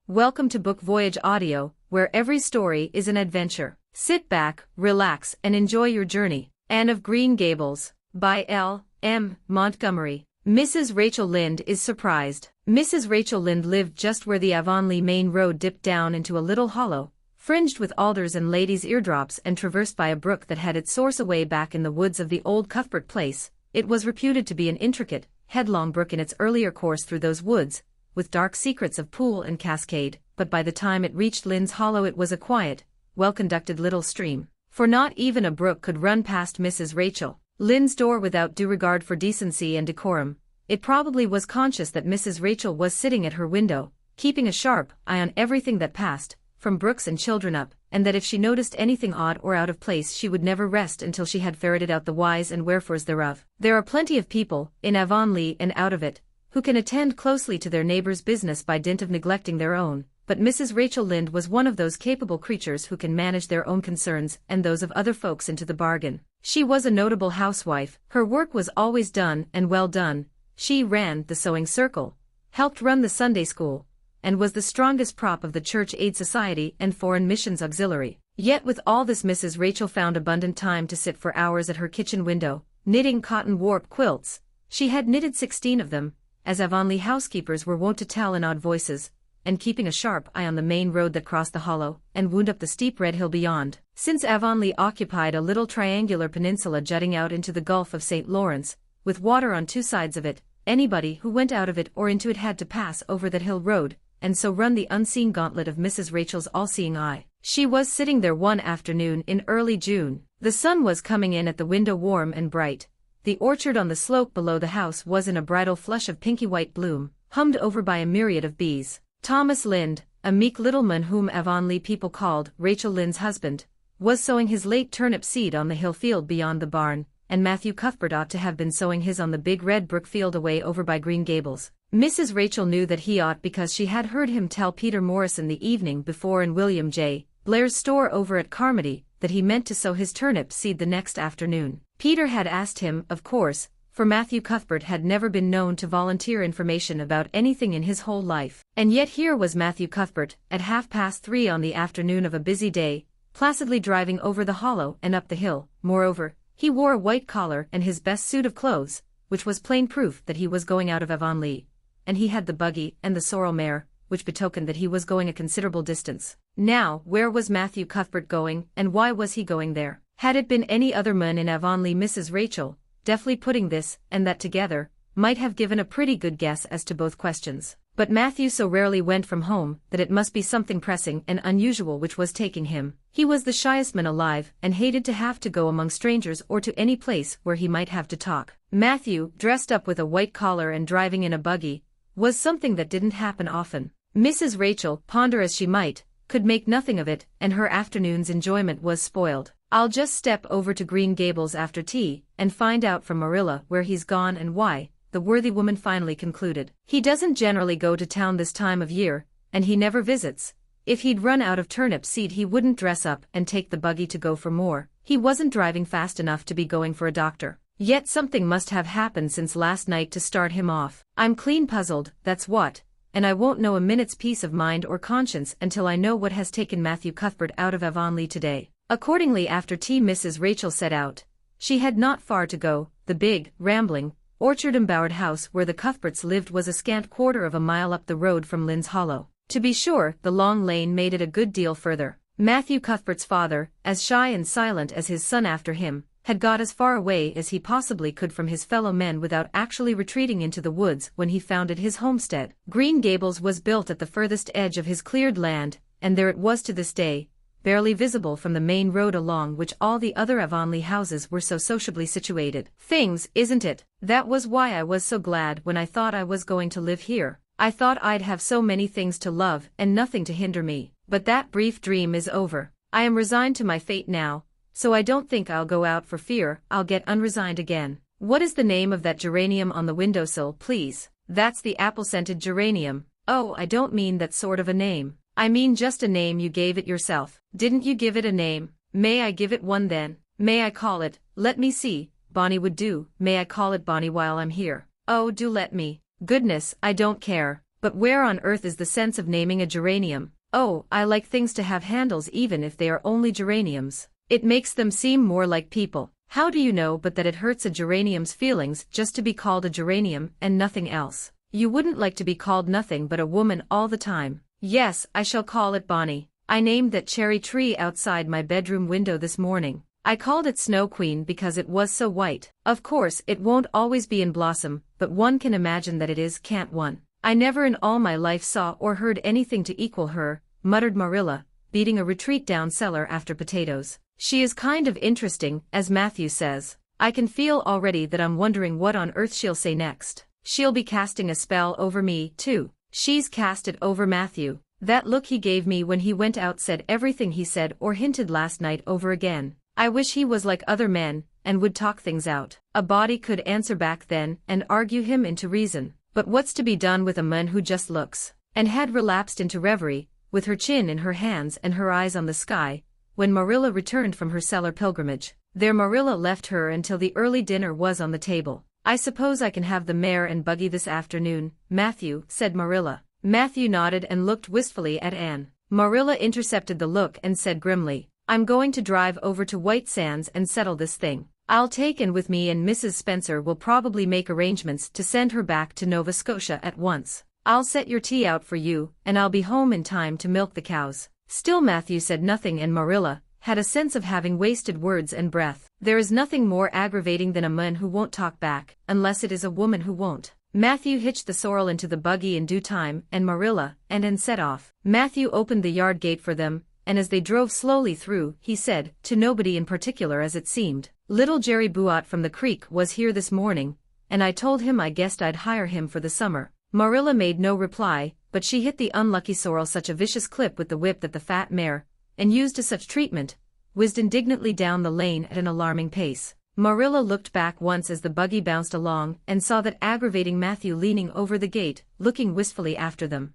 Welcome to Book Voyage Audio, where every story is an adventure. Sit back, relax, and enjoy your journey. Anne of Green Gables, by L. M. Montgomery. Mrs. Rachel Lynde is surprised. Mrs. Rachel Lynde lived just where the Avonlea main road dipped down into a little hollow, fringed with alders and ladies' eardrops and traversed by a brook that had its source away back in the woods of the old Cuthbert place. It was reputed to be an intricate, headlong brook in its earlier course through those woods, with dark secrets of pool and cascade, but by the time it reached Lynde's Hollow it was a quiet, well-conducted little stream, for not even a brook could run past Mrs. Rachel Lynde's door without due regard for decency and decorum. It probably was conscious that Mrs. Rachel was sitting at her window, keeping a sharp eye on everything that passed, from brooks and children up, and that if she noticed anything odd or out of place she would never rest until she had ferreted out the whys and wherefores thereof. There are plenty of people, in Avonlea and out of it, who can attend closely to their neighbor's business by dint of neglecting their own, but Mrs. Rachel Lynde was one of those capable creatures who can manage their own concerns and those of other folks into the bargain. She was a notable housewife, her work was always done and well done. She ran the sewing circle, helped run the Sunday school, and was the strongest prop of the Church Aid Society and Foreign Missions Auxiliary. Yet with all this Mrs. Rachel found abundant time to sit for hours at her kitchen window, knitting cotton warp quilts. She had knitted 16 of them, as Avonlea housekeepers were wont to tell in odd voices, and keeping a sharp eye on the main road that crossed the hollow and wound up the steep red hill beyond. Since Avonlea occupied a little triangular peninsula jutting out into the Gulf of St. Lawrence, with water on two sides of it, anybody who went out of it or into it had to pass over that hill road, and so run the unseen gauntlet of Mrs. Rachel's all-seeing eye. She was sitting there one afternoon in early June. The sun was coming in at the window warm and bright. The orchard on the slope below the house was in a bridal flush of pinky-white bloom, hummed over by a myriad of bees. Thomas Lynde, a meek little man whom Avonlea people called Rachel Lynde's husband, was sowing his late turnip seed on the hill field beyond the barn, and Matthew Cuthbert ought to have been sowing his on the big red brick field away over by Green Gables. Mrs. Rachel knew that he ought because she had heard him tell Peter Morrison the evening before in William J. Blair's store over at Carmody that he meant to sow his turnip seed the next afternoon. Peter had asked him, of course, for Matthew Cuthbert had never been known to volunteer information about anything in his whole life. And yet here was Matthew Cuthbert, at 3:30 on the afternoon of a busy day, placidly driving over the hollow and up the hill. Moreover, he wore a white collar and his best suit of clothes, which was plain proof that he was going out of Avonlea, and he had the buggy and the sorrel mare, which betokened that he was going a considerable distance. Now, where was Matthew Cuthbert going, and why was he going there? Had it been any other man in Avonlea, Mrs. Rachel, deftly putting this and that together, might have given a pretty good guess as to both questions. But Matthew so rarely went from home that it must be something pressing and unusual which was taking him. He was the shyest man alive and hated to have to go among strangers or to any place where he might have to talk. Matthew, dressed up with a white collar and driving in a buggy, was something that didn't happen often. Mrs. Rachel, ponder as she might, could make nothing of it, and her afternoon's enjoyment was spoiled. "I'll just step over to Green Gables after tea, and find out from Marilla where he's gone and why," the worthy woman finally concluded. "He doesn't generally go to town this time of year, and he never visits. If he'd run out of turnip seed he wouldn't dress up and take the buggy to go for more. He wasn't driving fast enough to be going for a doctor. Yet something must have happened since last night to start him off. I'm clean puzzled, that's what, and I won't know a minute's peace of mind or conscience until I know what has taken Matthew Cuthbert out of Avonlea today." Accordingly after tea Mrs. Rachel set out. She had not far to go. The big, rambling, orchard-embowered house where the Cuthberts lived was a scant quarter of a mile up the road from Lynde's Hollow. To be sure, the long lane made it a good deal further. Matthew Cuthbert's father, as shy and silent as his son after him, had got as far away as he possibly could from his fellow men without actually retreating into the woods when he founded his homestead. Green Gables was built at the furthest edge of his cleared land, and there it was to this day, barely visible from the main road along which all the other Avonlea houses were so sociably situated. Things, isn't it? That was why I was so glad when I thought I was going to live here. I thought I'd have so many things to love and nothing to hinder me. But that brief dream is over. I am resigned to my fate now, so I don't think I'll go out for fear I'll get unresigned again. What is the name of that geranium on the windowsill, please? That's the apple-scented geranium. Oh, I don't mean that sort of a name. I mean just a name you gave it yourself. Didn't you give it a name? May I give it one then? May I call it, let me see, Bonnie would do. May I call it Bonnie while I'm here? Oh, do let me. Goodness, I don't care, but where on earth is the sense of naming a geranium? Oh, I like things to have handles even if they are only geraniums. It makes them seem more like people. How do you know but that it hurts a geranium's feelings just to be called a geranium and nothing else? You wouldn't like to be called nothing but a woman all the time. Yes, I shall call it Bonnie. I named that cherry tree outside my bedroom window this morning. I called it Snow Queen because it was so white. Of course, it won't always be in blossom, but one can imagine that it is, can't one? I never in all my life saw or heard anything to equal her, muttered Marilla, beating a retreat down cellar after potatoes. She is kind of interesting, as Matthew says. I can feel already that I'm wondering what on earth she'll say next. She'll be casting a spell over me, too. She's cast it over Matthew. That look he gave me when he went out said everything he said or hinted last night over again. I wish he was like other men, and would talk things out. A body could answer back then and argue him into reason. But what's to be done with a man who just looks? And had relapsed into reverie, with her chin in her hands and her eyes on the sky, when Marilla returned from her cellar pilgrimage. There Marilla left her until the early dinner was on the table. I suppose I can have the mare and buggy this afternoon, Matthew, said Marilla. Matthew nodded and looked wistfully at Anne. Marilla intercepted the look and said grimly, I'm going to drive over to White Sands and settle this thing. I'll take Anne with me and Mrs. Spencer will probably make arrangements to send her back to Nova Scotia at once. I'll set your tea out for you, and I'll be home in time to milk the cows. Still Matthew said nothing and Marilla had a sense of having wasted words and breath. There is nothing more aggravating than a man who won't talk back, unless it is a woman who won't. Matthew hitched the sorrel into the buggy in due time and Marilla and Anne set off. Matthew opened the yard gate for them, and as they drove slowly through, he said, to nobody in particular as it seemed, little Jerry Buote from the creek was here this morning, and I told him I guessed I'd hire him for the summer. Marilla made no reply, but she hit the unlucky sorrel such a vicious clip with the whip that the fat mare, and used to such treatment, whizzed indignantly down the lane at an alarming pace. Marilla looked back once as the buggy bounced along and saw that aggravating Matthew leaning over the gate, looking wistfully after them.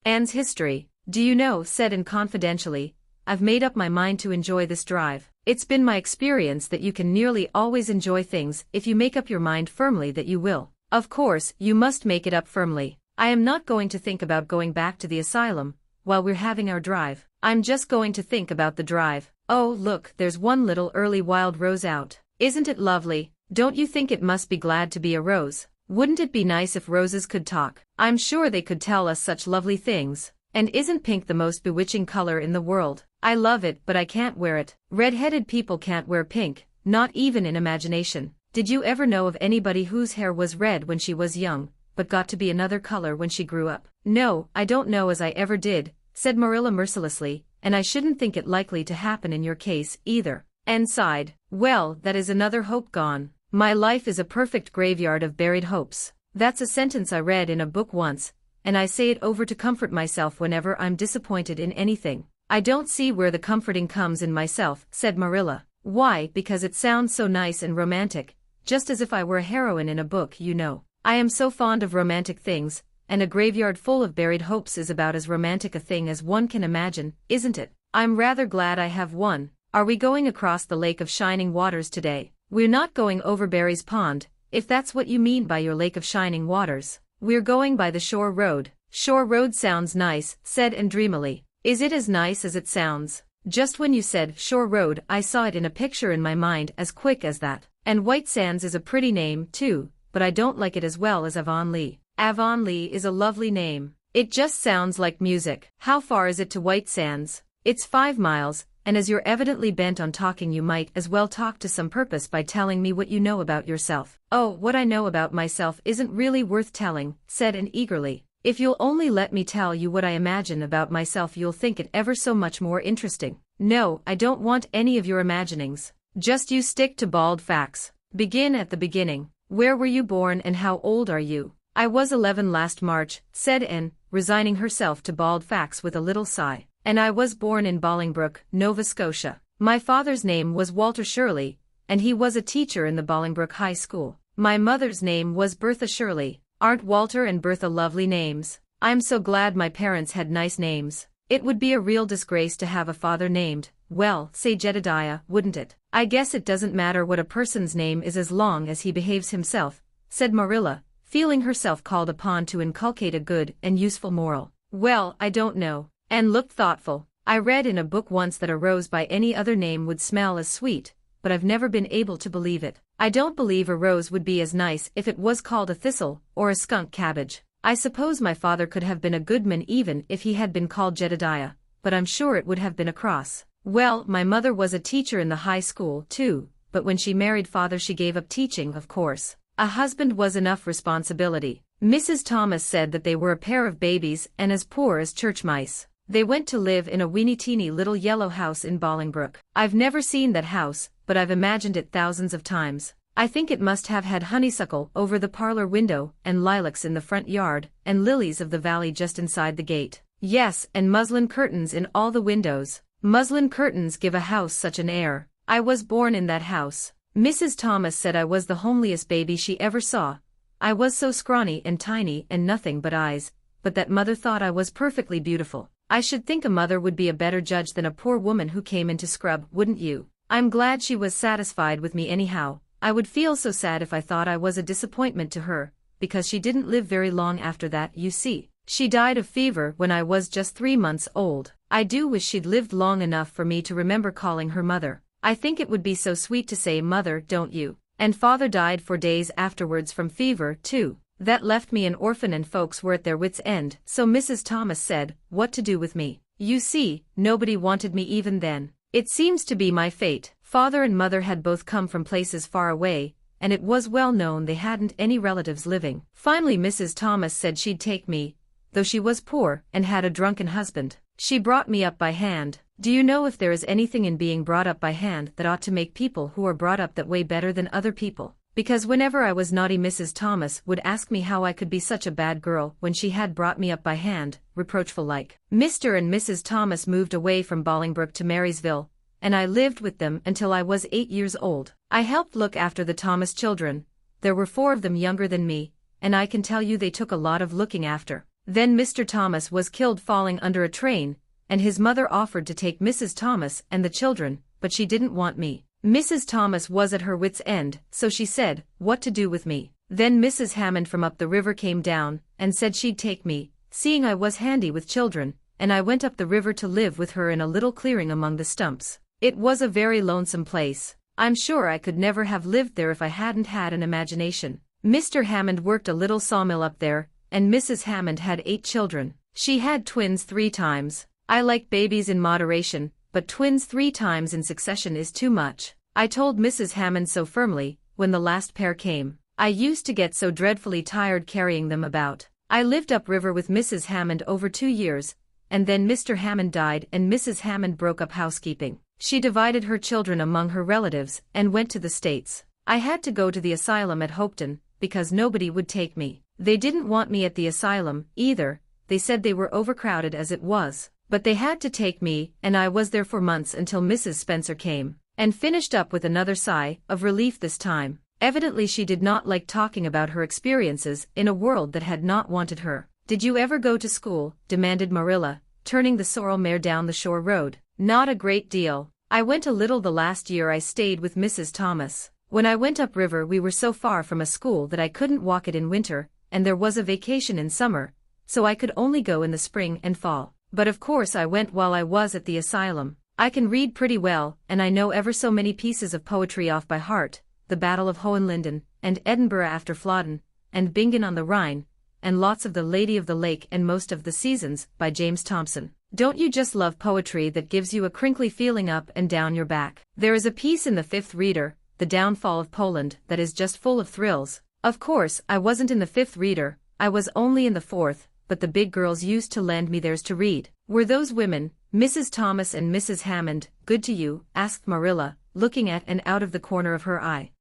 Anne's history. Do you know, said Anne confidentially, I've made up my mind to enjoy this drive. It's been my experience that you can nearly always enjoy things if you make up your mind firmly that you will. Of course, you must make it up firmly. I am not going to think about going back to the asylum while we're having our drive. I'm just going to think about the drive. Oh, look, there's one little early wild rose out. Isn't it lovely? Don't you think it must be glad to be a rose? Wouldn't it be nice if roses could talk? I'm sure they could tell us such lovely things. And isn't pink the most bewitching color in the world? I love it, but I can't wear it. Red-headed people can't wear pink, not even in imagination. Did you ever know of anybody whose hair was red when she was young, but got to be another color when she grew up? No, I don't know as I ever did, said Marilla mercilessly, and I shouldn't think it likely to happen in your case, either. Anne sighed. Well, that is another hope gone. My life is a perfect graveyard of buried hopes. That's a sentence I read in a book once, and I say it over to comfort myself whenever I'm disappointed in anything. I don't see where the comforting comes in myself, said Marilla. Why, because it sounds so nice and romantic, just as if I were a heroine in a book, you know. I am so fond of romantic things, and a graveyard full of buried hopes is about as romantic a thing as one can imagine, isn't it? I'm rather glad I have one. Are we going across the Lake of Shining Waters today? We're not going over Barry's Pond, if that's what you mean by your Lake of Shining Waters. We're going by the Shore Road. Shore Road sounds nice, said Anne dreamily. Is it as nice as it sounds? Just when you said Shore Road, I saw it in a picture in my mind as quick as that. And White Sands is a pretty name, too, but I don't like it as well as Avonlea. Avonlea is a lovely name. It just sounds like music. How far is it to White Sands? It's 5 miles, and as you're evidently bent on talking you might as well talk to some purpose by telling me what you know about yourself. Oh, what I know about myself isn't really worth telling, said Anne eagerly. If you'll only let me tell you what I imagine about myself you'll think it ever so much more interesting. No, I don't want any of your imaginings. Just you stick to bald facts. Begin at the beginning. Where were you born and how old are you? I was 11 last March, said Anne, resigning herself to bald facts with a little sigh. And I was born in Bolingbroke, Nova Scotia. My father's name was Walter Shirley, and he was a teacher in the Bolingbroke High School. My mother's name was Bertha Shirley. Aren't Walter and Bertha lovely names? I'm so glad my parents had nice names. It would be a real disgrace to have a father named, well, say Jedediah, wouldn't it? I guess it doesn't matter what a person's name is as long as he behaves himself, said Marilla, feeling herself called upon to inculcate a good and useful moral. Well, I don't know. Anne looked thoughtful. I read in a book once that a rose by any other name would smell as sweet, but I've never been able to believe it. I don't believe a rose would be as nice if it was called a thistle or a skunk cabbage. I suppose my father could have been a good man even if he had been called Jedediah, but I'm sure it would have been a cross. Well, my mother was a teacher in the high school, too, but when she married father she gave up teaching, of course. A husband was enough responsibility. Mrs. Thomas said that they were a pair of babies and as poor as church mice. They went to live in a weeny-teeny little yellow house in Bolingbroke. I've never seen that house, but I've imagined it thousands of times. I think it must have had honeysuckle over the parlor window and lilacs in the front yard and lilies of the valley just inside the gate. Yes, and muslin curtains in all the windows. Muslin curtains give a house such an air. I was born in that house. Mrs. Thomas said I was the homeliest baby she ever saw. I was so scrawny and tiny and nothing but eyes, but that mother thought I was perfectly beautiful. I should think a mother would be a better judge than a poor woman who came into scrub, wouldn't you? I'm glad she was satisfied with me anyhow. I would feel so sad if I thought I was a disappointment to her, because she didn't live very long after that, you see. She died of fever when I was just 3 months old. I do wish she'd lived long enough for me to remember calling her mother. I think it would be so sweet to say mother, don't you? And father died 4 days afterwards from fever, too. That left me an orphan and folks were at their wits' end, so Mrs. Thomas said, what to do with me? You see, nobody wanted me even then. It seems to be my fate. Father and mother had both come from places far away, and it was well known they hadn't any relatives living. Finally Mrs. Thomas said she'd take me, though she was poor and had a drunken husband. She brought me up by hand. Do you know if there is anything in being brought up by hand that ought to make people who are brought up that way better than other people? Because whenever I was naughty Mrs. Thomas would ask me how I could be such a bad girl when she had brought me up by hand, reproachful like. Mr. and Mrs. Thomas moved away from Bolingbroke to Marysville, and I lived with them until I was 8 years old. I helped look after the Thomas children. There were 4 of them younger than me, and I can tell you they took a lot of looking after. Then Mr. Thomas was killed falling under a train, and his mother offered to take Mrs. Thomas and the children, but she didn't want me. Mrs. Thomas was at her wits' end, so she said, what to do with me. Then Mrs. Hammond from up the river came down, and said she'd take me, seeing I was handy with children, and I went up the river to live with her in a little clearing among the stumps. It was a very lonesome place. I'm sure I could never have lived there if I hadn't had an imagination. Mr. Hammond worked a little sawmill up there, and Mrs. Hammond had 8 children. She had twins 3 times. I like babies in moderation, but twins 3 times in succession is too much. I told Mrs. Hammond so firmly, when the last pair came. I used to get so dreadfully tired carrying them about. I lived upriver with Mrs. Hammond over 2 years, and then Mr. Hammond died and Mrs. Hammond broke up housekeeping. She divided her children among her relatives and went to the States. I had to go to the asylum at Hopeton, because nobody would take me. They didn't want me at the asylum, either. They said they were overcrowded as it was. But they had to take me, and I was there for months until Mrs. Spencer came, and finished up with another sigh of relief this time. Evidently she did not like talking about her experiences in a world that had not wanted her. Did you ever go to school? Demanded Marilla, turning the sorrel mare down the shore road. Not a great deal. I went a little the last year I stayed with Mrs. Thomas. When I went upriver we were so far from a school that I couldn't walk it in winter, and there was a vacation in summer, so I could only go in the spring and fall. But of course I went while I was at the asylum. I can read pretty well, and I know ever so many pieces of poetry off by heart, The Battle of Hohenlinden, and Edinburgh after Flodden, and Bingen on the Rhine, and lots of The Lady of the Lake and most of The Seasons, by James Thomson. Don't you just love poetry that gives you a crinkly feeling up and down your back? There is a piece in the 5th Reader, The Downfall of Poland, that is just full of thrills. Of course, I wasn't in the 5th Reader, I was only in the 4th, but the big girls used to lend me theirs to read. Were those women, Mrs. Thomas and Mrs. Hammond, good to you? Asked Marilla, looking at and out of the corner of her eye.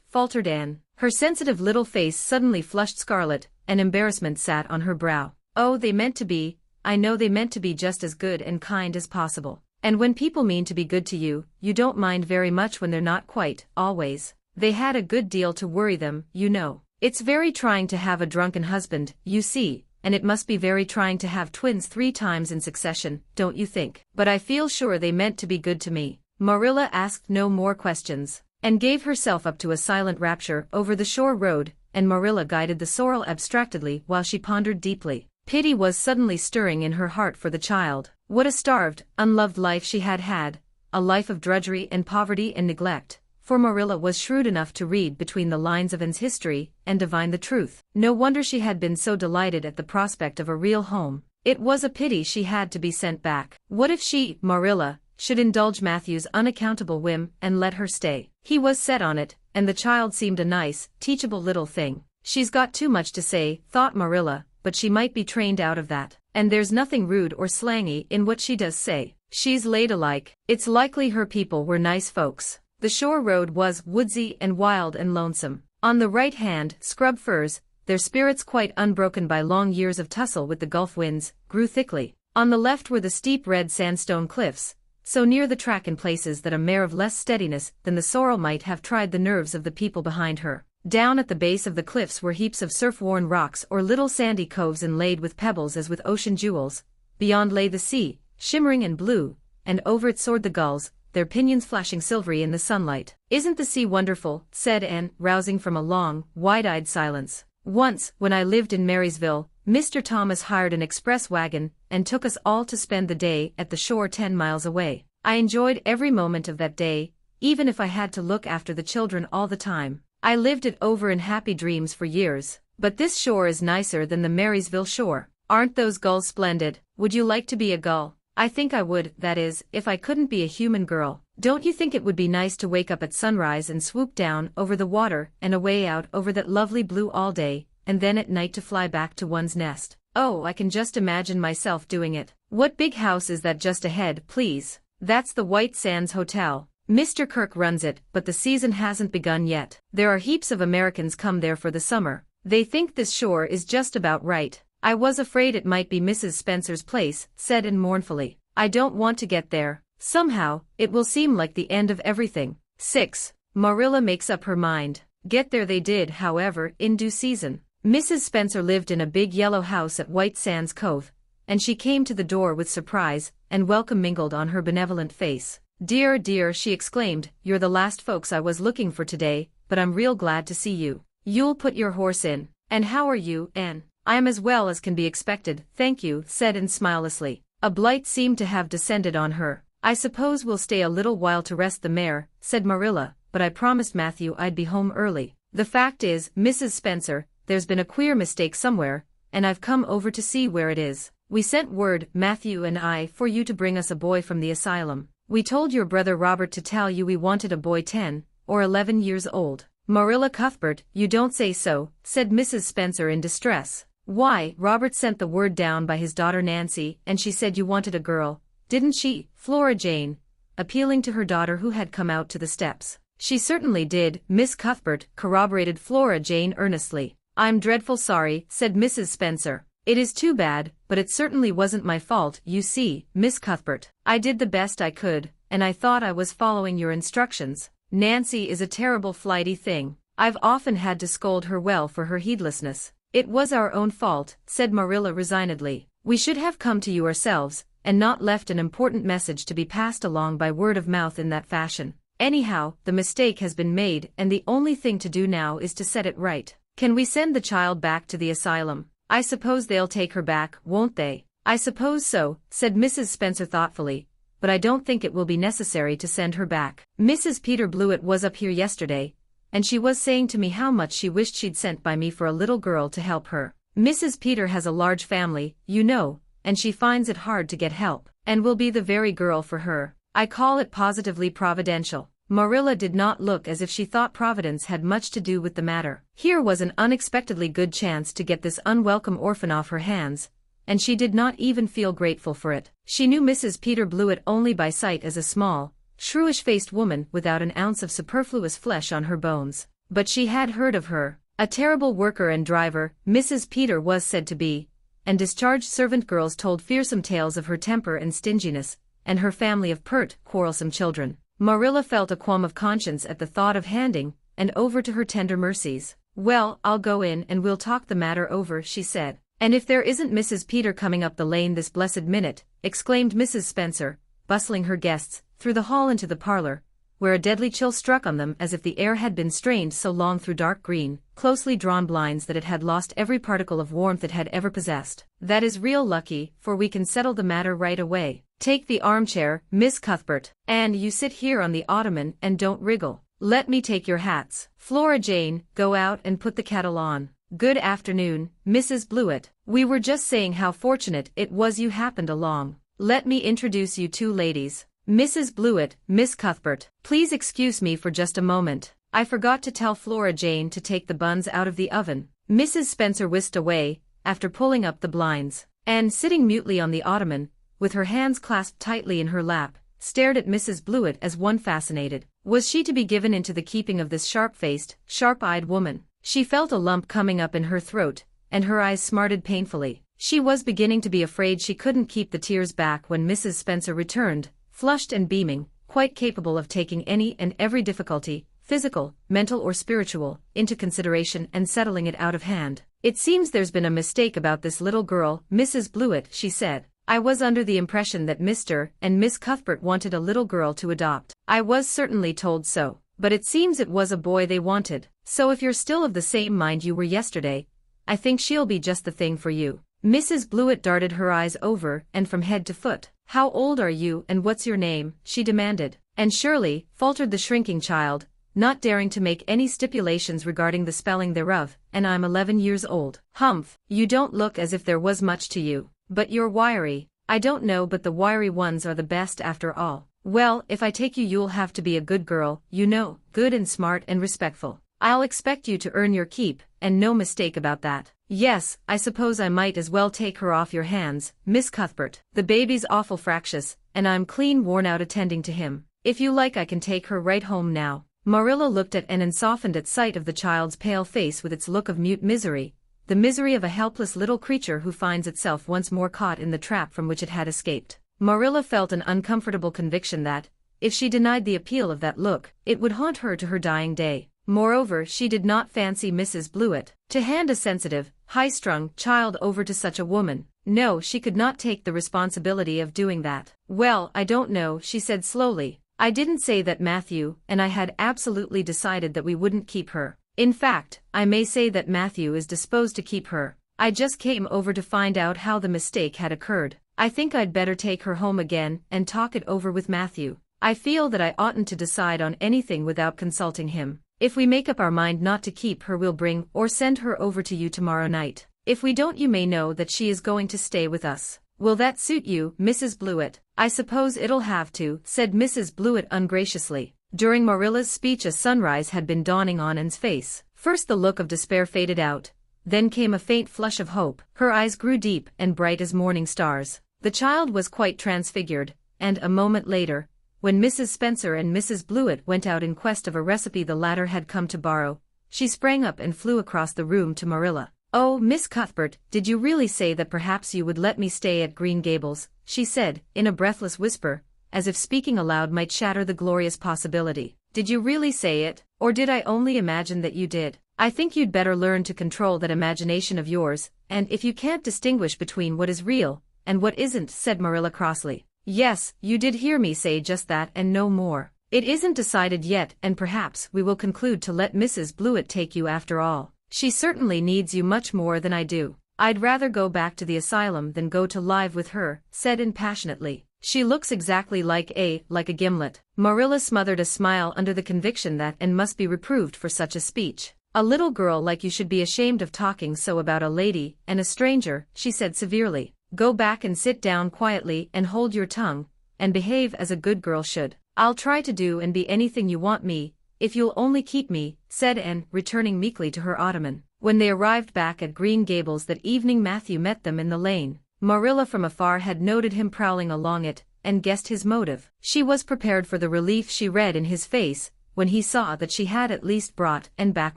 Faltered Anne. Her sensitive little face suddenly flushed scarlet, and embarrassment sat on her brow. Oh, they meant to be. I know they meant to be just as good and kind as possible. And when people mean to be good to you, you don't mind very much when they're not quite, always. They had a good deal to worry them, you know. It's very trying to have a drunken husband, you see, and it must be very trying to have twins 3 times in succession, don't you think? But I feel sure they meant to be good to me. Marilla asked no more questions, and gave herself up to a silent rapture over the shore road, and Marilla guided the sorrel abstractedly while she pondered deeply. Pity was suddenly stirring in her heart for the child. What a starved, unloved life she had had, a life of drudgery and poverty and neglect, for Marilla was shrewd enough to read between the lines of Anne's history and divine the truth. No wonder she had been so delighted at the prospect of a real home. It was a pity she had to be sent back. What if she, Marilla, should indulge Matthew's unaccountable whim and let her stay? He was set on it, and the child seemed a nice, teachable little thing. She's got too much to say, thought Marilla, but she might be trained out of that. And there's nothing rude or slangy in what she does say. She's ladylike. It's likely her people were nice folks. The shore road was woodsy and wild and lonesome. On the right hand, scrub firs, their spirits quite unbroken by long years of tussle with the gulf winds, grew thickly. On the left were the steep red sandstone cliffs, so near the track in places that a mare of less steadiness than the sorrel might have tried the nerves of the people behind her. Down at the base of the cliffs were heaps of surf-worn rocks or little sandy coves inlaid with pebbles as with ocean jewels. Beyond lay the sea, shimmering and blue, and over it soared the gulls, their pinions flashing silvery in the sunlight. "Isn't the sea wonderful?" said Anne, rousing from a long, wide-eyed silence. "Once, when I lived in Marysville, Mr. Thomas hired an express wagon and took us all to spend the day at the shore 10 miles away. I enjoyed every moment of that day, even if I had to look after the children all the time. I lived it over in happy dreams for years. But this shore is nicer than the Marysville shore. Aren't those gulls splendid? Would you like to be a gull?" "I think I would, that is, if I couldn't be a human girl. Don't you think it would be nice to wake up at sunrise and swoop down over the water and away out over that lovely blue all day, and then at night to fly back to one's nest? Oh, I can just imagine myself doing it." "What big house is that just ahead, please?" "That's the White Sands Hotel. Mr. Kirk runs it, but the season hasn't begun yet. There are heaps of Americans come there for the summer. They think this shore is just about right." "I was afraid it might be Mrs. Spencer's place," said Anne mournfully. "I don't want to get there. Somehow, it will seem like the end of everything." 6. Marilla makes up her mind. Get there they did, however, in due season. Mrs. Spencer lived in a big yellow house at White Sands Cove, and she came to the door with surprise and welcome mingled on her benevolent face. "Dear, dear," she exclaimed, "you're the last folks I was looking for today, but I'm real glad to see you. You'll put your horse in. And how are you, Anne?" "I am as well as can be expected, thank you," said Anne smilelessly. A blight seemed to have descended on her. "I suppose we'll stay a little while to rest the mare," said Marilla, "but I promised Matthew I'd be home early. The fact is, Mrs. Spencer, there's been a queer mistake somewhere, and I've come over to see where it is. We sent word, Matthew and I, for you to bring us a boy from the asylum. We told your brother Robert to tell you we wanted a boy 10 or 11 years old." "Marilla Cuthbert, you don't say so," said Mrs. Spencer in distress. "Why, Robert sent the word down by his daughter Nancy, and she said you wanted a girl, didn't she, Flora Jane?" appealing to her daughter who had come out to the steps. "She certainly did, Miss Cuthbert," corroborated Flora Jane earnestly. "I'm dreadful sorry," said Mrs. Spencer. "It is too bad, but it certainly wasn't my fault, you see, Miss Cuthbert. I did the best I could, and I thought I was following your instructions. Nancy is a terrible flighty thing. I've often had to scold her well for her heedlessness." "It was our own fault," said Marilla resignedly. "We should have come to you ourselves, and not left an important message to be passed along by word of mouth in that fashion. Anyhow, the mistake has been made, and the only thing to do now is to set it right. Can we send the child back to the asylum? I suppose they'll take her back, won't they?" "I suppose so," said Mrs. Spencer thoughtfully, "but I don't think it will be necessary to send her back. Mrs. Peter Blewett was up here yesterday, and she was saying to me how much she wished she'd sent by me for a little girl to help her. Mrs. Peter has a large family, you know, and she finds it hard to get help, and will be the very girl for her. I call it positively providential." Marilla did not look as if she thought Providence had much to do with the matter. Here was an unexpectedly good chance to get this unwelcome orphan off her hands, and she did not even feel grateful for it. She knew Mrs. Peter Blewett only by sight as a small, shrewish-faced woman without an ounce of superfluous flesh on her bones. But she had heard of her. A terrible worker and driver, Mrs. Peter was said to be, and discharged servant girls told fearsome tales of her temper and stinginess, and her family of pert, quarrelsome children. Marilla felt a qualm of conscience at the thought of handing and over to her tender mercies. "Well, I'll go in and we'll talk the matter over," she said. "And if there isn't Mrs. Peter coming up the lane this blessed minute," exclaimed Mrs. Spencer, bustling her guests through the hall into the parlor, where a deadly chill struck on them as if the air had been strained so long through dark green, closely drawn blinds that it had lost every particle of warmth it had ever possessed. "That is real lucky, for we can settle the matter right away. Take the armchair, Miss Cuthbert, and you sit here on the ottoman and don't wriggle. Let me take your hats. Flora Jane, go out and put the kettle on. Good afternoon, Mrs. Blewett. We were just saying how fortunate it was you happened along. Let me introduce you two ladies. Mrs. Blewett, Miss Cuthbert. Please excuse me for just a moment. I forgot to tell Flora Jane to take the buns out of the oven." Mrs. Spencer whisked away, after pulling up the blinds, and sitting mutely on the ottoman, with her hands clasped tightly in her lap, stared at Mrs. Blewett as one fascinated. Was she to be given into the keeping of this sharp-faced, sharp-eyed woman? She felt a lump coming up in her throat, and her eyes smarted painfully. She was beginning to be afraid she couldn't keep the tears back when Mrs. Spencer returned, flushed and beaming, quite capable of taking any and every difficulty, physical, mental or spiritual, into consideration and settling it out of hand. "It seems there's been a mistake about this little girl, Mrs. Blewett," she said. "I was under the impression that Mr. and Miss Cuthbert wanted a little girl to adopt. I was certainly told so, but it seems it was a boy they wanted. So if you're still of the same mind you were yesterday, I think she'll be just the thing for you." Mrs. Blewett darted her eyes over and from head to foot. "How old are you and what's your name?" she demanded. "Anne Shirley," faltered the shrinking child, not daring to make any stipulations regarding the spelling thereof, "and I'm 11 years old." "Humph, you don't look as if there was much to you, but you're wiry." "I don't know, but the wiry ones are the best after all." "Well, if I take you you'll have to be a good girl, you know, good and smart and respectful. I'll expect you to earn your keep, and no mistake about that." "Yes, I suppose I might as well take her off your hands, Miss Cuthbert. The baby's awful fractious, and I'm clean worn out attending to him. If you like I can take her right home now." Marilla looked at Anne and softened at sight of the child's pale face with its look of mute misery, the misery of a helpless little creature who finds itself once more caught in the trap from which it had escaped. Marilla felt an uncomfortable conviction that, if she denied the appeal of that look, it would haunt her to her dying day. Moreover, she did not fancy Mrs. Blewett to hand a sensitive, high-strung child over to such a woman. No, she could not take the responsibility of doing that. "Well, I don't know," she said slowly. "I didn't say that Matthew and I had absolutely decided that we wouldn't keep her. In fact, I may say that Matthew is disposed to keep her. I just came over to find out how the mistake had occurred. I think I'd better take her home again and talk it over with Matthew. I feel that I oughtn't to decide on anything without consulting him. If we make up our mind not to keep her we'll bring or send her over to you tomorrow night. If we don't you may know that she is going to stay with us. Will that suit you, Mrs. Blewett?" "I suppose it'll have to," said Mrs. Blewett ungraciously. During Marilla's speech a sunrise had been dawning on Anne's face. First the look of despair faded out, then came a faint flush of hope. Her eyes grew deep and bright as morning stars. The child was quite transfigured, and a moment later, when Mrs. Spencer and Mrs. Blewett went out in quest of a recipe the latter had come to borrow, she sprang up and flew across the room to Marilla. "Oh, Miss Cuthbert, did you really say that perhaps you would let me stay at Green Gables?" she said, in a breathless whisper, as if speaking aloud might shatter the glorious possibility. "Did you really say it, or did I only imagine that you did? I think you'd better learn to control that imagination of yours, and if you can't distinguish between what is real and what isn't," said Marilla crossly. "Yes, you did hear me say just that and no more. It isn't decided yet and perhaps we will conclude to let Mrs. Blewett take you after all. She certainly needs you much more than I do." "I'd rather go back to the asylum than go to live with her," said Anne passionately. "She looks exactly like a gimlet." Marilla smothered a smile under the conviction that Anne must be reproved for such a speech. "A little girl like you should be ashamed of talking so about a lady and a stranger," she said severely. "Go back and sit down quietly and hold your tongue, and behave as a good girl should. I'll try to do and be anything you want me, if you'll only keep me," said Anne, returning meekly to her ottoman. When they arrived back at Green Gables that evening Matthew met them in the lane. Marilla from afar had noted him prowling along it, and guessed his motive. She was prepared for the relief she read in his face, when he saw that she had at least brought Anne back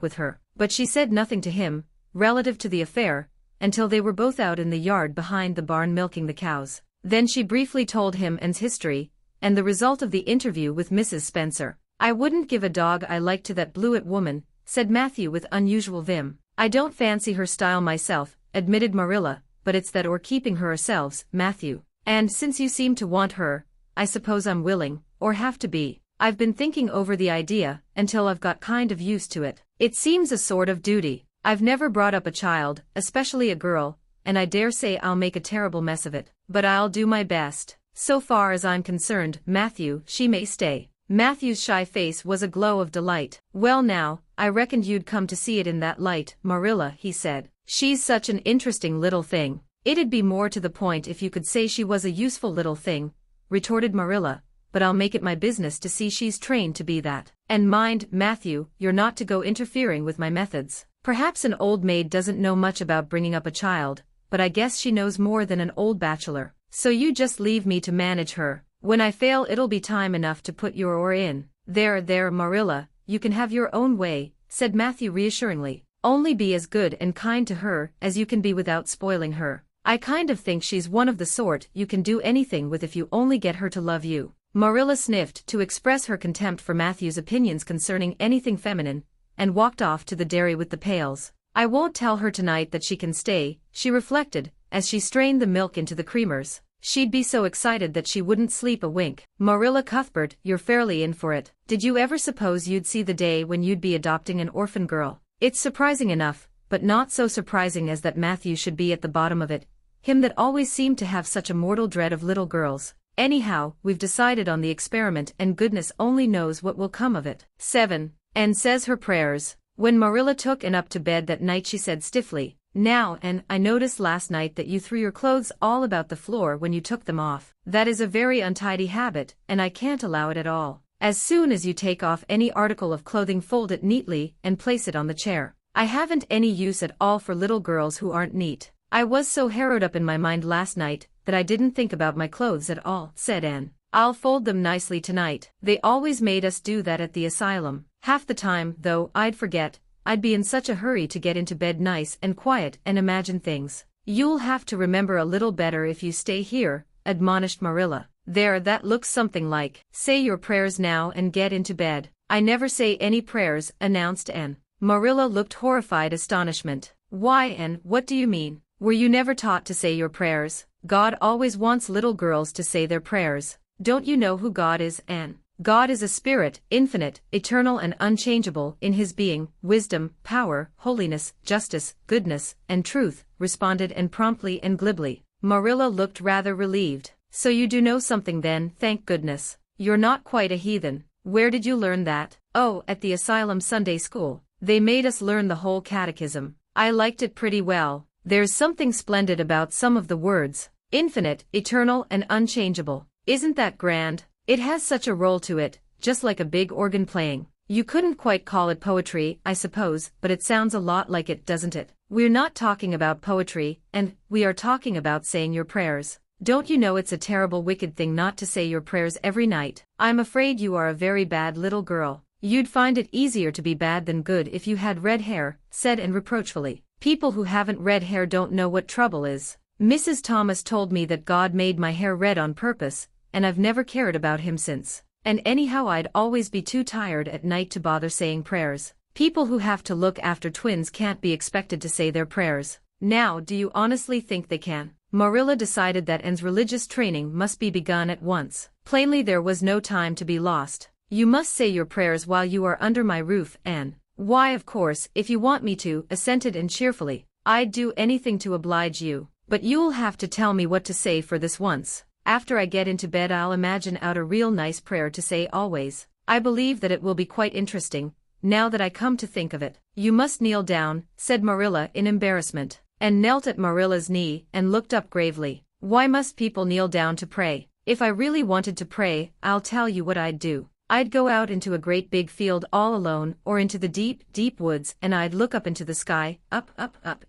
with her, but she said nothing to him, relative to the affair, until they were both out in the yard behind the barn milking the cows. Then she briefly told him Anne's history, and the result of the interview with Mrs. Spencer. "I wouldn't give a dog I like to that Blewett woman," said Matthew with unusual vim. "I don't fancy her style myself," admitted Marilla, "but it's that or keeping her ourselves, Matthew. And since you seem to want her, I suppose I'm willing, or have to be. I've been thinking over the idea until I've got kind of used to it. It seems a sort of duty. I've never brought up a child, especially a girl, and I dare say I'll make a terrible mess of it. But I'll do my best. So far as I'm concerned, Matthew, she may stay. Matthew's shy face was a glow of delight. Well now, I reckoned you'd come to see it in that light, Marilla, he said. She's such an interesting little thing. It'd be more to the point if you could say she was a useful little thing, retorted Marilla, but I'll make it my business to see she's trained to be that. And mind, Matthew, you're not to go interfering with my methods. Perhaps an old maid doesn't know much about bringing up a child, but I guess she knows more than an old bachelor. So you just leave me to manage her. When I fail it'll be time enough to put your oar in. There, Marilla, you can have your own way, said Matthew reassuringly. Only be as good and kind to her as you can be without spoiling her. I kind of think she's one of the sort you can do anything with if you only get her to love you. Marilla sniffed to express her contempt for Matthew's opinions concerning anything feminine, and walked off to the dairy with the pails. I won't tell her tonight that she can stay, she reflected, as she strained the milk into the creamers. She'd be so excited that she wouldn't sleep a wink. Marilla Cuthbert, you're fairly in for it. Did you ever suppose you'd see the day when you'd be adopting an orphan girl? It's surprising enough, but not so surprising as that Matthew should be at the bottom of it, him that always seemed to have such a mortal dread of little girls. Anyhow, we've decided on the experiment and goodness only knows what will come of it. 7. Anne says her prayers. When Marilla took Anne up to bed that night she said stiffly, "Now, Anne, I noticed last night that you threw your clothes all about the floor when you took them off. That is a very untidy habit, and I can't allow it at all. As soon as you take off any article of clothing fold it neatly and place it on the chair. I haven't any use at all for little girls who aren't neat. I was so harrowed up in my mind last night that I didn't think about my clothes at all," said Anne. "I'll fold them nicely tonight. They always made us do that at the asylum. Half the time, though, I'd forget. I'd be in such a hurry to get into bed nice and quiet and imagine things." "You'll have to remember a little better if you stay here," admonished Marilla. "There, that looks something like. Say your prayers now and get into bed." "I never say any prayers," announced Anne. Marilla looked horrified astonishment. "Why, Anne, what do you mean? Were you never taught to say your prayers? God always wants little girls to say their prayers. Don't you know who God is, Anne? God is a spirit, infinite, eternal and unchangeable in his being, wisdom, power, holiness, justice, goodness, and truth," responded Anne promptly and glibly. Marilla looked rather relieved. "So you do know something then, thank goodness. You're not quite a heathen. Where did you learn that?" "Oh, at the asylum Sunday school. They made us learn the whole catechism. I liked it pretty well. There's something splendid about some of the words. Infinite, eternal and unchangeable. Isn't that grand? It has such a roll to it, just like a big organ playing. You couldn't quite call it poetry, I suppose, but it sounds a lot like it, doesn't it? We're not talking about poetry, and we are talking about saying your prayers. Don't you know it's a terrible wicked thing not to say your prayers every night? I'm afraid you are a very bad little girl. You'd find it easier to be bad than good if you had red hair," said Anne reproachfully. "People who haven't red hair don't know what trouble is. Mrs. Thomas told me that God made my hair red on purpose, and I've never cared about him since. And anyhow I'd always be too tired at night to bother saying prayers. People who have to look after twins can't be expected to say their prayers. Now, do you honestly think they can?" Marilla decided that Anne's religious training must be begun at once. Plainly there was no time to be lost. "You must say your prayers while you are under my roof, Anne." "Why, of course, if you want me to," assented Anne cheerfully. "I'd do anything to oblige you. But you'll have to tell me what to say for this once. After I get into bed I'll imagine out a real nice prayer to say always. I believe that it will be quite interesting, now that I come to think of it." "You must kneel down," said Marilla in embarrassment. Anne knelt at Marilla's knee and looked up gravely. "Why must people kneel down to pray? If I really wanted to pray, I'll tell you what I'd do. I'd go out into a great big field all alone or into the deep, deep woods and I'd look up into the sky, up,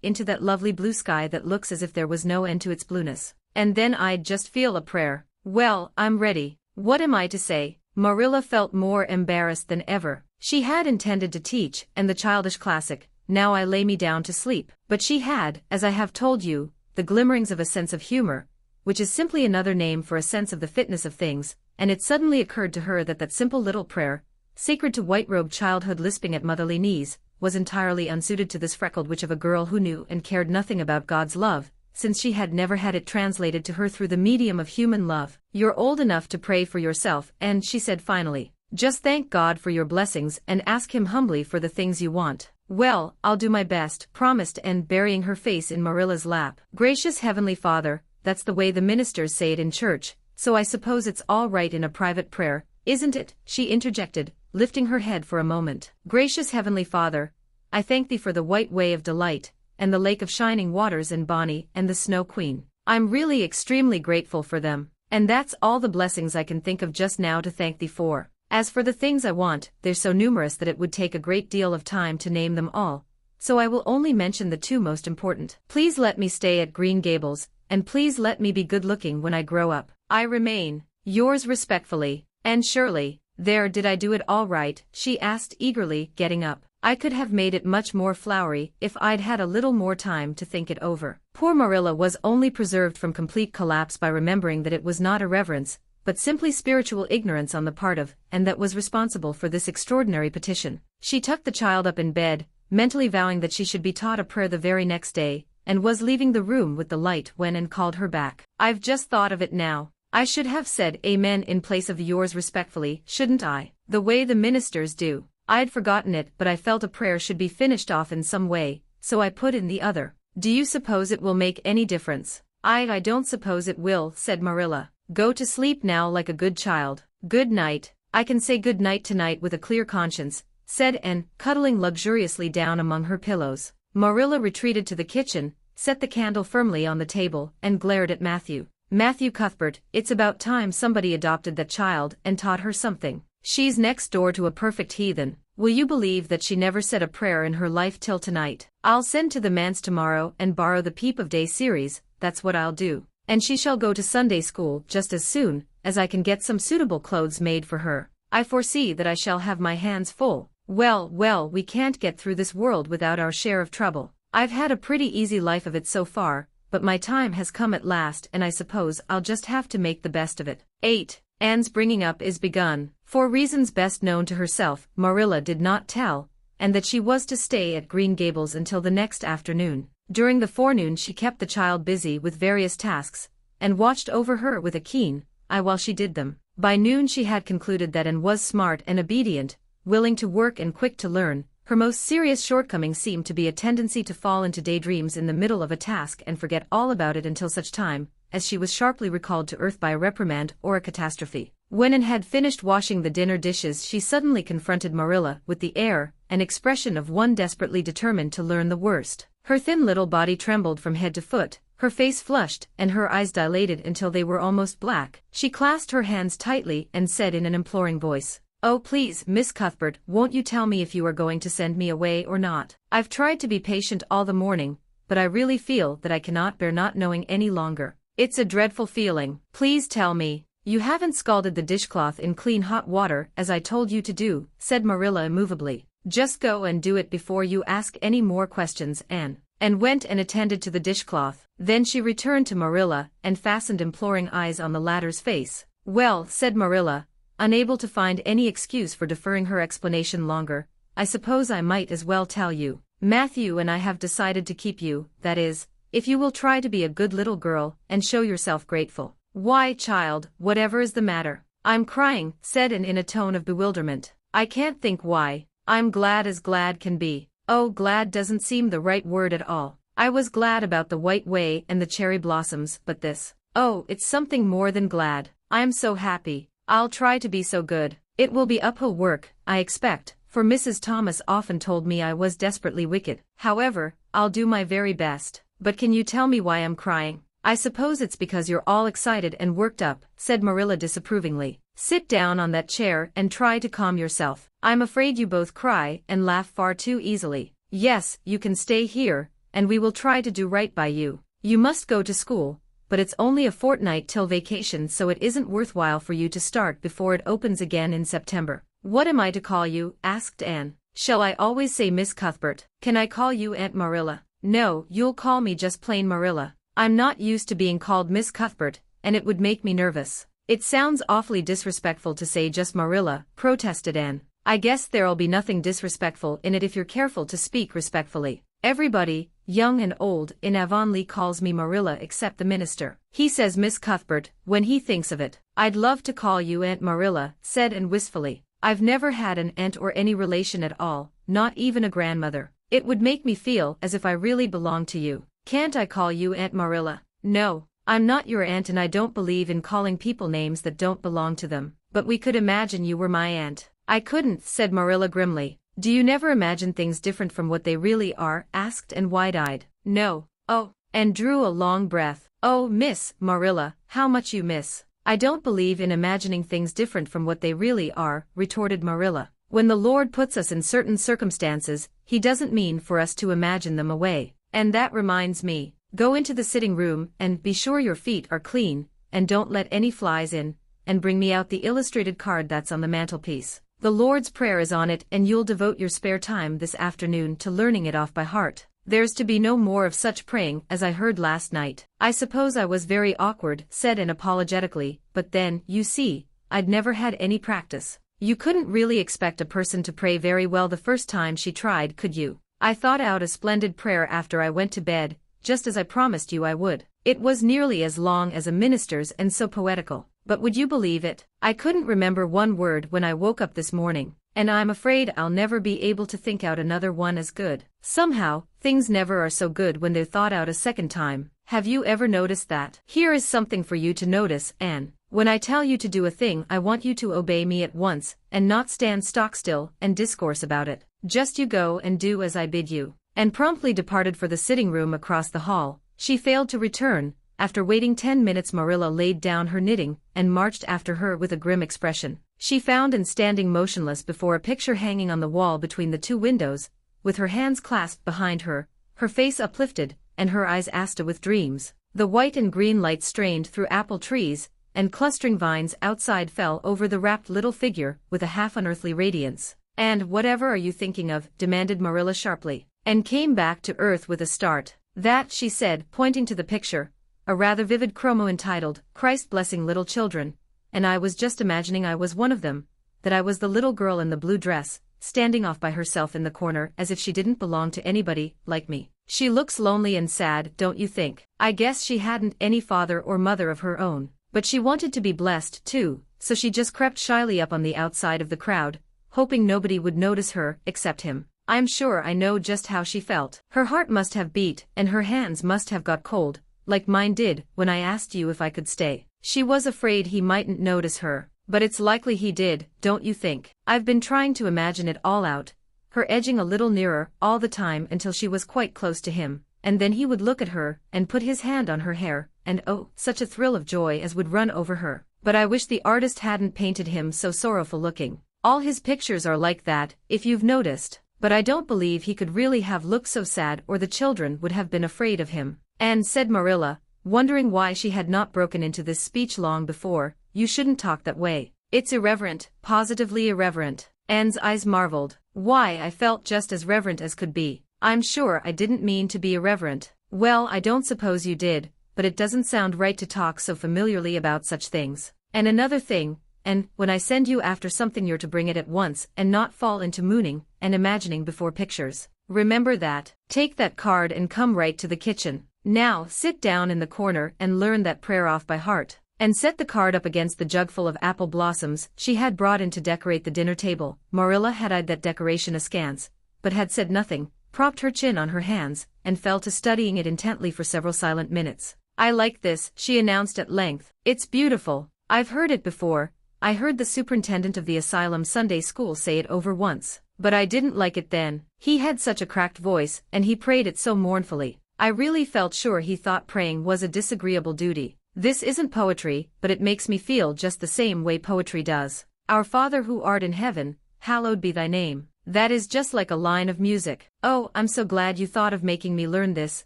into that lovely blue sky that looks as if there was no end to its blueness. And then I'd just feel a prayer. Well, I'm ready. What am I to say?" Marilla felt more embarrassed than ever. She had intended to teach and the childish classic, "Now I lay me down to sleep," but she had, as I have told you, the glimmerings of a sense of humor, which is simply another name for a sense of the fitness of things, and it suddenly occurred to her that that simple little prayer, sacred to white-robed childhood lisping at motherly knees, was entirely unsuited to this freckled witch of a girl who knew and cared nothing about God's love, since she had never had it translated to her through the medium of human love. "You're old enough to pray for yourself," and she said finally. Just thank God for your blessings and ask him humbly for the things you want. Well, I'll do my best, promised Anne, burying her face in Marilla's lap. Gracious Heavenly Father, that's the way the ministers say it in church, so I suppose it's all right in a private prayer, isn't it? She interjected, lifting her head for a moment. Gracious Heavenly Father, I thank thee for the white way of delight, and the lake of shining waters and Bonnie and the Snow Queen. I'm really extremely grateful for them, and that's all the blessings I can think of just now to thank thee for. As for the things I want, they're so numerous that it would take a great deal of time to name them all, so I will only mention the two most important. Please let me stay at Green Gables, and please let me be good-looking when I grow up. I remain, yours respectfully, Anne Shirley. There, did I do it all right? She asked eagerly, getting up. I could have made it much more flowery if I'd had a little more time to think it over. Poor Marilla was only preserved from complete collapse by remembering that it was not irreverence, but simply spiritual ignorance on the part of, and that was responsible for this extraordinary petition. She tucked the child up in bed, mentally vowing that she should be taught a prayer the very next day, and was leaving the room with the light when Anne called her back. I've just thought of it now. I should have said amen in place of yours respectfully, shouldn't I? The way the ministers do. I'd forgotten it, but I felt a prayer should be finished off in some way, so I put in the other. Do you suppose it will make any difference? I don't suppose it will, said Marilla. Go to sleep now like a good child. Good night. I can say good night tonight with a clear conscience, said Anne, cuddling luxuriously down among her pillows. Marilla retreated to the kitchen, set the candle firmly on the table, and glared at Matthew. Matthew Cuthbert, it's about time somebody adopted that child and taught her something. She's next door to a perfect heathen. Will you believe that she never said a prayer in her life till tonight? I'll send to the manse tomorrow and borrow the Peep of Day series, that's what I'll do. And she shall go to Sunday school just as soon as I can get some suitable clothes made for her. I foresee that I shall have my hands full. Well, we can't get through this world without our share of trouble. I've had a pretty easy life of it so far, but my time has come at last and I suppose I'll just have to make the best of it. 8. Anne's bringing up is begun. For reasons best known to herself, Marilla did not tell, and that she was to stay at Green Gables until the next afternoon. During the forenoon she kept the child busy with various tasks, and watched over her with a keen eye while she did them. By noon she had concluded that Anne was smart and obedient, willing to work and quick to learn. Her most serious shortcoming seemed to be a tendency to fall into daydreams in the middle of a task and forget all about it until such time as she was sharply recalled to earth by a reprimand or a catastrophe. When Anne had finished washing the dinner dishes she suddenly confronted Marilla with the air and expression of one desperately determined to learn the worst. Her thin little body trembled from head to foot, her face flushed, and her eyes dilated until they were almost black. She clasped her hands tightly and said in an imploring voice, "Oh please, Miss Cuthbert, won't you tell me if you are going to send me away or not? I've tried to be patient all the morning, but I really feel that I cannot bear not knowing any longer. It's a dreadful feeling. Please tell me." "You haven't scalded the dishcloth in clean hot water as I told you to do," said Marilla immovably. "Just go and do it before you ask any more questions, Anne." Anne went and attended to the dishcloth. Then she returned to Marilla and fastened imploring eyes on the latter's face. "Well," said Marilla, unable to find any excuse for deferring her explanation longer, "I suppose I might as well tell you. Matthew and I have decided to keep you, that is, if you will try to be a good little girl and show yourself grateful." "Why, child, whatever is the matter?" "I'm crying," said Anne in a tone of bewilderment. "I can't think why. I'm glad as glad can be." "Oh, glad doesn't seem the right word at all. I was glad about the white way and the cherry blossoms, but this, oh, it's something more than glad. I'm so happy. I'll try to be so good. It will be uphill work, I expect, for Mrs. Thomas often told me I was desperately wicked. However, I'll do my very best. But can you tell me why I'm crying?" "I suppose it's because you're all excited and worked up," said Marilla disapprovingly. "Sit down on that chair and try to calm yourself. I'm afraid you both cry and laugh far too easily. Yes, you can stay here, and we will try to do right by you. You must go to school, but it's only a fortnight till vacation, so it isn't worthwhile for you to start before it opens again in September." "What am I to call you?" asked Anne. "Shall I always say Miss Cuthbert? Can I call you Aunt Marilla?" "No, you'll call me just plain Marilla. I'm not used to being called Miss Cuthbert, and it would make me nervous." "It sounds awfully disrespectful to say just Marilla," protested Anne. "I guess there'll be nothing disrespectful in it if you're careful to speak respectfully. Everybody, young and old, in Avonlea calls me Marilla except the minister. He says Miss Cuthbert when he thinks of it." "I'd love to call you Aunt Marilla," said Anne wistfully. I've never had an aunt or any relation at all, not even a grandmother. It would make me feel as if I really belonged to you. Can't I call you Aunt Marilla? No, I'm not your aunt and I don't believe in calling people names that don't belong to them, but we could imagine you were my aunt. I couldn't, said Marilla grimly. Do you never imagine things different from what they really are? Asked Anne wide-eyed. No. Oh, and drew a long breath. Oh, Miss Marilla, how much you miss. I don't believe in imagining things different from what they really are, retorted Marilla. When the Lord puts us in certain circumstances, he doesn't mean for us to imagine them away. And that reminds me, go into the sitting room and be sure your feet are clean, and don't let any flies in, and bring me out the illustrated card that's on the mantelpiece. The Lord's Prayer is on it and you'll devote your spare time this afternoon to learning it off by heart. There's to be no more of such praying as I heard last night. I suppose I was very awkward, said Anne apologetically, but then, you see, I'd never had any practice. You couldn't really expect a person to pray very well the first time she tried, could you? I thought out a splendid prayer after I went to bed, just as I promised you I would. It was nearly as long as a minister's and so poetical. But would you believe it? I couldn't remember one word when I woke up this morning. And I'm afraid I'll never be able to think out another one as good. Somehow, things never are so good when they're thought out a second time. Have you ever noticed that? Here is something for you to notice, Anne. When I tell you to do a thing, I want you to obey me at once, and not stand stock still and discourse about it. Just you go and do as I bid you. And promptly departed for the sitting room across the hall. She failed to return. After waiting 10 minutes, Marilla laid down her knitting and marched after her with a grim expression. She found Anne standing motionless before a picture hanging on the wall between the two windows, with her hands clasped behind her, her face uplifted, and her eyes asta with dreams. The white and green light strained through apple trees, and clustering vines outside fell over the rapt little figure with a half-unearthly radiance. And whatever are you thinking of? Demanded Marilla sharply, and came back to earth with a start. That, she said, pointing to the picture, a rather vivid chromo entitled, Christ Blessing Little Children, and I was just imagining I was one of them, that I was the little girl in the blue dress, standing off by herself in the corner as if she didn't belong to anybody, like me. She looks lonely and sad, don't you think? I guess she hadn't any father or mother of her own, but she wanted to be blessed too, so she just crept shyly up on the outside of the crowd, hoping nobody would notice her except him. I'm sure I know just how she felt. Her heart must have beat, and her hands must have got cold, like mine did when I asked you if I could stay. She was afraid he mightn't notice her, but it's likely he did, don't you think? I've been trying to imagine it all out, her edging a little nearer all the time until she was quite close to him, and then he would look at her and put his hand on her hair, and oh, such a thrill of joy as would run over her. But I wish the artist hadn't painted him so sorrowful looking. All his pictures are like that, if you've noticed, but I don't believe he could really have looked so sad or the children would have been afraid of him. And said Marilla, wondering why she had not broken into this speech long before, you shouldn't talk that way. It's irreverent, positively irreverent. Anne's eyes marveled. Why, I felt just as reverent as could be. I'm sure I didn't mean to be irreverent. Well, I don't suppose you did, but it doesn't sound right to talk so familiarly about such things. And another thing, and when I send you after something you're to bring it at once and not fall into mooning and imagining before pictures. Remember that. Take that card and come right to the kitchen. Now sit down in the corner and learn that prayer off by heart, and set the card up against the jugful of apple blossoms she had brought in to decorate the dinner table. Marilla had eyed that decoration askance, but had said nothing, propped her chin on her hands, and fell to studying it intently for several silent minutes. I like this, she announced at length. It's beautiful. I've heard it before. I heard the superintendent of the asylum Sunday school say it over once, but I didn't like it then. He had such a cracked voice, and he prayed it so mournfully. I really felt sure he thought praying was a disagreeable duty. This isn't poetry, but it makes me feel just the same way poetry does. Our Father who art in heaven, hallowed be thy name. That is just like a line of music. Oh, I'm so glad you thought of making me learn this,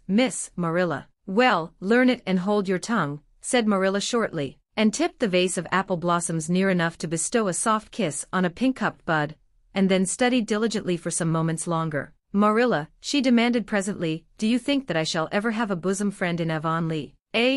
Miss Marilla. Well, learn it and hold your tongue, said Marilla shortly, and tipped the vase of apple blossoms near enough to bestow a soft kiss on a pink-cupped bud, and then studied diligently for some moments longer. Marilla, she demanded presently, do you think that I shall ever have a bosom friend in Avonlea?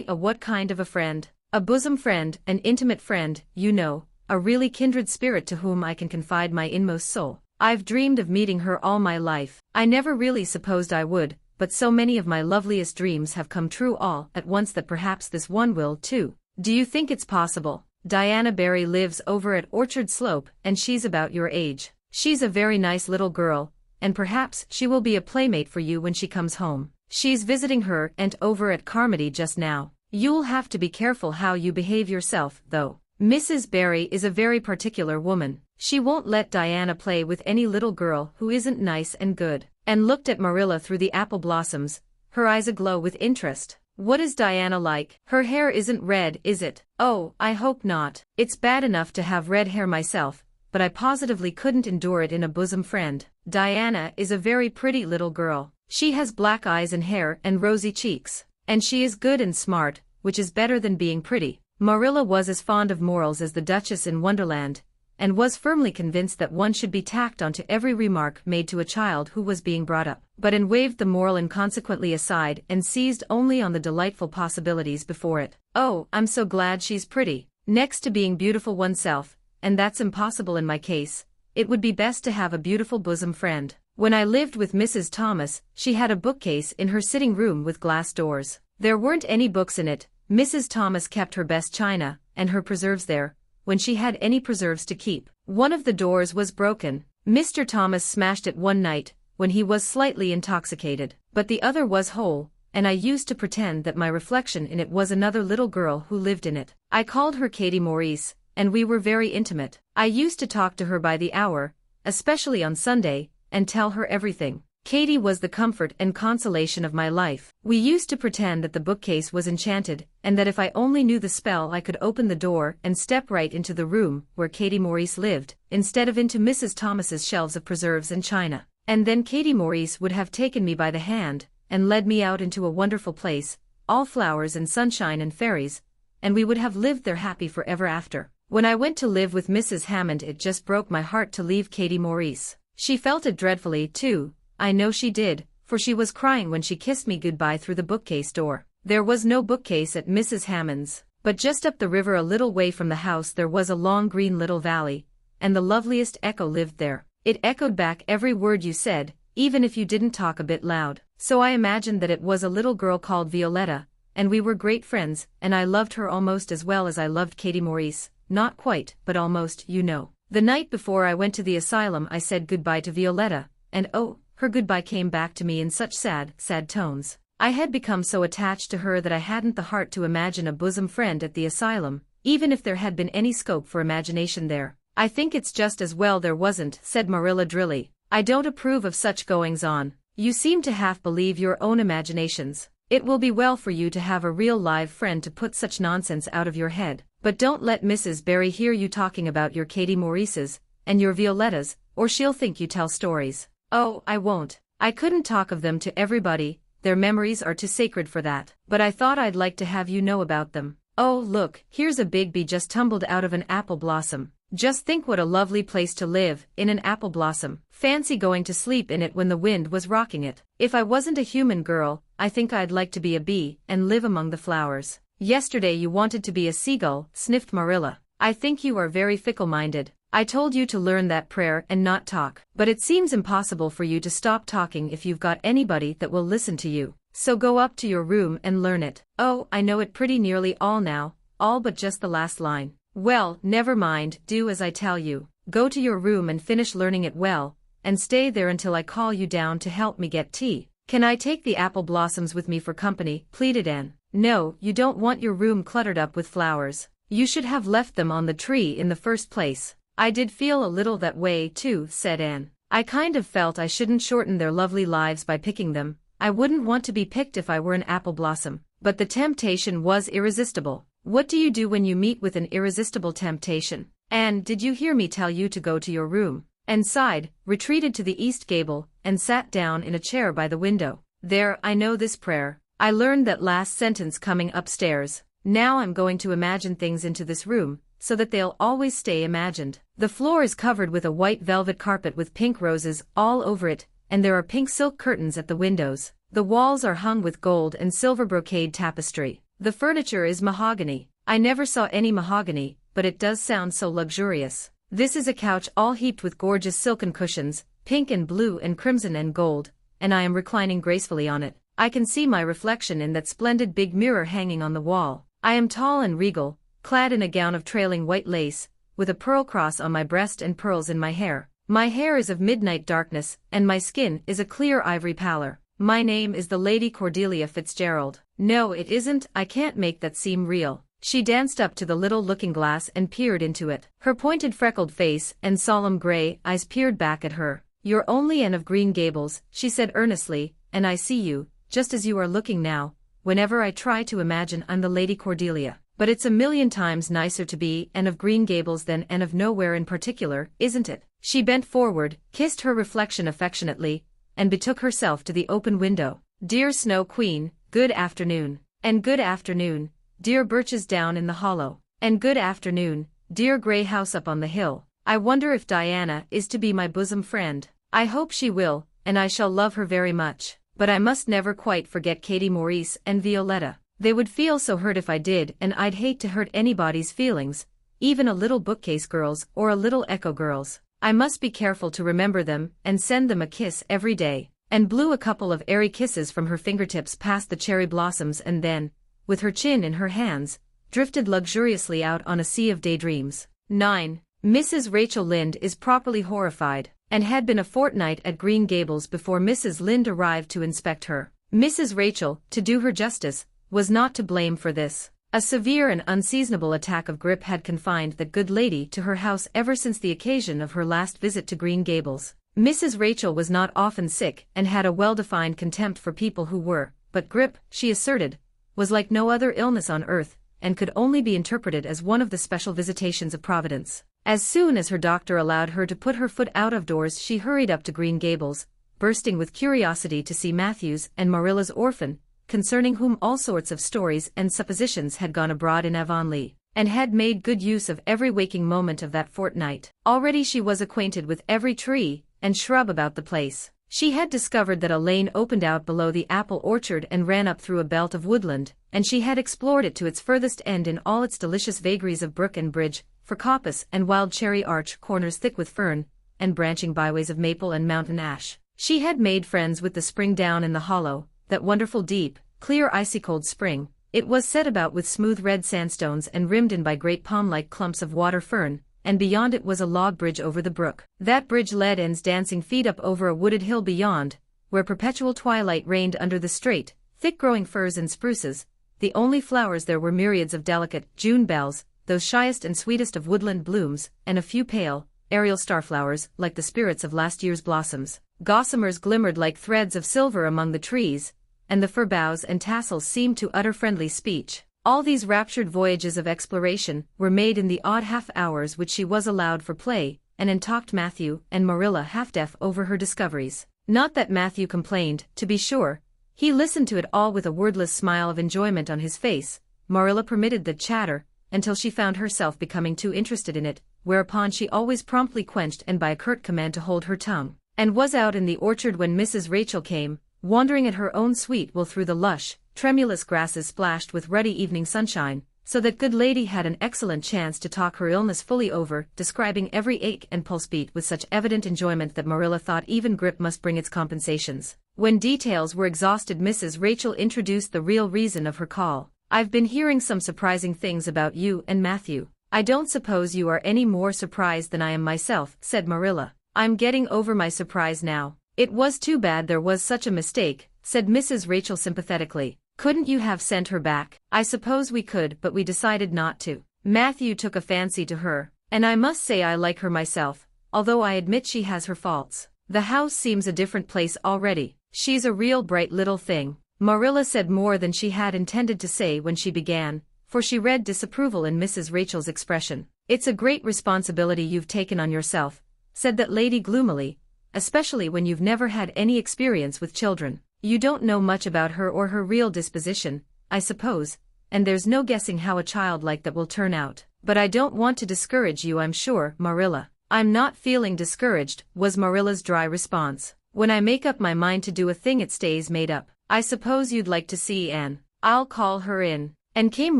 What kind of a friend? A bosom friend, an intimate friend, you know, a really kindred spirit to whom I can confide my inmost soul. I've dreamed of meeting her all my life. I never really supposed I would, but so many of my loveliest dreams have come true all at once that perhaps this one will too. Do you think it's possible? Diana Barry lives over at Orchard Slope and she's about your age. She's a very nice little girl, and perhaps she will be a playmate for you when she comes home. She's visiting her aunt over at Carmody just now. You'll have to be careful how you behave yourself, though. Mrs. Barry is a very particular woman. She won't let Diana play with any little girl who isn't nice and good." Anne looked at Marilla through the apple blossoms, her eyes aglow with interest. "What is Diana like? Her hair isn't red, is it?" "Oh, I hope not. It's bad enough to have red hair myself, but I positively couldn't endure it in a bosom friend. Diana is a very pretty little girl. She has black eyes and hair and rosy cheeks. And she is good and smart, which is better than being pretty." Marilla was as fond of morals as the Duchess in Wonderland, and was firmly convinced that one should be tacked onto every remark made to a child who was being brought up. But Anne waved the moral inconsequently aside and seized only on the delightful possibilities before it. "Oh, I'm so glad she's pretty. Next to being beautiful oneself, and that's impossible in my case, it would be best to have a beautiful bosom friend. When I lived with Mrs. Thomas, she had a bookcase in her sitting room with glass doors. There weren't any books in it. Mrs. Thomas kept her best china and her preserves there, when she had any preserves to keep. One of the doors was broken. Mr. Thomas smashed it one night, when he was slightly intoxicated, but the other was whole, and I used to pretend that my reflection in it was another little girl who lived in it. I called her Katie Maurice, and we were very intimate. I used to talk to her by the hour, especially on Sunday, and tell her everything. Katie was the comfort and consolation of my life. We used to pretend that the bookcase was enchanted, and that if I only knew the spell I could open the door and step right into the room where Katie Maurice lived, instead of into Mrs. Thomas's shelves of preserves and china. And then Katie Maurice would have taken me by the hand, and led me out into a wonderful place, all flowers and sunshine and fairies, and we would have lived there happy forever after. When I went to live with Mrs. Hammond, it just broke my heart to leave Katie Maurice. She felt it dreadfully, too. I know she did, for she was crying when she kissed me goodbye through the bookcase door. There was no bookcase at Mrs. Hammond's, but just up the river a little way from the house there was a long green little valley, and the loveliest echo lived there. It echoed back every word you said, even if you didn't talk a bit loud. So I imagined that it was a little girl called Violetta, and we were great friends, and I loved her almost as well as I loved Katie Maurice. Not quite, but almost, you know. The night before I went to the asylum I said goodbye to Violetta, and oh, her goodbye came back to me in such sad, sad tones. I had become so attached to her that I hadn't the heart to imagine a bosom friend at the asylum, even if there had been any scope for imagination there. "I think it's just as well there wasn't," said Marilla drily. "I don't approve of such goings-on. You seem to half believe your own imaginations. It will be well for you to have a real live friend to put such nonsense out of your head. But don't let Mrs. Barry hear you talking about your Katie Maurices and your Violettas, or she'll think you tell stories." "Oh, I won't. I couldn't talk of them to everybody, their memories are too sacred for that. But I thought I'd like to have you know about them. Oh, look, here's a big bee just tumbled out of an apple blossom. Just think what a lovely place to live, in an apple blossom. Fancy going to sleep in it when the wind was rocking it. If I wasn't a human girl, I think I'd like to be a bee and live among the flowers." "Yesterday you wanted to be a seagull," sniffed Marilla. "I think you are very fickle-minded. I told you to learn that prayer and not talk. But it seems impossible for you to stop talking if you've got anybody that will listen to you. So go up to your room and learn it." "Oh, I know it pretty nearly all now, all but just the last line." "Well, never mind, do as I tell you. Go to your room and finish learning it well, and stay there until I call you down to help me get tea." "Can I take the apple blossoms with me for company?" pleaded Anne. "No, you don't want your room cluttered up with flowers. You should have left them on the tree in the first place." "I did feel a little that way too," said Anne. "I kind of felt I shouldn't shorten their lovely lives by picking them. I wouldn't want to be picked if I were an apple blossom. But the temptation was irresistible." "What do you do when you meet with an irresistible temptation?" "Anne, did you hear me tell you to go to your room?" Anne sighed, retreated to the east gable, and sat down in a chair by the window. "There, I know this prayer. I learned that last sentence coming upstairs. Now I'm going to imagine things into this room, so that they'll always stay imagined. The floor is covered with a white velvet carpet with pink roses all over it, and there are pink silk curtains at the windows. The walls are hung with gold and silver brocade tapestry. The furniture is mahogany. I never saw any mahogany, but it does sound so luxurious. This is a couch all heaped with gorgeous silken cushions, pink and blue and crimson and gold, and I am reclining gracefully on it. I can see my reflection in that splendid big mirror hanging on the wall. I am tall and regal, clad in a gown of trailing white lace, with a pearl cross on my breast and pearls in my hair. My hair is of midnight darkness, and my skin is a clear ivory pallor. My name is the Lady Cordelia Fitzgerald. No, it isn't, I can't make that seem real. She danced up to the little looking-glass and peered into it. Her pointed freckled face and solemn gray eyes peered back at her. You're only Anne of Green Gables, she said earnestly, and I see you, just as you are looking now, whenever I try to imagine I'm the Lady Cordelia. But it's a million times nicer to be Anne of Green Gables than Anne of Nowhere in particular, isn't it? She bent forward, kissed her reflection affectionately, and betook herself to the open window. Dear Snow Queen, good afternoon. And good afternoon, dear birches down in the hollow. And good afternoon, dear grey house up on the hill. I wonder if Diana is to be my bosom friend. I hope she will, and I shall love her very much. But I must never quite forget Katie Maurice and Violetta. They would feel so hurt if I did, and I'd hate to hurt anybody's feelings, even a little bookcase girl's or a little echo girl's. I must be careful to remember them and send them a kiss every day. And blew a couple of airy kisses from her fingertips past the cherry blossoms and then, with her chin in her hands, drifted luxuriously out on a sea of daydreams. 9. Mrs. Rachel Lynde is properly horrified, and had been a fortnight at Green Gables before Mrs. Lynde arrived to inspect her. Mrs. Rachel, to do her justice, was not to blame for this. A severe and unseasonable attack of grippe had confined the good lady to her house ever since the occasion of her last visit to Green Gables. Mrs. Rachel was not often sick and had a well-defined contempt for people who were, but grippe, she asserted, was like no other illness on earth, and could only be interpreted as one of the special visitations of Providence. As soon as her doctor allowed her to put her foot out of doors, she hurried up to Green Gables, bursting with curiosity to see Matthew's and Marilla's orphan, concerning whom all sorts of stories and suppositions had gone abroad in Avonlea, and had made good use of every waking moment of that fortnight. Already she was acquainted with every tree and shrub about the place. She had discovered that a lane opened out below the apple orchard and ran up through a belt of woodland, and she had explored it to its furthest end in all its delicious vagaries of brook and bridge, for coppice and wild cherry arch corners thick with fern, and branching byways of maple and mountain ash. She had made friends with the spring down in the hollow, that wonderful deep, clear icy-cold spring. It was set about with smooth red sandstones and rimmed in by great palm-like clumps of water fern, and beyond it was a log bridge over the brook. That bridge led Anne's dancing feet up over a wooded hill beyond, where perpetual twilight reigned under the straight, thick-growing firs and spruces. The only flowers there were myriads of delicate June bells, those shyest and sweetest of woodland blooms, and a few pale, aerial starflowers, like the spirits of last year's blossoms. Gossamers glimmered like threads of silver among the trees, and the fir boughs and tassels seemed to utter friendly speech. All these raptured voyages of exploration were made in the odd half-hours which she was allowed for play, and Anne talked Matthew and Marilla half-deaf over her discoveries. Not that Matthew complained, to be sure. He listened to it all with a wordless smile of enjoyment on his face. Marilla permitted the chatter, until she found herself becoming too interested in it, whereupon she always promptly quenched and by a curt command to hold her tongue, and was out in the orchard when Mrs. Rachel came, wandering at her own sweet will through the lush, tremulous grasses splashed with ruddy evening sunshine, so that good lady had an excellent chance to talk her illness fully over, describing every ache and pulse beat with such evident enjoyment that Marilla thought even grippe must bring its compensations. When details were exhausted, Mrs. Rachel introduced the real reason of her call. I've been hearing some surprising things about you and Matthew. I don't suppose you are any more surprised than I am myself, said Marilla. I'm getting over my surprise now. It was too bad there was such a mistake, said Mrs. Rachel sympathetically. Couldn't you have sent her back? I suppose we could, but we decided not to. Matthew took a fancy to her, and I must say I like her myself, although I admit she has her faults. The house seems a different place already. She's a real bright little thing. Marilla said more than she had intended to say when she began, for she read disapproval in Mrs. Rachel's expression. It's a great responsibility you've taken on yourself, said that lady gloomily, especially when you've never had any experience with children. You don't know much about her or her real disposition, I suppose, and there's no guessing how a child like that will turn out. But I don't want to discourage you, I'm sure, Marilla. I'm not feeling discouraged, was Marilla's dry response. When I make up my mind to do a thing it stays made up. I suppose you'd like to see Anne. I'll call her in. Anne came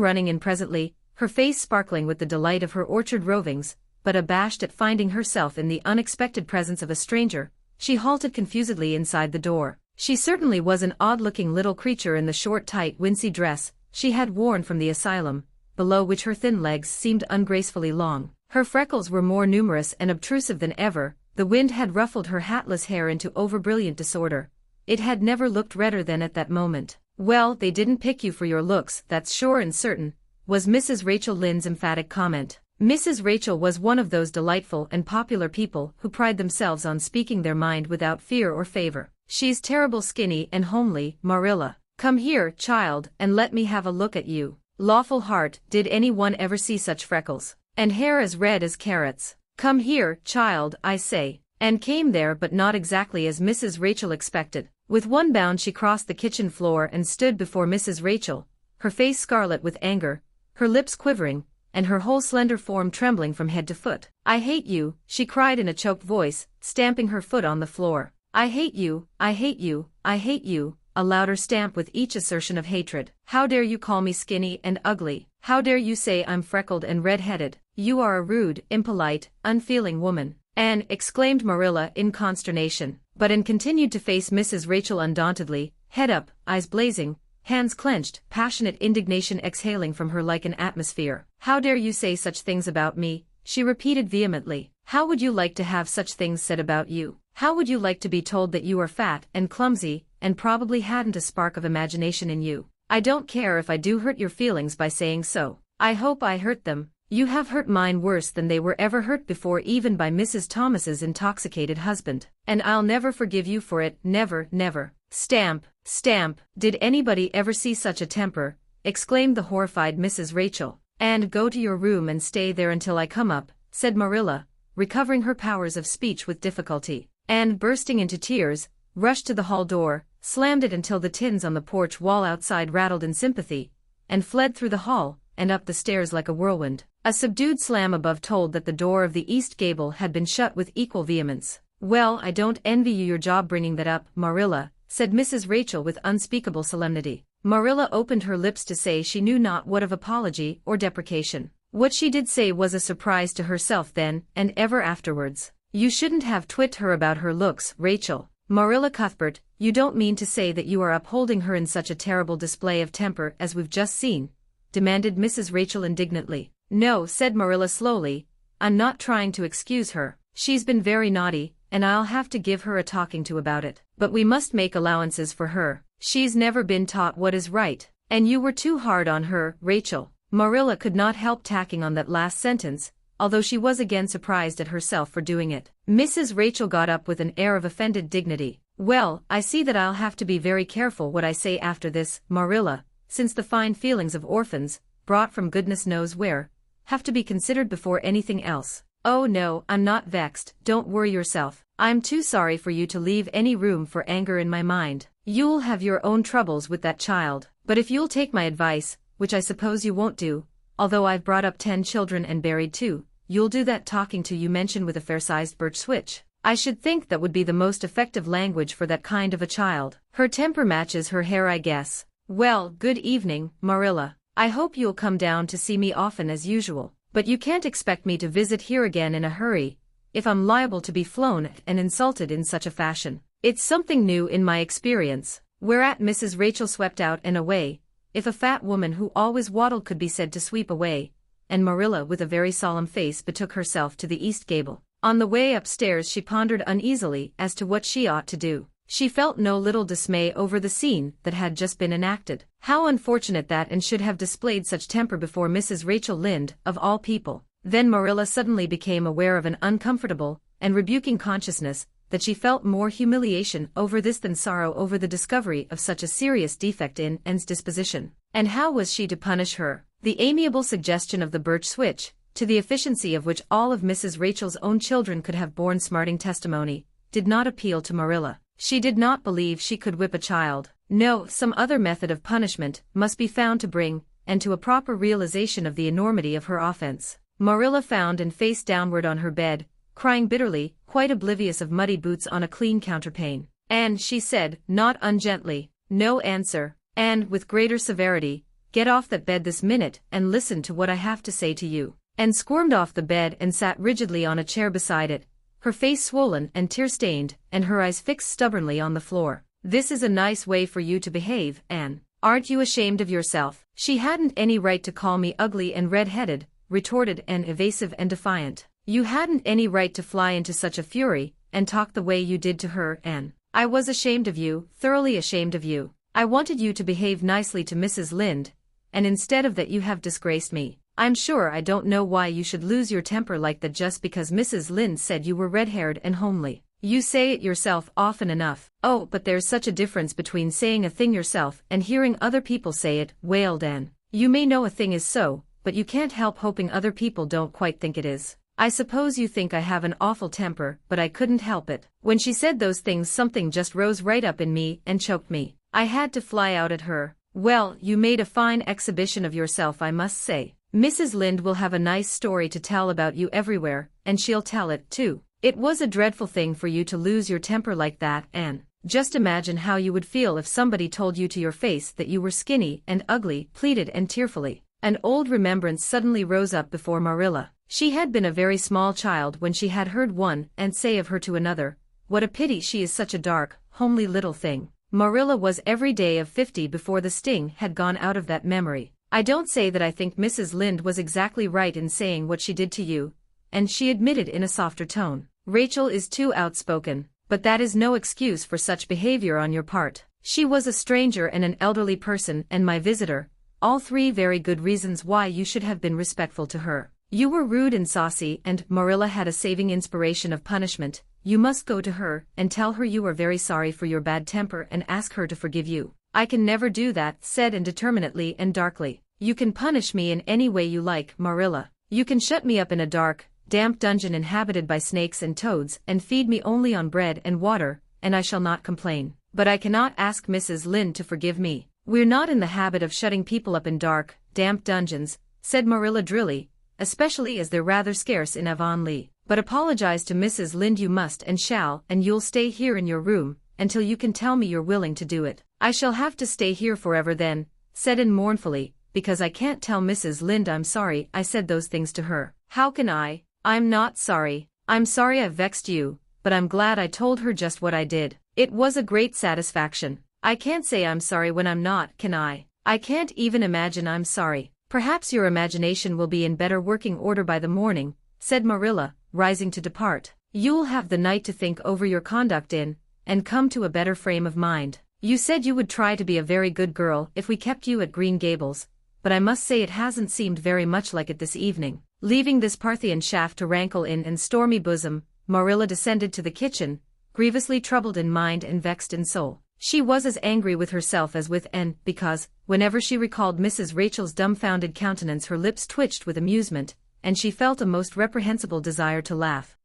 running in presently, her face sparkling with the delight of her orchard rovings, but abashed at finding herself in the unexpected presence of a stranger. She halted confusedly inside the door. She certainly was an odd-looking little creature in the short tight wincey dress she had worn from the asylum, below which her thin legs seemed ungracefully long. Her freckles were more numerous and obtrusive than ever, the wind had ruffled her hatless hair into over-brilliant disorder. It had never looked redder than at that moment. "Well, they didn't pick you for your looks, that's sure and certain," was Mrs. Rachel Lynde's emphatic comment. Mrs. Rachel was one of those delightful and popular people who pride themselves on speaking their mind without fear or favor. "She's terrible skinny and homely, Marilla. Come here, child, and let me have a look at you. Lawful heart, did anyone ever see such freckles? And hair as red as carrots? Come here, child, I say." Anne came there, but not exactly as Mrs. Rachel expected. With one bound she crossed the kitchen floor and stood before Mrs. Rachel, her face scarlet with anger, her lips quivering, and her whole slender form trembling from head to foot. "I hate you," she cried in a choked voice, stamping her foot on the floor. "I hate you, I hate you, I hate you," a louder stamp with each assertion of hatred. "How dare you call me skinny and ugly? How dare you say I'm freckled and red-headed? You are a rude, impolite, unfeeling woman." "Anne," exclaimed Marilla in consternation. But Anne continued to face Mrs. Rachel undauntedly, head up, eyes blazing, hands clenched, passionate indignation exhaling from her like an atmosphere. "How dare you say such things about me?" she repeated vehemently. "How would you like to have such things said about you? How would you like to be told that you are fat and clumsy, and probably hadn't a spark of imagination in you? I don't care if I do hurt your feelings by saying so. I hope I hurt them. You have hurt mine worse than they were ever hurt before, even by Mrs. Thomas's intoxicated husband. And I'll never forgive you for it, never, never." "Stamp, stamp, did anybody ever see such a temper?" exclaimed the horrified Mrs. Rachel. "And go to your room and stay there until I come up," said Marilla, recovering her powers of speech with difficulty. Anne, bursting into tears, rushed to the hall door, slammed it until the tins on the porch wall outside rattled in sympathy, and fled through the hall and up the stairs like a whirlwind. A subdued slam above told that the door of the east gable had been shut with equal vehemence. "Well, I don't envy you your job bringing that up, Marilla," said Mrs. Rachel with unspeakable solemnity. Marilla opened her lips to say she knew not what of apology or deprecation. What she did say was a surprise to herself then and ever afterwards. "You shouldn't have twit her about her looks, Rachel." "Marilla Cuthbert, you don't mean to say that you are upholding her in such a terrible display of temper as we've just seen?" demanded Mrs. Rachel indignantly. "No," said Marilla slowly, "I'm not trying to excuse her. She's been very naughty, and I'll have to give her a talking to about it. But we must make allowances for her. She's never been taught what is right. And you were too hard on her, Rachel." Marilla could not help tacking on that last sentence, although she was again surprised at herself for doing it. Mrs. Rachel got up with an air of offended dignity. "Well, I see that I'll have to be very careful what I say after this, Marilla, since the fine feelings of orphans, brought from goodness knows where, have to be considered before anything else." "Oh no, I'm not vexed, don't worry yourself. I'm too sorry for you to leave any room for anger in my mind. You'll have your own troubles with that child, but if you'll take my advice, which I suppose you won't do, although I've brought up 10 children and buried 2, you'll do that talking to you mentioned with a fair-sized birch switch. I should think that would be the most effective language for that kind of a child. Her temper matches her hair, I guess. Well, good evening, Marilla. I hope you'll come down to see me often as usual, but you can't expect me to visit here again in a hurry, if I'm liable to be flown and insulted in such a fashion. It's something new in my experience." Whereat Mrs. Rachel swept out and away, if a fat woman who always waddled could be said to sweep away, and Marilla with a very solemn face betook herself to the east gable. On the way upstairs she pondered uneasily as to what she ought to do. She felt no little dismay over the scene that had just been enacted. How unfortunate that Anne should have displayed such temper before Mrs. Rachel Lynde, of all people. Then Marilla suddenly became aware of an uncomfortable and rebuking consciousness that she felt more humiliation over this than sorrow over the discovery of such a serious defect in Anne's disposition. And how was she to punish her? The amiable suggestion of the birch switch, to the efficiency of which all of Mrs. Rachel's own children could have borne smarting testimony, did not appeal to Marilla. She did not believe she could whip a child. No, some other method of punishment must be found to bring Anne to a proper realization of the enormity of her offense. Marilla found Anne face downward on her bed, crying bitterly, quite oblivious of muddy boots on a clean counterpane. "Anne," she said, not ungently. No answer. "Anne," with greater severity, "get off that bed this minute and listen to what I have to say to you." Anne squirmed off the bed and sat rigidly on a chair beside it, her face swollen and tear-stained, and her eyes fixed stubbornly on the floor. "This is a nice way for you to behave, Anne. Aren't you ashamed of yourself? She hadn't any right to call me ugly and red-headed, retorted Anne, evasive and defiant. You hadn't any right to fly into such a fury, and talk the way you did to her, Anne. I was ashamed of you, thoroughly ashamed of you. I wanted you to behave nicely to Mrs. Lynde, and instead of that you have disgraced me. I'm sure I don't know why you should lose your temper like that just because Mrs. Lynde said you were red-haired and homely. You say it yourself often enough. Oh, but there's such a difference between saying a thing yourself and hearing other people say it, wailed Anne. You may know a thing is so, but you can't help hoping other people don't quite think it is. I suppose you think I have an awful temper, but I couldn't help it. When she said those things something just rose right up in me and choked me. I had to fly out at her. Well, you made a fine exhibition of yourself, I must say. Mrs. Lynde will have a nice story to tell about you everywhere, and she'll tell it, too. It was a dreadful thing for you to lose your temper like that, Anne. Just imagine how you would feel if somebody told you to your face that you were skinny and ugly, pleaded Anne tearfully. An old remembrance suddenly rose up before Marilla. She had been a very small child when she had heard one and say of her to another, "What a pity she is such a dark, homely little thing." Marilla was every day of 50 before the sting had gone out of that memory. I don't say that I think Mrs. Lynde was exactly right in saying what she did to you, and she admitted in a softer tone. Rachel is too outspoken, but that is no excuse for such behavior on your part. She was a stranger and an elderly person and my visitor, all three very good reasons why you should have been respectful to her. You were rude and saucy and Marilla had a saving inspiration of punishment. You must go to her and tell her you are very sorry for your bad temper and ask her to forgive you. I can never do that, said Anne determinedly and darkly. You can punish me in any way you like, Marilla. You can shut me up in a dark, damp dungeon inhabited by snakes and toads and feed me only on bread and water, and I shall not complain. But I cannot ask Mrs. Lynde to forgive me. We're not in the habit of shutting people up in dark, damp dungeons, said Marilla drily, especially as they're rather scarce in Avonlea. But apologize to Mrs. Lynde you must and shall, and you'll stay here in your room, until you can tell me you're willing to do it. I shall have to stay here forever then, said Anne mournfully, because I can't tell Mrs. Lynde I'm sorry I said those things to her. How can I? I'm not sorry. I'm sorry I've vexed you, but I'm glad I told her just what I did. It was a great satisfaction. I can't say I'm sorry when I'm not, can I? I can't even imagine I'm sorry. Perhaps your imagination will be in better working order by the morning, said Marilla, rising to depart. You'll have the night to think over your conduct in, and come to a better frame of mind. You said you would try to be a very good girl if we kept you at Green Gables, but I must say it hasn't seemed very much like it this evening. Leaving this Parthian shaft to rankle in Anne's stormy bosom, Marilla descended to the kitchen, grievously troubled in mind and vexed in soul. She was as angry with herself as with Anne, because, whenever she recalled Mrs. Rachel's dumbfounded countenance her lips twitched with amusement, and she felt a most reprehensible desire to laugh.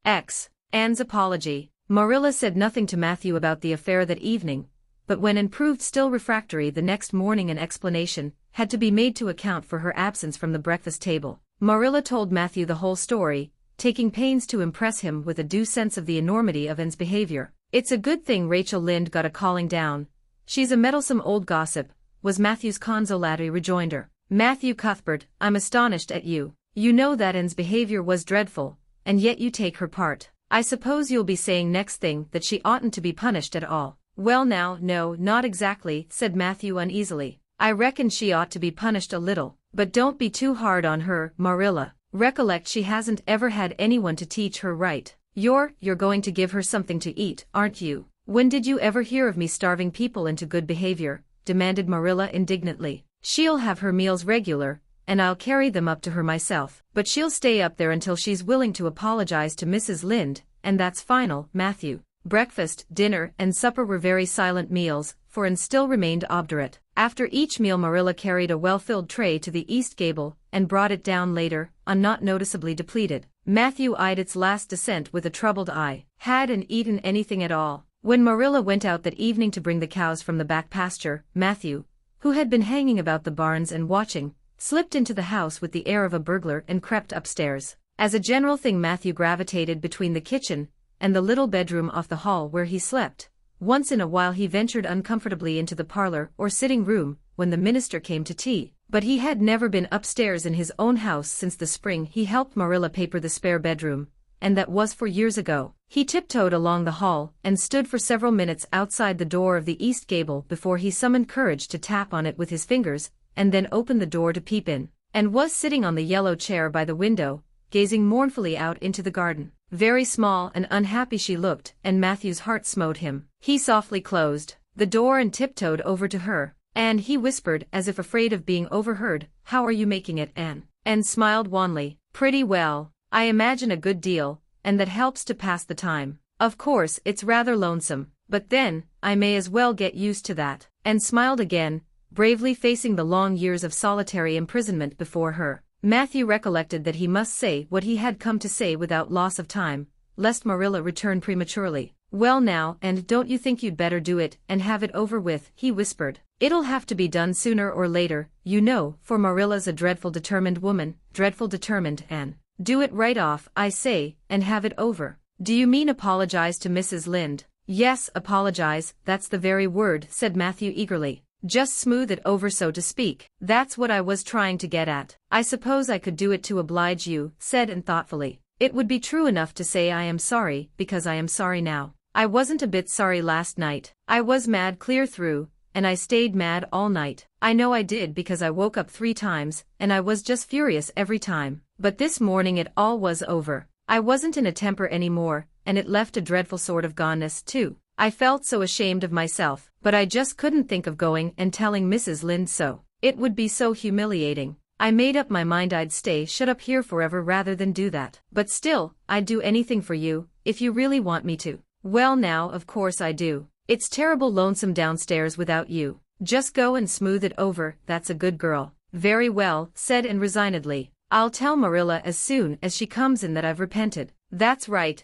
Anne's apology. Marilla said nothing to Matthew about the affair that evening, but when Anne proved still refractory the next morning an explanation had to be made to account for her absence from the breakfast table. Marilla told Matthew the whole story, taking pains to impress him with a due sense of the enormity of Anne's behavior. It's a good thing Rachel Lynde got a calling down. She's a meddlesome old gossip, was Matthew's consolatory rejoinder. Matthew Cuthbert, I'm astonished at you. You know that Anne's behavior was dreadful, and yet you take her part. I suppose you'll be saying next thing that she oughtn't to be punished at all. Well now, no, not exactly, said Matthew uneasily. I reckon she ought to be punished a little, but don't be too hard on her, Marilla. Recollect she hasn't ever had anyone to teach her right. You're going to give her something to eat, aren't you? When did you ever hear of me starving people into good behavior? Demanded Marilla indignantly. She'll have her meals regular, and I'll carry them up to her myself. But she'll stay up there until she's willing to apologize to Mrs. Lynde, and that's final, Matthew. Breakfast, dinner, and supper were very silent meals, for Anne still remained obdurate. After each meal Marilla carried a well-filled tray to the east gable, and brought it down later, not noticeably depleted. Matthew eyed its last descent with a troubled eye. Had Anne eaten anything at all? When Marilla went out that evening to bring the cows from the back pasture, Matthew, who had been hanging about the barns and watching, slipped into the house with the air of a burglar and crept upstairs. As a general thing Matthew gravitated between the kitchen and the little bedroom off the hall where he slept. Once in a while he ventured uncomfortably into the parlor or sitting room when the minister came to tea, but he had never been upstairs in his own house since the spring he helped Marilla paper the spare bedroom, and that was 4 years ago. He tiptoed along the hall and stood for several minutes outside the door of the east gable before he summoned courage to tap on it with his fingers, and then opened the door to peep in, and was sitting on the yellow chair by the window, gazing mournfully out into the garden. Very small and unhappy she looked, and Matthew's heart smote him. He softly closed the door and tiptoed over to her, and he whispered as if afraid of being overheard, "How are you making it, Anne?" And smiled wanly. "Pretty well. I imagine a good deal, and that helps to pass the time. Of course it's rather lonesome, but then, I may as well get used to that," and smiled again, bravely facing the long years of solitary imprisonment before her. Matthew recollected that he must say what he had come to say without loss of time, lest Marilla return prematurely. "Well now, and don't you think you'd better do it and have it over with?" he whispered. "It'll have to be done sooner or later, you know, for Marilla's a dreadful determined woman." "Dreadful determined, Anne. Do it right off, I say, and have it over." "Do you mean apologize to Mrs. Lynde?" "Yes, apologize, that's the very word," said Matthew eagerly. "Just smooth it over, so to speak." "That's what I was trying to get at." "I suppose I could do it to oblige you," said Anne thoughtfully. "It would be true enough to say I am sorry, because I am sorry now. I wasn't a bit sorry last night. I was mad clear through, and I stayed mad all night. I know I did because I woke up 3 times, and I was just furious every time. But this morning it all was over. I wasn't in a temper anymore, and it left a dreadful sort of goneness too. I felt so ashamed of myself, but I just couldn't think of going and telling Mrs. Lynde so. It would be so humiliating. I made up my mind I'd stay shut up here forever rather than do that. But still, I'd do anything for you, if you really want me to." "Well now, of course I do. It's terrible lonesome downstairs without you. Just go and smooth it over, that's a good girl." "Very well," said Anne resignedly. "I'll tell Marilla as soon as she comes in that I've repented." That's right,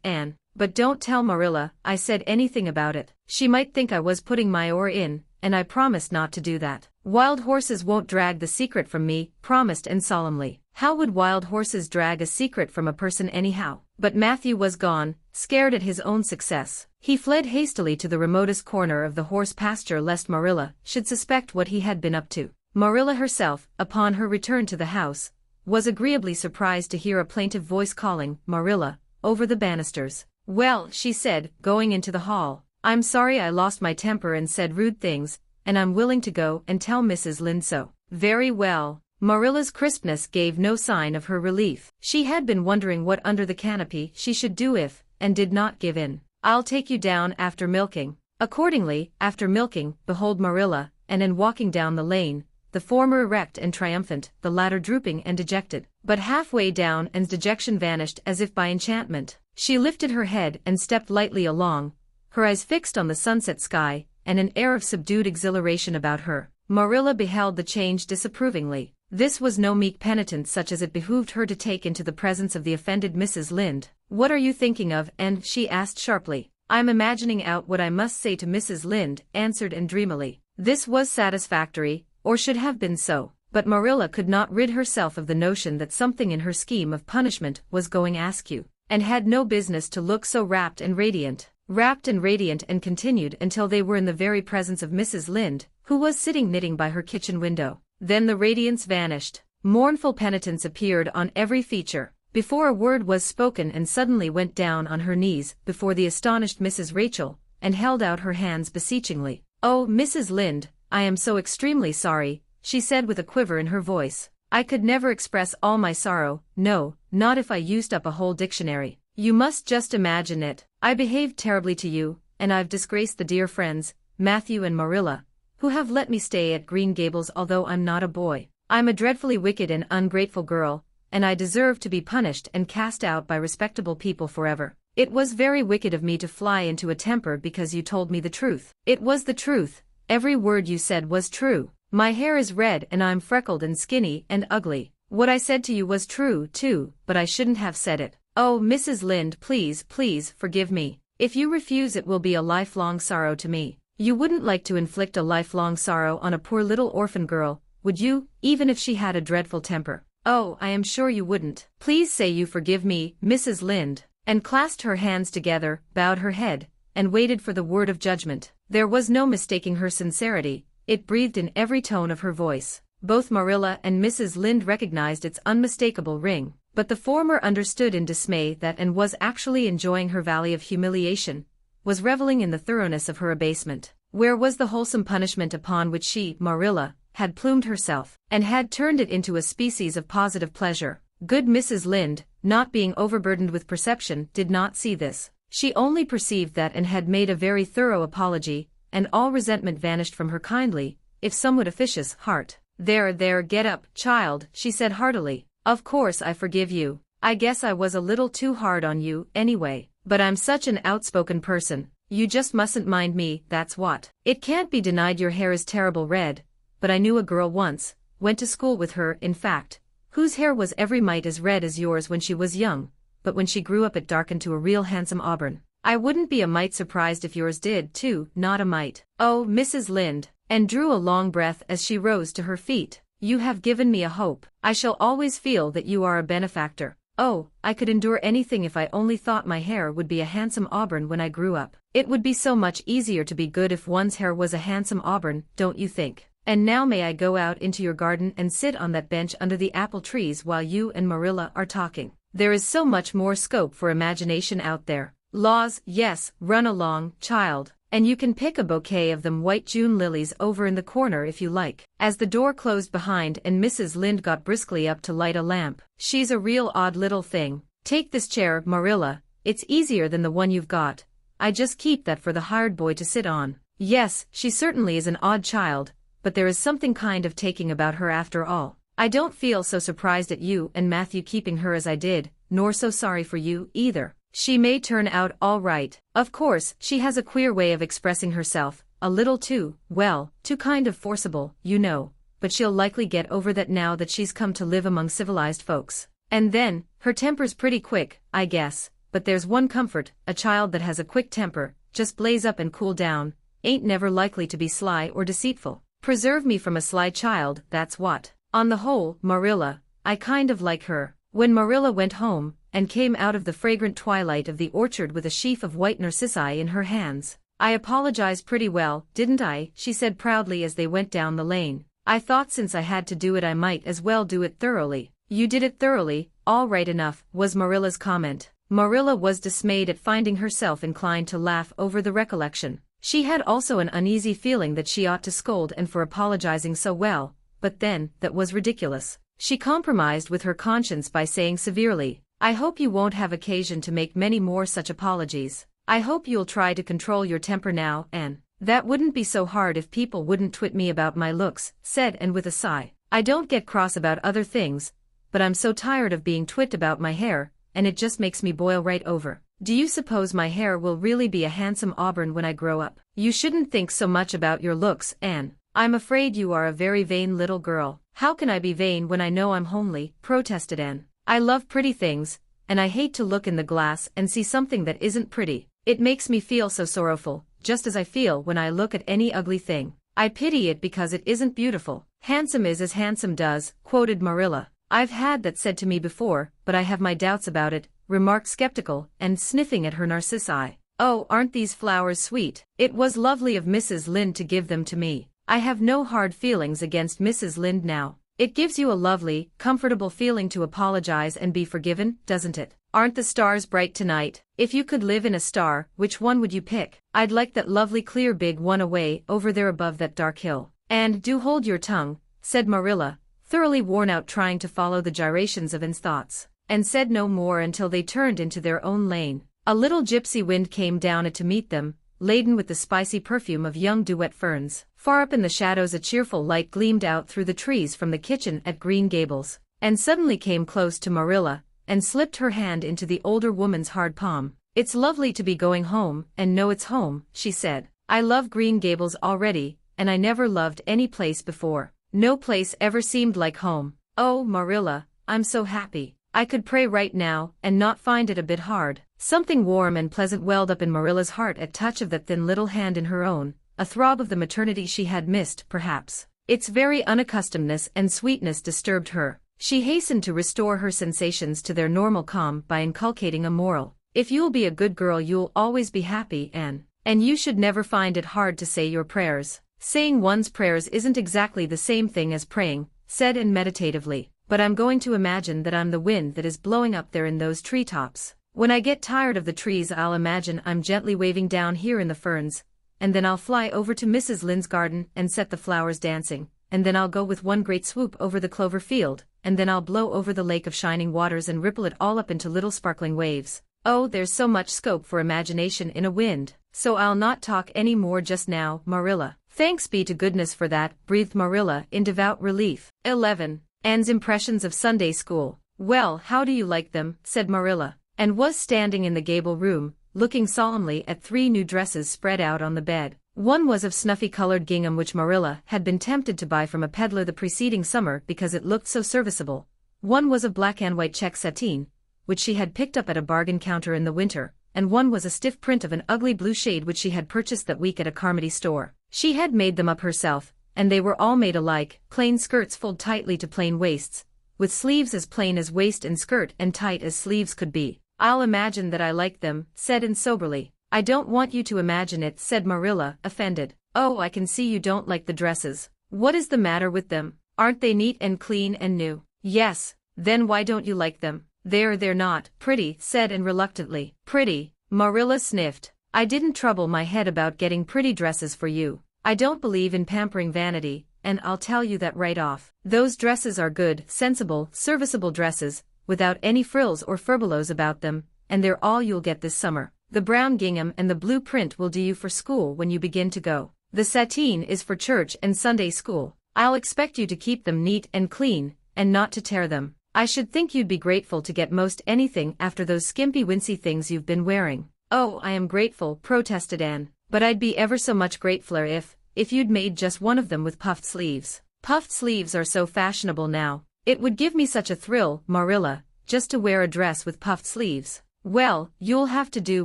Anne. "But don't tell Marilla I said anything about it. She might think I was putting my oar in, and I promised not to do that." "Wild horses won't drag the secret from me," promised Anne solemnly. How would wild horses drag a secret from a person anyhow? But Matthew was gone, scared at his own success. He fled hastily to the remotest corner of the horse pasture lest Marilla should suspect what he had been up to. Marilla herself, upon her return to the house, was agreeably surprised to hear a plaintive voice calling "Marilla" over the banisters. "Well," she said, going into the hall, "I'm sorry I lost my temper and said rude things, and I'm willing to go and tell Mrs. Lynde so." "Very well." Marilla's crispness gave no sign of her relief. She had been wondering what under the canopy she should do if, and did not give in. "I'll take you down after milking." Accordingly, after milking, behold Marilla, and in walking down the lane, the former erect and triumphant, the latter drooping and dejected. But halfway down Anne's dejection vanished as if by enchantment. She lifted her head and stepped lightly along, her eyes fixed on the sunset sky, and an air of subdued exhilaration about her. Marilla beheld the change disapprovingly. This was no meek penitence such as it behooved her to take into the presence of the offended Mrs. Lynde. "What are you thinking of, Anne?" she asked sharply. "I'm imagining out what I must say to Mrs. Lynde," answered Anne dreamily. This was satisfactory, or should have been so, but Marilla could not rid herself of the notion that something in her scheme of punishment was going askew, and had no business to look so rapt and radiant, and continued until they were in the very presence of Mrs. Lynde, who was sitting knitting by her kitchen window. Then the radiance vanished. Mournful penitence appeared on every feature. Before a word was spoken and suddenly went down on her knees before the astonished Mrs. Rachel, and held out her hands beseechingly. "Oh, Mrs. Lynde, I am so extremely sorry," she said with a quiver in her voice. "I could never express all my sorrow, no, not if I used up a whole dictionary. You must just imagine it. I behaved terribly to you, and I've disgraced the dear friends, Matthew and Marilla, who have let me stay at Green Gables although I'm not a boy. I'm a dreadfully wicked and ungrateful girl, and I deserve to be punished and cast out by respectable people forever. It was very wicked of me to fly into a temper because you told me the truth. It was the truth. Every word you said was true. My hair is red and I'm freckled and skinny and ugly. What I said to you was true, too, but I shouldn't have said it. Oh, Mrs. Lynde, please, please, forgive me. If you refuse it will be a lifelong sorrow to me. You wouldn't like to inflict a lifelong sorrow on a poor little orphan girl, would you, even if she had a dreadful temper? Oh, I am sure you wouldn't. Please say you forgive me, Mrs. Lynde," and clasped her hands together, bowed her head, and waited for the word of judgment. There was no mistaking her sincerity, it breathed in every tone of her voice. Both Marilla and Mrs. Lynde recognized its unmistakable ring. But the former understood in dismay that Anne was actually enjoying her valley of humiliation, was reveling in the thoroughness of her abasement. Where was the wholesome punishment upon which she, Marilla, had plumed herself, and had turned it into a species of positive pleasure? Good Mrs. Lynde, not being overburdened with perception, did not see this. She only perceived that Anne had made a very thorough apology, and all resentment vanished from her kindly, if somewhat officious, heart. There, get up, child," she said heartily. "Of course I forgive you. I guess I was a little too hard on you, anyway. But I'm such an outspoken person, you just mustn't mind me, that's what. It can't be denied your hair is terrible red, but I knew a girl once, went to school with her in fact, whose hair was every mite as red as yours when she was young, but when she grew up it darkened to a real handsome auburn. I wouldn't be a mite surprised if yours did too, not a mite. Oh, Mrs. Lynde," and drew a long breath as she rose to her feet, "you have given me a hope. I shall always feel that you are a benefactor. Oh, I could endure anything if I only thought my hair would be a handsome auburn when I grew up. It would be so much easier to be good if one's hair was a handsome auburn, don't you think? And now may I go out into your garden and sit on that bench under the apple trees while you and Marilla are talking? There is so much more scope for imagination out there." "Laws, yes, run along, child, and you can pick a bouquet of them white June lilies over in the corner if you like." As the door closed behind and Mrs. Lynde got briskly up to light a lamp, "She's a real odd little thing. Take this chair, Marilla, it's easier than the one you've got. I just keep that for the hired boy to sit on." "Yes, she certainly is an odd child, but there is something kind of taking about her after all. I don't feel so surprised at you and Matthew keeping her as I did, nor so sorry for you, either. She may turn out all right. Of course, she has a queer way of expressing herself, a little too, well, too kind of forcible, you know, but she'll likely get over that now that she's come to live among civilized folks. And then, her temper's pretty quick, I guess, but there's one comfort, a child that has a quick temper, just blaze up and cool down, ain't never likely to be sly or deceitful. Preserve me from a sly child, that's what. On the whole, Marilla, I kind of like her." When Marilla went home, and came out of the fragrant twilight of the orchard with a sheaf of white narcissi in her hands, "I apologized pretty well, didn't I?" she said proudly as they went down the lane. "I thought since I had to do it I might as well do it thoroughly." "You did it thoroughly, all right enough," was Marilla's comment. Marilla was dismayed at finding herself inclined to laugh over the recollection. She had also an uneasy feeling that she ought to scold Anne for apologizing so well, but then, that was ridiculous. She compromised with her conscience by saying severely, "I hope you won't have occasion to make many more such apologies. I hope you'll try to control your temper now, Anne." "That wouldn't be so hard if people wouldn't twit me about my looks," said Anne with a sigh. "I don't get cross about other things, but I'm so tired of being twit about my hair, and it just makes me boil right over. Do you suppose my hair will really be a handsome auburn when I grow up?" "You shouldn't think so much about your looks, Anne. I'm afraid you are a very vain little girl." "How can I be vain when I know I'm homely?" protested Anne. "I love pretty things, and I hate to look in the glass and see something that isn't pretty. It makes me feel so sorrowful, just as I feel when I look at any ugly thing. I pity it because it isn't beautiful." "Handsome is as handsome does," quoted Marilla. "I've had that said to me before, but I have my doubts about it," remarked skeptical and sniffing at her narcissi. "Oh, aren't these flowers sweet? It was lovely of Mrs. Lynde to give them to me. I have no hard feelings against Mrs. Lynde now. It gives you a lovely, comfortable feeling to apologize and be forgiven, doesn't it? Aren't the stars bright tonight? If you could live in a star, which one would you pick?" "I'd like that lovely clear big one away over there above that dark hill." "And do hold your tongue," said Marilla, thoroughly worn out trying to follow the gyrations of Anne's thoughts, and said no more until they turned into their own lane. A little gypsy wind came down it to meet them, laden with the spicy perfume of young duet ferns. Far up in the shadows a cheerful light gleamed out through the trees from the kitchen at Green Gables, and suddenly came close to Marilla, and slipped her hand into the older woman's hard palm. "It's lovely to be going home, and know it's home," she said. "I love Green Gables already, and I never loved any place before. No place ever seemed like home. Oh, Marilla, I'm so happy. I could pray right now, and not find it a bit hard." Something warm and pleasant welled up in Marilla's heart at touch of that thin little hand in her own, a throb of the maternity she had missed, perhaps. Its very unaccustomedness and sweetness disturbed her. She hastened to restore her sensations to their normal calm by inculcating a moral. "If you'll be a good girl you'll always be happy, Anne. And you should never find it hard to say your prayers." "Saying one's prayers isn't exactly the same thing as praying," said Anne meditatively. but I'm going to imagine that I'm the wind that is blowing up there in those treetops. When I get tired of the trees, I'll imagine I'm gently waving down here in the ferns, and then I'll fly over to Mrs. Lynde's garden and set the flowers dancing, and then I'll go with one great swoop over the clover field, and then I'll blow over the lake of shining waters and ripple it all up into little sparkling waves. Oh, there's so much scope for imagination in a wind. So I'll not talk any more just now, Marilla. Thanks be to goodness for that, breathed Marilla in devout relief. 11. Anne's impressions of Sunday school. Well, how do you like them? Said Marilla, and was standing in the gable room, looking solemnly at 3 new dresses spread out on the bed. One was of snuffy-colored gingham which Marilla had been tempted to buy from a peddler the preceding summer because it looked so serviceable. One was of black and white check sateen, which she had picked up at a bargain counter in the winter, and one was a stiff print of an ugly blue shade which she had purchased that week at a Carmody store. She had made them up herself, and they were all made alike, plain skirts fold tightly to plain waists, with sleeves as plain as waist and skirt and tight as sleeves could be. I'll imagine that I like them, said Anne soberly. I don't want you to imagine it, said Marilla, offended. Oh, I can see you don't like the dresses. What is the matter with them? Aren't they neat and clean and new? Yes, then why don't you like them? They're not pretty, said Anne reluctantly. Pretty? Marilla sniffed. I didn't trouble my head about getting pretty dresses for you. I don't believe in pampering vanity, and I'll tell you that right off. Those dresses are good, sensible, serviceable dresses, without any frills or furbelows about them, and they're all you'll get this summer. The brown gingham and the blue print will do you for school when you begin to go. The sateen is for church and Sunday school. I'll expect you to keep them neat and clean, and not to tear them. I should think you'd be grateful to get most anything after those skimpy wincey things you've been wearing. Oh, I am grateful, protested Anne, but I'd be ever so much gratefuler if you'd made just one of them with puffed sleeves. Puffed sleeves are so fashionable now. It would give me such a thrill, Marilla, just to wear a dress with puffed sleeves. Well, you'll have to do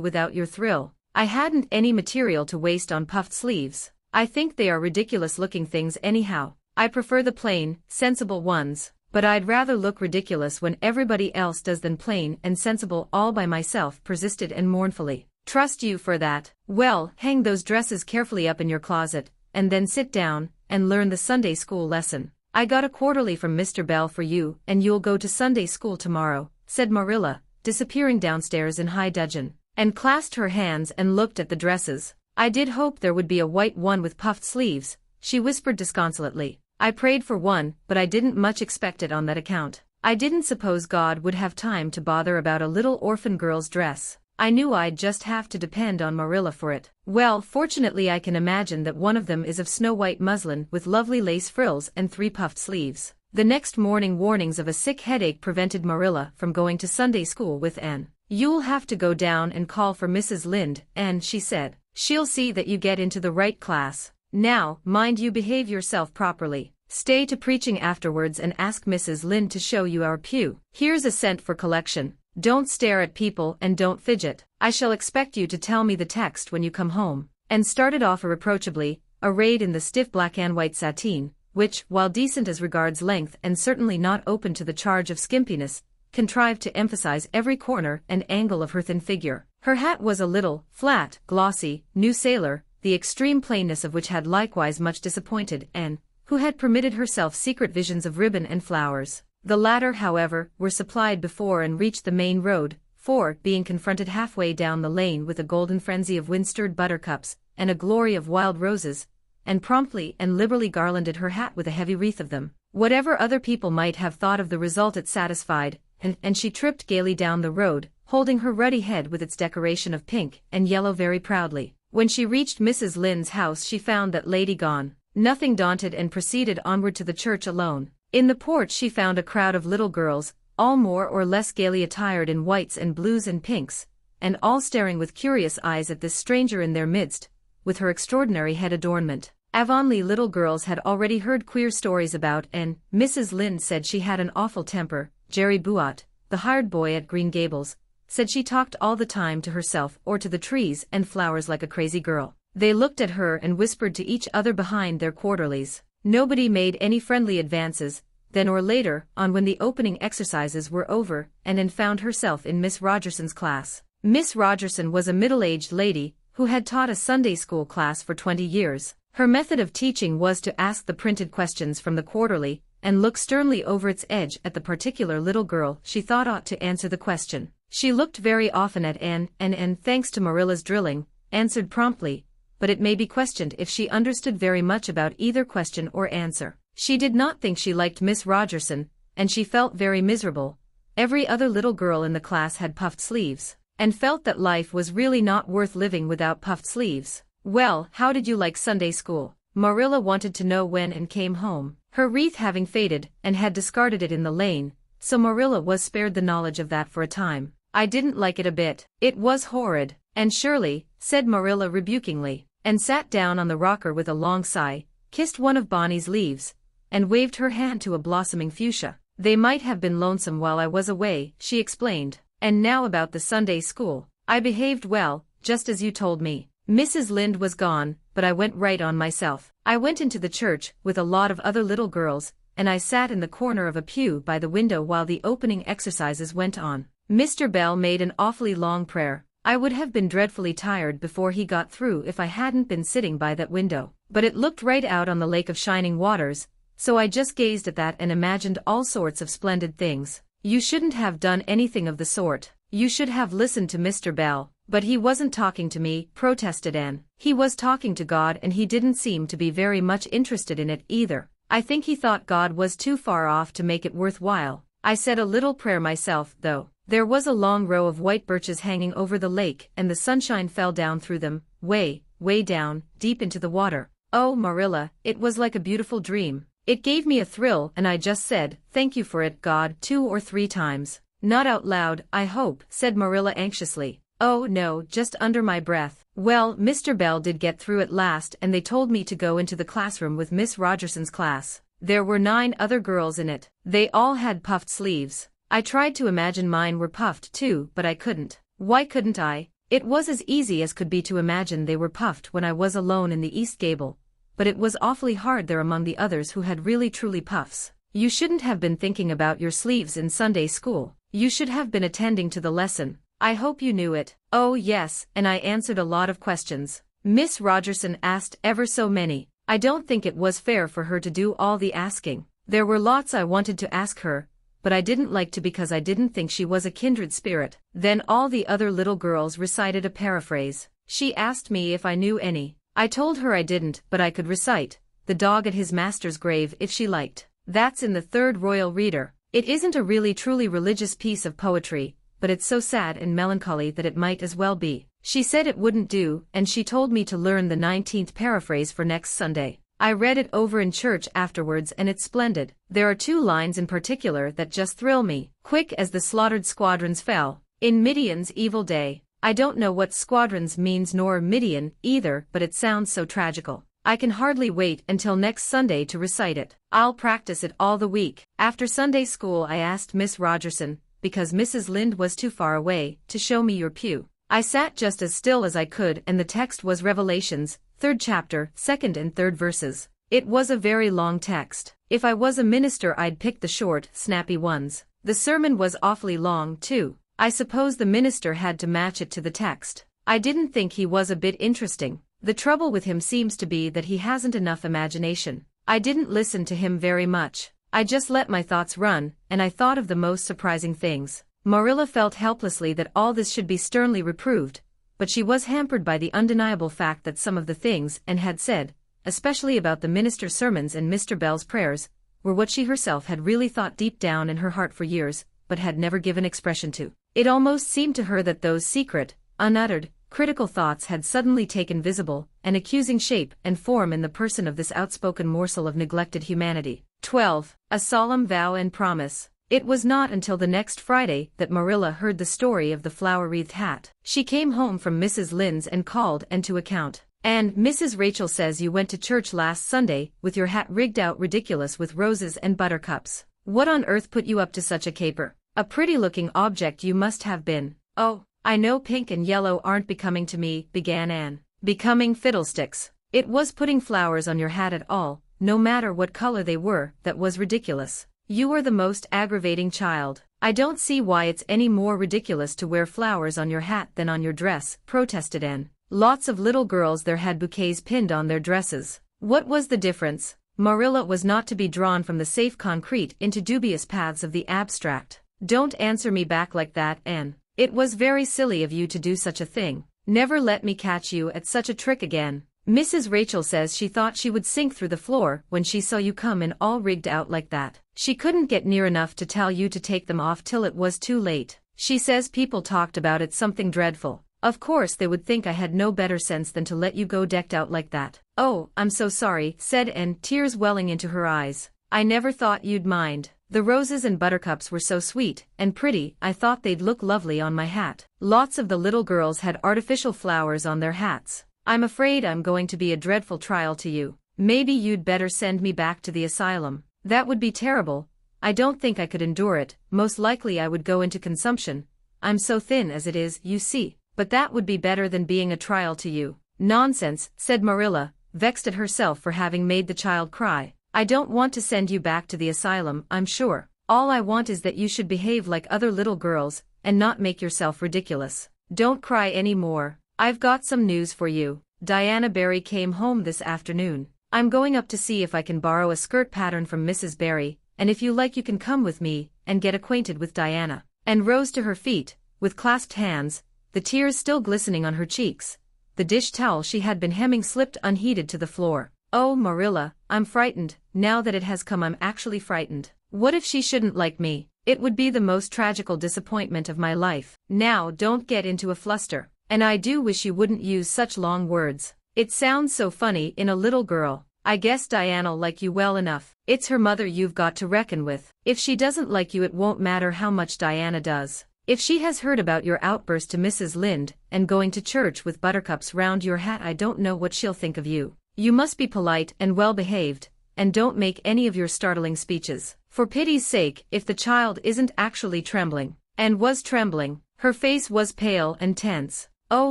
without your thrill. I hadn't any material to waste on puffed sleeves. I think they are ridiculous-looking things anyhow. I prefer the plain, sensible ones. But I'd rather look ridiculous when everybody else does than plain and sensible all by myself, persisted Anne mournfully. Trust you for that. Well, hang those dresses carefully up in your closet, and then sit down and learn the Sunday school lesson. I got a quarterly from Mr. Bell for you, and you'll go to Sunday school tomorrow, said Marilla, disappearing downstairs in high dudgeon, and clasped her hands and looked at the dresses. I did hope there would be a white one with puffed sleeves, she whispered disconsolately. I prayed for one, but I didn't much expect it on that account. I didn't suppose God would have time to bother about a little orphan girl's dress. I knew I'd just have to depend on Marilla for it. Well, fortunately I can imagine that one of them is of snow-white muslin with lovely lace frills and 3 puffed sleeves. The next morning warnings of a sick headache prevented Marilla from going to Sunday school with Anne. You'll have to go down and call for Mrs. Lynde, Anne, she said. She'll see that you get into the right class. Now, mind you behave yourself properly. Stay to preaching afterwards and ask Mrs. Lynde to show you our pew. Here's a cent for collection. Don't stare at people and don't fidget. I shall expect you to tell me the text when you come home. And started off irreproachably, arrayed in the stiff black and white sateen, which, while decent as regards length and certainly not open to the charge of skimpiness, contrived to emphasize every corner and angle of her thin figure. Her hat was a little, flat, glossy, new sailor, the extreme plainness of which had likewise much disappointed Anne, who had permitted herself secret visions of ribbon and flowers. The latter, however, were supplied before and reached the main road, for, being confronted halfway down the lane with a golden frenzy of wind-stirred buttercups, and a glory of wild roses, and promptly and liberally garlanded her hat with a heavy wreath of them. Whatever other people might have thought of the result it satisfied, and she tripped gaily down the road, holding her ruddy head with its decoration of pink and yellow very proudly. When she reached Mrs. Lynde's house she found that lady gone. Nothing daunted and proceeded onward to the church alone. In the porch she found a crowd of little girls, all more or less gaily attired in whites and blues and pinks, and all staring with curious eyes at this stranger in their midst, with her extraordinary head adornment. Avonlea little girls had already heard queer stories about, and Mrs. Lynde said she had an awful temper. Jerry Buot, the hired boy at Green Gables, said she talked all the time to herself or to the trees and flowers like a crazy girl. They looked at her and whispered to each other behind their quarterlies. Nobody made any friendly advances, then or later on when the opening exercises were over, and Anne found herself in Miss Rogerson's class. Miss Rogerson was a middle-aged lady who had taught a Sunday school class for 20 years. Her method of teaching was to ask the printed questions from the quarterly, and looked sternly over its edge at the particular little girl she thought ought to answer the question. She looked very often at Anne and, thanks to Marilla's drilling, answered promptly, but it may be questioned if she understood very much about either question or answer. She did not think she liked Miss Rogerson, and she felt very miserable. Every other little girl in the class had puffed sleeves, and felt that life was really not worth living without puffed sleeves. "Well, how did you like Sunday school?" Marilla wanted to know when Anne came home. Her wreath having faded, and had discarded it in the lane, so Marilla was spared the knowledge of that for a time. "I didn't like it a bit. It was horrid." "Anne Shirley," said Marilla rebukingly, and sat down on the rocker with a long sigh, kissed one of Bonny's leaves, and waved her hand to a blossoming fuchsia. "They might have been lonesome while I was away," she explained. "And now about the Sunday school. I behaved well, just as you told me. Mrs. Lynde was gone, but I went right on myself. I went into the church with a lot of other little girls, and I sat in the corner of a pew by the window while the opening exercises went on. Mr. Bell made an awfully long prayer. I would have been dreadfully tired before he got through if I hadn't been sitting by that window, but it looked right out on the lake of shining waters, so I just gazed at that and imagined all sorts of splendid things." "You shouldn't have done anything of the sort. You should have listened to Mr. Bell." "But he wasn't talking to me," protested Anne. "He was talking to God, and he didn't seem to be very much interested in it either. I think he thought God was too far off to make it worthwhile. I said a little prayer myself, though." There was a long row of white birches hanging over the lake, and the sunshine fell down through them, way down, deep into the water. "Oh, Marilla, it was like a beautiful dream. It gave me a thrill, and I just said, 'Thank you for it, God,' 2 or 3 times. Not out loud, I hope," said Marilla anxiously. "Oh no, just under my breath." "Well, Mr. Bell did get through at last, and they told me to go into the classroom with Miss Rogerson's class. There were 9 other girls in it. They all had puffed sleeves. I tried to imagine mine were puffed too, but I couldn't." "Why couldn't I? It was as easy as could be to imagine they were puffed when I was alone in the East Gable, but it was awfully hard there among the others who had really truly puffs. You shouldn't have been thinking about your sleeves in Sunday school. You should have been attending to the lesson. I hope you knew it." "Oh yes, and I answered a lot of questions. Miss Rogerson asked ever so many. I don't think it was fair for her to do all the asking. There were lots I wanted to ask her, but I didn't like to because I didn't think she was a kindred spirit." Then all the other little girls recited a paraphrase. "She asked me if I knew any. I told her I didn't, but I could recite 'The Dog at His Master's Grave' if she liked. That's in the 3rd Royal Reader. It isn't a really truly religious piece of poetry, but it's so sad and melancholy that it might as well be. She said it wouldn't do, and she told me to learn the 19th paraphrase for next Sunday. I read it over in church afterwards and it's splendid. There are 2 lines in particular that just thrill me. 'Quick as the slaughtered squadrons fell, in Midian's evil day.' I don't know what squadrons means nor Midian either, but it sounds so tragical. I can hardly wait until next Sunday to recite it. I'll practice it all the week." After Sunday school I asked Miss Rogerson, because Mrs. Lynde was too far away, to show me your pew. I sat just as still as I could, and the text was Revelations, 3rd chapter, 2nd and 3rd verses. It was a very long text. If I was a minister I'd pick the short, snappy ones. The sermon was awfully long too. I suppose the minister had to match it to the text. I didn't think he was a bit interesting. The trouble with him seems to be that he hasn't enough imagination. I didn't listen to him very much. I just let my thoughts run, and I thought of the most surprising things. Marilla felt helplessly that all this should be sternly reproved, but she was hampered by the undeniable fact that some of the things Anne had said, especially about the minister's sermons and Mr. Bell's prayers, were what she herself had really thought deep down in her heart for years, but had never given expression to. It almost seemed to her that those secret, unuttered, critical thoughts had suddenly taken visible and accusing shape and form in the person of this outspoken morsel of neglected humanity. 12. A Solemn Vow and Promise. It was not until the next Friday that Marilla heard the story of the flower-wreathed hat. She came home from Mrs. Lynde's and called Anne to account. "And Mrs. Rachel says you went to church last Sunday with your hat rigged out ridiculous with roses and buttercups. What on earth put you up to such a caper? A pretty-looking object you must have been." "Oh, I know pink and yellow aren't becoming to me," began Anne. "Becoming fiddlesticks. It was putting flowers on your hat at all, no matter what color they were, that was ridiculous. You are the most aggravating child. I don't see why it's any more ridiculous to wear flowers on your hat than on your dress," protested Anne. "Lots of little girls there had bouquets pinned on their dresses. What was the difference? Marilla was not to be drawn from the safe concrete into dubious paths of the abstract. Don't answer me back like that, Anne. It was very silly of you to do such a thing. Never let me catch you at such a trick again. Mrs. Rachel says she thought she would sink through the floor when she saw you come in all rigged out like that. She couldn't get near enough to tell you to take them off till it was too late. She says people talked about it something dreadful. Of course they would think I had no better sense than to let you go decked out like that. Oh, I'm so sorry, said Anne, tears welling into her eyes. I never thought you'd mind. The roses and buttercups were so sweet and pretty, I thought they'd look lovely on my hat. Lots of the little girls had artificial flowers on their hats. I'm afraid I'm going to be a dreadful trial to you. Maybe you'd better send me back to the asylum. That would be terrible. I don't think I could endure it. Most likely I would go into consumption. I'm so thin as it is, you see. But that would be better than being a trial to you. Nonsense, said Marilla, vexed at herself for having made the child cry. I don't want to send you back to the asylum, I'm sure. All I want is that you should behave like other little girls, and not make yourself ridiculous. Don't cry any more. I've got some news for you. Diana Barry came home this afternoon. I'm going up to see if I can borrow a skirt pattern from Mrs. Barry, and if you like you can come with me, and get acquainted with Diana. Anne rose to her feet, with clasped hands, the tears still glistening on her cheeks. The dish towel she had been hemming slipped unheeded to the floor. Oh, Marilla, I'm frightened. Now that it has come, I'm actually frightened. What if she shouldn't like me? It would be the most tragical disappointment of my life. Now don't get into a fluster. And I do wish you wouldn't use such long words. It sounds so funny in a little girl. I guess Diana'll like you well enough. It's her mother you've got to reckon with. If she doesn't like you, it won't matter how much Diana does. If she has heard about your outburst to Mrs. Lynde and going to church with buttercups round your hat, I don't know what she'll think of you. You must be polite and well-behaved, and don't make any of your startling speeches. For pity's sake, if the child isn't actually trembling. And was trembling. Her face was pale and tense. Oh,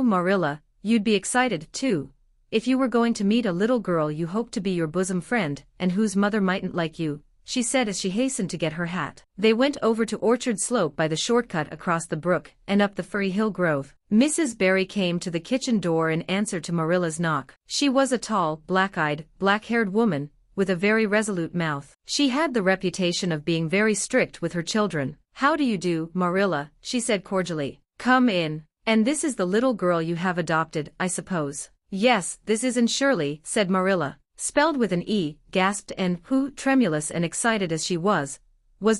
Marilla, you'd be excited, too, if you were going to meet a little girl you hoped to be your bosom friend, and whose mother mightn't like you, she said as she hastened to get her hat. They went over to Orchard Slope by the shortcut across the brook and up the Furry Hill Grove. Mrs. Barry came to the kitchen door in answer to Marilla's knock. She was a tall, black-eyed, black-haired woman, with a very resolute mouth. She had the reputation of being very strict with her children. How do you do, Marilla? She said cordially. Come in. And this is the little girl you have adopted, I suppose. Yes, this is Anne Shirley, said Marilla. Spelled with an E, gasped Anne, who, tremulous and excited as she was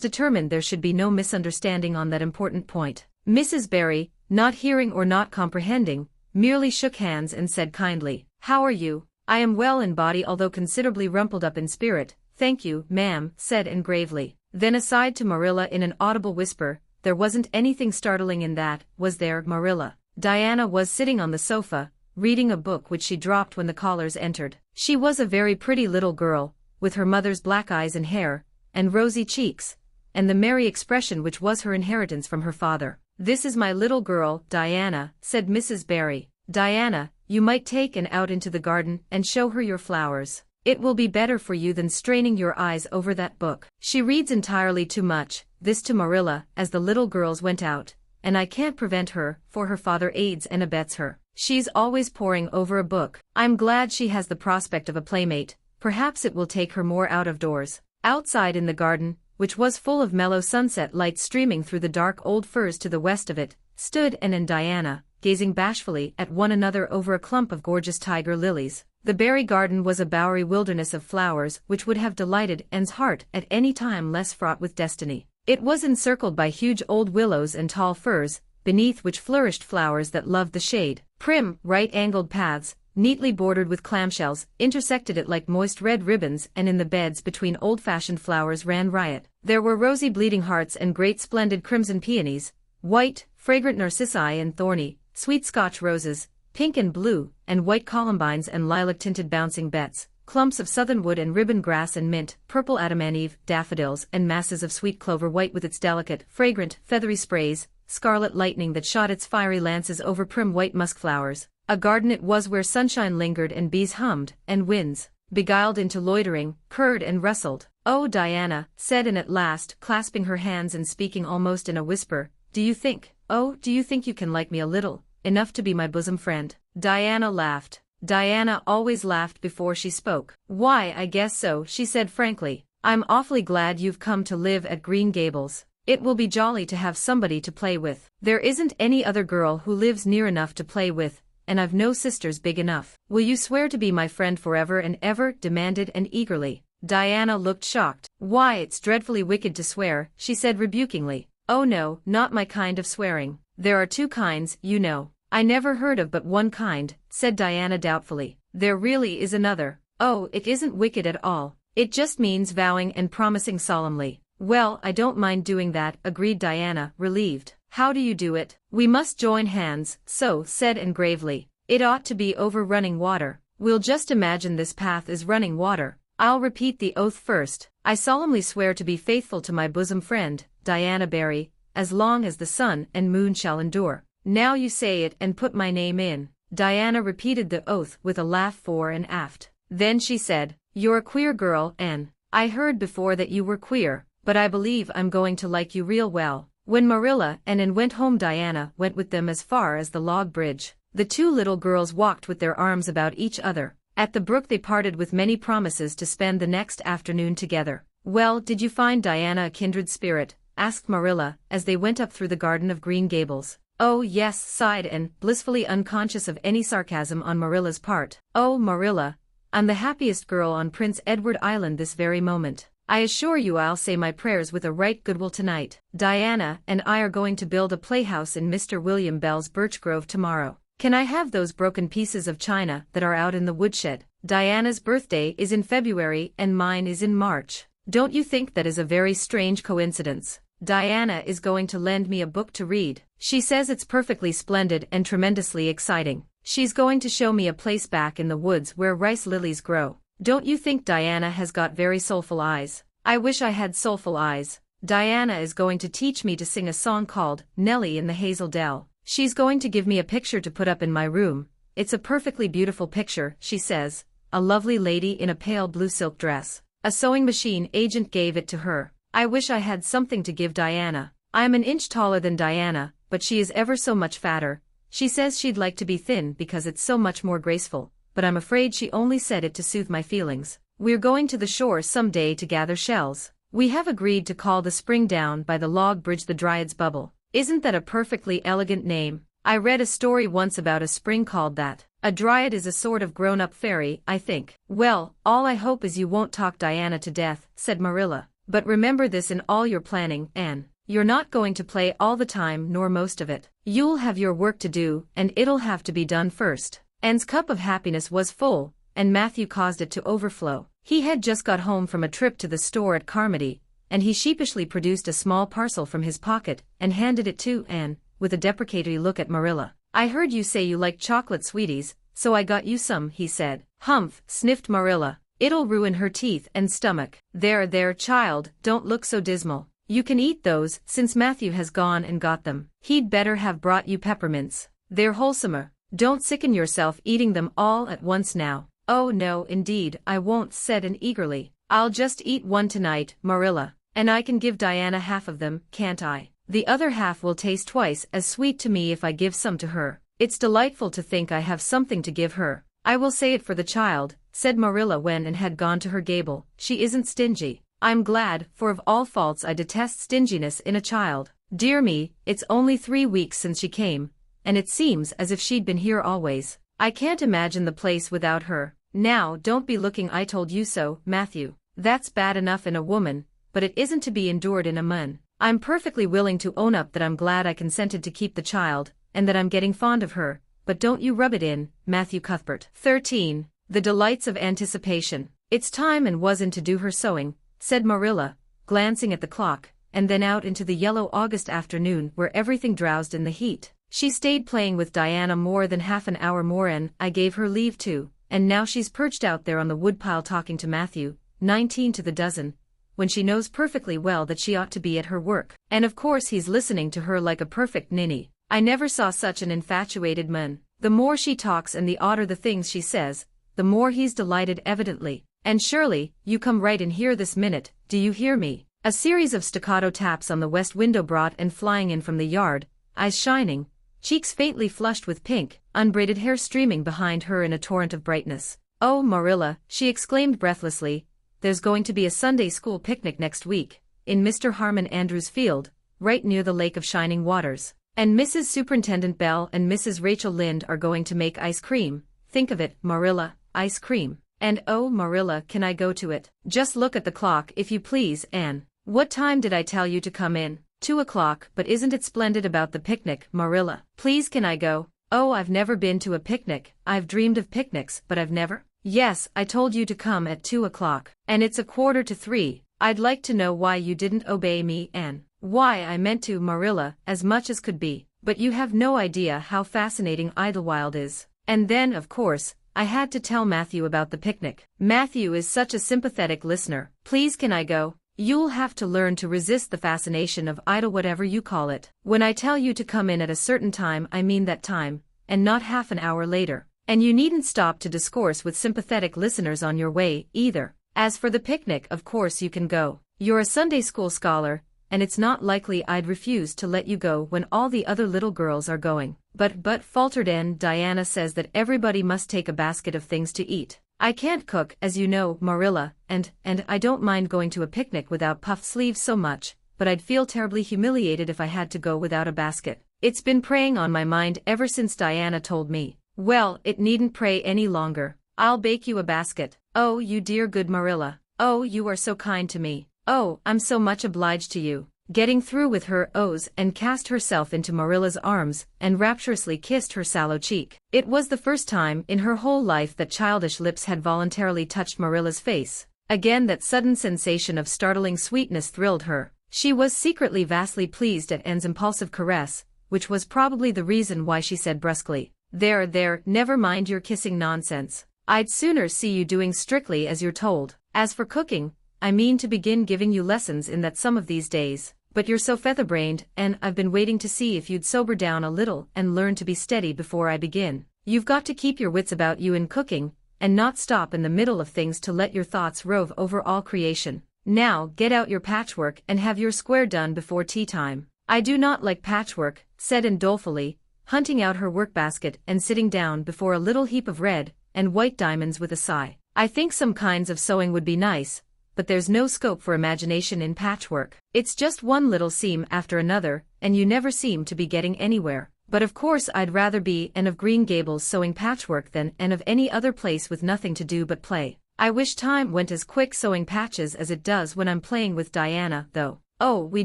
determined there should be no misunderstanding on that important point. Mrs. Barry, not hearing or not comprehending, merely shook hands and said kindly, How are you? I am well in body although considerably rumpled up in spirit, thank you, ma'am, said Anne gravely. Then aside to Marilla in an audible whisper, There wasn't anything startling in that, was there, Marilla? Diana was sitting on the sofa, reading a book which she dropped when the callers entered. She was a very pretty little girl, with her mother's black eyes and hair, and rosy cheeks, and the merry expression which was her inheritance from her father. This is my little girl, Diana, said Mrs. Barry. Diana, you might take Anne out into the garden and show her your flowers. It will be better for you than straining your eyes over that book. She reads entirely too much, this to Marilla, as the little girls went out, and I can't prevent her, for her father aids and abets her. She's always poring over a book. I'm glad she has the prospect of a playmate. Perhaps it will take her more out of doors. Outside in the garden, which was full of mellow sunset light streaming through the dark old firs to the west of it, stood Anne and Diana, gazing bashfully at one another over a clump of gorgeous tiger lilies. The Barry garden was a bowery wilderness of flowers which would have delighted Anne's heart at any time less fraught with destiny. It was encircled by huge old willows and tall firs, beneath which flourished flowers that loved the shade. Prim, right-angled paths, neatly bordered with clamshells, intersected it like moist red ribbons, and in the beds between old-fashioned flowers ran riot. There were rosy bleeding hearts and great splendid crimson peonies, white, fragrant narcissi and thorny, sweet Scotch roses, pink and blue, and white columbines and lilac-tinted bouncing bets, clumps of southernwood and ribbon grass and mint, purple Adam-and-Eve, daffodils, and masses of sweet clover white with its delicate, fragrant, feathery sprays, scarlet lightning that shot its fiery lances over prim white musk flowers. A garden it was where sunshine lingered and bees hummed, and winds, beguiled into loitering, purred and rustled. Oh, Diana, said Anne at last, clasping her hands and speaking almost in a whisper, do you think you can like me a little, enough to be my bosom friend? Diana laughed. Diana always laughed before she spoke. "Why, I guess so," she said frankly. "I'm awfully glad you've come to live at Green Gables. It will be jolly to have somebody to play with. There isn't any other girl who lives near enough to play with, and I've no sisters big enough." "Will you swear to be my friend forever and ever?" demanded Anne eagerly. Diana looked shocked. "Why, it's dreadfully wicked to swear," she said rebukingly. "Oh no, not my kind of swearing. There are two kinds, you know." "I never heard of but one kind," said Diana doubtfully. "There really is another." "Oh, it isn't wicked at all. It just means vowing and promising solemnly." "Well, I don't mind doing that," agreed Diana, relieved. "How do you do it?" "We must join hands," said Anne gravely. "It ought to be over running water. We'll just imagine this path is running water. I'll repeat the oath first. I solemnly swear to be faithful to my bosom friend, Diana Barry, as long as the sun and moon shall endure." "Now you say it and put my name in." Diana repeated the oath with a laugh fore and aft. Then she said, "You're a queer girl, Anne. I heard before that you were queer, but I believe I'm going to like you real well." When Marilla and Anne went home, Diana went with them as far as the log bridge. The two little girls walked with their arms about each other. At the brook they parted with many promises to spend the next afternoon together. "Well, did you find Diana a kindred spirit?" asked Marilla, as they went up through the garden of Green Gables. "Oh yes," sighed Anne, blissfully unconscious of any sarcasm on Marilla's part. "Oh, Marilla, I'm the happiest girl on Prince Edward Island this very moment. I assure you I'll say my prayers with a right good will tonight. Diana and I are going to build a playhouse in Mr. William Bell's birch grove tomorrow. Can I have those broken pieces of china that are out in the woodshed? Diana's birthday is in February and mine is in March. Don't you think that is a very strange coincidence? Diana is going to lend me a book to read. She says it's perfectly splendid and tremendously exciting. She's going to show me a place back in the woods where rice lilies grow. Don't you think Diana has got very soulful eyes? I wish I had soulful eyes. Diana is going to teach me to sing a song called Nellie in the Hazel Dell. She's going to give me a picture to put up in my room. It's a perfectly beautiful picture, she says. A lovely lady in a pale blue silk dress. A sewing machine agent gave it to her. I wish I had something to give Diana. I'm an inch taller than Diana, but she is ever so much fatter. She says she'd like to be thin because it's so much more graceful, but I'm afraid she only said it to soothe my feelings. We're going to the shore some day to gather shells. We have agreed to call the spring down by the log bridge the Dryad's Bubble. Isn't that a perfectly elegant name? I read a story once about a spring called that. A dryad is a sort of grown-up fairy, I think. Well, all I hope is you won't talk Diana to death, said Marilla. But remember this in all your planning, Anne. You're not going to play all the time nor most of it. You'll have your work to do, and it'll have to be done first. Anne's cup of happiness was full, and Matthew caused it to overflow. He had just got home from a trip to the store at Carmody, and he sheepishly produced a small parcel from his pocket and handed it to Anne, with a deprecatory look at Marilla. "I heard you say you like chocolate sweeties, so I got you some," he said. "Humph," sniffed Marilla. "It'll ruin her teeth and stomach." There, child, don't look so dismal. You can eat those, since Matthew has gone and got them. He'd better have brought you peppermints. They're wholesomer. Don't sicken yourself eating them all at once now." "Oh no, indeed, I won't," said Anne eagerly. "I'll just eat one tonight, Marilla, and I can give Diana half of them, can't I? The other half will taste twice as sweet to me if I give some to her. It's delightful to think I have something to give her. I will say it for the child," said Marilla when Anne had gone to her gable. "She isn't stingy. I'm glad, for of all faults I detest stinginess in a child. Dear me, it's only 3 weeks since she came, and it seems as if she'd been here always. I can't imagine the place without her. Now don't be looking I told you so, Matthew. That's bad enough in a woman, but it isn't to be endured in a man. I'm perfectly willing to own up that I'm glad I consented to keep the child, and that I'm getting fond of her, but don't you rub it in, Matthew Cuthbert." 13. The delights of anticipation. "It's time Anne was in to do her sewing," said Marilla, glancing at the clock, and then out into the yellow August afternoon where everything drowsed in the heat. "She stayed playing with Diana more than half an hour more and I gave her leave to, and now she's perched out there on the woodpile talking to Matthew, 19 to the dozen, when she knows perfectly well that she ought to be at her work. And of course he's listening to her like a perfect ninny. I never saw such an infatuated man. The more she talks and the odder the things she says, the more he's delighted evidently. And Shirley, you come right in here this minute, do you hear me?" A series of staccato taps on the west window brought Anne flying in from the yard, eyes shining, cheeks faintly flushed with pink, unbraided hair streaming behind her in a torrent of brightness. "Oh, Marilla," she exclaimed breathlessly, "there's going to be a Sunday school picnic next week, in Mr. Harmon Andrews' field, right near the Lake of Shining Waters. And Mrs. Superintendent Bell and Mrs. Rachel Lynde are going to make ice cream. Think of it, Marilla, ice cream. And oh, Marilla, can I go to it? Just look at the clock if you please, Anne. What time did I tell you to come in? 2 o'clock, but isn't it splendid about the picnic, Marilla? Please can I go? Oh, I've never been to a picnic. I've dreamed of picnics, but I've never." "Yes, I told you to come at 2 o'clock. And it's 2:45. I'd like to know why you didn't obey me, Anne." "Why, I meant to, Marilla, as much as could be. But you have no idea how fascinating Idlewild is. And then, of course, I had to tell Matthew about the picnic. Matthew is such a sympathetic listener. Please can I go? You'll have to learn to resist the fascination of idle whatever you call it. When I tell you to come in at a certain time I mean that time, and not half an hour later. And you needn't stop to discourse with sympathetic listeners on your way, either. As for the picnic, of course you can go. You're a Sunday school scholar, and it's not likely I'd refuse to let you go when all the other little girls are going." But faltered Anne, "Diana says that everybody must take a basket of things to eat. I can't cook, as you know, Marilla, and I don't mind going to a picnic without puffed sleeves so much, but I'd feel terribly humiliated if I had to go without a basket. It's been preying on my mind ever since Diana told me." "Well, it needn't prey any longer. I'll bake you a basket." "Oh, you dear good Marilla. Oh, you are so kind to me. Oh, I'm so much obliged to you." Getting through with her ohs and cast herself into Marilla's arms and rapturously kissed her sallow cheek. It was the first time in her whole life that childish lips had voluntarily touched Marilla's face. Again that sudden sensation of startling sweetness thrilled her. She was secretly vastly pleased at Anne's impulsive caress, which was probably the reason why she said brusquely, There, never mind your kissing nonsense. I'd sooner see you doing strictly as you're told. As for cooking, I mean to begin giving you lessons in that some of these days. But you're so feather-brained, and I've been waiting to see if you'd sober down a little and learn to be steady before I begin. You've got to keep your wits about you in cooking, and not stop in the middle of things to let your thoughts rove over all creation. Now, get out your patchwork and have your square done before tea time." "I do not like patchwork," said Anne dolefully, hunting out her workbasket and sitting down before a little heap of red and white diamonds with a sigh. "I think some kinds of sewing would be nice, but there's no scope for imagination in patchwork. It's just one little seam after another, and you never seem to be getting anywhere. But of course I'd rather be Anne of Green Gables sewing patchwork than Anne of any other place with nothing to do but play. I wish time went as quick sewing patches as it does when I'm playing with Diana, though. Oh, we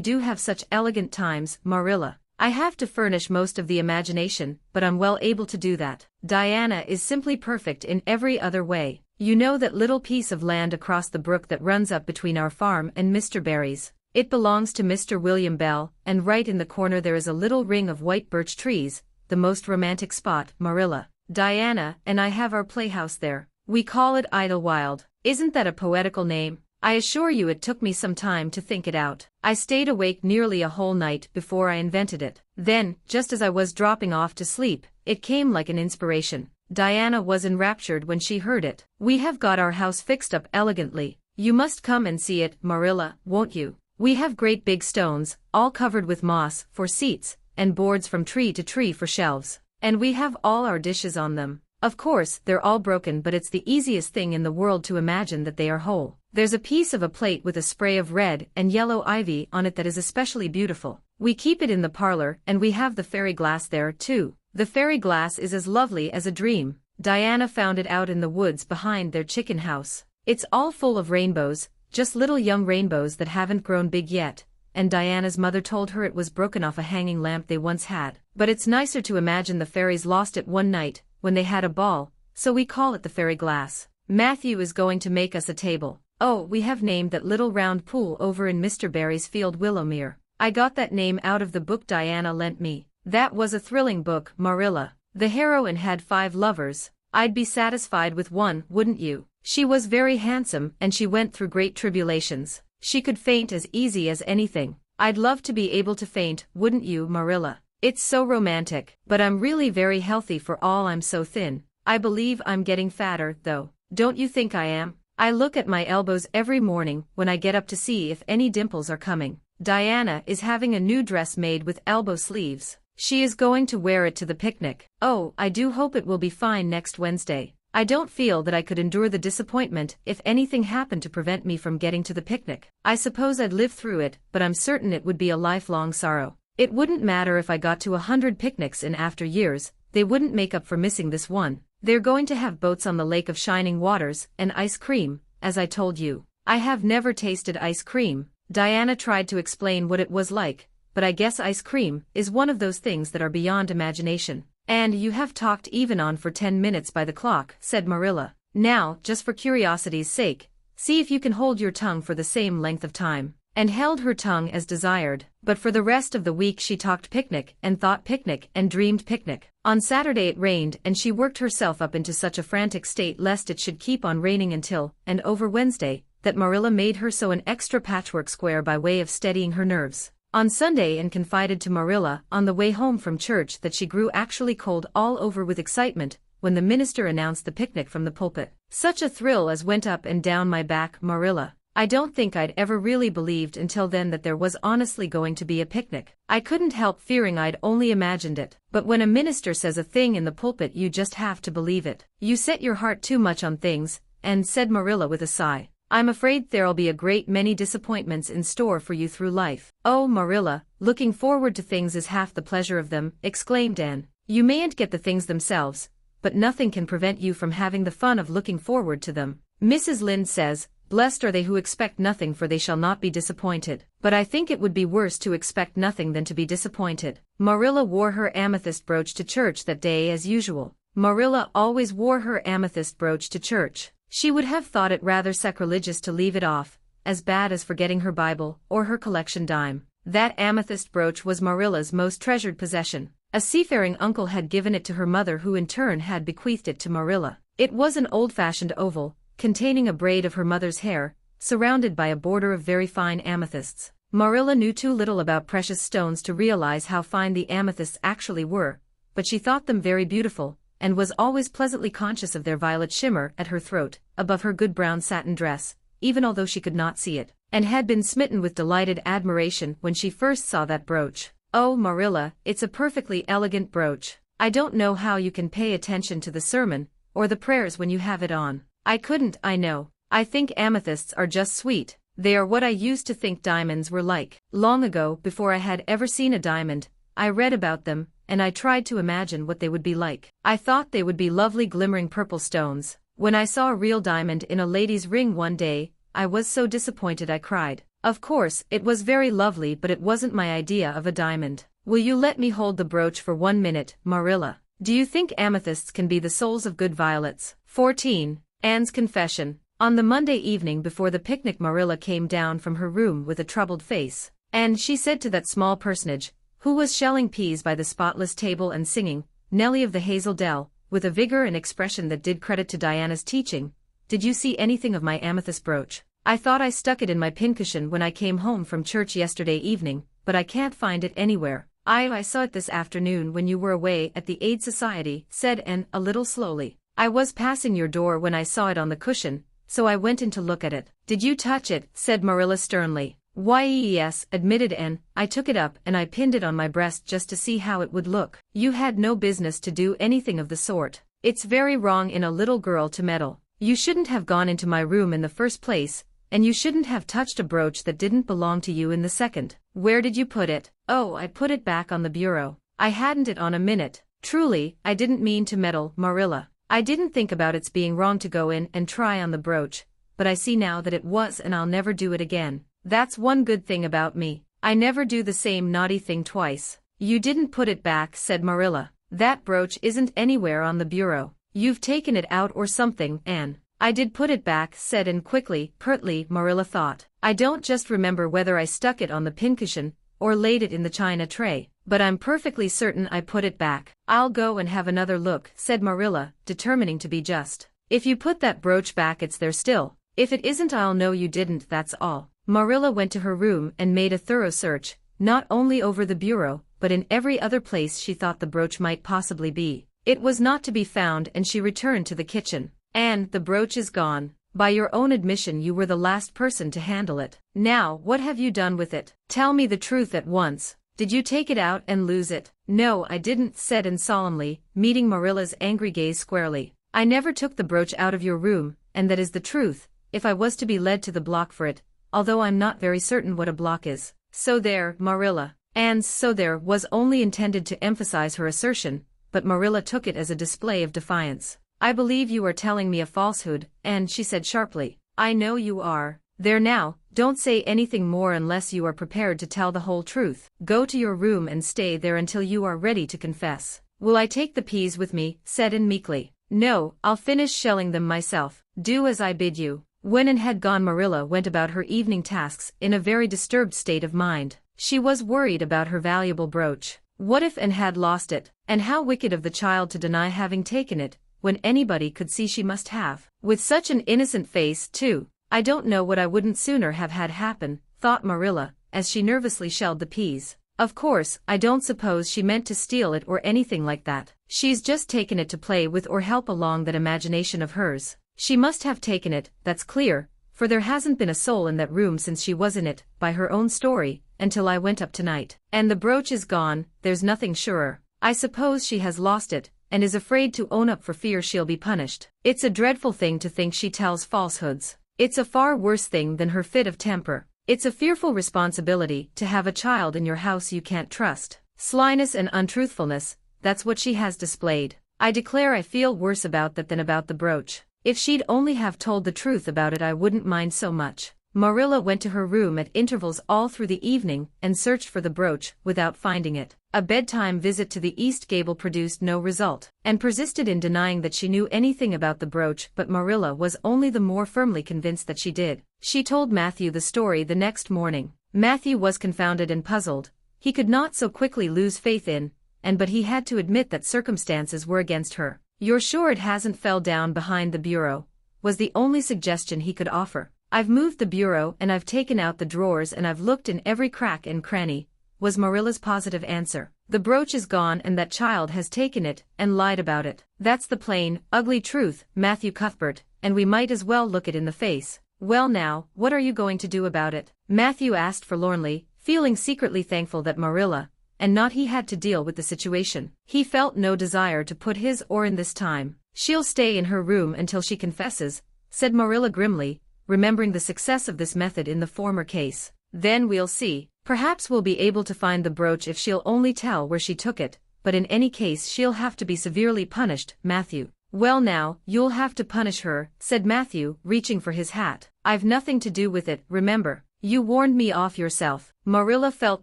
do have such elegant times, Marilla. I have to furnish most of the imagination, but I'm well able to do that. Diana is simply perfect in every other way. You know that little piece of land across the brook that runs up between our farm and Mr. Barry's? It belongs to Mr. William Bell, and right in the corner there is a little ring of white birch trees, the most romantic spot, Marilla. Diana and I have our playhouse there. We call it Idlewild. Isn't that a poetical name? I assure you it took me some time to think it out. I stayed awake nearly a whole night before I invented it. Then, just as I was dropping off to sleep, it came like an inspiration. Diana was enraptured when she heard it. We have got our house fixed up elegantly. You must come and see it, Marilla, won't you? We have great big stones, all covered with moss, for seats, and boards from tree to tree for shelves. And we have all our dishes on them. Of course, they're all broken, but it's the easiest thing in the world to imagine that they are whole. There's a piece of a plate with a spray of red and yellow ivy on it that is especially beautiful. We keep it in the parlor, and we have the fairy glass there, too. The fairy glass is as lovely as a dream. Diana found it out in the woods behind their chicken house. It's all full of rainbows, just little young rainbows that haven't grown big yet, and Diana's mother told her it was broken off a hanging lamp they once had. But it's nicer to imagine the fairies lost it one night, when they had a ball, so we call it the fairy glass. Matthew is going to make us a table. Oh, we have named that little round pool over in Mr. Barry's field Willowmere. I got that name out of the book Diana lent me. That was a thrilling book, Marilla. The heroine had 5 lovers. I'd be satisfied with one, wouldn't you? She was very handsome and she went through great tribulations. She could faint as easy as anything. I'd love to be able to faint, wouldn't you, Marilla? It's so romantic. But I'm really very healthy for all I'm so thin. I believe I'm getting fatter, though. Don't you think I am? I look at my elbows every morning when I get up to see if any dimples are coming. Diana is having a new dress made with elbow sleeves. She is going to wear it to the picnic. Oh, I do hope it will be fine next Wednesday. I don't feel that I could endure the disappointment if anything happened to prevent me from getting to the picnic. I suppose I'd live through it, but I'm certain it would be a lifelong sorrow. It wouldn't matter if I got to 100 picnics in after years, they wouldn't make up for missing this one. They're going to have boats on the lake of shining waters, and ice cream, as I told you. I have never tasted ice cream. Diana tried to explain what it was like, but I guess ice cream is one of those things that are beyond imagination. And you have talked even on for 10 minutes by the clock, said Marilla. Now, just for curiosity's sake, see if you can hold your tongue for the same length of time. And held her tongue as desired, but for the rest of the week she talked picnic and thought picnic and dreamed picnic. On Saturday it rained and she worked herself up into such a frantic state lest it should keep on raining until, and over Wednesday, that Marilla made her sew an extra patchwork square by way of steadying her nerves. On Sunday and confided to Marilla on the way home from church that she grew actually cold all over with excitement when the minister announced the picnic from the pulpit. Such a thrill as went up and down my back, Marilla. I don't think I'd ever really believed until then that there was honestly going to be a picnic. I couldn't help fearing I'd only imagined it. But when a minister says a thing in the pulpit you just have to believe it. You set your heart too much on things, and said Marilla with a sigh. I'm afraid there'll be a great many disappointments in store for you through life. Oh, Marilla, looking forward to things is half the pleasure of them, exclaimed Anne. You mayn't get the things themselves, but nothing can prevent you from having the fun of looking forward to them. Mrs. Lynde says, blessed are they who expect nothing, for they shall not be disappointed. But I think it would be worse to expect nothing than to be disappointed. Marilla wore her amethyst brooch to church that day as usual. Marilla always wore her amethyst brooch to church. She would have thought it rather sacrilegious to leave it off, as bad as forgetting her Bible or her collection dime. That amethyst brooch was Marilla's most treasured possession. A seafaring uncle had given it to her mother, who in turn had bequeathed it to Marilla. It was an old-fashioned oval, containing a braid of her mother's hair, surrounded by a border of very fine amethysts. Marilla knew too little about precious stones to realize how fine the amethysts actually were, but she thought them very beautiful, and was always pleasantly conscious of their violet shimmer at her throat, above her good brown satin dress, even although she could not see it, and had been smitten with delighted admiration when she first saw that brooch. Oh, Marilla, it's a perfectly elegant brooch. I don't know how you can pay attention to the sermon, or the prayers when you have it on. I couldn't, I know. I think amethysts are just sweet. They are what I used to think diamonds were like. Long ago, before I had ever seen a diamond, I read about them, and I tried to imagine what they would be like. I thought they would be lovely glimmering purple stones. When I saw a real diamond in a lady's ring one day, I was so disappointed I cried. Of course, it was very lovely, but it wasn't my idea of a diamond. Will you let me hold the brooch for 1 minute, Marilla? Do you think amethysts can be the souls of good violets? 14. Anne's confession. On the Monday evening before the picnic, Marilla came down from her room with a troubled face, and she said to that small personage, who was shelling peas by the spotless table and singing, Nellie of the Hazel Dell, with a vigor and expression that did credit to Diana's teaching, did you see anything of my amethyst brooch? I thought I stuck it in my pincushion when I came home from church yesterday evening, but I can't find it anywhere. I saw it this afternoon when you were away at the Aid Society, said Anne a little slowly. I was passing your door when I saw it on the cushion, so I went in to look at it. Did you touch it? Said Marilla sternly. Why, yes, admitted Anne. I took it up and I pinned it on my breast just to see how it would look. You had no business to do anything of the sort. It's very wrong in a little girl to meddle. You shouldn't have gone into my room in the first place, and you shouldn't have touched a brooch that didn't belong to you in the second. Where did you put it? Oh, I put it back on the bureau. I hadn't it on a minute. Truly, I didn't mean to meddle, Marilla. I didn't think about its being wrong to go in and try on the brooch, but I see now that it was, and I'll never do it again. That's one good thing about me. I never do the same naughty thing twice. You didn't put it back, said Marilla. That brooch isn't anywhere on the bureau. You've taken it out or something, Anne. I did put it back, said Anne quickly, pertly, Marilla thought. I don't just remember whether I stuck it on the pincushion, or laid it in the china tray, but I'm perfectly certain I put it back. I'll go and have another look, said Marilla, determining to be just. If you put that brooch back, it's there still. If it isn't, I'll know you didn't, that's all. Marilla went to her room and made a thorough search, not only over the bureau, but in every other place she thought the brooch might possibly be. It was not to be found, and she returned to the kitchen. Anne, the brooch is gone. By your own admission, you were the last person to handle it. Now, what have you done with it? Tell me the truth at once. Did you take it out and lose it? "No, I didn't," said Anne solemnly, meeting Marilla's angry gaze squarely. "I never took the brooch out of your room, and that is the truth, if I was to be led to the block for it, although I'm not very certain what a block is. So there, Marilla." Anne's "so there" was only intended to emphasize her assertion, but Marilla took it as a display of defiance. "I believe you are telling me a falsehood," Anne, she said sharply. "I know you are. There now, don't say anything more unless you are prepared to tell the whole truth. Go to your room and stay there until you are ready to confess." "Will I take the peas with me?" said Anne meekly. "No, I'll finish shelling them myself. Do as I bid you." When Anne had gone, Marilla went about her evening tasks in a very disturbed state of mind. She was worried about her valuable brooch. What if Anne had lost it? And how wicked of the child to deny having taken it, when anybody could see she must have. With such an innocent face, too. "I don't know what I wouldn't sooner have had happen," thought Marilla, as she nervously shelled the peas. "Of course, I don't suppose she meant to steal it or anything like that. She's just taken it to play with or help along that imagination of hers. She must have taken it, that's clear, for there hasn't been a soul in that room since she was in it, by her own story, until I went up tonight. And the brooch is gone, there's nothing surer. I suppose she has lost it, and is afraid to own up for fear she'll be punished. It's a dreadful thing to think she tells falsehoods. It's a far worse thing than her fit of temper. It's a fearful responsibility to have a child in your house you can't trust. Slyness and untruthfulness, that's what she has displayed. I declare I feel worse about that than about the brooch. If she'd only have told the truth about it I wouldn't mind so much." Marilla went to her room at intervals all through the evening and searched for the brooch without finding it. A bedtime visit to the east gable produced no result, and persisted in denying that she knew anything about the brooch, but Marilla was only the more firmly convinced that she did. She told Matthew the story the next morning. Matthew was confounded and puzzled. He could not so quickly lose faith in, but he had to admit that circumstances were against her. "You're sure it hasn't fell down behind the bureau?" was the only suggestion he could offer. "I've moved the bureau and I've taken out the drawers and I've looked in every crack and cranny," was Marilla's positive answer. "The brooch is gone and that child has taken it and lied about it. That's the plain, ugly truth, Matthew Cuthbert, and we might as well look it in the face." "Well now, what are you going to do about it?" Matthew asked forlornly, feeling secretly thankful that Marilla, and not he, had to deal with the situation. He felt no desire to put his oar in this time. "She'll stay in her room until she confesses," said Marilla grimly, remembering the success of this method in the former case. "Then we'll see. Perhaps we'll be able to find the brooch if she'll only tell where she took it, but in any case she'll have to be severely punished, Matthew." "Well now, you'll have to punish her," said Matthew, reaching for his hat. "I've nothing to do with it, remember. You warned me off yourself." Marilla felt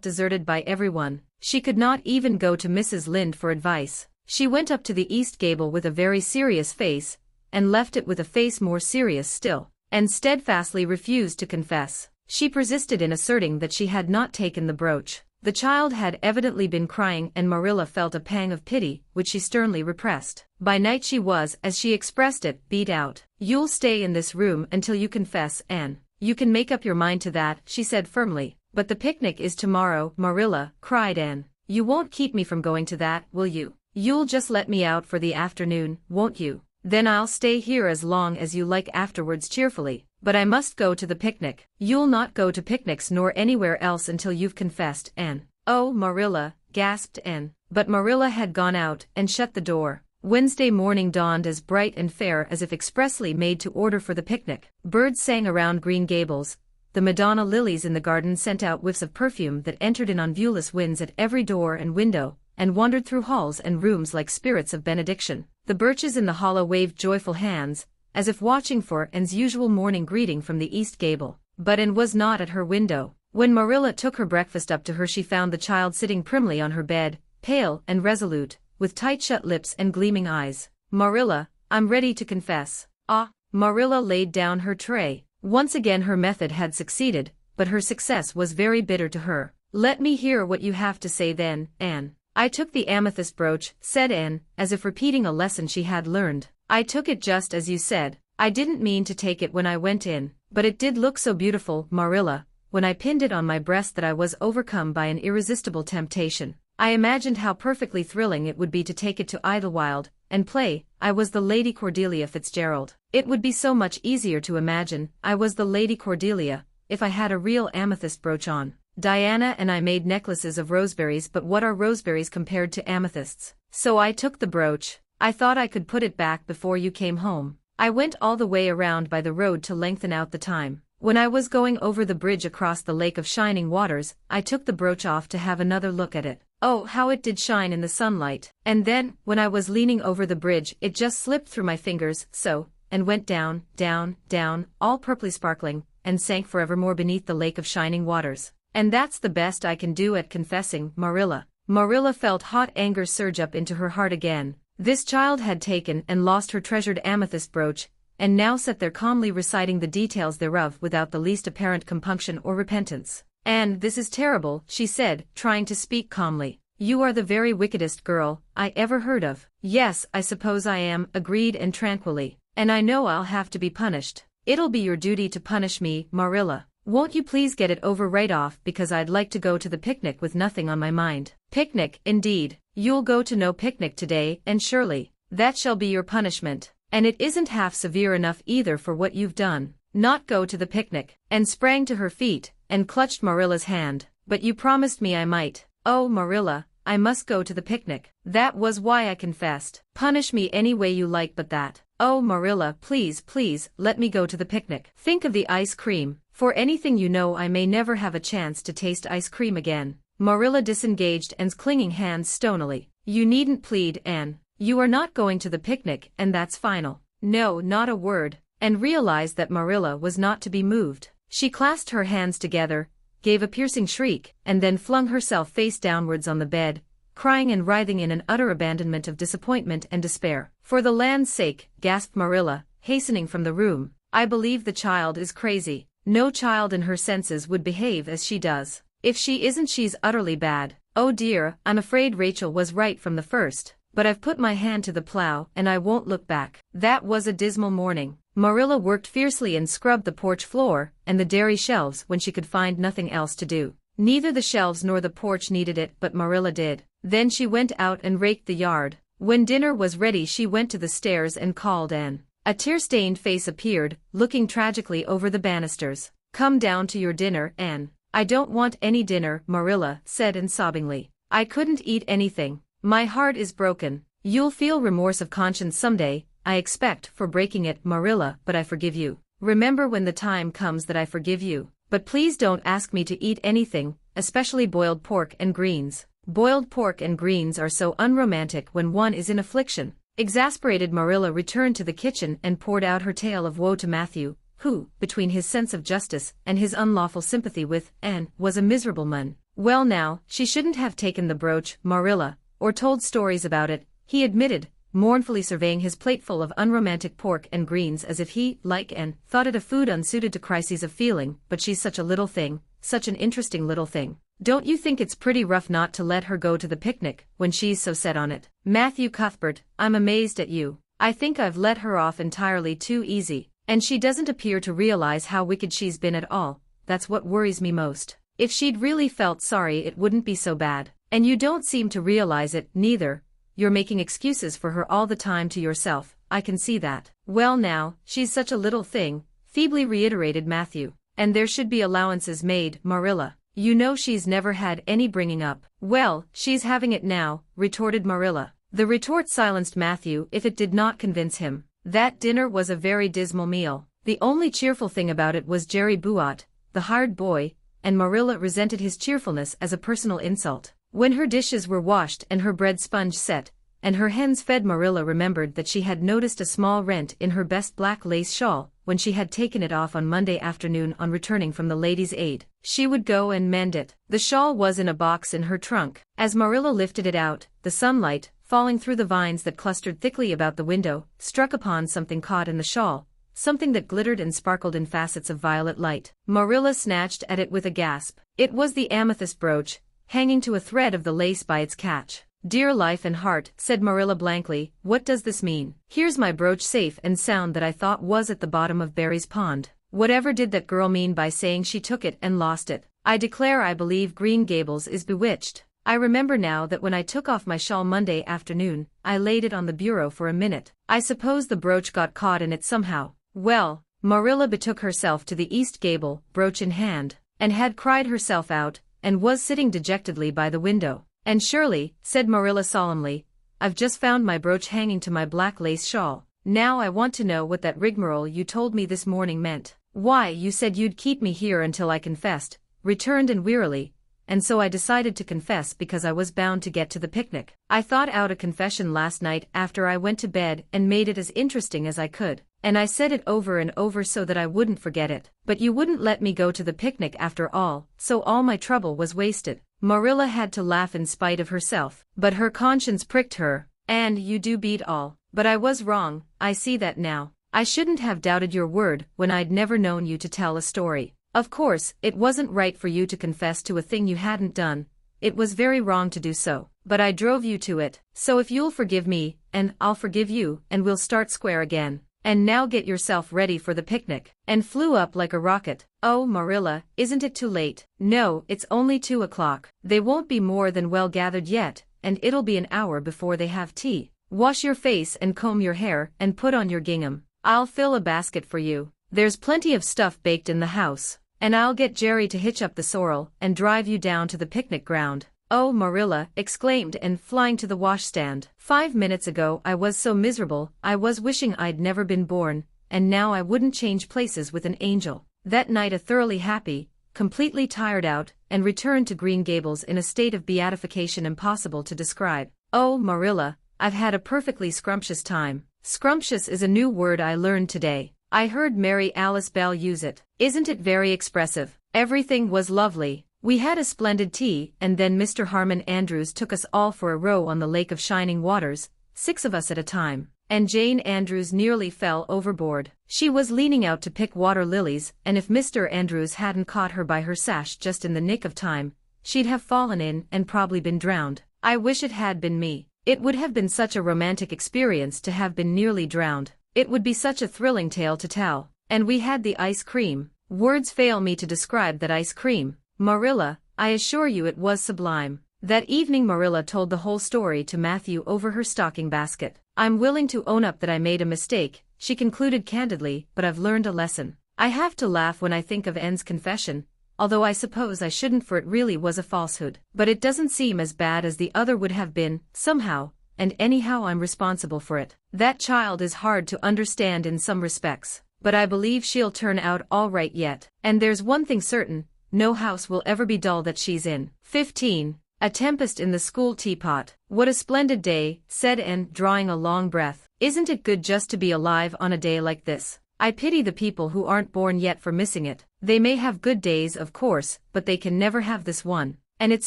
deserted by everyone. She could not even go to Mrs. Lynde for advice. She went up to the east gable with a very serious face, and left it with a face more serious still, and steadfastly refused to confess. She persisted in asserting that she had not taken the brooch. The child had evidently been crying, and Marilla felt a pang of pity, which she sternly repressed. By night she was, as she expressed it, beat out. "You'll stay in this room until you confess, Anne. You can make up your mind to that," she said firmly. "But the picnic is tomorrow, Marilla," cried Anne. "You won't keep me from going to that, will you? You'll just let me out for the afternoon, won't you? Then I'll stay here as long as you like afterwards cheerfully. But I must go to the picnic." "You'll not go to picnics nor anywhere else until you've confessed, Anne." "Oh, Marilla," gasped Anne. But Marilla had gone out and shut the door. Wednesday morning dawned as bright and fair as if expressly made to order for the picnic. Birds sang around Green Gables. The Madonna lilies in the garden sent out whiffs of perfume that entered in on viewless winds at every door and window, and wandered through halls and rooms like spirits of benediction. The birches in the hollow waved joyful hands, as if watching for Anne's usual morning greeting from the east gable. But Anne was not at her window. When Marilla took her breakfast up to her, she found the child sitting primly on her bed, pale and resolute, with tight-shut lips and gleaming eyes. "Marilla, I'm ready to confess." "Ah." Marilla laid down her tray. Once again her method had succeeded, but her success was very bitter to her. "Let me hear what you have to say then, Anne." "I took the amethyst brooch," said Anne, as if repeating a lesson she had learned. "I took it just as you said. I didn't mean to take it when I went in, but it did look so beautiful, Marilla, when I pinned it on my breast that I was overcome by an irresistible temptation. I imagined how perfectly thrilling it would be to take it to Idlewild and play I was the Lady Cordelia Fitzgerald. It would be so much easier to imagine I was the Lady Cordelia if I had a real amethyst brooch on." Diana and I made necklaces of roseberries, but what are roseberries compared to amethysts? So I took the brooch. I thought I could put it back before you came home. I went all the way around by the road to lengthen out the time. When I was going over the bridge across the lake of shining waters, I took the brooch off to have another look at it. Oh, how it did shine in the sunlight. And then, when I was leaning over the bridge, it just slipped through my fingers, so, and went down, down, down, all purply sparkling, and sank forevermore beneath the lake of shining waters. And that's the best I can do at confessing, Marilla. Marilla felt hot anger surge up into her heart again. This child had taken and lost her treasured amethyst brooch, and now sat there calmly reciting the details thereof without the least apparent compunction or repentance. "Anne, this is terrible," she said, trying to speak calmly. "You are the very wickedest girl I ever heard of." "Yes, I suppose I am," agreed Anne tranquilly. "And I know I'll have to be punished." "It'll be your duty to punish me, Marilla. Won't you please get it over right off, because I'd like to go to the picnic with nothing on my mind." "Picnic, indeed. You'll go to no picnic today, Anne Shirley. That shall be your punishment. And it isn't half severe enough either for what you've done. Not go to the picnic." Anne sprang to her feet and clutched Marilla's hand. "But you promised me I might." "Oh, Marilla, I must go to the picnic. That was why I confessed." "Punish me any way you like but that." "Oh, Marilla, please, please, let me go to the picnic. Think of the ice cream. For anything you know, I may never have a chance to taste ice cream again." Marilla disengaged Anne's clinging hands stonily. "You needn't plead, Anne. You are not going to the picnic, and that's final." "No, not a word." And realized that Marilla was not to be moved. She clasped her hands together, gave a piercing shriek, and then flung herself face downwards on the bed, crying and writhing in an utter abandonment of disappointment and despair. "For the land's sake," gasped Marilla, hastening from the room, "I believe the child is crazy. No child in her senses would behave as she does. If she isn't, she's utterly bad. Oh dear, I'm afraid Rachel was right from the first, but I've put my hand to the plow and I won't look back." That was a dismal morning. Marilla worked fiercely and scrubbed the porch floor and the dairy shelves when she could find nothing else to do. Neither the shelves nor the porch needed it, but Marilla did. Then she went out and raked the yard. When dinner was ready, she went to the stairs and called Anne. A tear-stained face appeared, looking tragically over the banisters. "Come down to your dinner, Anne." "I don't want any dinner," Marilla said sobbingly. "I couldn't eat anything. My heart is broken." "You'll feel remorse of conscience someday, I expect, for breaking it, Marilla, but I forgive you. Remember when the time comes that I forgive you. But please don't ask me to eat anything, especially boiled pork and greens. Boiled pork and greens are so unromantic when one is in affliction." Exasperated, Marilla returned to the kitchen and poured out her tale of woe to Matthew, who, between his sense of justice and his unlawful sympathy with Anne, was a miserable man. "Well now, she shouldn't have taken the brooch, Marilla, or told stories about it," he admitted, mournfully surveying his plateful of unromantic pork and greens as if he, like Anne, thought it a food unsuited to crises of feeling. "But she's such a little thing, such an interesting little thing. Don't you think it's pretty rough not to let her go to the picnic when she's so set on it?" "Matthew Cuthbert, I'm amazed at you. I think I've let her off entirely too easy, and she doesn't appear to realize how wicked she's been at all. That's what worries me most. If she'd really felt sorry, it wouldn't be so bad. And you don't seem to realize it, neither. You're making excuses for her all the time to yourself, I can see that." "Well now, she's such a little thing," feebly reiterated Matthew. "And there should be allowances made, Marilla. You know she's never had any bringing up." "Well, she's having it now," retorted Marilla. The retort silenced Matthew if it did not convince him. That dinner was a very dismal meal. The only cheerful thing about it was Jerry Buot, the hired boy, and Marilla resented his cheerfulness as a personal insult. When her dishes were washed and her bread sponge set, and her hens fed, Marilla remembered that she had noticed a small rent in her best black lace shawl when she had taken it off on Monday afternoon on returning from the Ladies' Aid. She would go and mend it. The shawl was in a box in her trunk. As Marilla lifted it out, the sunlight, falling through the vines that clustered thickly about the window, struck upon something caught in the shawl, something that glittered and sparkled in facets of violet light. Marilla snatched at it with a gasp. It was the amethyst brooch, hanging to a thread of the lace by its catch. "Dear life and heart," said Marilla blankly, "what does this mean? Here's my brooch safe and sound that I thought was at the bottom of Barry's pond. Whatever did that girl mean by saying she took it and lost it? I declare I believe Green Gables is bewitched. I remember now that when I took off my shawl Monday afternoon, I laid it on the bureau for a minute. I suppose the brooch got caught in it somehow." Well, Marilla betook herself to the east gable, brooch in hand, and had cried herself out, and was sitting dejectedly by the window. "Anne Shirley," said Marilla solemnly, "I've just found my brooch hanging to my black lace shawl. Now I want to know what that rigmarole you told me this morning meant." "Why, you said you'd keep me here until I confessed," returned Anne wearily, "and so I decided to confess because I was bound to get to the picnic. I thought out a confession last night after I went to bed and made it as interesting as I could, and I said it over and over so that I wouldn't forget it. But you wouldn't let me go to the picnic after all, so all my trouble was wasted." Marilla had to laugh in spite of herself, but her conscience pricked her. "And you do beat all. But I was wrong, I see that now. I shouldn't have doubted your word when I'd never known you to tell a story. Of course, it wasn't right for you to confess to a thing you hadn't done. It was very wrong to do so, but I drove you to it. So if you'll forgive me, and I'll forgive you, and we'll start square again. And now get yourself ready for the picnic," and flew up like a rocket. "Oh, Marilla, isn't it too late?" "No, it's only 2 o'clock. They won't be more than well gathered yet, and it'll be an hour before they have tea. Wash your face and comb your hair and put on your gingham. I'll fill a basket for you. There's plenty of stuff baked in the house. And I'll get Jerry to hitch up the sorrel and drive you down to the picnic ground." "Oh, Marilla," exclaimed Anne, flying to the washstand. "5 minutes ago I was so miserable I was wishing I'd never been born, and now I wouldn't change places with an angel." That night a thoroughly happy, completely tired out, and returned to Green Gables in a state of beatification impossible to describe. "Oh, Marilla, I've had a perfectly scrumptious time." Scrumptious is a new word I learned today. I heard Mary Alice Bell use it. Isn't it very expressive? Everything was lovely. We had a splendid tea, and then Mr. Harmon Andrews took us all for a row on the Lake of Shining Waters, 6 of us at a time, and Jane Andrews nearly fell overboard. She was leaning out to pick water lilies, and if Mr. Andrews hadn't caught her by her sash just in the nick of time, she'd have fallen in and probably been drowned. I wish it had been me. It would have been such a romantic experience to have been nearly drowned. It would be such a thrilling tale to tell. And we had the ice cream. Words fail me to describe that ice cream. Marilla, I assure you it was sublime. That evening Marilla told the whole story to Matthew over her stocking basket. "I'm willing to own up that I made a mistake," she concluded candidly, "but I've learned a lesson. I have to laugh when I think of Anne's confession, although I suppose I shouldn't, for it really was a falsehood. But it doesn't seem as bad as the other would have been, somehow, and anyhow I'm responsible for it. That child is hard to understand in some respects, but I believe she'll turn out all right yet. And there's one thing certain, no house will ever be dull that she's in." 15. A tempest in the school teapot. "What a splendid day," said Anne, drawing a long breath. "Isn't it good just to be alive on a day like this? I pity the people who aren't born yet for missing it. They may have good days, of course, but they can never have this one. And it's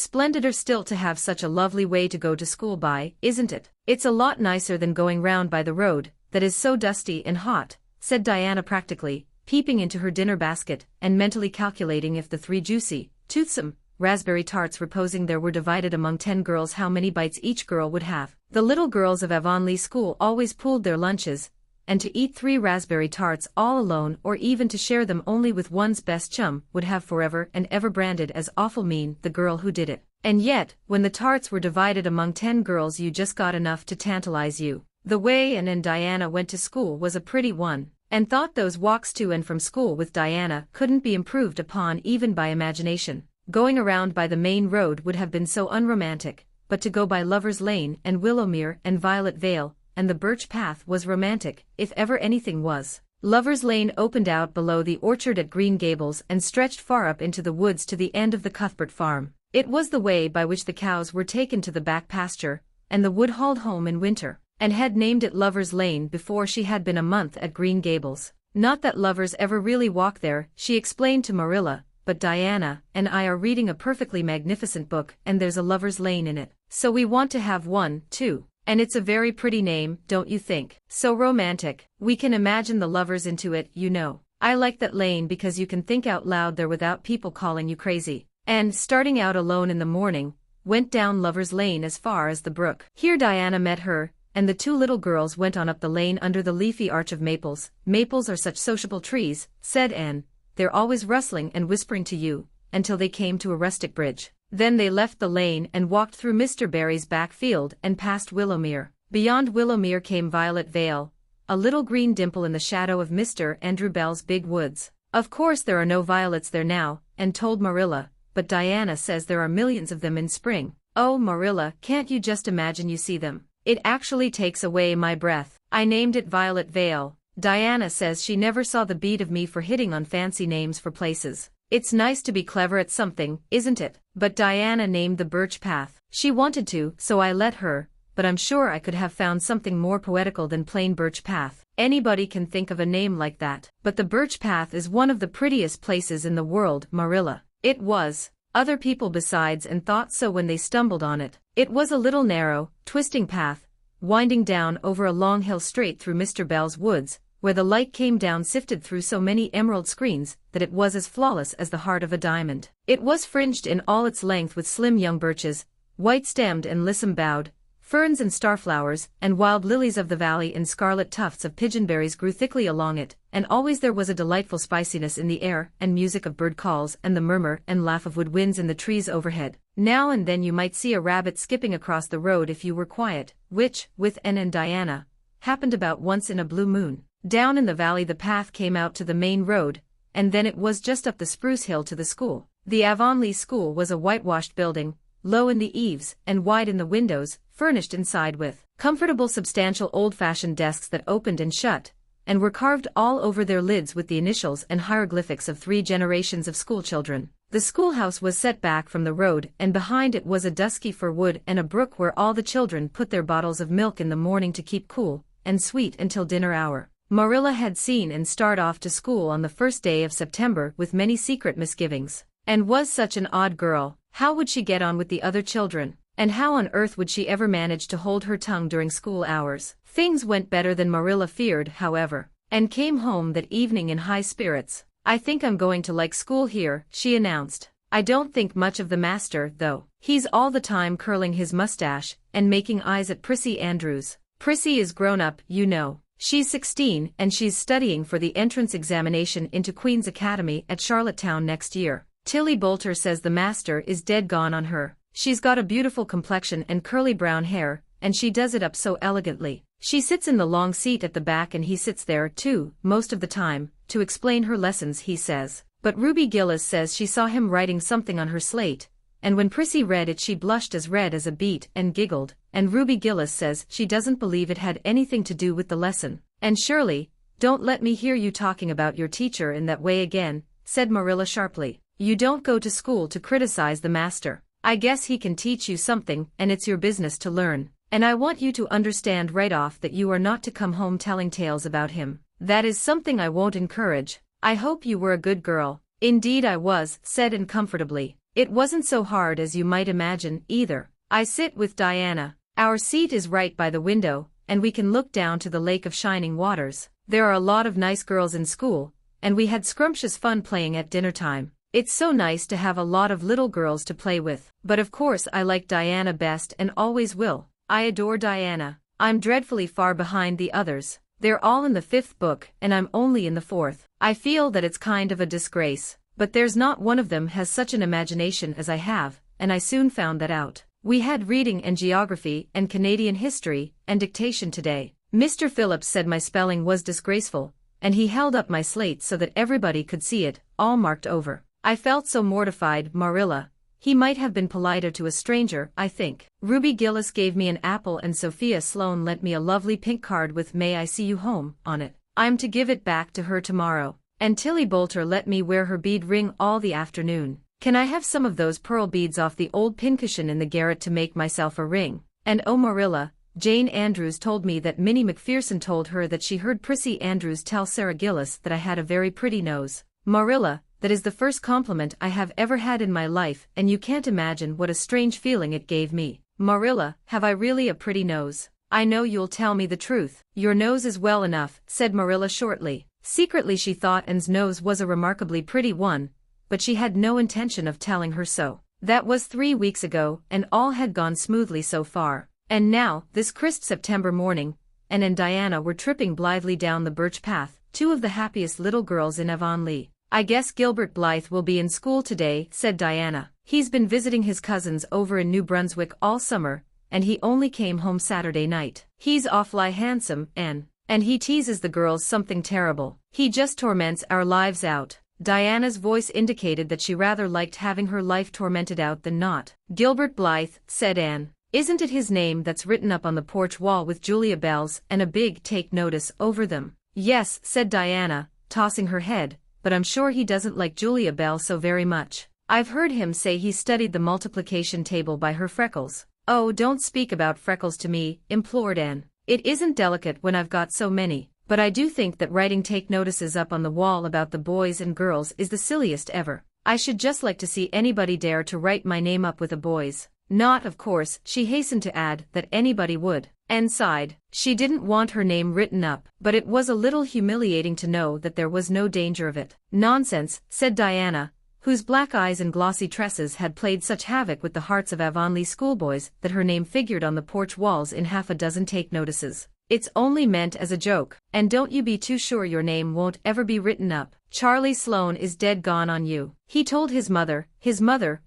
splendider still to have such a lovely way to go to school by, isn't it? It's a lot nicer than going round by the road, that is so dusty and hot," said Diana practically, peeping into her dinner basket and mentally calculating if the 3 juicy, toothsome raspberry tarts reposing there were divided among 10 girls how many bites each girl would have. The little girls of Avonlea school always pooled their lunches, and to eat 3 raspberry tarts all alone or even to share them only with one's best chum would have forever and ever branded as awful mean the girl who did it. And yet, when the tarts were divided among 10 girls you just got enough to tantalize you. The way Anne and Diana went to school was a pretty one, and thought those walks to and from school with Diana couldn't be improved upon even by imagination. Going around by the main road would have been so unromantic, but to go by Lover's Lane and Willowmere and Violet Vale and the Birch Path was romantic, if ever anything was. Lover's Lane opened out below the orchard at Green Gables and stretched far up into the woods to the end of the Cuthbert farm. It was the way by which the cows were taken to the back pasture, and the wood hauled home in winter, and had named it Lover's Lane before she had been a month at Green Gables. "Not that lovers ever really walk there," she explained to Marilla, "but Diana and I are reading a perfectly magnificent book and there's a Lover's Lane in it. So we want to have one, too. And it's a very pretty name, don't you think? So romantic. We can imagine the lovers into it, you know. I like that lane because you can think out loud there without people calling you crazy." And, starting out alone in the morning, went down Lover's Lane as far as the brook. Here Diana met her, and the 2 little girls went on up the lane under the leafy arch of maples. "Maples are such sociable trees," said Anne. "They're always rustling and whispering to you," until they came to a rustic bridge. Then they left the lane and walked through Mr. Barry's back field and past Willowmere. Beyond Willowmere came Violet Vale, a little green dimple in the shadow of Mr. Andrew Bell's big woods. "Of course there are no violets there now," and told Marilla, but Diana says there are millions of them in spring. Oh Marilla, can't you just imagine you see them? It actually takes away my breath. I named it Violet Vale. Diana says she never saw the beat of me for hitting on fancy names for places. It's nice to be clever at something, isn't it? But Diana named the Birch Path. She wanted to, so I let her, but I'm sure I could have found something more poetical than plain Birch Path. Anybody can think of a name like that. But the Birch Path is one of the prettiest places in the world, Marilla. It was. Other people besides and thought so when they stumbled on it. It was a little narrow, twisting path, winding down over a long hill straight through Mr. Bell's woods, where the light came down sifted through so many emerald screens that it was as flawless as the heart of a diamond. It was fringed in all its length with slim young birches, white-stemmed and lissom-boughed, ferns and starflowers, and wild lilies of the valley and scarlet tufts of pigeonberries grew thickly along it, and always there was a delightful spiciness in the air and music of bird calls and the murmur and laugh of woodwinds in the trees overhead. Now and then you might see a rabbit skipping across the road if you were quiet, which, with Anne and Diana, happened about once in a blue moon. Down in the valley the path came out to the main road, and then it was just up the spruce hill to the school. The Avonlea school was a whitewashed building, low in the eaves and wide in the windows, furnished inside with comfortable substantial old-fashioned desks that opened and shut, and were carved all over their lids with the initials and hieroglyphics of 3 generations of schoolchildren. The schoolhouse was set back from the road, and behind it was a dusky fir wood and a brook where all the children put their bottles of milk in the morning to keep cool and sweet until dinner hour. Marilla had seen Anne start off to school on the first day of September with many secret misgivings. Anne was such an odd girl. How would she get on with the other children? And how on earth would she ever manage to hold her tongue during school hours? Things went better than Marilla feared, however. Anne came home that evening in high spirits. I think I'm going to like school here, she announced. I don't think much of the master, though. He's all the time curling his mustache and making eyes at Prissy Andrews. Prissy is grown up, you know. She's 16 and she's studying for the entrance examination into Queen's Academy at Charlottetown next year. Tilly Boulter says the master is dead gone on her. She's got a beautiful complexion and curly brown hair, and she does it up so elegantly. She sits in the long seat at the back and he sits there, too, most of the time, to explain her lessons, he says. But Ruby Gillis says she saw him writing something on her slate, and when Prissy read it she blushed as red as a beet and giggled, and Ruby Gillis says she doesn't believe it had anything to do with the lesson. Anne Shirley, don't let me hear you talking about your teacher in that way again, said Marilla sharply. You don't go to school to criticize the master. I guess he can teach you something, and it's your business to learn. And I want you to understand right off that you are not to come home telling tales about him. That is something I won't encourage. I hope you were a good girl. Indeed I was, said Anne comfortably. It wasn't so hard as you might imagine, either. I sit with Diana. Our seat is right by the window, and we can look down to the lake of shining waters. There are a lot of nice girls in school, and we had scrumptious fun playing at dinner time. It's so nice to have a lot of little girls to play with. But of course I like Diana best and always will. I adore Diana. I'm dreadfully far behind the others. They're all in the 5th book and I'm only in the 4th. I feel that it's kind of a disgrace. But there's not one of them has such an imagination as I have, and I soon found that out. We had reading and geography and Canadian history and dictation today. Mr. Phillips said my spelling was disgraceful, and he held up my slate so that everybody could see it, all marked over. I felt so mortified, Marilla. He might have been politer to a stranger, I think. Ruby Gillis gave me an apple and Sophia Sloane lent me a lovely pink card with "May I see you home" on it. I'm to give it back to her tomorrow. And Tilly Boulter let me wear her bead ring all the afternoon. Can I have some of those pearl beads off the old pincushion in the garret to make myself a ring? And oh Marilla, Jane Andrews told me that Minnie McPherson told her that she heard Prissy Andrews tell Sarah Gillis that I had a very pretty nose. Marilla, that is the first compliment I have ever had in my life, and you can't imagine what a strange feeling it gave me. Marilla, have I really a pretty nose? I know you'll tell me the truth. Your nose is well enough, said Marilla shortly. Secretly she thought Anne's nose was a remarkably pretty one, but she had no intention of telling her so. That was 3 weeks ago, and all had gone smoothly so far. And now, this crisp September morning, Anne and Diana were tripping blithely down the birch path, 2 of the happiest little girls in Avonlea. I guess Gilbert Blythe will be in school today, said Diana. He's been visiting his cousins over in New Brunswick all summer, and he only came home Saturday night. He's awfully handsome, Anne. And he teases the girls something terrible. He just torments our lives out. Diana's voice indicated that she rather liked having her life tormented out than not. "Gilbert Blythe," said Anne. "Isn't it his name that's written up on the porch wall with Julia bells and a big 'take notice' over them?" "Yes," said Diana, tossing her head, "but I'm sure he doesn't like Julia Bell so very much. I've heard him say he studied the multiplication table by her freckles." "Oh, don't speak about freckles to me," implored Anne. "It isn't delicate when I've got so many. But I do think that writing take notices up on the wall about the boys and girls is the silliest ever. I should just like to see anybody dare to write my name up with a boy's. Not, of course," she hastened to add, "that anybody would." Anne sighed. She didn't want her name written up, but it was a little humiliating to know that there was no danger of it. "Nonsense," said Diana, whose black eyes and glossy tresses had played such havoc with the hearts of Avonlea schoolboys that her name figured on the porch walls in half a dozen take notices. "It's only meant as a joke, and don't you be too sure your name won't ever be written up. Charlie Sloane is dead gone on you. He told his mother,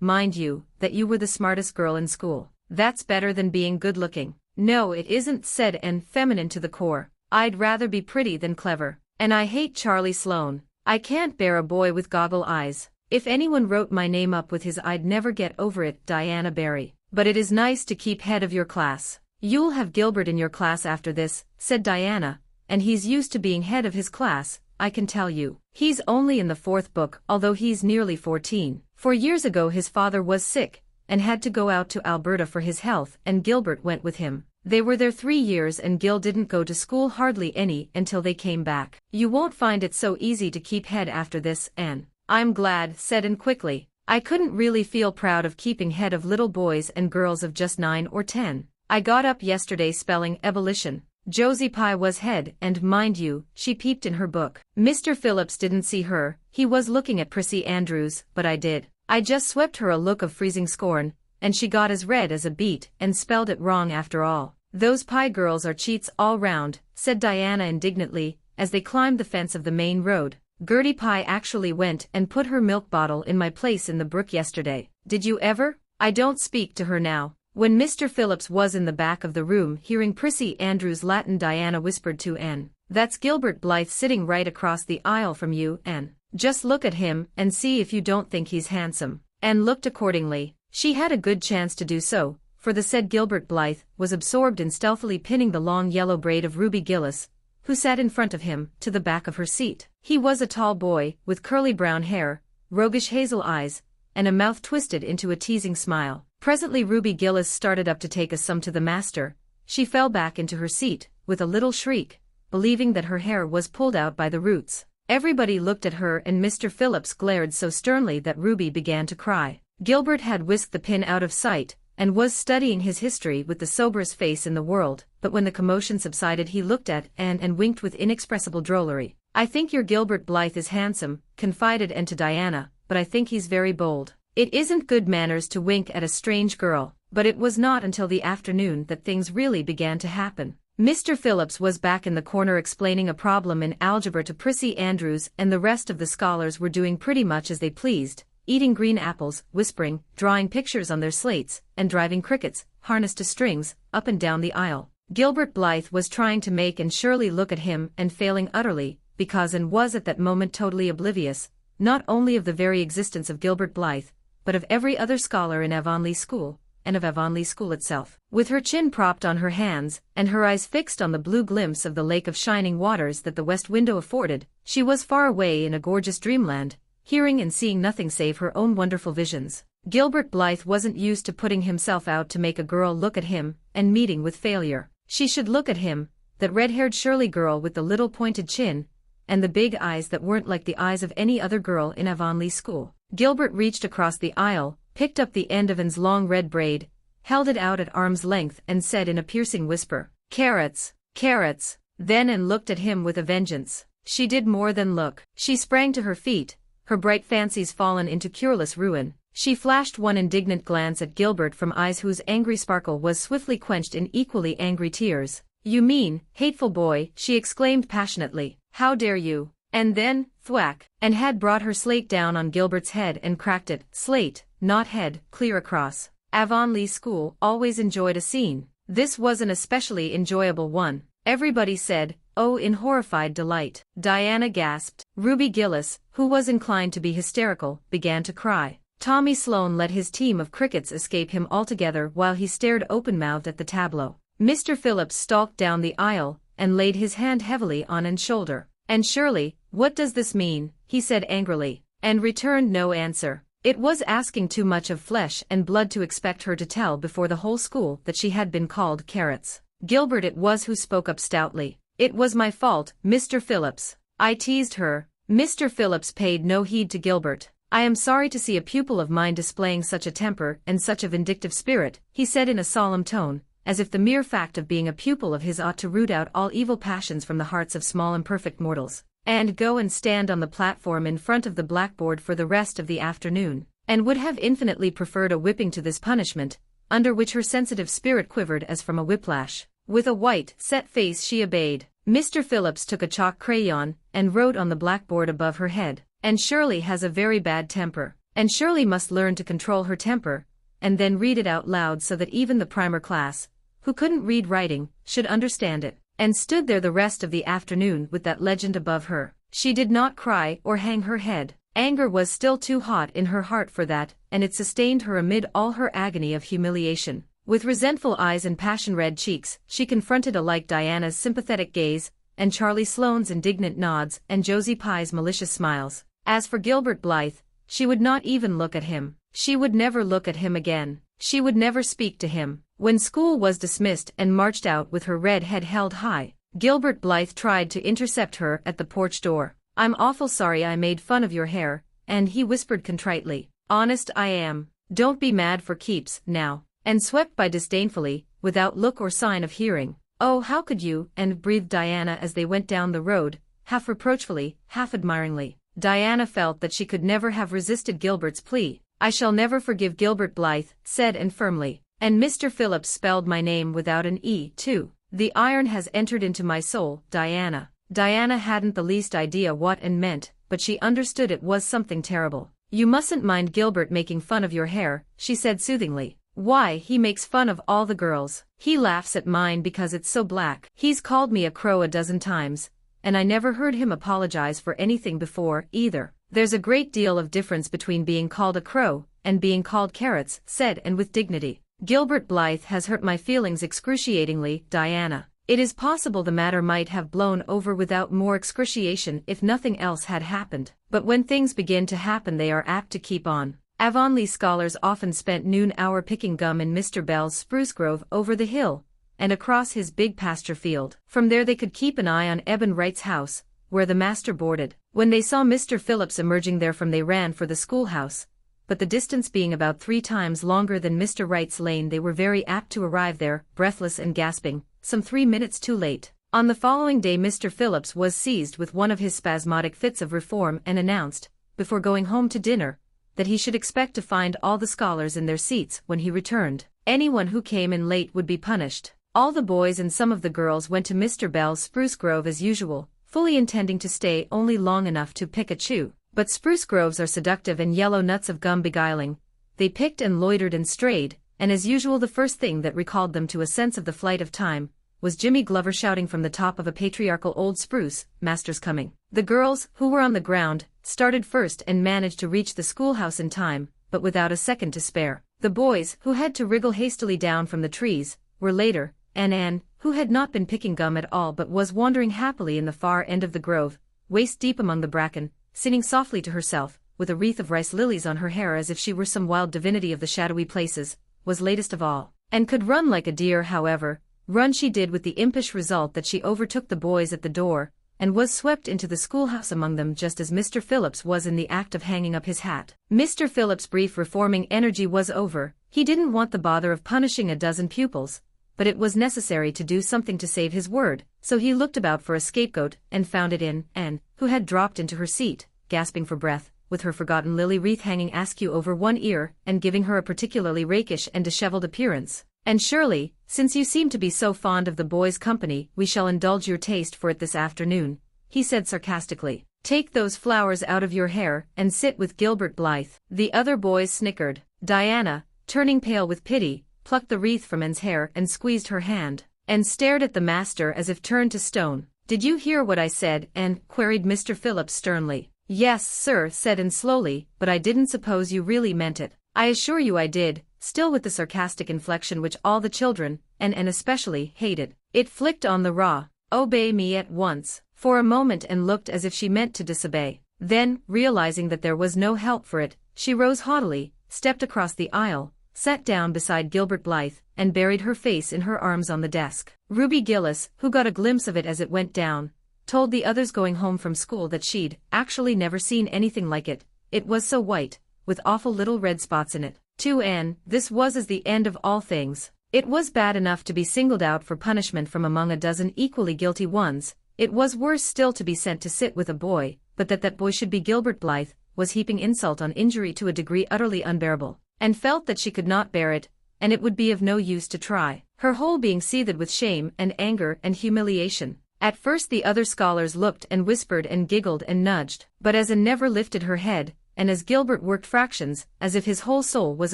mind you, that you were the smartest girl in school. That's better than being good-looking." "No, it isn't," said Anne, feminine to the core. "I'd rather be pretty than clever. And I hate Charlie Sloane. I can't bear a boy with goggle eyes. If anyone wrote my name up with his I'd never get over it." Diana Barry. "But it is nice to keep head of your class." "You'll have Gilbert in your class after this," said Diana, "and he's used to being head of his class, I can tell you. He's only in the 4th book, although he's nearly 14. 4 years ago his father was sick, and had to go out to Alberta for his health, and Gilbert went with him. They were there 3 years and Gil didn't go to school hardly any until they came back. You won't find it so easy to keep head after this, Anne." "I'm glad," said Anne quickly. "I couldn't really feel proud of keeping head of little boys and girls of just 9 or 10. I got up yesterday spelling ebullition. Josie Pye was head and, mind you, she peeped in her book. Mr. Phillips didn't see her, he was looking at Prissy Andrews, but I did. I just swept her a look of freezing scorn, and she got as red as a beet and spelled it wrong after all." "Those Pye girls are cheats all round," said Diana indignantly, as they climbed the fence of the main road. "Gertie Pye actually went and put her milk bottle in my place in the brook yesterday. Did you ever? I don't speak to her now." When Mr. Phillips was in the back of the room hearing Prissy Andrews' Latin, Diana whispered to Anne, "That's Gilbert Blythe sitting right across the aisle from you, Anne. Just look at him and see if you don't think he's handsome." Anne looked accordingly. She had a good chance to do so, for the said Gilbert Blythe was absorbed in stealthily pinning the long yellow braid of Ruby Gillis, who sat in front of him, to the back of her seat. He was a tall boy, with curly brown hair, roguish hazel eyes, and a mouth twisted into a teasing smile. Presently Ruby Gillis started up to take a sum to the master. She fell back into her seat, with a little shriek, believing that her hair was pulled out by the roots. Everybody looked at her and Mr. Phillips glared so sternly that Ruby began to cry. Gilbert had whisked the pin out of sight, and was studying his history with the soberest face in the world, but when the commotion subsided he looked at Anne and winked with inexpressible drollery. "I think your Gilbert Blythe is handsome," confided Anne to Diana, "but I think he's very bold. It isn't good manners to wink at a strange girl." But it was not until the afternoon that things really began to happen. Mr. Phillips was back in the corner explaining a problem in algebra to Prissy Andrews, and the rest of the scholars were doing pretty much as they pleased, eating green apples, whispering, drawing pictures on their slates, and driving crickets, harnessed to strings, up and down the aisle. Gilbert Blythe was trying to make Anne Shirley look at him and failing utterly, because Anne was at that moment totally oblivious, not only of the very existence of Gilbert Blythe, but of every other scholar in Avonlea School, and of Avonlea School itself. With her chin propped on her hands, and her eyes fixed on the blue glimpse of the lake of shining waters that the west window afforded, she was far away in a gorgeous dreamland, hearing and seeing nothing save her own wonderful visions. Gilbert Blythe wasn't used to putting himself out to make a girl look at him, and meeting with failure. She should look at him, that red-haired Shirley girl with the little pointed chin, and the big eyes that weren't like the eyes of any other girl in Avonlea School. Gilbert reached across the aisle, picked up the end of Anne's long red braid, held it out at arm's length and said in a piercing whisper, "Carrots, carrots." Then Anne looked at him with a vengeance. She did more than look. She sprang to her feet, her bright fancies fallen into cureless ruin. She flashed one indignant glance at Gilbert from eyes whose angry sparkle was swiftly quenched in equally angry tears. "You mean, hateful boy," she exclaimed passionately. "How dare you?" And then, thwack, Anne had brought her slate down on Gilbert's head and cracked it, slate, not head, clear across. Avonlea School always enjoyed a scene. This was an especially enjoyable one. Everybody said, "Oh," in horrified delight. Diana gasped. Ruby Gillis, who was inclined to be hysterical, began to cry. Tommy Sloane let his team of crickets escape him altogether while he stared open-mouthed at the tableau. Mr. Phillips stalked down the aisle and laid his hand heavily on Anne's shoulder. "Anne Shirley, what does this mean?" he said angrily, and returned no answer. It was asking too much of flesh and blood to expect her to tell before the whole school that she had been called carrots. Gilbert it was who spoke up stoutly. "It was my fault, Mr. Phillips. I teased her." Mr. Phillips paid no heed to Gilbert. "I am sorry to see a pupil of mine displaying such a temper and such a vindictive spirit," he said in a solemn tone, as if the mere fact of being a pupil of his ought to root out all evil passions from the hearts of small imperfect mortals. "And go and stand on the platform in front of the blackboard for the rest of the afternoon," and would have infinitely preferred a whipping to this punishment, under which her sensitive spirit quivered as from a whiplash. With a white, set face she obeyed. Mr. Phillips took a chalk crayon and wrote on the blackboard above her head, "Anne Shirley has a very bad temper. Anne Shirley must learn to control her temper," and then read it out loud so that even the primer class, who couldn't read writing, should understand it, and stood there the rest of the afternoon with that legend above her. She did not cry or hang her head. Anger was still too hot in her heart for that, and it sustained her amid all her agony of humiliation. With resentful eyes and passion-red cheeks, she confronted alike Diana's sympathetic gaze, and Charlie Sloane's indignant nods, and Josie Pye's malicious smiles. As for Gilbert Blythe, she would not even look at him. She would never look at him again. She would never speak to him. When school was dismissed and marched out with her red head held high, Gilbert Blythe tried to intercept her at the porch door. "I'm awful sorry I made fun of your hair," and he whispered contritely. "Honest I am. Don't be mad for keeps, now," and swept by disdainfully, without look or sign of hearing. "Oh, how could you?" and breathed Diana as they went down the road, half reproachfully, half admiringly. Diana felt that she could never have resisted Gilbert's plea. "I shall never forgive Gilbert Blythe," said Anne firmly. "And Mr. Phillips spelled my name without an E, too. The iron has entered into my soul, Diana." Diana hadn't the least idea what Anne meant, but she understood it was something terrible. "You mustn't mind Gilbert making fun of your hair," she said soothingly. "Why, he makes fun of all the girls. He laughs at mine because it's so black. He's called me a crow a dozen times, and I never heard him apologize for anything before, either." "There's a great deal of difference between being called a crow and being called carrots," said Anne with dignity. "Gilbert Blythe has hurt my feelings excruciatingly, Diana. It is possible the matter might have blown over without more excruciation if nothing else had happened, but when things begin to happen they are apt to keep on." Avonlea scholars often spent noon hour picking gum in Mr. Bell's spruce grove over the hill, and across his big pasture field. From there they could keep an eye on Eben Wright's house, where the master boarded. When they saw Mr. Phillips emerging therefrom they ran for the schoolhouse, but the distance being about 3 times longer than Mr. Wright's lane they were very apt to arrive there, breathless and gasping, some 3 minutes too late. On the following day Mr. Phillips was seized with one of his spasmodic fits of reform and announced, before going home to dinner, that he should expect to find all the scholars in their seats when he returned. Anyone who came in late would be punished. All the boys and some of the girls went to Mr. Bell's spruce grove as usual, fully intending to stay only long enough to pick a chew. But spruce groves are seductive and yellow nuts of gum beguiling. They picked and loitered and strayed, and as usual the first thing that recalled them to a sense of the flight of time was Jimmy Glover shouting from the top of a patriarchal old spruce, "Master's coming." The girls, who were on the ground, started first and managed to reach the schoolhouse in time, but without a second to spare. The boys, who had to wriggle hastily down from the trees, were later, and Anne, who had not been picking gum at all but was wandering happily in the far end of the grove, waist deep among the bracken, singing softly to herself, with a wreath of rice lilies on her hair as if she were some wild divinity of the shadowy places, was latest of all, and could run like a deer. However, run she did, with the impish result that she overtook the boys at the door, and was swept into the schoolhouse among them just as Mr. Phillips was in the act of hanging up his hat. Mr. Phillips' brief reforming energy was over. He didn't want the bother of punishing a dozen pupils, but it was necessary to do something to save his word, so he looked about for a scapegoat and found it in Anne, who had dropped into her seat, gasping for breath, with her forgotten lily wreath hanging askew over one ear and giving her a particularly rakish and disheveled appearance. "And surely, since you seem to be so fond of the boys' company, we shall indulge your taste for it this afternoon," he said sarcastically. "Take those flowers out of your hair and sit with Gilbert Blythe." The other boys snickered. Diana, turning pale with pity, plucked the wreath from Anne's hair and squeezed her hand, and stared at the master as if turned to stone. "Did you hear what I said, Anne?" queried Mr. Phillips sternly. "Yes, sir," said Anne slowly, "but I didn't suppose you really meant it." "I assure you I did," still with the sarcastic inflection which all the children, and especially, hated. It flicked on the raw, "Obey me at once." For a moment Anne looked as if she meant to disobey. Then, realizing that there was no help for it, she rose haughtily, stepped across the aisle, sat down beside Gilbert Blythe, and buried her face in her arms on the desk. Ruby Gillis, who got a glimpse of it as it went down, told the others going home from school that she'd actually never seen anything like it. It was so white, with awful little red spots in it. To Anne, this was as the end of all things. It was bad enough to be singled out for punishment from among a dozen equally guilty ones. It was worse still to be sent to sit with a boy, but that boy should be Gilbert Blythe was heaping insult on injury to a degree utterly unbearable, and felt that she could not bear it, and it would be of no use to try. Her whole being seethed with shame and anger and humiliation. At first the other scholars looked and whispered and giggled and nudged, but as Anne never lifted her head, and as Gilbert worked fractions, as if his whole soul was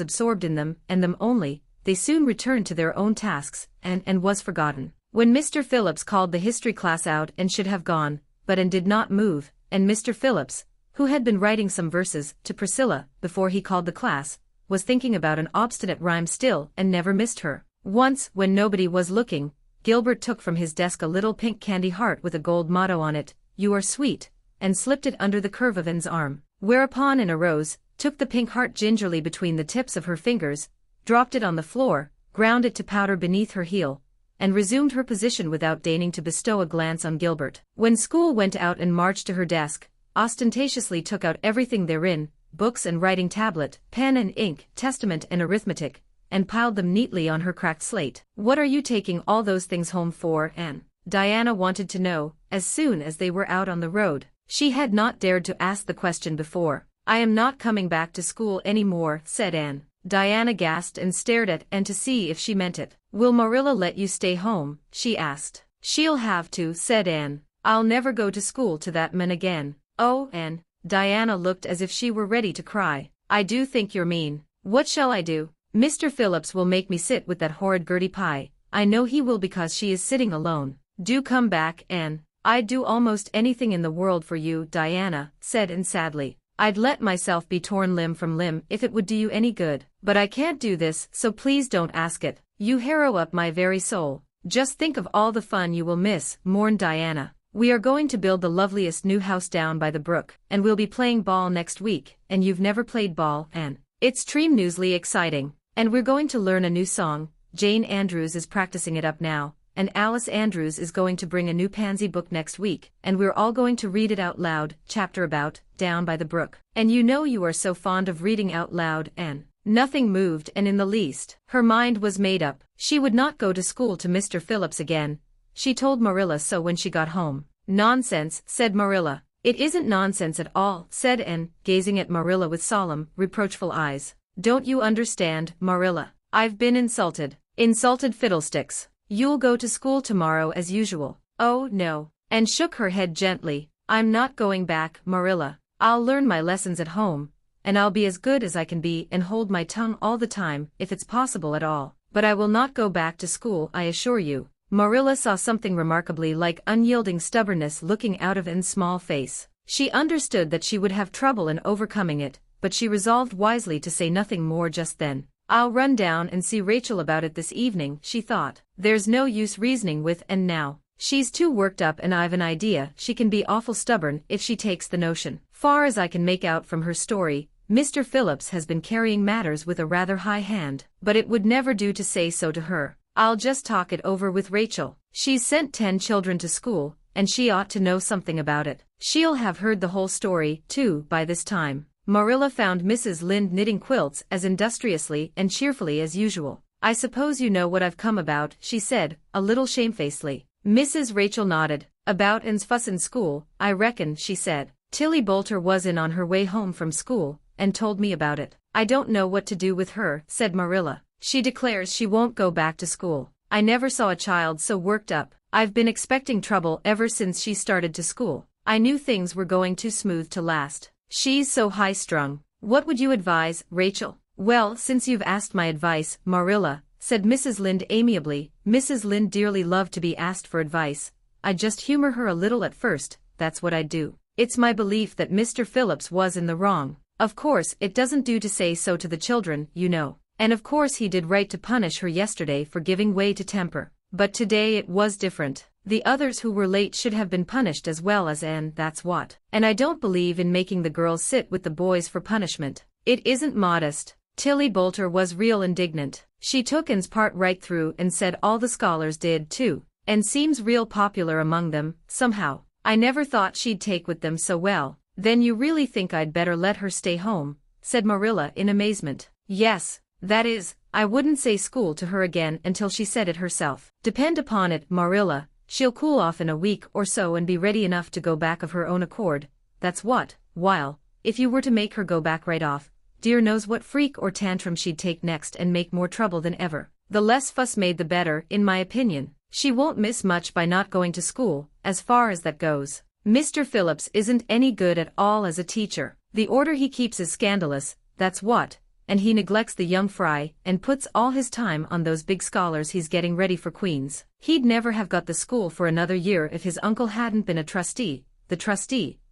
absorbed in them and them only, they soon returned to their own tasks, and was forgotten. When Mr. Phillips called the history class out and should have gone, but Anne did not move, and Mr. Phillips, who had been writing some verses to Priscilla before he called the class, was thinking about an obstinate rhyme still and never missed her. Once, when nobody was looking, Gilbert took from his desk a little pink candy heart with a gold motto on it, "You are sweet," and slipped it under the curve of Anne's arm. Whereupon Anne arose, took the pink heart gingerly between the tips of her fingers, dropped it on the floor, ground it to powder beneath her heel, and resumed her position without deigning to bestow a glance on Gilbert. When school went out and marched to her desk, ostentatiously took out everything therein, books and writing tablet, pen and ink, testament and arithmetic, and piled them neatly on her cracked slate. "What are you taking all those things home for, Anne?" Diana wanted to know, as soon as they were out on the road. She had not dared to ask the question before. "I am not coming back to school any more," said Anne. Diana gasped and stared at Anne to see if she meant it. "Will Marilla let you stay home?" she asked. "She'll have to," said Anne. "I'll never go to school to that man again." "Oh, Anne." Diana looked as if she were ready to cry. "I do think you're mean. What shall I do? Mr. Phillips will make me sit with that horrid Gertie Pye. I know he will because she is sitting alone. Do come back, Anne. I'd do almost anything in the world for you," Diana said Anne sadly. "I'd let myself be torn limb from limb if it would do you any good. But I can't do this, so please don't ask it. You harrow up my very soul. Just think of all the fun you will miss," mourned Diana. "We are going to build the loveliest new house down by the brook, and we'll be playing ball next week, and you've never played ball, Anne. It's tremendously exciting. And we're going to learn a new song. Jane Andrews is practicing it up now, and Alice Andrews is going to bring a new pansy book next week, and we're all going to read it out loud, chapter about, Down by the Brook. And you know you are so fond of reading out loud, Anne." Nothing moved Anne in the least. Her mind was made up. She would not go to school to Mr. Phillips again. She told Marilla so when she got home. "Nonsense," said Marilla. "It isn't nonsense at all," said Anne, gazing at Marilla with solemn, reproachful eyes. "Don't you understand, Marilla? I've been insulted." "Insulted fiddlesticks. You'll go to school tomorrow as usual." "Oh, no." Anne shook her head gently. "I'm not going back, Marilla. I'll learn my lessons at home, and I'll be as good as I can be and hold my tongue all the time if it's possible at all. But I will not go back to school, I assure you." Marilla saw something remarkably like unyielding stubbornness looking out of Anne's small face. She understood that she would have trouble in overcoming it, but she resolved wisely to say nothing more just then. "I'll run down and see Rachel about it this evening," she thought. "There's no use reasoning with Anne now. She's too worked up and I've an idea she can be awful stubborn if she takes the notion. Far as I can make out from her story, Mr. Phillips has been carrying matters with a rather high hand, but it would never do to say so to her. I'll just talk it over with Rachel. She's sent 10 children to school, and she ought to know something about it. She'll have heard the whole story, too, by this time." Marilla found Mrs. Lynde knitting quilts as industriously and cheerfully as usual. "I suppose you know what I've come about," she said, a little shamefacedly. Mrs. Rachel nodded. "About Anne's fuss in school, I reckon," she said. "Tilly Boulter was in on her way home from school, and told me about it." "I don't know what to do with her," said Marilla. "She declares she won't go back to school. I never saw a child so worked up. I've been expecting trouble ever since she started to school. I knew things were going too smooth to last. She's so high-strung. What would you advise, Rachel?" "Well, since you've asked my advice, Marilla," said Mrs. Lynde amiably. Mrs. Lynde dearly loved to be asked for advice. I'd just humor her a little at first, that's what I'd do. It's my belief that Mr. Phillips was in the wrong. Of course, it doesn't do to say so to the children, you know. And of course he did right to punish her yesterday for giving way to temper. But today it was different. The others who were late should have been punished as well as Anne, that's what. And I don't believe in making the girls sit with the boys for punishment. It isn't modest. Tilly Boulter was real indignant. She took Anne's part right through and said all the scholars did too. And seems real popular among them, somehow. I never thought she'd take with them so well. Then you really think I'd better let her stay home? Said Marilla in amazement. Yes, that is, I wouldn't say school to her again until she said it herself. Depend upon it, Marilla, she'll cool off in a week or so and be ready enough to go back of her own accord. That's what, while, if you were to make her go back right off, dear knows what freak or tantrum she'd take next and make more trouble than ever. The less fuss made the better, in my opinion. She won't miss much by not going to school, as far as that goes. Mr. Phillips isn't any good at all as a teacher. The order he keeps is scandalous, that's what, and he neglects the young fry and puts all his time on those big scholars he's getting ready for Queen's. He'd never have got the school for another year if his uncle hadn't been a trustee,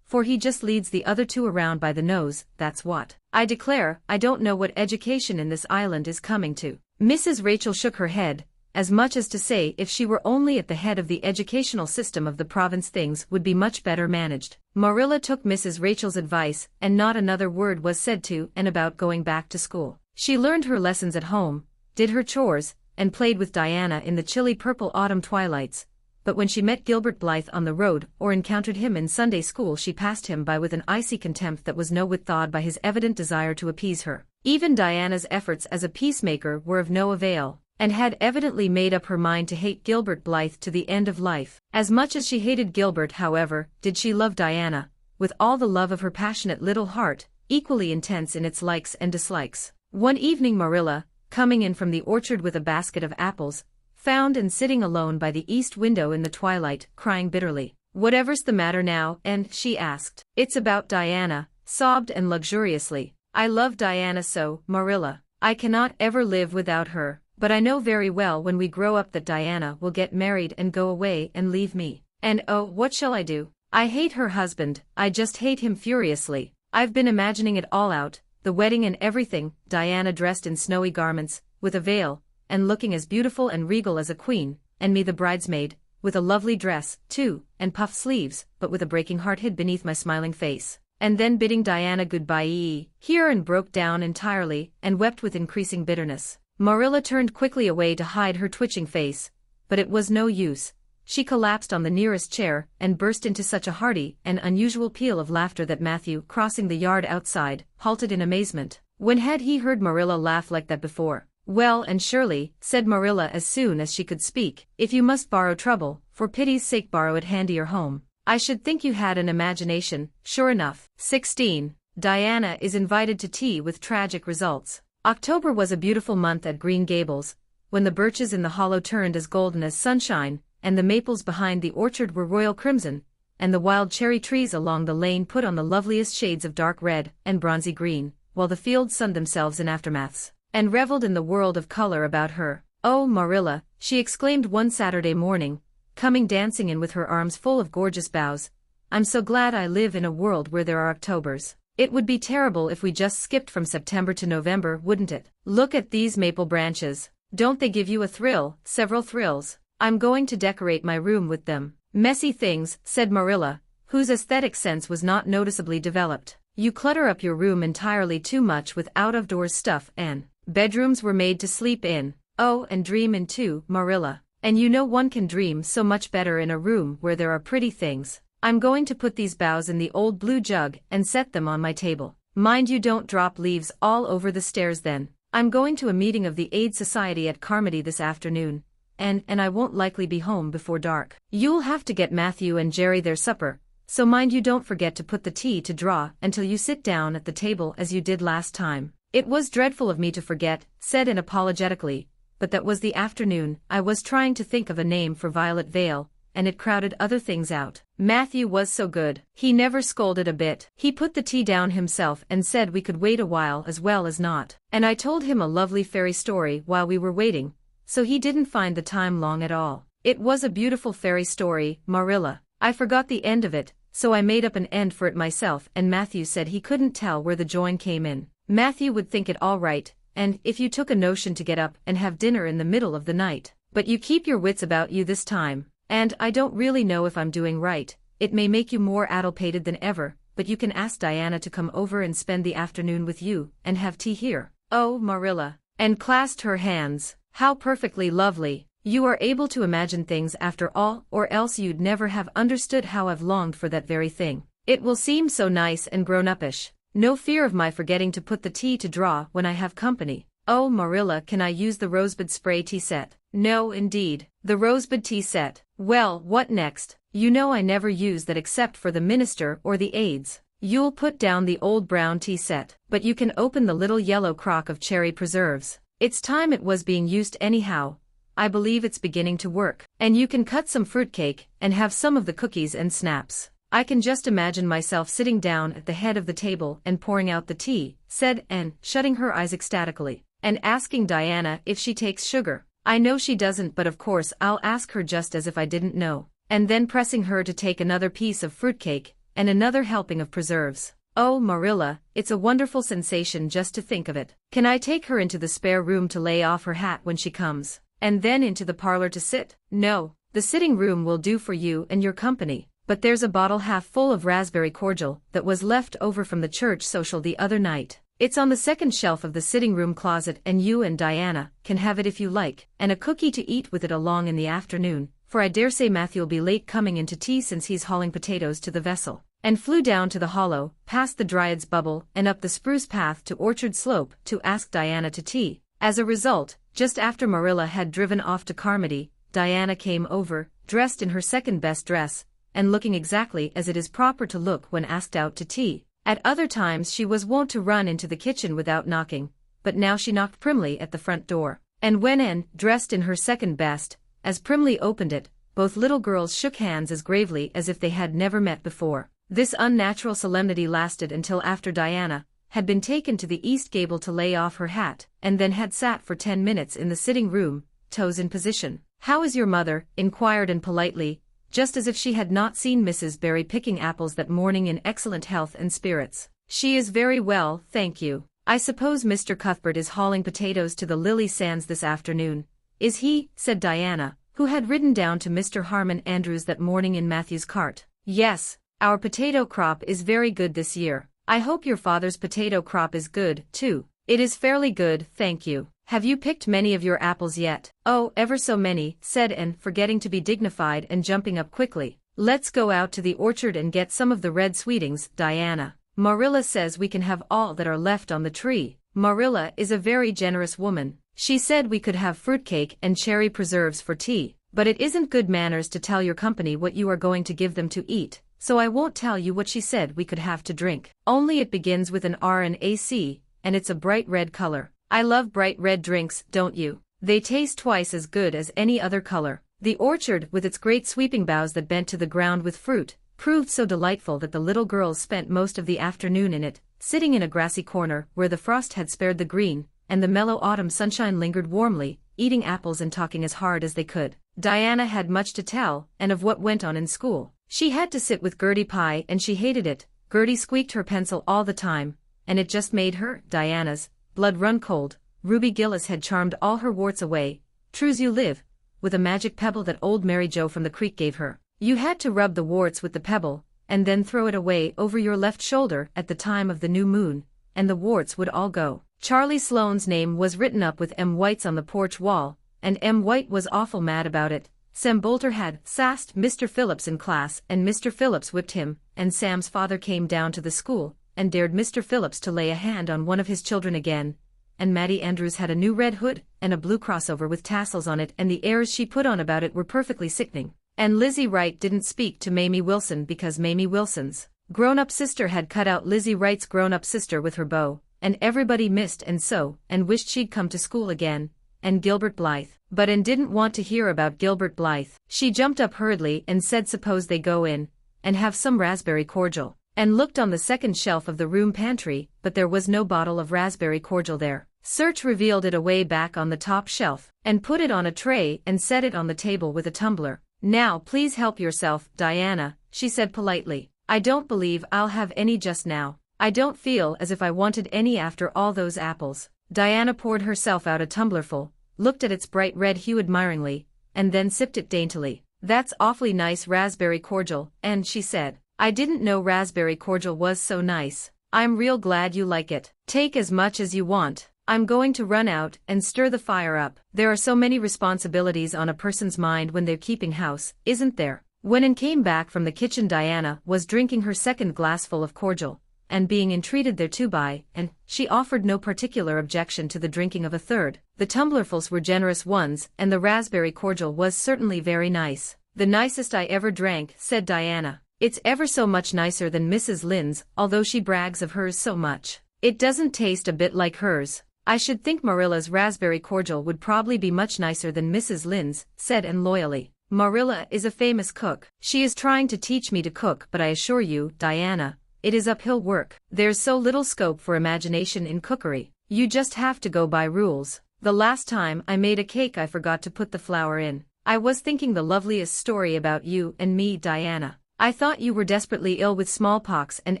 for he just leads the other two around by the nose, that's what. I declare, I don't know what education in this island is coming to. Mrs. Rachel shook her head, as much as to say if she were only at the head of the educational system of the province things would be much better managed. Marilla took Mrs. Rachel's advice and not another word was said to and about going back to school. She learned her lessons at home, did her chores, and played with Diana in the chilly purple autumn twilights, but when she met Gilbert Blythe on the road or encountered him in Sunday school she passed him by with an icy contempt that was no whit thawed by his evident desire to appease her. Even Diana's efforts as a peacemaker were of no avail, and had evidently made up her mind to hate Gilbert Blythe to the end of life. As much as she hated Gilbert, however, did she love Diana, with all the love of her passionate little heart, equally intense in its likes and dislikes. One evening Marilla, coming in from the orchard with a basket of apples, found Anne sitting alone by the east window in the twilight, crying bitterly. "Whatever's the matter now, Anne?" she asked. "It's about Diana," sobbed Anne luxuriously. "I love Diana so, Marilla. I cannot ever live without her. But I know very well when we grow up that Diana will get married and go away and leave me. And oh, what shall I do? I hate her husband, I just hate him furiously. I've been imagining it all out, the wedding and everything, Diana dressed in snowy garments, with a veil, and looking as beautiful and regal as a queen, and me the bridesmaid, with a lovely dress, too, and puffed sleeves, but with a breaking heart hid beneath my smiling face. And then bidding Diana goodbye." Here Anne broke down entirely, and wept with increasing bitterness. Marilla turned quickly away to hide her twitching face, but it was no use. She collapsed on the nearest chair and burst into such a hearty and unusual peal of laughter that Matthew, crossing the yard outside, halted in amazement. When had he heard Marilla laugh like that before? "Well, Anne Shirley," said Marilla as soon as she could speak, "if you must borrow trouble, for pity's sake borrow it handier home. I should think you had an imagination, sure enough." 16. Diana is invited to tea with tragic results. October was a beautiful month at Green Gables, when the birches in the hollow turned as golden as sunshine, and the maples behind the orchard were royal crimson, and the wild cherry trees along the lane put on the loveliest shades of dark red and bronzy green, while the fields sunned themselves in aftermaths, and reveled in the world of color about her. "Oh, Marilla," she exclaimed one Saturday morning, coming dancing in with her arms full of gorgeous boughs, "I'm so glad I live in a world where there are Octobers. It would be terrible if we just skipped from September to November, wouldn't it? Look at these maple branches. Don't they give you a thrill, several thrills? I'm going to decorate my room with them." "Messy things," said Marilla, whose aesthetic sense was not noticeably developed. "You clutter up your room entirely too much with out-of-doors stuff, Anne. Bedrooms were made to sleep in. Oh, and dream in too, Marilla. And you know one can dream so much better in a room where there are pretty things. I'm going to put these boughs in the old blue jug and set them on my table. Mind you don't drop leaves all over the stairs then. I'm going to a meeting of the Aid Society at Carmody this afternoon, and I won't likely be home before dark. You'll have to get Matthew and Jerry their supper, so mind you don't forget to put the tea to draw until you sit down at the table as you did last time." "It was dreadful of me to forget," said Anne apologetically, "but that was the afternoon. I was trying to think of a name for Violet Vale, and it crowded other things out. Matthew was so good. He never scolded a bit. He put the tea down himself and said we could wait a while as well as not. And I told him a lovely fairy story while we were waiting, so he didn't find the time long at all. It was a beautiful fairy story, Marilla. I forgot the end of it, so I made up an end for it myself, and Matthew said he couldn't tell where the join came in. Matthew would think it all right, and if you took a notion to get up and have dinner in the middle of the night. But you keep your wits about you this time, and I don't really know if I'm doing right. It may make you more addlepated than ever, but you can ask Diana to come over and spend the afternoon with you, and have tea here. Oh, Marilla, and clasped her hands. How perfectly lovely. You are able to imagine things after all, or else you'd never have understood how I've longed for that very thing. It will seem so nice and grown-uppish. No fear of my forgetting to put the tea to draw when I have company. Oh, Marilla, can I use the rosebud spray tea set? No, indeed. The rosebud tea set. Well, what next? You know I never use that except for the minister or the aides. You'll put down the old brown tea set, but you can open the little yellow crock of cherry preserves. It's time it was being used anyhow. I believe it's beginning to work. And you can cut some fruitcake, and have some of the cookies and snaps. I can just imagine myself sitting down at the head of the table and pouring out the tea, said Anne, shutting her eyes ecstatically, and asking Diana if she takes sugar. I know she doesn't, but of course I'll ask her just as if I didn't know. And then pressing her to take another piece of fruitcake, and another helping of preserves. Oh, Marilla, it's a wonderful sensation just to think of it. Can I take her into the spare room to lay off her hat when she comes, and then into the parlor to sit? No, the sitting room will do for you and your company. But there's a bottle half full of raspberry cordial that was left over from the church social the other night. It's on the second shelf of the sitting room closet, and you and Diana can have it if you like, and a cookie to eat with it along in the afternoon, for I dare say Matthew'll be late coming into tea since he's hauling potatoes to the vessel. And flew down to the hollow, past the Dryad's Bubble, and up the spruce path to Orchard Slope to ask Diana to tea. As a result, just after Marilla had driven off to Carmody, Diana came over, dressed in her second best dress, and looking exactly as it is proper to look when asked out to tea. At other times she was wont to run into the kitchen without knocking, but now she knocked primly at the front door. And when Anne, dressed in her second best, as primly opened it, both little girls shook hands as gravely as if they had never met before. This unnatural solemnity lasted until after Diana had been taken to the east gable to lay off her hat, and then had sat for 10 minutes in the sitting room, toes in position. "How is your mother?" inquired Anne politely, just as if she had not seen Mrs. Barry picking apples that morning in excellent health and spirits. "She is very well, thank you. I suppose Mr. Cuthbert is hauling potatoes to the Lily Sands this afternoon, is he?" said Diana, who had ridden down to Mr. Harmon Andrews that morning in Matthew's cart. "Yes, our potato crop is very good this year. I hope your father's potato crop is good, too." "It is fairly good, thank you. Have you picked many of your apples yet?" "Oh, ever so many," said Anne, forgetting to be dignified and jumping up quickly. "Let's go out to the orchard and get some of the red sweetings, Diana. Marilla says we can have all that are left on the tree." Marilla is a very generous woman. She said we could have fruitcake and cherry preserves for tea, but it isn't good manners to tell your company what you are going to give them to eat, so I won't tell you what she said we could have to drink. Only it begins with an R and a C, and it's a bright red color. I love bright red drinks, don't you? They taste twice as good as any other color. The orchard, with its great sweeping boughs that bent to the ground with fruit, proved so delightful that the little girls spent most of the afternoon in it, sitting in a grassy corner where the frost had spared the green, and the mellow autumn sunshine lingered warmly, eating apples and talking as hard as they could. Diana had much to tell, and of what went on in school. She had to sit with Gertie Pye, and she hated it. Gertie squeaked her pencil all the time, and it just made her, Diana's, blood run cold. Ruby Gillis had charmed all her warts away, true's you live, with a magic pebble that old Mary Joe from the creek gave her. You had to rub the warts with the pebble, and then throw it away over your left shoulder at the time of the new moon, and the warts would all go. Charlie Sloane's name was written up with M. White's on the porch wall, and M. White was awful mad about it. Sam Bolter had sassed Mr. Phillips in class, and Mr. Phillips whipped him, and Sam's father came down to the school, and dared Mr. Phillips to lay a hand on one of his children again, and Mattie Andrews had a new red hood, and a blue crossover with tassels on it, and the airs she put on about it were perfectly sickening. And Lizzie Wright didn't speak to Mamie Wilson because Mamie Wilson's grown-up sister had cut out Lizzie Wright's grown-up sister with her bow, and everybody missed and wished she'd come to school again, and Gilbert Blythe. But Anne didn't want to hear about Gilbert Blythe. She jumped up hurriedly and said suppose they go in, and have some raspberry cordial, and looked on the second shelf of the room pantry, but there was no bottle of raspberry cordial there. Search revealed it away back on the top shelf, and put it on a tray and set it on the table with a tumbler. "Now please help yourself, Diana," she said politely. "I don't believe I'll have any just now. I don't feel as if I wanted any after all those apples." Diana poured herself out a tumblerful, looked at its bright red hue admiringly, and then sipped it daintily. "That's awfully nice raspberry cordial," and she said. "I didn't know raspberry cordial was so nice. I'm real glad you like it. Take as much as you want. I'm going to run out and stir the fire up. There are so many responsibilities on a person's mind when they're keeping house, isn't there?" When Anne came back from the kitchen, Diana was drinking her second glassful of cordial, and being entreated thereto by, and she offered no particular objection to the drinking of a third. The tumblerfuls were generous ones, and the raspberry cordial was certainly very nice. "The nicest I ever drank," said Diana. "It's ever so much nicer than Mrs. Lynde's, although she brags of hers so much. It doesn't taste a bit like hers." "I should think Marilla's raspberry cordial would probably be much nicer than Mrs. Lynde's," said Anne loyally. "Marilla is a famous cook. She is trying to teach me to cook, but I assure you, Diana, it is uphill work. There's so little scope for imagination in cookery. You just have to go by rules. The last time I made a cake I forgot to put the flour in. I was thinking the loveliest story about you and me, Diana. I thought you were desperately ill with smallpox and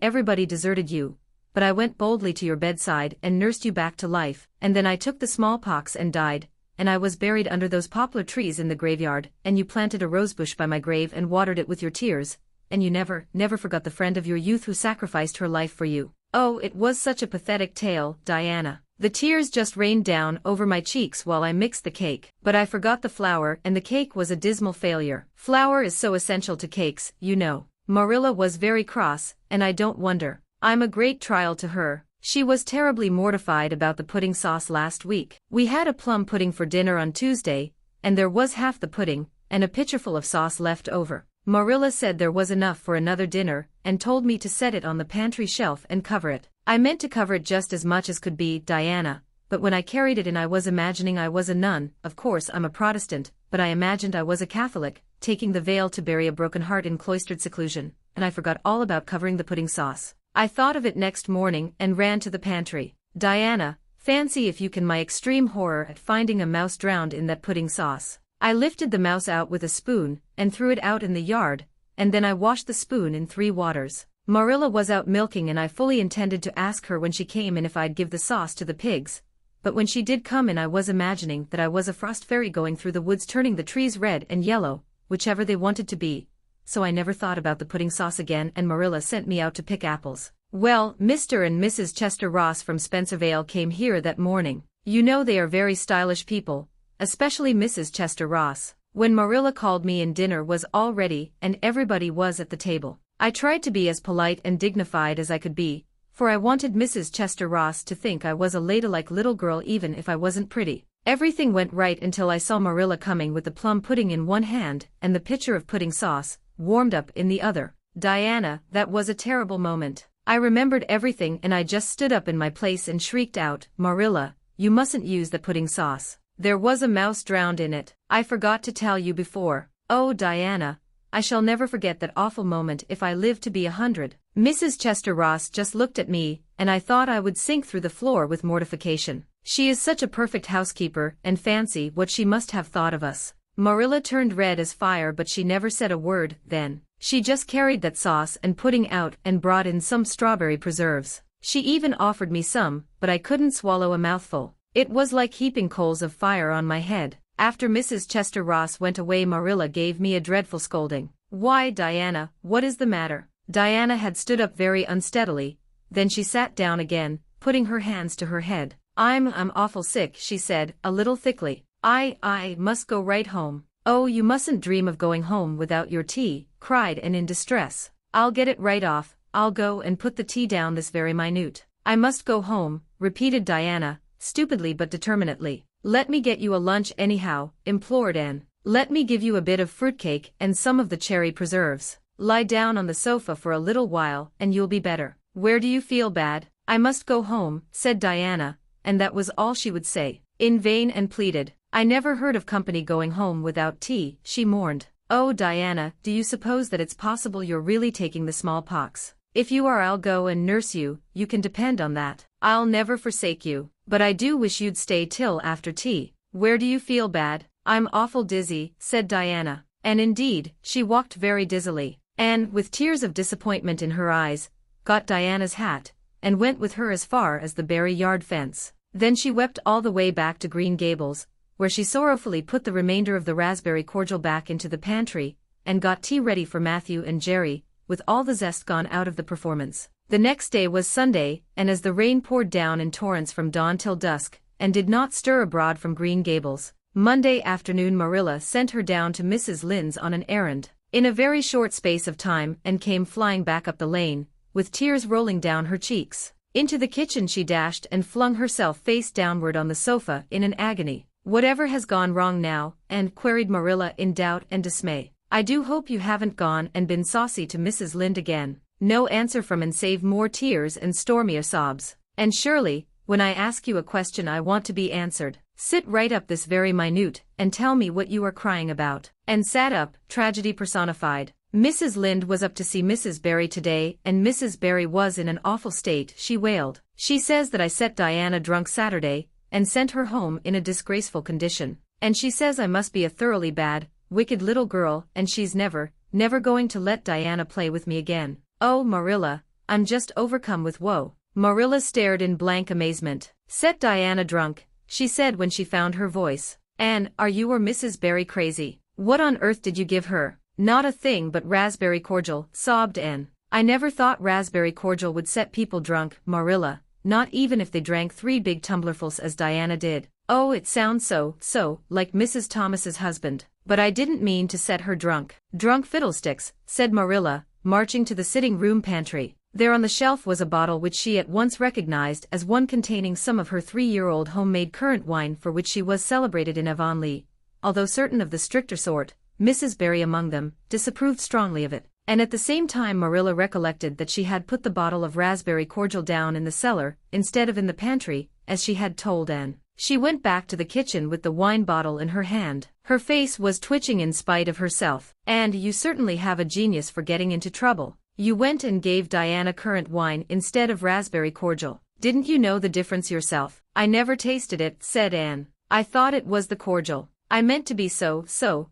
everybody deserted you, but I went boldly to your bedside and nursed you back to life, and then I took the smallpox and died, and I was buried under those poplar trees in the graveyard, and you planted a rosebush by my grave and watered it with your tears, and you never forgot the friend of your youth who sacrificed her life for you. Oh, it was such a pathetic tale, Diana. The tears just rained down over my cheeks while I mixed the cake, but I forgot the flour and the cake was a dismal failure. Flour is so essential to cakes, you know." Marilla was very cross, and I don't wonder. I'm a great trial to her. She was terribly mortified about the pudding sauce last week. We had a plum pudding for dinner on Tuesday, and there was half the pudding, and a pitcherful of sauce left over. Marilla said there was enough for another dinner, and told me to set it on the pantry shelf and cover it. I meant to cover it just as much as could be, Diana, but when I carried it in I was imagining I was a nun. Of course I'm a Protestant, but I imagined I was a Catholic, taking the veil to bury a broken heart in cloistered seclusion, and I forgot all about covering the pudding sauce. I thought of it next morning and ran to the pantry. Diana, fancy if you can my extreme horror at finding a mouse drowned in that pudding sauce. I lifted the mouse out with a spoon, and threw it out in the yard, and then I washed the spoon in 3 waters. Marilla was out milking and I fully intended to ask her when she came in if I'd give the sauce to the pigs, but when she did come in I was imagining that I was a frost fairy going through the woods turning the trees red and yellow, whichever they wanted to be, so I never thought about the pudding sauce again and Marilla sent me out to pick apples. Well, Mr. and Mrs. Chester Ross from Spencervale came here that morning. You know they are very stylish people, especially Mrs. Chester Ross. When Marilla called me in dinner was all ready and everybody was at the table. I tried to be as polite and dignified as I could be, for I wanted Mrs. Chester Ross to think I was a ladylike little girl even if I wasn't pretty. Everything went right until I saw Marilla coming with the plum pudding in one hand and the pitcher of pudding sauce, warmed up, in the other. Diana, that was a terrible moment. I remembered everything and I just stood up in my place and shrieked out, "Marilla, you mustn't use the pudding sauce. There was a mouse drowned in it. I forgot to tell you before." Oh, Diana, I shall never forget that awful moment if I live to be 100. Mrs. Chester Ross just looked at me, and I thought I would sink through the floor with mortification. She is such a perfect housekeeper, and fancy what she must have thought of us. Marilla turned red as fire, but she never said a word then. She just carried that sauce and pudding out and brought in some strawberry preserves. She even offered me some, but I couldn't swallow a mouthful. It was like heaping coals of fire on my head. After Mrs. Chester Ross went away, Marilla gave me a dreadful scolding. "Why, Diana, what is the matter?" Diana had stood up very unsteadily, then she sat down again, putting her hands to her head. I'm awful sick," she said, a little thickly. I must go right home." "Oh, you mustn't dream of going home without your tea," cried Anne in distress. "I'll get it right off. I'll go and put the tea down this very minute." "I must go home," repeated Diana, stupidly but determinedly. "Let me get you a lunch anyhow," implored Anne. "Let me give you a bit of fruitcake and some of the cherry preserves. Lie down on the sofa for a little while and you'll be better." "Where do you feel bad?" "I must go home," said Diana, and that was all she would say. In vain Anne pleaded. "I never heard of company going home without tea," she mourned. "Oh, Diana, do you suppose that it's possible you're really taking the smallpox? If you are, I'll go and nurse you, you can depend on that." I'll never forsake you, but I do wish you'd stay till after tea. Where do you feel bad? I'm awful dizzy, said Diana. And indeed, she walked very dizzily. Anne, with tears of disappointment in her eyes, got Diana's hat, and went with her as far as the Barry yard fence. Then she wept all the way back to Green Gables, where she sorrowfully put the remainder of the raspberry cordial back into the pantry, and got tea ready for Matthew and Jerry, with all the zest gone out of the performance. The next day was Sunday, and as the rain poured down in torrents from dawn till dusk, and did not stir abroad from Green Gables, Monday afternoon Marilla sent her down to Mrs. Lynde's on an errand, in a very short space of time, and came flying back up the lane, with tears rolling down her cheeks. Into the kitchen she dashed and flung herself face downward on the sofa in an agony. Whatever has gone wrong now? Anne queried Marilla in doubt and dismay. I do hope you haven't gone and been saucy to Mrs. Lynde again. No answer from Anne save more tears and stormier sobs. And Shirley, when I ask you a question I want to be answered. Sit right up this very minute and tell me what you are crying about. And sat up, tragedy personified. Mrs. Lynde was up to see Mrs. Barry today, and Mrs. Barry was in an awful state, she wailed. She says that I set Diana drunk Saturday, and sent her home in a disgraceful condition. And she says I must be a thoroughly bad, wicked little girl, and she's never going to let Diana play with me again. Oh, Marilla, I'm just overcome with woe. Marilla stared in blank amazement. Set Diana drunk, she said when she found her voice. Anne, are you or Mrs. Barry crazy? What on earth did you give her? Not a thing but raspberry cordial, sobbed Anne. I never thought raspberry cordial would set people drunk, Marilla, not even if they drank 3 big tumblerfuls as Diana did. Oh, it sounds so like Mrs. Thomas's husband. But I didn't mean to set her drunk. Drunk fiddlesticks, said Marilla, marching to the sitting-room pantry. There on the shelf was a bottle which she at once recognized as one containing some of her 3-year-old homemade currant wine for which she was celebrated in Avonlea, although certain of the stricter sort, Mrs. Barry among them, disapproved strongly of it. And at the same time Marilla recollected that she had put the bottle of raspberry cordial down in the cellar, instead of in the pantry, as she had told Anne. She went back to the kitchen with the wine bottle in her hand. Her face was twitching in spite of herself. And you certainly have a genius for getting into trouble. You went and gave Diana currant wine instead of raspberry cordial. Didn't you know the difference yourself? I never tasted it, said Anne. I thought it was the cordial. I meant to be so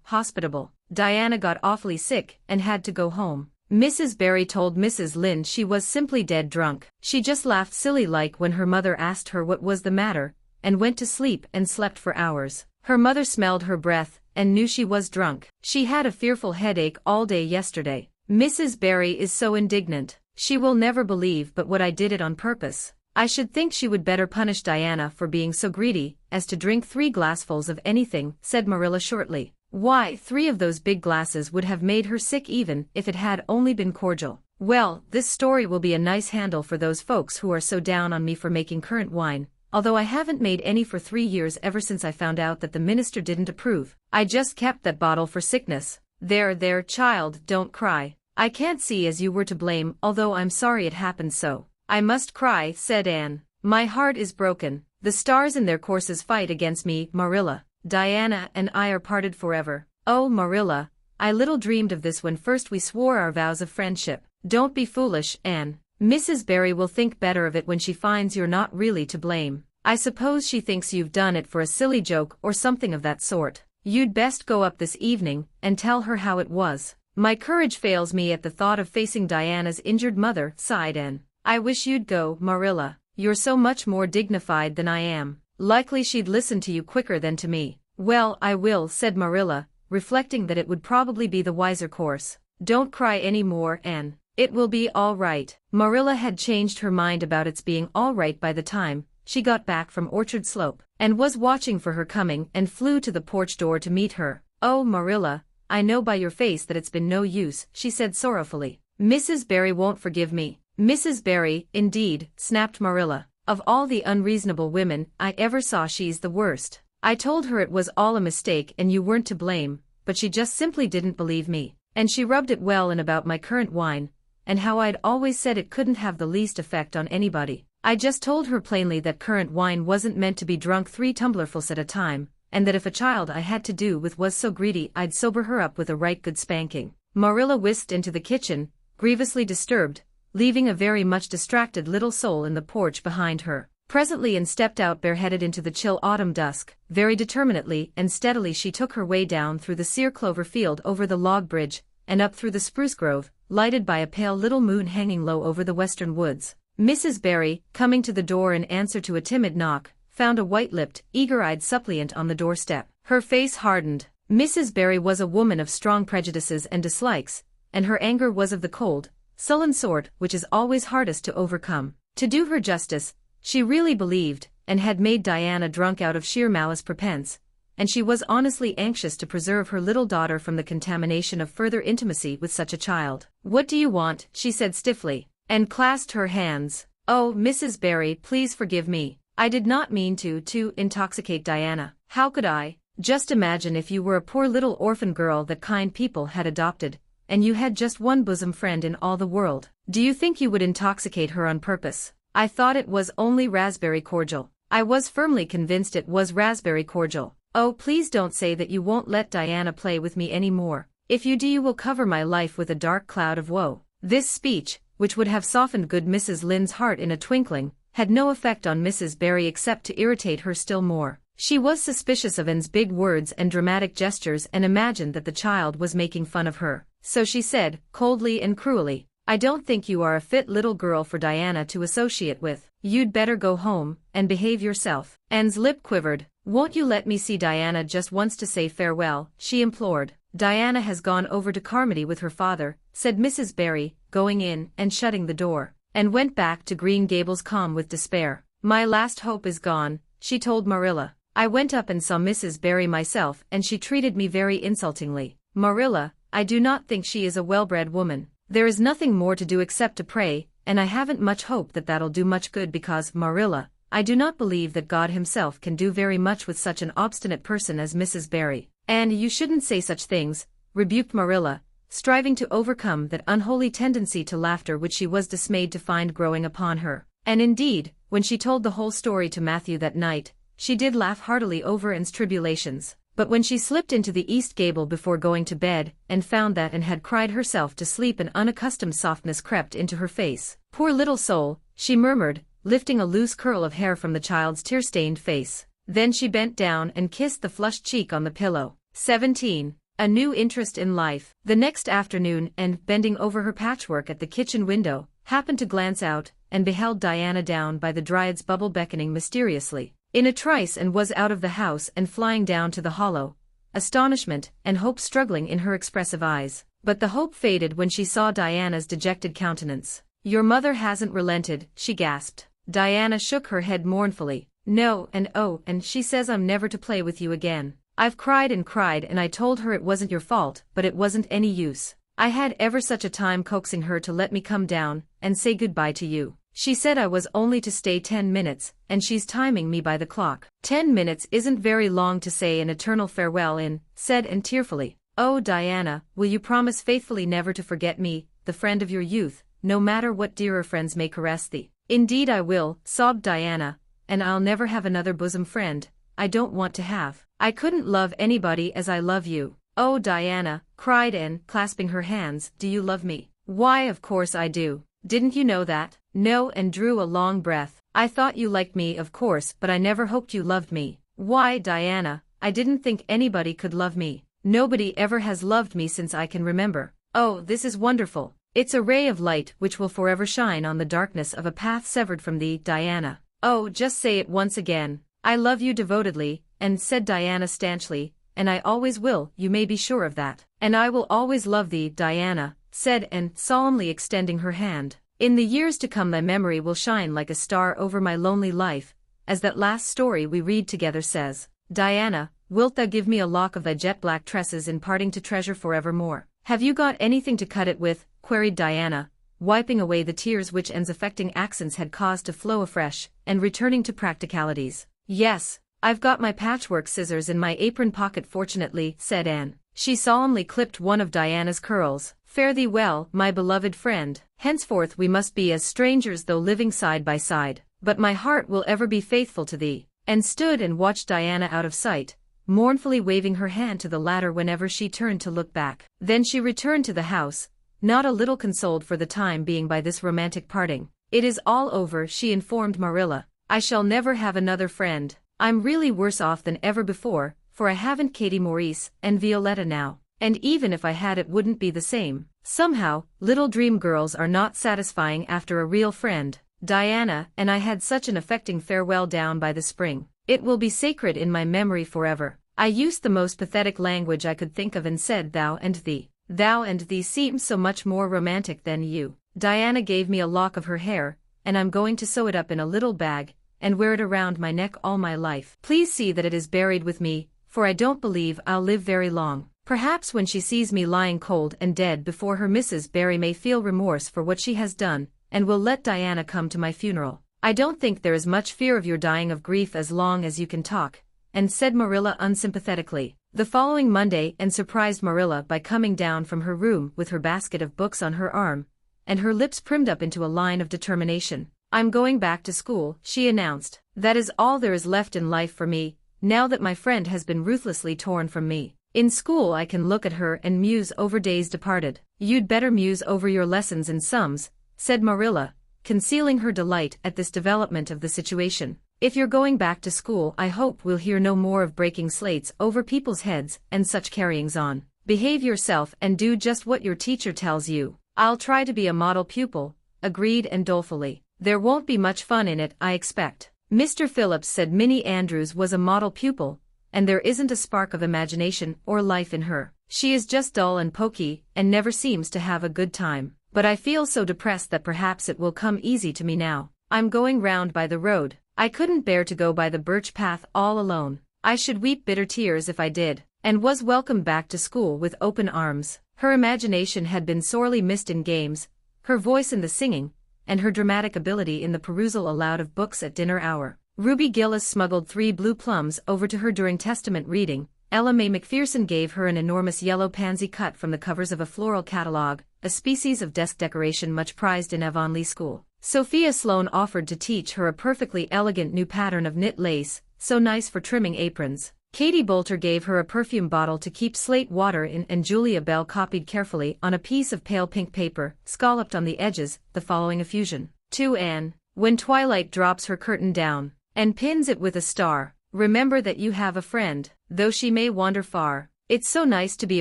hospitable. Diana got awfully sick and had to go home. Mrs. Barry told Mrs. Lynde she was simply dead drunk. She just laughed silly-like when her mother asked her what was the matter, and went to sleep and slept for hours. Her mother smelled her breath and knew she was drunk. She had a fearful headache all day yesterday. Mrs. Barry is so indignant. She will never believe but what I did it on purpose. I should think she would better punish Diana for being so greedy as to drink 3 glassfuls of anything, said Marilla shortly. Why, 3 of those big glasses would have made her sick even if it had only been cordial. Well, this story will be a nice handle for those folks who are so down on me for making currant wine, although I haven't made any for 3 years ever since I found out that the minister didn't approve. I just kept that bottle for sickness. There, child, don't cry. I can't see as you were to blame, although I'm sorry it happened so. I must cry, said Anne. My heart is broken. The stars in their courses fight against me, Marilla. Diana and I are parted forever. Oh, Marilla, I little dreamed of this when first we swore our vows of friendship. Don't be foolish, Anne. Mrs. Barry will think better of it when she finds you're not really to blame. I suppose she thinks you've done it for a silly joke or something of that sort. You'd best go up this evening and tell her how it was. My courage fails me at the thought of facing Diana's injured mother, sighed Anne. I wish you'd go, Marilla. You're so much more dignified than I am. Likely she'd listen to you quicker than to me. Well, I will, said Marilla, reflecting that it would probably be the wiser course. Don't cry any more, Anne. It will be all right. Marilla had changed her mind about its being all right by the time she got back from Orchard Slope, and was watching for her coming and flew to the porch door to meet her. Oh, Marilla, I know by your face that it's been no use, she said sorrowfully. Mrs. Barry won't forgive me. Mrs. Barry, indeed, snapped Marilla. Of all the unreasonable women I ever saw, she's the worst. I told her it was all a mistake and you weren't to blame, but she just simply didn't believe me. And she rubbed it well in about my currant wine, and how I'd always said it couldn't have the least effect on anybody. I just told her plainly that currant wine wasn't meant to be drunk 3 tumblerfuls at a time, and that if a child I had to do with was so greedy I'd sober her up with a right good spanking. Marilla whisked into the kitchen, grievously disturbed, leaving a very much distracted little soul in the porch behind her. Presently Anne stepped out bareheaded into the chill autumn dusk. Very determinedly and steadily she took her way down through the sere clover field over the log bridge, and up through the spruce grove, lighted by a pale little moon hanging low over the western woods. Mrs. Barry, coming to the door in answer to a timid knock, found a white-lipped, eager-eyed suppliant on the doorstep. Her face hardened. Mrs. Barry was a woman of strong prejudices and dislikes, and her anger was of the cold, sullen sort which is always hardest to overcome. To do her justice, she really believed, and had made Diana drunk out of sheer malice prepense, and she was honestly anxious to preserve her little daughter from the contamination of further intimacy with such a child. "What do you want?" she said stiffly, and clasped her hands. "Oh, Mrs. Barry, please forgive me. I did not mean to intoxicate Diana. How could I? Just imagine if you were a poor little orphan girl that kind people had adopted, and you had just one bosom friend in all the world. Do you think you would intoxicate her on purpose? I thought it was only raspberry cordial. I was firmly convinced it was raspberry cordial. Oh, please don't say that you won't let Diana play with me any more. If you do, you will cover my life with a dark cloud of woe." This speech, which would have softened good Mrs. Lynde's heart in a twinkling, had no effect on Mrs. Barry except to irritate her still more. She was suspicious of Anne's big words and dramatic gestures and imagined that the child was making fun of her. So she said, coldly and cruelly, "I don't think you are a fit little girl for Diana to associate with. You'd better go home and behave yourself." Anne's lip quivered. "Won't you let me see Diana just once to say farewell?" she implored. "Diana has gone over to Carmody with her father," said Mrs. Barry, going in and shutting the door, and went back to Green Gables calm with despair. "My last hope is gone," she told Marilla. "I went up and saw Mrs. Barry myself and she treated me very insultingly. Marilla, I do not think she is a well-bred woman. There is nothing more to do except to pray, and I haven't much hope that that'll do much good because, Marilla, I do not believe that God himself can do very much with such an obstinate person as Mrs. Barry." "And you shouldn't say such things," rebuked Marilla, striving to overcome that unholy tendency to laughter which she was dismayed to find growing upon her. And indeed, when she told the whole story to Matthew that night, she did laugh heartily over Anne's tribulations. But when she slipped into the east gable before going to bed and found that Anne had cried herself to sleep, an unaccustomed softness crept into her face. "Poor little soul," she murmured, lifting a loose curl of hair from the child's tear-stained face. Then she bent down and kissed the flushed cheek on the pillow. 17. A new interest in life. The next afternoon, Anne, bending over her patchwork at the kitchen window, happened to glance out and beheld Diana down by the Dryad's bubble beckoning mysteriously. In a trice Anne was out of the house and flying down to the hollow, astonishment and hope struggling in her expressive eyes. But the hope faded when she saw Diana's dejected countenance. "Your mother hasn't relented," she gasped. Diana shook her head mournfully. "No, and oh, and she says I'm never to play with you again. I've cried and I told her it wasn't your fault, but it wasn't any use. I had ever such a time coaxing her to let me come down and say goodbye to you. She said I was only to stay 10 minutes, and she's timing me by the clock." "10 minutes isn't very long to say an eternal farewell in," said Anne tearfully. "Oh, Diana, will you promise faithfully never to forget me, the friend of your youth, no matter what dearer friends may caress thee?" "Indeed I will," sobbed Diana, "and I'll never have another bosom friend. I don't want to have. I couldn't love anybody as I love you." "Oh, Diana," cried Anne, clasping her hands, "do you love me?" "Why, of course I do. Didn't you know that?" "No," and drew a long breath. "I thought you liked me, of course, but I never hoped you loved me." "Why, Diana, I didn't think anybody could love me. Nobody ever has loved me since I can remember." "Oh, this is wonderful. It's a ray of light which will forever shine on the darkness of a path severed from thee, Diana." "Oh, just say it once again." "I love you devotedly," and said Diana stanchly, "and I always will, you may be sure of that." "And I will always love thee, Diana," said Anne, solemnly extending her hand. "In the years to come thy memory will shine like a star over my lonely life, as that last story we read together says. Diana, wilt thou give me a lock of thy jet-black tresses in parting to treasure forevermore?" "Have you got anything to cut it with?" queried Diana, wiping away the tears which Anne's affecting accents had caused to flow afresh, and returning to practicalities. "Yes, I've got my patchwork scissors in my apron pocket fortunately," said Anne. She solemnly clipped one of Diana's curls. "Fare thee well, my beloved friend. Henceforth we must be as strangers though living side by side, but my heart will ever be faithful to thee," and stood and watched Diana out of sight, mournfully waving her hand to the latter whenever she turned to look back. Then she returned to the house, not a little consoled for the time being by this romantic parting. It is all over, she informed Marilla. I shall never have another friend. I'm really worse off than ever before, for I haven't Katie Maurice and Violetta now. And even if I had, it wouldn't be the same. Somehow, little dream girls are not satisfying after a real friend. Diana and I had such an affecting farewell down by the spring. It will be sacred in my memory forever. I used the most pathetic language I could think of and said thou and thee. Thou and thee seems so much more romantic than you. Diana gave me a lock of her hair, and I'm going to sew it up in a little bag, and wear it around my neck all my life. Please see that it is buried with me, for I don't believe I'll live very long. Perhaps when she sees me lying cold and dead before her, Mrs. Barry may feel remorse for what she has done, and will let Diana come to my funeral. I don't think there is much fear of your dying of grief as long as you can talk, and said Marilla unsympathetically. The following Monday Anne surprised Marilla by coming down from her room with her basket of books on her arm, and her lips primed up into a line of determination. I'm going back to school, she announced. That is all there is left in life for me, now that my friend has been ruthlessly torn from me. In school I can look at her and muse over days departed. You'd better muse over your lessons and sums, said Marilla, concealing her delight at this development of the situation. If you're going back to school, I hope we'll hear no more of breaking slates over people's heads and such carryings on. Behave yourself and do just what your teacher tells you. I'll try to be a model pupil, agreed Anne dolefully. There won't be much fun in it, I expect. Mr. Phillips said Minnie Andrews was a model pupil, and there isn't a spark of imagination or life in her. She is just dull and poky and never seems to have a good time. But I feel so depressed that perhaps it will come easy to me now. I'm going round by the road. I couldn't bear to go by the birch path all alone. I should weep bitter tears if I did. And was welcomed back to school with open arms. Her imagination had been sorely missed in games, her voice in the singing, and her dramatic ability in the perusal aloud of books at dinner hour. Ruby Gillis smuggled 3 blue plums over to her during Testament reading. Ella May Macpherson gave her an enormous yellow pansy cut from the covers of a floral catalogue, a species of desk decoration much prized in Avonlea school. Sophia Sloane offered to teach her a perfectly elegant new pattern of knit lace, so nice for trimming aprons. Katie Boulter gave her a perfume bottle to keep slate water in, and Julia Bell copied carefully on a piece of pale pink paper, scalloped on the edges, the following effusion. To Anne, when twilight drops her curtain down, and pins it with a star, remember that you have a friend, though she may wander far. It's so nice to be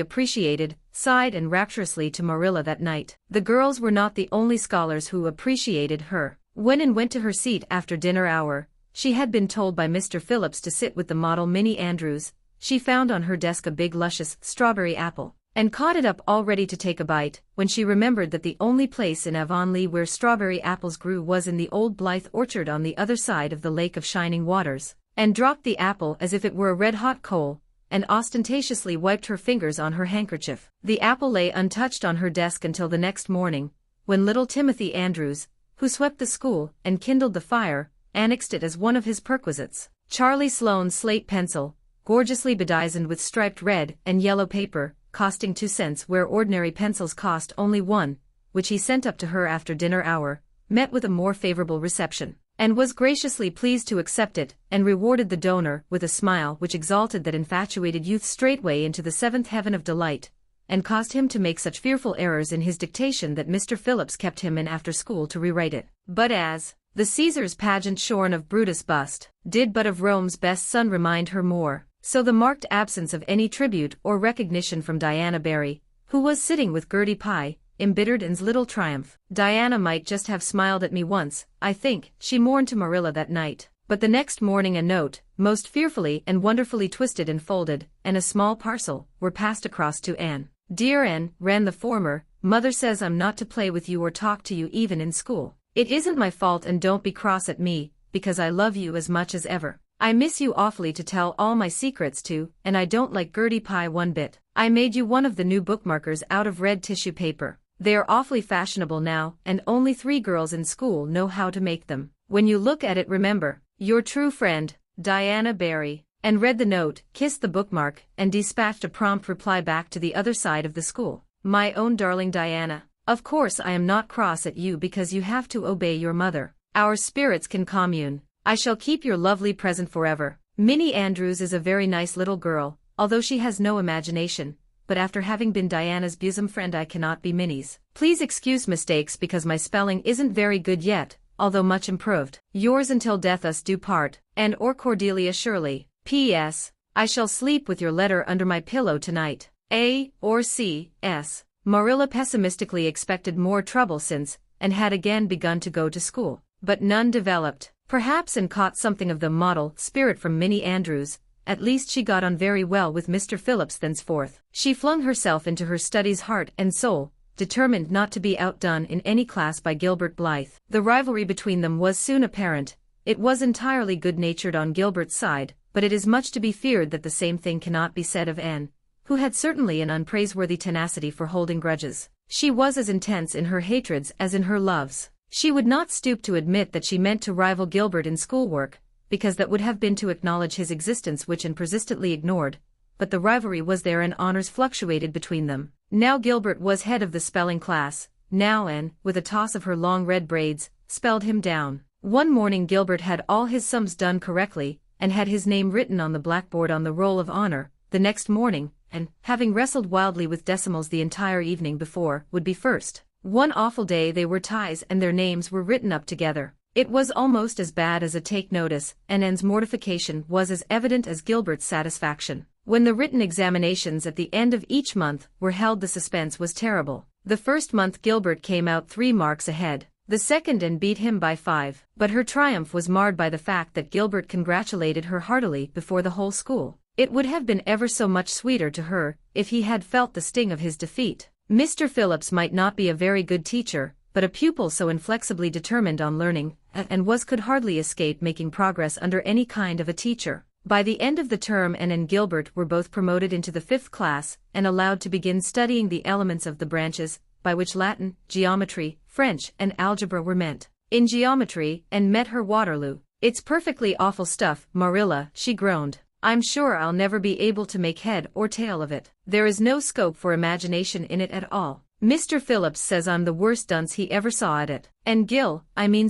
appreciated, sighed Anne rapturously to Marilla that night. The girls were not the only scholars who appreciated her. When Anne went to her seat after dinner hour, she had been told by Mr. Phillips to sit with the model Minnie Andrews. She found on her desk a big luscious strawberry apple, and caught it up all ready to take a bite, when she remembered that the only place in Avonlea where strawberry apples grew was in the old Blythe orchard on the other side of the Lake of Shining Waters, and dropped the apple as if it were a red-hot coal, and ostentatiously wiped her fingers on her handkerchief. The apple lay untouched on her desk until the next morning, when little Timothy Andrews, who swept the school and kindled the fire, annexed it as one of his perquisites. Charlie Sloane's slate pencil, gorgeously bedizened with striped red and yellow paper, costing 2 cents where ordinary pencils cost only 1, which he sent up to her after dinner hour, met with a more favorable reception, and was graciously pleased to accept it, and rewarded the donor with a smile which exalted that infatuated youth straightway into the 7th heaven of delight, and caused him to make such fearful errors in his dictation that Mr. Phillips kept him in after school to rewrite it. But as the Caesar's pageant shorn of Brutus' bust, did but of Rome's best son remind her more, so the marked absence of any tribute or recognition from Diana Barry, who was sitting with Gertie Pye, embittered Anne's little triumph. Diana might just have smiled at me once, I think, she mourned to Marilla that night. But the next morning a note, most fearfully and wonderfully twisted and folded, and a small parcel, were passed across to Anne. Dear Anne, ran the former, Mother says I'm not to play with you or talk to you even in school. It isn't my fault, and don't be cross at me, because I love you as much as ever. I miss you awfully to tell all my secrets to, and I don't like Gertie Pye one bit. I made you one of the new bookmarkers out of red tissue paper. They are awfully fashionable now, and only 3 girls in school know how to make them. When you look at it, remember, your true friend, Diana Barry. And read the note, kissed the bookmark, and dispatched a prompt reply back to the other side of the school. My own darling Diana, of course I am not cross at you because you have to obey your mother. Our spirits can commune. I shall keep your lovely present forever. Minnie Andrews is a very nice little girl, although she has no imagination, but after having been Diana's bosom friend I cannot be Minnie's. Please excuse mistakes because my spelling isn't very good yet, although much improved. Yours until death us do part, and or Cordelia Shirley. P.S. I shall sleep with your letter under my pillow tonight. A. or C. S. Marilla pessimistically expected more trouble since, and had again begun to go to school. But none developed. Perhaps and caught something of the model spirit from Minnie Andrews. At least she got on very well with Mr. Phillips thenceforth. She flung herself into her studies heart and soul, determined not to be outdone in any class by Gilbert Blythe. The rivalry between them was soon apparent. It was entirely good-natured on Gilbert's side, but it is much to be feared that the same thing cannot be said of Anne, who had certainly an unpraiseworthy tenacity for holding grudges. She was as intense in her hatreds as in her loves. She would not stoop to admit that she meant to rival Gilbert in schoolwork, because that would have been to acknowledge his existence which Anne persistently ignored, but the rivalry was there and honors fluctuated between them. Now Gilbert was head of the spelling class, now Anne, with a toss of her long red braids, spelled him down. One morning Gilbert had all his sums done correctly, and had his name written on the blackboard on the roll of honor. The next morning, and, having wrestled wildly with decimals the entire evening before, would be first. One awful day they were ties and their names were written up together. It was almost as bad as a take notice, and Anne's mortification was as evident as Gilbert's satisfaction. When the written examinations at the end of each month were held the suspense was terrible. The first month Gilbert came out 3 marks ahead. The second Anne beat him by 5. But her triumph was marred by the fact that Gilbert congratulated her heartily before the whole school. It would have been ever so much sweeter to her if he had felt the sting of his defeat. Mr. Phillips might not be a very good teacher, but a pupil so inflexibly determined on learning, and could hardly escape making progress under any kind of a teacher. By the end of the term Anne and Gilbert were both promoted into the 5th class and allowed to begin studying the elements of the branches, by which Latin, geometry, French, and algebra were meant. In geometry, Anne met her Waterloo. "It's perfectly awful stuff, Marilla," she groaned. "I'm sure I'll never be able to make head or tail of it. There is no scope for imagination in it at all. Mr. Phillips says I'm the worst dunce he ever saw at it. And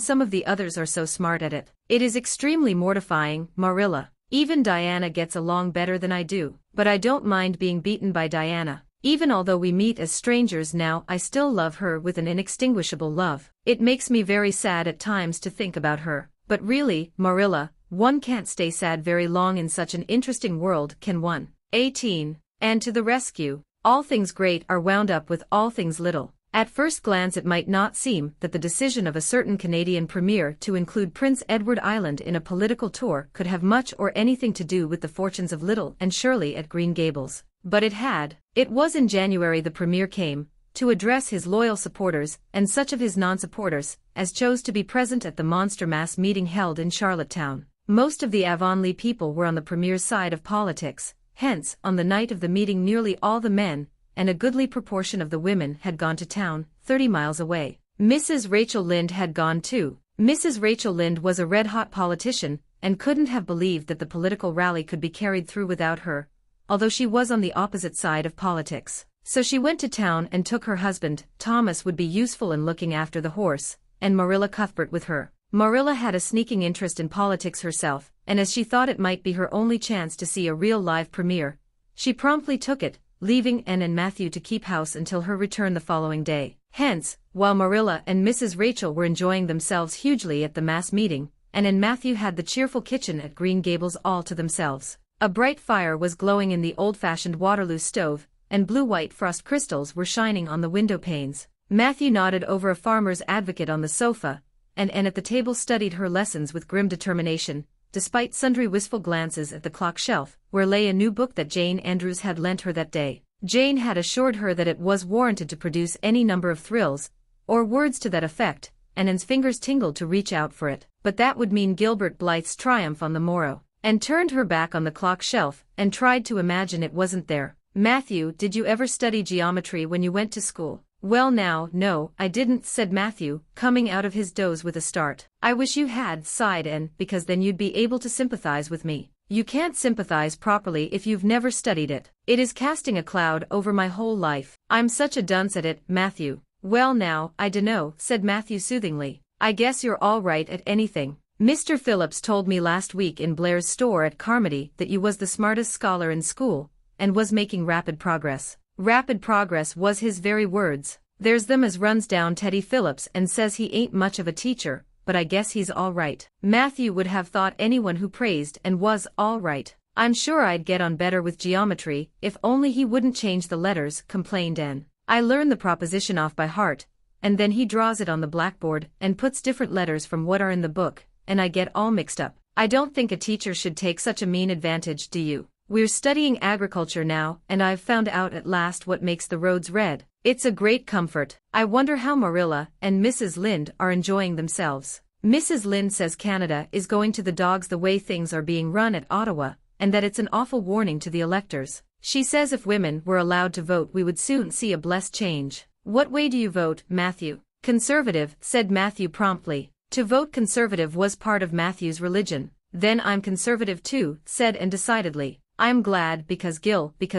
some of the others are so smart at it. It is extremely mortifying, Marilla. Even Diana gets along better than I do. But I don't mind being beaten by Diana. Even although we meet as strangers now, I still love her with an inextinguishable love. It makes me very sad at times to think about her. But really, Marilla, one can't stay sad very long in such an interesting world, can one?" 18. And to the rescue. All things great are wound up with all things little. At first glance it might not seem that the decision of a certain Canadian premier to include Prince Edward Island in a political tour could have much or anything to do with the fortunes of Little and Shirley at Green Gables. But it had. It was in January the premier came, to address his loyal supporters and such of his non-supporters as chose to be present at the monster mass meeting held in Charlottetown. Most of the Avonlea people were on the premier's side of politics, hence, on the night of the meeting nearly all the men, and a goodly proportion of the women had gone to town, 30 miles away. Mrs. Rachel Lynde had gone too. Mrs. Rachel Lynde was a red-hot politician, and couldn't have believed that the political rally could be carried through without her, although she was on the opposite side of politics. So she went to town and took her husband. Thomas would be useful in looking after the horse, and Marilla Cuthbert with her. Marilla had a sneaking interest in politics herself, and as she thought it might be her only chance to see a real live premiere, she promptly took it, leaving Anne and Matthew to keep house until her return the following day. Hence, while Marilla and Mrs. Rachel were enjoying themselves hugely at the mass meeting, Anne and Matthew had the cheerful kitchen at Green Gables all to themselves. A bright fire was glowing in the old-fashioned Waterloo stove, and blue-white frost crystals were shining on the window panes. Matthew nodded over a farmer's advocate on the sofa, and Anne at the table studied her lessons with grim determination, despite sundry wistful glances at the clock shelf, where lay a new book that Jane Andrews had lent her that day. Jane had assured her that it was warranted to produce any number of thrills, or words to that effect, and Anne's fingers tingled to reach out for it. But that would mean Gilbert Blythe's triumph on the morrow. Anne turned her back on the clock shelf, and tried to imagine it wasn't there. "Matthew, did you ever study geometry when you went to school?" "Well now, no, I didn't," said Matthew, coming out of his doze with a start. "I wish you had," sighed Anne, "because then you'd be able to sympathize with me." "You can't sympathize properly if you've never studied it. It is casting a cloud over my whole life. I'm such a dunce at it, Matthew." "Well now, I dunno," said Matthew soothingly. "I guess you're all right at anything. Mr. Phillips told me last week in Blair's store at Carmody that you was the smartest scholar in school, and was making rapid progress. Rapid progress was his very words. There's them as runs down Teddy Phillips and says he ain't much of a teacher, but I guess he's all right. Matthew would have thought anyone who praised and was all right. I'm sure I'd get on better with geometry, if only he wouldn't change the letters, complained Anne. I learn the proposition off by heart, and then he draws it on the blackboard and puts different letters from what are in the book, and I get all mixed up. I don't think a teacher should take such a mean advantage, do you? We're studying agriculture now, and I've found out at last what makes the roads red. It's a great comfort. I wonder how Marilla and Mrs. Lynde are enjoying themselves. Mrs. Lynde says Canada is going to the dogs the way things are being run at Ottawa, and that it's an awful warning to the electors. She says if women were allowed to vote we would soon see a blessed change. What way do you vote, Matthew? Conservative, said Matthew promptly. To vote Conservative was part of Matthew's religion. Then I'm Conservative too, said Anne decidedly. I'm glad because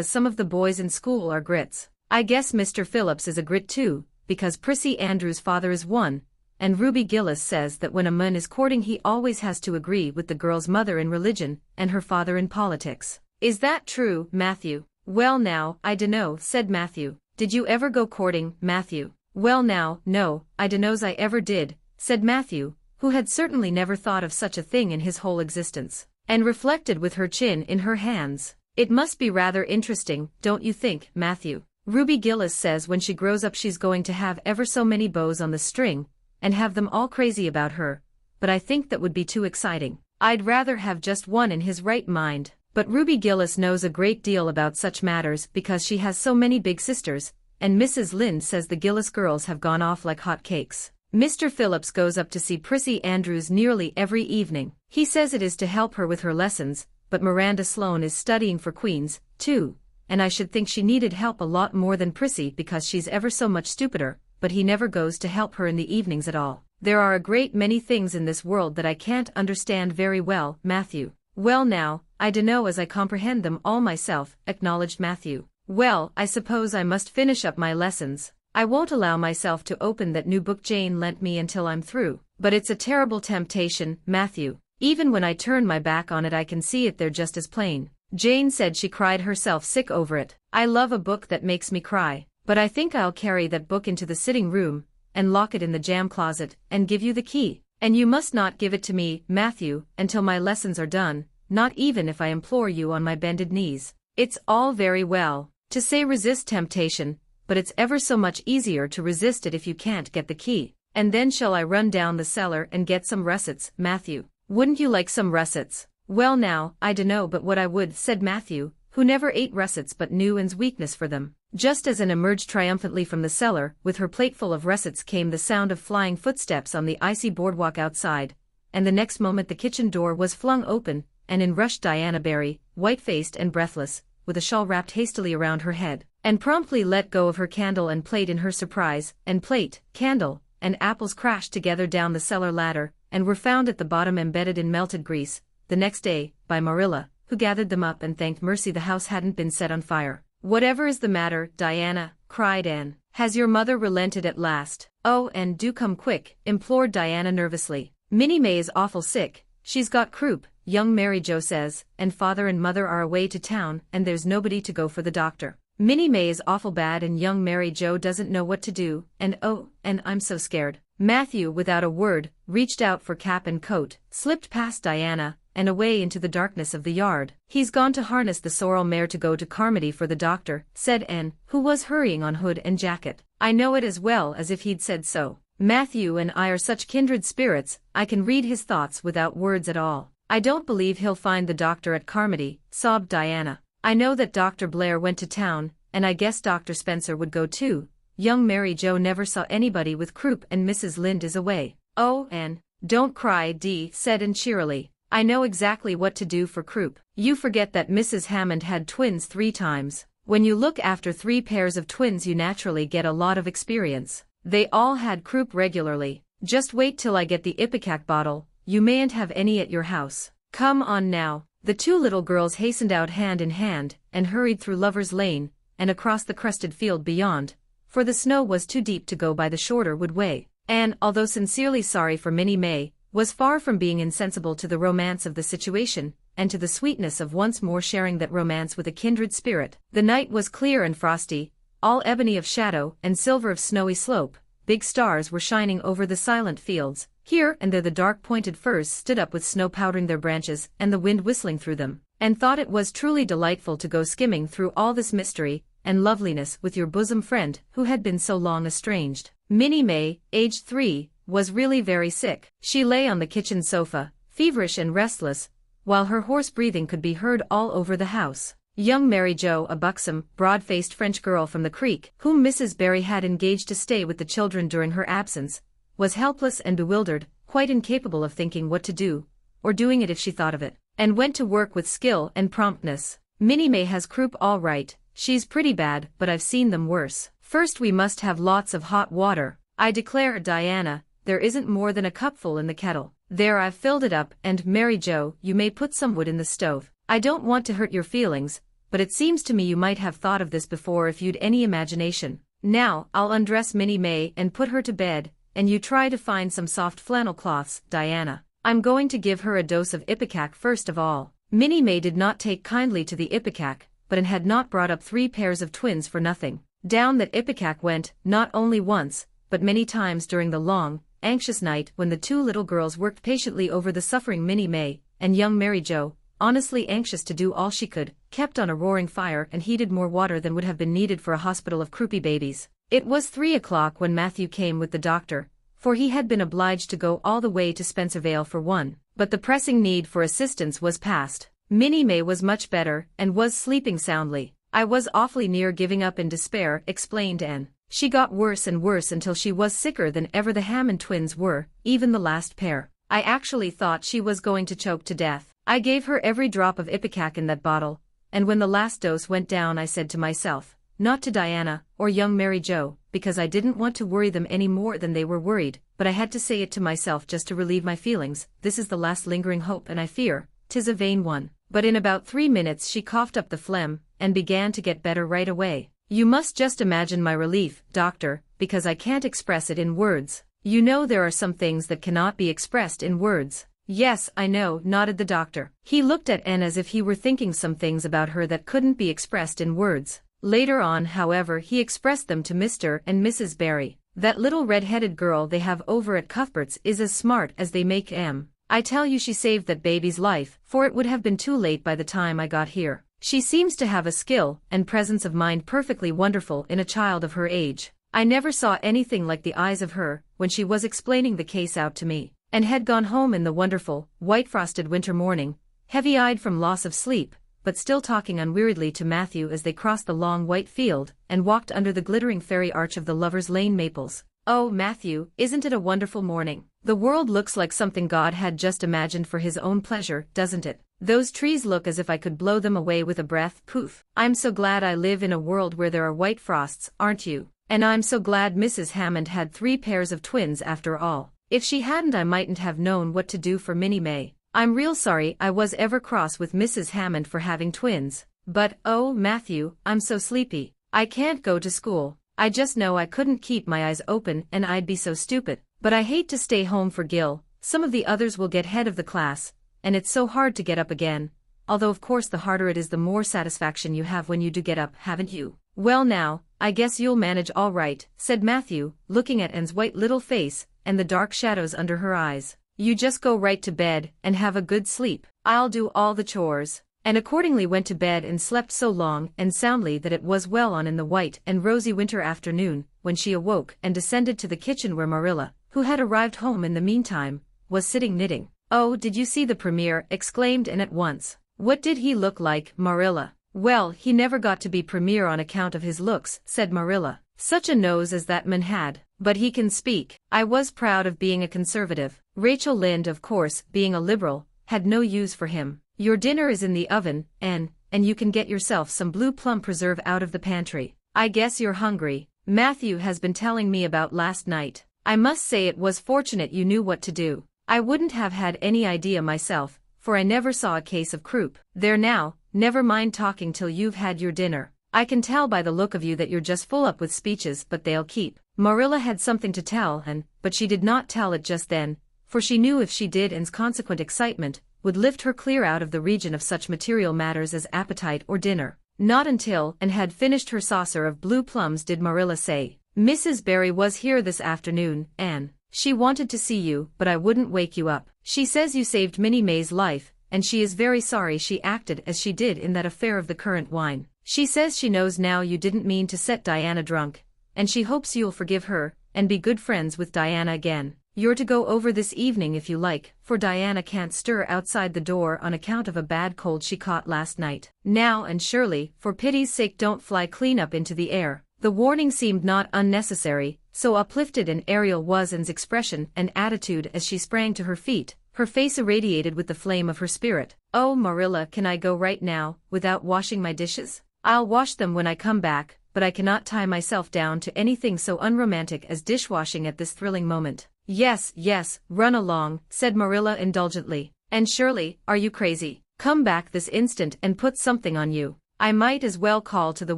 some of the boys in school are grits. I guess Mr. Phillips is a grit too, because Prissy Andrews' father is one, and Ruby Gillis says that when a man is courting he always has to agree with the girl's mother in religion and her father in politics. Is that true, Matthew? Well now, I dunno, said Matthew. Did you ever go courting, Matthew? Well now, no, I dunno's I ever did, said Matthew, who had certainly never thought of such a thing in his whole existence, and reflected with her chin in her hands. It must be rather interesting, don't you think, Matthew? Ruby Gillis says when she grows up she's going to have ever so many bows on the string, and have them all crazy about her, but I think that would be too exciting. I'd rather have just one in his right mind. But Ruby Gillis knows a great deal about such matters because she has so many big sisters, and Mrs. Lynde says the Gillis girls have gone off like hot cakes. Mr. Phillips goes up to see Prissy Andrews nearly every evening. He says it is to help her with her lessons, but Miranda Sloane is studying for Queen's, too, and I should think she needed help a lot more than Prissy because she's ever so much stupider, but he never goes to help her in the evenings at all. There are a great many things in this world that I can't understand very well, Matthew. Well now, I dunno as I comprehend them all myself, acknowledged Matthew. Well, I suppose I must finish up my lessons. I won't allow myself to open that new book Jane lent me until I'm through. But it's a terrible temptation, Matthew. Even when I turn my back on it I can see it there just as plain. Jane said she cried herself sick over it. I love a book that makes me cry, but I think I'll carry that book into the sitting room, and lock it in the jam closet, and give you the key. And you must not give it to me, Matthew, until my lessons are done, not even if I implore you on my bended knees. It's all very well to say resist temptation, but it's ever so much easier to resist it if you can't get the key. And then shall I run down the cellar and get some russets, Matthew? Wouldn't you like some russets? Well now, I dunno but what I would, said Matthew, who never ate russets but knew Anne's weakness for them. Just as Anne emerged triumphantly from the cellar, with her plateful of russets came the sound of flying footsteps on the icy boardwalk outside, and the next moment the kitchen door was flung open, and in rushed Diana Barry, white-faced and breathless, with a shawl wrapped hastily around her head, and promptly let go of her candle and plate in her surprise, and plate, candle, and apples crashed together down the cellar ladder, and were found at the bottom embedded in melted grease, the next day, by Marilla, who gathered them up and thanked mercy the house hadn't been set on fire. Whatever is the matter, Diana? Cried Anne. Has your mother relented at last? Oh, Anne, do come quick, implored Diana nervously. Minnie May is awful sick, she's got croup, young Mary Jo says, and father and mother are away to town and there's nobody to go for the doctor. Minnie May is awful bad and young Mary Jo doesn't know what to do, and oh, and I'm so scared. Matthew, without a word, reached out for cap and coat, slipped past Diana, and away into the darkness of the yard. He's gone to harness the sorrel mare to go to Carmody for the doctor, said Anne, who was hurrying on hood and jacket. I know it as well as if he'd said so. Matthew and I are such kindred spirits, I can read his thoughts without words at all. I don't believe he'll find the doctor at Carmody, sobbed Diana. I know that Dr. Blair went to town, and I guess Dr. Spencer would go too. Young Mary Jo never saw anybody with croup and Mrs. Lynde is away. Oh, Anne, don't cry, Dee, said Anne cheerily. I know exactly what to do for croup. You forget that Mrs. Hammond had twins 3 times. When you look after 3 pairs of twins you naturally get a lot of experience. They all had croup regularly. Just wait till I get the ipecac bottle, you mayn't have any at your house. Come on now. The 2 little girls hastened out hand in hand, and hurried through Lover's Lane, and across the crusted field beyond, for the snow was too deep to go by the shorter wood way. Anne, although sincerely sorry for Minnie May, was far from being insensible to the romance of the situation, and to the sweetness of once more sharing that romance with a kindred spirit. The night was clear and frosty, all ebony of shadow and silver of snowy slope. Big stars were shining over the silent fields. Here and there the dark pointed firs stood up with snow powdering their branches and the wind whistling through them, and thought it was truly delightful to go skimming through all this mystery and loveliness with your bosom friend who had been so long estranged. Minnie May, aged 3, was really very sick. She lay on the kitchen sofa, feverish and restless, while her hoarse breathing could be heard all over the house. Young Mary Jo, a buxom, broad-faced French girl from the Creek, whom Mrs. Barry had engaged to stay with the children during her absence, was helpless and bewildered, quite incapable of thinking what to do, or doing it if she thought of it, and went to work with skill and promptness. Minnie May has croup all right, she's pretty bad, but I've seen them worse. First we must have lots of hot water. I declare, Diana, there isn't more than a cupful in the kettle. There, I've filled it up, and Mary Jo, you may put some wood in the stove. I don't want to hurt your feelings, but it seems to me you might have thought of this before if you'd any imagination. Now, I'll undress Minnie May and put her to bed, and you try to find some soft flannel cloths, Diana. I'm going to give her a dose of ipecac first of all. Minnie May did not take kindly to the ipecac, but had not brought up 3 pairs of twins for nothing. Down that ipecac went, not only once, but many times during the long, anxious night when the 2 little girls worked patiently over the suffering Minnie May, and young Mary Jo, honestly anxious to do all she could, kept on a roaring fire and heated more water than would have been needed for a hospital of croupy babies. It was 3 o'clock when Matthew came with the doctor, for he had been obliged to go all the way to Spencervale for one, but the pressing need for assistance was past. Minnie May was much better and was sleeping soundly. I was awfully near giving up in despair, explained Anne. She got worse and worse until she was sicker than ever the Hammond twins were, even the last pair. I actually thought she was going to choke to death. I gave her every drop of ipecac in that bottle, and when the last dose went down I said to myself, not to Diana or young Mary Jo, because I didn't want to worry them any more than they were worried, but I had to say it to myself just to relieve my feelings, this is the last lingering hope and I fear 'tis a vain one. But in about 3 minutes she coughed up the phlegm, and began to get better right away. You must just imagine my relief, doctor, because I can't express it in words. You know there are some things that cannot be expressed in words. Yes, I know, nodded the doctor. He looked at Anne as if he were thinking some things about her that couldn't be expressed in words. Later on, however, he expressed them to Mr. and Mrs. Barry. That little red-headed girl they have over at Cuthberts is as smart as they make 'em. I tell you she saved that baby's life, for it would have been too late by the time I got here. She seems to have a skill and presence of mind perfectly wonderful in a child of her age. I never saw anything like the eyes of her when she was explaining the case out to me, and had gone home in the wonderful, white-frosted winter morning, heavy-eyed from loss of sleep, but still talking unweariedly to Matthew as they crossed the long white field and walked under the glittering fairy arch of the Lovers' Lane maples. Oh, Matthew, isn't it a wonderful morning? The world looks like something God had just imagined for his own pleasure, doesn't it? Those trees look as if I could blow them away with a breath, poof. I'm so glad I live in a world where there are white frosts, aren't you? And I'm so glad Mrs. Hammond had 3 pairs of twins after all. If she hadn't I mightn't have known what to do for Minnie May. I'm real sorry I was ever cross with Mrs. Hammond for having twins. But, oh, Matthew, I'm so sleepy. I can't go to school. I just know I couldn't keep my eyes open and I'd be so stupid. But I hate to stay home for Gil. Some of the others will get head of the class, and it's so hard to get up again. Although of course the harder it is the more satisfaction you have when you do get up, haven't you? Well now, I guess you'll manage all right, said Matthew, looking at Anne's white little face and the dark shadows under her eyes. You just go right to bed and have a good sleep. I'll do all the chores. And accordingly went to bed and slept so long and soundly that it was well on in the white and rosy winter afternoon when she awoke and descended to the kitchen where Marilla, who had arrived home in the meantime, was sitting knitting. Oh, did you see the premier? Exclaimed Anne at once. What did he look like, Marilla? Well, he never got to be premier on account of his looks, said Marilla. Such a nose as that man had. But he can speak. I was proud of being a conservative. Rachel Lynde, of course, being a liberal, had no use for him. Your dinner is in the oven, Anne, and you can get yourself some blue plum preserve out of the pantry. I guess you're hungry. Matthew has been telling me about last night. I must say it was fortunate you knew what to do. I wouldn't have had any idea myself, for I never saw a case of croup. There now, never mind talking till you've had your dinner. I can tell by the look of you that you're just full up with speeches, but they'll keep. Marilla had something to tell Anne, but she did not tell it just then, for she knew if she did Anne's consequent excitement would lift her clear out of the region of such material matters as appetite or dinner. Not until Anne had finished her saucer of blue plums did Marilla say, "Mrs. Barry was here this afternoon, Anne. She wanted to see you, but I wouldn't wake you up. She says you saved Minnie May's life, and she is very sorry she acted as she did in that affair of the currant wine. She says she knows now you didn't mean to set Diana drunk, and she hopes you'll forgive her and be good friends with Diana again. You're to go over this evening if you like, for Diana can't stir outside the door on account of a bad cold she caught last night. Now Anne Shirley, for pity's sake don't fly clean up into the air." The warning seemed not unnecessary, so uplifted and aerial was Anne's expression and attitude as she sprang to her feet, her face irradiated with the flame of her spirit. "Oh, Marilla, can I go right now, without washing my dishes? I'll wash them when I come back, but I cannot tie myself down to anything so unromantic as dishwashing at this thrilling moment." "Yes, yes, run along," said Marilla indulgently. "And Shirley, are you crazy? Come back this instant and put something on you. I might as well call to the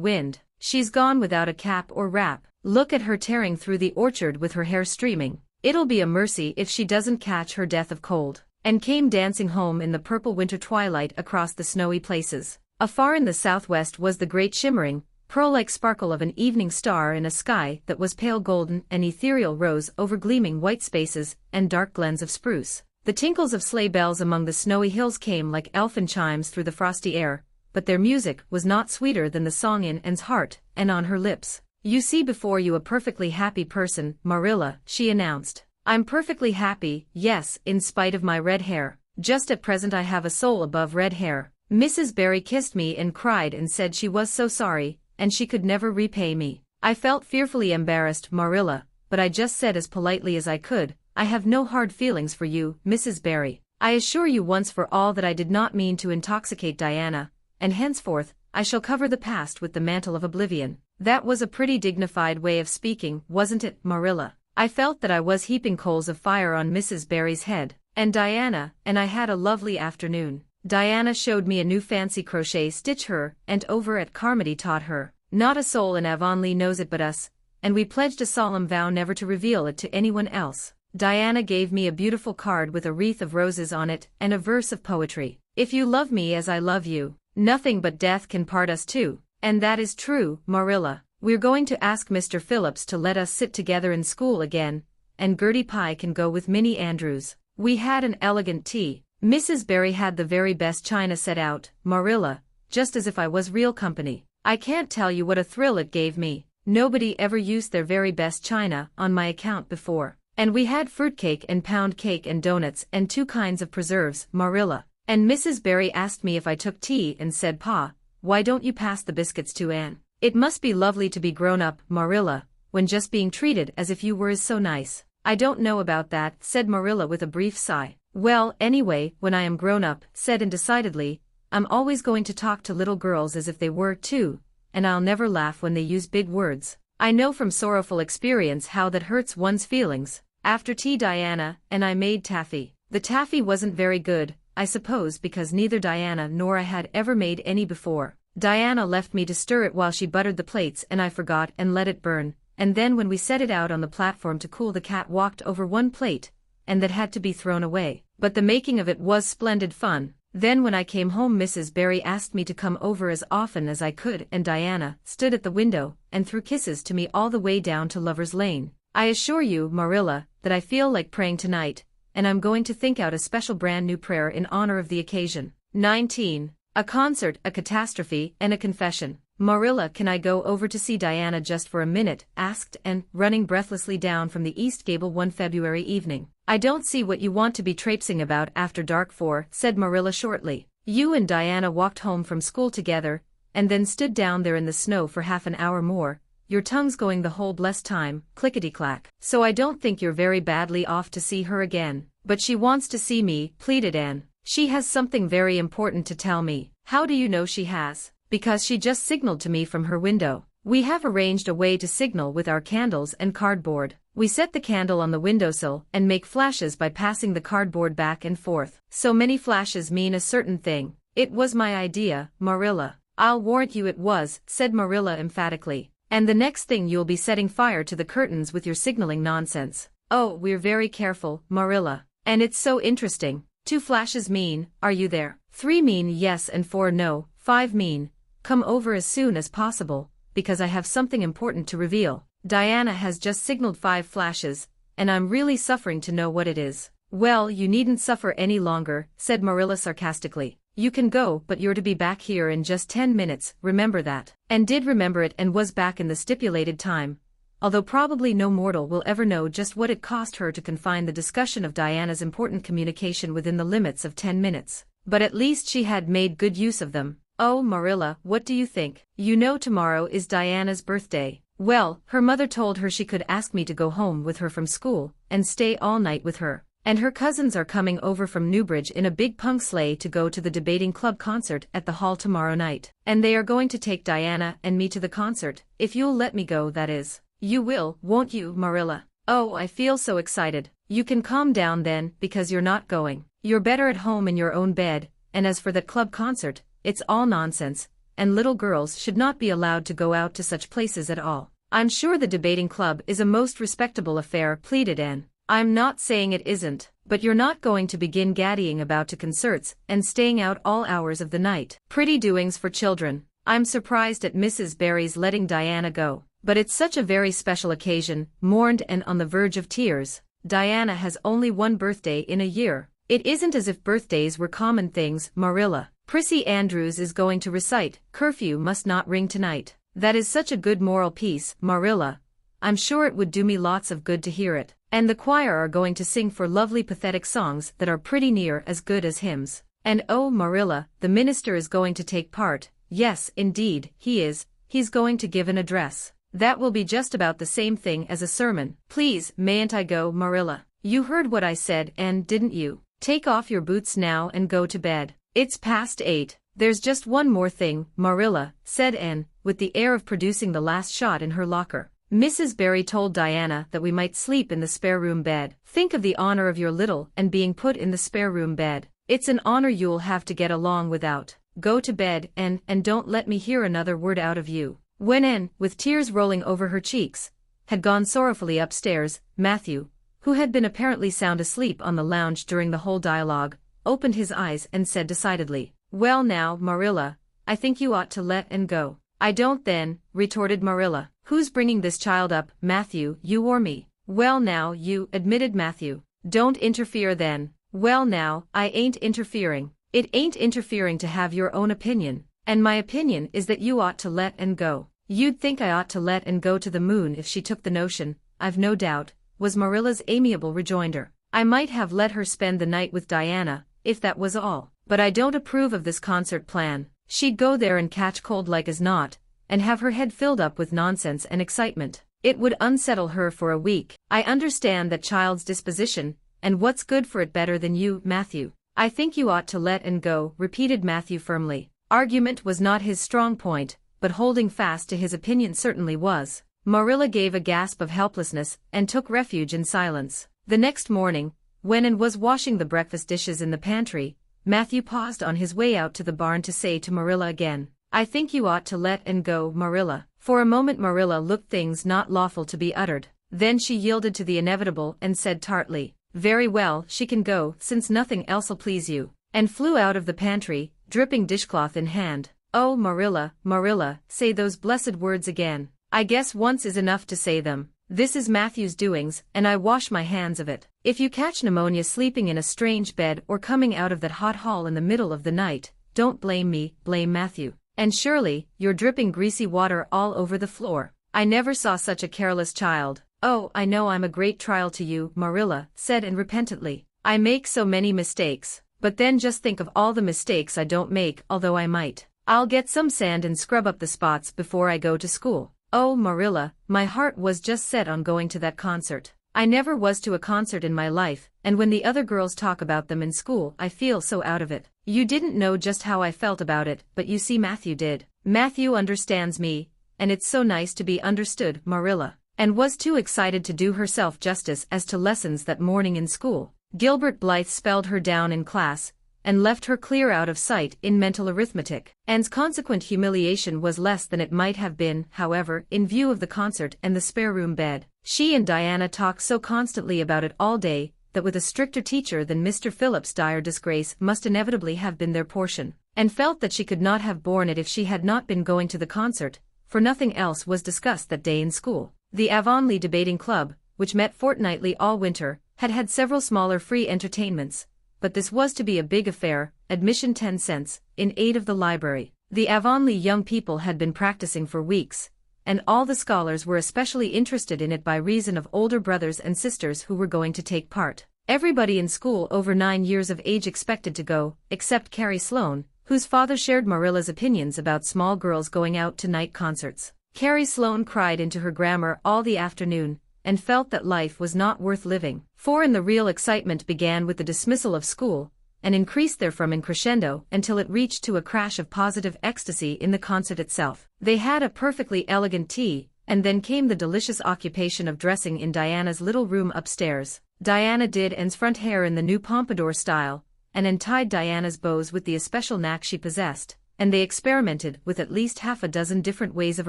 wind. She's gone without a cap or wrap. Look at her tearing through the orchard with her hair streaming. It'll be a mercy if she doesn't catch her death of cold." And came dancing home in the purple winter twilight across the snowy places. Afar in the southwest was the great shimmering, pearl-like sparkle of an evening star in a sky that was pale golden and ethereal rose over gleaming white spaces and dark glens of spruce. The tinkles of sleigh bells among the snowy hills came like elfin chimes through the frosty air, but their music was not sweeter than the song in Anne's heart and on her lips. "You see before you a perfectly happy person, Marilla," she announced. "I'm perfectly happy, yes, in spite of my red hair. Just at present I have a soul above red hair. Mrs. Barry kissed me and cried and said she was so sorry, and she could never repay me. I felt fearfully embarrassed, Marilla, but I just said as politely as I could, 'I have no hard feelings for you, Mrs. Barry. I assure you once for all that I did not mean to intoxicate Diana, and henceforth, I shall cover the past with the mantle of oblivion.' That was a pretty dignified way of speaking, wasn't it, Marilla? I felt that I was heaping coals of fire on Mrs. Barry's head, and Diana, and I had a lovely afternoon. Diana showed me a new fancy crochet stitch her and over at Carmody taught her. Not a soul in Avonlea knows it but us, and we pledged a solemn vow never to reveal it to anyone else. Diana gave me a beautiful card with a wreath of roses on it and a verse of poetry. 'If you love me as I love you, nothing but death can part us two.' And that is true, Marilla. We're going to ask Mr. Phillips to let us sit together in school again, and Gertie Pye can go with Minnie Andrews. We had an elegant tea. Mrs. Barry had the very best china set out, Marilla, just as if I was real company. I can't tell you what a thrill it gave me. Nobody ever used their very best china on my account before. And we had fruitcake and pound cake and donuts and 2 kinds of preserves, Marilla. And Mrs. Barry asked me if I took tea and said, 'Pa, why don't you pass the biscuits to Anne?' It must be lovely to be grown up, Marilla, when just being treated as if you were is so nice." "I don't know about that," said Marilla with a brief sigh. "Well, anyway, when I am grown up," said Anne decidedly, "I'm always going to talk to little girls as if they were, too, and I'll never laugh when they use big words. I know from sorrowful experience how that hurts one's feelings." After tea Diana and I made taffy. The taffy wasn't very good, I suppose because neither Diana nor I had ever made any before. Diana left me to stir it while she buttered the plates and I forgot and let it burn, and then when we set it out on the platform to cool the cat walked over one plate, and that had to be thrown away. But the making of it was splendid fun. Then when I came home Mrs. Barry asked me to come over as often as I could and Diana stood at the window and threw kisses to me all the way down to Lover's Lane. I assure you, Marilla, that I feel like praying tonight, and I'm going to think out a special brand new prayer in honor of the occasion. 19. A concert, a catastrophe, and a confession. "Marilla, can I go over to see Diana just for a minute?" asked Anne, running breathlessly down from the East Gable one February evening. "I don't see what you want to be traipsing about after dark for," said Marilla shortly. "You and Diana walked home from school together, and then stood down there in the snow for half an hour more, your tongues going the whole blessed time, clickety-clack. So I don't think you're very badly off to see her again." "But she wants to see me," pleaded Anne. "She has something very important to tell me." "How do you know she has?" "Because she just signaled to me from her window. We have arranged a way to signal with our candles and cardboard. We set the candle on the windowsill and make flashes by passing the cardboard back and forth. So many flashes mean a certain thing. It was my idea, Marilla." "I'll warrant you it was," said Marilla emphatically. "And the next thing you'll be setting fire to the curtains with your signaling nonsense." "Oh, we're very careful, Marilla. And it's so interesting. 2 flashes mean, are you there? 3 mean yes and 4 no. 5 mean, come over as soon as possible, because I have something important to reveal. Diana has just signaled 5 flashes, and I'm really suffering to know what it is. Well, you needn't suffer any longer, said Marilla sarcastically. You can go, but you're to be back here in just 10 minutes, remember that. And did remember it and was back in the stipulated time, although probably no mortal will ever know just what it cost her to confine the discussion of Diana's important communication within the limits of 10 minutes. But at least she had made good use of them. Oh, Marilla, what do you think? You know tomorrow is Diana's birthday. Well, her mother told her she could ask me to go home with her from school and stay all night with her. And her cousins are coming over from Newbridge in a big punk sleigh to go to the debating club concert at the hall tomorrow night. And they are going to take Diana and me to the concert, if you'll let me go, that is. You will, won't you, Marilla? Oh, I feel so excited. You can calm down then, because you're not going. You're better at home in your own bed, and as for that club concert, it's all nonsense, and little girls should not be allowed to go out to such places at all. I'm sure the debating club is a most respectable affair, pleaded Anne. I'm not saying it isn't, but you're not going to begin gaddying about to concerts and staying out all hours of the night. Pretty doings for children. I'm surprised at Mrs. Barry's letting Diana go. But it's such a very special occasion, mourned and on the verge of tears. Diana has only one birthday in a year. It isn't as if birthdays were common things, Marilla. Prissy Andrews is going to recite, "Curfew must not ring tonight." That is such a good moral piece, Marilla. I'm sure it would do me lots of good to hear it. And the choir are going to sing 4 lovely pathetic songs that are pretty near as good as hymns. And oh, Marilla, the minister is going to take part. Yes, indeed, he is. He's going to give an address. That will be just about the same thing as a sermon. Please, mayn't I go, Marilla? You heard what I said, Anne, didn't you? Take off your boots now and go to bed. It's past 8. There's just one more thing, Marilla, said Anne, with the air of producing the last shot in her locker. Mrs. Barry told Diana that we might sleep in the spare room bed. Think of the honor of your little and being put in the spare room bed. It's an honor you'll have to get along without. Go to bed, and don't let me hear another word out of you. When Anne, with tears rolling over her cheeks, had gone sorrowfully upstairs, Matthew, who had been apparently sound asleep on the lounge during the whole dialogue, opened his eyes and said decidedly, "Well now, Marilla, I think you ought to let Anne go." "I don't then," retorted Marilla. "Who's bringing this child up, Matthew, you or me?" "Well now, you," admitted Matthew. "Don't interfere then." "Well now, I ain't interfering." "It ain't interfering to have your own opinion, and my opinion is that you ought to let Anne go." "You'd think I ought to let Anne go to the moon if she took the notion, I've no doubt," was Marilla's amiable rejoinder. "I might have let her spend the night with Diana, if that was all. But I don't approve of this concert plan. She'd go there and catch cold like as not, and have her head filled up with nonsense and excitement. It would unsettle her for a week. I understand that child's disposition, and what's good for it better than you, Matthew." "I think you ought to let Anne go," repeated Matthew firmly. Argument was not his strong point, but holding fast to his opinion certainly was. Marilla gave a gasp of helplessness and took refuge in silence. The next morning, when Anne was washing the breakfast dishes in the pantry, Matthew paused on his way out to the barn to say to Marilla again, "I think you ought to let Anne go, Marilla." For a moment Marilla looked things not lawful to be uttered. Then she yielded to the inevitable and said tartly, "Very well, she can go, since nothing else'll please you," and flew out of the pantry, dripping dishcloth in hand. "Oh, Marilla, Marilla, say those blessed words again. I guess once is enough to say them. This is Matthew's doings, and I wash my hands of it. If you catch pneumonia sleeping in a strange bed or coming out of that hot hall in the middle of the night, don't blame me, blame Matthew. And Shirley, you're dripping greasy water all over the floor. I never saw such a careless child." "Oh, I know I'm a great trial to you, Marilla," said Anne repentantly. "I make so many mistakes, but then just think of all the mistakes I don't make, although I might. I'll get some sand and scrub up the spots before I go to school." "Oh, Marilla, my heart was just set on going to that concert. I never was to a concert in my life, and when the other girls talk about them in school I feel so out of it. You didn't know just how I felt about it, but you see Matthew did. Matthew understands me, and it's so nice to be understood, Marilla." And was too excited to do herself justice as to lessons that morning in school. Gilbert Blythe spelled her down in class, and left her clear out of sight in mental arithmetic. Anne's consequent humiliation was less than it might have been, however, in view of the concert and the spare room bed. She and Diana talked so constantly about it all day, that with a stricter teacher than Mr. Phillips dire disgrace must inevitably have been their portion, and felt that she could not have borne it if she had not been going to the concert, for nothing else was discussed that day in school. The Avonlea Debating Club, which met fortnightly all winter, had had several smaller free entertainments, but this was to be a big affair, admission 10 cents, in aid of the library. The Avonlea young people had been practicing for weeks, and all the scholars were especially interested in it by reason of older brothers and sisters who were going to take part. Everybody in school over 9 years of age expected to go, except Carrie Sloane, whose father shared Marilla's opinions about small girls going out to night concerts. Carrie Sloane cried into her grammar all the afternoon, and felt that life was not worth living. For the real excitement began with the dismissal of school, and increased therefrom in crescendo until it reached to a crash of positive ecstasy in the concert itself. They had a perfectly elegant tea, and then came the delicious occupation of dressing in Diana's little room upstairs. Diana did Anne's front hair in the new pompadour style, and untied Diana's bows with the especial knack she possessed, and they experimented with at least half a dozen different ways of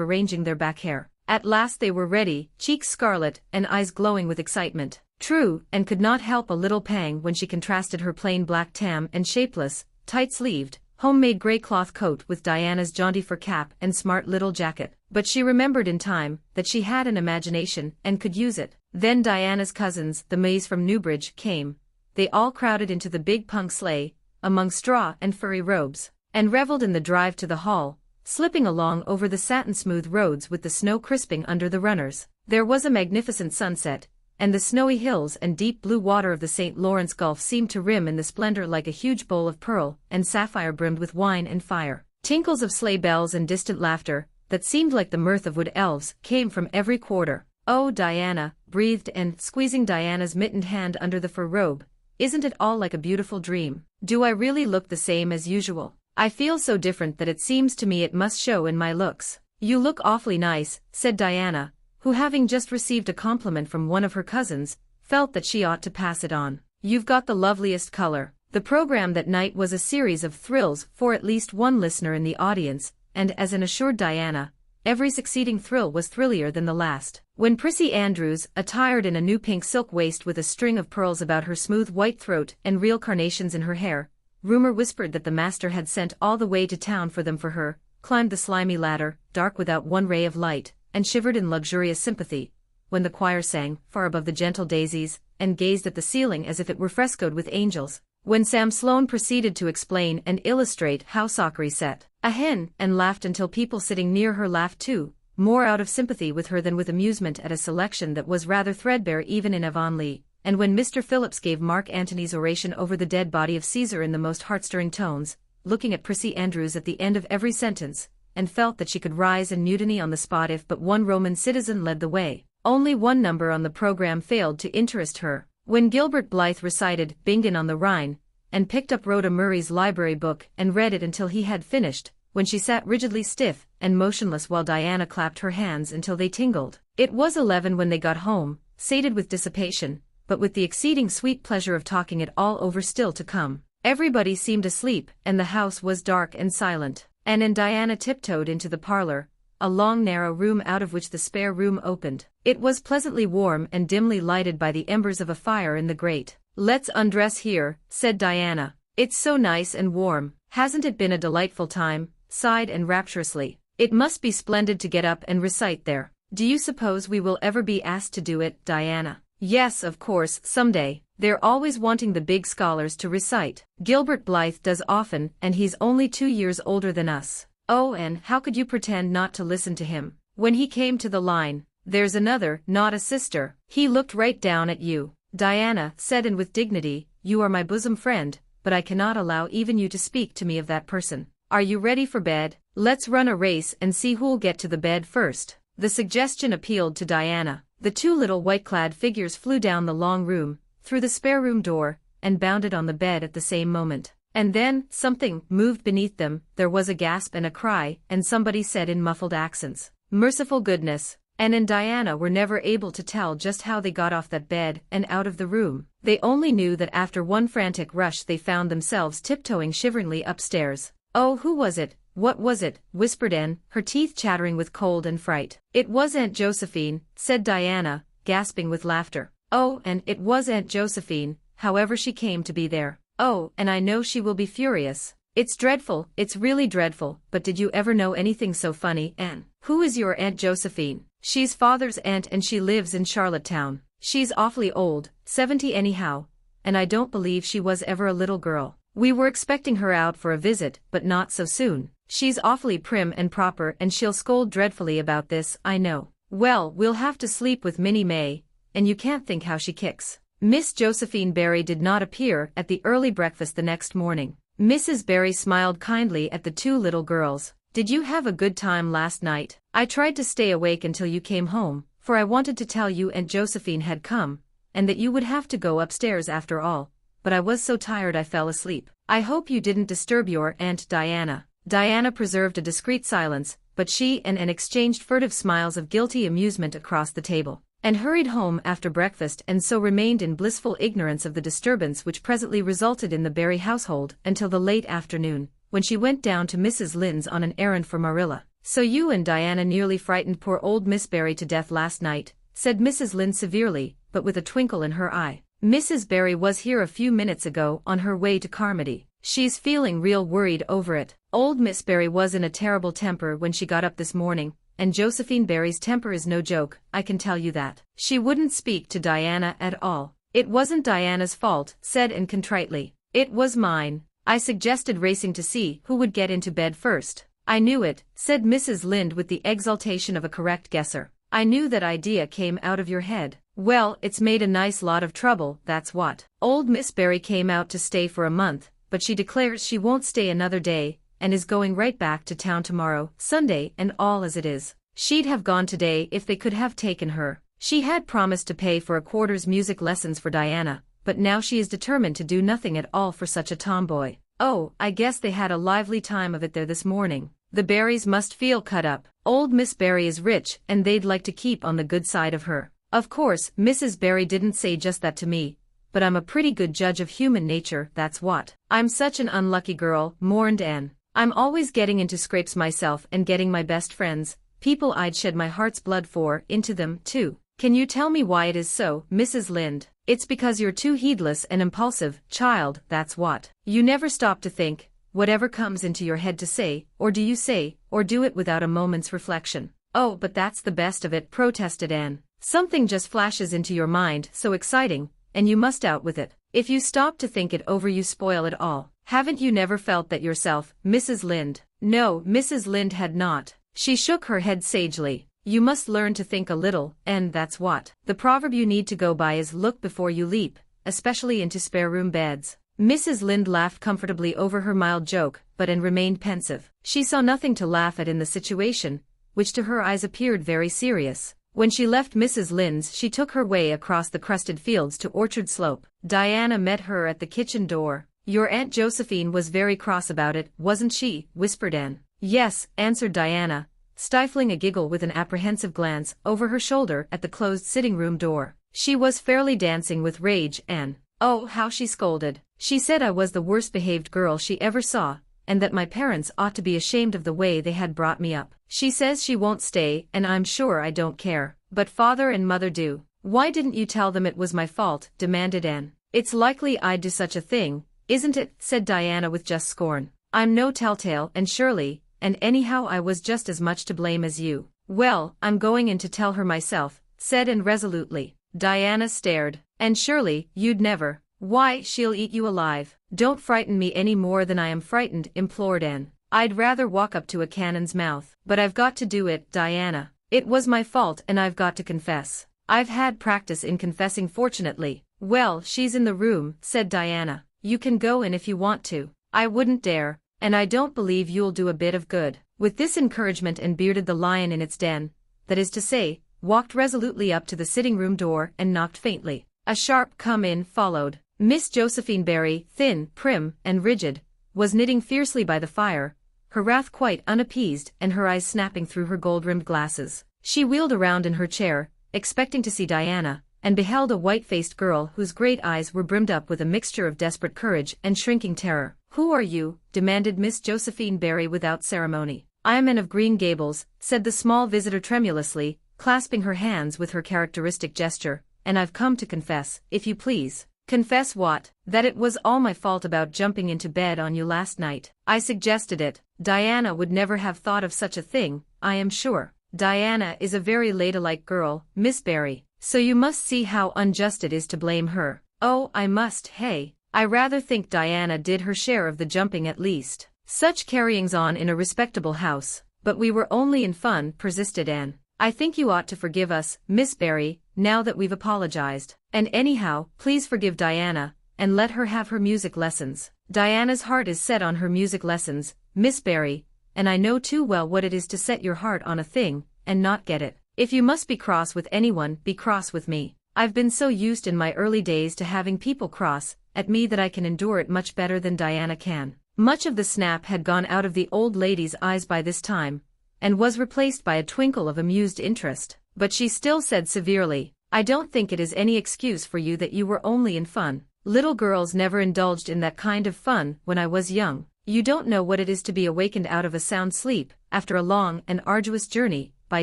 arranging their back hair. At last they were ready, cheeks scarlet and eyes glowing with excitement. True, and could not help a little pang when she contrasted her plain black tam and shapeless, tight-sleeved, homemade grey cloth coat with Diana's jaunty fur cap and smart little jacket. But she remembered in time that she had an imagination and could use it. Then Diana's cousins, the Mays from Newbridge, came. They all crowded into the big punk sleigh, among straw and furry robes, and reveled in the drive to the hall, slipping along over the satin-smooth roads with the snow crisping under the runners. There was a magnificent sunset, and the snowy hills and deep blue water of the St. Lawrence Gulf seemed to rim in the splendor like a huge bowl of pearl and sapphire brimmed with wine and fire. Tinkles of sleigh bells and distant laughter, that seemed like the mirth of wood elves, came from every quarter. "Oh, Diana," breathed Anne, squeezing Diana's mittened hand under the fur robe, "isn't it all like a beautiful dream? Do I really look the same as usual? I feel so different that it seems to me it must show in my looks." "You look awfully nice," said Diana, who, having just received a compliment from one of her cousins, felt that she ought to pass it on. "You've got the loveliest color." The program that night was a series of thrills for at least one listener in the audience, and as Anne assured Diana, every succeeding thrill was thrillier than the last. When Prissy Andrews, attired in a new pink silk waist with a string of pearls about her smooth white throat and real carnations in her hair, rumor whispered that the master had sent all the way to town for them for her, climbed the slimy ladder, dark without one ray of light, and shivered in luxurious sympathy, when the choir sang, far above the gentle daisies, and gazed at the ceiling as if it were frescoed with angels, when Sam Sloane proceeded to explain and illustrate how Sockery set a hen, and laughed until people sitting near her laughed too, more out of sympathy with her than with amusement at a selection that was rather threadbare even in Avonlea, and when Mr. Phillips gave Mark Antony's oration over the dead body of Caesar in the most heart-stirring tones, looking at Prissy Andrews at the end of every sentence, and felt that she could rise in mutiny on the spot if but one Roman citizen led the way. Only one number on the program failed to interest her. When Gilbert Blythe recited Bingin on the Rhine, and picked up Rhoda Murray's library book and read it until he had finished, when she sat rigidly stiff and motionless while Diana clapped her hands until they tingled. It was 11 when they got home, sated with dissipation, but with the exceeding sweet pleasure of talking it all over still to come. Everybody seemed asleep, and the house was dark and silent. Anne and Diana tiptoed into the parlor, a long narrow room out of which the spare room opened. It was pleasantly warm and dimly lighted by the embers of a fire in the grate. "Let's undress here," said Diana. "It's so nice and warm." "Hasn't it been a delightful time?" sighed Anne rapturously. "It must be splendid to get up and recite there." "Do you suppose we will ever be asked to do it, Diana?" "Yes, of course, someday. They're always wanting the big scholars to recite. Gilbert Blythe does often, and he's only 2 years older than us." "Oh, Anne, how could you pretend not to listen to him?" When he came to the line, "There's another, not a sister," he looked right down at you. "Diana," said Anne with dignity, "you are my bosom friend, but I cannot allow even you to speak to me of that person. Are you ready for bed? Let's run a race and see who'll get to the bed first." The suggestion appealed to Diana. The two little white-clad figures flew down the long room, through the spare room door, and bounded on the bed at the same moment. And then, something moved beneath them, there was a gasp and a cry, and somebody said in muffled accents, "Merciful goodness." Anne and Diana were never able to tell just how they got off that bed and out of the room. They only knew that after one frantic rush they found themselves tiptoeing shiveringly upstairs. "Oh, who was it? What was it?" whispered Anne, her teeth chattering with cold and fright. "It was Aunt Josephine," said Diana, gasping with laughter. Oh, and it was Aunt Josephine, however she came to be there. Oh, and I know she will be furious. It's dreadful, it's really dreadful, but did you ever know anything so funny, Anne? Who is your Aunt Josephine? She's father's aunt and she lives in Charlottetown. She's awfully old, 70 anyhow, and I don't believe she was ever a little girl. We were expecting her out for a visit, but not so soon. She's awfully prim and proper and she'll scold dreadfully about this, I know. Well, we'll have to sleep with Minnie May, and you can't think how she kicks. Miss Josephine Barry did not appear at the early breakfast the next morning. Mrs. Barry smiled kindly at the two little girls. Did you have a good time last night? I tried to stay awake until you came home, for I wanted to tell you Aunt Josephine had come, and that you would have to go upstairs after all, but I was so tired I fell asleep. I hope you didn't disturb your Aunt Diana. Diana preserved a discreet silence, but she and Anne exchanged furtive smiles of guilty amusement across the table, and hurried home after breakfast and so remained in blissful ignorance of the disturbance which presently resulted in the Barry household until the late afternoon, when she went down to Mrs. Lynde's on an errand for Marilla. So you and Diana nearly frightened poor old Miss Barry to death last night, said Mrs. Lynde severely, but with a twinkle in her eye. Mrs. Barry was here a few minutes ago on her way to Carmody. She's feeling real worried over it. Old Miss Barry was in a terrible temper when she got up this morning, and Josephine Barry's temper is no joke, I can tell you that. She wouldn't speak to Diana at all. It wasn't Diana's fault, said Anne contritely. It was mine. I suggested racing to see who would get into bed first. I knew it, said Mrs. Lynde with the exultation of a correct guesser. I knew that idea came out of your head. Well, it's made a nice lot of trouble, that's what. Old Miss Barry came out to stay for a month, but she declares she won't stay another day, and is going right back to town tomorrow, Sunday and all as it is. She'd have gone today if they could have taken her. She had promised to pay for a quarter's music lessons for Diana, but now she is determined to do nothing at all for such a tomboy. Oh, I guess they had a lively time of it there this morning. The Barrys must feel cut up. Old Miss Barry is rich and they'd like to keep on the good side of her. Of course, Mrs. Barry didn't say just that to me, but I'm a pretty good judge of human nature, that's what. I'm such an unlucky girl, mourned Anne. I'm always getting into scrapes myself and getting my best friends, people I'd shed my heart's blood for, into them, too. Can you tell me why it is so, Mrs. Lynde? It's because you're too heedless and impulsive, child, that's what. You never stop to think, whatever comes into your head to say, or do it without a moment's reflection. Oh, but that's the best of it, protested Anne. Something just flashes into your mind, so exciting, and you must out with it. If you stop to think it over you spoil it all. Haven't you never felt that yourself, Mrs. Lynde? No, Mrs. Lynde had not. She shook her head sagely. You must learn to think a little, and that's what. The proverb you need to go by is look before you leap, especially into spare-room beds. Mrs. Lynde laughed comfortably over her mild joke, but Anne remained pensive. She saw nothing to laugh at in the situation, which to her eyes appeared very serious. When she left Mrs. Lynde's she took her way across the crusted fields to Orchard Slope. Diana met her at the kitchen door. Your Aunt Josephine was very cross about it, wasn't she? Whispered Anne. Yes, answered Diana, stifling a giggle with an apprehensive glance over her shoulder at the closed sitting-room door. She was fairly dancing with rage, Anne. Oh, how she scolded. She said I was the worst-behaved girl she ever saw, and that my parents ought to be ashamed of the way they had brought me up. She says she won't stay, and I'm sure I don't care. But father and mother do. Why didn't you tell them it was my fault? Demanded Anne. It's likely I'd do such a thing, isn't it? Said Diana with just scorn. I'm no telltale, Anne Shirley, and anyhow I was just as much to blame as you. Well, I'm going in to tell her myself, said Anne resolutely. Diana stared. Anne Shirley, you'd never. Why, she'll eat you alive. Don't frighten me any more than I am frightened, implored Anne. I'd rather walk up to a cannon's mouth. But I've got to do it, Diana. It was my fault and I've got to confess. I've had practice in confessing fortunately. Well, she's in the room, said Diana. You can go in if you want to. I wouldn't dare, and I don't believe you'll do a bit of good. With this encouragement Anne bearded the lion in its den, that is to say, walked resolutely up to the sitting-room door and knocked faintly. A sharp come-in followed. Miss Josephine Barry, thin, prim, and rigid, was knitting fiercely by the fire, her wrath quite unappeased and her eyes snapping through her gold-rimmed glasses. She wheeled around in her chair, expecting to see Diana, and beheld a white-faced girl whose great eyes were brimmed up with a mixture of desperate courage and shrinking terror. Who are you? Demanded Miss Josephine Barry without ceremony. I am Anne of Green Gables, said the small visitor tremulously, clasping her hands with her characteristic gesture. and I've come to confess, if you please. Confess what? That it was all my fault about jumping into bed on you last night. I suggested it. Diana would never have thought of such a thing, I am sure. Diana is a very ladylike girl, Miss Barry, so you must see how unjust it is to blame her. Oh, I must, hey. I rather think Diana did her share of the jumping at least. Such carryings on in a respectable house. But we were only in fun, persisted Anne. I think you ought to forgive us, Miss Barry, now that we've apologized. And anyhow, please forgive Diana, and let her have her music lessons. Diana's heart is set on her music lessons, Miss Barry, and I know too well what it is to set your heart on a thing, and not get it. If you must be cross with anyone, be cross with me. I've been so used in my early days to having people cross at me that I can endure it much better than Diana can. Much of the snap had gone out of the old lady's eyes by this time, and was replaced by a twinkle of amused interest, but she still said severely, I don't think it is any excuse for you that you were only in fun. Little girls never indulged in that kind of fun when I was young. You don't know what it is to be awakened out of a sound sleep, after a long and arduous journey, by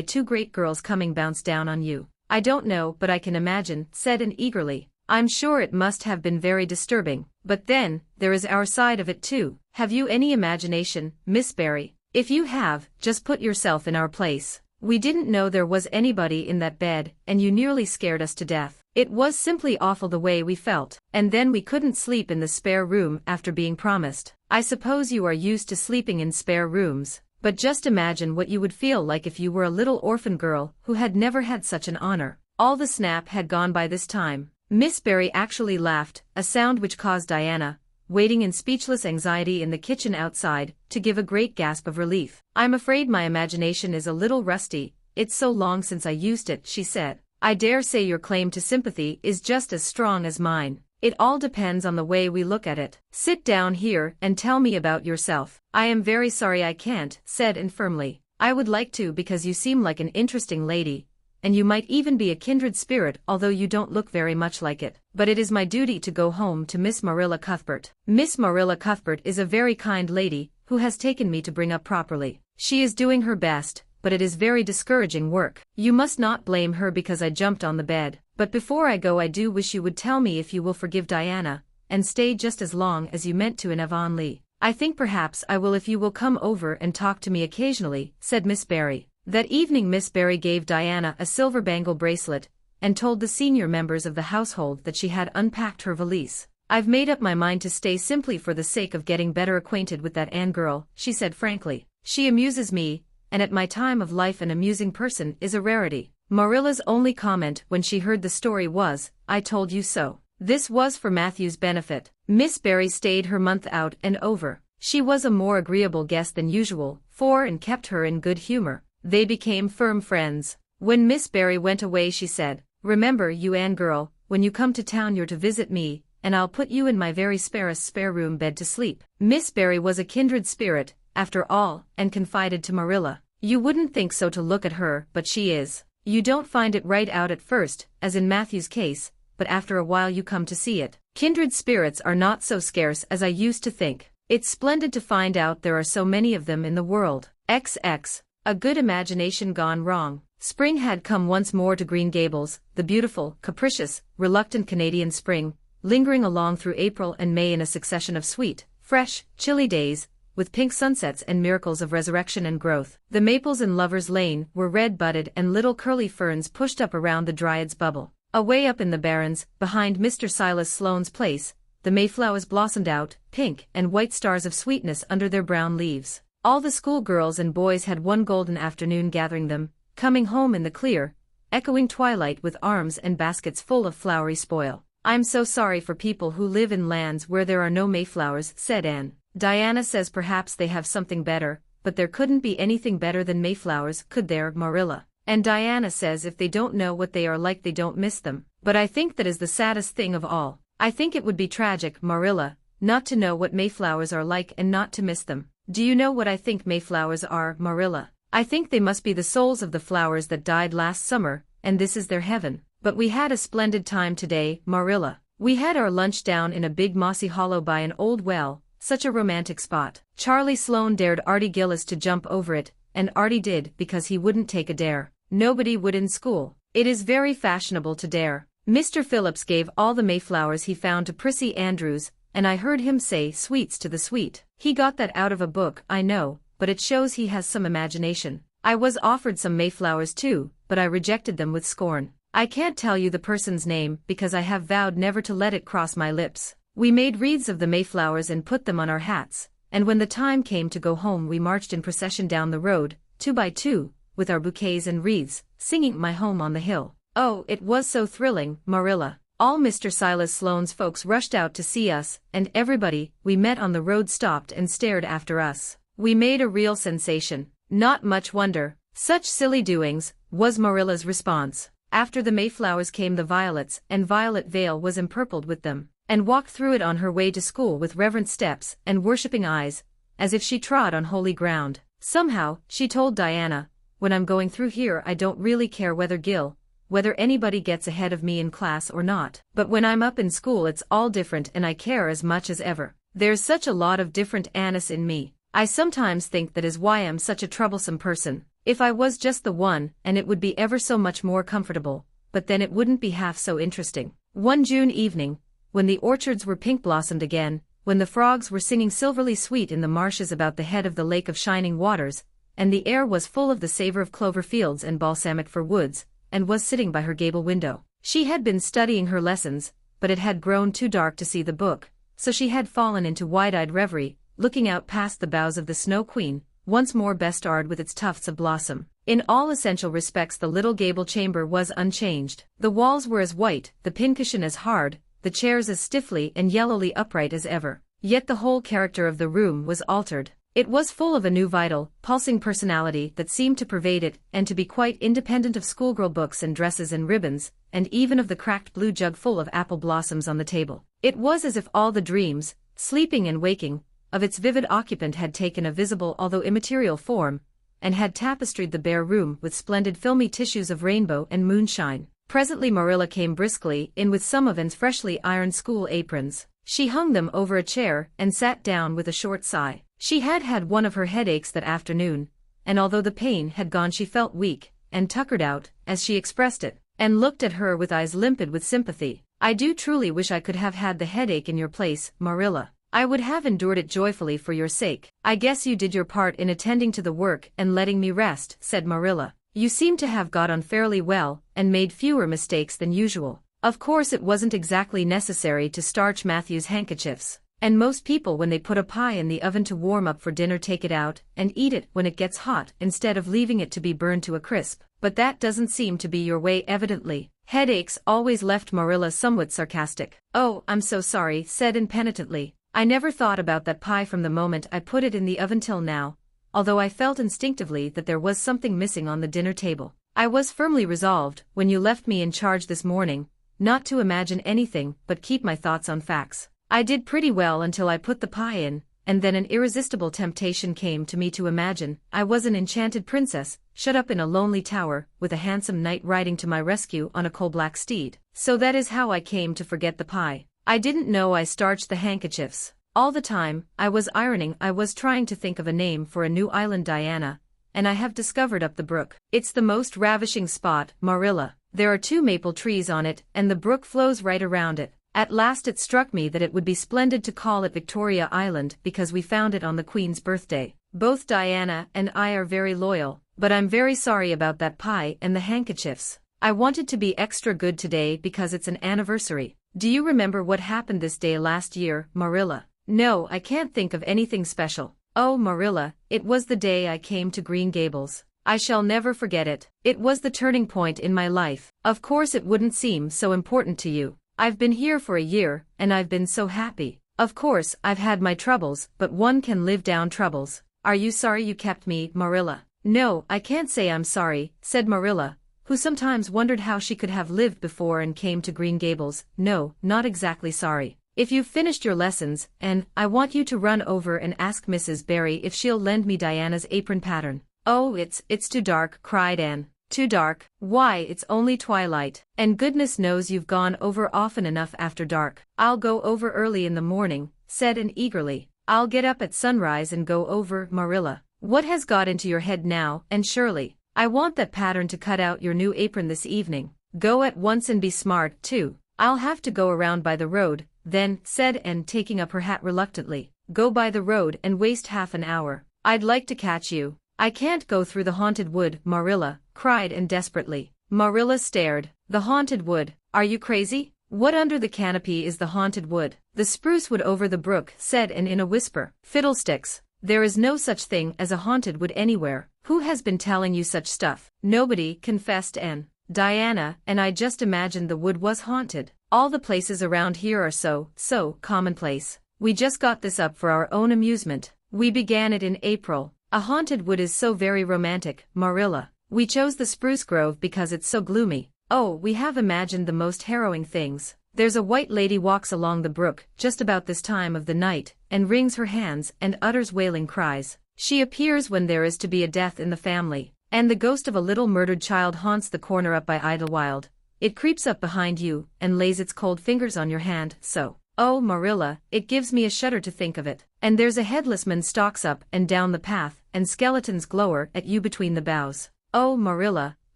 two great girls coming bounce down on you. I don't know, but I can imagine, said Anne eagerly. I'm sure it must have been very disturbing, but then, there is our side of it too. Have you any imagination, Miss Barry? If you have, just put yourself in our place. We didn't know there was anybody in that bed, and you nearly scared us to death. It was simply awful the way we felt, and then we couldn't sleep in the spare room after being promised. I suppose you are used to sleeping in spare rooms, but just imagine what you would feel like if you were a little orphan girl who had never had such an honor. All the snap had gone by this time. Miss Barry actually laughed, a sound which caused Diana, waiting in speechless anxiety in the kitchen outside, to give a great gasp of relief. I'm afraid my imagination is a little rusty, it's so long since I used it, she said. I dare say your claim to sympathy is just as strong as mine. It all depends on the way we look at it. Sit down here and tell me about yourself. I am very sorry I can't, said Anne firmly. I would like to because you seem like an interesting lady, and you might even be a kindred spirit although you don't look very much like it. But it is my duty to go home to Miss Marilla Cuthbert. Miss Marilla Cuthbert is a very kind lady, who has taken me to bring up properly. She is doing her best, but it is very discouraging work. You must not blame her because I jumped on the bed. But before I go I do wish you would tell me if you will forgive Diana, and stay just as long as you meant to in Avonlea. I think perhaps I will if you will come over and talk to me occasionally, said Miss Barry. That evening Miss Barry gave Diana a silver bangle bracelet, and told the senior members of the household that she had unpacked her valise. I've made up my mind to stay simply for the sake of getting better acquainted with that Anne girl, she said frankly. She amuses me, and at my time of life an amusing person is a rarity. Marilla's only comment when she heard the story was, I told you so. This was for Matthew's benefit. Miss Barry stayed her month out and over. She was a more agreeable guest than usual, for and kept her in good humor. They became firm friends. When Miss Barry went away she said, remember you Anne girl, when you come to town you're to visit me, and I'll put you in my very sparest spare room bed to sleep. Miss Barry was a kindred spirit, after all, and confided to Marilla. You wouldn't think so to look at her, but she is. You don't find it right out at first, as in Matthew's case, but after a while you come to see it. Kindred spirits are not so scarce as I used to think. It's splendid to find out there are so many of them in the world. XX. A good imagination gone wrong. Spring had come once more to Green Gables, the beautiful, capricious, reluctant Canadian spring, lingering along through April and May in a succession of sweet, fresh, chilly days, with pink sunsets and miracles of resurrection and growth. The maples in Lover's Lane were red-budded and little curly ferns pushed up around the dryad's bubble. Away up in the barrens, behind Mr. Silas Sloane's place, the mayflowers blossomed out, pink and white stars of sweetness under their brown leaves. All the schoolgirls and boys had one golden afternoon gathering them, coming home in the clear, echoing twilight with arms and baskets full of flowery spoil. I'm so sorry for people who live in lands where there are no mayflowers, said Anne. Diana says perhaps they have something better, but there couldn't be anything better than mayflowers, could there, Marilla? And Diana says if they don't know what they are like they don't miss them. But I think that is the saddest thing of all. I think it would be tragic, Marilla, not to know what mayflowers are like and not to miss them. Do you know what I think mayflowers are, Marilla? I think they must be the souls of the flowers that died last summer, and this is their heaven. But we had a splendid time today, Marilla. We had our lunch down in a big mossy hollow by an old well, such a romantic spot. Charlie Sloane dared Artie Gillis to jump over it, and Artie did because he wouldn't take a dare. Nobody would in school. It is very fashionable to dare. Mr. Phillips gave all the Mayflowers he found to Prissy Andrews, and I heard him say sweets to the sweet. He got that out of a book, I know, but it shows he has some imagination. I was offered some Mayflowers too, but I rejected them with scorn. I can't tell you the person's name because I have vowed never to let it cross my lips. We made wreaths of the Mayflowers and put them on our hats, and when the time came to go home we marched in procession down the road, 2 by 2, with our bouquets and wreaths, singing My Home on the Hill. Oh, it was so thrilling, Marilla. All Mr. Silas Sloane's folks rushed out to see us, and everybody we met on the road stopped and stared after us. We made a real sensation. Not much wonder. Such silly doings, was Marilla's response. After the Mayflowers came the violets, and Violet Vale was empurpled with them, and walked through it on her way to school with reverent steps and worshipping eyes, as if she trod on holy ground. Somehow, she told Diana, when I'm going through here I don't really care whether anybody gets ahead of me in class or not. But when I'm up in school it's all different and I care as much as ever. There's such a lot of different Annis in me. I sometimes think that is why I'm such a troublesome person. If I was just the one, and it would be ever so much more comfortable, but then it wouldn't be half so interesting. One June evening, when the orchards were pink-blossomed again, when the frogs were singing silverly sweet in the marshes about the head of the lake of shining waters, and the air was full of the savor of clover fields and balsamic fir woods, and was sitting by her gable window. She had been studying her lessons, but it had grown too dark to see the book, so she had fallen into wide-eyed reverie, looking out past the boughs of the Snow Queen, once more bestarred with its tufts of blossom. In all essential respects the little gable chamber was unchanged. The walls were as white, the pincushion as hard, the chairs as stiffly and yellowly upright as ever. Yet the whole character of the room was altered. It was full of a new vital, pulsing personality that seemed to pervade it and to be quite independent of schoolgirl books and dresses and ribbons, and even of the cracked blue jug full of apple blossoms on the table. It was as if all the dreams, sleeping and waking, of its vivid occupant had taken a visible although immaterial form, and had tapestried the bare room with splendid filmy tissues of rainbow and moonshine. Presently Marilla came briskly in with some of Anne's freshly ironed school aprons. She hung them over a chair and sat down with a short sigh. She had had one of her headaches that afternoon, and although the pain had gone she felt weak, and tuckered out, as she expressed it, and looked at her with eyes limpid with sympathy. I do truly wish I could have had the headache in your place, Marilla. I would have endured it joyfully for your sake. I guess you did your part in attending to the work and letting me rest, said Marilla. You seem to have got on fairly well, and made fewer mistakes than usual. Of course it wasn't exactly necessary to starch Matthew's handkerchiefs, and most people when they put a pie in the oven to warm up for dinner take it out and eat it when it gets hot instead of leaving it to be burned to a crisp. But that doesn't seem to be your way evidently. Headaches always left Marilla somewhat sarcastic. Oh, I'm so sorry, said Anne penitently. I never thought about that pie from the moment I put it in the oven till now, although I felt instinctively that there was something missing on the dinner table. I was firmly resolved, when you left me in charge this morning, not to imagine anything but keep my thoughts on facts. I did pretty well until I put the pie in, and then an irresistible temptation came to me to imagine I was an enchanted princess, shut up in a lonely tower, with a handsome knight riding to my rescue on a coal-black steed. So that is how I came to forget the pie. I didn't know I starched the handkerchiefs. All the time I was ironing I was trying to think of a name for a new island, Diana, and I have discovered up the brook. It's the most ravishing spot, Marilla. There are 2 maple trees on it and the brook flows right around it. At last it struck me that it would be splendid to call it Victoria Island because we found it on the Queen's birthday. Both Diana and I are very loyal, but I'm very sorry about that pie and the handkerchiefs. I wanted to be extra good today because it's an anniversary. Do you remember what happened this day last year, Marilla? No, I can't think of anything special. Oh, Marilla, it was the day I came to Green Gables. I shall never forget it. It was the turning point in my life. Of course it wouldn't seem so important to you. I've been here for a year, and I've been so happy. Of course, I've had my troubles, but one can live down troubles. Are you sorry you kept me, Marilla? No, I can't say I'm sorry, said Marilla, who sometimes wondered how she could have lived before and came to Green Gables. No, not exactly sorry. If you've finished your lessons, and I want you to run over and ask Mrs. Barry if she'll lend me Diana's apron pattern. Oh, it's too dark, cried Anne. Too dark? Why, it's only twilight, and goodness knows you've gone over often enough after dark. I'll go over early in the morning, said Anne eagerly. I'll get up at sunrise and go over, Marilla. What has got into your head now, Anne Shirley? I want that pattern to cut out your new apron this evening. Go at once and be smart, too. I'll have to go around by the road, then, said Anne, taking up her hat reluctantly. Go by the road and waste half an hour. I'd like to catch you. I can't go through the haunted wood, Marilla, cried Anne desperately. Marilla stared. The haunted wood? Are you crazy? What under the canopy is the haunted wood? The spruce wood over the brook, said Anne in a whisper. Fiddlesticks. There is no such thing as a haunted wood anywhere. Who has been telling you such stuff? Nobody, confessed Anne. Diana and I just imagined the wood was haunted. All the places around here are so commonplace. We just got this up for our own amusement. We began it in April. A haunted wood is so very romantic, Marilla. We chose the spruce grove because it's so gloomy. Oh, we have imagined the most harrowing things. There's a white lady walks along the brook just about this time of the night and wrings her hands and utters wailing cries. She appears when there is to be a death in the family, and the ghost of a little murdered child haunts the corner up by Idlewild. It creeps up behind you and lays its cold fingers on your hand, so. Oh, Marilla, it gives me a shudder to think of it. And there's a headless man stalks up and down the path, and skeletons glower at you between the boughs. Oh, Marilla,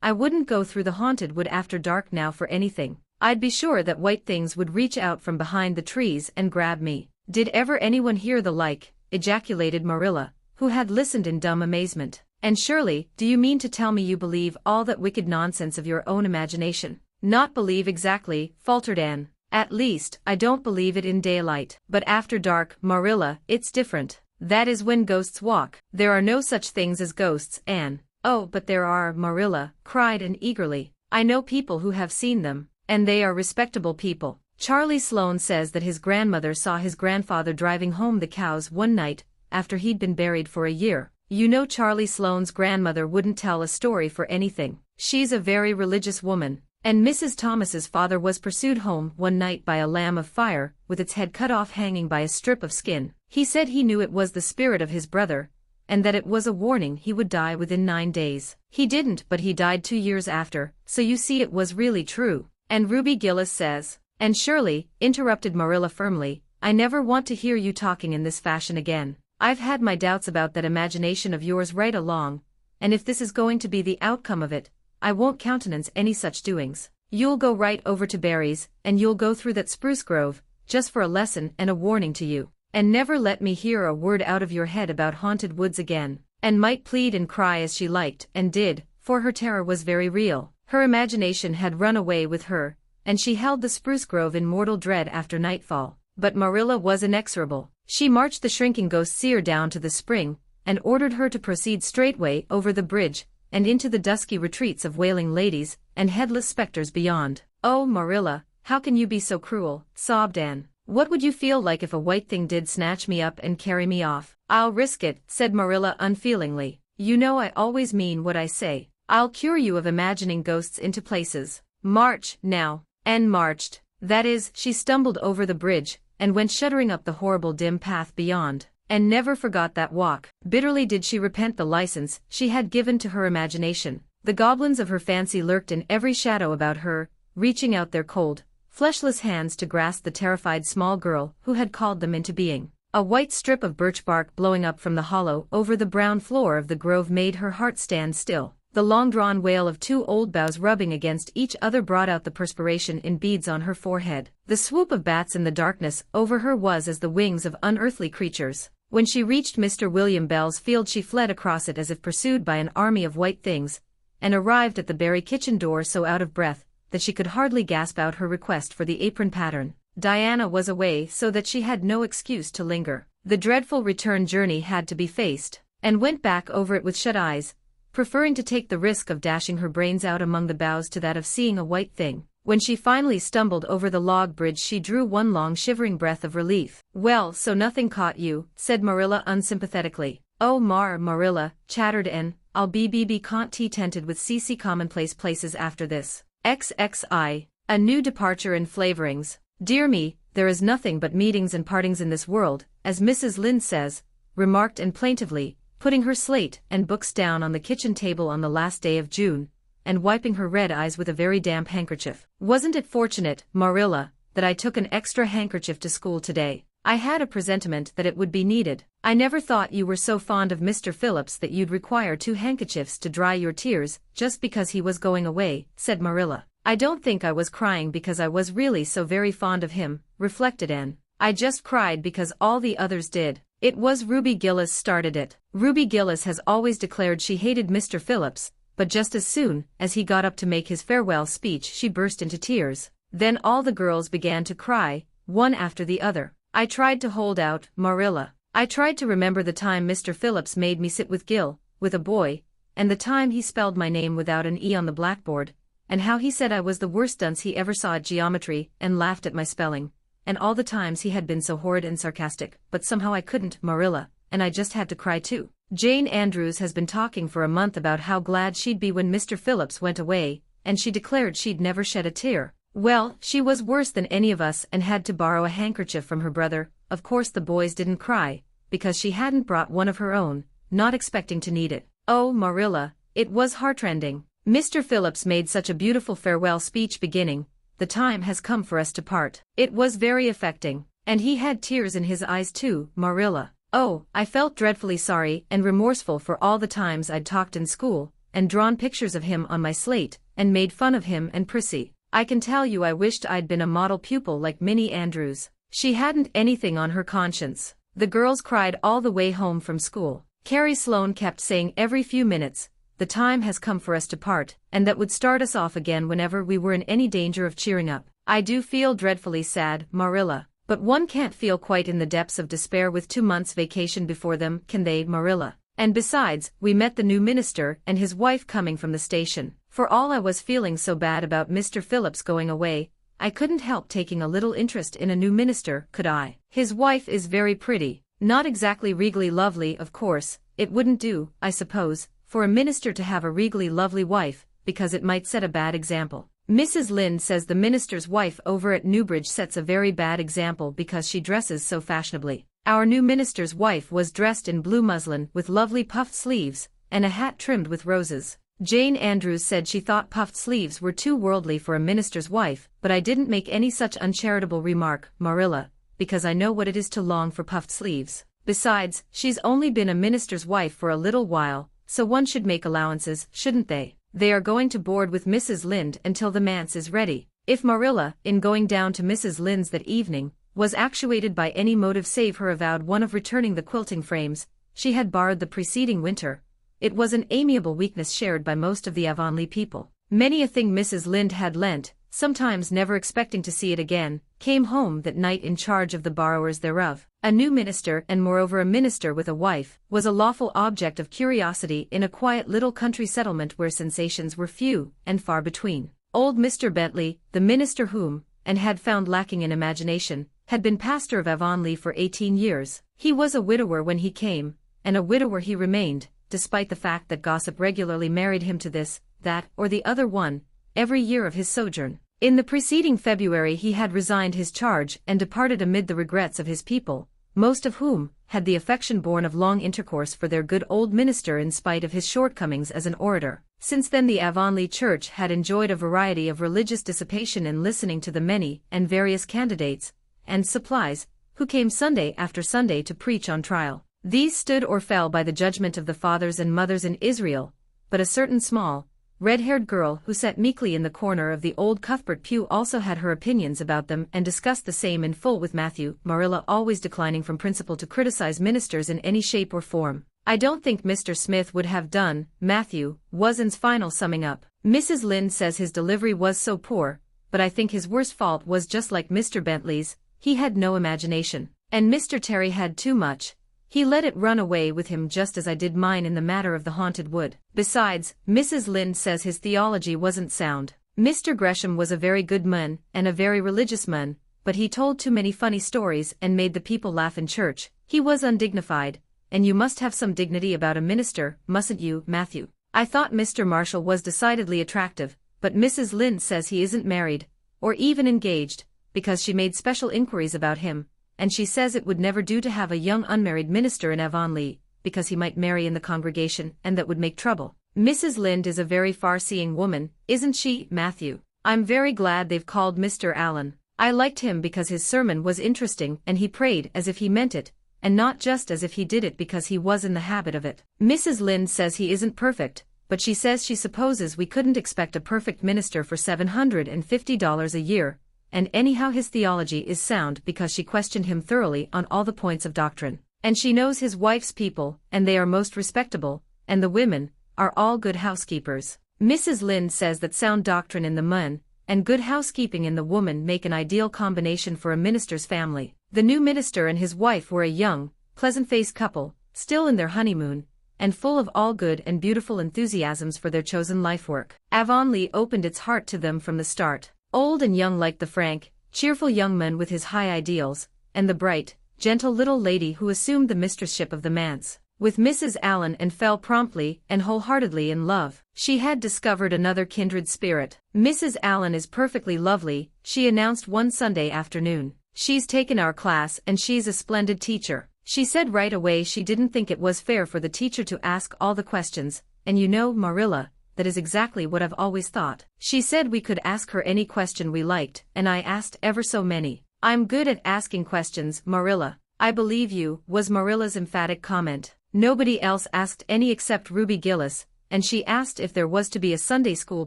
I wouldn't go through the haunted wood after dark now for anything. I'd be sure that white things would reach out from behind the trees and grab me. Did ever anyone hear the like? Ejaculated Marilla, who had listened in dumb amazement. And Shirley, do you mean to tell me you believe all that wicked nonsense of your own imagination? Not believe exactly, faltered Anne. At least, I don't believe it in daylight. But after dark, Marilla, it's different. That is when ghosts walk. There are no such things as ghosts, Anne. Oh, but there are, Marilla, cried Anne eagerly. I know people who have seen them, and they are respectable people. Charlie Sloane says that his grandmother saw his grandfather driving home the cows one night, after he'd been buried for a year. You know Charlie Sloane's grandmother wouldn't tell a story for anything. She's a very religious woman. And Mrs. Thomas's father was pursued home one night by a lamb of fire, with its head cut off hanging by a strip of skin. He said he knew it was the spirit of his brother, and that it was a warning he would die within 9 days. He didn't, but he died 2 years after, so you see it was really true. And Ruby Gillis says, and Shirley, interrupted Marilla firmly, I never want to hear you talking in this fashion again. I've had my doubts about that imagination of yours right along, and if this is going to be the outcome of it, I won't countenance any such doings. You'll go right over to Barry's, and you'll go through that spruce grove, just for a lesson and a warning to you. And never let me hear a word out of your head about haunted woods again. And might plead and cry as she liked, and did, for her terror was very real. Her imagination had run away with her, and she held the spruce grove in mortal dread after nightfall. But Marilla was inexorable. She marched the shrinking ghost seer down to the spring, and ordered her to proceed straightway over the bridge, and into the dusky retreats of wailing ladies, and headless specters beyond. Oh, Marilla, how can you be so cruel, sobbed Anne. What would you feel like if a white thing did snatch me up and carry me off? I'll risk it, said Marilla unfeelingly. You know I always mean what I say. I'll cure you of imagining ghosts into places. March, now. Anne marched. That is, she stumbled over the bridge, and went shuddering up the horrible dim path beyond. And never forgot that walk. Bitterly did she repent the license she had given to her imagination. The goblins of her fancy lurked in every shadow about her, reaching out their cold, fleshless hands to grasp the terrified small girl who had called them into being. A white strip of birch bark blowing up from the hollow over the brown floor of the grove made her heart stand still. The long-drawn wail of 2 old boughs rubbing against each other brought out the perspiration in beads on her forehead. The swoop of bats in the darkness over her was as the wings of unearthly creatures. When she reached Mr. William Bell's field she fled across it as if pursued by an army of white things, and arrived at the Barry kitchen door so out of breath that she could hardly gasp out her request for the apron pattern. Diana was away so that she had no excuse to linger. The dreadful return journey had to be faced, and went back over it with shut eyes, preferring to take the risk of dashing her brains out among the boughs to that of seeing a white thing. When she finally stumbled over the log bridge she drew one long shivering breath of relief. Well, so nothing caught you, said Marilla unsympathetically. Oh Marilla, chattered Anne, I'll be contented with CC commonplace places after this. XXI, a new departure in flavorings. Dear me, there is nothing but meetings and partings in this world, as Mrs. Lynde says, remarked Anne plaintively, putting her slate and books down on the kitchen table on the last day of June, and wiping her red eyes with a very damp handkerchief. Wasn't it fortunate, Marilla, that I took an extra handkerchief to school today? I had a presentiment that it would be needed. I never thought you were so fond of Mr. Phillips that you'd require 2 handkerchiefs to dry your tears just because he was going away, said Marilla. I don't think I was crying because I was really so very fond of him, reflected Anne. I just cried because all the others did. It was Ruby Gillis started it. Ruby Gillis has always declared she hated Mr. Phillips, but just as soon as he got up to make his farewell speech she burst into tears. Then all the girls began to cry, one after the other. I tried to hold out, Marilla. I tried to remember the time Mr. Phillips made me sit with Gil, with a boy, and the time he spelled my name without an E on the blackboard, and how he said I was the worst dunce he ever saw at geometry and laughed at my spelling, and all the times he had been so horrid and sarcastic, but somehow I couldn't, Marilla, and I just had to cry too. Jane Andrews has been talking for a month about how glad she'd be when Mr. Phillips went away, and she declared she'd never shed a tear. Well, she was worse than any of us and had to borrow a handkerchief from her brother. Of course the boys didn't cry, because she hadn't brought one of her own, not expecting to need it. Oh, Marilla, it was heartrending. Mr. Phillips made such a beautiful farewell speech beginning, "The time has come for us to part." It was very affecting, and he had tears in his eyes too, Marilla. Oh, I felt dreadfully sorry and remorseful for all the times I'd talked in school, and drawn pictures of him on my slate, and made fun of him and Prissy. I can tell you I wished I'd been a model pupil like Minnie Andrews. She hadn't anything on her conscience. The girls cried all the way home from school. Carrie Sloane kept saying every few minutes, "The time has come for us to part," and that would start us off again whenever we were in any danger of cheering up. I do feel dreadfully sad, Marilla. But one can't feel quite in the depths of despair with 2 months' vacation before them, can they, Marilla? And besides, we met the new minister and his wife coming from the station. For all I was feeling so bad about Mr. Phillips going away, I couldn't help taking a little interest in a new minister, could I? His wife is very pretty. Not exactly regally lovely, of course. It wouldn't do, I suppose, for a minister to have a regally lovely wife, because it might set a bad example. Mrs. Lynde says the minister's wife over at Newbridge sets a very bad example because she dresses so fashionably. Our new minister's wife was dressed in blue muslin with lovely puffed sleeves, and a hat trimmed with roses. Jane Andrews said she thought puffed sleeves were too worldly for a minister's wife, but I didn't make any such uncharitable remark, Marilla, because I know what it is to long for puffed sleeves. Besides, she's only been a minister's wife for a little while, so one should make allowances, shouldn't they? They are going to board with Mrs. Lynde until the manse is ready. If Marilla, in going down to Mrs. Lynde's that evening, was actuated by any motive save her avowed one of returning the quilting frames she had borrowed the preceding winter, it was an amiable weakness shared by most of the Avonlea people. Many a thing Mrs. Lynde had lent, sometimes never expecting to see it again, came home that night in charge of the borrowers thereof. A new minister, and moreover a minister with a wife, was a lawful object of curiosity in a quiet little country settlement where sensations were few and far between. Old Mr. Bentley, the minister whom, and had found lacking in imagination, had been pastor of Avonlea for 18 years. He was a widower when he came, and a widower he remained, despite the fact that gossip regularly married him to this, that, or the other one, every year of his sojourn. In the preceding February he had resigned his charge and departed amid the regrets of his people, most of whom had the affection born of long intercourse for their good old minister in spite of his shortcomings as an orator. Since then the Avonlea church had enjoyed a variety of religious dissipation in listening to the many and various candidates and supplies who came Sunday after Sunday to preach on trial. These stood or fell by the judgment of the fathers and mothers in Israel, but a certain small, red-haired girl who sat meekly in the corner of the old Cuthbert pew also had her opinions about them and discussed the same in full with Matthew, Marilla always declining from principle to criticize ministers in any shape or form. "I don't think Mr. Smith would have done," Matthew, was Anne's final summing up. "Mrs. Lynde says his delivery was so poor, but I think his worst fault was just like Mr. Bentley's, he had no imagination. And Mr. Terry had too much. He let it run away with him just as I did mine in the matter of the haunted wood. Besides, Mrs. Lynde says his theology wasn't sound. Mr. Gresham was a very good man and a very religious man, but he told too many funny stories and made the people laugh in church. He was undignified, and you must have some dignity about a minister, mustn't you, Matthew? I thought Mr. Marshall was decidedly attractive, but Mrs. Lynde says he isn't married, or even engaged, because she made special inquiries about him, and she says it would never do to have a young unmarried minister in Avonlea, because he might marry in the congregation and that would make trouble. Mrs. Lynde is a very far-seeing woman, isn't she, Matthew? I'm very glad they've called Mr. Allen. I liked him because his sermon was interesting and he prayed as if he meant it, and not just as if he did it because he was in the habit of it. Mrs. Lynde says he isn't perfect, but she says she supposes we couldn't expect a perfect minister for $750 a year, and anyhow his theology is sound because she questioned him thoroughly on all the points of doctrine. And she knows his wife's people, and they are most respectable, and the women are all good housekeepers. Mrs. Lynde says that sound doctrine in the man and good housekeeping in the woman make an ideal combination for a minister's family. The new minister and his wife were a young, pleasant-faced couple, still in their honeymoon, and full of all good and beautiful enthusiasms for their chosen life work. Avonlea opened its heart to them from the start. Old and young like the frank, cheerful young man with his high ideals, and the bright, gentle little lady who assumed the mistressship of the manse. With Mrs. Allen and fell promptly and wholeheartedly in love. She had discovered another kindred spirit. Mrs. Allen is perfectly lovely, she announced one Sunday afternoon. She's taken our class and she's a splendid teacher. She said right away she didn't think it was fair for the teacher to ask all the questions, and you know, Marilla, that is exactly what I've always thought. She said we could ask her any question we liked, and I asked ever so many. I'm good at asking questions, Marilla. I believe you, was Marilla's emphatic comment. Nobody else asked any except Ruby Gillis, and she asked if there was to be a Sunday school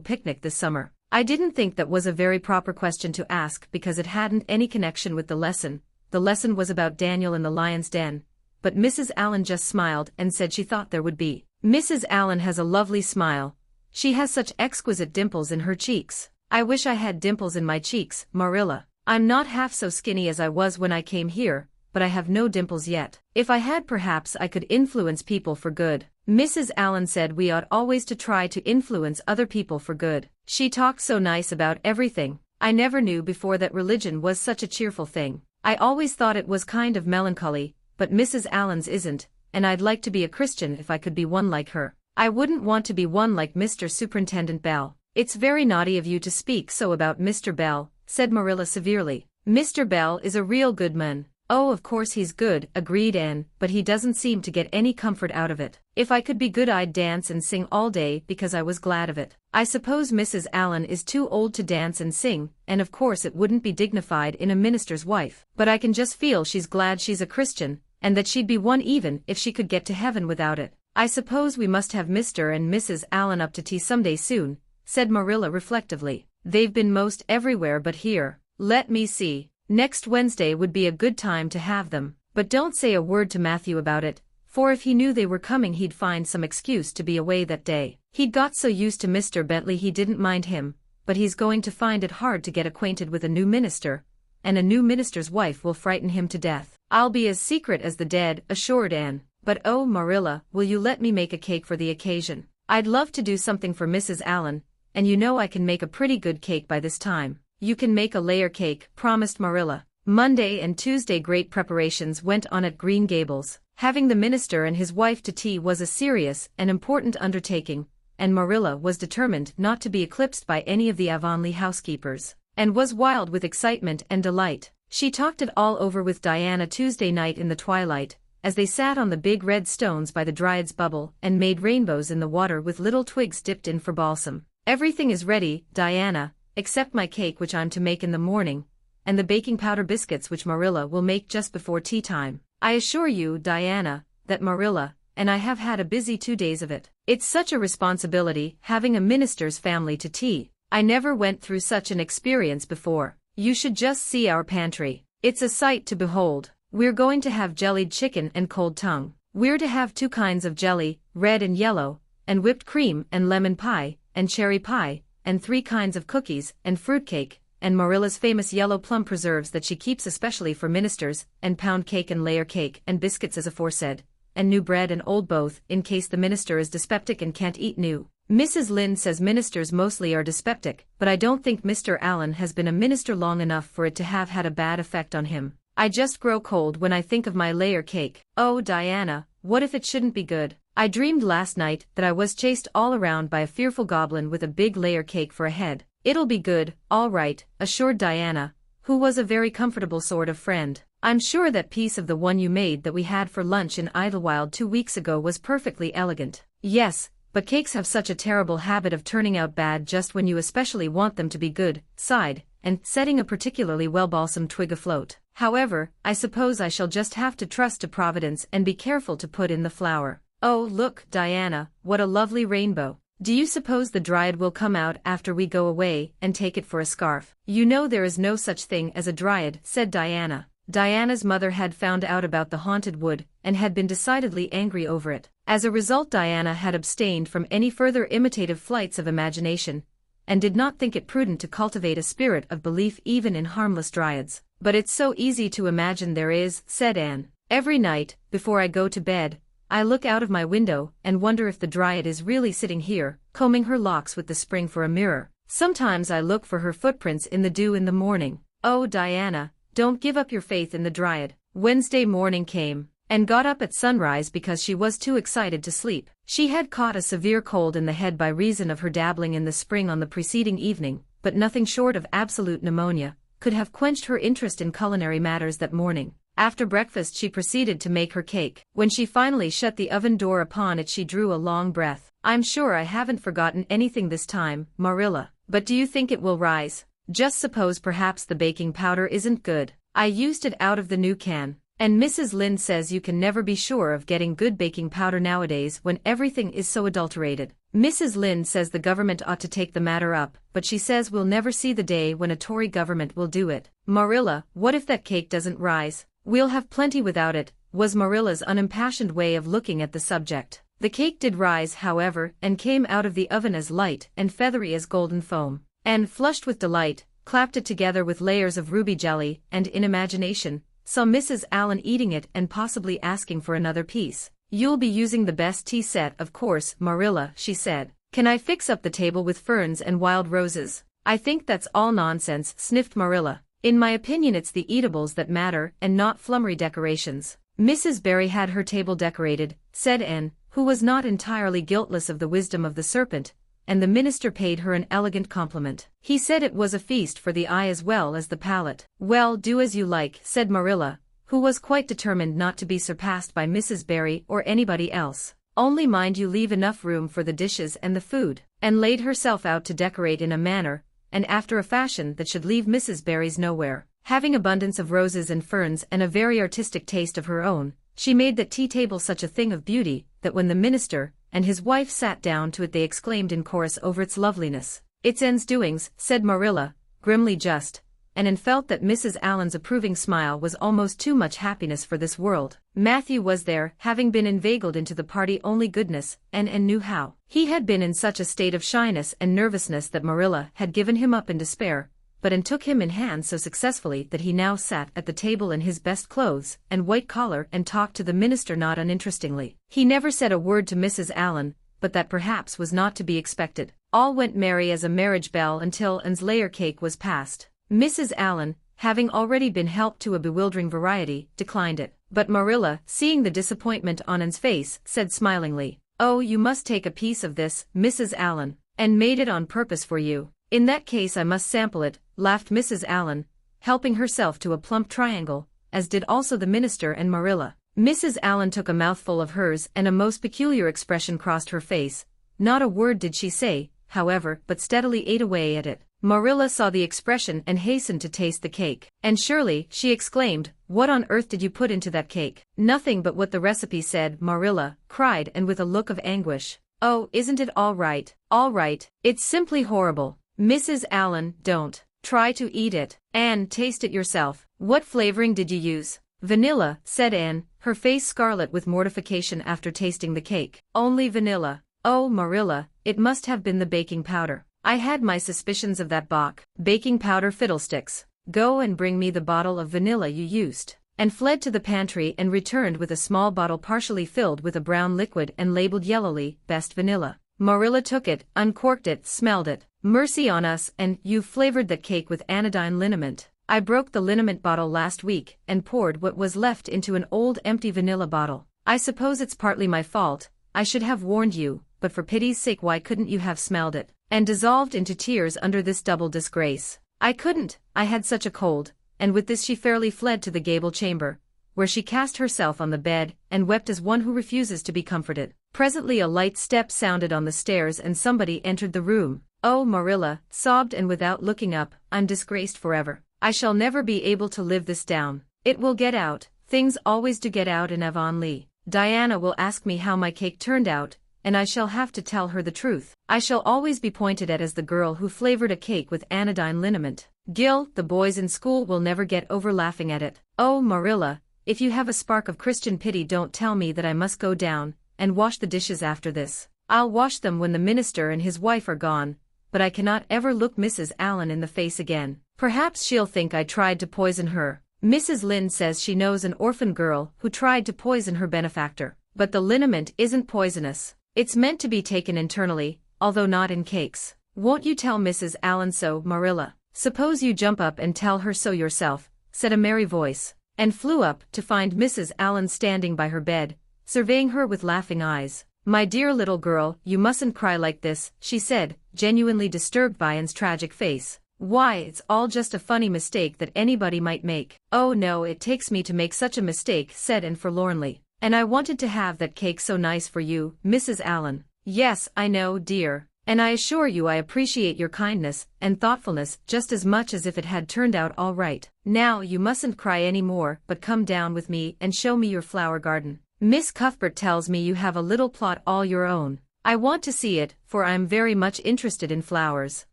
picnic this summer. I didn't think that was a very proper question to ask because it hadn't any connection with the lesson. The lesson was about Daniel in the lion's den. But Mrs. Allen just smiled and said she thought there would be. Mrs. Allen has a lovely smile. She has such exquisite dimples in her cheeks. I wish I had dimples in my cheeks, Marilla. I'm not half so skinny as I was when I came here, but I have no dimples yet. If I had, perhaps I could influence people for good. Mrs. Allen said we ought always to try to influence other people for good. She talked so nice about everything. I never knew before that religion was such a cheerful thing. I always thought it was kind of melancholy, but Mrs. Allen's isn't, and I'd like to be a Christian if I could be one like her. I wouldn't want to be one like Mr. Superintendent Bell. It's very naughty of you to speak so about Mr. Bell, said Marilla severely. Mr. Bell is a real good man. Oh, of course he's good, agreed Anne, but he doesn't seem to get any comfort out of it. If I could be good I'd dance and sing all day because I was glad of it. I suppose Mrs. Allen is too old to dance and sing, and of course it wouldn't be dignified in a minister's wife. But I can just feel she's glad she's a Christian, and that she'd be one even if she could get to heaven without it. I suppose we must have Mr. and Mrs. Allen up to tea someday soon, said Marilla reflectively. They've been most everywhere but here. Let me see. Next Wednesday would be a good time to have them, but don't say a word to Matthew about it, for if he knew they were coming he'd find some excuse to be away that day. He'd got so used to Mr. Bentley he didn't mind him, but he's going to find it hard to get acquainted with a new minister, and a new minister's wife will frighten him to death. I'll be as secret as the dead, assured Anne, but oh Marilla, will you let me make a cake for the occasion? I'd love to do something for Mrs. Allen, and you know I can make a pretty good cake by this time. You can make a layer cake, promised Marilla. Monday and Tuesday great preparations went on at Green Gables. Having the minister and his wife to tea was a serious and important undertaking, and Marilla was determined not to be eclipsed by any of the Avonlea housekeepers, and was wild with excitement and delight. She talked it all over with Diana Tuesday night in the twilight, as they sat on the big red stones by the Dryad's bubble and made rainbows in the water with little twigs dipped in for balsam. Everything is ready, Diana, except my cake which I'm to make in the morning, and the baking powder biscuits which Marilla will make just before tea time. I assure you, Diana, that Marilla and I have had a busy 2 days of it. It's such a responsibility having a minister's family to tea. I never went through such an experience before. You should just see our pantry. It's a sight to behold. We're going to have jellied chicken and cold tongue. We're to have 2 kinds of jelly, red and yellow, and whipped cream and lemon pie, and cherry pie, and 3 kinds of cookies, and fruitcake, and Marilla's famous yellow plum preserves that she keeps especially for ministers, and pound cake and layer cake and biscuits as aforesaid, and new bread and old both, in case the minister is dyspeptic and can't eat new. Mrs. Lynde says ministers mostly are dyspeptic, but I don't think Mr. Allen has been a minister long enough for it to have had a bad effect on him. I just grow cold when I think of my layer cake. Oh Diana, what if it shouldn't be good? I dreamed last night that I was chased all around by a fearful goblin with a big layer cake for a head. It'll be good, all right, assured Diana, who was a very comfortable sort of friend. I'm sure that piece of the one you made that we had for lunch in Idlewild 2 weeks ago was perfectly elegant. Yes, but cakes have such a terrible habit of turning out bad just when you especially want them to be good, sighed, and setting a particularly well-balsamed twig afloat. However, I suppose I shall just have to trust to Providence and be careful to put in the flour. Oh look, Diana, what a lovely rainbow. Do you suppose the dryad will come out after we go away and take it for a scarf? You know there is no such thing as a dryad, said Diana. Diana's mother had found out about the haunted wood and had been decidedly angry over it. As a result, Diana had abstained from any further imitative flights of imagination, and did not think it prudent to cultivate a spirit of belief even in harmless dryads. But it's so easy to imagine there is, said Anne. Every night, before I go to bed, I look out of my window and wonder if the dryad is really sitting here, combing her locks with the spring for a mirror. Sometimes I look for her footprints in the dew in the morning. Oh, Diana, don't give up your faith in the dryad. Wednesday morning came, and got up at sunrise because she was too excited to sleep. She had caught a severe cold in the head by reason of her dabbling in the spring on the preceding evening, but nothing short of absolute pneumonia could have quenched her interest in culinary matters that morning. After breakfast she proceeded to make her cake. When she finally shut the oven door upon it she drew a long breath. I'm sure I haven't forgotten anything this time, Marilla. But do you think it will rise? Just suppose perhaps the baking powder isn't good. I used it out of the new can. And Mrs. Lynde says you can never be sure of getting good baking powder nowadays when everything is so adulterated. Mrs. Lynde says the government ought to take the matter up, but she says we'll never see the day when a Tory government will do it. Marilla, what if that cake doesn't rise? We'll have plenty without it, was Marilla's unimpassioned way of looking at the subject. The cake did rise, however, and came out of the oven as light and feathery as golden foam. Anne, flushed with delight, clapped it together with layers of ruby jelly, and in imagination, saw Mrs. Allen eating it and possibly asking for another piece. You'll be using the best tea set, of course, Marilla, she said. Can I fix up the table with ferns and wild roses? I think that's all nonsense, sniffed Marilla. In my opinion it's the eatables that matter and not flummery decorations. Mrs. Barry had her table decorated, said Anne, who was not entirely guiltless of the wisdom of the serpent, and the minister paid her an elegant compliment. He said it was a feast for the eye as well as the palate. Well, do as you like, said Marilla, who was quite determined not to be surpassed by Mrs. Barry or anybody else. Only mind you leave enough room for the dishes and the food, and laid herself out to decorate in a manner, and after a fashion that should leave Mrs. Barry's nowhere. Having abundance of roses and ferns and a very artistic taste of her own, she made that tea table such a thing of beauty, that when the minister and his wife sat down to it they exclaimed in chorus over its loveliness. It's Anne's doings, said Marilla, grimly just, and Anne felt that Mrs. Allen's approving smile was almost too much happiness for this world. Matthew was there, having been inveigled into the party only goodness, and Anne knew how. He had been in such a state of shyness and nervousness that Marilla had given him up in despair, but Anne took him in hand so successfully that he now sat at the table in his best clothes and white collar and talked to the minister not uninterestingly. He never said a word to Mrs. Allen, but that perhaps was not to be expected. All went merry as a marriage bell until Anne's layer cake was passed. Mrs. Allen, having already been helped to a bewildering variety, declined it. But Marilla, seeing the disappointment on Anne's face, said smilingly, "Oh, you must take a piece of this, Mrs. Allen, and made it on purpose for you." "In that case I must sample it," laughed Mrs. Allen, helping herself to a plump triangle, as did also the minister and Marilla. Mrs. Allen took a mouthful of hers and a most peculiar expression crossed her face. Not a word did she say, however, but steadily ate away at it. Marilla saw the expression and hastened to taste the cake. "And Shirley," she exclaimed, "what on earth did you put into that cake?" "Nothing but what the recipe said," Marilla cried, and with a look of anguish. "Oh, isn't it all right? All right. It's simply horrible. Mrs. Allen, don't try to eat it. Anne, taste it yourself. What flavoring did you use?" "Vanilla," said Anne, her face scarlet with mortification after tasting the cake. "Only vanilla? Oh, Marilla, it must have been the baking powder. I had my suspicions of that Bach. Baking powder fiddlesticks. Go and bring me the bottle of vanilla you used." And fled to the pantry and returned with a small bottle partially filled with a brown liquid and labeled yellowly, "Best Vanilla." Marilla took it, uncorked it, smelled it. "Mercy on us, and you've flavored that cake with anodyne liniment." "I broke the liniment bottle last week and poured what was left into an old empty vanilla bottle. I suppose it's partly my fault. I should have warned you, but for pity's sake why couldn't you have smelled it?" And dissolved into tears under this double disgrace. "I couldn't, I had such a cold," and with this she fairly fled to the gable chamber, where she cast herself on the bed and wept as one who refuses to be comforted. Presently a light step sounded on the stairs and somebody entered the room. "Oh, Marilla," sobbed Anne without looking up, "I'm disgraced forever. I shall never be able to live this down. It will get out. Things always do get out in Avonlea. Diana will ask me how my cake turned out, and I shall have to tell her the truth. I shall always be pointed at as the girl who flavored a cake with anodyne liniment. Gil, the boys in school will never get over laughing at it. Oh, Marilla, if you have a spark of Christian pity, don't tell me that I must go down and wash the dishes after this. I'll wash them when the minister and his wife are gone, but I cannot ever look Mrs. Allen in the face again. Perhaps she'll think I tried to poison her. Mrs. Lynde says she knows an orphan girl who tried to poison her benefactor. But the liniment isn't poisonous. It's meant to be taken internally, although not in cakes. Won't you tell Mrs. Allen so, Marilla? Suppose you jump up and tell her so yourself, said a merry voice, and flew up to find Mrs. Allen standing by her bed, surveying her with laughing eyes. My dear little girl, you mustn't cry like this, she said, genuinely disturbed by Anne's tragic face. Why, it's all just a funny mistake that anybody might make. Oh no, it takes me to make such a mistake, said Anne forlornly. And I wanted to have that cake so nice for you, Mrs. Allen. Yes, I know, dear, and I assure you I appreciate your kindness and thoughtfulness just as much as if it had turned out all right. Now you mustn't cry any more, but come down with me and show me your flower garden. Miss Cuthbert tells me you have a little plot all your own. I want to see it, for I am very much interested in flowers.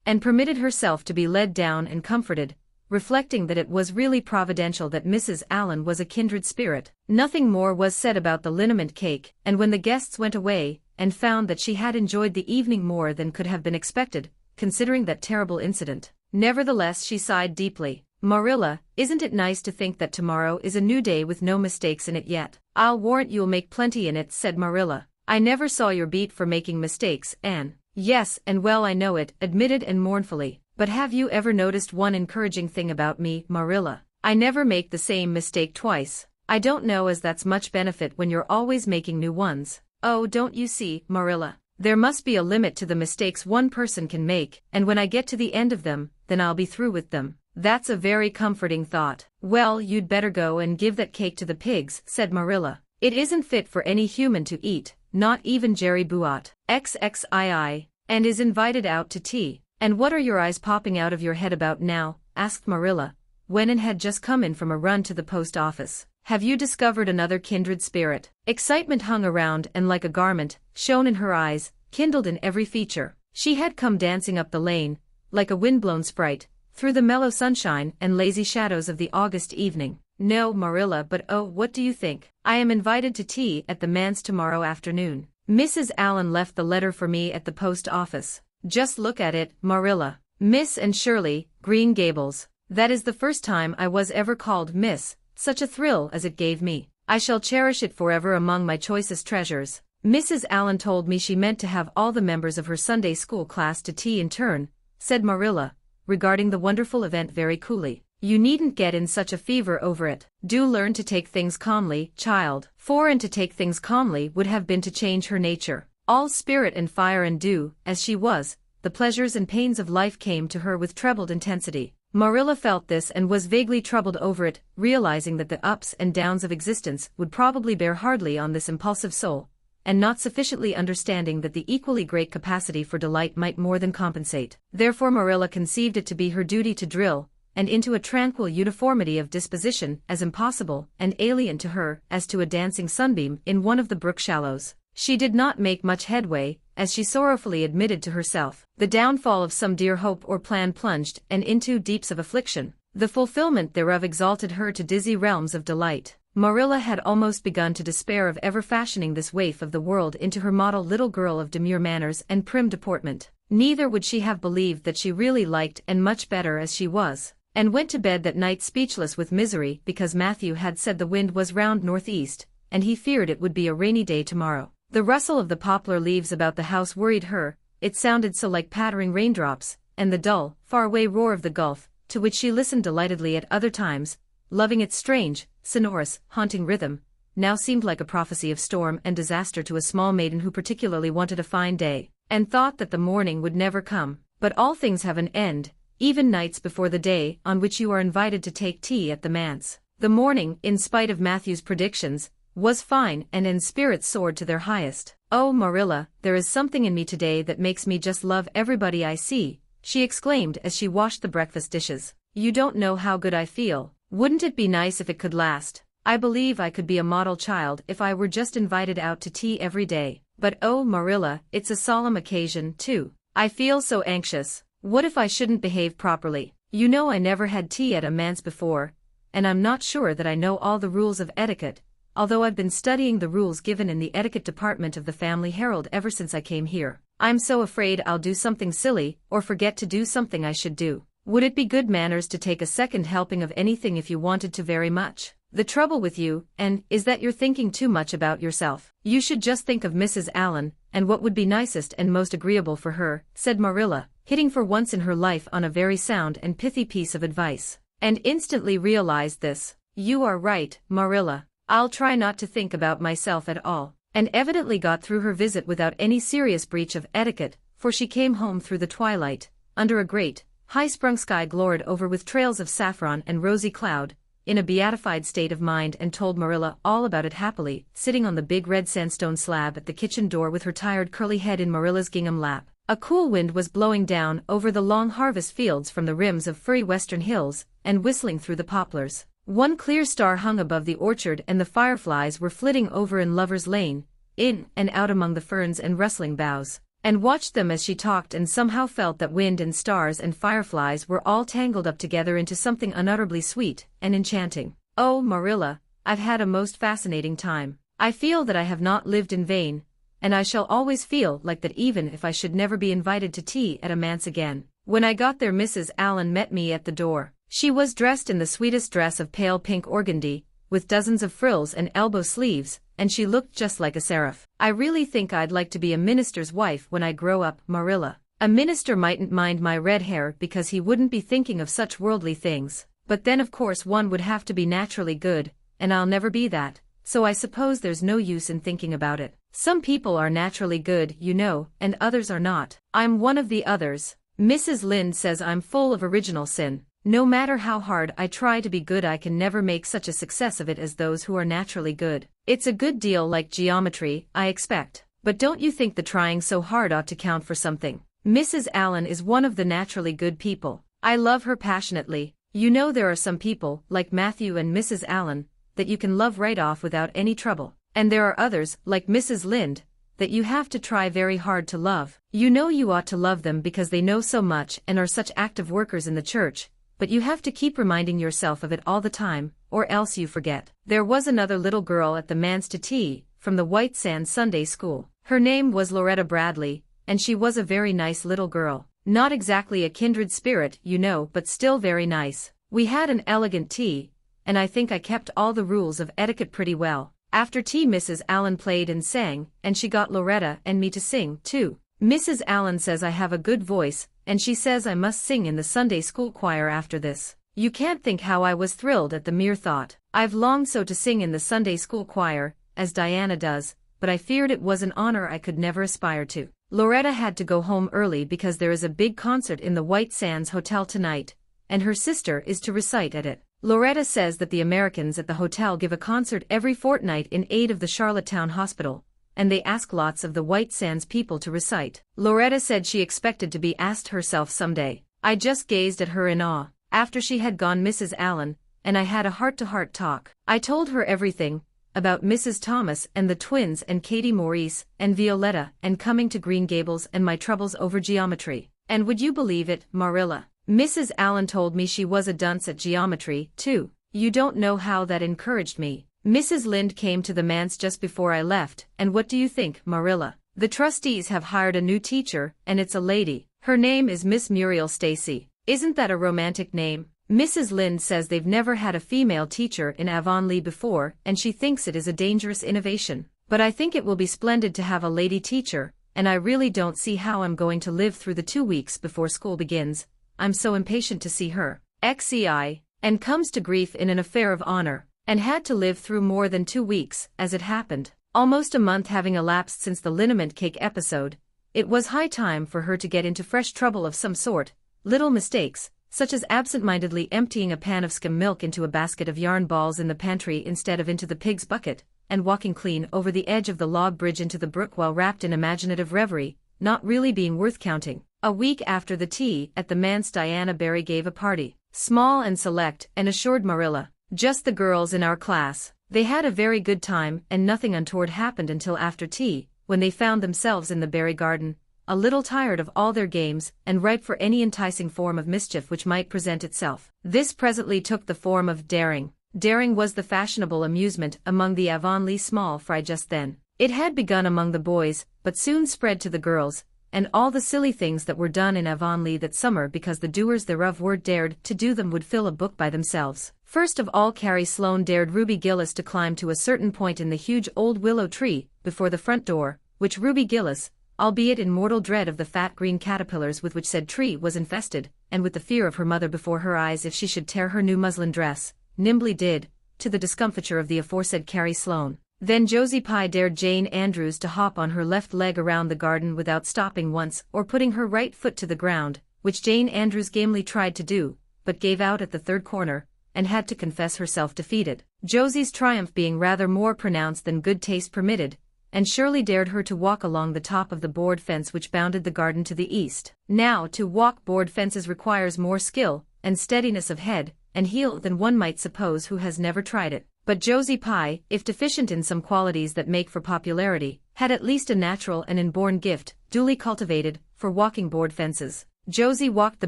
And permitted herself to be led down and comforted, reflecting that it was really providential that Mrs. Allen was a kindred spirit. Nothing more was said about the liniment cake, and when the guests went away, and found that she had enjoyed the evening more than could have been expected, considering that terrible incident. Nevertheless, she sighed deeply. Marilla, isn't it nice to think that tomorrow is a new day with no mistakes in it yet? I'll warrant you'll make plenty in it, said Marilla. I never saw your beat for making mistakes, Anne. Yes, and well I know it, admitted Anne mournfully. But have you ever noticed one encouraging thing about me, Marilla? I never make the same mistake twice. I don't know as that's much benefit when you're always making new ones. Oh, don't you see, Marilla? There must be a limit to the mistakes one person can make, and when I get to the end of them, then I'll be through with them. That's a very comforting thought. Well, you'd better go and give that cake to the pigs, said Marilla. It isn't fit for any human to eat, not even Jerry Buote, XXII, and is invited out to tea. And what are your eyes popping out of your head about now? Asked Marilla, when Anne had just come in from a run to the post office. Have you discovered another kindred spirit? Excitement hung around and like a garment, shone in her eyes, kindled in every feature. She had come dancing up the lane, like a windblown sprite, through the mellow sunshine and lazy shadows of the August evening. No, Marilla, but oh, what do you think? I am invited to tea at the manse tomorrow afternoon. Mrs. Allen left the letter for me at the post office. Just look at it, Marilla. Miss Anne Shirley, Green Gables. That is the first time I was ever called Miss, such a thrill as it gave me. I shall cherish it forever among my choicest treasures. Mrs. Allen told me she meant to have all the members of her Sunday school class to tea in turn, said Marilla, regarding the wonderful event very coolly. You needn't get in such a fever over it. Do learn to take things calmly, child. For Anne to take things calmly would have been to change her nature. All spirit and fire and dew, as she was, the pleasures and pains of life came to her with trebled intensity. Marilla felt this and was vaguely troubled over it, realizing that the ups and downs of existence would probably bear hardly on this impulsive soul, and not sufficiently understanding that the equally great capacity for delight might more than compensate. Therefore Marilla conceived it to be her duty to drill, and into a tranquil uniformity of disposition as impossible and alien to her as to a dancing sunbeam in one of the brook shallows. She did not make much headway, as she sorrowfully admitted to herself. The downfall of some dear hope or plan plunged Anne into deeps of affliction. The fulfillment thereof exalted her to dizzy realms of delight. Marilla had almost begun to despair of ever fashioning this waif of the world into her model little girl of demure manners and prim deportment. Neither would she have believed that she really liked Anne much better as she was, and went to bed that night speechless with misery because Matthew had said the wind was round northeast, and he feared it would be a rainy day tomorrow. The rustle of the poplar leaves about the house worried her, it sounded so like pattering raindrops, and the dull, far-away roar of the gulf, to which she listened delightedly at other times, loving its strange, sonorous, haunting rhythm, now seemed like a prophecy of storm and disaster to a small maiden who particularly wanted a fine day, and thought that the morning would never come. But all things have an end, even nights before the day on which you are invited to take tea at the manse. The morning, in spite of Matthew's predictions, was fine, and Anne's spirits soared to their highest. Oh, Marilla, there is something in me today that makes me just love everybody I see, she exclaimed as she washed the breakfast dishes. You don't know how good I feel. Wouldn't it be nice if it could last? I believe I could be a model child if I were just invited out to tea every day. But oh Marilla, it's a solemn occasion, too. I feel so anxious. What if I shouldn't behave properly? You know I never had tea at a manse before, and I'm not sure that I know all the rules of etiquette, although I've been studying the rules given in the etiquette department of the Family Herald ever since I came here. I'm so afraid I'll do something silly or forget to do something I should do. Would it be good manners to take a second helping of anything if you wanted to very much? The trouble with you, Anne, is that you're thinking too much about yourself. You should just think of Mrs. Allen, and what would be nicest and most agreeable for her, said Marilla, hitting for once in her life on a very sound and pithy piece of advice. And instantly realized this. You are right, Marilla. I'll try not to think about myself at all. And evidently got through her visit without any serious breach of etiquette, for she came home through the twilight, under a great, high-sprung sky gloried over with trails of saffron and rosy cloud, in a beatified state of mind, and told Marilla all about it happily, sitting on the big red sandstone slab at the kitchen door with her tired curly head in Marilla's gingham lap. A cool wind was blowing down over the long harvest fields from the rims of furry western hills, and whistling through the poplars. One clear star hung above the orchard, and the fireflies were flitting over in Lover's Lane, in and out among the ferns and rustling boughs, and watched them as she talked, and somehow felt that wind and stars and fireflies were all tangled up together into something unutterably sweet and enchanting. Oh, Marilla, I've had a most fascinating time. I feel that I have not lived in vain, and I shall always feel like that even if I should never be invited to tea at a manse again. When I got there, Mrs. Allen met me at the door. She was dressed in the sweetest dress of pale pink organdy, with dozens of frills and elbow sleeves, and she looked just like a seraph. I really think I'd like to be a minister's wife when I grow up, Marilla. A minister mightn't mind my red hair because he wouldn't be thinking of such worldly things, but then of course one would have to be naturally good, and I'll never be that, so I suppose there's no use in thinking about it. Some people are naturally good, you know, and others are not. I'm one of the others. Mrs. Lynde says I'm full of original sin. No matter how hard I try to be good, I can never make such a success of it as those who are naturally good. It's a good deal like geometry, I expect. But don't you think the trying so hard ought to count for something? Mrs. Allen is one of the naturally good people. I love her passionately. You know there are some people, like Matthew and Mrs. Allen, that you can love right off without any trouble. And there are others, like Mrs. Lynde, that you have to try very hard to love. You know you ought to love them because they know so much and are such active workers in the church, but you have to keep reminding yourself of it all the time, or else you forget. There was another little girl at the manse to tea, from the White Sands Sunday School. Her name was Loretta Bradley, and she was a very nice little girl. Not exactly a kindred spirit, you know, but still very nice. We had an elegant tea, and I think I kept all the rules of etiquette pretty well. After tea Mrs. Allen played and sang, and she got Loretta and me to sing, too. Mrs. Allen says I have a good voice, and she says I must sing in the Sunday school choir after this. You can't think how I was thrilled at the mere thought. I've longed so to sing in the Sunday school choir, as Diana does, but I feared it was an honor I could never aspire to. Loretta had to go home early because there is a big concert in the White Sands Hotel tonight, and her sister is to recite at it. Loretta says that the Americans at the hotel give a concert every fortnight in aid of the Charlottetown Hospital, and they ask lots of the White Sands people to recite. Loretta said she expected to be asked herself someday. I just gazed at her in awe. After she had gone Mrs. Allen, and I had a heart-to-heart talk. I told her everything, about Mrs. Thomas and the twins and Katie Maurice and Violetta and coming to Green Gables and my troubles over geometry. And would you believe it, Marilla? Mrs. Allen told me she was a dunce at geometry, too. You don't know how that encouraged me. Mrs. Lynde came to the manse just before I left, and what do you think, Marilla? The trustees have hired a new teacher, and it's a lady. Her name is Miss Muriel Stacy. Isn't that a romantic name? Mrs. Lynde says they've never had a female teacher in Avonlea before, and she thinks it is a dangerous innovation. But I think it will be splendid to have a lady teacher, and I really don't see how I'm going to live through the 2 weeks before school begins. I'm so impatient to see her. XEI, and comes to grief in an affair of honor, and had to live through more than 2 weeks, as it happened. Almost a month having elapsed since the liniment cake episode, it was high time for her to get into fresh trouble of some sort. Little mistakes, such as absent-mindedly emptying a pan of skim milk into a basket of yarn balls in the pantry instead of into the pig's bucket, and walking clean over the edge of the log bridge into the brook while wrapped in imaginative reverie, not really being worth counting. A week after the tea at the manse, Diana Barry gave a party, small and select, and assured Marilla, just the girls in our class. They had a very good time, and nothing untoward happened until after tea, when they found themselves in the berry garden, a little tired of all their games and ripe for any enticing form of mischief which might present itself. This presently took the form of daring. Daring was the fashionable amusement among the Avonlea small fry just then. It had begun among the boys, but soon spread to the girls, and all the silly things that were done in Avonlea that summer because the doers thereof were dared to do them would fill a book by themselves. First of all, Carrie Sloane dared Ruby Gillis to climb to a certain point in the huge old willow tree before the front door, which Ruby Gillis, albeit in mortal dread of the fat green caterpillars with which said tree was infested, and with the fear of her mother before her eyes if she should tear her new muslin dress, nimbly did, to the discomfiture of the aforesaid Carrie Sloane. Then Josie Pye dared Jane Andrews to hop on her left leg around the garden without stopping once or putting her right foot to the ground, which Jane Andrews gamely tried to do, but gave out at the third corner, and had to confess herself defeated. Josie's triumph being rather more pronounced than good taste permitted, and Shirley dared her to walk along the top of the board fence which bounded the garden to the east. Now, to walk board fences requires more skill and steadiness of head and heel than one might suppose who has never tried it. But Josie Pye, if deficient in some qualities that make for popularity, had at least a natural and inborn gift, duly cultivated, for walking board fences. Josie walked the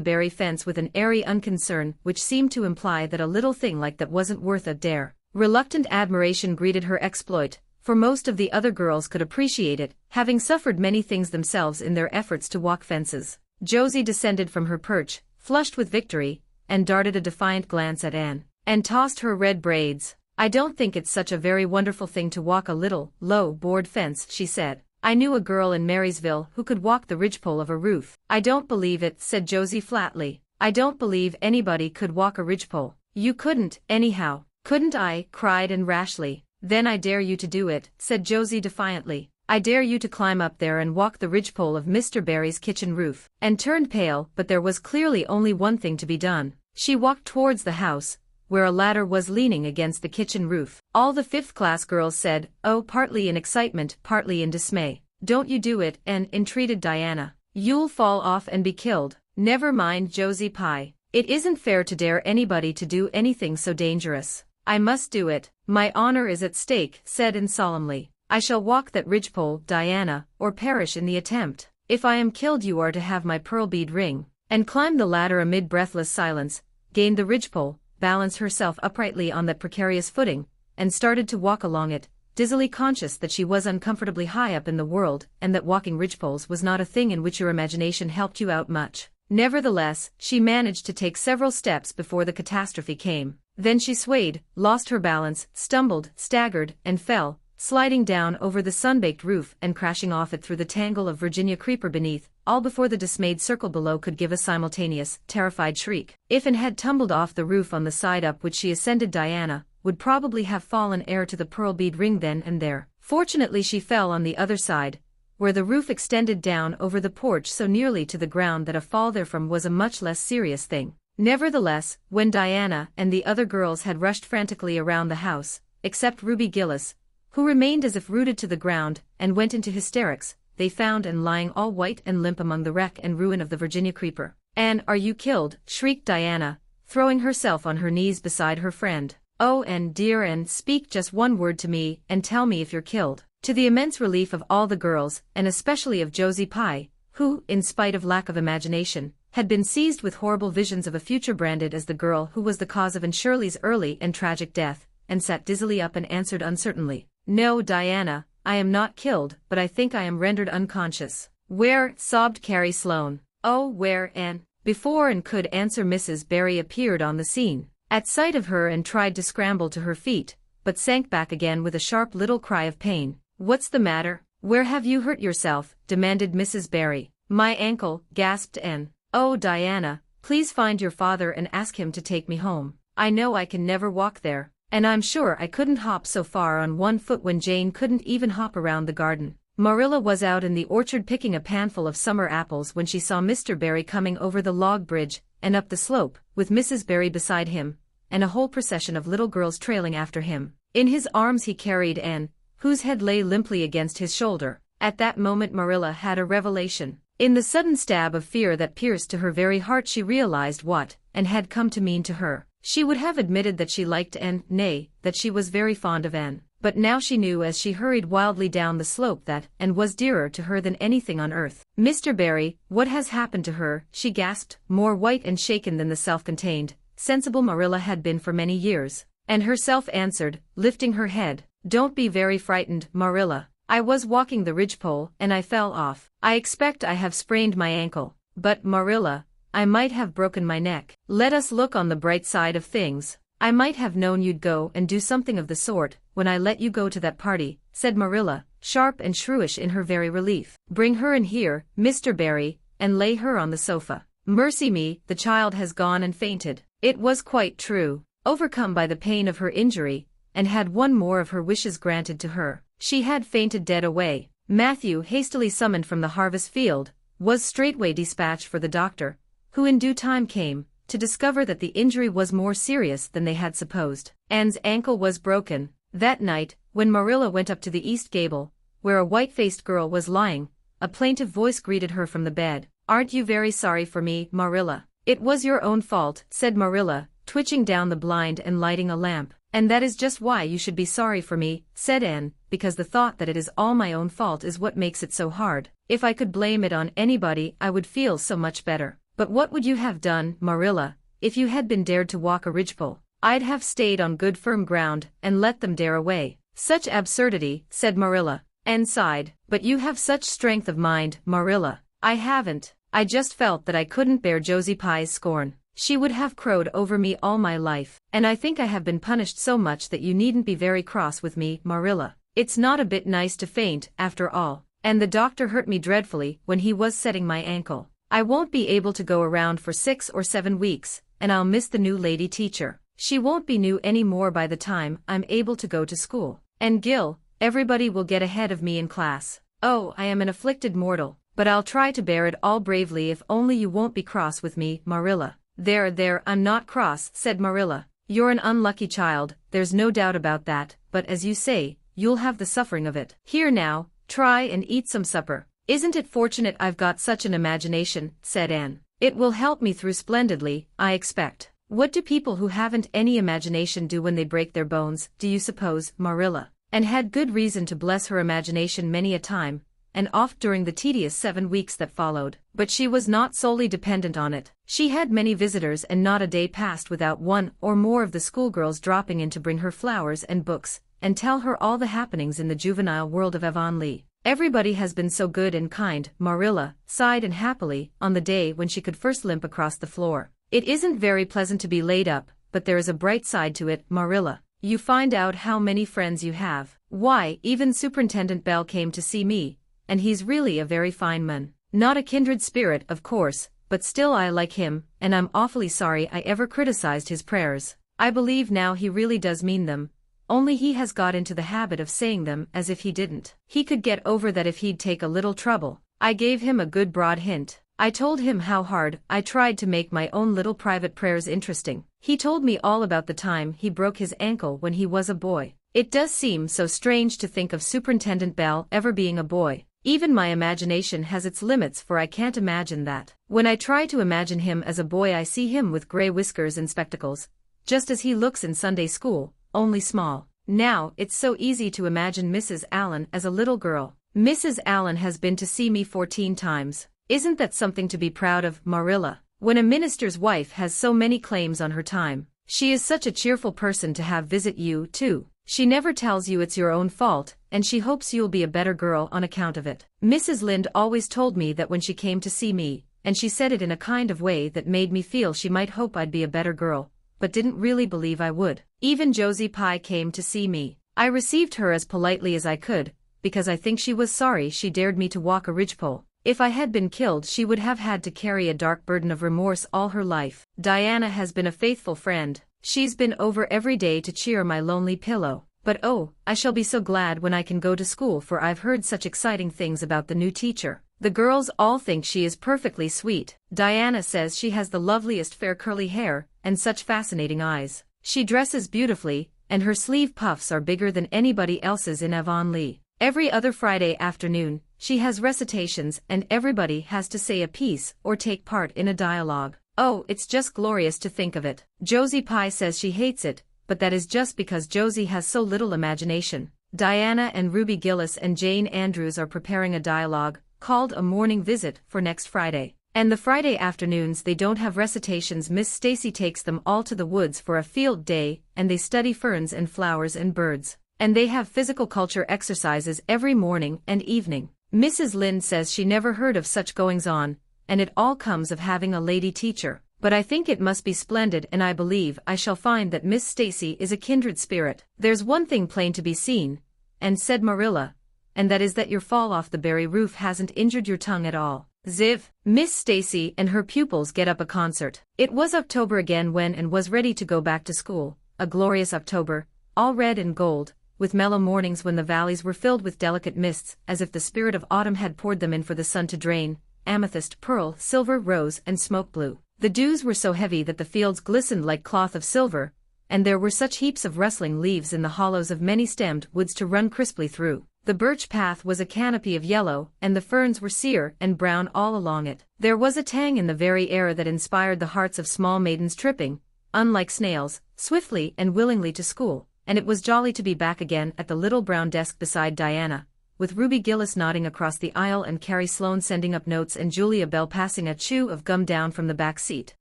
berry fence with an airy unconcern which seemed to imply that a little thing like that wasn't worth a dare. Reluctant admiration greeted her exploit, for most of the other girls could appreciate it, having suffered many things themselves in their efforts to walk fences. Josie descended from her perch, flushed with victory, and darted a defiant glance at Anne, and tossed her red braids. "I don't think it's such a very wonderful thing to walk a little, low board fence," she said. "I knew a girl in Marysville who could walk the ridgepole of a roof." "I don't believe it," said Josie flatly. "I don't believe anybody could walk a ridgepole." "You couldn't, anyhow." "Couldn't I?" cried Anne rashly. "Then I dare you to do it," said Josie defiantly. "I dare you to climb up there and walk the ridgepole of Mr. Barry's kitchen roof." Anne turned pale, but there was clearly only one thing to be done. She walked towards the house, where a ladder was leaning against the kitchen roof. All the fifth-class girls said, "Oh," partly in excitement, partly in dismay. "Don't you do it," Anne entreated Diana. "You'll fall off and be killed." "Never mind, Josie Pye. It isn't fair to dare anybody to do anything so dangerous." "I must do it. My honor is at stake," said Anne solemnly. "I shall walk that ridgepole, Diana, or perish in the attempt. If I am killed you are to have my pearl bead ring." And climbed the ladder amid breathless silence, gained the ridgepole, balanced herself uprightly on that precarious footing, and started to walk along it, dizzily conscious that she was uncomfortably high up in the world and that walking ridgepoles was not a thing in which your imagination helped you out much. Nevertheless, she managed to take several steps before the catastrophe came. Then she swayed, lost her balance, stumbled, staggered, and fell, sliding down over the sun-baked roof and crashing off it through the tangle of Virginia creeper beneath, all before the dismayed circle below could give a simultaneous, terrified shriek. If Anne had tumbled off the roof on the side up which she ascended, Diana would probably have fallen heir to the pearl bead ring then and there. Fortunately she fell on the other side, where the roof extended down over the porch so nearly to the ground that a fall therefrom was a much less serious thing. Nevertheless, when Diana and the other girls had rushed frantically around the house, except Ruby Gillis, who remained as if rooted to the ground, and went into hysterics, they found Anne lying all white and limp among the wreck and ruin of the Virginia creeper. "Anne, are you killed?" shrieked Diana, throwing herself on her knees beside her friend. "Oh, Anne, dear Anne, speak just one word to me and tell me if you're killed." To the immense relief of all the girls, and especially of Josie Pye, who, in spite of lack of imagination, had been seized with horrible visions of a future branded as the girl who was the cause of Anne Shirley's early and tragic death, and sat dizzily up and answered uncertainly, "No, Diana, I am not killed, but I think I am rendered unconscious." "Where?" sobbed Carrie Sloane. "Oh, where, Anne?" Before Anne could answer, Mrs. Barry appeared on the scene. At sight of her Anne tried to scramble to her feet, but sank back again with a sharp little cry of pain. "What's the matter? Where have you hurt yourself?" demanded Mrs. Barry. "My ankle," gasped Anne. "Oh, Diana, please find your father and ask him to take me home. I know I can never walk there, and I'm sure I couldn't hop so far on one foot when Jane couldn't even hop around the garden." Marilla was out in the orchard picking a panful of summer apples when she saw Mr. Barry coming over the log bridge and up the slope, with Mrs. Barry beside him, and a whole procession of little girls trailing after him. In his arms he carried Anne, whose head lay limply against his shoulder. At that moment Marilla had a revelation. In the sudden stab of fear that pierced to her very heart she realized what Anne had come to mean to her. She would have admitted that she liked Anne, nay, that she was very fond of Anne. but now she knew as she hurried wildly down the slope that and was dearer to her than anything on earth. "Mr. Barry, what has happened to her?" she gasped, more white and shaken than the self-contained, sensible Marilla had been for many years, and herself answered, lifting her head, "Don't be very frightened, Marilla. I was walking the ridgepole and I fell off. I expect I have sprained my ankle, but, Marilla, I might have broken my neck. Let us look on the bright side of things. I might have known you'd go and do something of the sort when I let you go to that party," said Marilla, sharp and shrewish in her very relief. "Bring her in here, Mr. Barry, and lay her on the sofa. Mercy me, the child has gone and fainted." It was quite true. Overcome by the pain of her injury, and had one more of her wishes granted to her, she had fainted dead away. Matthew, hastily summoned from the harvest field, was straightway dispatched for the doctor, who in due time came, to discover that the injury was more serious than they had supposed. Anne's ankle was broken. That night, when Marilla went up to the east gable, where a white-faced girl was lying, a plaintive voice greeted her from the bed. "Aren't you very sorry for me, Marilla?" "It was your own fault," said Marilla, twitching down the blind and lighting a lamp. "And that is just why you should be sorry for me," said Anne, "because the thought that it is all my own fault is what makes it so hard. If I could blame it on anybody I would feel so much better. But what would you have done, Marilla, if you had been dared to walk a ridgepole?" "I'd have stayed on good firm ground and let them dare away." "Such absurdity," said Marilla, and sighed. "But you have such strength of mind, Marilla." "I haven't. I just felt that I couldn't bear Josie Pye's scorn. She would have crowed over me all my life, and I think I have been punished so much that you needn't be very cross with me, Marilla. It's not a bit nice to faint, after all, and the doctor hurt me dreadfully when he was setting my ankle. I won't be able to go around for 6 or 7 weeks, and I'll miss the new lady teacher. She won't be new any more by the time I'm able to go to school. And Gil, everybody will get ahead of me in class. Oh, I am an afflicted mortal, but I'll try to bear it all bravely if only you won't be cross with me, Marilla." There, I'm not cross," said Marilla. "You're an unlucky child, there's no doubt about that, but as you say, you'll have the suffering of it. Here now, try and eat some supper." "Isn't it fortunate I've got such an imagination?" said Anne. "It will help me through splendidly, I expect." "What do people who haven't any imagination do when they break their bones, do you suppose, Marilla?" And had good reason to bless her imagination many a time, and oft during the tedious 7 weeks that followed. But she was not solely dependent on it. She had many visitors and not a day passed without one or more of the schoolgirls dropping in to bring her flowers and books, and tell her all the happenings in the juvenile world of Avonlea. "Everybody has been so good and kind," Marilla sighed unhappily on the day when she could first limp across the floor. "It isn't very pleasant to be laid up, but there is a bright side to it, Marilla. You find out how many friends you have. Why, even Superintendent Bell came to see me, and he's really a very fine man. Not a kindred spirit, of course, but still I like him, and I'm awfully sorry I ever criticized his prayers. I believe now he really does mean them, only he has got into the habit of saying them as if he didn't. He could get over that if he'd take a little trouble. I gave him a good broad hint. I told him how hard I tried to make my own little private prayers interesting. He told me all about the time he broke his ankle when he was a boy. It does seem so strange to think of Superintendent Bell ever being a boy. Even my imagination has its limits, for I can't imagine that. When I try to imagine him as a boy I see him with gray whiskers and spectacles, just as he looks in Sunday school, only small. Now, it's so easy to imagine Mrs. Allen as a little girl. Mrs. Allen has been to see me 14 times. Isn't that something to be proud of, Marilla? When a minister's wife has so many claims on her time. She is such a cheerful person to have visit you, too. She never tells you it's your own fault, and she hopes you'll be a better girl on account of it. Mrs. Lynde always told me that when she came to see me, and she said it in a kind of way that made me feel she might hope I'd be a better girl, but didn't really believe I would. Even Josie Pye came to see me. I received her as politely as I could, because I think she was sorry she dared me to walk a ridgepole. If I had been killed she would have had to carry a dark burden of remorse all her life. Diana has been a faithful friend. She's been over every day to cheer my lonely pillow. But oh, I shall be so glad when I can go to school, for I've heard such exciting things about the new teacher. The girls all think she is perfectly sweet. Diana says she has the loveliest fair curly hair, and such fascinating eyes. She dresses beautifully, and her sleeve puffs are bigger than anybody else's in Avonlea. Every other Friday afternoon, she has recitations and everybody has to say a piece or take part in a dialogue. Oh, it's just glorious to think of it. Josie Pye says she hates it, but that is just because Josie has so little imagination. Diana and Ruby Gillis and Jane Andrews are preparing a dialogue, called A Morning Visit, for next Friday. And the Friday afternoons they don't have recitations. Miss Stacy takes them all to the woods for a field day, and they study ferns and flowers and birds. And they have physical culture exercises every morning and evening. Mrs. Lynde says she never heard of such goings-on, and it all comes of having a lady teacher. But I think it must be splendid, and I believe I shall find that Miss Stacy is a kindred spirit. There's one thing plain to be seen, and said Marilla, and that is that your fall off the berry roof hasn't injured your tongue at all. Ziv. Miss Stacy and her pupils get up a concert. It was October again when Anne was ready to go back to school, a glorious October, all red and gold, with mellow mornings when the valleys were filled with delicate mists, as if the spirit of autumn had poured them in for the sun to drain, amethyst, pearl, silver, rose, and smoke blue. The dews were so heavy that the fields glistened like cloth of silver, and there were such heaps of rustling leaves in the hollows of many-stemmed woods to run crisply through. The birch path was a canopy of yellow, and the ferns were sere and brown all along it. There was a tang in the very air that inspired the hearts of small maidens tripping, unlike snails, swiftly and willingly to school, and it was jolly to be back again at the little brown desk beside Diana, with Ruby Gillis nodding across the aisle and Carrie Sloane sending up notes and Julia Bell passing a chew of gum down from the back seat,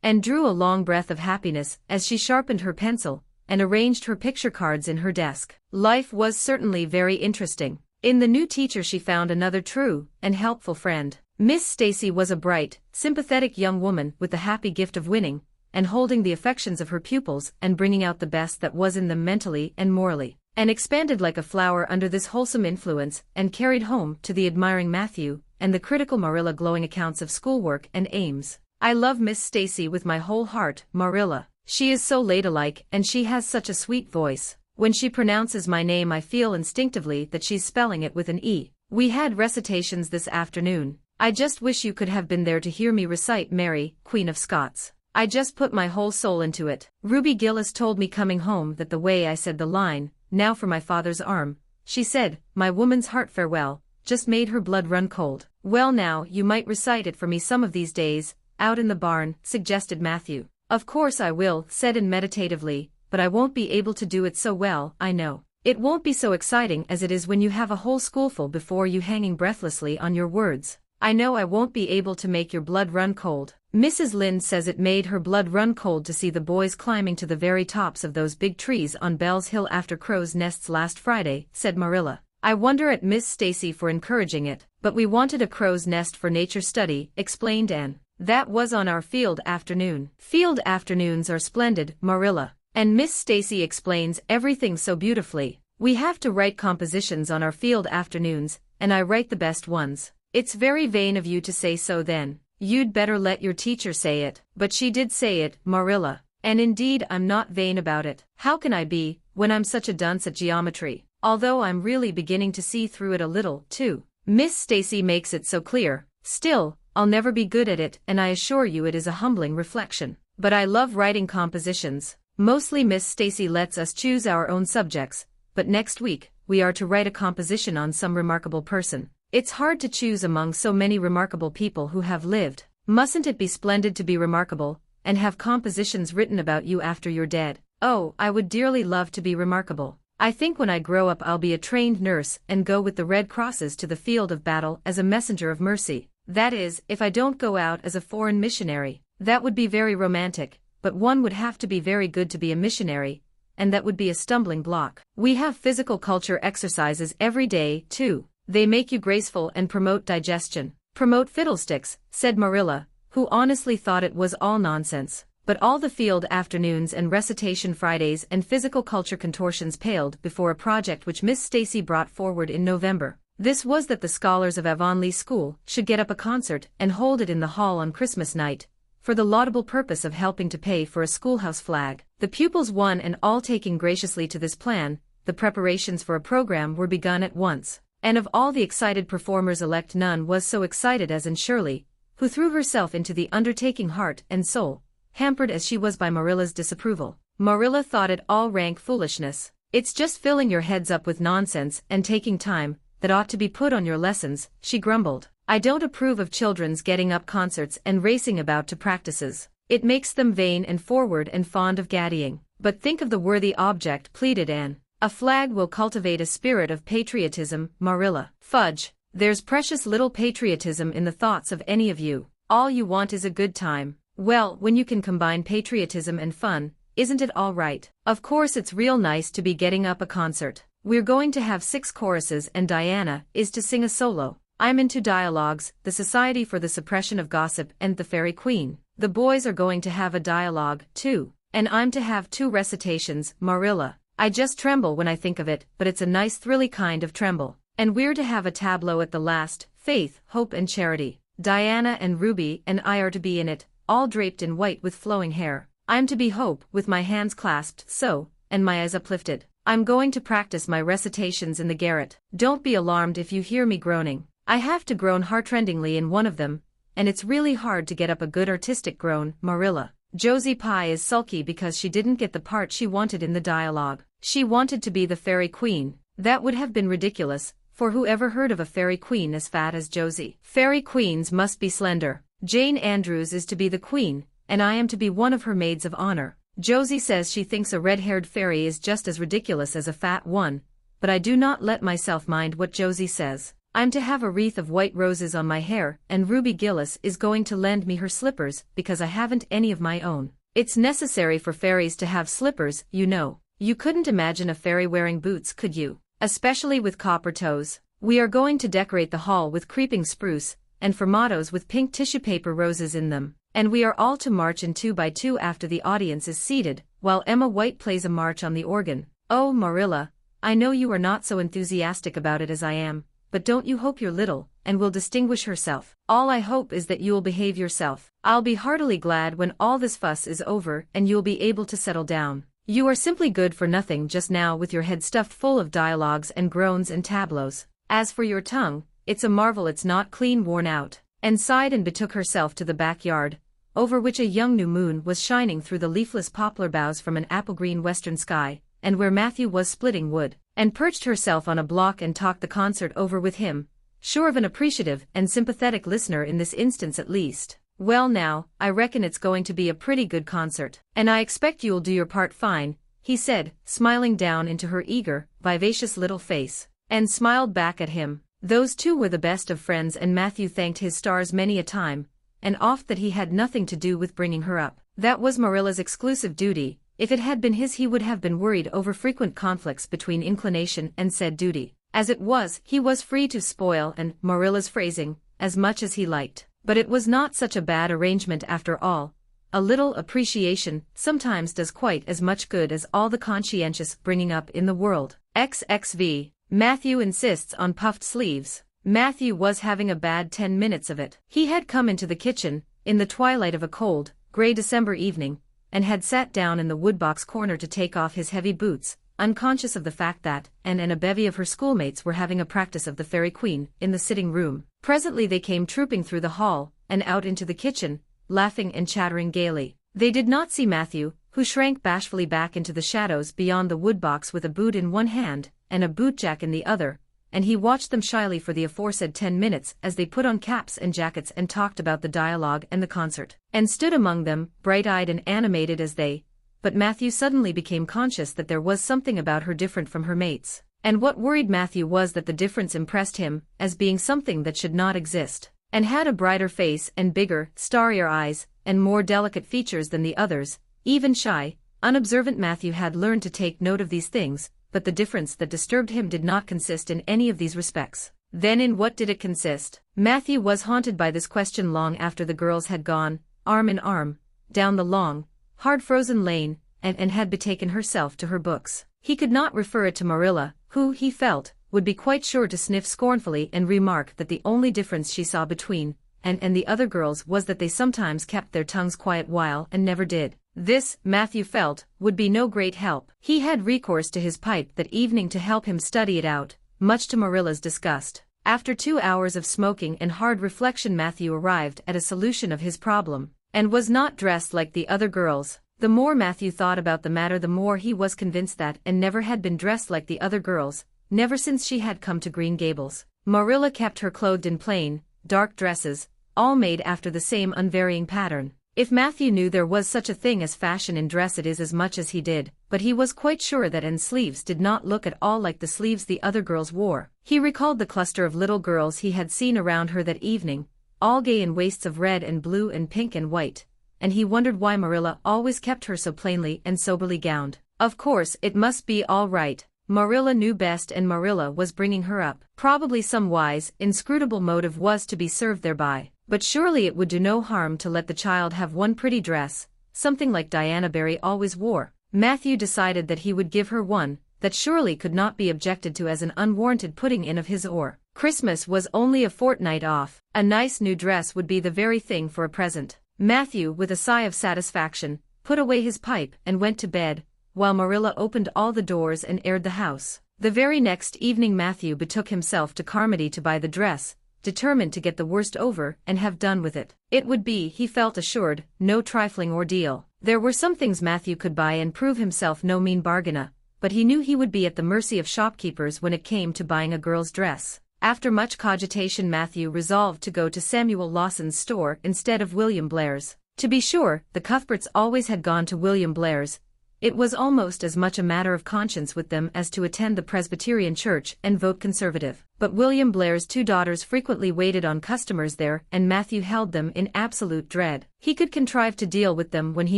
and drew a long breath of happiness as she sharpened her pencil and arranged her picture cards in her desk. Life was certainly very interesting. In the new teacher she found another true and helpful friend. Miss Stacy was a bright, sympathetic young woman with the happy gift of winning and holding the affections of her pupils and bringing out the best that was in them mentally and morally, and expanded like a flower under this wholesome influence and carried home to the admiring Matthew and the critical Marilla glowing accounts of schoolwork and aims. I love Miss Stacy with my whole heart, Marilla. She is so ladylike and she has such a sweet voice. When she pronounces my name I feel instinctively that she's spelling it with an E. We had recitations this afternoon. I just wish you could have been there to hear me recite Mary, Queen of Scots. I just put my whole soul into it. Ruby Gillis told me coming home that the way I said the line, "Now for my father's arm," she said, "My woman's heart farewell," just made her blood run cold. Well now, you might recite it for me some of these days, out in the barn, suggested Matthew. Of course I will, said Anne meditatively, but I won't be able to do it so well, I know. It won't be so exciting as it is when you have a whole schoolful before you hanging breathlessly on your words. I know I won't be able to make your blood run cold. Mrs. Lynde says it made her blood run cold to see the boys climbing to the very tops of those big trees on Bell's Hill after crow's nests last Friday, said Marilla. I wonder at Miss Stacy for encouraging it, but we wanted a crow's nest for nature study, explained Anne. That was on our field afternoon. Field afternoons are splendid, Marilla. And Miss Stacy explains everything so beautifully. We have to write compositions on our field afternoons, and I write the best ones. It's very vain of you to say so then. You'd better let your teacher say it. But she did say it, Marilla. And indeed I'm not vain about it. How can I be, when I'm such a dunce at geometry? Although I'm really beginning to see through it a little, too. Miss Stacy makes it so clear. Still, I'll never be good at it, and I assure you it is a humbling reflection. But I love writing compositions. Mostly Miss Stacy lets us choose our own subjects, but next week, we are to write a composition on some remarkable person. It's hard to choose among so many remarkable people who have lived. Mustn't it be splendid to be remarkable, and have compositions written about you after you're dead? Oh, I would dearly love to be remarkable. I think when I grow up I'll be a trained nurse and go with the Red Crosses to the field of battle as a messenger of mercy. That is, if I don't go out as a foreign missionary. That would be very romantic. But one would have to be very good to be a missionary, and that would be a stumbling block. We have physical culture exercises every day, too. They make you graceful and promote digestion. Promote fiddlesticks, said Marilla, who honestly thought it was all nonsense. But all the field afternoons and recitation Fridays and physical culture contortions paled before a project which Miss Stacy brought forward in November. This was that the scholars of Avonlea School should get up a concert and hold it in the hall on Christmas night, for the laudable purpose of helping to pay for a schoolhouse flag. The pupils one and all taking graciously to this plan, the preparations for a program were begun at once. And of all the excited performers-elect none was so excited as Anne Shirley, who threw herself into the undertaking heart and soul, hampered as she was by Marilla's disapproval. Marilla thought it all rank foolishness. It's just filling your heads up with nonsense and taking time that ought to be put on your lessons, she grumbled. I don't approve of children's getting up concerts and racing about to practices. It makes them vain and forward and fond of gaddying. But think of the worthy object, pleaded Anne. A flag will cultivate a spirit of patriotism, Marilla. Fudge, there's precious little patriotism in the thoughts of any of you. All you want is a good time. Well, when you can combine patriotism and fun, isn't it all right? Of course it's real nice to be getting up a concert. We're going to have 6 choruses and Diana is to sing a solo. I'm into dialogues, the Society for the Suppression of Gossip and the Fairy Queen. The boys are going to have a dialogue, too. And I'm to have 2 recitations, Marilla. I just tremble when I think of it, but it's a nice thrilly kind of tremble. And we're to have a tableau at the last, Faith, Hope and Charity. Diana and Ruby and I are to be in it, all draped in white with flowing hair. I'm to be Hope, with my hands clasped so, and my eyes uplifted. I'm going to practice my recitations in the garret. Don't be alarmed if you hear me groaning. I have to groan heartrendingly in one of them, and it's really hard to get up a good artistic groan, Marilla. Josie Pye is sulky because she didn't get the part she wanted in the dialogue. She wanted to be the Fairy Queen. That would have been ridiculous, for who ever heard of a Fairy Queen as fat as Josie? Fairy Queens must be slender. Jane Andrews is to be the Queen, and I am to be one of her maids of honor. Josie says she thinks a red-haired fairy is just as ridiculous as a fat one, but I do not let myself mind what Josie says. I'm to have a wreath of white roses on my hair, and Ruby Gillis is going to lend me her slippers because I haven't any of my own. It's necessary for fairies to have slippers, you know. You couldn't imagine a fairy wearing boots, could you? Especially with copper toes. We are going to decorate the hall with creeping spruce, and formatos with pink tissue paper roses in them. And we are all to march in 2 by 2 after the audience is seated, while Emma White plays a march on the organ. Oh, Marilla, I know you are not so enthusiastic about it as I am, but don't you hope your little, and will distinguish herself. All I hope is that you will behave yourself. I'll be heartily glad when all this fuss is over and you'll be able to settle down. You are simply good for nothing just now with your head stuffed full of dialogues and groans and tableaus. As for your tongue, it's a marvel it's not clean worn out. And sighed and betook herself to the backyard, over which a young new moon was shining through the leafless poplar boughs from an apple-green western sky, and where Matthew was splitting wood, and perched herself on a block and talked the concert over with him, sure of an appreciative and sympathetic listener in this instance at least. Well now, I reckon it's going to be a pretty good concert, and I expect you'll do your part fine, he said, smiling down into her eager, vivacious little face. Anne smiled back at him. Those 2 were the best of friends, and Matthew thanked his stars many a time, and oft that he had nothing to do with bringing her up. That was Marilla's exclusive duty. If it had been his he would have been worried over frequent conflicts between inclination and said duty. As it was, he was free to spoil and, Marilla's phrasing, as much as he liked. But it was not such a bad arrangement after all. A little appreciation sometimes does quite as much good as all the conscientious bringing up in the world. XXV. Matthew insists on puffed sleeves. Matthew was having a bad 10 minutes of it. He had come into the kitchen, in the twilight of a cold, gray December evening, and had sat down in the woodbox corner to take off his heavy boots, unconscious of the fact that Anne and a bevy of her schoolmates were having a practice of the Fairy Queen in the sitting room. Presently they came trooping through the hall, and out into the kitchen, laughing and chattering gaily. They did not see Matthew, who shrank bashfully back into the shadows beyond the woodbox with a boot in one hand, and a bootjack in the other, and he watched them shyly for the aforesaid 10 minutes as they put on caps and jackets and talked about the dialogue and the concert, and stood among them, bright-eyed and animated as they. But Matthew suddenly became conscious that there was something about her different from her mates, and what worried Matthew was that the difference impressed him as being something that should not exist, and had a brighter face and bigger, starrier eyes, and more delicate features than the others. Even shy, unobservant Matthew had learned to take note of these things, but the difference that disturbed him did not consist in any of these respects. Then in what did it consist? Matthew was haunted by this question long after the girls had gone, arm in arm, down the long, hard-frozen lane, and had betaken herself to her books. He could not refer it to Marilla, who, he felt, would be quite sure to sniff scornfully and remark that the only difference she saw between and the other girls was that they sometimes kept their tongues quiet while and never did. This, Matthew felt, would be no great help. He had recourse to his pipe that evening to help him study it out, much to Marilla's disgust. After 2 hours of smoking and hard reflection Matthew arrived at a solution of his problem, and was not dressed like the other girls. The more Matthew thought about the matter the more he was convinced that Anne never had been dressed like the other girls, never since she had come to Green Gables. Marilla kept her clothed in plain, dark dresses, all made after the same unvarying pattern. If Matthew knew there was such a thing as fashion in dress, it is as much as he did, but he was quite sure that Anne's sleeves did not look at all like the sleeves the other girls wore. He recalled the cluster of little girls he had seen around her that evening, all gay in waists of red and blue and pink and white, and he wondered why Marilla always kept her so plainly and soberly gowned. Of course it must be all right. Marilla knew best, and Marilla was bringing her up. Probably some wise, inscrutable motive was to be served thereby, but surely it would do no harm to let the child have one pretty dress, something like Diana Barry always wore. Matthew decided that he would give her one that surely could not be objected to as an unwarranted putting in of his oar. Christmas was only a fortnight off. A nice new dress would be the very thing for a present. Matthew, with a sigh of satisfaction, put away his pipe and went to bed, while Marilla opened all the doors and aired the house. The very next evening Matthew betook himself to Carmody to buy the dress, determined to get the worst over and have done with it. It would be, he felt assured, no trifling ordeal. There were some things Matthew could buy and prove himself no mean bargainer, but he knew he would be at the mercy of shopkeepers when it came to buying a girl's dress. After much cogitation, Matthew resolved to go to Samuel Lawson's store instead of William Blair's. To be sure, the Cuthberts always had gone to William Blair's. It was almost as much a matter of conscience with them as to attend the Presbyterian church and vote Conservative. But William Blair's two daughters frequently waited on customers there, and Matthew held them in absolute dread. He could contrive to deal with them when he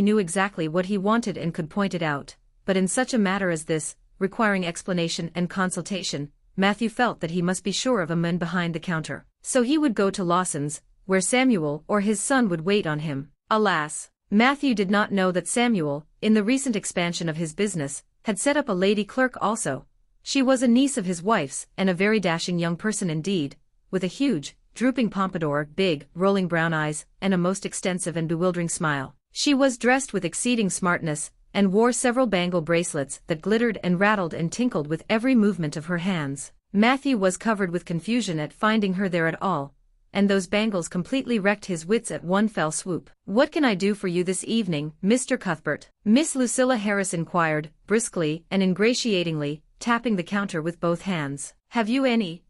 knew exactly what he wanted and could point it out, but in such a matter as this, requiring explanation and consultation, Matthew felt that he must be sure of a man behind the counter. So he would go to Lawson's, where Samuel or his son would wait on him. Alas! Matthew did not know that Samuel, in the recent expansion of his business, had set up a lady clerk also. She was a niece of his wife's, and a very dashing young person indeed, with a huge, drooping pompadour, big, rolling brown eyes, and a most extensive and bewildering smile. She was dressed with exceeding smartness, and wore several bangle bracelets that glittered and rattled and tinkled with every movement of her hands. Matthew was covered with confusion at finding her there at all, and those bangles completely wrecked his wits at one fell swoop. "What can I do for you this evening, Mr. Cuthbert?" Miss Lucilla Harris inquired, briskly and ingratiatingly, tapping the counter with both hands. "Have you any,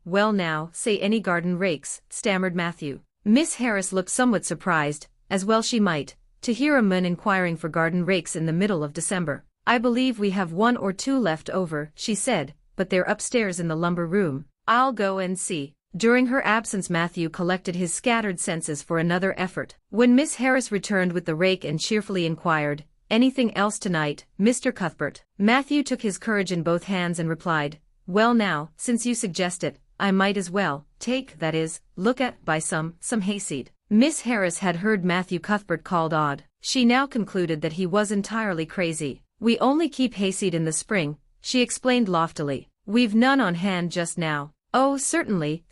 well now, say any garden rakes?" stammered Matthew. Miss Harris looked somewhat surprised, as well she might, to hear a man inquiring for garden rakes in the middle of December. "I believe we have one or two left over," she said, "but they're upstairs in the lumber room. I'll go and see." During her absence Matthew collected his scattered senses for another effort. When Miss Harris returned with the rake and cheerfully inquired, "Anything else tonight, Mr. Cuthbert?" Matthew took his courage in both hands and replied, "Well now, since you suggest it, I might as well that is, look at, buy some hayseed." Miss Harris had heard Matthew Cuthbert called odd. She now concluded that he was entirely crazy. "We only keep hayseed in the spring," she explained loftily. "We've none on hand just now." "Oh, certainly,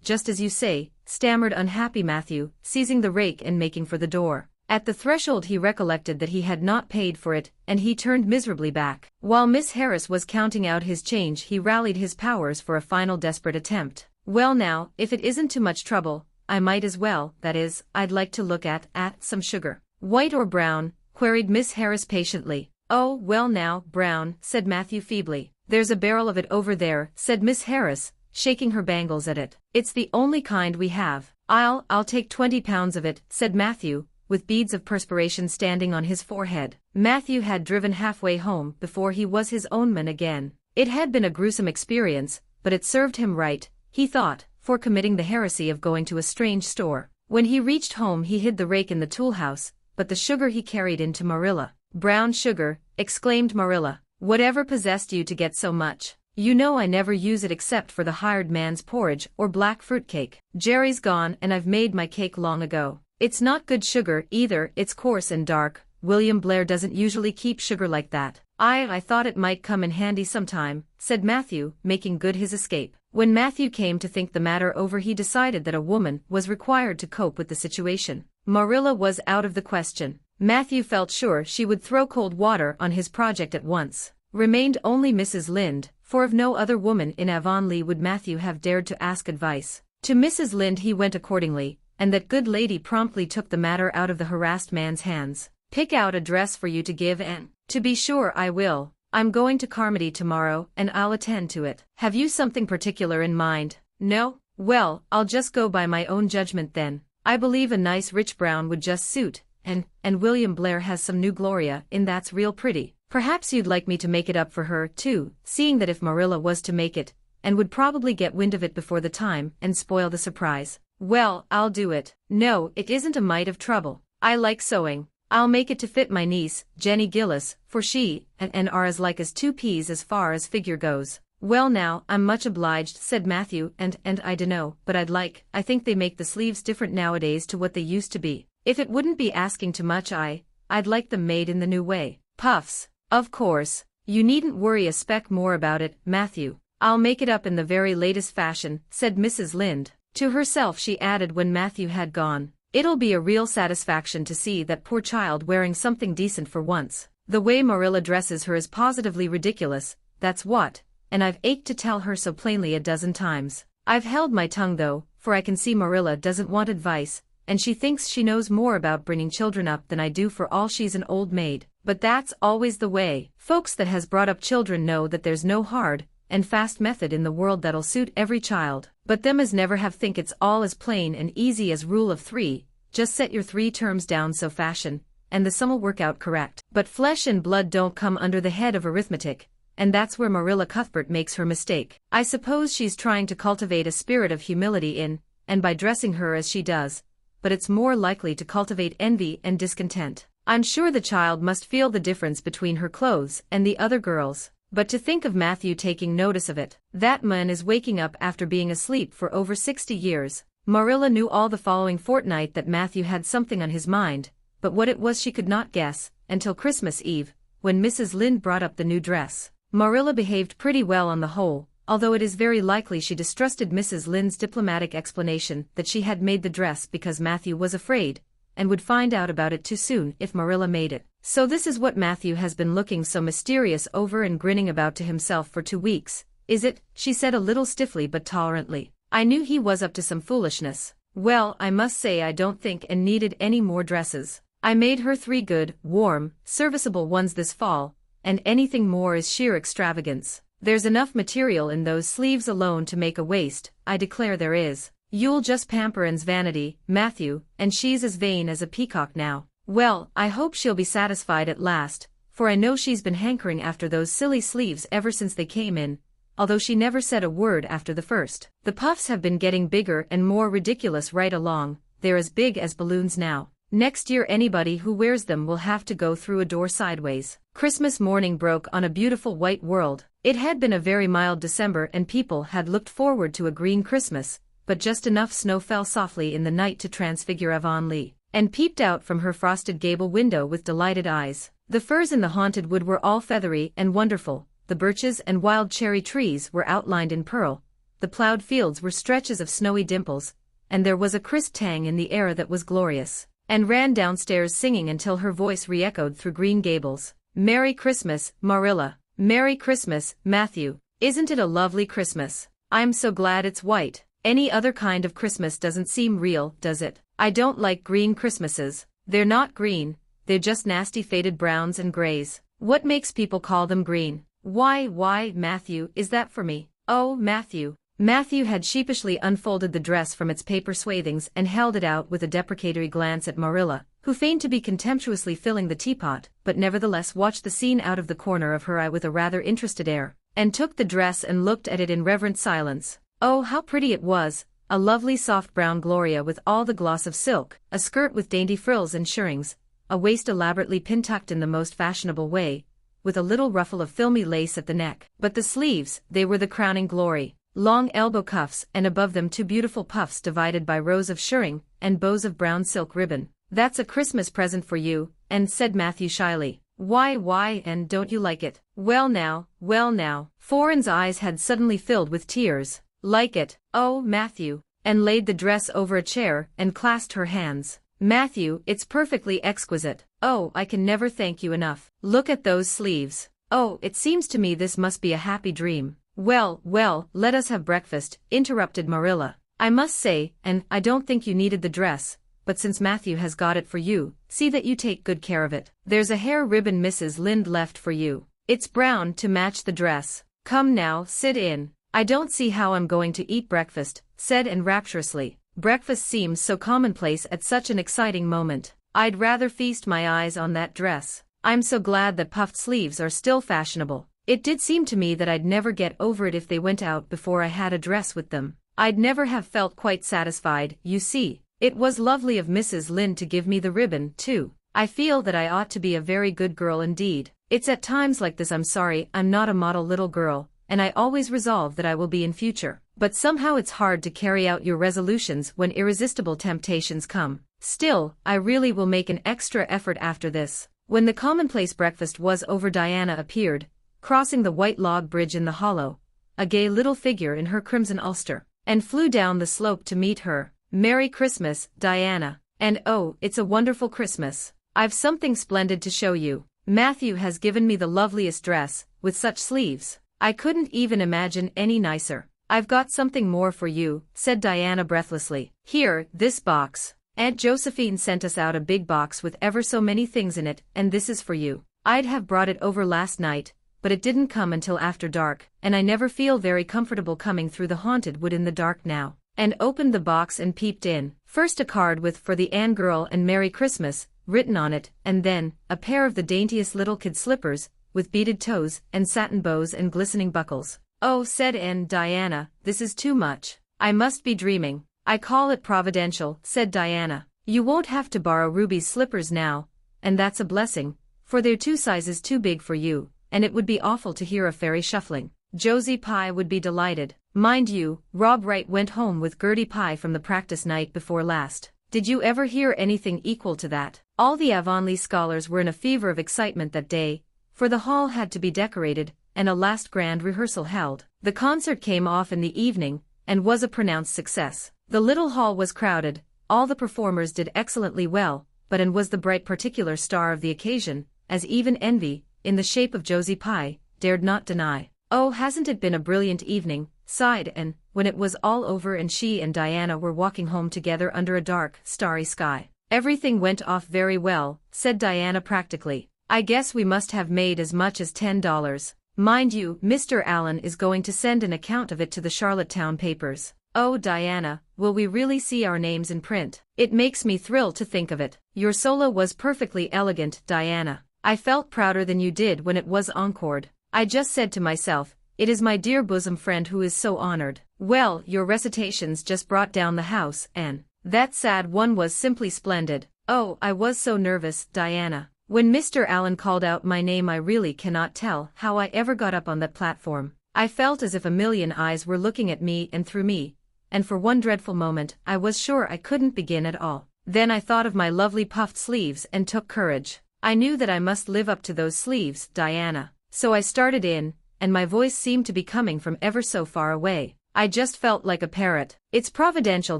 just as you say," stammered unhappy Matthew, seizing the rake and making for the door. At the threshold he recollected that he had not paid for it, and he turned miserably back. While Miss Harris was counting out his change he rallied his powers for a final desperate attempt. "Well now, if it isn't too much trouble, I might as well, that is, I'd like to look at some sugar." "White or brown?" queried Miss Harris patiently. "Oh, well now, brown," said Matthew feebly. "There's a barrel of it over there," said Miss Harris, shaking her bangles at it. "It's the only kind we have." I'll take 20 pounds of it," said Matthew, with beads of perspiration standing on his forehead. Matthew had driven halfway home before he was his own man again. It had been a gruesome experience, but it served him right, he thought, for committing the heresy of going to a strange store. When he reached home he hid the rake in the tool house, but the sugar he carried into Marilla. "Brown sugar," exclaimed Marilla. "Whatever possessed you to get so much? You know I never use it except for the hired man's porridge or black fruit cake. Jerry's gone and I've made my cake long ago. It's not good sugar either, it's coarse and dark. William Blair doesn't usually keep sugar like that." I thought it might come in handy sometime," said Matthew, making good his escape. When Matthew came to think the matter over he decided that a woman was required to cope with the situation. Marilla was out of the question. Matthew felt sure she would throw cold water on his project at once. Remained only Mrs. Lynde, for of no other woman in Avonlea would Matthew have dared to ask advice. To Mrs. Lynde he went accordingly, and that good lady promptly took the matter out of the harassed man's hands. "Pick out a dress for you to give Anne." "To be sure I will. I'm going to Carmody tomorrow and I'll attend to it." "Have you something particular in mind?" "No." "Well, I'll just go by my own judgment then. I believe a nice rich brown would just suit, and William Blair has some new Gloria in that's real pretty. Perhaps you'd like me to make it up for her, too, seeing that if Marilla was to make it, and would probably get wind of it before the time and spoil the surprise. Well, I'll do it. No, it isn't a mite of trouble. I like sewing. I'll make it to fit my niece, Jenny Gillis, for she and are as like as two peas as far as figure goes. Well now, I'm much obliged, said Matthew, and I dunno, but I think they make the sleeves different nowadays to what they used to be. If it wouldn't be asking too much I'd like them made in the new way. Puffs. Of course. You needn't worry a speck more about it, Matthew. I'll make it up in the very latest fashion, said Mrs. Lynde. To herself she added when Matthew had gone, it'll be a real satisfaction to see that poor child wearing something decent for once. The way Marilla dresses her is positively ridiculous, that's what, and I've ached to tell her so plainly a dozen times. I've held my tongue though, for I can see Marilla doesn't want advice, and she thinks she knows more about bringing children up than I do for all she's an old maid. But that's always the way. Folks that has brought up children know that there's no hard and fast method in the world that'll suit every child. But them as never have think it's all as plain and easy as rule of 3, just set your 3 terms down so fashion, and the sum'll work out correct. But flesh and blood don't come under the head of arithmetic, and that's where Marilla Cuthbert makes her mistake. I suppose she's trying to cultivate a spirit of humility in, and by dressing her as she does, but it's more likely to cultivate envy and discontent. I'm sure the child must feel the difference between her clothes and the other girls. But to think of Matthew taking notice of it. That man is waking up after being asleep for over 60 years. Marilla knew all the following fortnight that Matthew had something on his mind, but what it was she could not guess, until Christmas Eve, when Mrs. Lynde brought up the new dress. Marilla behaved pretty well on the whole, although it is very likely she distrusted Mrs. Lynde's diplomatic explanation that she had made the dress because Matthew was afraid, and would find out about it too soon if Marilla made it. So this is what Matthew has been looking so mysterious over and grinning about to himself for 2 weeks, is it? She said a little stiffly but tolerantly. I knew he was up to some foolishness. Well, I must say I don't think Anne needed any more dresses. I made her 3 good, warm, serviceable ones this fall, and anything more is sheer extravagance. There's enough material in those sleeves alone to make a waist, I declare there is. You'll just pamper Anne's vanity, Matthew, and she's as vain as a peacock now. Well, I hope she'll be satisfied at last, for I know she's been hankering after those silly sleeves ever since they came in, although she never said a word after the first. The puffs have been getting bigger and more ridiculous right along, they're as big as balloons now. Next year anybody who wears them will have to go through a door sideways. Christmas morning broke on a beautiful white world. It had been a very mild December and people had looked forward to a green Christmas, but just enough snow fell softly in the night to transfigure Avonlea, and peeped out from her frosted gable window with delighted eyes. The firs in the haunted wood were all feathery and wonderful, the birches and wild cherry trees were outlined in pearl, the plowed fields were stretches of snowy dimples, and there was a crisp tang in the air that was glorious. Anne ran downstairs singing until her voice re-echoed through Green Gables. Merry Christmas, Marilla. Merry Christmas, Matthew. Isn't it a lovely Christmas? I'm so glad it's white. Any other kind of Christmas doesn't seem real, does it? I don't like green Christmases. They're not green, they're just nasty faded browns and grays. What makes people call them green? Why, Matthew, is that for me? Oh, Matthew. Matthew had sheepishly unfolded the dress from its paper swathings and held it out with a deprecatory glance at Marilla, who feigned to be contemptuously filling the teapot, but nevertheless watched the scene out of the corner of her eye with a rather interested air, and took the dress and looked at it in reverent silence. Oh, how pretty it was, a lovely soft brown Gloria with all the gloss of silk, a skirt with dainty frills and shirrings, a waist elaborately pin-tucked in the most fashionable way, with a little ruffle of filmy lace at the neck. But the sleeves, they were the crowning glory. Long elbow cuffs and above them 2 beautiful puffs divided by rows of shirring and bows of brown silk ribbon. That's a Christmas present for you, Anne said Matthew shyly. Why, and don't you like it? Well now. Anne's eyes had suddenly filled with tears. Like it? Oh, Matthew. Anne laid the dress over a chair and clasped her hands. Matthew, it's perfectly exquisite. Oh, I can never thank you enough. Look at those sleeves. Oh, it seems to me this must be a happy dream. Well, let us have breakfast, interrupted Marilla. I must say, and I don't think you needed the dress, but since Matthew has got it for you, see that you take good care of it. There's a hair ribbon Mrs. Lynde left for you. It's brown to match the dress. Come now, sit in. I don't see how I'm going to eat breakfast, said Anne rapturously. breakfast seems so commonplace at such an exciting moment. I'd rather feast my eyes on that dress. I'm so glad that puffed sleeves are still fashionable. It did seem to me that I'd never get over it if they went out before I had a dress with them. I'd never have felt quite satisfied, you see. It was lovely of Mrs. Lynde to give me the ribbon, too. I feel that I ought to be a very good girl indeed. It's at times like this I'm sorry I'm not a model little girl, and I always resolve that I will be in future. But somehow it's hard to carry out your resolutions when irresistible temptations come. Still, I really will make an extra effort after this. When the commonplace breakfast was over, Diana appeared, crossing the white log bridge in the hollow, a gay little figure in her crimson ulster, and flew down the slope to meet her. Merry Christmas, Diana. And oh, it's a wonderful Christmas. I've something splendid to show you. Matthew has given me the loveliest dress, with such sleeves. I couldn't even imagine any nicer. I've got something more for you, said Diana breathlessly. Here, this box. Aunt Josephine sent us out a big box with ever so many things in it, and this is for you. I'd have brought it over last night, but it didn't come until after dark, and I never feel very comfortable coming through the haunted wood in the dark now. And opened the box and peeped in. First a card with "For the Anne girl and Merry Christmas" written on it, and then a pair of the daintiest little kid slippers, with beaded toes and satin bows and glistening buckles. Oh, said Anne. Diana, this is too much. I must be dreaming. I call it providential, said Diana. You won't have to borrow Ruby's slippers now, and that's a blessing, for they're 2 sizes too big for you, and it would be awful to hear a fairy shuffling. Josie Pye would be delighted. Mind you, Rob Wright went home with Gertie Pye from the practice night before last. Did you ever hear anything equal to that? All the Avonlea scholars were in a fever of excitement that day, for the hall had to be decorated, and a last grand rehearsal held. The concert came off in the evening, and was a pronounced success. The little hall was crowded, all the performers did excellently well, but Anne was the bright particular star of the occasion, as even envy, in the shape of Josie Pye, dared not deny. Oh, hasn't it been a brilliant evening, sighed Anne, when it was all over and she and Diana were walking home together under a dark, starry sky. Everything went off very well, said Diana practically. I guess we must have made as much as $10. Mind you, Mr. Allen is going to send an account of it to the Charlottetown papers. Oh, Diana, will we really see our names in print? It makes me thrill to think of it. Your solo was perfectly elegant, Diana. I felt prouder than you did when it was encored. I just said to myself, it is my dear bosom friend who is so honored. Well, your recitations just brought down the house, Anne. That sad one was simply splendid. Oh, I was so nervous, Diana. When Mr. Allen called out my name, I really cannot tell how I ever got up on that platform. I felt as if a million eyes were looking at me and through me, and for one dreadful moment I was sure I couldn't begin at all. Then I thought of my lovely puffed sleeves and took courage. I knew that I must live up to those sleeves, Diana. So I started in, and my voice seemed to be coming from ever so far away. I just felt like a parrot. It's providential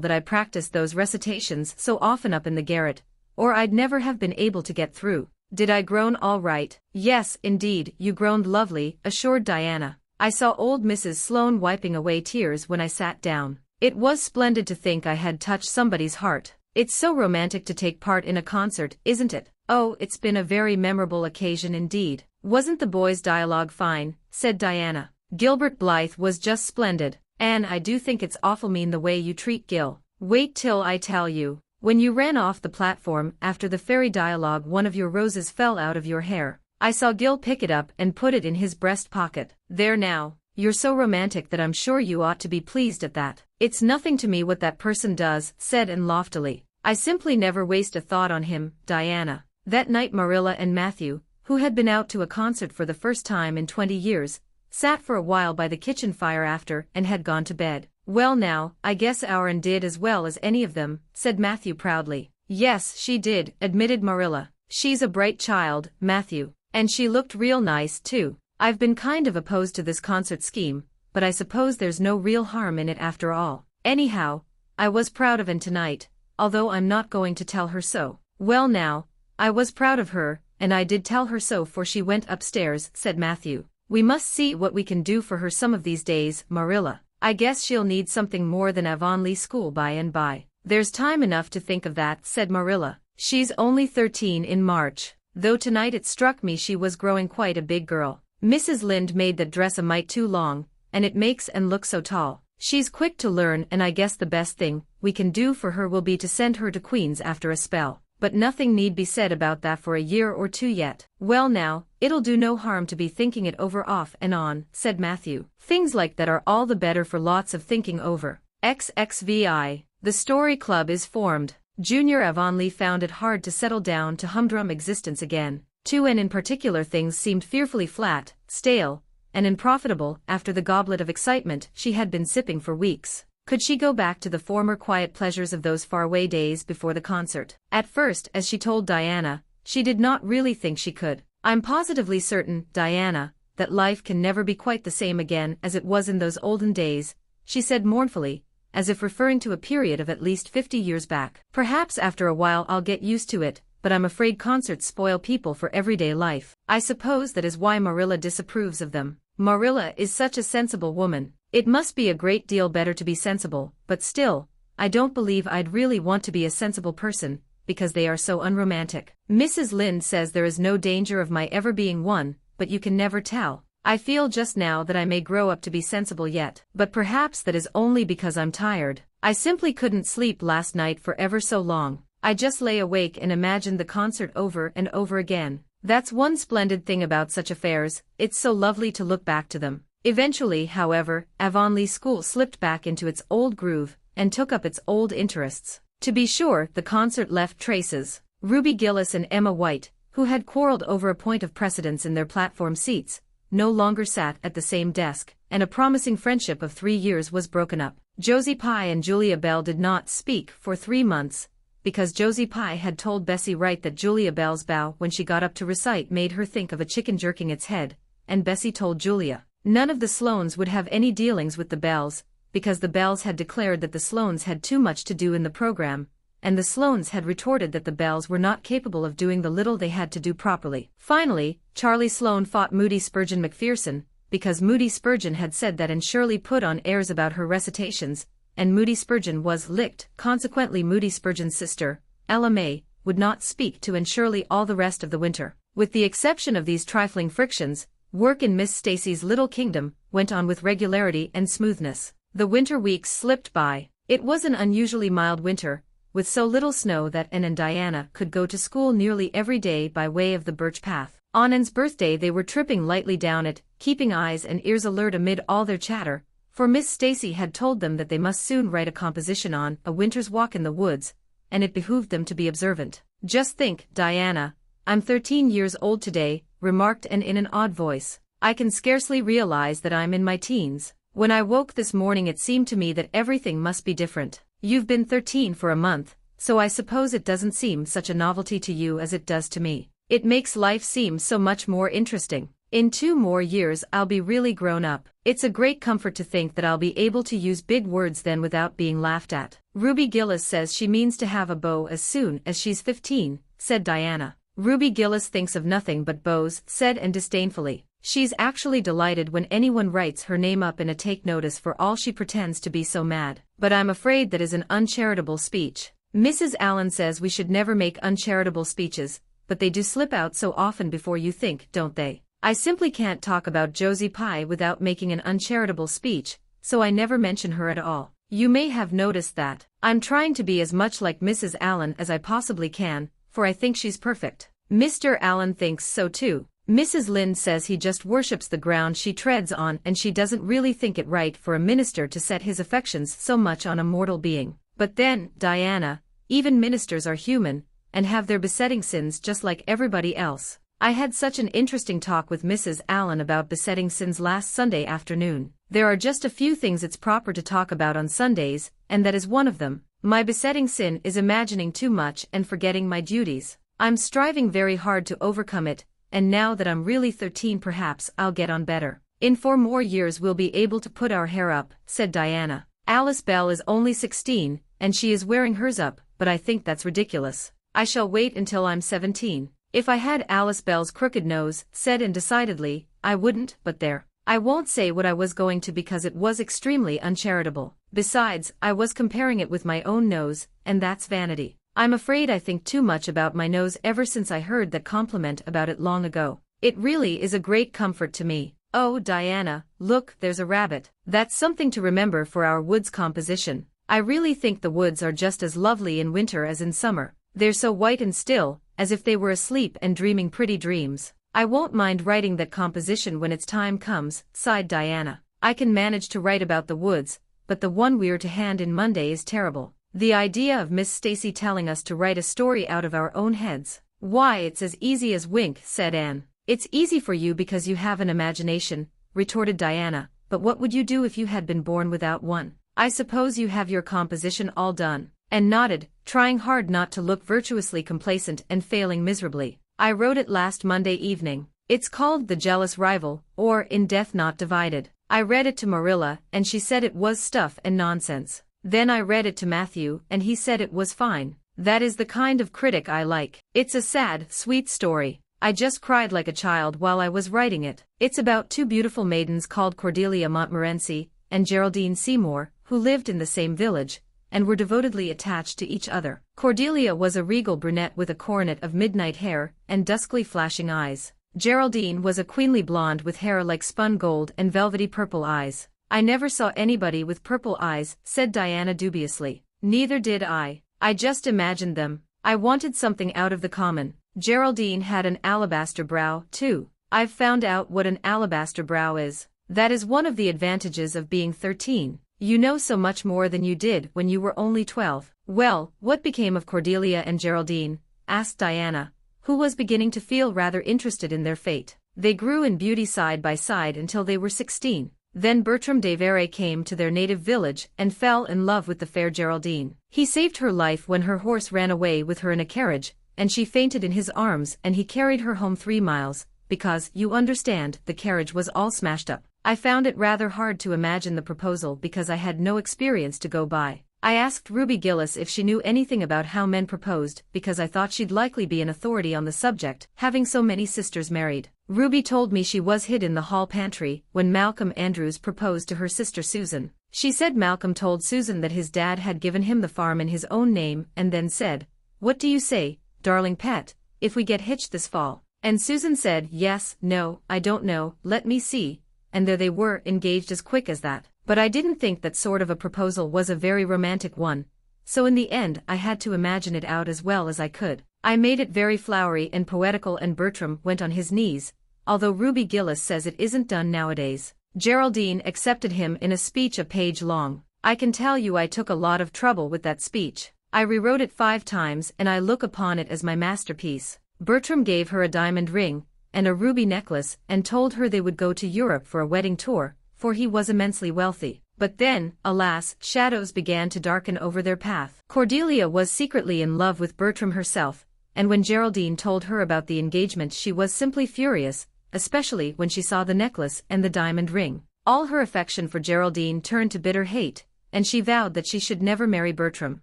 that I practiced those recitations so often up in the garret, or I'd never have been able to get through. Did I groan all right? Yes, indeed, you groaned lovely, assured Diana. I saw old Mrs. Sloane wiping away tears when I sat down. It was splendid to think I had touched somebody's heart. It's so romantic to take part in a concert, isn't it? Oh, it's been a very memorable occasion indeed. Wasn't the boys' dialogue fine? Said Diana. Gilbert Blythe was just splendid. Anne, I do think it's awful mean the way you treat Gil. Wait till I tell you. When you ran off the platform after the fairy dialogue, one of your roses fell out of your hair. I saw Gil pick it up and put it in his breast pocket. There now, you're so romantic that I'm sure you ought to be pleased at that. It's nothing to me what that person does, said Anne loftily. I simply never waste a thought on him, Diana. That night Marilla and Matthew, who had been out to a concert for the first time in 20 years, sat for a while by the kitchen fire after and had gone to bed. Well now, I guess our Anne did as well as any of them, said Matthew proudly. Yes, she did, admitted Marilla. She's a bright child, Matthew. And she looked real nice, too. I've been kind of opposed to this concert scheme, but I suppose there's no real harm in it after all. Anyhow, I was proud of Anne tonight, although I'm not going to tell her so. Well now, I was proud of her, and I did tell her so, for she went upstairs, said Matthew. We must see what we can do for her some of these days, Marilla. I guess she'll need something more than Avonlea school by and by. There's time enough to think of that, said Marilla. She's only 13 in March, though tonight it struck me she was growing quite a big girl. Mrs. Lynde made that dress a mite too long, and it makes Anne look so tall. She's quick to learn, and I guess the best thing we can do for her will be to send her to Queen's after a spell. But nothing need be said about that for a year or two yet. Well now, it'll do no harm to be thinking it over off and on, said Matthew. Things like that are all the better for lots of thinking over. XXVI. The Story Club is formed. Junior Avonlea found it hard to settle down to humdrum existence again. And in particular things seemed fearfully flat, stale, and unprofitable after the goblet of excitement she had been sipping for weeks. Could she go back to the former quiet pleasures of those faraway days before the concert? At first, as she told Diana, she did not really think she could. I'm positively certain, Diana, that life can never be quite the same again as it was in those olden days, she said mournfully, as if referring to a period of at least 50 years back. Perhaps after a while I'll get used to it, but I'm afraid concerts spoil people for everyday life. I suppose that is why Marilla disapproves of them. Marilla is such a sensible woman. It must be a great deal better to be sensible, but still, I don't believe I'd really want to be a sensible person, because they are so unromantic. Mrs. Lynde says there is no danger of my ever being one, but you can never tell. I feel just now that I may grow up to be sensible yet, but perhaps that is only because I'm tired. I simply couldn't sleep last night for ever so long. I just lay awake and imagined the concert over and over again. That's one splendid thing about such affairs, it's so lovely to look back to them. Eventually, however, Avonlea School slipped back into its old groove, and took up its old interests. To be sure, the concert left traces. Ruby Gillis and Emma White, who had quarreled over a point of precedence in their platform seats, no longer sat at the same desk, and a promising friendship of 3 years was broken up. Josie Pye and Julia Bell did not speak for 3 months, because Josie Pye had told Bessie Wright that Julia Bell's bow when she got up to recite made her think of a chicken jerking its head, and Bessie told Julia none of the Sloanes would have any dealings with the Bells, because the Bells had declared that the Sloanes had too much to do in the program, and the Sloanes had retorted that the Bells were not capable of doing the little they had to do properly. Finally, Charlie Sloane fought Moody Spurgeon McPherson, because Moody Spurgeon had said that Anne Shirley put on airs about her recitations, and Moody Spurgeon was licked. Consequently, Moody Spurgeon's sister, Ella May, would not speak to Anne Shirley all the rest of the winter. With the exception of these trifling frictions, work in Miss Stacy's little kingdom went on with regularity and smoothness. The winter weeks slipped by. It was an unusually mild winter, with so little snow that Anne and Diana could go to school nearly every day by way of the Birch Path. On Anne's birthday they were tripping lightly down it, keeping eyes and ears alert amid all their chatter, for Miss Stacy had told them that they must soon write a composition on A Winter's Walk in the Woods, and it behooved them to be observant. Just think, Diana, I'm 13 years old today, remarked Anne in an odd voice. I can scarcely realize that I'm in my teens. When I woke this morning it seemed to me that everything must be different. You've been 13 for a month, so I suppose it doesn't seem such a novelty to you as it does to me. It makes life seem so much more interesting. In 2 more years I'll be really grown up. It's a great comfort to think that I'll be able to use big words then without being laughed at. Ruby Gillis says she means to have a beau as soon as she's 15, said Diana. Ruby Gillis thinks of nothing but beaux, said Anne disdainfully. She's actually delighted when anyone writes her name up in a take notice for all she pretends to be so mad. But I'm afraid that is an uncharitable speech. Mrs. Allen says we should never make uncharitable speeches, but they do slip out so often before you think, don't they? I simply can't talk about Josie Pye without making an uncharitable speech, so I never mention her at all. You may have noticed that. I'm trying to be as much like Mrs. Allen as I possibly can, for I think she's perfect. Mr. Allen thinks so too. Mrs. Lynde says he just worships the ground she treads on and she doesn't really think it right for a minister to set his affections so much on a mortal being. But then, Diana, even ministers are human, and have their besetting sins just like everybody else. I had such an interesting talk with Mrs. Allen about besetting sins last Sunday afternoon. There are just a few things it's proper to talk about on Sundays, and that is one of them. My besetting sin is imagining too much and forgetting my duties. I'm striving very hard to overcome it, and now that I'm really 13 perhaps I'll get on better. In 4 more years we'll be able to put our hair up, said Diana. Alice Bell is only 16, and she is wearing hers up, but I think that's ridiculous. I shall wait until I'm 17. If I had Alice Bell's crooked nose, said Anne decidedly, I wouldn't, but there. I won't say what I was going to because it was extremely uncharitable. Besides, I was comparing it with my own nose, and that's vanity. I'm afraid I think too much about my nose ever since I heard that compliment about it long ago. It really is a great comfort to me. Oh, Diana, look, there's a rabbit. That's something to remember for our woods composition. I really think the woods are just as lovely in winter as in summer. They're so white and still, as if they were asleep and dreaming pretty dreams. I won't mind writing that composition when its time comes, sighed Diana. I can manage to write about the woods, but the one we're to hand in Monday is terrible. The idea of Miss Stacy telling us to write a story out of our own heads. Why, it's as easy as wink, said Anne. It's easy for you because you have an imagination, retorted Diana, but what would you do if you had been born without one? I suppose you have your composition all done. Anne nodded, trying hard not to look virtuously complacent and failing miserably. I wrote it last Monday evening. It's called The Jealous Rival, or In Death Not Divided. I read it to Marilla, and she said it was stuff and nonsense. Then I read it to Matthew, and he said it was fine. That is the kind of critic I like. It's a sad, sweet story. I just cried like a child while I was writing it. It's about two beautiful maidens called Cordelia Montmorency and Geraldine Seymour, who lived in the same village, and were devotedly attached to each other. Cordelia was a regal brunette with a coronet of midnight hair and duskly flashing eyes. Geraldine was a queenly blonde with hair like spun gold and velvety purple eyes. I never saw anybody with purple eyes, said Diana dubiously. Neither did I. I just imagined them. I wanted something out of the common. Geraldine had an alabaster brow, too. I've found out what an alabaster brow is. That is one of the advantages of being 13. You know so much more than you did when you were only 12. Well, what became of Cordelia and Geraldine? Asked Diana, who was beginning to feel rather interested in their fate. They grew in beauty side by side until they were 16. Then Bertram de Vere came to their native village and fell in love with the fair Geraldine. He saved her life when her horse ran away with her in a carriage, and she fainted in his arms, and he carried her home 3 miles, because, you understand, the carriage was all smashed up. I found it rather hard to imagine the proposal because I had no experience to go by. I asked Ruby Gillis if she knew anything about how men proposed because I thought she'd likely be an authority on the subject, having so many sisters married. Ruby told me she was hid in the hall pantry when Malcolm Andrews proposed to her sister Susan. She said Malcolm told Susan that his dad had given him the farm in his own name and then said, "What do you say, darling pet, if we get hitched this fall?" And Susan said, "Yes, no, I don't know, let me see." And there they were, engaged as quick as that. But I didn't think that sort of a proposal was a very romantic one, so in the end I had to imagine it out as well as I could. I made it very flowery and poetical, and Bertram went on his knees, although Ruby Gillis says it isn't done nowadays. Geraldine accepted him in a speech a page long. I can tell you I took a lot of trouble with that speech. I rewrote it 5 times and I look upon it as my masterpiece. Bertram gave her a diamond ring and a ruby necklace and told her they would go to Europe for a wedding tour, for he was immensely wealthy. But then, alas, shadows began to darken over their path. Cordelia was secretly in love with Bertram herself, and when Geraldine told her about the engagement she was simply furious, especially when she saw the necklace and the diamond ring. All her affection for Geraldine turned to bitter hate, and she vowed that she should never marry Bertram,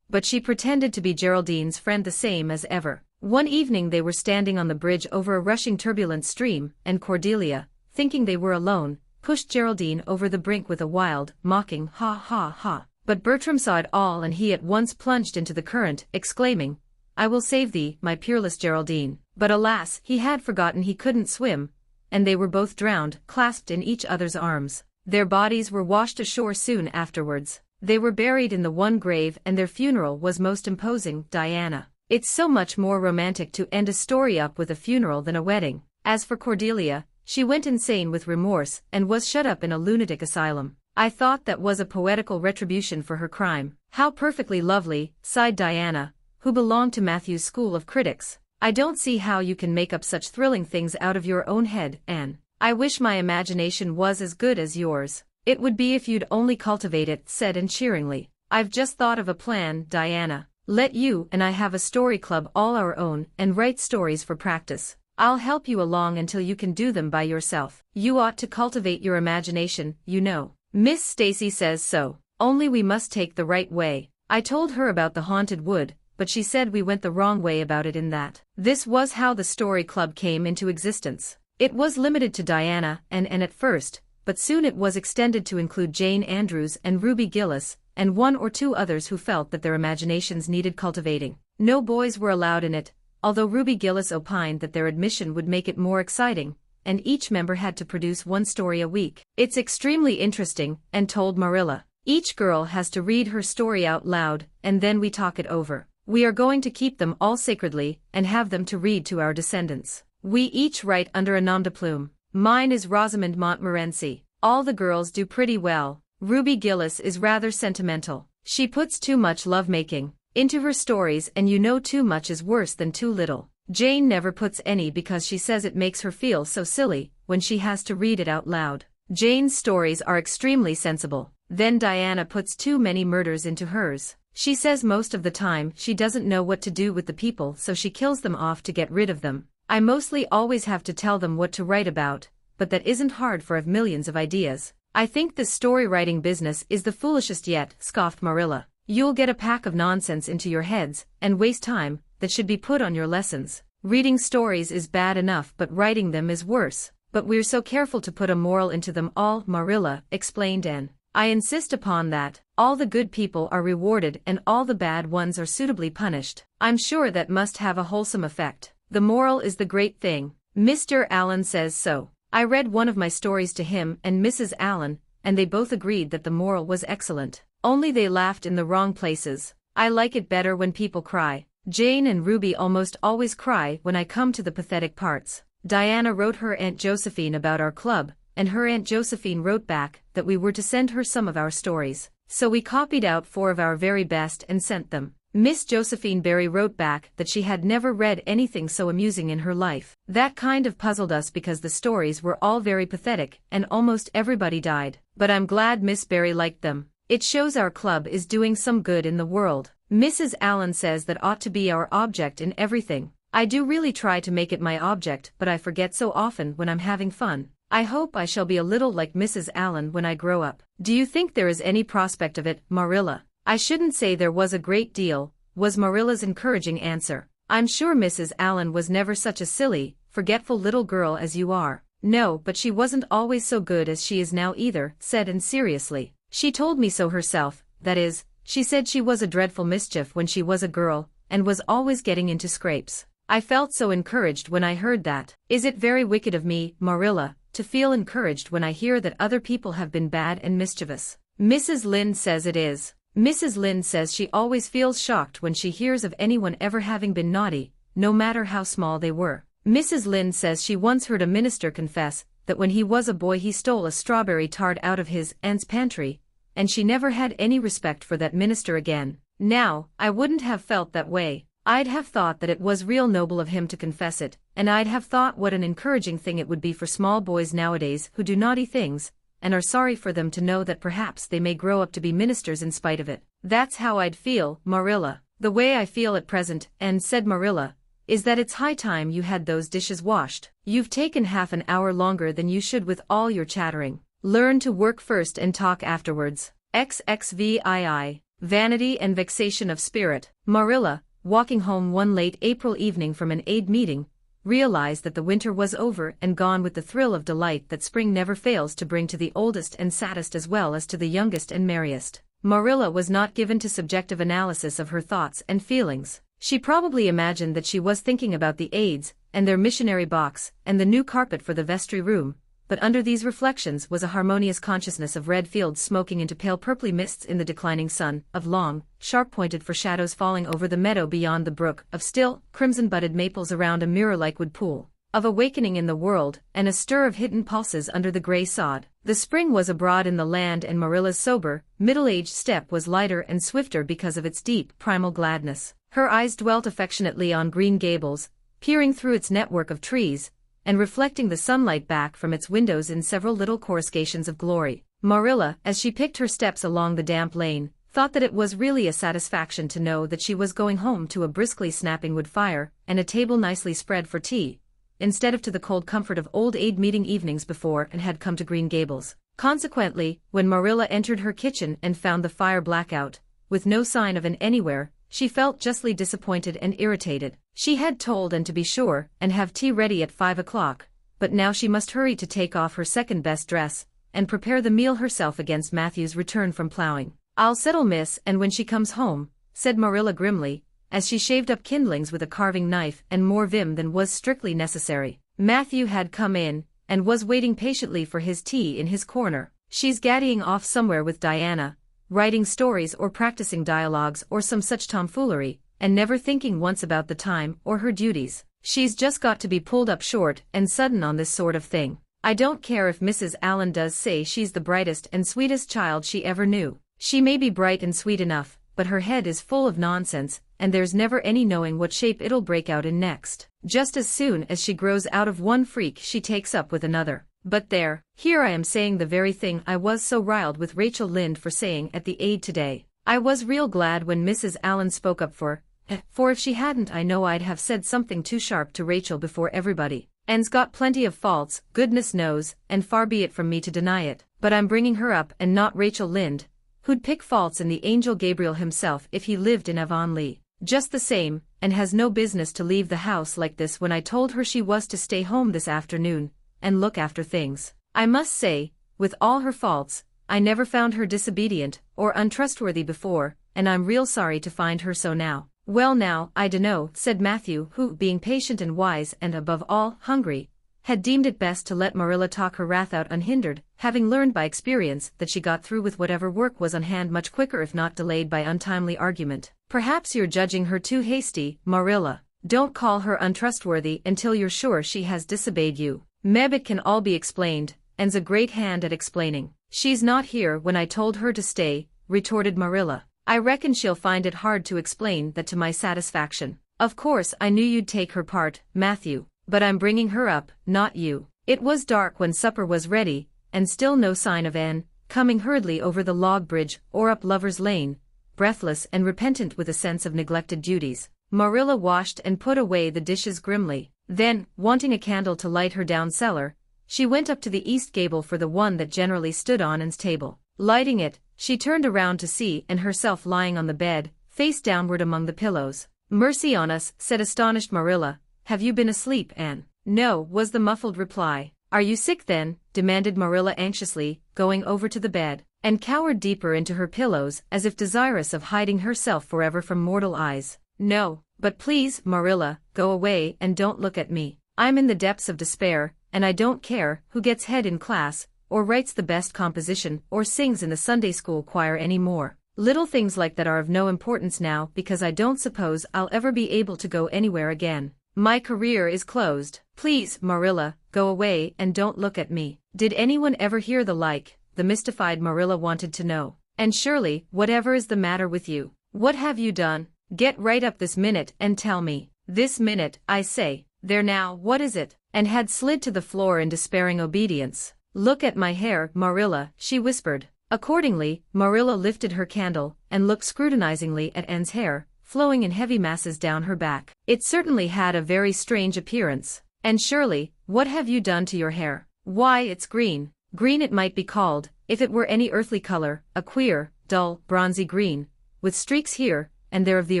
but she pretended to be Geraldine's friend the same as ever. One evening they were standing on the bridge over a rushing turbulent stream, and Cordelia, thinking they were alone, pushed Geraldine over the brink with a wild, mocking ha ha ha. But Bertram saw it all and he at once plunged into the current, exclaiming, "I will save thee, my peerless Geraldine." But alas, he had forgotten he couldn't swim, and they were both drowned, clasped in each other's arms. Their bodies were washed ashore soon afterwards. They were buried in the one grave and their funeral was most imposing. Diana. It's so much more romantic to end a story up with a funeral than a wedding. As for Cordelia, she went insane with remorse and was shut up in a lunatic asylum. I thought that was a poetical retribution for her crime. How perfectly lovely, sighed Diana, who belonged to Matthew's school of critics. I don't see how you can make up such thrilling things out of your own head, Anne. I wish my imagination was as good as yours. It would be if you'd only cultivate it, said Anne cheeringly. I've just thought of a plan, Diana. Let you and I have a story club all our own and write stories for practice. I'll help you along until you can do them by yourself. You ought to cultivate your imagination, you know. Miss Stacy says so. Only we must take the right way. I told her about the haunted wood, but she said we went the wrong way about it in that. This was how the story club came into existence. It was limited to Diana and Anne at first, but soon it was extended to include Jane Andrews and Ruby Gillis, and 1 or 2 others who felt that their imaginations needed cultivating. No boys were allowed in it, although Ruby Gillis opined that their admission would make it more exciting, and each member had to produce 1 story a week. It's extremely interesting, and told Marilla. Each girl has to read her story out loud, and then we talk it over. We are going to keep them all sacredly, and have them to read to our descendants. We each write under a nom de plume. Mine is Rosamond Montmorency. All the girls do pretty well. Ruby Gillis is rather sentimental. She puts too much lovemaking into her stories, and you know too much is worse than too little. Jane never puts any because she says it makes her feel so silly when she has to read it out loud. Jane's stories are extremely sensible. Then Diana puts too many murders into hers. She says most of the time she doesn't know what to do with the people, so she kills them off to get rid of them. I mostly always have to tell them what to write about, but that isn't hard for I've millions of ideas. I think this story writing business is the foolishest yet, scoffed Marilla. You'll get a pack of nonsense into your heads, and waste time that should be put on your lessons. Reading stories is bad enough, but writing them is worse. But we're so careful to put a moral into them all, Marilla, explained Anne. I insist upon that. All the good people are rewarded and all the bad ones are suitably punished. I'm sure that must have a wholesome effect. The moral is the great thing. Mr. Allen says so. I read one of my stories to him and Mrs. Allen, and they both agreed that the moral was excellent. Only they laughed in the wrong places. I like it better when people cry. Jane and Ruby almost always cry when I come to the pathetic parts. Diana wrote her Aunt Josephine about our club, and her Aunt Josephine wrote back that we were to send her some of our stories. So we copied out 4 of our very best and sent them. Miss Josephine Barry wrote back that she had never read anything so amusing in her life. That kind of puzzled us because the stories were all very pathetic and almost everybody died. But I'm glad Miss Barry liked them. It shows our club is doing some good in the world. Mrs. Allen says that ought to be our object in everything. I do really try to make it my object, but I forget so often when I'm having fun. I hope I shall be a little like Mrs. Allen when I grow up. Do you think there is any prospect of it, Marilla? I shouldn't say there was a great deal, was Marilla's encouraging answer. I'm sure Mrs. Allen was never such a silly, forgetful little girl as you are. No, but she wasn't always so good as she is now either, said Anne seriously. She told me so herself, that is, she said she was a dreadful mischief when she was a girl, and was always getting into scrapes. I felt so encouraged when I heard that. Is it very wicked of me, Marilla, to feel encouraged when I hear that other people have been bad and mischievous? Mrs. Lynde says it is. Mrs. Lynde says she always feels shocked when she hears of anyone ever having been naughty, no matter how small they were. Mrs. Lynde says she once heard a minister confess that when he was a boy he stole a strawberry tart out of his aunt's pantry, and she never had any respect for that minister again. Now, I wouldn't have felt that way. I'd have thought that it was real noble of him to confess it, and I'd have thought what an encouraging thing it would be for small boys nowadays who do naughty things, and are sorry for them, to know that perhaps they may grow up to be ministers in spite of it. That's how I'd feel, Marilla. The way I feel at present, and said Marilla, is that it's high time you had those dishes washed. You've taken half an hour longer than you should with all your chattering. Learn to work first and talk afterwards. XXVII. Vanity and vexation of spirit. Marilla, walking home one late April evening from an aid meeting, realized that the winter was over and gone with the thrill of delight that spring never fails to bring to the oldest and saddest as well as to the youngest and merriest. Marilla was not given to subjective analysis of her thoughts and feelings. She probably imagined that she was thinking about the aids, and their missionary box, and the new carpet for the vestry room, but under these reflections was a harmonious consciousness of red fields smoking into pale purply mists in the declining sun, of long, sharp-pointed foreshadows falling over the meadow beyond the brook, of still, crimson-budded maples around a mirror-like wood pool, of awakening in the world, and a stir of hidden pulses under the gray sod. The spring was abroad in the land, and Marilla's sober, middle-aged step was lighter and swifter because of its deep, primal gladness. Her eyes dwelt affectionately on Green Gables, peering through its network of trees, and reflecting the sunlight back from its windows in several little coruscations of glory. Marilla, as she picked her steps along the damp lane, thought that it was really a satisfaction to know that she was going home to a briskly snapping wood fire, and a table nicely spread for tea, instead of to the cold comfort of old aid meeting evenings before and had come to Green Gables. Consequently, when Marilla entered her kitchen and found the fire black out, with no sign of an anywhere, she felt justly disappointed and irritated. She had told Anne to be sure and have tea ready at 5 o'clock, but now she must hurry to take off her second-best dress, and prepare the meal herself against Matthew's return from plowing. "I'll settle Miss, and when she comes home," said Marilla grimly, as she shaved up kindlings with a carving knife and more vim than was strictly necessary. Matthew had come in, and was waiting patiently for his tea in his corner. "She's gaddying off somewhere with Diana," writing stories or practicing dialogues or some such tomfoolery, and never thinking once about the time or her duties. She's just got to be pulled up short and sudden on this sort of thing. I don't care if Mrs. Allen does say she's the brightest and sweetest child she ever knew. She may be bright and sweet enough, but her head is full of nonsense, and there's never any knowing what shape it'll break out in next. Just as soon as she grows out of one freak she takes up with another. But there, here I am saying the very thing I was so riled with Rachel Lynde for saying at the Aid today. I was real glad when Mrs. Allen spoke up for if she hadn't I know I'd have said something too sharp to Rachel before everybody. Anne's got plenty of faults, goodness knows, and far be it from me to deny it, but I'm bringing her up and not Rachel Lynde, who'd pick faults in the angel Gabriel himself if he lived in Avonlea. Just the same, and has no business to leave the house like this when I told her she was to stay home this afternoon and look after things. I must say, with all her faults, I never found her disobedient or untrustworthy before, and I'm real sorry to find her so now. Well now, I dunno, said Matthew, who, being patient and wise and above all, hungry, had deemed it best to let Marilla talk her wrath out unhindered, having learned by experience that she got through with whatever work was on hand much quicker if not delayed by untimely argument. Perhaps you're judging her too hasty, Marilla. Don't call her untrustworthy until you're sure she has disobeyed you. Meb, it can all be explained, and's a great hand at explaining. She's not here when I told her to stay, retorted Marilla. I reckon she'll find it hard to explain that to my satisfaction. Of course I knew you'd take her part, Matthew, but I'm bringing her up, not you. It was dark when supper was ready, and still no sign of Anne, coming hurriedly over the log bridge or up Lover's Lane, breathless and repentant with a sense of neglected duties. Marilla washed and put away the dishes grimly. Then, wanting a candle to light her down cellar, she went up to the east gable for the one that generally stood on Anne's table. Lighting it, she turned around to see Anne herself lying on the bed, face downward among the pillows. Mercy on us, said astonished Marilla. Have you been asleep, Anne? No, was the muffled reply. Are you sick then? Demanded Marilla anxiously, going over to the bed, and cowered deeper into her pillows as if desirous of hiding herself forever from mortal eyes. No, but please, Marilla, go away and don't look at me. I'm in the depths of despair, and I don't care who gets head in class, or writes the best composition, or sings in the Sunday school choir any more. Little things like that are of no importance now because I don't suppose I'll ever be able to go anywhere again. My career is closed. Please, Marilla, go away and don't look at me. Did anyone ever hear the like? The mystified Marilla wanted to know. And Shirley, whatever is the matter with you? What have you done? Get right up this minute and tell me. This minute, I say. There now, what is it? And had slid to the floor in despairing obedience. Look at my hair, Marilla, she whispered. Accordingly, Marilla lifted her candle and looked scrutinizingly at Anne's hair, flowing in heavy masses down her back. It certainly had a very strange appearance. And Shirley, what have you done to your hair? Why, it's green. Green it might be called, if it were any earthly color, a queer, dull, bronzy green, with streaks here and there of the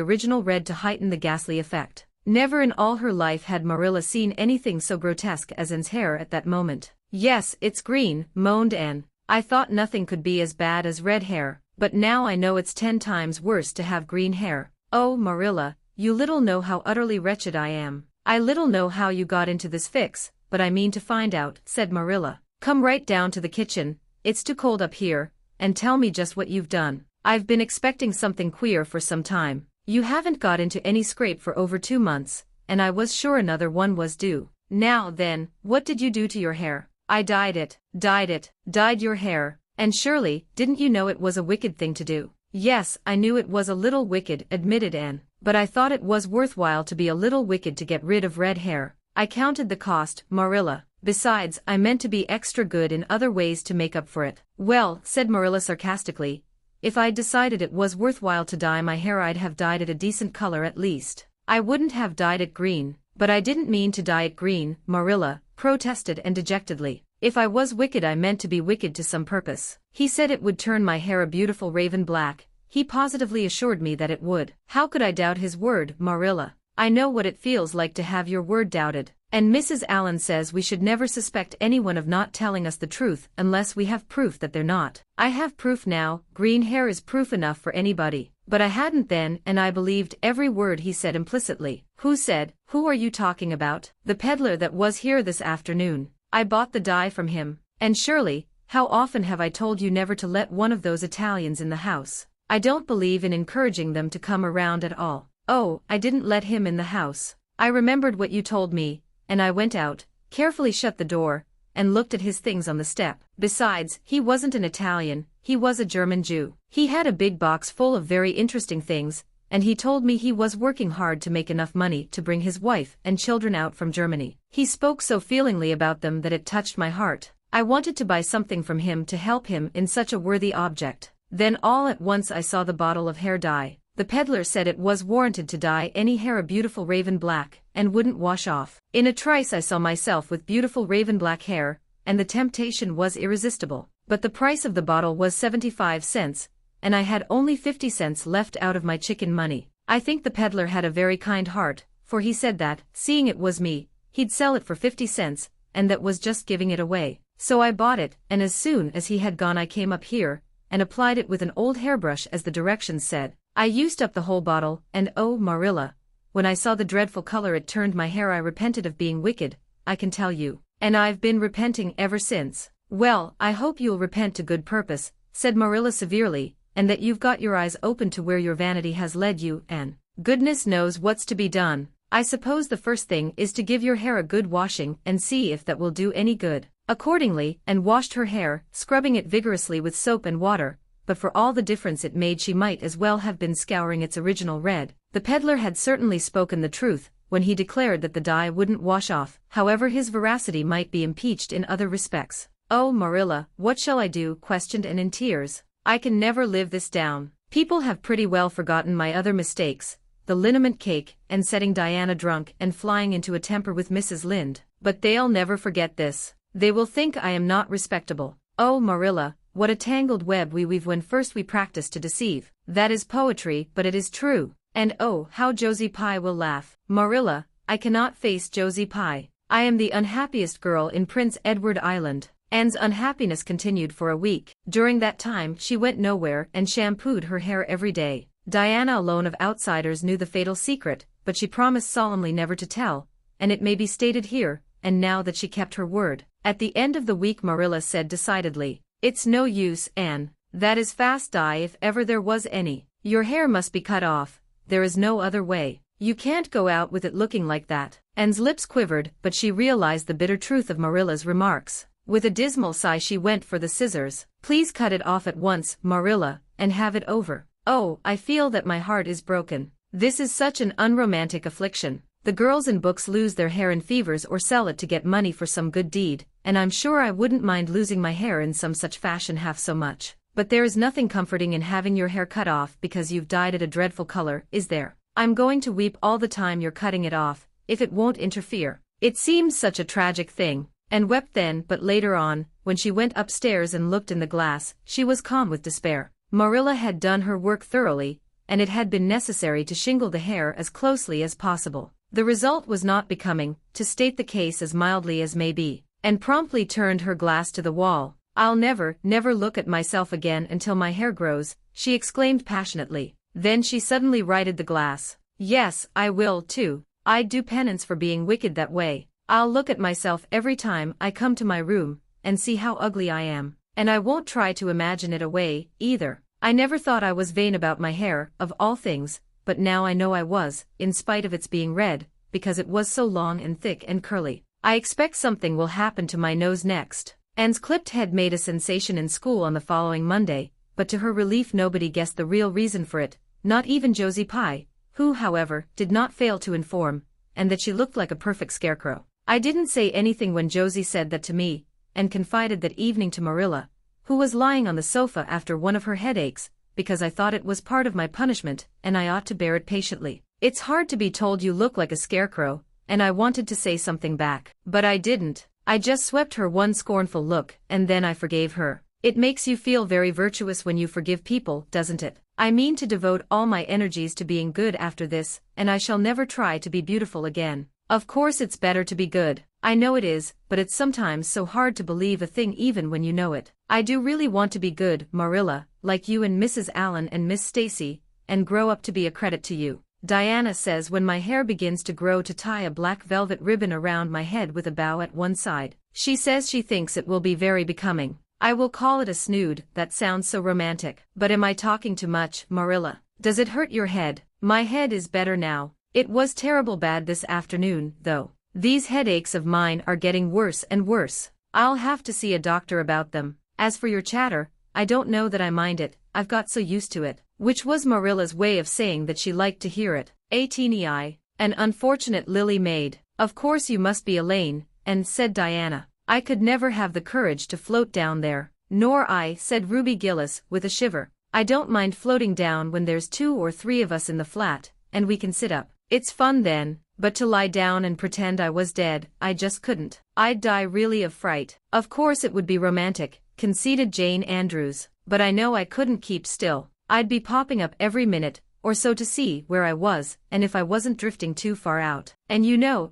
original red to heighten the ghastly effect. Never in all her life had Marilla seen anything so grotesque as Anne's hair at that moment. Yes, it's green, moaned Anne. I thought nothing could be as bad as red hair, but now I know it's 10 times worse to have green hair. Oh, Marilla, you little know how utterly wretched I am. I little know how you got into this fix, but I mean to find out, said Marilla. Come right down to the kitchen, it's too cold up here, and tell me just what you've done. I've been expecting something queer for some time. You haven't got into any scrape for over 2 months, and I was sure another one was due. Now then, what did you do to your hair? I dyed it. Dyed your hair. And Shirley, didn't you know it was a wicked thing to do? Yes, I knew it was a little wicked, admitted Anne, but I thought it was worthwhile to be a little wicked to get rid of red hair. I counted the cost, Marilla. Besides, I meant to be extra good in other ways to make up for it. Well, said Marilla sarcastically, if I'd decided it was worthwhile to dye my hair I'd have dyed it a decent color at least. I wouldn't have dyed it green. But I didn't mean to dye it green, Marilla protested and dejectedly. If I was wicked I meant to be wicked to some purpose. He said it would turn my hair a beautiful raven black. He positively assured me that it would. How could I doubt his word, Marilla? I know what it feels like to have your word doubted. And Mrs. Allen says we should never suspect anyone of not telling us the truth unless we have proof that they're not. I have proof now. Green hair is proof enough for anybody. But I hadn't then, and I believed every word he said implicitly. Who said? Who are you talking about? The peddler that was here this afternoon. I bought the dye from him. And Shirley, how often have I told you never to let one of those Italians in the house? I don't believe in encouraging them to come around at all. Oh, I didn't let him in the house. I remembered what you told me, and I went out, carefully shut the door, and looked at his things on the step. Besides, he wasn't an Italian, he was a German Jew. He had a big box full of very interesting things, and he told me he was working hard to make enough money to bring his wife and children out from Germany. He spoke so feelingly about them that it touched my heart. I wanted to buy something from him to help him in such a worthy object. Then all at once I saw the bottle of hair dye. The peddler said it was warranted to dye any hair a beautiful raven black, and wouldn't wash off. In a trice I saw myself with beautiful raven black hair, and the temptation was irresistible. But the price of the bottle was 75 cents, and I had only 50 cents left out of my chicken money. I think the peddler had a very kind heart, for he said that, seeing it was me, he'd sell it for 50 cents, and that was just giving it away. So I bought it, and as soon as he had gone I came up here, and applied it with an old hairbrush as the directions said. I used up the whole bottle, and oh, Marilla, when I saw the dreadful color it turned my hair I repented of being wicked, I can tell you. And I've been repenting ever since. Well, I hope you'll repent to good purpose, said Marilla severely, and that you've got your eyes open to where your vanity has led you, Anne. Goodness knows what's to be done. I suppose the first thing is to give your hair a good washing and see if that will do any good. Accordingly, Anne washed her hair, scrubbing it vigorously with soap and water, but for all the difference it made she might as well have been scouring its original red. The peddler had certainly spoken the truth when he declared that the dye wouldn't wash off, however his veracity might be impeached in other respects. Oh, Marilla, what shall I do? Questioned Anne in tears. I can never live this down. People have pretty well forgotten my other mistakes, the liniment cake, and setting Diana drunk and flying into a temper with Mrs. Lynde, but they'll never forget this. They will think I am not respectable. Oh, Marilla, what a tangled web we weave when first we practice to deceive. That is poetry, but it is true. And oh, how Josie Pye will laugh. Marilla, I cannot face Josie Pye. I am the unhappiest girl in Prince Edward Island. Anne's unhappiness continued for a week. During that time she went nowhere and shampooed her hair every day. Diana alone of outsiders knew the fatal secret, but she promised solemnly never to tell, and it may be stated here, and now that she kept her word. At the end of the week Marilla said decidedly, "It's no use, Anne. That is fast dye if ever there was any. Your hair must be cut off. There is no other way. You can't go out with it looking like that." Anne's lips quivered, but she realized the bitter truth of Marilla's remarks. With a dismal sigh she went for the scissors. "Please cut it off at once, Marilla, and have it over. Oh, I feel that my heart is broken. This is such an unromantic affliction. The girls in books lose their hair in fevers or sell it to get money for some good deed, and I'm sure I wouldn't mind losing my hair in some such fashion half so much. But there is nothing comforting in having your hair cut off because you've dyed it a dreadful color, is there? I'm going to weep all the time you're cutting it off, if it won't interfere." It seems such a tragic thing, and wept then, but later on, when she went upstairs and looked in the glass, she was calm with despair. Marilla had done her work thoroughly, and it had been necessary to shingle the hair as closely as possible. The result was not becoming, to state the case as mildly as may be, and promptly turned her glass to the wall. "I'll never, never look at myself again until my hair grows," she exclaimed passionately. Then she suddenly righted the glass. "Yes, I will too. I'd do penance for being wicked that way. I'll look at myself every time I come to my room, and see how ugly I am. And I won't try to imagine it away, either. I never thought I was vain about my hair, of all things, but now I know I was, in spite of its being red, because it was so long and thick and curly. I expect something will happen to my nose next." Anne's clipped head made a sensation in school on the following Monday, but to her relief nobody guessed the real reason for it, not even Josie Pye, who, however, did not fail to inform, and that she looked like a perfect scarecrow. I didn't say anything when Josie said that to me, and confided that evening to Marilla, who was lying on the sofa after one of her headaches, because I thought it was part of my punishment, and I ought to bear it patiently. It's hard to be told you look like a scarecrow, and I wanted to say something back, but I didn't. I just swept her one scornful look, and then I forgave her. It makes you feel very virtuous when you forgive people, doesn't it? I mean to devote all my energies to being good after this, and I shall never try to be beautiful again. Of course it's better to be good. I know it is, but it's sometimes so hard to believe a thing even when you know it. I do really want to be good, Marilla, like you and Mrs. Allen and Miss Stacy, and grow up to be a credit to you. Diana says when my hair begins to grow to tie a black velvet ribbon around my head with a bow at one side. She says she thinks it will be very becoming. I will call it a snood, that sounds so romantic. But am I talking too much, Marilla? Does it hurt your head? My head is better now. It was terrible bad this afternoon, though. These headaches of mine are getting worse and worse. I'll have to see a doctor about them. As for your chatter, I don't know that I mind it, I've got so used to it. Which was Marilla's way of saying that she liked to hear it. A-teeny-I, an unfortunate lily maid. Of course you must be Elaine, and said Diana. I could never have the courage to float down there. Nor I, said Ruby Gillis, with a shiver. I don't mind floating down when there's 2 or 3 of us in the flat, and we can sit up. It's fun then, but to lie down and pretend I was dead, I just couldn't. I'd die really of fright. Of course it would be romantic, conceded Jane Andrews, but I know I couldn't keep still. I'd be popping up every minute or so to see where I was, and if I wasn't drifting too far out. And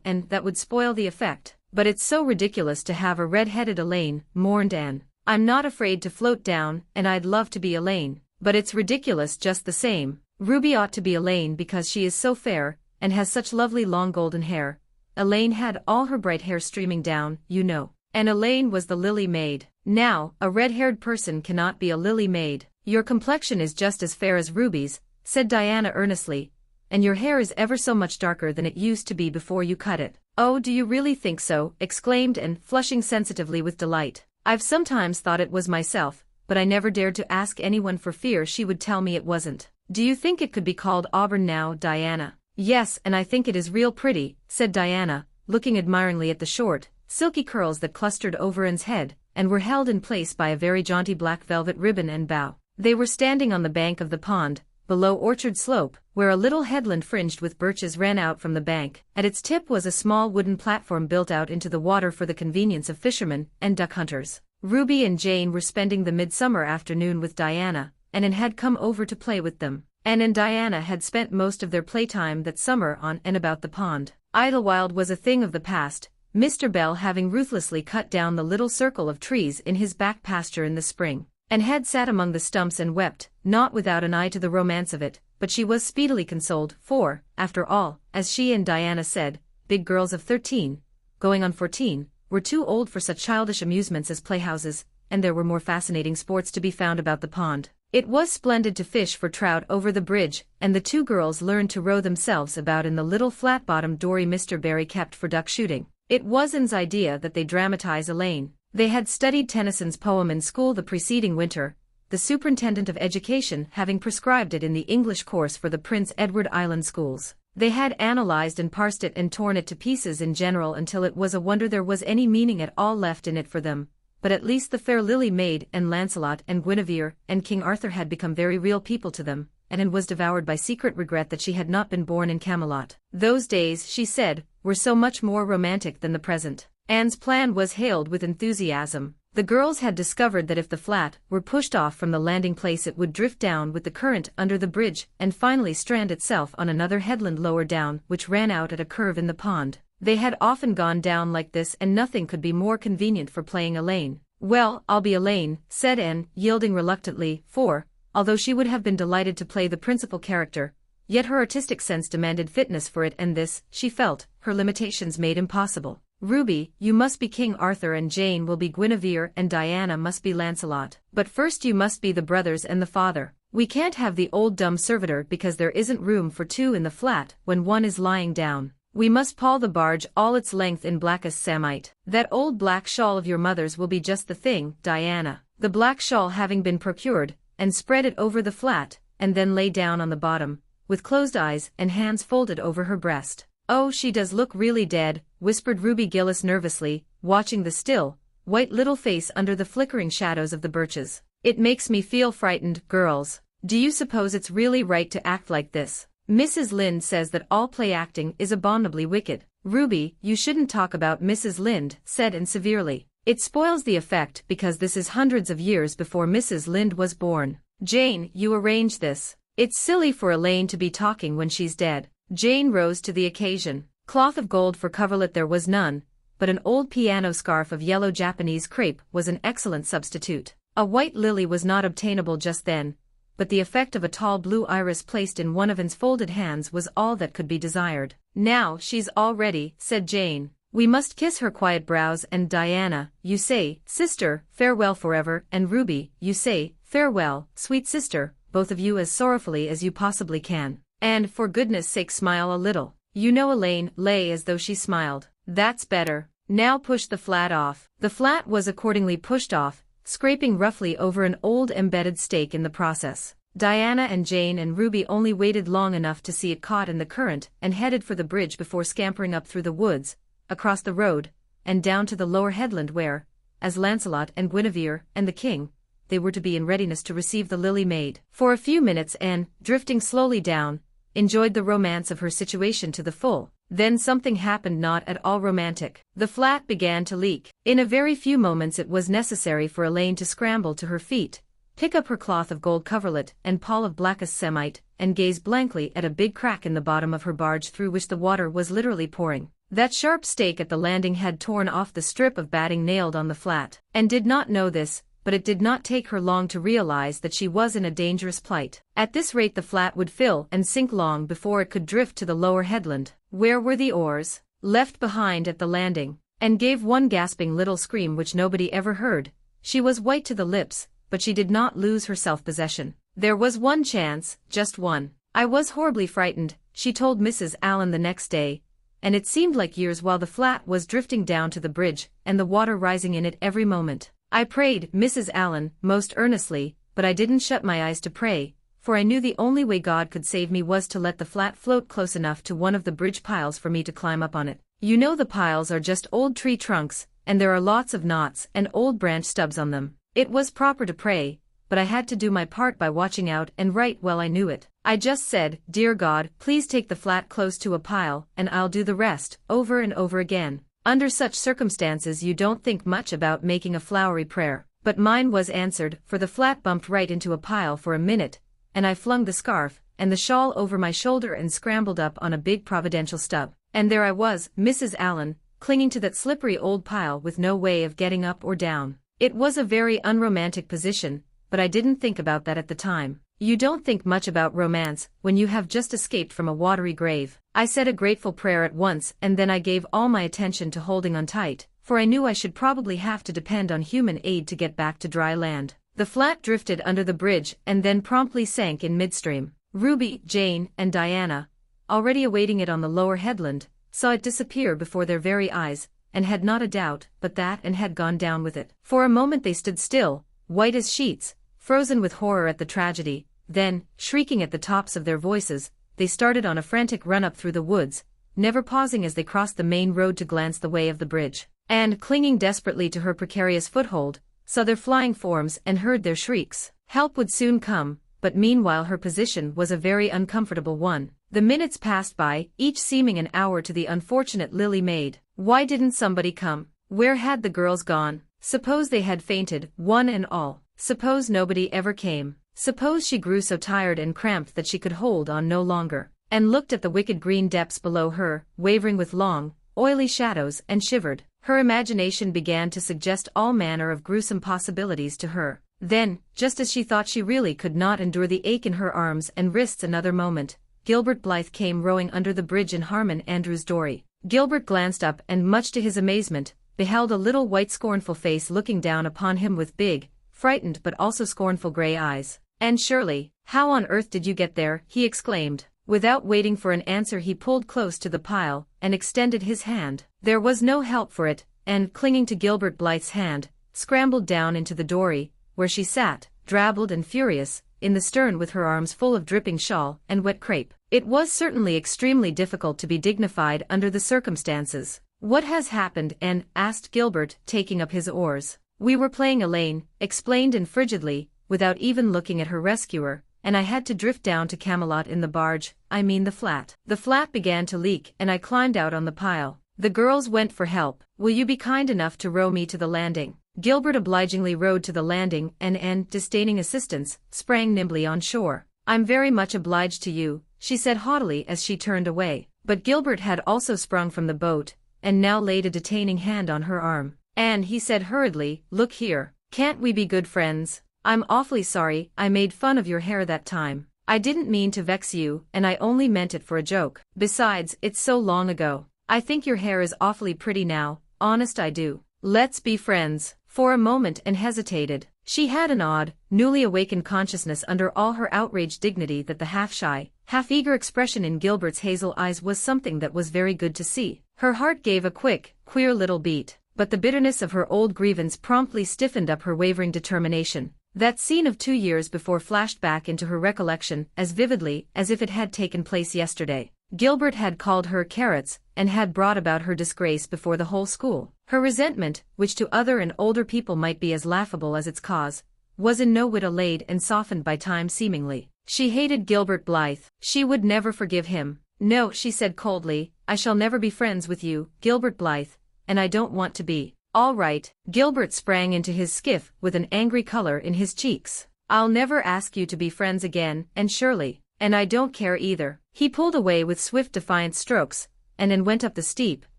and that would spoil the effect. But it's so ridiculous to have a red-headed Elaine, mourned Anne. I'm not afraid to float down, and I'd love to be Elaine. But it's ridiculous just the same. Ruby ought to be Elaine because she is so fair, and has such lovely long golden hair. Elaine had all her bright hair streaming down, and Elaine was the lily maid. Now, a red-haired person cannot be a lily maid. Your complexion is just as fair as Ruby's, said Diana earnestly, and your hair is ever so much darker than it used to be before you cut it. Oh, do you really think so? Exclaimed Anne, flushing sensitively with delight. I've sometimes thought it was myself, but I never dared to ask anyone for fear she would tell me it wasn't. Do you think it could be called auburn now, Diana? Yes, and I think it is real pretty, said Diana, looking admiringly at the short, silky curls that clustered over Anne's head, and were held in place by a very jaunty black velvet ribbon and bow. They were standing on the bank of the pond, below Orchard Slope, where a little headland fringed with birches ran out from the bank. At its tip was a small wooden platform built out into the water for the convenience of fishermen and duck hunters. Ruby and Jane were spending the midsummer afternoon with Diana, and Anne had come over to play with them. Anne and Diana had spent most of their playtime that summer on and about the pond. Idlewild was a thing of the past, Mr. Bell having ruthlessly cut down the little circle of trees in his back pasture in the spring. Anne had sat among the stumps and wept, not without an eye to the romance of it, but she was speedily consoled, for, after all, as she and Diana said, big girls of 13, going on 14, were too old for such childish amusements as playhouses, and there were more fascinating sports to be found about the pond. It was splendid to fish for trout over the bridge, and the 2 girls learned to row themselves about in the little flat-bottomed dory Mr. Barry kept for duck shooting. It was Anne's idea that they dramatize Elaine. They had studied Tennyson's poem in school the preceding winter, the superintendent of education having prescribed it in the English course for the Prince Edward Island schools. They had analyzed and parsed it and torn it to pieces in general until it was a wonder there was any meaning at all left in it for them. But at least the fair Lily Maid and Lancelot and Guinevere and King Arthur had become very real people to them, and Anne was devoured by secret regret that she had not been born in Camelot. Those days, she said, were so much more romantic than the present. Anne's plan was hailed with enthusiasm. The girls had discovered that if the flat were pushed off from the landing place it would drift down with the current under the bridge and finally strand itself on another headland lower down which ran out at a curve in the pond. They had often gone down like this and nothing could be more convenient for playing Elaine. Well, I'll be Elaine, said Anne, yielding reluctantly, for, although she would have been delighted to play the principal character, yet her artistic sense demanded fitness for it and this, she felt, her limitations made impossible. Ruby, you must be King Arthur and Jane will be Guinevere and Diana must be Lancelot. But first you must be the brothers and the father. We can't have the old dumb servitor because there isn't room for 2 in the flat when one is lying down. We must pall the barge all its length in blackest samite. That old black shawl of your mother's will be just the thing, Diana. The black shawl having been procured, and spread it over the flat, and then lay down on the bottom, with closed eyes and hands folded over her breast. Oh, she does look really dead, whispered Ruby Gillis nervously, watching the still, white little face under the flickering shadows of the birches. It makes me feel frightened, girls. Do you suppose it's really right to act like this? Mrs. Lynde says that all play acting is abominably wicked. Ruby, you shouldn't talk about Mrs. Lynde, said Anne severely. It spoils the effect because this is hundreds of years before Mrs. Lynde was born. Jane, you arrange this. It's silly for Elaine to be talking when she's dead. Jane rose to the occasion. Cloth of gold for coverlet there was none, but an old piano scarf of yellow Japanese crepe was an excellent substitute. A white lily was not obtainable just then, but the effect of a tall blue iris placed in one of Anne's folded hands was all that could be desired. Now she's all ready, said Jane. We must kiss her quiet brows, and Diana, you say, sister, farewell forever, and Ruby, you say, farewell, sweet sister, both of you as sorrowfully as you possibly can. And for goodness sake smile a little. You know Elaine lay as though she smiled. That's better. Now push the flat off. The flat was accordingly pushed off, scraping roughly over an old embedded stake in the process. Diana and Jane and Ruby only waited long enough to see it caught in the current and headed for the bridge before scampering up through the woods, across the road, and down to the lower headland where, as Lancelot and Guinevere and the king, they were to be in readiness to receive the Lily Maid. For a few minutes Anne, drifting slowly down, enjoyed the romance of her situation to the full. Then something happened not at all romantic. The flat began to leak. In a very few moments it was necessary for Elaine to scramble to her feet, pick up her cloth of gold coverlet and pall of blackest samite, and gaze blankly at a big crack in the bottom of her barge through which the water was literally pouring. That sharp stake at the landing had torn off the strip of batting nailed on the flat. Anne did not know this, but it did not take her long to realize that she was in a dangerous plight. At this rate the flat would fill and sink long before it could drift to the lower headland. Where were the oars? Left behind at the landing. Anne gave one gasping little scream which nobody ever heard. She was white to the lips, but she did not lose her self-possession. There was one chance, just one. I was horribly frightened, she told Mrs. Allen the next day, and it seemed like years while the flat was drifting down to the bridge and the water rising in it every moment. I prayed, Mrs. Allen, most earnestly, but I didn't shut my eyes to pray, for I knew the only way God could save me was to let the flat float close enough to one of the bridge piles for me to climb up on it. You know the piles are just old tree trunks, and there are lots of knots and old branch stubs on them. It was proper to pray, but I had to do my part by watching out and right well I knew it. I just said, Dear God, please take the flat close to a pile, and I'll do the rest, over and over again. Under such circumstances you don't think much about making a flowery prayer, but mine was answered, for the flat bumped right into a pile for a minute, and I flung the scarf and the shawl over my shoulder and scrambled up on a big providential stub. And there I was, Mrs. Allen, clinging to that slippery old pile with no way of getting up or down. It was a very unromantic position, but I didn't think about that at the time. You don't think much about romance when you have just escaped from a watery grave. I said a grateful prayer at once and then I gave all my attention to holding on tight, for I knew I should probably have to depend on human aid to get back to dry land. The flat drifted under the bridge and then promptly sank in midstream. Ruby, Jane, and Diana, already awaiting it on the lower headland, saw it disappear before their very eyes, and had not a doubt but that and had gone down with it. For a moment they stood still, white as sheets, frozen with horror at the tragedy. Then, shrieking at the tops of their voices, they started on a frantic run up through the woods, never pausing as they crossed the main road to glance the way of the bridge. And, clinging desperately to her precarious foothold, saw their flying forms and heard their shrieks. Help would soon come, but meanwhile her position was a very uncomfortable one. The minutes passed by, each seeming an hour to the unfortunate Lily Maid. Why didn't somebody come? Where had the girls gone? Suppose they had fainted, one and all. Suppose nobody ever came. Suppose she grew so tired and cramped that she could hold on no longer, and looked at the wicked green depths below her, wavering with long, oily shadows, and shivered. Her imagination began to suggest all manner of gruesome possibilities to her. Then, just as she thought she really could not endure the ache in her arms and wrists another moment, Gilbert Blythe came rowing under the bridge in Harmon Andrew's dory. Gilbert glanced up and, much to his amazement, beheld a little white scornful face looking down upon him with big, frightened but also scornful gray eyes. Anne Shirley, how on earth did you get there? He exclaimed. Without waiting for an answer he pulled close to the pile and extended his hand. There was no help for it, and, clinging to Gilbert Blythe's hand, scrambled down into the dory, where she sat, drabbled and furious, in the stern with her arms full of dripping shawl and wet crepe. It was certainly extremely difficult to be dignified under the circumstances. What has happened? Anne asked Gilbert, taking up his oars. We were playing Elaine, explained Anne frigidly, without even looking at her rescuer, and I had to drift down to Camelot in the barge, I mean the flat. The flat began to leak and I climbed out on the pile. The girls went for help. Will you be kind enough to row me to the landing? Gilbert obligingly rowed to the landing and Anne, disdaining assistance, sprang nimbly on shore. I'm very much obliged to you, she said haughtily as she turned away. But Gilbert had also sprung from the boat, and now laid a detaining hand on her arm. Anne, he said hurriedly, look here, can't we be good friends? I'm awfully sorry I made fun of your hair that time. I didn't mean to vex you, and I only meant it for a joke. Besides, it's so long ago. I think your hair is awfully pretty now, honest I do. Let's be friends. For a moment and hesitated. She had an odd, newly awakened consciousness under all her outraged dignity that the half-shy, half-eager expression in Gilbert's hazel eyes was something that was very good to see. Her heart gave a quick, queer little beat, but the bitterness of her old grievance promptly stiffened up her wavering determination. That scene of 2 years before flashed back into her recollection as vividly as if it had taken place yesterday. Gilbert had called her carrots and had brought about her disgrace before the whole school. Her resentment, which to other and older people might be as laughable as its cause, was in no whit allayed and softened by time seemingly. She hated Gilbert Blythe. She would never forgive him. No, she said coldly, I shall never be friends with you, Gilbert Blythe, and I don't want to be. All right. Gilbert sprang into his skiff with an angry color in his cheeks. I'll never ask you to be friends again, Anne Shirley. And I don't care either. He pulled away with swift defiant strokes, and then went up the steep,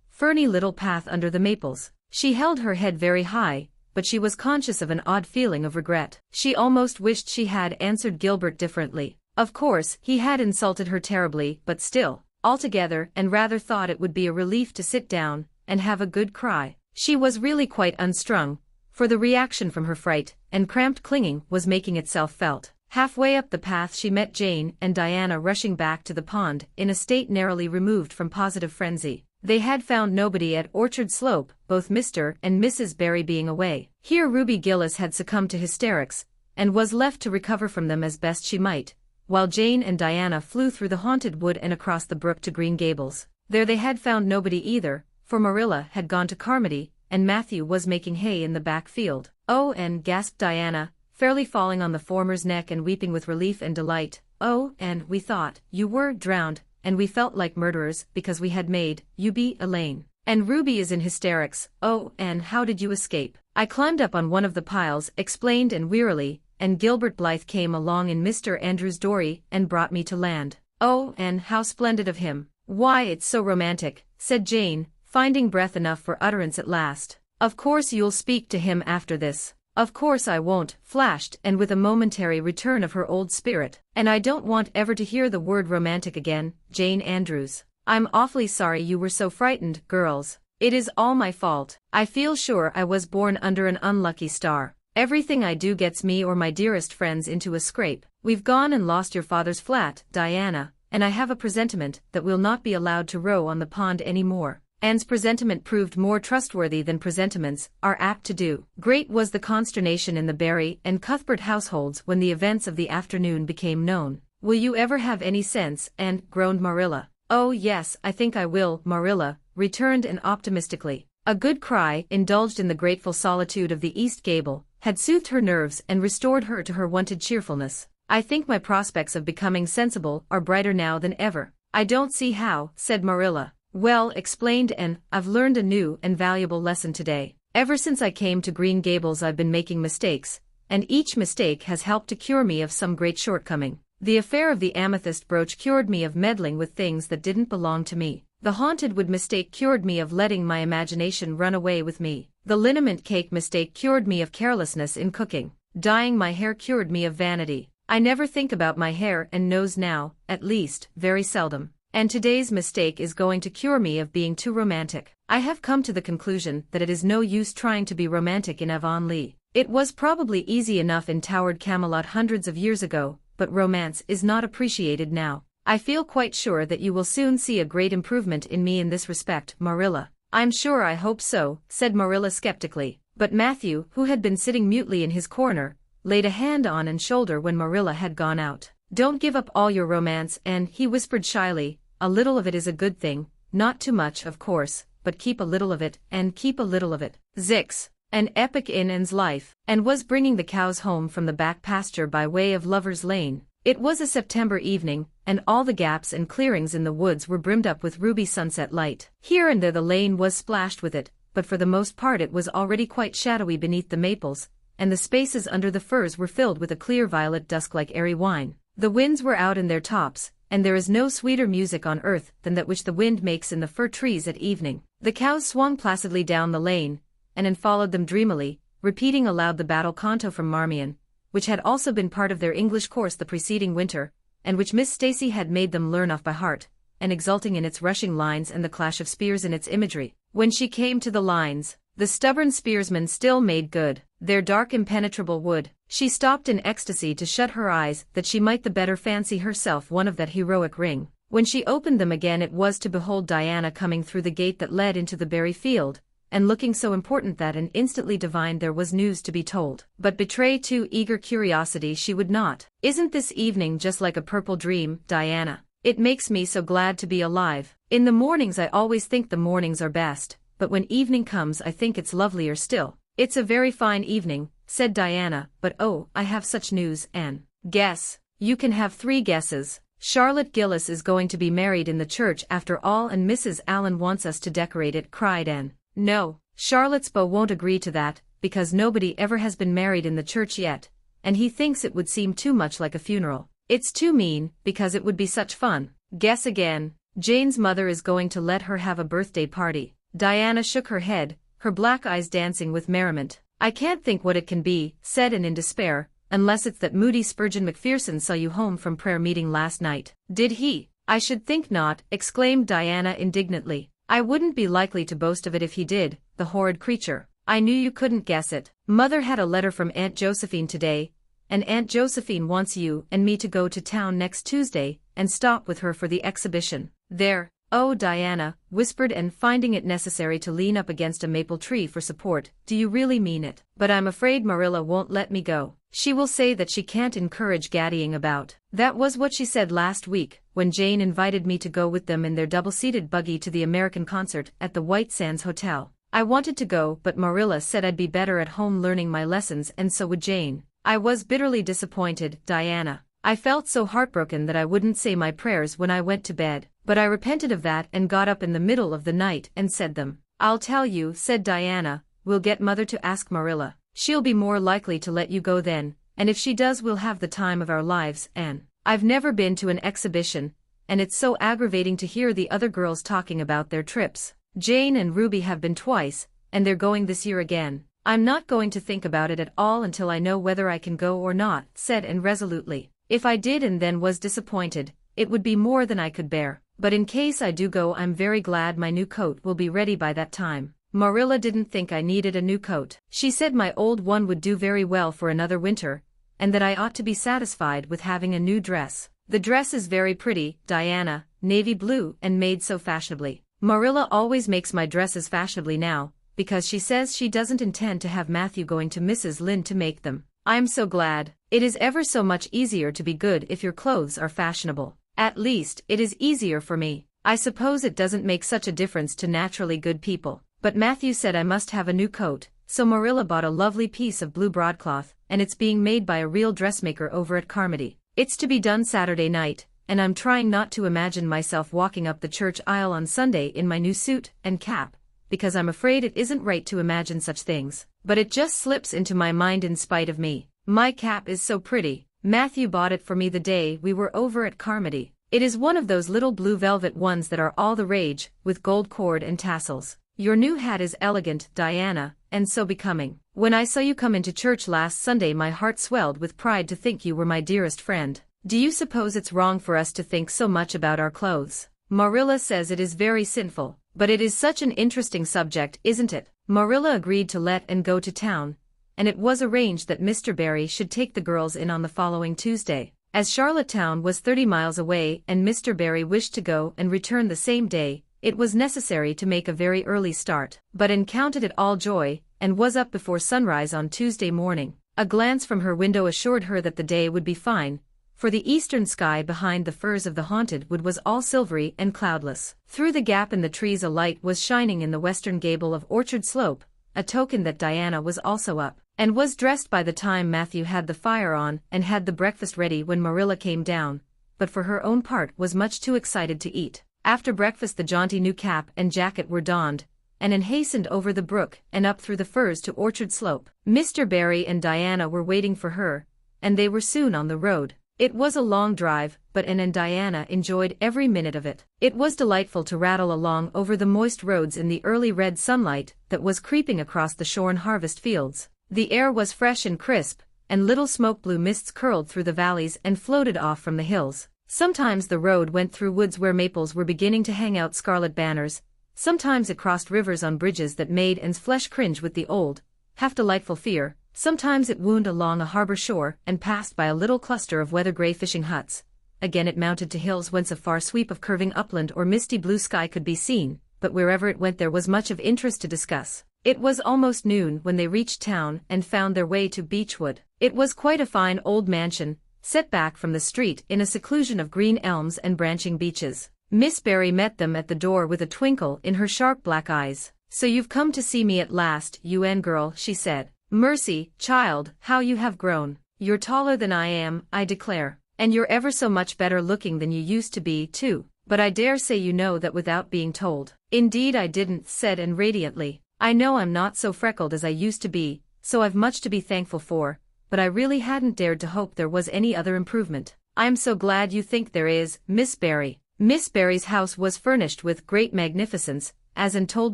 ferny little path under the maples. She held her head very high, but she was conscious of an odd feeling of regret. She almost wished she had answered Gilbert differently. Of course, he had insulted her terribly, but still, altogether, and rather thought it would be a relief to sit down and have a good cry. She was really quite unstrung, for the reaction from her fright and cramped clinging was making itself felt. Halfway up the path she met Jane and Diana rushing back to the pond in a state narrowly removed from positive frenzy. They had found nobody at Orchard Slope, both Mr. and Mrs. Barry being away. Here Ruby Gillis had succumbed to hysterics, and was left to recover from them as best she might, while Jane and Diana flew through the haunted wood and across the brook to Green Gables. There they had found nobody either, for Marilla had gone to Carmody, and Matthew was making hay in the back field. Oh, and gasped Diana, fairly falling on the former's neck and weeping with relief and delight. Oh, and we thought you were drowned, and we felt like murderers because we had made you be Elaine. And Ruby is in hysterics. Oh, and how did you escape? I climbed up on one of the piles, explained Anne wearily, and Gilbert Blythe came along in Mr. Andrew's dory and brought me to land. Oh, and how splendid of him. Why, it's so romantic, said Jane, finding breath enough for utterance at last. Of course you'll speak to him after this. Of course I won't, flashed Anne with a momentary return of her old spirit. And I don't want ever to hear the word romantic again, Jane Andrews. I'm awfully sorry you were so frightened, girls. It is all my fault. I feel sure I was born under an unlucky star. Everything I do gets me or my dearest friends into a scrape. We've gone and lost your father's flat, Diana, and I have a presentiment that we'll not be allowed to row on the pond any more. Anne's presentiment proved more trustworthy than presentiments are apt to do. Great was the consternation in the Barry and Cuthbert households when the events of the afternoon became known. Will you ever have any sense, Anne? Groaned Marilla. Oh yes, I think I will, Marilla returned Anne optimistically. A good cry, indulged in the grateful solitude of the east gable, had soothed her nerves and restored her to her wonted cheerfulness. I think my prospects of becoming sensible are brighter now than ever. I don't see how, said Marilla. Well, explained Anne, I've learned a new and valuable lesson today. Ever since I came to Green Gables I've been making mistakes, and each mistake has helped to cure me of some great shortcoming. The affair of the amethyst brooch cured me of meddling with things that didn't belong to me. The haunted wood mistake cured me of letting my imagination run away with me. The liniment cake mistake cured me of carelessness in cooking. Dyeing my hair cured me of vanity. I never think about my hair and nose now, at least, very seldom. And today's mistake is going to cure me of being too romantic. I have come to the conclusion that it is no use trying to be romantic in Avonlea. It was probably easy enough in towered Camelot hundreds of years ago, but romance is not appreciated now. I feel quite sure that you will soon see a great improvement in me in this respect, Marilla. I'm sure I hope so, said Marilla skeptically. But Matthew, who had been sitting mutely in his corner, laid a hand on Anne's shoulder when Marilla had gone out. Don't give up all your romance, Anne, he whispered shyly. A little of it is a good thing, not too much of course, but keep a little of it, and keep a little of it. Zix. An epic in Anne's life, and was bringing the cows home from the back pasture by way of Lover's Lane. It was a September evening, and all the gaps and clearings in the woods were brimmed up with ruby sunset light. Here and there the lane was splashed with it, but for the most part it was already quite shadowy beneath the maples, and the spaces under the firs were filled with a clear violet dusk like airy wine. The winds were out in their tops, and there is no sweeter music on earth than that which the wind makes in the fir trees at evening. The cows swung placidly down the lane, and Anne followed them dreamily, repeating aloud the battle canto from Marmion, which had also been part of their English course the preceding winter, and which Miss Stacy had made them learn off by heart, and exulting in its rushing lines and the clash of spears in its imagery. When she came to the lines, the stubborn spearsmen still made good their dark impenetrable wood. She stopped in ecstasy to shut her eyes that she might the better fancy herself one of that heroic ring. When she opened them again it was to behold Diana coming through the gate that led into the berry field, and looking so important that and instantly divined there was news to be told. But betray too eager curiosity she would not. "Isn't this evening just like a purple dream, Diana? It makes me so glad to be alive. In the mornings I always think the mornings are best, but when evening comes I think it's lovelier still." "It's a very fine evening," said Diana, "but oh, I have such news, Anne." "Guess." "You can have 3 guesses. Charlotte Gillis is going to be married in the church after all and Mrs. Allen wants us to decorate it," cried Anne. "No, Charlotte's beau won't agree to that, because nobody ever has been married in the church yet, and he thinks it would seem too much like a funeral. It's too mean, because it would be such fun." "Guess again." "Jane's mother is going to let her have a birthday party." Diana shook her head, her black eyes dancing with merriment. "I can't think what it can be," said Anne in despair, "unless it's that moody Spurgeon Macpherson saw you home from prayer meeting last night." "Did he?" "I should think not," exclaimed Diana indignantly. "I wouldn't be likely to boast of it if he did, the horrid creature. I knew you couldn't guess it. Mother had a letter from Aunt Josephine today, and Aunt Josephine wants you and me to go to town next Tuesday and stop with her for the exhibition. There." "Oh, Diana," whispered Anne, finding it necessary to lean up against a maple tree for support, "do you really mean it? But I'm afraid Marilla won't let me go. She will say that she can't encourage gaddying about." "That was what she said last week, when Jane invited me to go with them in their double-seated buggy to the American concert at the White Sands Hotel. I wanted to go, but Marilla said I'd be better at home learning my lessons, and so would Jane." "I was bitterly disappointed, Diana. I felt so heartbroken that I wouldn't say my prayers when I went to bed, but I repented of that and got up in the middle of the night and said them." "I'll tell you," said Diana, "we'll get Mother to ask Marilla. She'll be more likely to let you go then, and if she does we'll have the time of our lives, Anne. I've never been to an exhibition, and it's so aggravating to hear the other girls talking about their trips. Jane and Ruby have been twice, and they're going this year again. I'm not going to think about it at all until I know whether I can go or not," said Anne resolutely. "If I did and then was disappointed, it would be more than I could bear. But in case I do go I'm very glad my new coat will be ready by that time. Marilla didn't think I needed a new coat. She said my old one would do very well for another winter, and that I ought to be satisfied with having a new dress. The dress is very pretty, Diana, navy blue and made so fashionably. Marilla always makes my dresses fashionably now, because she says she doesn't intend to have Matthew going to Mrs. Lynde to make them. I'm so glad. It is ever so much easier to be good if your clothes are fashionable. At least, it is easier for me. I suppose it doesn't make such a difference to naturally good people. But Matthew said I must have a new coat, so Marilla bought a lovely piece of blue broadcloth, and it's being made by a real dressmaker over at Carmody. It's to be done Saturday night, and I'm trying not to imagine myself walking up the church aisle on Sunday in my new suit and cap, because I'm afraid it isn't right to imagine such things. But it just slips into my mind in spite of me. My cap is so pretty. Matthew bought it for me the day we were over at Carmody. It is one of those little blue velvet ones that are all the rage, with gold cord and tassels. Your new hat is elegant, Diana, and so becoming. When I saw you come into church last Sunday my heart swelled with pride to think you were my dearest friend. Do you suppose it's wrong for us to think so much about our clothes? Marilla says it is very sinful, but it is such an interesting subject, isn't it? Marilla agreed to let Anne go to town, and it was arranged that Mr. Barry should take the girls in on the following Tuesday. As Charlottetown was 30 miles away and Mr. Barry wished to go and return the same day, it was necessary to make a very early start. But Anne counted it all joy, and was up before sunrise on Tuesday morning. A glance from her window assured her that the day would be fine, for the eastern sky behind the firs of the haunted wood was all silvery and cloudless. Through the gap in the trees a light was shining in the western gable of Orchard Slope, a token that Diana was also up, and was dressed by the time Matthew had the fire on and had the breakfast ready when Marilla came down, but for her own part was much too excited to eat. After breakfast the jaunty new cap and jacket were donned, and Anne hastened over the brook and up through the firs to Orchard Slope. Mr. Barry and Diana were waiting for her, and they were soon on the road. It was a long drive, but Anne and Diana enjoyed every minute of it. It was delightful to rattle along over the moist roads in the early red sunlight that was creeping across the shorn harvest fields. The air was fresh and crisp, and little smoke blue mists curled through the valleys and floated off from the hills. Sometimes the road went through woods where maples were beginning to hang out scarlet banners, sometimes it crossed rivers on bridges that made Anne's flesh cringe with the old, half-delightful fear, sometimes it wound along a harbor shore and passed by a little cluster of weather-gray fishing huts. Again it mounted to hills whence a far sweep of curving upland or misty blue sky could be seen, but wherever it went there was much of interest to discuss. It was almost noon when they reached town and found their way to Beechwood. It was quite a fine old mansion, set back from the street in a seclusion of green elms and branching beeches. Miss Barry met them at the door with a twinkle in her sharp black eyes. "So you've come to see me at last, you Anne girl," she said. "Mercy, child, how you have grown. You're taller than I am, I declare. And you're ever so much better looking than you used to be, too. But I dare say you know that without being told." "Indeed I didn't," said Anne radiantly. "I know I'm not so freckled as I used to be, so I've much to be thankful for, but I really hadn't dared to hope there was any other improvement." "I'm so glad you think there is, Miss Barry." Miss Barry's house was furnished with great magnificence, as Anne told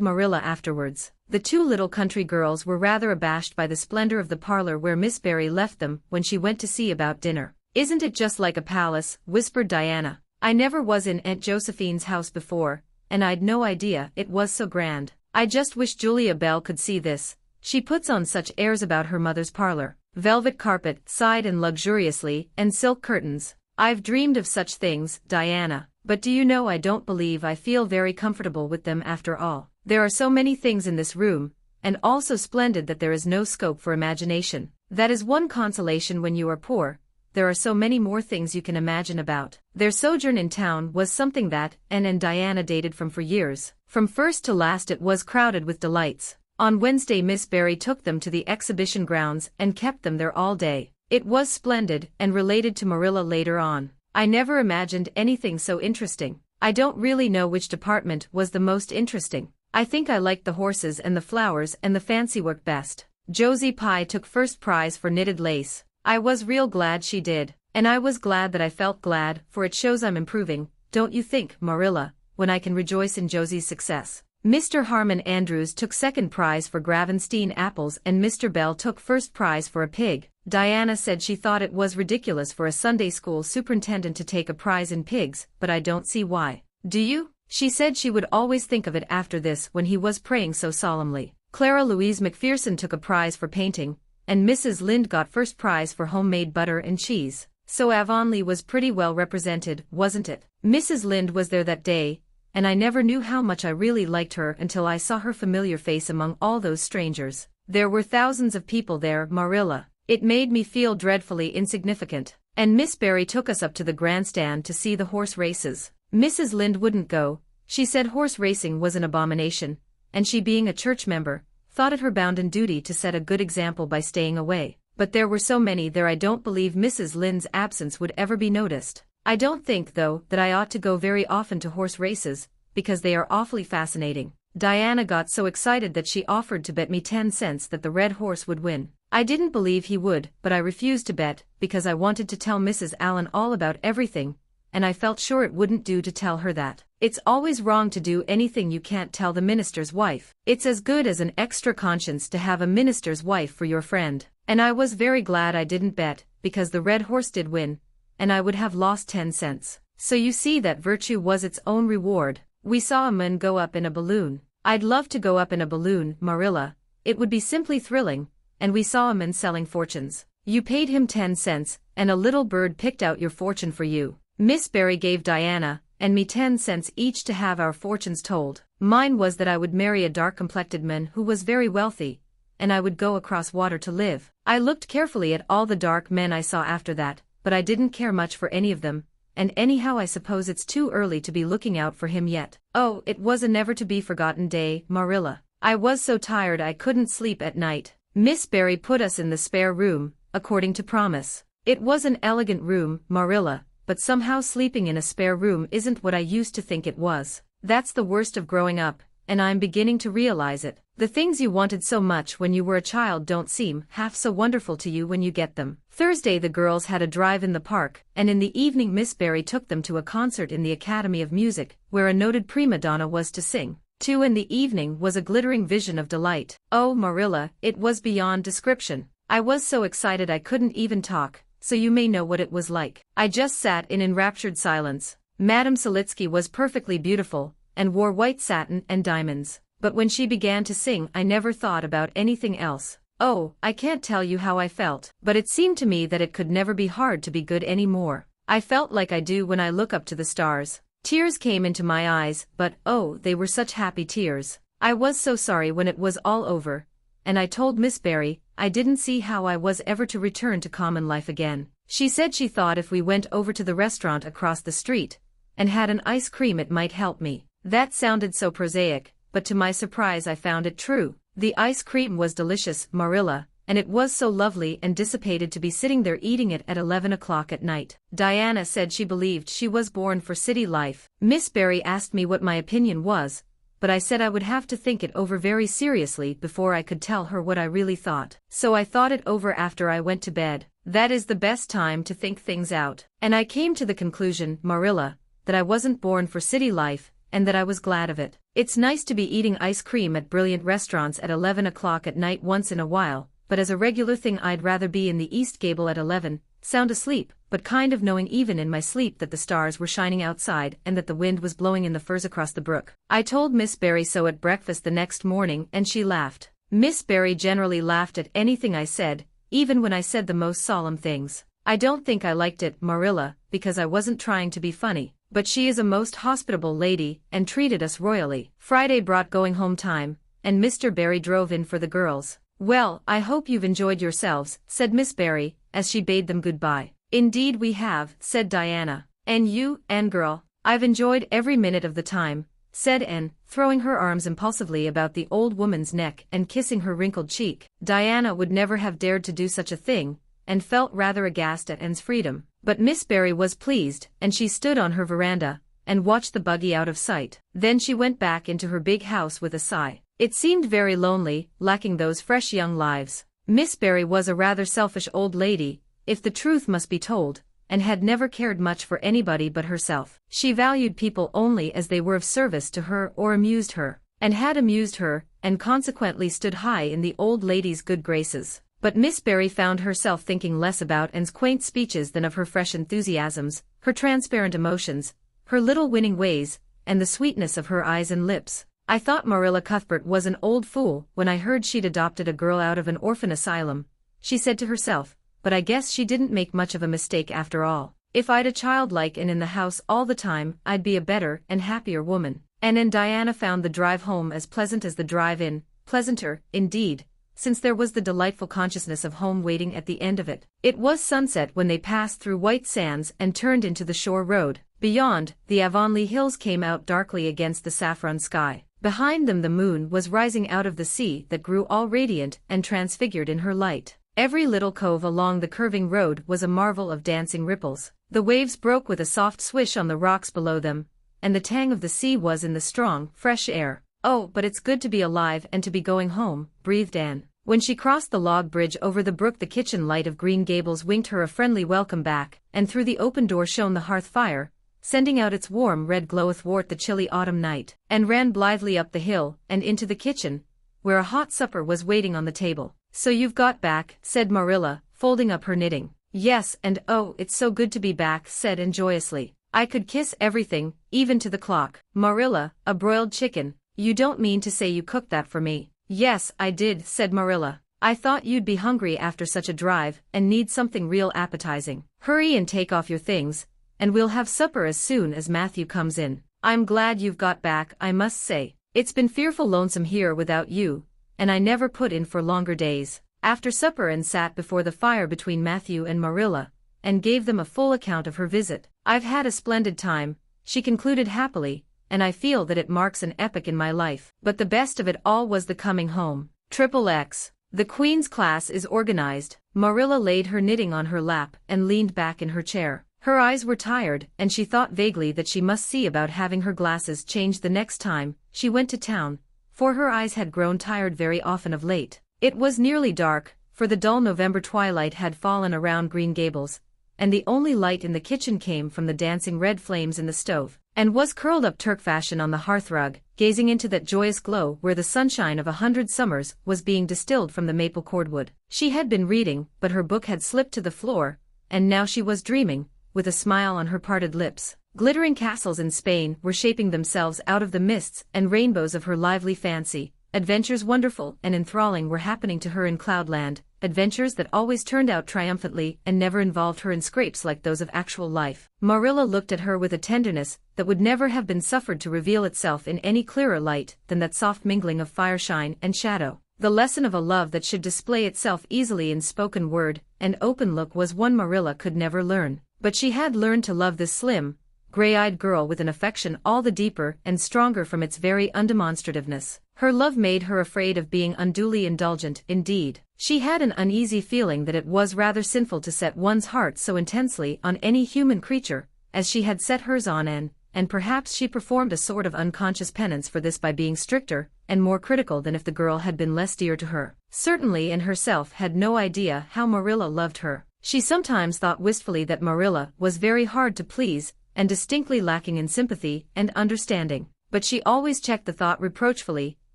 Marilla afterwards. The two little country girls were rather abashed by the splendor of the parlor where Miss Barry left them when she went to see about dinner. "Isn't it just like a palace?" whispered Diana. "I never was in Aunt Josephine's house before, and I'd no idea it was so grand. I just wish Julia Bell could see this. She puts on such airs about her mother's parlor. Velvet carpet, side and luxuriously, and silk curtains. I've dreamed of such things, Diana, but do you know I don't believe I feel very comfortable with them after all. There are so many things in this room, and all so splendid that there is no scope for imagination. That is one consolation when you are poor. There are so many more things you can imagine about." Their sojourn in town was something that Anne and Diana dated from for years. From first to last it was crowded with delights. On Wednesday Miss Barry took them to the exhibition grounds and kept them there all day. It was splendid, and related to Marilla later on. "I never imagined anything so interesting. I don't really know which department was the most interesting. I think I liked the horses and the flowers and the fancy work best. Josie Pye took first prize for knitted lace. I was real glad she did. And I was glad that I felt glad, for it shows I'm improving, don't you think, Marilla, when I can rejoice in Josie's success." Mr. Harmon Andrews took second prize for Gravenstein apples and Mr. Bell took first prize for a pig. Diana said she thought it was ridiculous for a Sunday school superintendent to take a prize in pigs, but I don't see why. "Do you?" She said she would always think of it after this when he was praying so solemnly. Clara Louise McPherson took a prize for painting, and Mrs. Lynde got first prize for homemade butter and cheese. So Avonlea was pretty well represented, wasn't it? Mrs. Lynde was there that day, and I never knew how much I really liked her until I saw her familiar face among all those strangers. There were thousands of people there, Marilla. It made me feel dreadfully insignificant. And Miss Barry took us up to the grandstand to see the horse races. Mrs. Lynde wouldn't go. She said horse racing was an abomination, and she, being a church member, thought it her bounden duty to set a good example by staying away. But there were so many there I don't believe Mrs. Lynde's absence would ever be noticed. I don't think, though, that I ought to go very often to horse races, because they are awfully fascinating. Diana got so excited that she offered to bet me 10 cents that the red horse would win. I didn't believe he would, but I refused to bet, because I wanted to tell Mrs. Allen all about everything, and I felt sure it wouldn't do to tell her that. It's always wrong to do anything you can't tell the minister's wife. It's as good as an extra conscience to have a minister's wife for your friend. And I was very glad I didn't bet, because the red horse did win, and I would have lost 10 cents. So you see that virtue was its own reward. We saw a man go up in a balloon. I'd love to go up in a balloon, Marilla. It would be simply thrilling. And we saw a man selling fortunes. You paid him 10 cents, and a little bird picked out your fortune for you. Miss Barry gave Diana and me 10 cents each to have our fortunes told. Mine was that I would marry a dark-complected man who was very wealthy, and I would go across water to live. I looked carefully at all the dark men I saw after that, but I didn't care much for any of them, and anyhow I suppose it's too early to be looking out for him yet. Oh, it was a never-to-be-forgotten day, Marilla. I was so tired I couldn't sleep at night. Miss Barry put us in the spare room, according to promise. It was an elegant room, Marilla, but somehow sleeping in a spare room isn't what I used to think it was. That's the worst of growing up, and I'm beginning to realize it. The things you wanted so much when you were a child don't seem half so wonderful to you when you get them. Thursday the girls had a drive in the park, and in the evening Miss Barry took them to a concert in the Academy of Music, where a noted prima donna was to sing. Too, in the evening was a glittering vision of delight. Oh, Marilla, it was beyond description. I was so excited I couldn't even talk, so you may know what it was like. I just sat in enraptured silence. Madame Selitsky was perfectly beautiful, and wore white satin and diamonds. But when she began to sing, I never thought about anything else. Oh, I can't tell you how I felt, but it seemed to me that it could never be hard to be good anymore. I felt like I do when I look up to the stars. Tears came into my eyes, but oh, they were such happy tears. I was so sorry when it was all over, and I told Miss Barry I didn't see how I was ever to return to common life again. She said she thought if we went over to the restaurant across the street and had an ice cream it might help me. That sounded so prosaic, but to my surprise I found it true. The ice cream was delicious, Marilla, and it was so lovely and dissipated to be sitting there eating it at 11 o'clock at night. Diana said she believed she was born for city life. Miss Barry asked me what my opinion was, but I said I would have to think it over very seriously before I could tell her what I really thought. So I thought it over after I went to bed. That is the best time to think things out. And I came to the conclusion, Marilla, that I wasn't born for city life, and that I was glad of it. It's nice to be eating ice cream at brilliant restaurants at 11 o'clock at night once in a while, but as a regular thing I'd rather be in the East Gable at 11, sound asleep, but kind of knowing even in my sleep that the stars were shining outside and that the wind was blowing in the firs across the brook. I told Miss Barry so at breakfast the next morning and she laughed. Miss Barry generally laughed at anything I said, even when I said the most solemn things. I don't think I liked it, Marilla, because I wasn't trying to be funny. But she is a most hospitable lady and treated us royally. Friday brought going home time, and Mr. Barry drove in for the girls. Well, I hope you've enjoyed yourselves, said Miss Barry, as she bade them goodbye. Indeed we have, said Diana. And you, Anne girl? I've enjoyed every minute of the time, said Anne, throwing her arms impulsively about the old woman's neck and kissing her wrinkled cheek. Diana would never have dared to do such a thing, and felt rather aghast at Anne's freedom. But Miss Barry was pleased, and she stood on her veranda and watched the buggy out of sight. Then she went back into her big house with a sigh. It seemed very lonely, lacking those fresh young lives. Miss Barry was a rather selfish old lady, if the truth must be told, and had never cared much for anybody but herself. She valued people only as they were of service to her or amused her, and had amused her, and consequently stood high in the old lady's good graces. But Miss Barry found herself thinking less about Anne's quaint speeches than of her fresh enthusiasms, her transparent emotions, her little winning ways, and the sweetness of her eyes and lips. I thought Marilla Cuthbert was an old fool when I heard she'd adopted a girl out of an orphan asylum, she said to herself, but I guess she didn't make much of a mistake after all. If I'd a child like Anne in the house all the time, I'd be a better and happier woman. And Diana found the drive home as pleasant as the drive in, pleasanter, indeed, since there was the delightful consciousness of home waiting at the end of it. It was sunset when they passed through white sands and turned into the shore road. Beyond, the Avonlea hills came out darkly against the saffron sky. Behind them the moon was rising out of the sea that grew all radiant and transfigured in her light. Every little cove along the curving road was a marvel of dancing ripples. The waves broke with a soft swish on the rocks below them, and the tang of the sea was in the strong, fresh air. Oh, but it's good to be alive and to be going home, breathed Anne. When she crossed the log bridge over the brook, the kitchen light of Green Gables winked her a friendly welcome back, and through the open door shone the hearth fire, sending out its warm red glow athwart the chilly autumn night, and ran blithely up the hill and into the kitchen, where a hot supper was waiting on the table. So you've got back, said Marilla, folding up her knitting. Yes, and oh, it's so good to be back, said Anne joyously. I could kiss everything, even to the clock. Marilla, a broiled chicken. You don't mean to say you cooked that for me? Yes, I did, said Marilla. I thought you'd be hungry after such a drive and need something real appetizing. Hurry and take off your things, and we'll have supper as soon as Matthew comes in. I'm glad you've got back, I must say. It's been fearful lonesome here without you, and I never put in for longer days. After supper Anne sat before the fire between Matthew and Marilla, and gave them a full account of her visit. I've had a splendid time, she concluded happily, and I feel that it marks an epoch in my life. But the best of it all was the coming home. XXX. The Queen's class is organized. Marilla laid her knitting on her lap and leaned back in her chair. Her eyes were tired, and she thought vaguely that she must see about having her glasses changed the next time she went to town, for her eyes had grown tired very often of late. It was nearly dark, for the dull November twilight had fallen around Green Gables, and the only light in the kitchen came from the dancing red flames in the stove, and was curled up Turk fashion on the hearthrug, gazing into that joyous glow where the sunshine of 100 summers was being distilled from the maple cordwood. She had been reading, but her book had slipped to the floor, and now she was dreaming, with a smile on her parted lips. Glittering castles in Spain were shaping themselves out of the mists and rainbows of her lively fancy. Adventures wonderful and enthralling were happening to her in Cloudland, adventures that always turned out triumphantly and never involved her in scrapes like those of actual life. Marilla looked at her with a tenderness that would never have been suffered to reveal itself in any clearer light than that soft mingling of fireshine and shadow. The lesson of a love that should display itself easily in spoken word and open look was one Marilla could never learn. But she had learned to love this slim, gray-eyed girl with an affection all the deeper and stronger from its very undemonstrativeness. Her love made her afraid of being unduly indulgent. Indeed, she had an uneasy feeling that it was rather sinful to set one's heart so intensely on any human creature, as she had set hers on Anne, and perhaps she performed a sort of unconscious penance for this by being stricter and more critical than if the girl had been less dear to her. Certainly Anne herself had no idea how Marilla loved her. She sometimes thought wistfully that Marilla was very hard to please, and distinctly lacking in sympathy and understanding, but she always checked the thought reproachfully,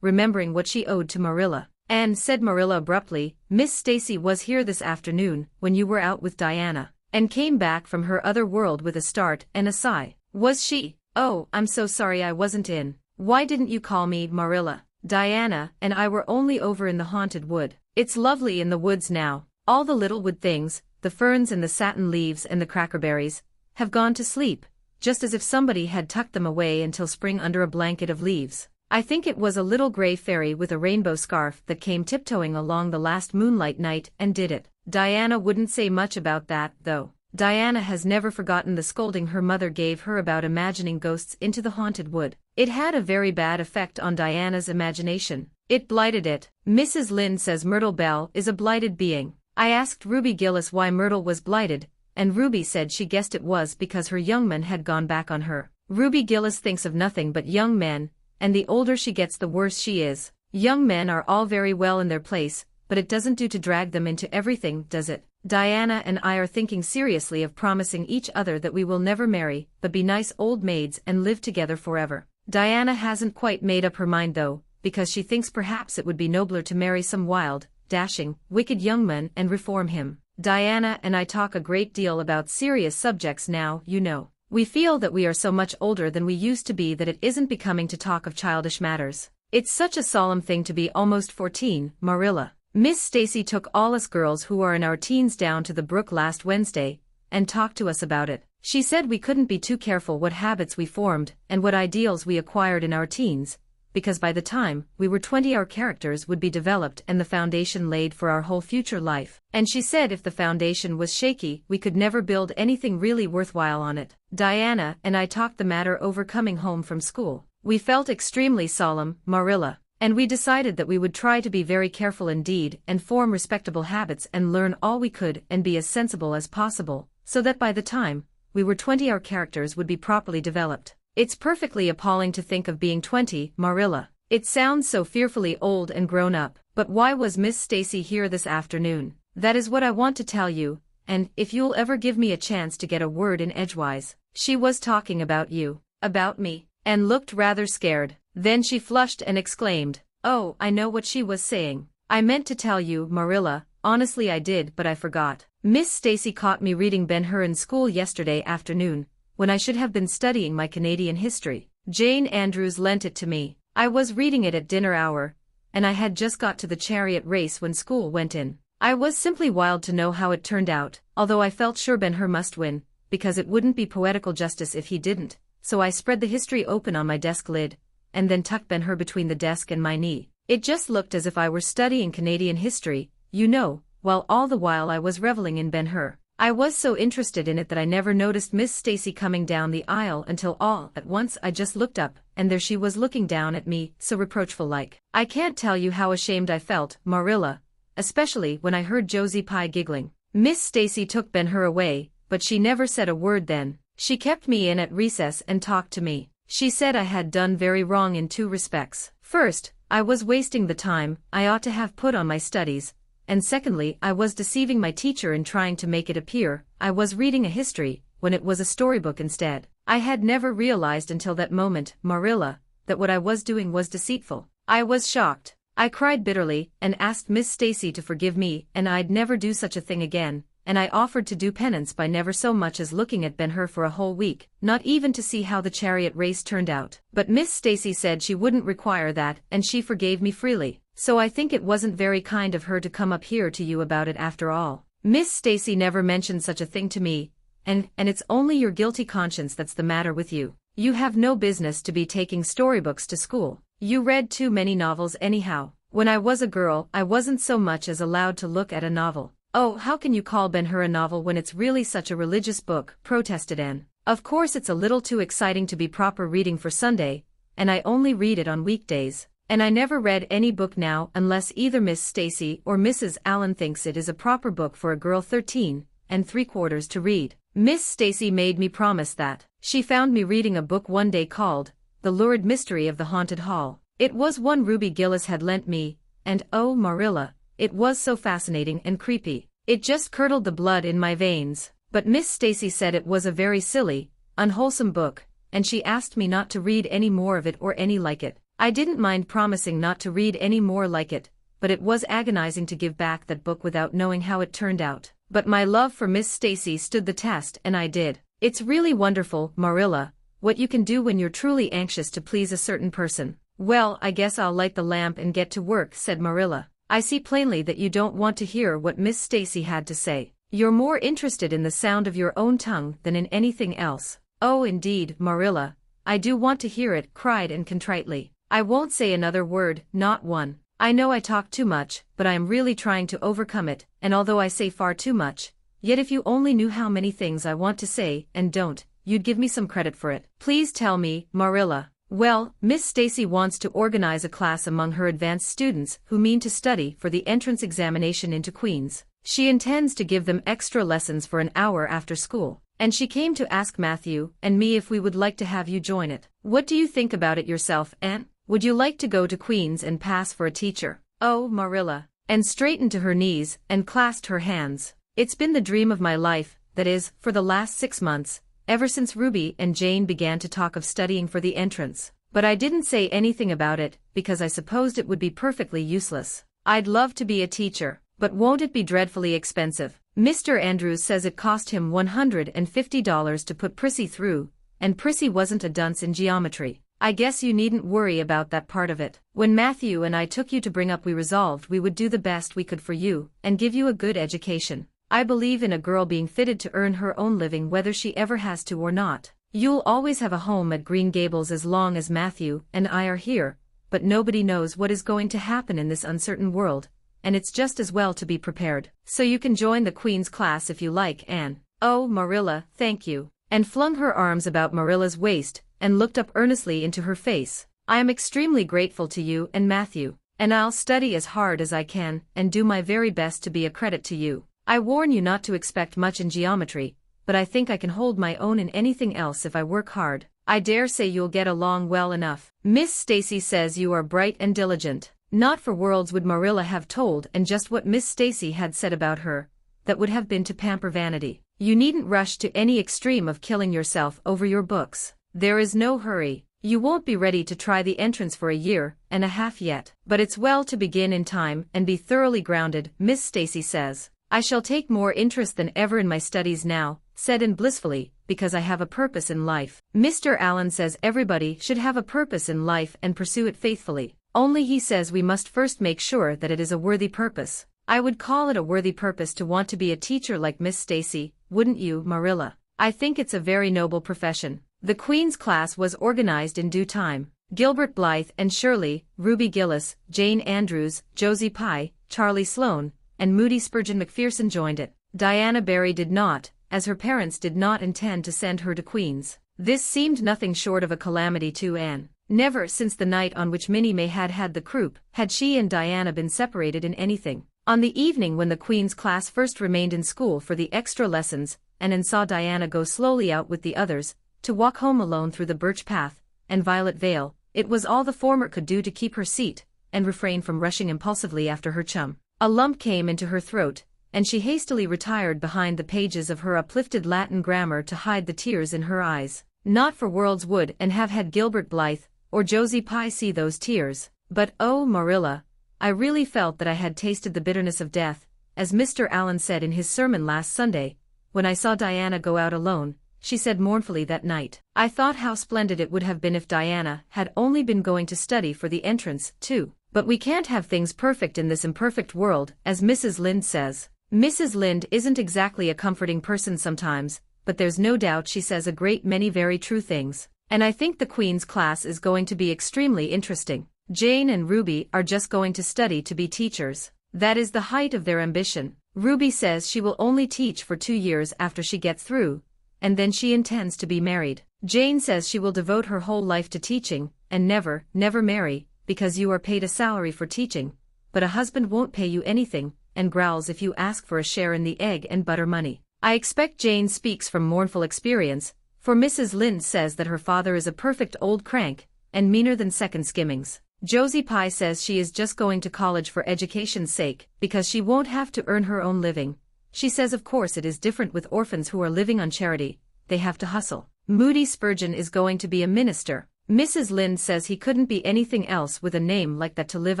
remembering what she owed to Marilla. "Anne," said Marilla abruptly, "Miss Stacy was here this afternoon when you were out with Diana," and came back from her other world with a start and a sigh. "Was she? Oh, I'm so sorry I wasn't in. Why didn't you call me, Marilla? Diana and I were only over in the haunted wood. It's lovely in the woods now. All the little wood things, the ferns and the satin leaves and the crackerberries, have gone to sleep, just as if somebody had tucked them away until spring under a blanket of leaves. I think it was a little gray fairy with a rainbow scarf that came tiptoeing along the last moonlight night and did it." Diana wouldn't say much about that, though. Diana has never forgotten the scolding her mother gave her about imagining ghosts into the haunted wood. It had a very bad effect on Diana's imagination. It blighted it. "Mrs. Lynde says Myrtle Bell is a blighted being." I asked Ruby Gillis why Myrtle was blighted, and Ruby said she guessed it was because her young men had gone back on her. Ruby Gillis thinks of nothing but young men, and the older she gets the worse she is. Young men are all very well in their place, but it doesn't do to drag them into everything, does it? Diana and I are thinking seriously of promising each other that we will never marry, but be nice old maids and live together forever. Diana hasn't quite made up her mind though, because she thinks perhaps it would be nobler to marry some wild, dashing, wicked young man and reform him. Diana and I talk a great deal about serious subjects now, you know. We feel that we are so much older than we used to be that it isn't becoming to talk of childish matters. It's such a solemn thing to be almost 14, Marilla. Miss Stacy took all us girls who are in our teens down to the brook last Wednesday, and talked to us about it. She said we couldn't be too careful what habits we formed and what ideals we acquired in our teens, because by the time we were 20 our characters would be developed and the foundation laid for our whole future life. And she said if the foundation was shaky we could never build anything really worthwhile on it. Diana and I talked the matter over coming home from school. We felt extremely solemn, Marilla, and we decided that we would try to be very careful indeed and form respectable habits and learn all we could and be as sensible as possible, so that by the time we were 20 our characters would be properly developed. It's perfectly appalling to think of being 20, Marilla. It sounds so fearfully old and grown up. But why was Miss Stacy here this afternoon? That is what I want to tell you, and if you'll ever give me a chance to get a word in edgewise. She was talking about you. About me? And looked rather scared. Then she flushed and exclaimed, "Oh, I know what she was saying. I meant to tell you, Marilla, honestly I did, but I forgot. Miss Stacy caught me reading Ben-Hur in school yesterday afternoon, when I should have been studying my Canadian history. Jane Andrews lent it to me. I was reading it at dinner hour, and I had just got to the chariot race when school went in. I was simply wild to know how it turned out, although I felt sure Ben-Hur must win, because it wouldn't be poetical justice if he didn't, so I spread the history open on my desk lid, and then tucked Ben-Hur between the desk and my knee. It just looked as if I were studying Canadian history, you know, while all the while I was reveling in Ben-Hur. I was so interested in it that I never noticed Miss Stacy coming down the aisle until all at once I just looked up, and there she was looking down at me, so reproachful-like. I can't tell you how ashamed I felt, Marilla, especially when I heard Josie Pye giggling. Miss Stacy took Ben-Hur away, but she never said a word then. She kept me in at recess and talked to me. She said I had done very wrong in 2 respects. First, I was wasting the time I ought to have put on my studies, and secondly I was deceiving my teacher in trying to make it appear I was reading a history when it was a storybook instead. I had never realized until that moment, Marilla, that what I was doing was deceitful. I was shocked. I cried bitterly and asked Miss Stacy to forgive me and I'd never do such a thing again, and I offered to do penance by never so much as looking at Ben-Hur for a whole week, not even to see how the chariot race turned out. But Miss Stacy said she wouldn't require that, and she forgave me freely. So I think it wasn't very kind of her to come up here to you about it after all. Miss Stacy never mentioned such a thing to me, and it's only your guilty conscience that's the matter with you. You have no business to be taking storybooks to school. You read too many novels anyhow. When I was a girl, I wasn't so much as allowed to look at a novel. Oh, how can you call Ben-Hur a novel when it's really such a religious book, protested Anne. Of course it's a little too exciting to be proper reading for Sunday, and I only read it on weekdays. And I never read any book now unless either Miss Stacy or Mrs. Allen thinks it is a proper book for a girl 13 3/4 to read. Miss Stacy made me promise that. She found me reading a book one day called The Lurid Mystery of the Haunted Hall. It was one Ruby Gillis had lent me, and oh Marilla, it was so fascinating and creepy. It just curdled the blood in my veins. But Miss Stacy said it was a very silly, unwholesome book, and she asked me not to read any more of it or any like it. I didn't mind promising not to read any more like it, but it was agonizing to give back that book without knowing how it turned out. But my love for Miss Stacy stood the test and I did. It's really wonderful, Marilla, what you can do when you're truly anxious to please a certain person. Well, I guess I'll light the lamp and get to work, said Marilla. I see plainly that you don't want to hear what Miss Stacy had to say. You're more interested in the sound of your own tongue than in anything else. Oh indeed, Marilla, I do want to hear it, cried Anne contritely. I won't say another word, not one. I know I talk too much, but I am really trying to overcome it, and although I say far too much, yet if you only knew how many things I want to say and don't, you'd give me some credit for it. Please tell me, Marilla. Well, Miss Stacy wants to organize a class among her advanced students who mean to study for the entrance examination into Queen's. She intends to give them extra lessons for an hour after school, and she came to ask Matthew and me if we would like to have you join it. What do you think about it yourself, Anne? Would you like to go to Queen's and pass for a teacher? Oh, Marilla. Anne straightened to her knees and clasped her hands. It's been the dream of my life, that is, for the last 6 months. Ever since Ruby and Jane began to talk of studying for the entrance. But I didn't say anything about it, because I supposed it would be perfectly useless. I'd love to be a teacher, but won't it be dreadfully expensive? Mr. Andrews says it cost him $150 to put Prissy through, and Prissy wasn't a dunce in geometry. I guess you needn't worry about that part of it. When Matthew and I took you to bring up, we resolved we would do the best we could for you, and give you a good education. I believe in a girl being fitted to earn her own living whether she ever has to or not. You'll always have a home at Green Gables as long as Matthew and I are here, but nobody knows what is going to happen in this uncertain world, and it's just as well to be prepared. So you can join the Queen's class if you like, Anne. Oh, Marilla, thank you. And flung her arms about Marilla's waist, and looked up earnestly into her face. I am extremely grateful to you and Matthew, and I'll study as hard as I can, and do my very best to be a credit to you. I warn you not to expect much in geometry, but I think I can hold my own in anything else if I work hard. I dare say you'll get along well enough. Miss Stacy says you are bright and diligent. Not for worlds would Marilla have told and just what Miss Stacy had said about her. That would have been to pamper vanity. You needn't rush to any extreme of killing yourself over your books. There is no hurry. You won't be ready to try the entrance for 1.5 years yet. But it's well to begin in time and be thoroughly grounded, Miss Stacy says. I shall take more interest than ever in my studies now, said Anne blissfully, because I have a purpose in life. Mr. Allen says everybody should have a purpose in life and pursue it faithfully. Only he says we must first make sure that it is a worthy purpose. I would call it a worthy purpose to want to be a teacher like Miss Stacy, wouldn't you, Marilla? I think it's a very noble profession. The Queen's class was organized in due time. Gilbert Blythe and Shirley, Ruby Gillis, Jane Andrews, Josie Pye, Charlie Sloane, and Moody Spurgeon Macpherson joined it. Diana Barry did not, as her parents did not intend to send her to Queen's. This seemed nothing short of a calamity to Anne. Never since the night on which Minnie May had had the croup had she and Diana been separated in anything. On the evening when the Queen's class first remained in school for the extra lessons, Anne saw Diana go slowly out with the others, to walk home alone through the Birch Path and Violet Vale. It was all the former could do to keep her seat, and refrain from rushing impulsively after her chum. A lump came into her throat, and she hastily retired behind the pages of her uplifted Latin grammar to hide the tears in her eyes. Not for worlds would Anne have had Gilbert Blythe or Josie Pye see those tears, but oh Marilla, I really felt that I had tasted the bitterness of death, as Mr. Allen said in his sermon last Sunday, when I saw Diana go out alone, she said mournfully that night. I thought how splendid it would have been if Diana had only been going to study for the entrance, too. But we can't have things perfect in this imperfect world, as Mrs. Lynde says. Mrs. Lynde isn't exactly a comforting person sometimes, but there's no doubt she says a great many very true things. And I think the Queen's class is going to be extremely interesting. Jane and Ruby are just going to study to be teachers. That is the height of their ambition. Ruby says she will only teach for 2 years after she gets through, and then she intends to be married. Jane says she will devote her whole life to teaching, and never marry, because you are paid a salary for teaching, but a husband won't pay you anything, and growls if you ask for a share in the egg and butter money. I expect Jane speaks from mournful experience, for Mrs. Lynde says that her father is a perfect old crank, and meaner than second skimmings. Josie Pye says she is just going to college for education's sake, because she won't have to earn her own living. She says of course it is different with orphans who are living on charity, they have to hustle. Moody Spurgeon is going to be a minister. Mrs. Lynde says he couldn't be anything else with a name like that to live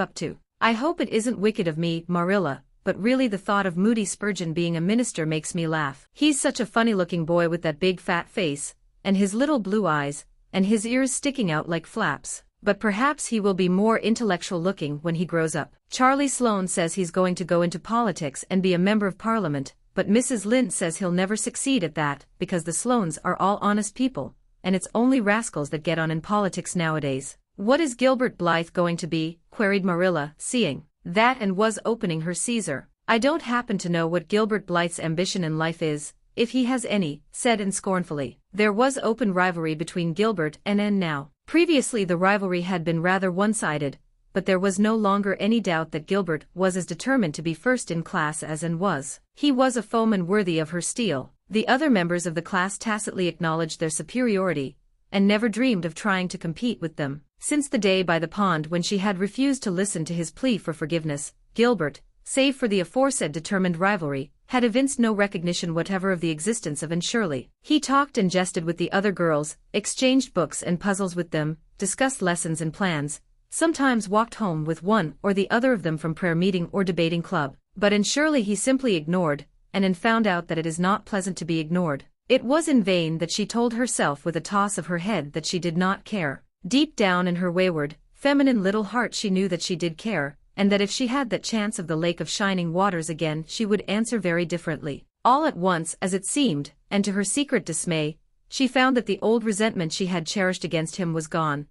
up to. I hope it isn't wicked of me, Marilla, but really the thought of Moody Spurgeon being a minister makes me laugh. He's such a funny-looking boy with that big fat face, and his little blue eyes, and his ears sticking out like flaps. But perhaps he will be more intellectual-looking when he grows up. Charlie Sloane says he's going to go into politics and be a member of Parliament, but Mrs. Lynde says he'll never succeed at that because the Sloanes are all honest people, and it's only rascals that get on in politics nowadays. What is Gilbert Blythe going to be? Queried Marilla, seeing that and was opening her Caesar. I don't happen to know what Gilbert Blythe's ambition in life is, if he has any, said Anne scornfully. There was open rivalry between Gilbert and Anne now. Previously the rivalry had been rather one-sided, but there was no longer any doubt that Gilbert was as determined to be first in class as Anne was. He was a foeman worthy of her steel. The other members of the class tacitly acknowledged their superiority, and never dreamed of trying to compete with them. Since the day by the pond when she had refused to listen to his plea for forgiveness, Gilbert, save for the aforesaid determined rivalry, had evinced no recognition whatever of the existence of Anne Shirley. He talked and jested with the other girls, exchanged books and puzzles with them, discussed lessons and plans, sometimes walked home with one or the other of them from prayer meeting or debating club. But Anne Shirley he simply ignored, and Anne found out that it is not pleasant to be ignored. It was in vain that she told herself with a toss of her head that she did not care. Deep down in her wayward, feminine little heart she knew that she did care, and that if she had that chance of the Lake of Shining Waters again she would answer very differently. All at once, as it seemed, and to her secret dismay, she found that the old resentment she had cherished against him was gone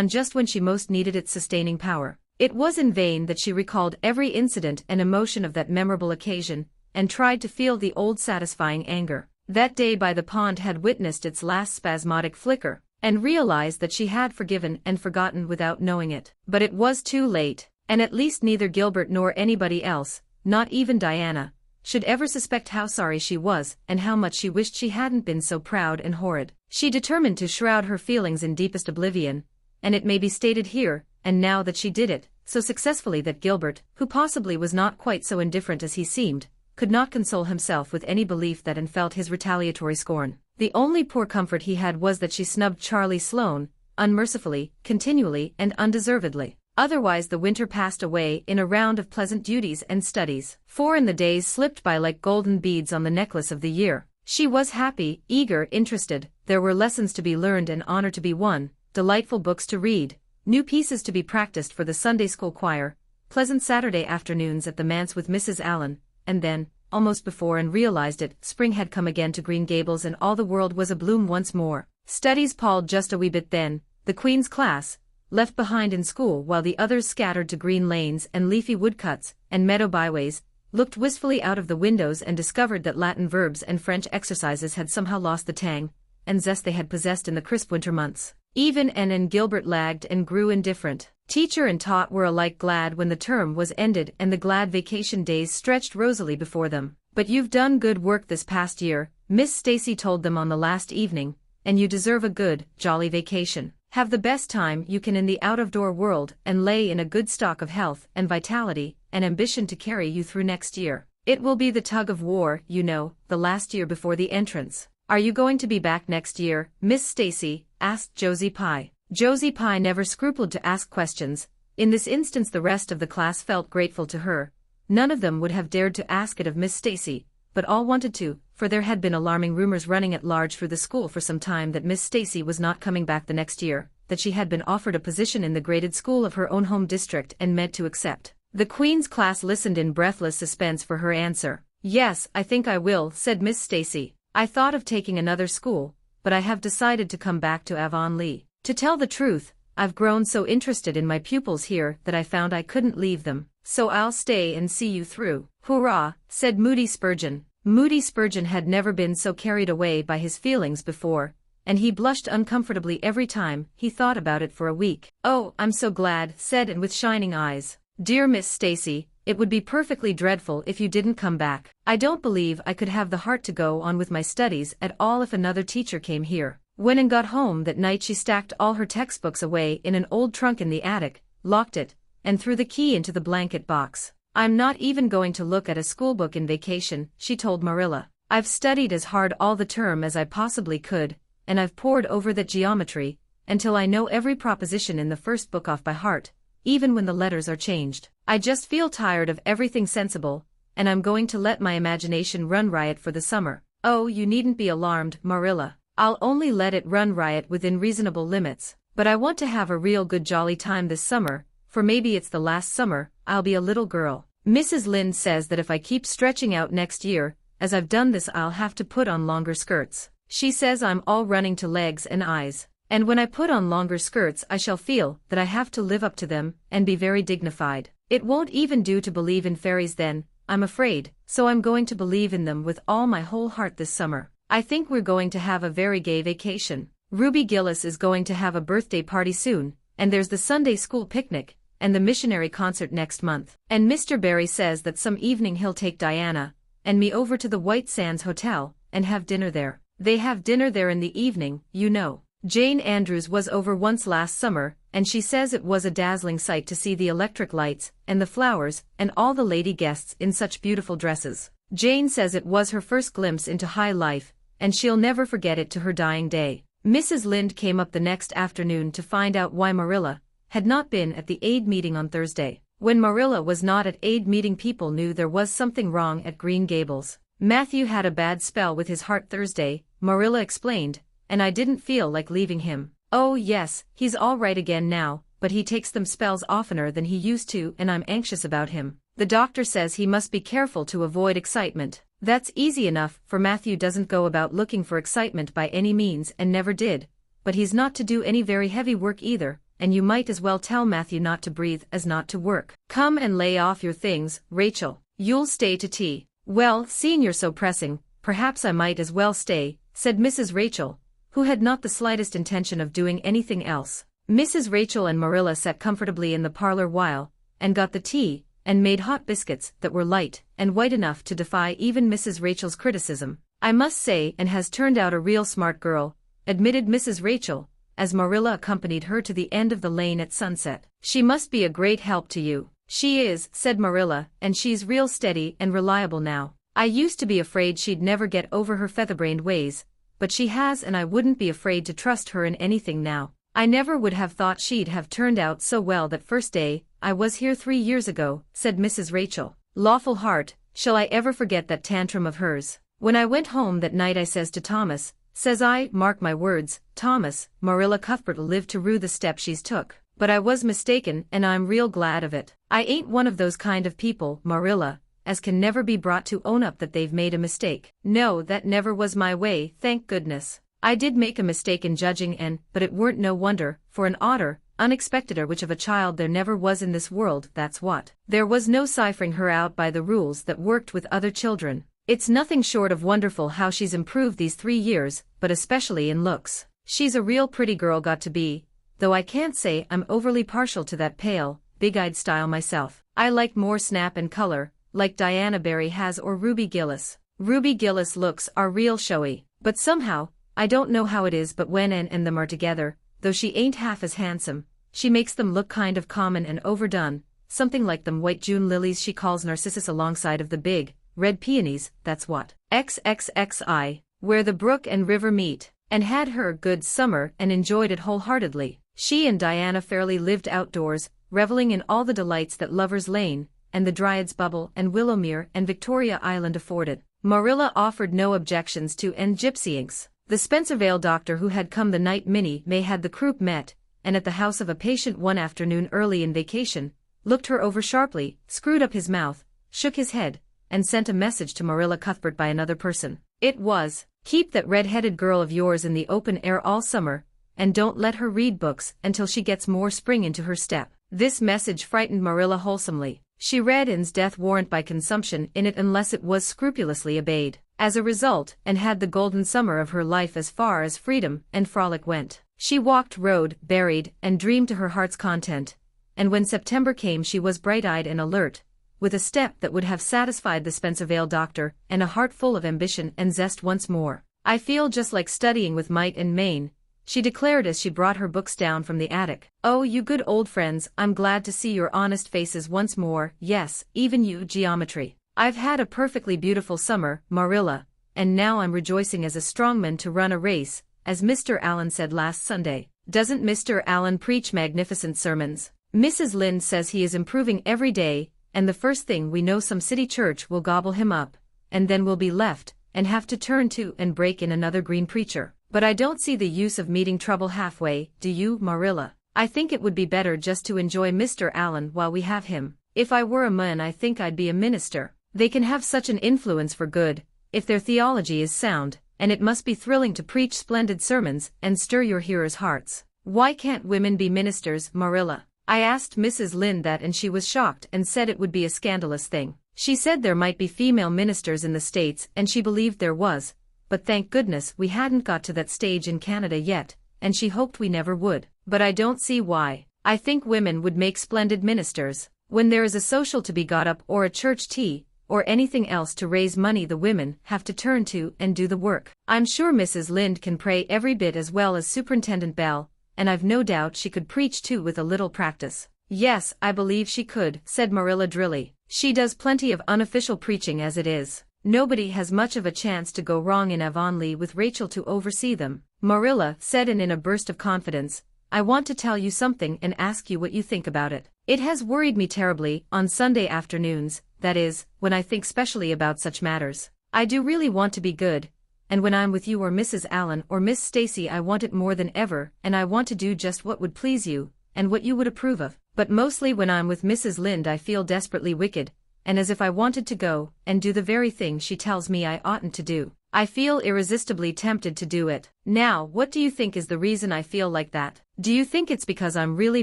just when she most needed its sustaining power. It was in vain that she recalled every incident and emotion of that memorable occasion, and tried to feel the old satisfying anger. That day by the pond had witnessed its last spasmodic flicker, and realized that she had forgiven and forgotten without knowing it. But it was too late. And at least neither Gilbert nor anybody else, not even Diana, should ever suspect how sorry she was and how much she wished she hadn't been so proud and horrid. She determined to shroud her feelings in deepest oblivion, and it may be stated here, and now that she did it, so successfully that Gilbert, who possibly was not quite so indifferent as he seemed, could not console himself with any belief that Anne felt his retaliatory scorn. The only poor comfort he had was that she snubbed Charlie Sloane, unmercifully, continually and undeservedly. Otherwise the winter passed away in a round of pleasant duties and studies. And the days slipped by like golden beads on the necklace of the year. She was happy, eager, interested. There were lessons to be learned and honor to be won, delightful books to read, new pieces to be practiced for the Sunday school choir, pleasant Saturday afternoons at the manse with Mrs. Allen, and then, almost before Anne realized it, spring had come again to Green Gables and all the world was abloom once more. Studies palled just a wee bit then. The Queen's class, left behind in school while the others scattered to green lanes and leafy woodcuts and meadow byways, looked wistfully out of the windows and discovered that Latin verbs and French exercises had somehow lost the tang and zest they had possessed in the crisp winter months. Even Anne and Gilbert lagged and grew indifferent. Teacher and taught were alike glad when the term was ended and the glad vacation days stretched rosily before them. But you've done good work this past year, Miss Stacy told them on the last evening, and you deserve a good, jolly vacation. Have the best time you can in the out-of-door world and lay in a good stock of health and vitality and ambition to carry you through next year. It will be the tug of war, you know, the last year before the entrance. Are you going to be back next year, Miss Stacy? Asked Josie Pye. Josie Pye never scrupled to ask questions. In this instance the rest of the class felt grateful to her, None of them would have dared to ask it of Miss Stacy, but all wanted to, for there had been alarming rumors running at large through the school for some time that Miss Stacy was not coming back the next year, that she had been offered a position in the graded school of her own home district and meant to accept. The Queen's class listened in breathless suspense for her answer. "Yes, I think I will," said Miss Stacy. "I thought of taking another school, but I have decided to come back to Avonlea. To tell the truth, I've grown so interested in my pupils here that I found I couldn't leave them, so I'll stay and see you through." "Hurrah," said Moody Spurgeon. Moody Spurgeon had never been so carried away by his feelings before, and he blushed uncomfortably every time he thought about it for a week. "Oh, I'm so glad," said Anne with shining eyes. "Dear Miss Stacy, it would be perfectly dreadful if you didn't come back. I don't believe I could have the heart to go on with my studies at all if another teacher came here." When Anne got home that night she stacked all her textbooks away in an old trunk in the attic, locked it, and threw the key into the blanket box. "I'm not even going to look at a schoolbook in vacation," she told Marilla. "I've studied as hard all the term as I possibly could, and I've pored over that geometry, until I know every proposition in the first book off by heart, even when the letters are changed. I just feel tired of everything sensible, and I'm going to let my imagination run riot for the summer." "Oh, you needn't be alarmed, Marilla. I'll only let it run riot within reasonable limits, but I want to have a real good jolly time this summer, for maybe it's the last summer I'll be a little girl. Mrs. Lynde says that if I keep stretching out next year, as I've done this, I'll have to put on longer skirts. She says I'm all running to legs and eyes, and when I put on longer skirts I shall feel that I have to live up to them and be very dignified. It won't even do to believe in fairies then, I'm afraid, so I'm going to believe in them with all my whole heart this summer. I think we're going to have a very gay vacation. Ruby Gillis is going to have a birthday party soon, and there's the Sunday school picnic, and the missionary concert next month. And Mr. Barry says that some evening he'll take Diana and me over to the White Sands Hotel and have dinner there. They have dinner there in the evening, you know. Jane Andrews was over once last summer, and she says it was a dazzling sight to see the electric lights and the flowers and all the lady guests in such beautiful dresses. Jane says it was her first glimpse into high life, and she'll never forget it to her dying day. Mrs. Lynde came up the next afternoon to find out why Marilla had not been at the aid meeting on Thursday. When Marilla was not at aid meeting, people knew there was something wrong at Green Gables. "Matthew had a bad spell with his heart Thursday," Marilla explained, "and I didn't feel like leaving him." "Oh yes, he's all right again now, but he takes them spells oftener than he used to and I'm anxious about him. The doctor says he must be careful to avoid excitement." "That's easy enough, for Matthew doesn't go about looking for excitement by any means and never did, but he's not to do any very heavy work either, and you might as well tell Matthew not to breathe as not to work. Come and lay off your things, Rachel. You'll stay to tea." "Well, seeing you're so pressing, perhaps I might as well stay," said Mrs. Rachel, who had not the slightest intention of doing anything else. Mrs. Rachel and Marilla sat comfortably in the parlor while Anne got the tea and made hot biscuits that were light and white enough to defy even Mrs. Rachel's criticism. "I must say Anne has turned out a real smart girl," admitted Mrs. Rachel, as Marilla accompanied her to the end of the lane at sunset. "She must be a great help to you." "She is," said Marilla, "and she's real steady and reliable now. I used to be afraid she'd never get over her featherbrained ways, but she has, and I wouldn't be afraid to trust her in anything now. I never would have thought she'd have turned out so well that first day I was here 3 years ago," said Mrs. Rachel. "Lawful heart, shall I ever forget that tantrum of hers? When I went home that night I says to Thomas, says I, mark my words, Thomas, Marilla Cuthbert 'll live to rue the step she's took. But I was mistaken and I'm real glad of it. I ain't one of those kind of people, Marilla, as can never be brought to own up that they've made a mistake. No, that never was my way, thank goodness. I did make a mistake in judging Anne, but it weren't no wonder, for an odder, unexpecteder which of a child there never was in this world, that's what. There was no ciphering her out by the rules that worked with other children. It's nothing short of wonderful how she's improved these 3 years, but especially in looks. She's a real pretty girl got to be, though I can't say I'm overly partial to that pale, big-eyed style myself. I like more snap and color, like Diana Barry has or Ruby Gillis. Ruby Gillis looks are real showy, but somehow, I don't know how it is, but when Anne and them are together, though she ain't half as handsome, she makes them look kind of common and overdone, something like them white June lilies she calls narcissus alongside of the big, red peonies, that's what. XXXI, where the brook and river meet, and had her good summer and enjoyed it wholeheartedly. She and Diana fairly lived outdoors, reveling in all the delights that Lover's Lane and the Dryad's Bubble and Willowmere and Victoria Island afforded. Marilla offered no objections to and gypsyings. The Spencervale doctor who had come the night Minnie May had the croup met, and at the house of a patient one afternoon early in vacation, looked her over sharply, screwed up his mouth, shook his head, and sent a message to Marilla Cuthbert by another person. It was, "Keep that red-headed girl of yours in the open air all summer, and don't let her read books until she gets more spring into her step." This message frightened Marilla wholesomely. She read Anne's death warrant by consumption in it unless it was scrupulously obeyed. As a result, Anne had the golden summer of her life as far as freedom and frolic went. She walked, rode, berried, and dreamed to her heart's content, and when September came she was bright-eyed and alert, with a step that would have satisfied the Spencervale doctor, and a heart full of ambition and zest once more. "I feel just like studying with might and main," she declared as she brought her books down from the attic. "Oh, you good old friends, I'm glad to see your honest faces once more. Yes, even you, geometry. I've had a perfectly beautiful summer, Marilla, and now I'm rejoicing as a strongman to run a race, as Mr. Allen said last Sunday. Doesn't Mr. Allen preach magnificent sermons? Mrs. Lynde says he is improving every day, and the first thing we know some city church will gobble him up, and then we'll be left, and have to turn to and break in another green preacher. But I don't see the use of meeting trouble halfway, do you, Marilla? I think it would be better just to enjoy Mr. Allen while we have him. If I were a man I think I'd be a minister. They can have such an influence for good, if their theology is sound, and it must be thrilling to preach splendid sermons and stir your hearers' hearts. Why can't women be ministers, Marilla? I asked Mrs. Lynde that and she was shocked and said it would be a scandalous thing. She said there might be female ministers in the States and she believed there was, but thank goodness we hadn't got to that stage in Canada yet, and she hoped we never would. But I don't see why. I think women would make splendid ministers. When there is a social to be got up or a church tea, or anything else to raise money, the women have to turn to and do the work. I'm sure Mrs. Lynde can pray every bit as well as Superintendent Bell, and I've no doubt she could preach too with a little practice. Yes, I believe she could, said Marilla drily. She does plenty of unofficial preaching as it is. Nobody has much of a chance to go wrong in Avonlea with Rachel to oversee them. Marilla said, and in a burst of confidence, I want to tell you something and ask you what you think about it. It has worried me terribly on Sunday afternoons, that is, when I think specially about such matters. I do really want to be good, and when I'm with you or Mrs. Allen or Miss Stacy I want it more than ever, and I want to do just what would please you, and what you would approve of. But mostly when I'm with Mrs. Lynde I feel desperately wicked, and as if I wanted to go and do the very thing she tells me I oughtn't to do. I feel irresistibly tempted to do it. Now, what do you think is the reason I feel like that? Do you think it's because I'm really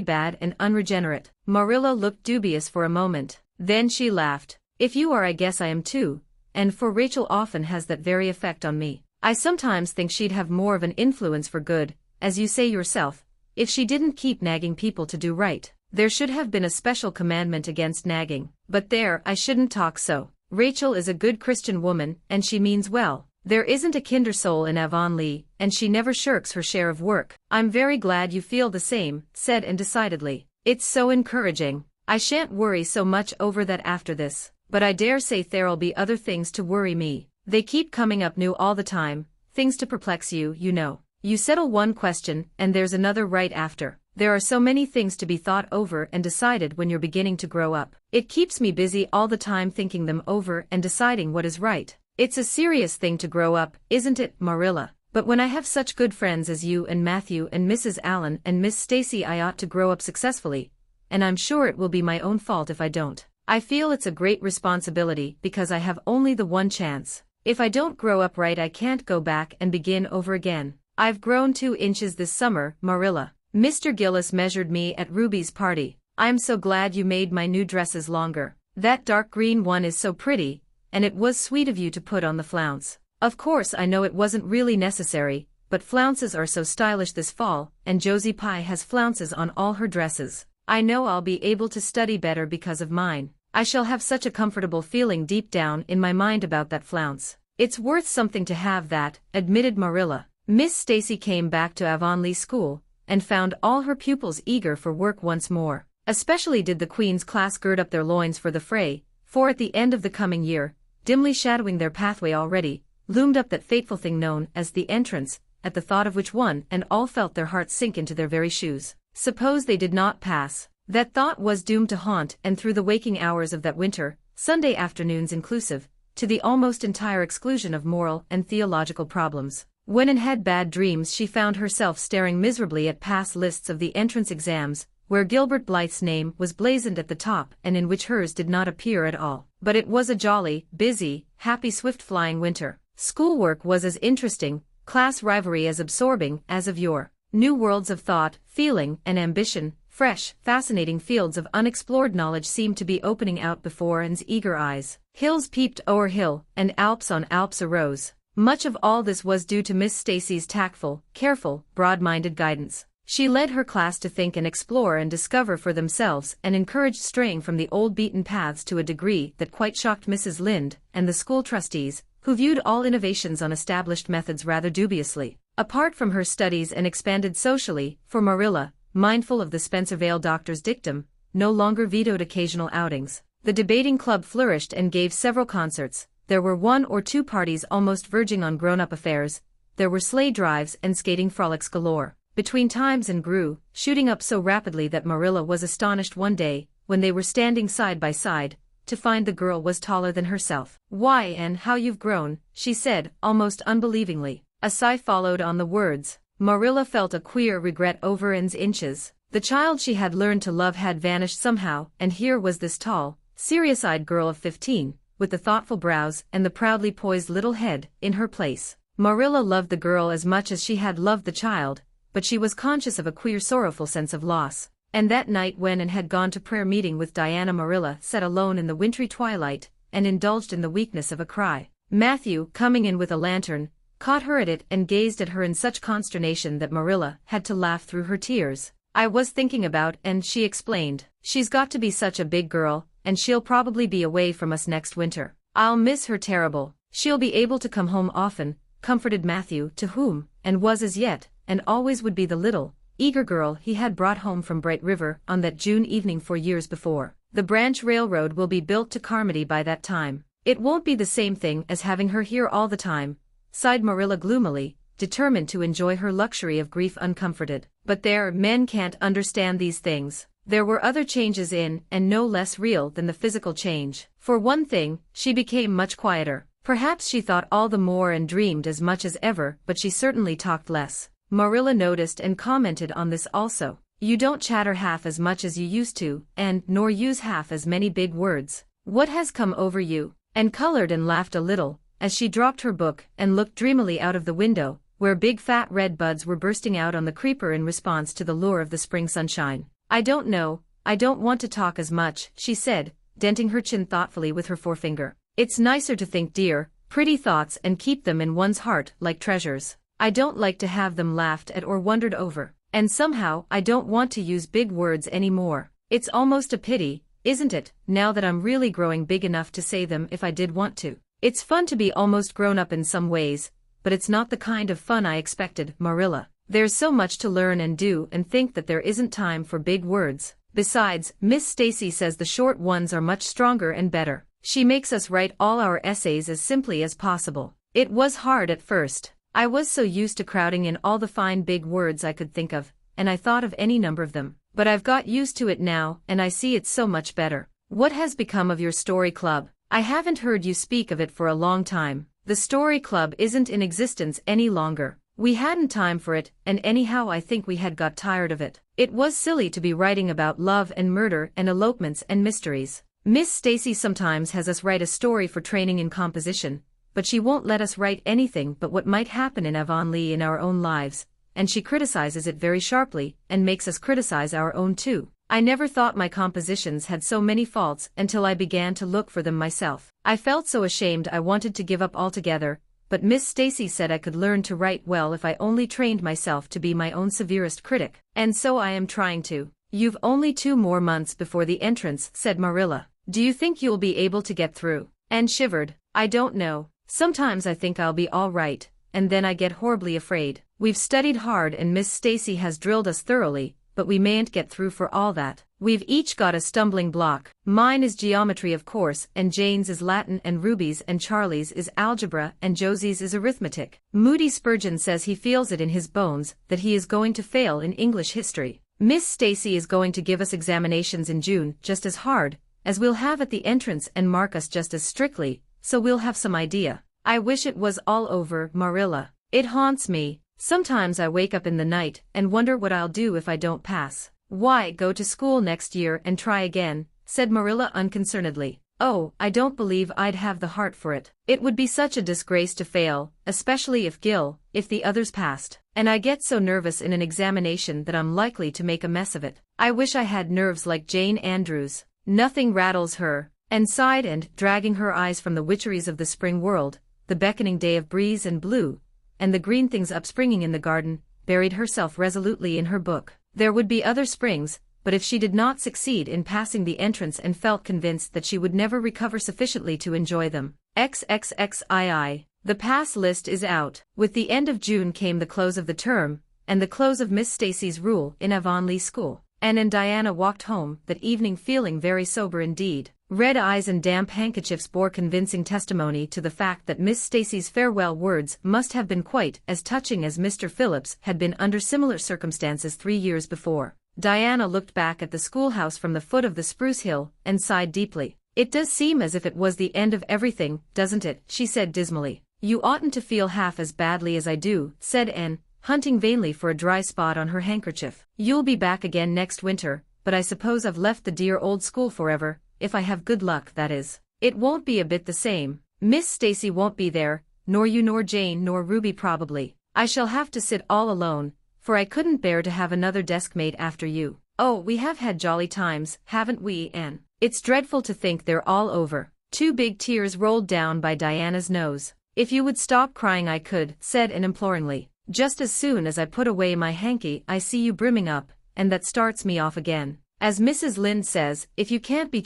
bad and unregenerate? Marilla looked dubious for a moment. Then she laughed. If you are I guess I am too, and for Rachel often has that very effect on me. I sometimes think she'd have more of an influence for good, as you say yourself, if she didn't keep nagging people to do right. There should have been a special commandment against nagging. But there, I shouldn't talk so. Rachel is a good Christian woman, and she means well. There isn't a kinder soul in Avonlea, and she never shirks her share of work. I'm very glad you feel the same, said Anne decidedly. It's so encouraging. I shan't worry so much over that after this, but I dare say there'll be other things to worry me. They keep coming up new all the time, things to perplex you, you know. You settle one question, and there's another right after. There are so many things to be thought over and decided when you're beginning to grow up. It keeps me busy all the time thinking them over and deciding what is right. It's a serious thing to grow up, isn't it, Marilla? But when I have such good friends as you and Matthew and Mrs. Allen and Miss Stacy I ought to grow up successfully, and I'm sure it will be my own fault if I don't. I feel it's a great responsibility because I have only the one chance. If I don't grow up right I can't go back and begin over again. I've grown 2 inches this summer, Marilla. Mr. Gillis measured me at Ruby's party. I'm so glad you made my new dresses longer. That dark green one is so pretty, and it was sweet of you to put on the flounce. Of course I know it wasn't really necessary, but flounces are so stylish this fall, and Josie Pye has flounces on all her dresses. I know I'll be able to study better because of mine. I shall have such a comfortable feeling deep down in my mind about that flounce. It's worth something to have that, admitted Marilla. Miss Stacy came back to Avonlea school, and found all her pupils eager for work once more. Especially did the Queen's class gird up their loins for the fray, for at the end of the coming year, dimly shadowing their pathway already, loomed up that fateful thing known as the entrance, at the thought of which one and all felt their hearts sink into their very shoes. Suppose they did not pass. That thought was doomed to haunt, and through the waking hours of that winter, Sunday afternoons inclusive, to the almost entire exclusion of moral and theological problems. When Anne had bad dreams, she found herself staring miserably at past lists of the entrance exams, where Gilbert Blythe's name was blazoned at the top and in which hers did not appear at all. But it was a jolly, busy, happy, swift-flying winter. Schoolwork was as interesting, class rivalry as absorbing as of yore. New worlds of thought, feeling, and ambition, fresh, fascinating fields of unexplored knowledge seemed to be opening out before Anne's eager eyes. Hills peeped o'er hill, and Alps on Alps arose. Much of all this was due to Miss Stacy's tactful, careful, broad-minded guidance. She led her class to think and explore and discover for themselves, and encouraged straying from the old beaten paths to a degree that quite shocked Mrs. Lynde and the school trustees, who viewed all innovations on established methods rather dubiously. Apart from her studies and expanded socially, for Marilla, mindful of the Spencervale doctor's dictum, no longer vetoed occasional outings. The debating club flourished and gave several concerts. There were 1 or 2 parties almost verging on grown-up affairs. There were sleigh drives and skating frolics galore. Between times and grew, shooting up so rapidly that Marilla was astonished one day, when they were standing side by side, to find the girl was taller than herself. "Why, Anne, how you've grown," she said, almost unbelievingly. A sigh followed on the words. Marilla felt a queer regret over Anne's inches. The child she had learned to love had vanished somehow, and here was this tall, serious-eyed girl of 15, with the thoughtful brows and the proudly poised little head, in her place. Marilla loved the girl as much as she had loved the child, but she was conscious of a queer sorrowful sense of loss. And that night when Anne had gone to prayer meeting with Diana, Marilla sat alone in the wintry twilight, and indulged in the weakness of a cry. Matthew, coming in with a lantern, caught her at it and gazed at her in such consternation that Marilla had to laugh through her tears. "I was thinking about," and she explained. "She's got to be such a big girl, and she'll probably be away from us next winter. I'll miss her terrible. She'll be able to come home often," comforted Matthew, to whom, and was as yet, and always would be, the little, eager girl he had brought home from Bright River on that June evening 4 years before. "The branch railroad will be built to Carmody by that time. It won't be the same thing as having her here all the time," sighed Marilla gloomily, determined to enjoy her luxury of grief uncomforted. But there, men can't understand these things. There were other changes in, and no less real than the physical change. For one thing, she became much quieter. Perhaps she thought all the more and dreamed as much as ever, but she certainly talked less. Marilla noticed and commented on this also. "You don't chatter half as much as you used to, and nor use half as many big words. What has come over you?" And colored and laughed a little, as she dropped her book and looked dreamily out of the window, where big fat red buds were bursting out on the creeper in response to the lure of the spring sunshine. "I don't know, I don't want to talk as much," she said, denting her chin thoughtfully with her forefinger. "It's nicer to think dear, pretty thoughts and keep them in one's heart like treasures. I don't like to have them laughed at or wondered over. And somehow I don't want to use big words anymore. It's almost a pity, isn't it, now that I'm really growing big enough to say them if I did want to. It's fun to be almost grown up in some ways, but it's not the kind of fun I expected, Marilla. There's so much to learn and do and think that there isn't time for big words. Besides, Miss Stacy says the short ones are much stronger and better. She makes us write all our essays as simply as possible. It was hard at first. I was so used to crowding in all the fine big words I could think of, and I thought of any number of them. But I've got used to it now, and I see it's so much better. What has become of your story club? I haven't heard you speak of it for a long time." "The story club isn't in existence any longer. We hadn't time for it, and anyhow I think we had got tired of it. It was silly to be writing about love and murder and elopements and mysteries. Miss Stacy sometimes has us write a story for training in composition, but she won't let us write anything but what might happen in Avonlea in our own lives, and she criticizes it very sharply, and makes us criticize our own too. I never thought my compositions had so many faults until I began to look for them myself. I felt so ashamed I wanted to give up altogether, but Miss Stacy said I could learn to write well if I only trained myself to be my own severest critic, and so I am trying to." "You've only 2 more months before the entrance," said Marilla. "Do you think you'll be able to get through?" Anne shivered. "I don't know. Sometimes I think I'll be all right, and then I get horribly afraid. We've studied hard and Miss Stacy has drilled us thoroughly, but we mayn't get through for all that. We've each got a stumbling block. Mine is geometry, of course, and Jane's is Latin, and Ruby's and Charlie's is algebra, and Josie's is arithmetic. Moody Spurgeon says he feels it in his bones that he is going to fail in English history. Miss Stacy is going to give us examinations in June just as hard as we'll have at the entrance and mark us just as strictly, so we'll have some idea. I wish it was all over, Marilla. It haunts me. Sometimes I wake up in the night and wonder what I'll do if I don't pass. Why, go to school next year and try again, said Marilla unconcernedly. Oh, I don't believe I'd have the heart for it. It would be such a disgrace to fail, especially if the others passed. And I get so nervous in an examination that I'm likely to make a mess of it. I wish I had nerves like Jane Andrews. Nothing rattles her, and sighed and, dragging her eyes from the witcheries of the spring world, the beckoning day of breeze and blue, and the green things upspringing in the garden, buried herself resolutely in her book. There would be other springs, but if she did not succeed in passing the entrance and felt convinced that she would never recover sufficiently to enjoy them. XXXII. The pass list is out. With the end of June came the close of the term, and the close of Miss Stacy's rule in Avonlea school. Anne and Diana walked home that evening feeling very sober indeed. Red eyes and damp handkerchiefs bore convincing testimony to the fact that Miss Stacy's farewell words must have been quite as touching as Mr. Phillips had been under similar circumstances 3 years before. Diana looked back at the schoolhouse from the foot of the spruce hill and sighed deeply. It does seem as if it was the end of everything, doesn't it? She said dismally. You oughtn't to feel half as badly as I do, said Anne, hunting vainly for a dry spot on her handkerchief. You'll be back again next winter, but I suppose I've left the dear old school forever, if I have good luck, that is. It won't be a bit the same. Miss Stacy won't be there, nor you nor Jane nor Ruby probably. I shall have to sit all alone, for I couldn't bear to have another deskmate after you. Oh, we have had jolly times, haven't we, Anne? It's dreadful to think they're all over. 2 big tears rolled down by Diana's nose. If you would stop crying I could, said Anne imploringly. Just as soon as I put away my hanky I see you brimming up, and that starts me off again. As Mrs. Lynde says, if you can't be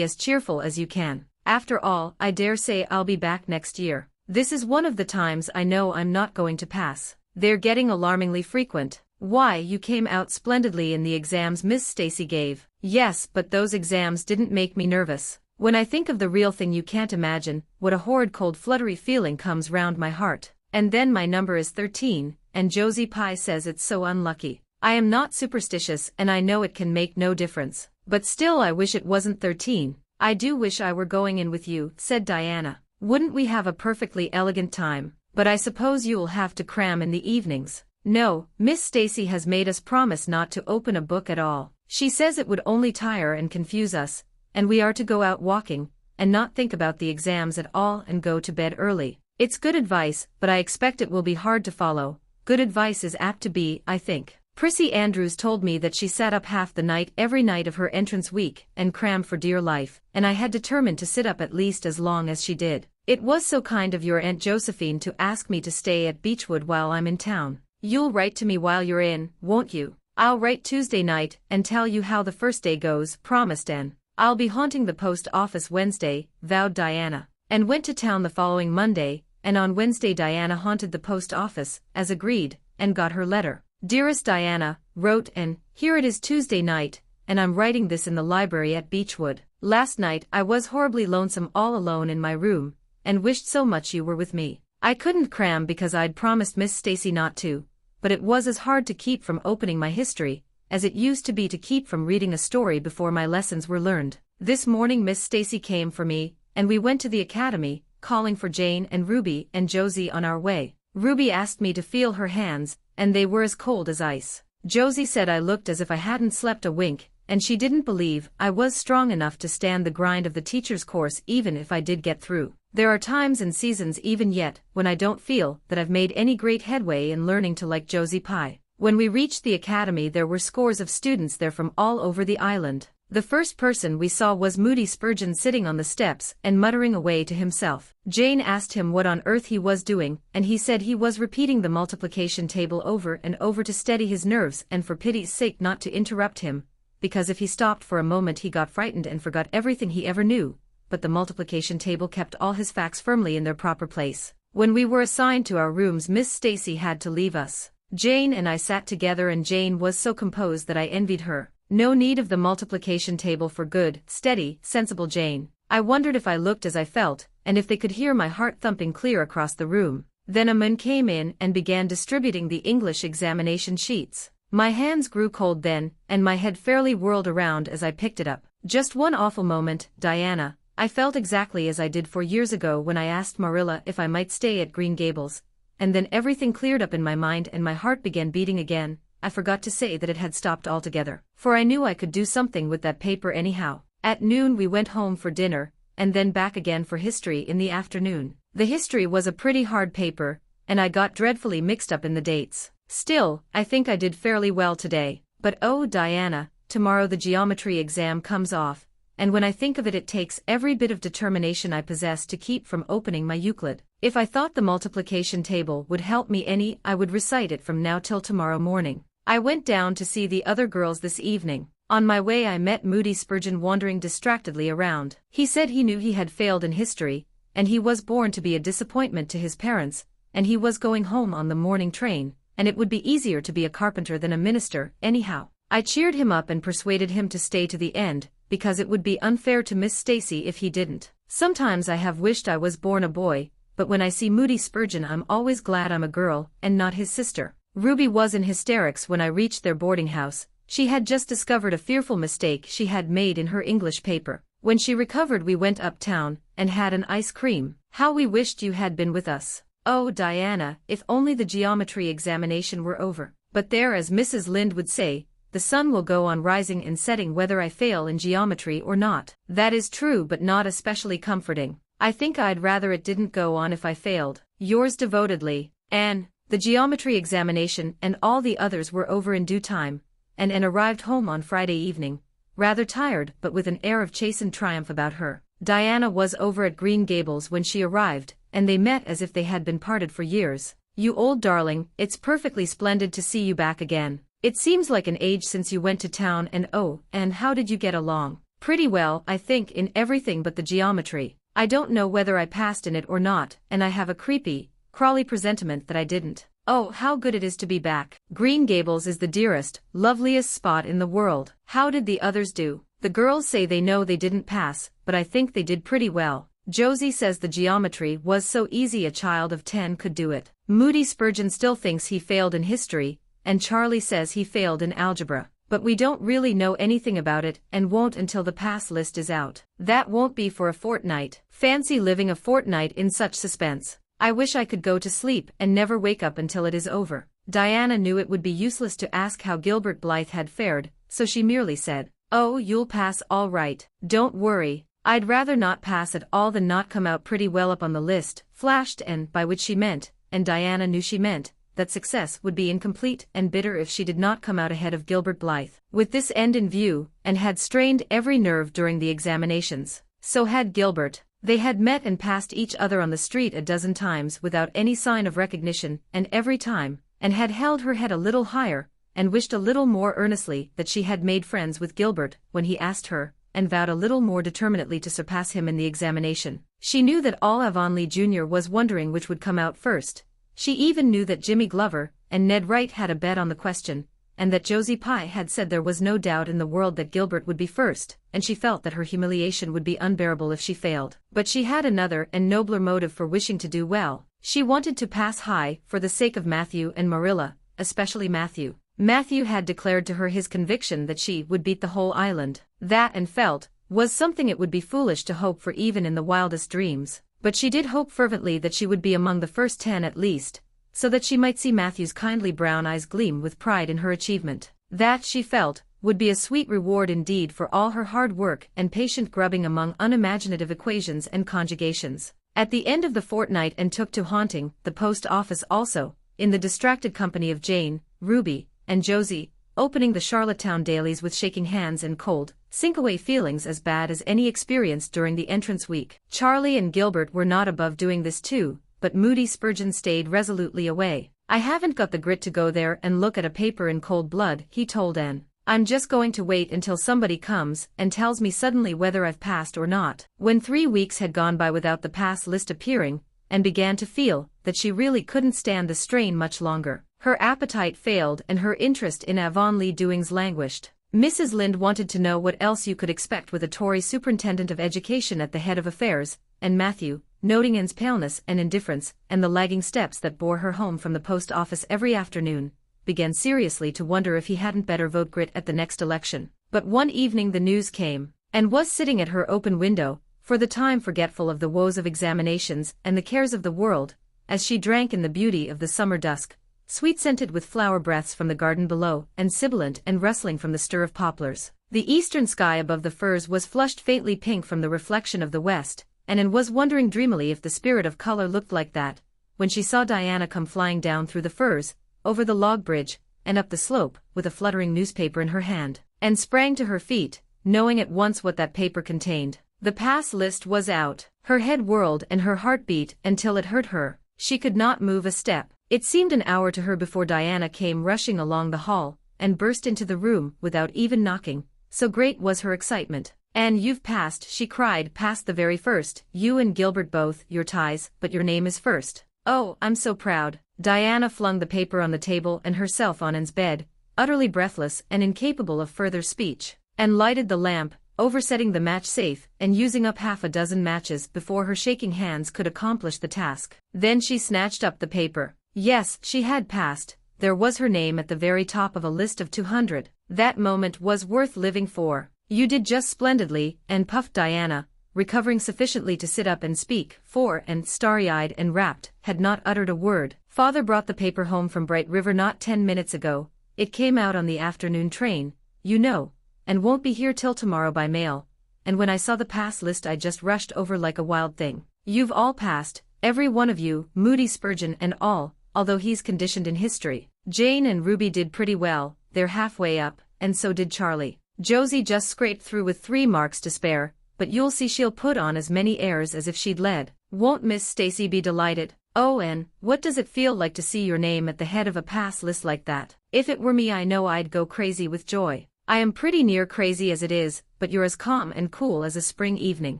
as cheerful as you can. After all, I dare say I'll be back next year. This is one of the times I know I'm not going to pass. They're getting alarmingly frequent. Why, you came out splendidly in the exams Miss Stacy gave. Yes, but those exams didn't make me nervous. When I think of the real thing you can't imagine what a horrid cold fluttery feeling comes round my heart. And then my number is 13, and Josie Pye says it's so unlucky. I am not superstitious and I know it can make no difference. But still I wish it wasn't 13. I do wish I were going in with you, said Diana. Wouldn't we have a perfectly elegant time? But I suppose you'll have to cram in the evenings. No, Miss Stacy has made us promise not to open a book at all. She says it would only tire and confuse us, and we are to go out walking, and not think about the exams at all and go to bed early. It's good advice, but I expect it will be hard to follow. Good advice is apt to be, I think. Prissy Andrews told me that she sat up half the night every night of her entrance week and crammed for dear life, and I had determined to sit up at least as long as she did. It was so kind of your Aunt Josephine to ask me to stay at Beechwood while I'm in town. You'll write to me while you're in, won't you? I'll write Tuesday night and tell you how the first day goes, promised Anne. I'll be haunting the post office Wednesday, vowed Diana, and went to town the following Monday, and on Wednesday Diana haunted the post office, as agreed, and got her letter. Dearest Diana, wrote Anne, here it is Tuesday night, and I'm writing this in the library at Beechwood. Last night I was horribly lonesome all alone in my room, and wished so much you were with me. I couldn't cram because I'd promised Miss Stacy not to, but it was as hard to keep from opening my history, as it used to be to keep from reading a story before my lessons were learned. This morning Miss Stacy came for me, and we went to the academy, calling for Jane and Ruby and Josie on our way. Ruby asked me to feel her hands, and they were as cold as ice. Josie said I looked as if I hadn't slept a wink, and she didn't believe I was strong enough to stand the grind of the teacher's course even if I did get through. There are times and seasons even yet when I don't feel that I've made any great headway in learning to like Josie Pye. When we reached the academy there were scores of students there from all over the island. The first person we saw was Moody Spurgeon sitting on the steps and muttering away to himself. Jane asked him what on earth he was doing, and he said he was repeating the multiplication table over and over to steady his nerves and for pity's sake not to interrupt him, because if he stopped for a moment he got frightened and forgot everything he ever knew, but the multiplication table kept all his facts firmly in their proper place. When we were assigned to our rooms Miss Stacy had to leave us. Jane and I sat together and Jane was so composed that I envied her. No need of the multiplication table for good, steady, sensible Jane. I wondered if I looked as I felt, and if they could hear my heart thumping clear across the room. Then a man came in and began distributing the English examination sheets. My hands grew cold then, and my head fairly whirled around as I picked it up. Just one awful moment, Diana. I felt exactly as I did 4 years ago when I asked Marilla if I might stay at Green Gables, and then everything cleared up in my mind and my heart began beating again. I forgot to say that it had stopped altogether, for I knew I could do something with that paper anyhow. At noon we went home for dinner, and then back again for history in the afternoon. The history was a pretty hard paper, and I got dreadfully mixed up in the dates. Still, I think I did fairly well today. But oh Diana, tomorrow the geometry exam comes off, and when I think of it, it takes every bit of determination I possess to keep from opening my Euclid. If I thought the multiplication table would help me any, I would recite it from now till tomorrow morning. I went down to see the other girls this evening. On my way I met Moody Spurgeon wandering distractedly around. He said he knew he had failed in history, and he was born to be a disappointment to his parents, and he was going home on the morning train, and it would be easier to be a carpenter than a minister, anyhow. I cheered him up and persuaded him to stay to the end, because it would be unfair to Miss Stacy if he didn't. Sometimes I have wished I was born a boy, but when I see Moody Spurgeon I'm always glad I'm a girl and not his sister. Ruby was in hysterics when I reached their boarding house. She had just discovered a fearful mistake she had made in her English paper. When she recovered we went uptown and had an ice cream. How we wished you had been with us. Oh Diana, if only the geometry examination were over. But there, as Mrs. Lynde would say, the sun will go on rising and setting whether I fail in geometry or not. That is true but not especially comforting. I think I'd rather it didn't go on if I failed. Yours devotedly, Anne. The geometry examination and all the others were over in due time, and Anne arrived home on Friday evening, rather tired but with an air of chastened triumph about her. Diana was over at Green Gables when she arrived, and they met as if they had been parted for years. You old darling, it's perfectly splendid to see you back again. It seems like an age since you went to town, and oh, and how did you get along? Pretty well, I think, in everything but the geometry. I don't know whether I passed in it or not, and I have a creepy, crawly presentiment that I didn't. Oh, how good it is to be back. Green Gables is the dearest, loveliest spot in the world. How did the others do? The girls say they know they didn't pass, but I think they did pretty well. Josie says the geometry was so easy a child of 10 could do it. Moody Spurgeon still thinks he failed in history, and Charlie says he failed in algebra. But we don't really know anything about it and won't until the pass list is out. That won't be for a fortnight. Fancy living a fortnight in such suspense. I wish I could go to sleep and never wake up until it is over. Diana knew it would be useless to ask how Gilbert Blythe had fared, so she merely said, "Oh, you'll pass all right. Don't worry. I'd rather not pass at all than not come out pretty well up on the list," flashed Anne, by which she meant, and Diana knew she meant, that success would be incomplete and bitter if she did not come out ahead of Gilbert Blythe. With this end in view, Anne had strained every nerve during the examinations. So had Gilbert. They had met and passed each other on the street a dozen times without any sign of recognition, and every time, Anne had held her head a little higher, and wished a little more earnestly that she had made friends with Gilbert when he asked her, and vowed a little more determinately to surpass him in the examination. She knew that all Avonlea Jr. was wondering which would come out first. She even knew that Jimmy Glover and Ned Wright had a bet on the question, and that Josie Pye had said there was no doubt in the world that Gilbert would be first, and she felt that her humiliation would be unbearable if she failed. But she had another and nobler motive for wishing to do well. She wanted to pass high for the sake of Matthew and Marilla, especially Matthew. Matthew had declared to her his conviction that she would beat the whole island. That, Anne felt, was something it would be foolish to hope for even in the wildest dreams. But she did hope fervently that she would be among the first 10 at least, so that she might see Matthew's kindly brown eyes gleam with pride in her achievement. That, she felt, would be a sweet reward indeed for all her hard work and patient grubbing among unimaginative equations and conjugations. At the end of the fortnight Anne took to haunting the post office also, in the distracted company of Jane, Ruby, and Josie, opening the Charlottetown dailies with shaking hands and cold, sink-away feelings as bad as any experienced during the entrance week. Charlie and Gilbert were not above doing this too, but Moody Spurgeon stayed resolutely away. "I haven't got the grit to go there and look at a paper in cold blood," he told Anne. "I'm just going to wait until somebody comes and tells me suddenly whether I've passed or not." When 3 weeks had gone by without the pass list appearing, Anne began to feel that she really couldn't stand the strain much longer. Her appetite failed and her interest in Avonlea doings languished. Mrs. Lynde wanted to know what else you could expect with a Tory superintendent of education at the head of affairs, and Matthew, noting Anne's paleness and indifference and the lagging steps that bore her home from the post office every afternoon, began seriously to wonder if he hadn't better vote Grit at the next election. But one evening the news came, and was sitting at her open window, for the time forgetful of the woes of examinations and the cares of the world, as she drank in the beauty of the summer dusk, sweet-scented with flower breaths from the garden below and sibilant and rustling from the stir of poplars. The eastern sky above the firs was flushed faintly pink from the reflection of the west, and Anne was wondering dreamily if the spirit of color looked like that, when she saw Diana come flying down through the firs, over the log bridge, and up the slope, with a fluttering newspaper in her hand, and sprang to her feet, knowing at once what that paper contained. The pass list was out. Her head whirled and her heart beat until it hurt her. She could not move a step. It seemed an hour to her before Diana came rushing along the hall, and burst into the room without even knocking, so great was her excitement. "Anne, you've passed," she cried, "passed the very first, you and Gilbert both, your ties, but your name is first. Oh, I'm so proud." Diana flung the paper on the table and herself on Anne's bed, utterly breathless and incapable of further speech, and lighted the lamp, oversetting the match safe and using up half a dozen matches before her shaking hands could accomplish the task. Then she snatched up the paper. Yes, she had passed. There was her name at the very top of a list of 200. That moment was worth living for. "You did just splendidly," and puffed Diana, recovering sufficiently to sit up and speak, for Anne, starry-eyed and rapt, had not uttered a word. "Father brought the paper home from Bright River not 10 minutes ago. It came out on the afternoon train, you know, and won't be here till tomorrow by mail, and when I saw the pass list I just rushed over like a wild thing. You've all passed, every one of you, Moody Spurgeon and all, although he's conditioned in history. Jane and Ruby did pretty well, they're halfway up, and so did Charlie. Josie just scraped through with 3 marks to spare, but you'll see she'll put on as many airs as if she'd led. Won't Miss Stacy be delighted? Oh, Anne, what does it feel like to see your name at the head of a pass list like that? If it were me I know I'd go crazy with joy. I am pretty near crazy as it is, but you're as calm and cool as a spring evening."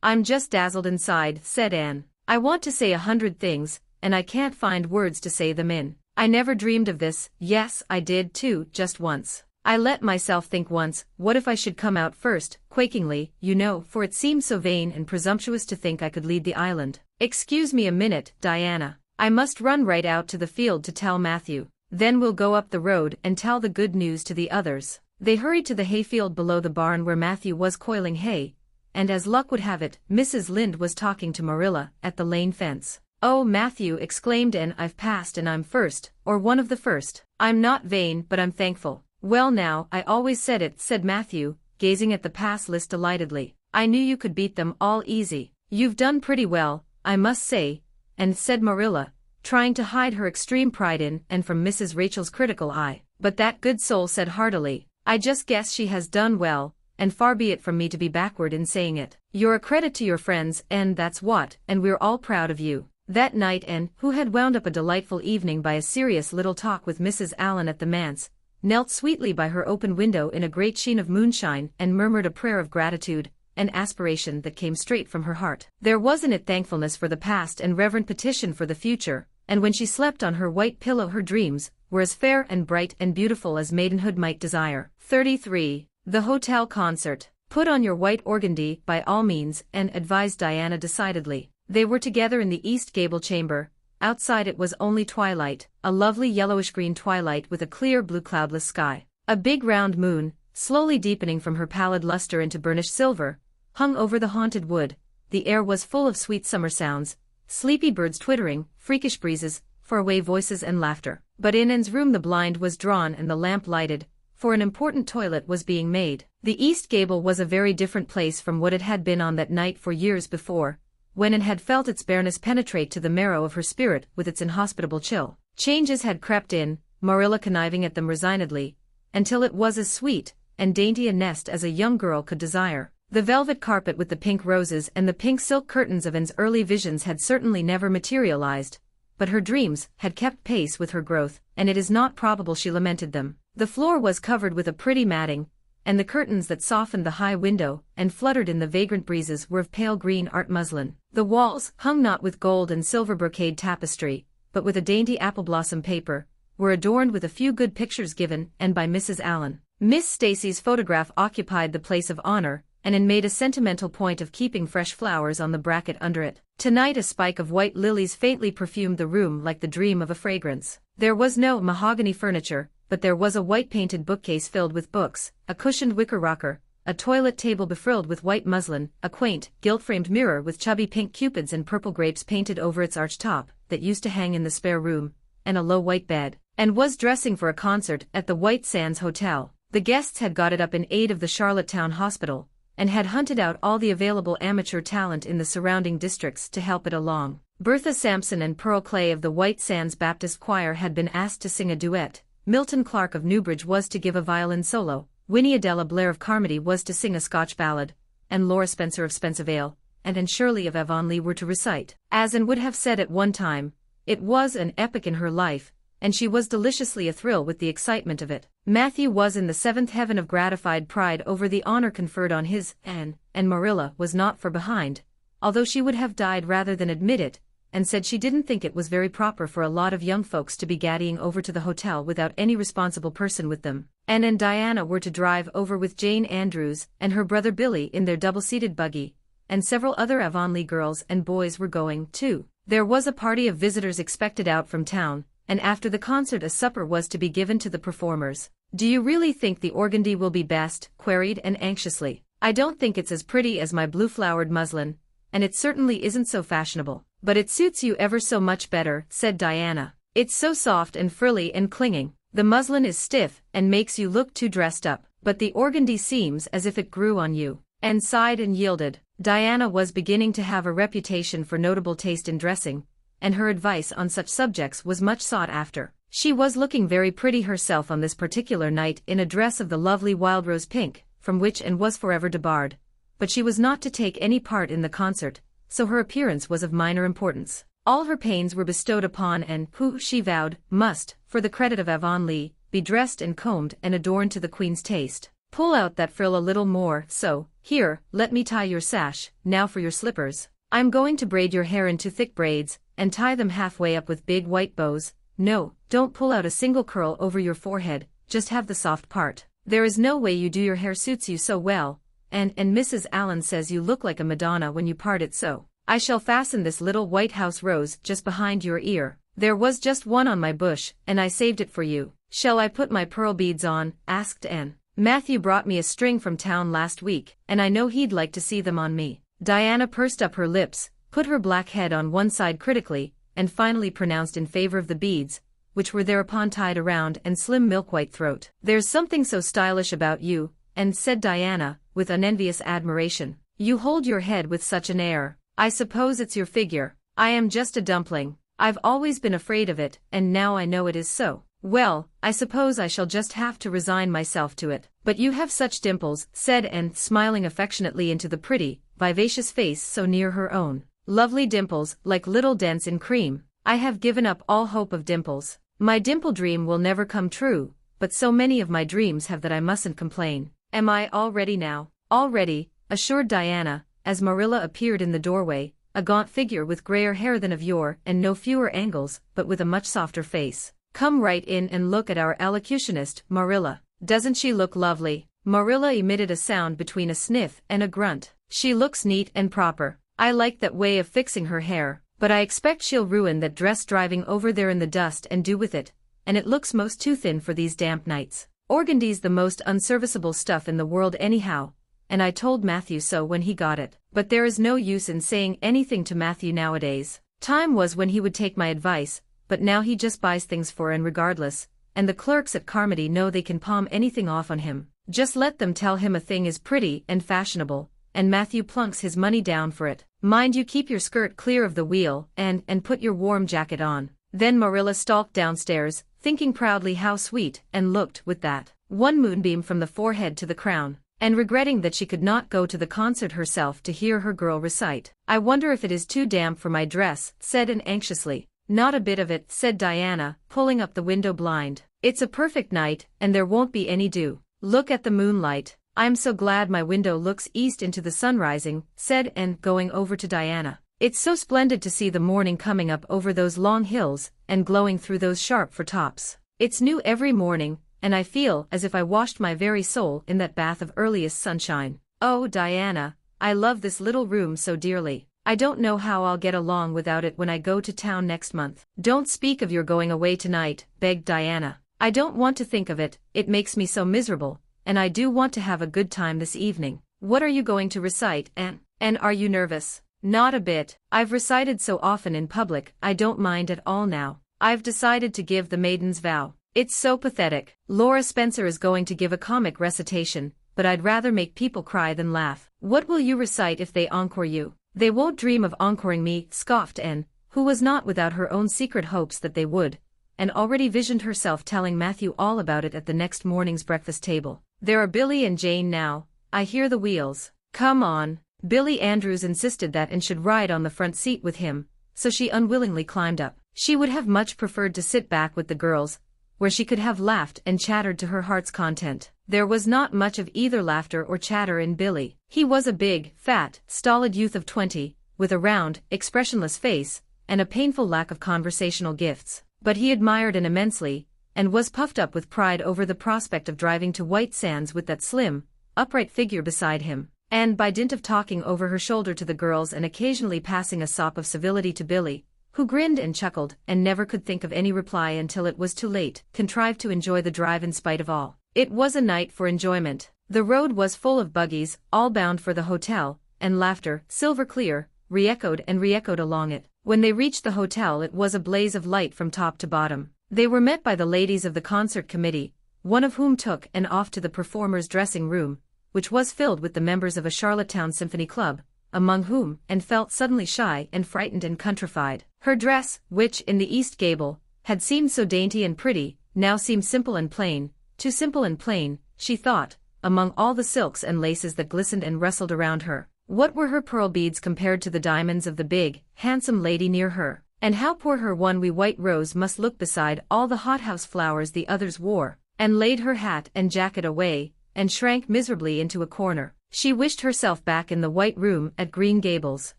"I'm just dazzled inside," said Anne. "I want to say 100 things, and I can't find words to say them in. I never dreamed of this." "Yes, I did too, just once. I let myself think once, what if I should come out first, quakingly, you know, for it seemed so vain and presumptuous to think I could lead the island. Excuse me a minute, Diana. I must run right out to the field to tell Matthew. Then we'll go up the road and tell the good news to the others." They hurried to the hayfield below the barn where Matthew was coiling hay, and as luck would have it, Mrs. Lynde was talking to Marilla at the lane fence. "Oh, Matthew," exclaimed Anne, "I've passed and I'm first, or one of the first. I'm not vain, but I'm thankful." "Well now, I always said it," said Matthew, gazing at the pass list delightedly. "I knew you could beat them all easy. You've done pretty well, I must say," and said Marilla, trying to hide her extreme pride in and from Mrs. Rachel's critical eye. But that good soul said heartily, "I just guess she has done well, and far be it from me to be backward in saying it. You're a credit to your friends, and that's what, and we're all proud of you." That night Anne, who had wound up a delightful evening by a serious little talk with Mrs. Allen at the manse, knelt sweetly by her open window in a great sheen of moonshine and murmured a prayer of gratitude, an aspiration that came straight from her heart. There was in it thankfulness for the past and reverent petition for the future, and when she slept on her white pillow her dreams were as fair and bright and beautiful as maidenhood might desire. 33. The Hotel Concert. "Put on your white organdy, by all means," and advised Diana decidedly. They were together in the east gable chamber. Outside it was only twilight, a lovely yellowish-green twilight with a clear blue cloudless sky. A big round moon, slowly deepening from her pallid luster into burnished silver, hung over the haunted wood. The air was full of sweet summer sounds, sleepy birds twittering, freakish breezes, faraway voices and laughter. But in Anne's room the blind was drawn and the lamp lighted, for an important toilet was being made. The east gable was a very different place from what it had been on that night 4 years before, when Anne had felt its bareness penetrate to the marrow of her spirit with its inhospitable chill. Changes had crept in, Marilla conniving at them resignedly, until it was as sweet and dainty a nest as a young girl could desire. The velvet carpet with the pink roses and the pink silk curtains of Anne's early visions had certainly never materialized, but her dreams had kept pace with her growth, and it is not probable she lamented them. The floor was covered with a pretty matting, and the curtains that softened the high window and fluttered in the vagrant breezes were of pale green art muslin. The walls, hung not with gold and silver brocade tapestry, but with a dainty apple blossom paper, were adorned with a few good pictures given and by Mrs. Allen. Miss Stacy's photograph occupied the place of honor, and Anne made a sentimental point of keeping fresh flowers on the bracket under it. Tonight a spike of white lilies faintly perfumed the room like the dream of a fragrance. There was no mahogany furniture, but there was a white-painted bookcase filled with books, a cushioned wicker rocker, a toilet table befrilled with white muslin, a quaint, gilt-framed mirror with chubby pink cupids and purple grapes painted over its arched top, that used to hang in the spare room, and a low white bed. Anne was dressing for a concert at the White Sands Hotel. The guests had got it up in aid of the Charlottetown Hospital, and had hunted out all the available amateur talent in the surrounding districts to help it along. Bertha Sampson and Pearl Clay of the White Sands Baptist Choir had been asked to sing a duet, Milton Clark of Newbridge was to give a violin solo, Winnie Adela Blair of Carmody was to sing a Scotch ballad, and Laura Spencer of Spencervale, and Anne Shirley of Avonlea were to recite. As Anne would have said at one time, it was an epic in her life, and she was deliciously athrill with the excitement of it. Matthew was in the seventh heaven of gratified pride over the honor conferred on his Anne, and Marilla was not far behind, although she would have died rather than admit it, and said she didn't think it was very proper for a lot of young folks to be gaddying over to the hotel without any responsible person with them. Anne and Diana were to drive over with Jane Andrews and her brother Billy in their double-seated buggy, and several other Avonlea girls and boys were going, too. There was a party of visitors expected out from town, and after the concert a supper was to be given to the performers. "Do you really think the organdy will be best?" queried Anne anxiously. "I don't think it's as pretty as my blue-flowered muslin, and it certainly isn't so fashionable. But it suits you ever so much better," said Diana. "It's so soft and frilly and clinging. The muslin is stiff and makes you look too dressed up, but the organdy seems as if it grew on you." Anne sighed and yielded. Diana was beginning to have a reputation for notable taste in dressing, and her advice on such subjects was much sought after. She was looking very pretty herself on this particular night in a dress of the lovely wild rose pink, from which Anne was forever debarred. But she was not to take any part in the concert, so her appearance was of minor importance. All her pains were bestowed upon Anne, who, she vowed, must, for the credit of Avonlea, be dressed and combed and adorned to the Queen's taste. "Pull out that frill a little more, so. Here, let me tie your sash. Now for your slippers. I'm going to braid your hair into thick braids, and tie them halfway up with big white bows. No, don't pull out a single curl over your forehead, just have the soft part. There is no way you do your hair suits you so well, and Mrs. Allen says you look like a Madonna when you part it so. I shall fasten this little White House rose just behind your ear. There was just one on my bush, and I saved it for you." "Shall I put my pearl beads on?" asked Anne. "Matthew brought me a string from town last week, and I know he'd like to see them on me." Diana pursed up her lips, put her black head on one side critically, and finally pronounced in favor of the beads, which were thereupon tied around Anne's slim milk-white throat. "There's something so stylish about you," and said Diana, with unenvious admiration. "You hold your head with such an air. I suppose it's your figure. I am just a dumpling. I've always been afraid of it, and now I know it is so. Well, I suppose I shall just have to resign myself to it. But you have such dimples," said Anne, smiling affectionately into the pretty, vivacious face so near her own. "Lovely dimples, like little dents in cream. I have given up all hope of dimples. My dimple dream will never come true, but so many of my dreams have that I mustn't complain. Am I all ready now?" "All ready," assured Diana, as Marilla appeared in the doorway, a gaunt figure with grayer hair than of yore and no fewer angles, but with a much softer face. "Come right in and look at our elocutionist, Marilla. Doesn't she look lovely?" Marilla emitted a sound between a sniff and a grunt. "She looks neat and proper. I like that way of fixing her hair, but I expect she'll ruin that dress driving over there in the dust and do with it, and it looks most too thin for these damp nights. Organdy's the most unserviceable stuff in the world anyhow, and I told Matthew so when he got it. But there is no use in saying anything to Matthew nowadays. Time was when he would take my advice, but now he just buys things for Anne regardless, and the clerks at Carmody know they can palm anything off on him. Just let them tell him a thing is pretty and fashionable, and Matthew plunks his money down for it. Mind you keep your skirt clear of the wheel, and put your warm jacket on." Then Marilla stalked downstairs, thinking proudly how sweet Anne looked with that one moonbeam from the forehead to the crown, and regretting that she could not go to the concert herself to hear her girl recite. "I wonder if it is too damp for my dress," said Anne anxiously. "Not a bit of it," said Diana, pulling up the window blind. "It's a perfect night, and there won't be any dew. Look at the moonlight. I'm so glad my window looks east into the sun rising," said Anne, going over to Diana. "It's so splendid to see the morning coming up over those long hills and glowing through those sharp fir-tops. It's new every morning, and I feel as if I washed my very soul in that bath of earliest sunshine." "Oh, Diana, I love this little room so dearly. I don't know how I'll get along without it when I go to town next month." "Don't speak of your going away tonight," begged Diana. "I don't want to think of it, it makes me so miserable, and I do want to have a good time this evening." "What are you going to recite, Anne? And are you nervous?" "Not a bit. I've recited so often in public, I don't mind at all now. I've decided to give the Maiden's Vow. It's so pathetic. Laura Spencer is going to give a comic recitation, but I'd rather make people cry than laugh." "What will you recite if they encore you?" "They won't dream of encoring me," scoffed Anne, who was not without her own secret hopes that they would, and already visioned herself telling Matthew all about it at the next morning's breakfast table. "There are Billy and Jane now. I hear the wheels. Come on." Billy Andrews insisted that Anne should ride on the front seat with him, so she unwillingly climbed up. She would have much preferred to sit back with the girls, where she could have laughed and chattered to her heart's content. There was not much of either laughter or chatter in Billy. He was a big, fat, stolid youth of 20, with a round, expressionless face, and a painful lack of conversational gifts. But he admired Anne immensely, and was puffed up with pride over the prospect of driving to White Sands with that slim, upright figure beside him. And by dint of talking over her shoulder to the girls and occasionally passing a sop of civility to Billy, who grinned and chuckled and never could think of any reply until it was too late, contrived to enjoy the drive in spite of all. It was a night for enjoyment. The road was full of buggies, all bound for the hotel, and laughter, silver clear, re-echoed and re-echoed along it. When they reached the hotel, it was a blaze of light from top to bottom. They were met by the ladies of the concert committee, one of whom took Anne off to the performer's dressing room, which was filled with the members of a Charlottetown Symphony Club, among whom Anne felt suddenly shy and frightened and countrified. Her dress, which in the East Gable had seemed so dainty and pretty, now seemed simple and plain, too simple and plain, she thought, among all the silks and laces that glistened and rustled around her. What were her pearl beads compared to the diamonds of the big, handsome lady near her? And how poor her one wee white rose must look beside all the hothouse flowers the others wore. Anne laid her hat and jacket away, and shrank miserably into a corner. She wished herself back in the White Room at Green Gables.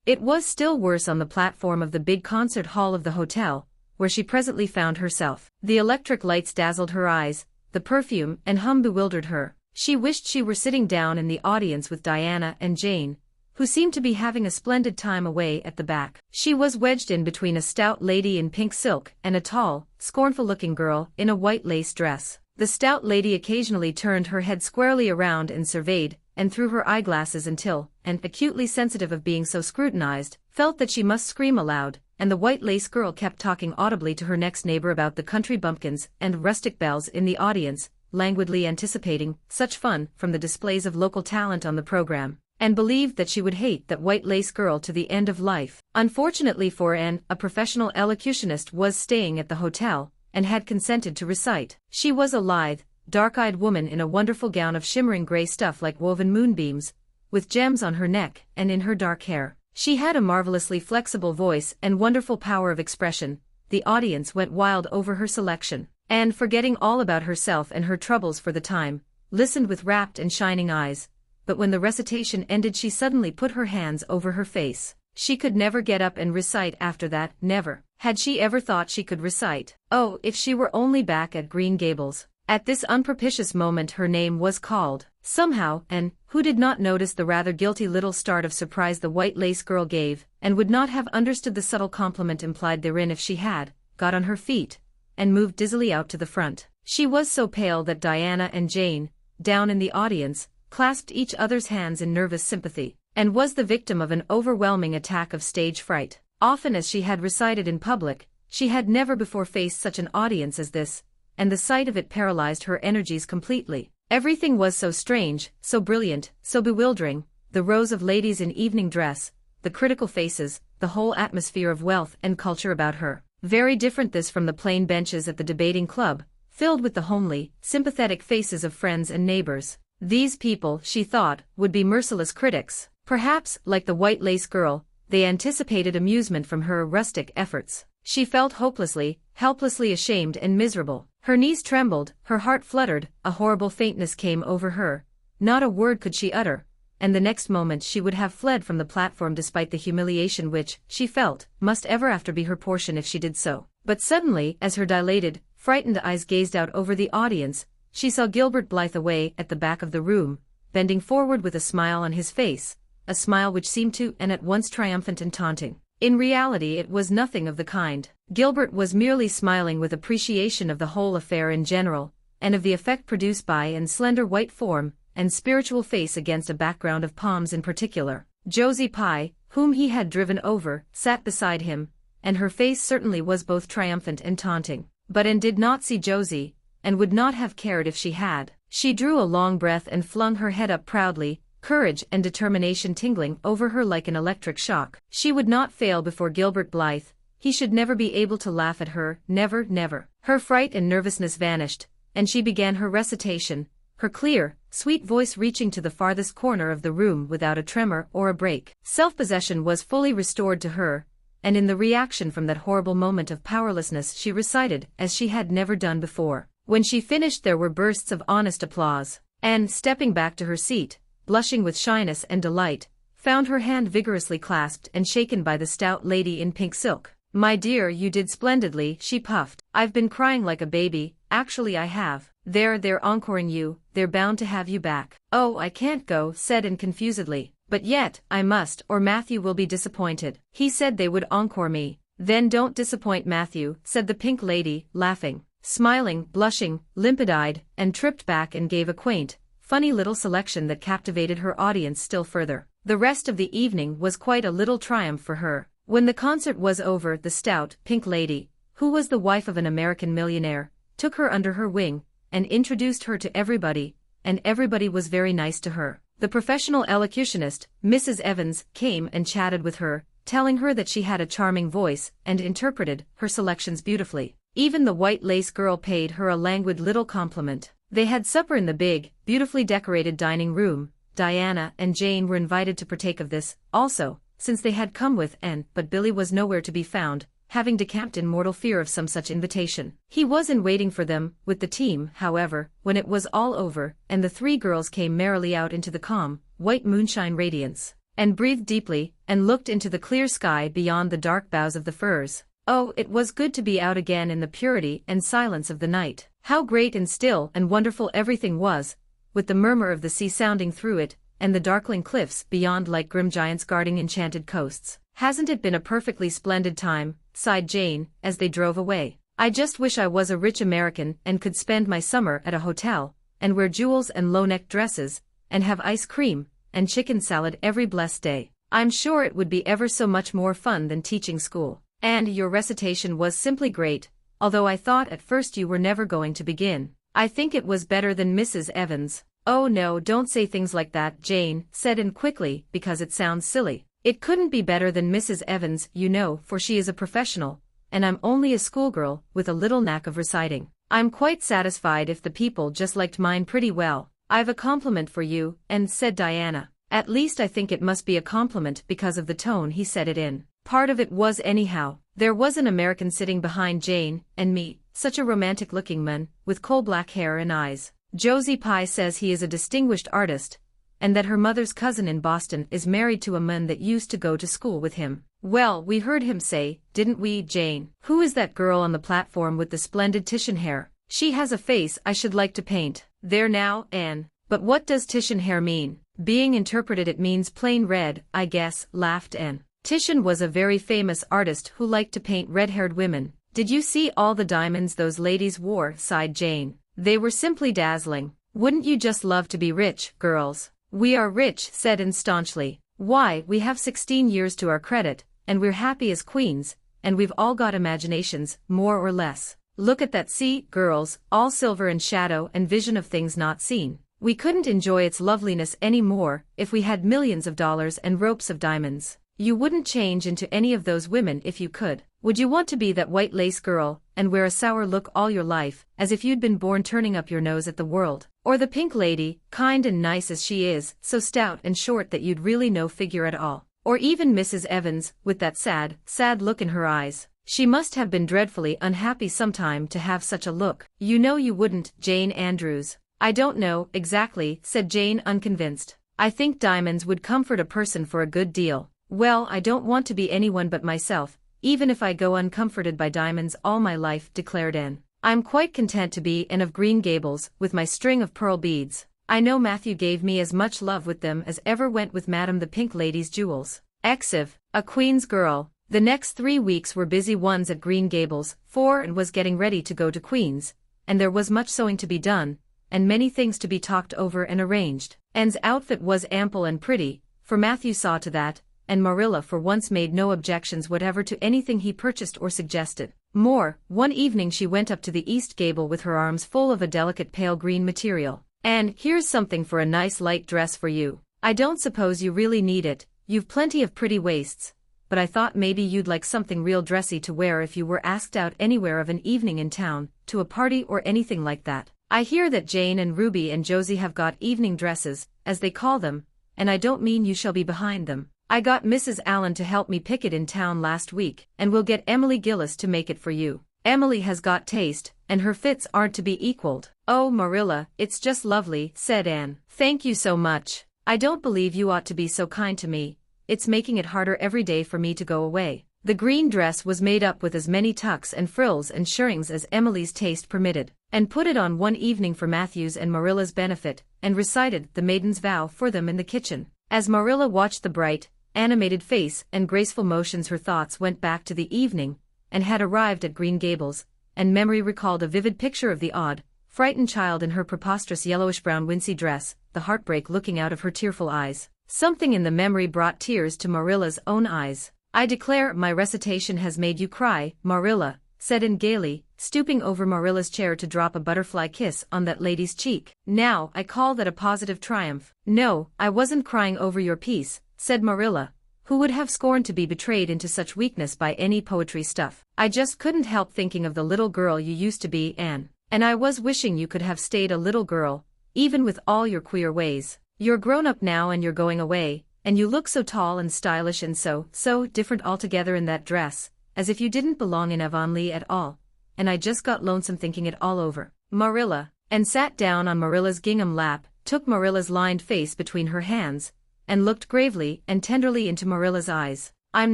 It was still worse on the platform of the big concert hall of the hotel, where she presently found herself. The electric lights dazzled her eyes, the perfume and hum bewildered her. She wished she were sitting down in the audience with Diana and Jane, who seemed to be having a splendid time away at the back. She was wedged in between a stout lady in pink silk and a tall, scornful-looking girl in a white lace dress. The stout lady occasionally turned her head squarely around and surveyed, and threw her eyeglasses until, Anne, acutely sensitive of being so scrutinized, felt that she must scream aloud, and the white lace girl kept talking audibly to her next neighbor about the country bumpkins and rustic belles in the audience, languidly anticipating such fun from the displays of local talent on the program, and believed that she would hate that white lace girl to the end of life. Unfortunately for Anne, a professional elocutionist was staying at the hotel, and had consented to recite. She was a lithe, dark-eyed woman in a wonderful gown of shimmering gray stuff like woven moonbeams, with gems on her neck and in her dark hair. She had a marvelously flexible voice and wonderful power of expression. The audience went wild over her selection. Anne, forgetting all about herself and her troubles for the time, listened with rapt and shining eyes, but when the recitation ended she suddenly put her hands over her face. She could never get up and recite after that, never. Had she ever thought she could recite? Oh, if she were only back at Green Gables. At this unpropitious moment her name was called. Somehow, Anne, who did not notice the rather guilty little start of surprise the white lace girl gave, and would not have understood the subtle compliment implied therein if she had, got on her feet, and moved dizzily out to the front. She was so pale that Diana and Jane, down in the audience, clasped each other's hands in nervous sympathy, and was the victim of an overwhelming attack of stage fright. Often as she had recited in public, she had never before faced such an audience as this, and the sight of it paralyzed her energies completely. Everything was so strange, so brilliant, so bewildering, the rows of ladies in evening dress, the critical faces, the whole atmosphere of wealth and culture about her. Very different this from the plain benches at the debating club, filled with the homely, sympathetic faces of friends and neighbors. These people, she thought, would be merciless critics. Perhaps, like the white lace girl, they anticipated amusement from her rustic efforts. She felt hopelessly, helplessly ashamed and miserable. Her knees trembled, her heart fluttered, a horrible faintness came over her. Not a word could she utter, and the next moment she would have fled from the platform despite the humiliation which, she felt, must ever after be her portion if she did so. But suddenly, as her dilated, frightened eyes gazed out over the audience, she saw Gilbert Blythe away at the back of the room, bending forward with a smile on his face, a smile which seemed to and at once triumphant and taunting. In reality it was nothing of the kind. Gilbert was merely smiling with appreciation of the whole affair in general, and of the effect produced by Anne's slender white form and spiritual face against a background of palms in particular. Josie Pye, whom he had driven over, sat beside him, and her face certainly was both triumphant and taunting. But Anne did not see Josie, and would not have cared if she had. She drew a long breath and flung her head up proudly, courage and determination tingling over her like an electric shock. She would not fail before Gilbert Blythe. He should never be able to laugh at her, never, never. Her fright and nervousness vanished, and she began her recitation, her clear, sweet voice reaching to the farthest corner of the room without a tremor or a break. Self-possession was fully restored to her, and in the reaction from that horrible moment of powerlessness she recited as she had never done before. When she finished there were bursts of honest applause. Anne, stepping back to her seat, blushing with shyness and delight, found her hand vigorously clasped and shaken by the stout lady in pink silk. "My dear, you did splendidly," she puffed. "I've been crying like a baby, actually I have. They're encoring you, they're bound to have you back." "Oh, I can't go," said Anne confusedly. "But yet, I must, or Matthew will be disappointed. He said they would encore me." "Then don't disappoint Matthew," said the pink lady, laughing. Smiling, blushing, limpid-eyed, and tripped back and gave a quaint, funny little selection that captivated her audience still further. The rest of the evening was quite a little triumph for her. When the concert was over, the stout, pink lady, who was the wife of an American millionaire, took her under her wing, and introduced her to everybody, and everybody was very nice to her. The professional elocutionist, Mrs. Evans, came and chatted with her, telling her that she had a charming voice, and interpreted her selections beautifully. Even the white lace girl paid her a languid little compliment. They had supper in the big, beautifully decorated dining room. Diana and Jane were invited to partake of this, also, since they had come with Anne, but Billy was nowhere to be found, having decamped in mortal fear of some such invitation. He was in waiting for them, with the team, however, when it was all over, and the three girls came merrily out into the calm, white moonshine radiance, and breathed deeply, and looked into the clear sky beyond the dark boughs of the firs. Oh, it was good to be out again in the purity and silence of the night. How great and still and wonderful everything was, with the murmur of the sea sounding through it, and the darkling cliffs beyond like grim giants guarding enchanted coasts. "Hasn't it been a perfectly splendid time?" sighed Jane, as they drove away. "I just wish I was a rich American and could spend my summer at a hotel, and wear jewels and low-necked dresses, and have ice cream and chicken salad every blessed day. I'm sure it would be ever so much more fun than teaching school. And your recitation was simply great, although I thought at first you were never going to begin. I think it was better than Mrs. Evans." "Oh no, don't say things like that," Jane said in quickly, "because it sounds silly. It couldn't be better than Mrs. Evans, you know, for she is a professional, and I'm only a schoolgirl with a little knack of reciting. I'm quite satisfied if the people just liked mine pretty well." "I've a compliment for you," and said Diana. "At least I think it must be a compliment because of the tone he said it in. Part of it was anyhow. There was an American sitting behind Jane and me, such a romantic-looking man, with coal-black hair and eyes. Josie Pye says he is a distinguished artist, and that her mother's cousin in Boston is married to a man that used to go to school with him. Well, we heard him say, didn't we, Jane? Who is that girl on the platform with the splendid Titian hair? She has a face I should like to paint." "There now, Anne. But what does Titian hair mean?" "Being interpreted it means plain red, I guess," laughed Anne. "Titian was a very famous artist who liked to paint red-haired women." "Did you see all the diamonds those ladies wore?" sighed Jane. "They were simply dazzling. Wouldn't you just love to be rich, girls?" "We are rich," said Anne staunchly. "Why, we have 16 years to our credit, and we're happy as queens, and we've all got imaginations, more or less. Look at that sea, girls, all silver and shadow and vision of things not seen. We couldn't enjoy its loveliness any more if we had millions of dollars and ropes of diamonds. You wouldn't change into any of those women if you could. Would you want to be that white lace girl, and wear a sour look all your life, as if you'd been born turning up your nose at the world? Or the pink lady, kind and nice as she is, so stout and short that you'd really no figure at all? Or even Mrs. Evans, with that sad, sad look in her eyes? She must have been dreadfully unhappy sometime to have such a look." "You know you wouldn't, Jane Andrews." "I don't know, exactly," said Jane unconvinced. "I think diamonds would comfort a person for a good deal." "Well, I don't want to be anyone but myself, even if I go uncomforted by diamonds all my life," declared Anne. "I'm quite content to be Anne of Green Gables with my string of pearl beads." I know Matthew gave me as much love with them as ever went with Madame the Pink Lady's jewels. Exive, a queen's girl. The next 3 weeks were busy ones at Green Gables, for Anne was getting ready to go to Queen's, and there was much sewing to be done, and many things to be talked over and arranged. Anne's outfit was ample and pretty, for Matthew saw to that, and Marilla for once made no objections whatever to anything he purchased or suggested. More, one evening she went up to the east gable with her arms full of a delicate pale green material. "Anne, here's something for a nice light dress for you. I don't suppose you really need it, you've plenty of pretty waists, but I thought maybe you'd like something real dressy to wear if you were asked out anywhere of an evening in town, to a party or anything like that. I hear that Jane and Ruby and Josie have got evening dresses, as they call them, and I don't mean you shall be behind them. I got Mrs. Allen to help me pick it in town last week, and we'll get Emily Gillis to make it for you. Emily has got taste, and her fits aren't to be equaled." "Oh, Marilla, it's just lovely," said Anne. "Thank you so much. I don't believe you ought to be so kind to me. It's making it harder every day for me to go away." The green dress was made up with as many tucks and frills and shirrings as Emily's taste permitted, and put it on one evening for Matthew's and Marilla's benefit, and recited the maiden's vow for them in the kitchen. As Marilla watched the bright, animated face and graceful motions, her thoughts went back to the evening, and had arrived at Green Gables, and memory recalled a vivid picture of the odd, frightened child in her preposterous yellowish-brown wincey dress, the heartbreak looking out of her tearful eyes. Something in the memory brought tears to Marilla's own eyes. "I declare my recitation has made you cry, Marilla," said Anne gaily, stooping over Marilla's chair to drop a butterfly kiss on that lady's cheek. "Now I call that a positive triumph." "No, I wasn't crying over your piece," said Marilla, who would have scorned to be betrayed into such weakness by any poetry stuff. "I just couldn't help thinking of the little girl you used to be, Anne, and I was wishing you could have stayed a little girl, even with all your queer ways. You're grown up now and you're going away, and you look so tall and stylish and so different altogether in that dress, as if you didn't belong in Avonlea at all, and I just got lonesome thinking it all over." Marilla, and sat down on Marilla's gingham lap, took Marilla's lined face between her hands, and looked gravely and tenderly into Marilla's eyes. "I'm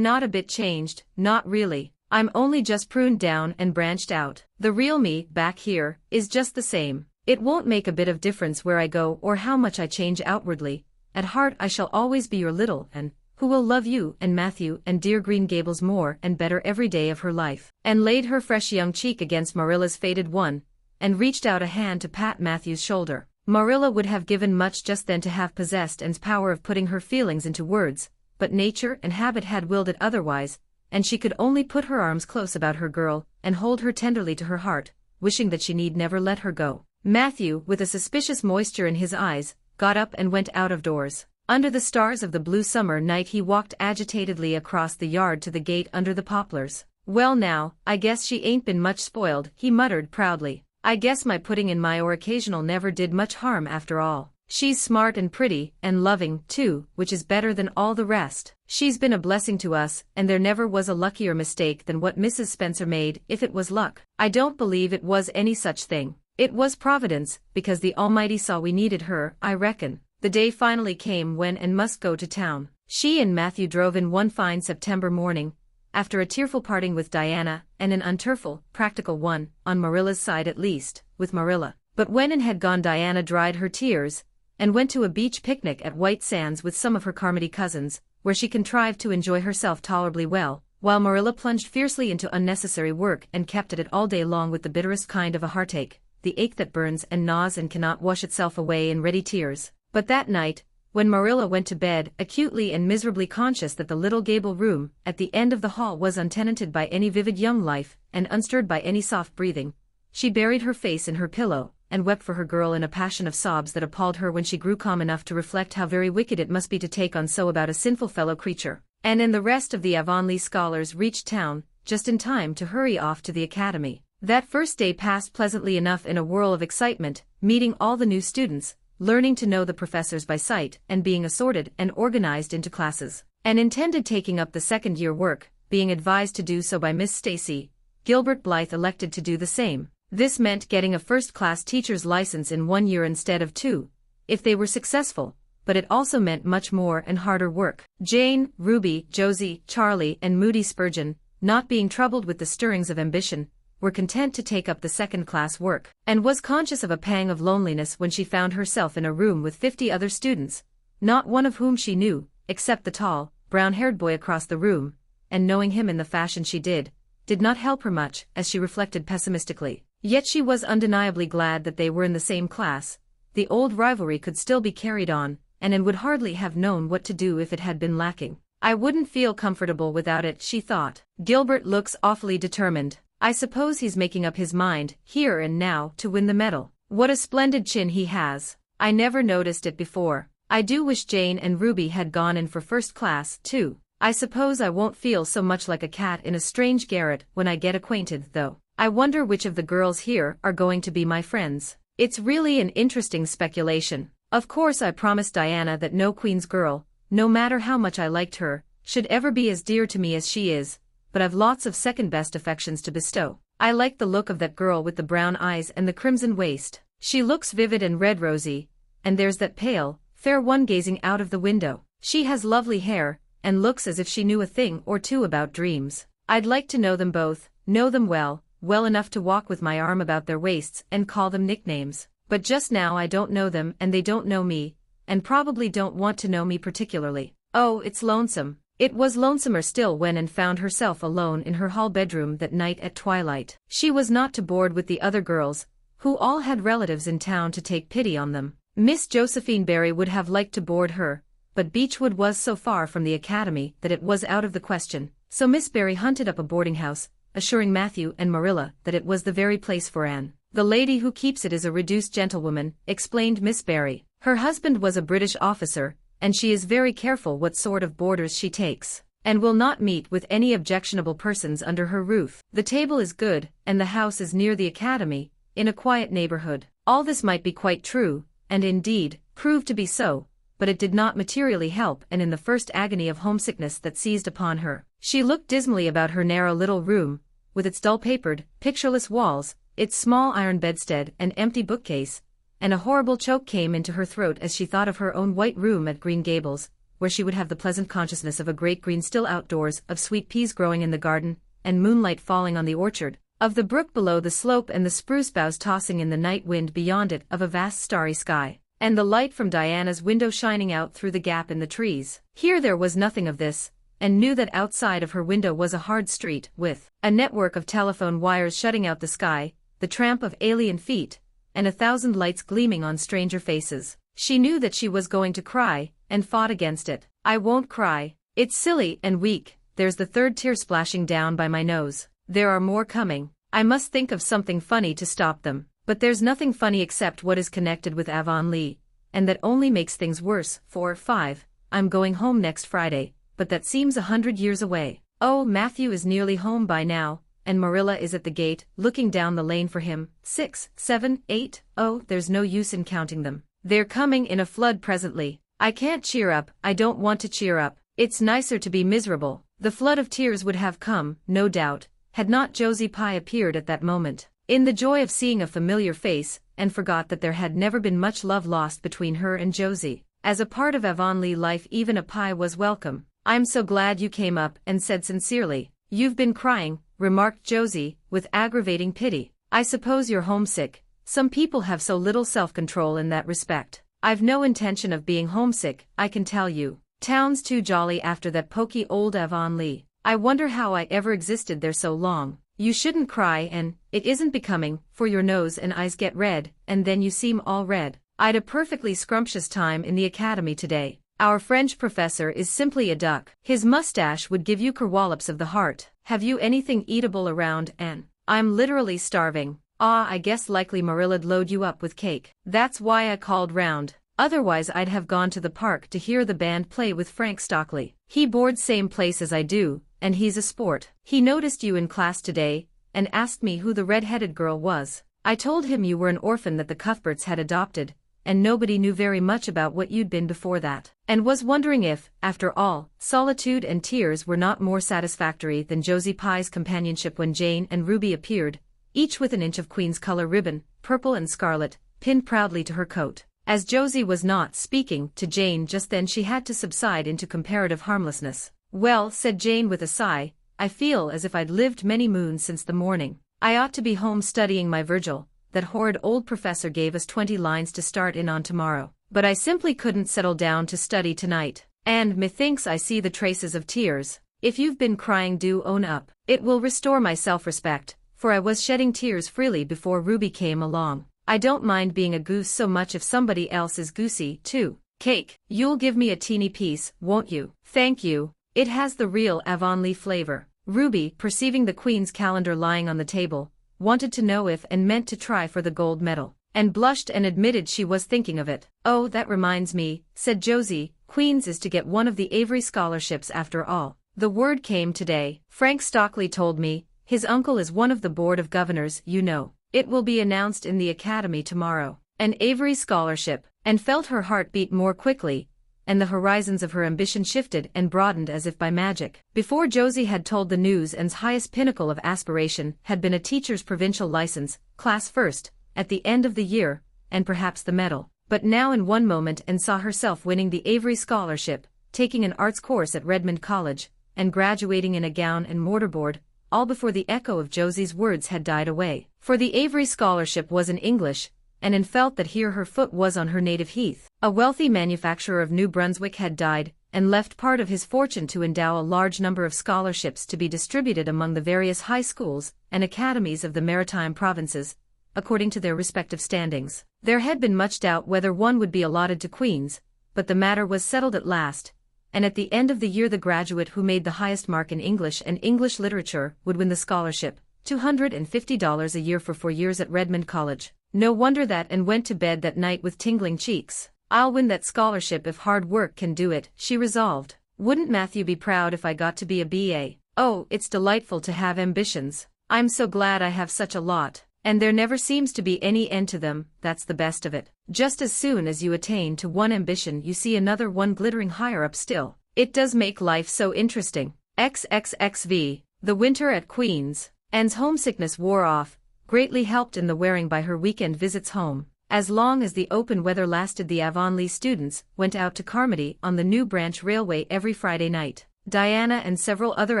not a bit changed, not really. I'm only just pruned down and branched out. The real me, back here, is just the same. It won't make a bit of difference where I go or how much I change outwardly. At heart I shall always be your little Anne, who will love you and Matthew and dear Green Gables more and better every day of her life." And laid her fresh young cheek against Marilla's faded one, and reached out a hand to pat Matthew's shoulder. Marilla would have given much just then to have possessed Anne's power of putting her feelings into words, but nature and habit had willed it otherwise, and she could only put her arms close about her girl, and hold her tenderly to her heart, wishing that she need never let her go. Matthew, with a suspicious moisture in his eyes, got up and went out of doors. Under the stars of the blue summer night he walked agitatedly across the yard to the gate under the poplars. "Well now, I guess she ain't been much spoiled," he muttered proudly. "I guess my putting in my occasional never did much harm after all. She's smart and pretty, and loving, too, which is better than all the rest. She's been a blessing to us, and there never was a luckier mistake than what Mrs. Spencer made, if it was luck. I don't believe it was any such thing. It was Providence, because the Almighty saw we needed her, I reckon." The day finally came when Anne must go to town. She and Matthew drove in one fine September morning, after a tearful parting with Diana, and an untearful, practical one, on Marilla's side at least, with Marilla. But when Anne had gone, Diana dried her tears, and went to a beach picnic at White Sands with some of her Carmody cousins, where she contrived to enjoy herself tolerably well, while Marilla plunged fiercely into unnecessary work and kept at it all day long with the bitterest kind of a heartache, the ache that burns and gnaws and cannot wash itself away in ready tears. But that night, when Marilla went to bed, acutely and miserably conscious that the little gable room at the end of the hall was untenanted by any vivid young life, and unstirred by any soft breathing, she buried her face in her pillow, and wept for her girl in a passion of sobs that appalled her when she grew calm enough to reflect how very wicked it must be to take on so about a sinful fellow creature. And then the rest of the Avonlea scholars reached town, just in time to hurry off to the academy. That first day passed pleasantly enough in a whirl of excitement, meeting all the new students, learning to know the professors by sight, and being assorted and organized into classes. And intended taking up the second-year work, being advised to do so by Miss Stacy. Gilbert Blythe elected to do the same. This meant getting a first-class teacher's license in 1 year instead of 2, if they were successful, but it also meant much more and harder work. Jane, Ruby, Josie, Charlie, and Moody Spurgeon, not being troubled with the stirrings of ambition, were content to take up the second-class work, and was conscious of a pang of loneliness when she found herself in a room with 50 other students, not one of whom she knew, except the tall, brown-haired boy across the room, and knowing him in the fashion she did not help her much, as she reflected pessimistically. Yet she was undeniably glad that they were in the same class. The old rivalry could still be carried on, and Anne would hardly have known what to do if it had been lacking. I wouldn't feel comfortable without it, she thought. Gilbert looks awfully determined. I suppose he's making up his mind, here and now, to win the medal. What a splendid chin he has. I never noticed it before. I do wish Jane and Ruby had gone in for first class, too. I suppose I won't feel so much like a cat in a strange garret when I get acquainted, though. I wonder which of the girls here are going to be my friends. It's really an interesting speculation. Of course I promised Diana that no Queen's girl, no matter how much I liked her, should ever be as dear to me as she is, but I've lots of second-best affections to bestow. I like the look of that girl with the brown eyes and the crimson waist. She looks vivid and red-rosy, and there's that pale, fair one gazing out of the window. She has lovely hair, and looks as if she knew a thing or two about dreams. I'd like to know them both, know them well enough to walk with my arm about their waists and call them nicknames. But just now I don't know them and they don't know me, and probably don't want to know me particularly. Oh, it's lonesome. It was lonesomer still when Anne found herself alone in her hall bedroom that night at twilight. She was not too bored with the other girls, who all had relatives in town to take pity on them. Miss Josephine Barry would have liked to board her, but Beechwood was so far from the academy that it was out of the question, so Miss Barry hunted up a boarding house, assuring Matthew and Marilla that it was the very place for Anne. The lady who keeps it is a reduced gentlewoman, explained Miss Barry. Her husband was a British officer, and she is very careful what sort of boarders she takes, and will not meet with any objectionable persons under her roof. The table is good, and the house is near the academy, in a quiet neighborhood. All this might be quite true, and indeed, proved to be so, but it did not materially help, and in the first agony of homesickness that seized upon her, she looked dismally about her narrow little room, with its dull-papered, pictureless walls, its small iron bedstead and empty bookcase, and a horrible choke came into her throat as she thought of her own white room at Green Gables, where she would have the pleasant consciousness of a great green still outdoors, of sweet peas growing in the garden, and moonlight falling on the orchard, of the brook below the slope and the spruce boughs tossing in the night wind beyond it, of a vast starry sky, and the light from Diana's window shining out through the gap in the trees. Here there was nothing of this, and knew that outside of her window was a hard street, with a network of telephone wires shutting out the sky, the tramp of alien feet, and 1,000 lights gleaming on stranger faces. She knew that she was going to cry, and fought against it. I won't cry. It's silly and weak. There's the third tear splashing down by my nose. There are more coming. I must think of something funny to stop them. But there's nothing funny except what is connected with Avonlea, and that only makes things worse. 5. I'm going home next Friday, but that seems 100 years away. Oh, Matthew is nearly home by now, and Marilla is at the gate, looking down the lane for him. 6, 7, 8, oh, there's no use in counting them. They're coming in a flood presently. I can't cheer up, I don't want to cheer up. It's nicer to be miserable. The flood of tears would have come, no doubt, had not Josie Pye appeared at that moment, in the joy of seeing a familiar face, and forgot that there had never been much love lost between her and Josie. As a part of Avonlea life even a Pye was welcome. I'm so glad you came up, and said sincerely. You've been crying, remarked Josie, with aggravating pity. I suppose you're homesick. Some people have so little self-control in that respect. I've no intention of being homesick, I can tell you. Town's too jolly after that poky old Avonlea. I wonder how I ever existed there so long. You shouldn't cry, and it isn't becoming, for your nose and eyes get red, and then you seem all red. I'd a perfectly scrumptious time in the academy today. Our French professor is simply a duck. His mustache would give you kerwallops of the heart. Have you anything eatable around, Anne? I'm literally starving. Ah, I guess likely Marilla'd load you up with cake. That's why I called round. Otherwise I'd have gone to the park to hear the band play with Frank Stockley. He boards same place as I do, and he's a sport. He noticed you in class today, and asked me who the red-headed girl was. I told him you were an orphan that the Cuthberts had adopted, and nobody knew very much about what you'd been before that, and was wondering if, after all, solitude and tears were not more satisfactory than Josie Pye's companionship when Jane and Ruby appeared, each with an inch of Queen's color ribbon, purple and scarlet, pinned proudly to her coat. As Josie was not speaking to Jane just then, she had to subside into comparative harmlessness. Well, said Jane with a sigh, I feel as if I'd lived many moons since the morning. I ought to be home studying my Virgil. That horrid old professor gave us 20 lines to start in on tomorrow. But I simply couldn't settle down to study tonight. And methinks I see the traces of tears. If you've been crying, do own up. It will restore my self-respect, for I was shedding tears freely before Ruby came along. I don't mind being a goose so much if somebody else is goosey, too. Cake, you'll give me a teeny piece, won't you? Thank you. It has the real Avonlea flavor. Ruby, perceiving the Queen's calendar lying on the table, wanted to know if and meant to try for the gold medal, and blushed and admitted she was thinking of it. Oh, that reminds me, said Josie, Queen's is to get one of the Avery scholarships after all. The word came today. Frank Stockley told me. His uncle is one of the board of governors, you know. It will be announced in the academy tomorrow. An Avery scholarship, and felt her heart beat more quickly, and the horizons of her ambition shifted and broadened as if by magic. Before Josie had told the news, Anne's highest pinnacle of aspiration had been a teacher's provincial license, class first, at the end of the year, and perhaps the medal. But now in one moment Anne saw herself winning the Avery scholarship, taking an arts course at Redmond College, and graduating in a gown and mortarboard, all before the echo of Josie's words had died away. For the Avery scholarship was in English, and Anne felt that here her foot was on her native heath. A wealthy manufacturer of New Brunswick had died, and left part of his fortune to endow a large number of scholarships to be distributed among the various high schools and academies of the maritime provinces, according to their respective standings. There had been much doubt whether one would be allotted to Queen's, but the matter was settled at last, and at the end of the year the graduate who made the highest mark in English and English literature would win the scholarship, $250 a year for 4 years at Redmond College. No wonder that Anne went to bed that night with tingling cheeks. I'll win that scholarship if hard work can do it, she resolved. Wouldn't Matthew be proud if I got to be a B.A.? Oh, it's delightful to have ambitions. I'm so glad I have such a lot. And there never seems to be any end to them, that's the best of it. Just as soon as you attain to one ambition you see another one glittering higher up still. It does make life so interesting. XXXV. The winter at Queen's. Anne's homesickness wore off, greatly helped in the wearing by her weekend visits home. As long as the open weather lasted the Avonlea students went out to Carmody on the New Branch Railway every Friday night. Diana and several other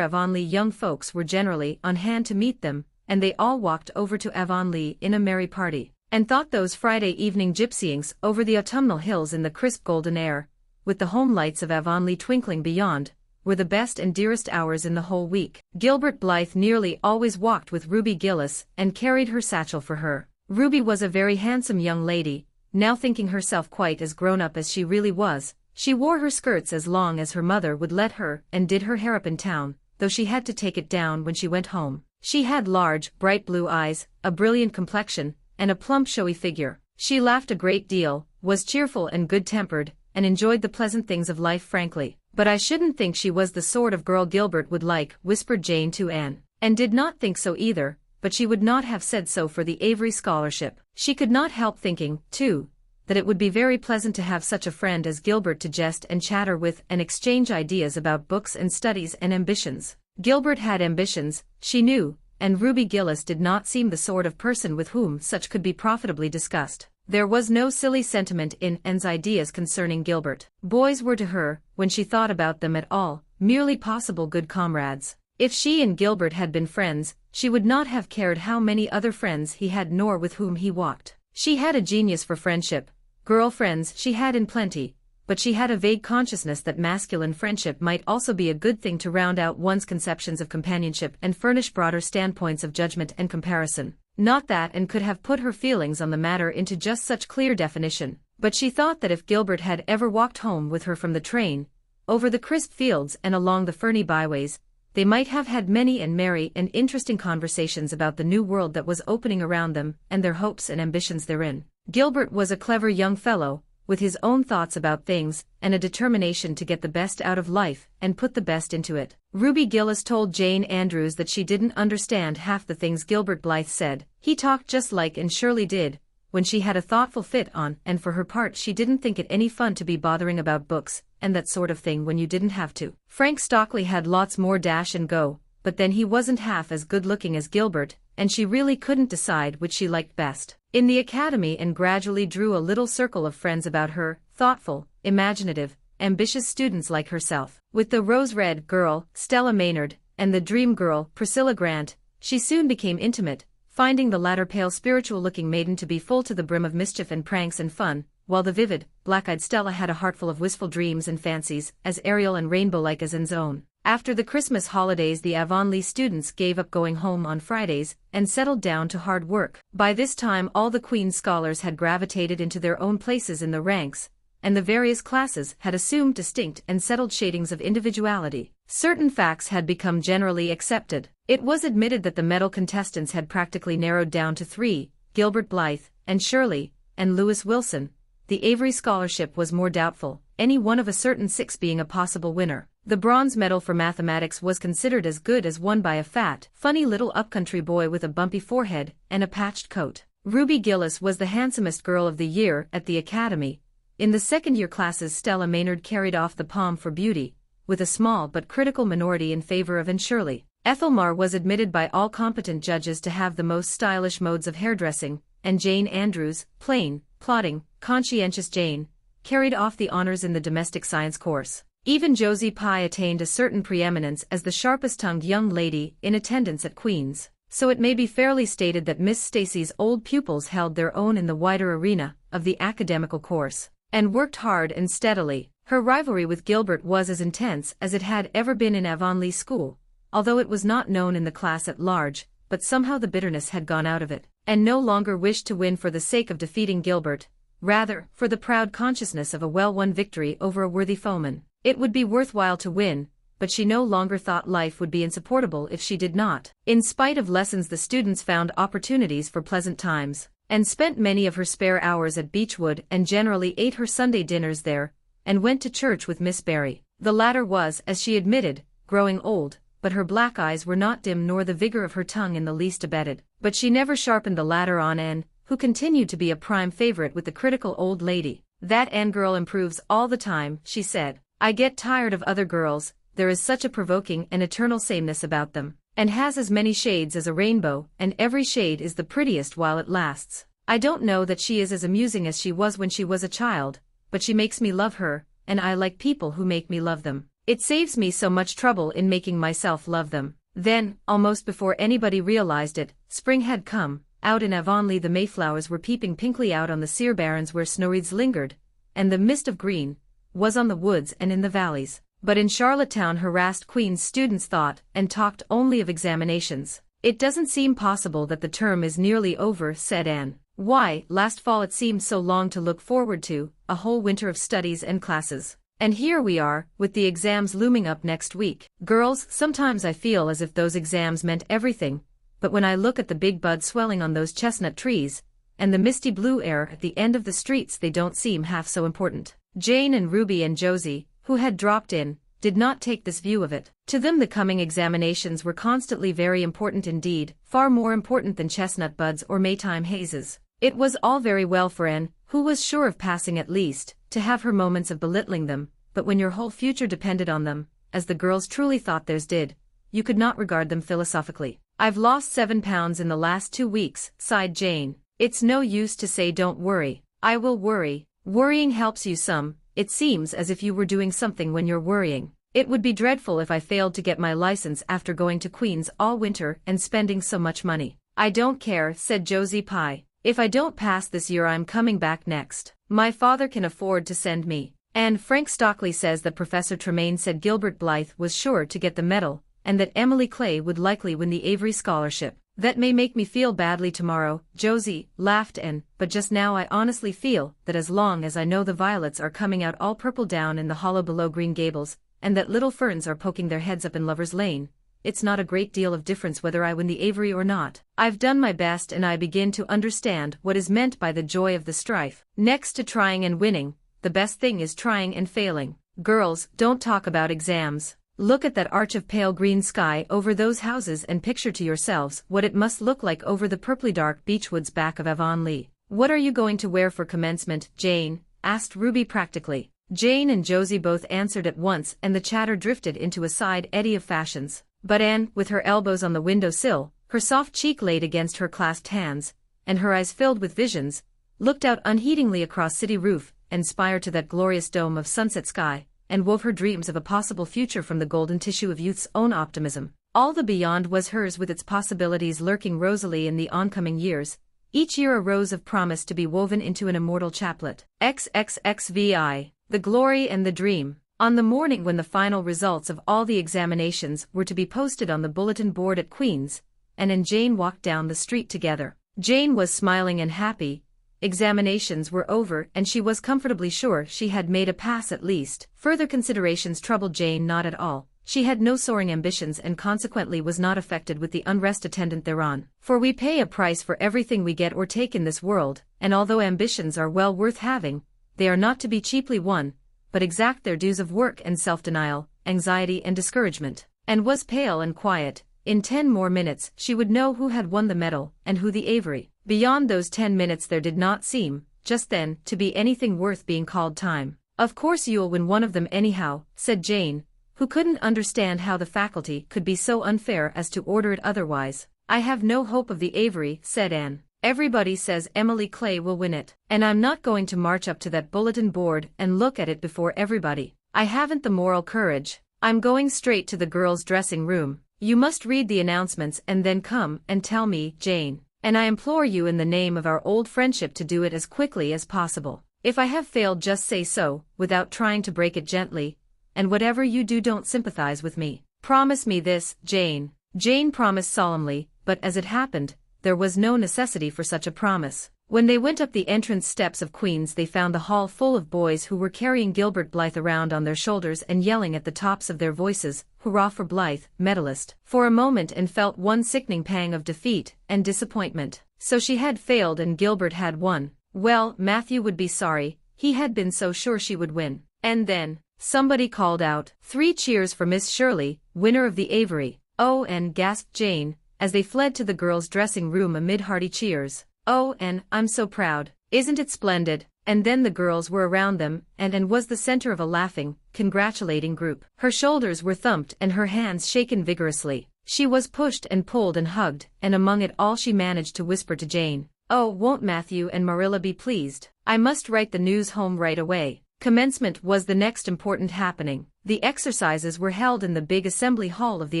Avonlea young folks were generally on hand to meet them, and they all walked over to Avonlea in a merry party, and thought those Friday evening gypsyings over the autumnal hills in the crisp golden air, with the home lights of Avonlea twinkling beyond, were the best and dearest hours in the whole week. Gilbert Blythe nearly always walked with Ruby Gillis and carried her satchel for her. Ruby was a very handsome young lady, now thinking herself quite as grown-up as she really was. She wore her skirts as long as her mother would let her and did her hair up in town, though she had to take it down when she went home. She had large, bright blue eyes, a brilliant complexion, and a plump showy figure. She laughed a great deal, was cheerful and good-tempered, and enjoyed the pleasant things of life frankly. But I shouldn't think she was the sort of girl Gilbert would like, whispered Jane to Anne. And did not think so either, but she would not have said so for the Avery scholarship. She could not help thinking, too, that it would be very pleasant to have such a friend as Gilbert to jest and chatter with and exchange ideas about books and studies and ambitions. Gilbert had ambitions, she knew, and Ruby Gillis did not seem the sort of person with whom such could be profitably discussed. There was no silly sentiment in Anne's ideas concerning Gilbert. Boys were to her, when she thought about them at all, merely possible good comrades. If she and Gilbert had been friends, she would not have cared how many other friends he had nor with whom he walked. She had a genius for friendship. Girl friends she had in plenty, but she had a vague consciousness that masculine friendship might also be a good thing to round out one's conceptions of companionship and furnish broader standpoints of judgment and comparison. Not that Anne could have put her feelings on the matter into just such clear definition, but she thought that if Gilbert had ever walked home with her from the train, over the crisp fields and along the ferny byways, they might have had many and merry and interesting conversations about the new world that was opening around them and their hopes and ambitions therein. Gilbert was a clever young fellow, with his own thoughts about things and a determination to get the best out of life and put the best into it. Ruby Gillis told Jane Andrews that she didn't understand half the things Gilbert Blythe said. He talked just like Anne Shirley did, when she had a thoughtful fit on, and for her part she didn't think it any fun to be bothering about books and that sort of thing when you didn't have to. Frank Stockley had lots more dash and go, but then he wasn't half as good-looking as Gilbert, and she really couldn't decide which she liked best. In the academy Anne gradually drew a little circle of friends about her, thoughtful, imaginative, ambitious students like herself. With the rose-red girl, Stella Maynard, and the dream girl, Priscilla Grant, she soon became intimate, finding the latter pale spiritual-looking maiden to be full to the brim of mischief and pranks and fun, while the vivid, black-eyed Stella had a heart full of wistful dreams and fancies, as aerial and rainbow-like as Anne's own. After the Christmas holidays, the Avonlea students gave up going home on Fridays and settled down to hard work. By this time all the Queen's scholars had gravitated into their own places in the ranks, and the various classes had assumed distinct and settled shadings of individuality. Certain facts had become generally accepted. It was admitted that the medal contestants had practically narrowed down to three: Gilbert Blythe, Anne Shirley, and Lewis Wilson. The Avery Scholarship was more doubtful, any one of a certain six being a possible winner. The bronze medal for mathematics was considered as good as won by a fat, funny little upcountry boy with a bumpy forehead and a patched coat. Ruby Gillis was the handsomest girl of the year at the academy. In the second-year classes, Stella Maynard carried off the palm for beauty, with a small but critical minority in favor of Anne Shirley. Ethelmar was admitted by all competent judges to have the most stylish modes of hairdressing, and Jane Andrews, plain, plodding, conscientious Jane, carried off the honors in the domestic science course. Even Josie Pye attained a certain preeminence as the sharpest-tongued young lady in attendance at Queen's, so it may be fairly stated that Miss Stacy's old pupils held their own in the wider arena of the academical course, and worked hard and steadily. Her rivalry with Gilbert was as intense as it had ever been in Avonlea school, although it was not known in the class at large, but somehow the bitterness had gone out of it, and no longer wished to win for the sake of defeating Gilbert, rather, for the proud consciousness of a well-won victory over a worthy foeman. It would be worthwhile to win, but she no longer thought life would be insupportable if she did not. In spite of lessons, the students found opportunities for pleasant times, and spent many of her spare hours at Beechwood, and generally ate her Sunday dinners there, and went to church with Miss Barry. The latter was, as she admitted, growing old, but her black eyes were not dim nor the vigor of her tongue in the least abated. But she never sharpened the latter on Anne, who continued to be a prime favorite with the critical old lady. "That Anne girl improves all the time," she said. "I get tired of other girls, there is such a provoking and eternal sameness about them, and has as many shades as a rainbow, and every shade is the prettiest while it lasts. I don't know that she is as amusing as she was when she was a child, but she makes me love her, and I like people who make me love them. It saves me so much trouble in making myself love them." Then, almost before anybody realized it, spring had come. Out in Avonlea the Mayflowers were peeping pinkly out on the sere barrens where snowwreaths lingered, and the mist of green was on the woods and in the valleys. But in Charlottetown harassed Queen's students thought and talked only of examinations. "It doesn't seem possible that the term is nearly over," said Anne. "Why, last fall it seemed so long to look forward to, a whole winter of studies and classes. And here we are, with the exams looming up next week. Girls, sometimes I feel as if those exams meant everything, but when I look at the big buds swelling on those chestnut trees, and the misty blue air at the end of the streets, they don't seem half so important." Jane and Ruby and Josie, who had dropped in, did not take this view of it. To them the coming examinations were constantly very important indeed, far more important than chestnut buds or Maytime hazes. It was all very well for Anne, who was sure of passing at least, to have her moments of belittling them, but when your whole future depended on them, as the girls truly thought theirs did, you could not regard them philosophically. "I've lost 7 pounds in the last 2 weeks, sighed Jane. "It's no use to say don't worry. I will worry. Worrying helps you some. It seems as if you were doing something when you're worrying. It would be dreadful if I failed to get my license after going to Queen's all winter and spending so much money." "I don't care," said Josie Pye. "If I don't pass this year I'm coming back next. My father can afford to send me." And Frank Stockley says that Professor Tremaine said Gilbert Blythe was sure to get the medal, and that Emily Clay would likely win the Avery Scholarship. "That may make me feel badly tomorrow," Josie laughed, "and but just now I honestly feel that as long as I know the violets are coming out all purple down in the hollow below Green Gables, and that little ferns are poking their heads up in Lover's Lane, it's not a great deal of difference whether I win the Avery or not. I've done my best and I begin to understand what is meant by the joy of the strife. Next to trying and winning, the best thing is trying and failing. Girls, don't talk about exams. Look at that arch of pale green sky over those houses and picture to yourselves what it must look like over the purply dark beechwoods back of Avonlea." "What are you going to wear for commencement, Jane?" asked Ruby practically. Jane and Josie both answered at once and the chatter drifted into a side eddy of fashions. But Anne, with her elbows on the window sill, her soft cheek laid against her clasped hands, and her eyes filled with visions, looked out unheedingly across city roof and spire to that glorious dome of sunset sky, and wove her dreams of a possible future from the golden tissue of youth's own optimism. All the beyond was hers with its possibilities lurking rosily in the oncoming years, each year a rose of promise to be woven into an immortal chaplet. XXXVI, the glory and the dream. On the morning when the final results of all the examinations were to be posted on the bulletin board at Queen's, Anne and Jane walked down the street together. Jane was smiling and happy. Examinations were over and she was comfortably sure she had made a pass at least. Further considerations troubled Jane not at all. She had no soaring ambitions and consequently was not affected with the unrest attendant thereon. For we pay a price for everything we get or take in this world, and although ambitions are well worth having, they are not to be cheaply won, but exact their dues of work and self-denial, anxiety and discouragement. Anne was pale and quiet. In 10 more minutes she would know who had won the medal and who the Avery. Beyond those 10 minutes there did not seem, just then, to be anything worth being called time. Of course you'll win one of them anyhow, said Jane, who couldn't understand how the faculty could be so unfair as to order it otherwise. I have no hope of the Avery, said Anne. Everybody says Emily Clay will win it, and I'm not going to march up to that bulletin board and look at it before everybody. I haven't the moral courage. I'm going straight to the girls' dressing room. You must read the announcements and then come and tell me, Jane. And I implore you in the name of our old friendship to do it as quickly as possible. If I have failed just say so, without trying to break it gently, and whatever you do don't sympathize with me. Promise me this, Jane. Jane promised solemnly, but as it happened, there was no necessity for such a promise. When they went up the entrance steps of Queen's they found the hall full of boys who were carrying Gilbert Blythe around on their shoulders and yelling at the tops of their voices, "Hurrah for Blythe, medalist!" For a moment Anne felt one sickening pang of defeat and disappointment. So she had failed and Gilbert had won. Well, Matthew would be sorry, he had been so sure she would win. And then, somebody called out, 3 cheers for Miss Shirley, winner of the Avery. Oh, Anne, gasped Jane, as they fled to the girls' dressing room amid hearty cheers. Oh, Anne, I'm so proud. Isn't it splendid? And then the girls were around them, and Anne was the center of a laughing, congratulating group. Her shoulders were thumped and her hands shaken vigorously. She was pushed and pulled and hugged, and among it all she managed to whisper to Jane, "Oh, won't Matthew and Marilla be pleased? I must write the news home right away." Commencement was the next important happening. The exercises were held in the big assembly hall of the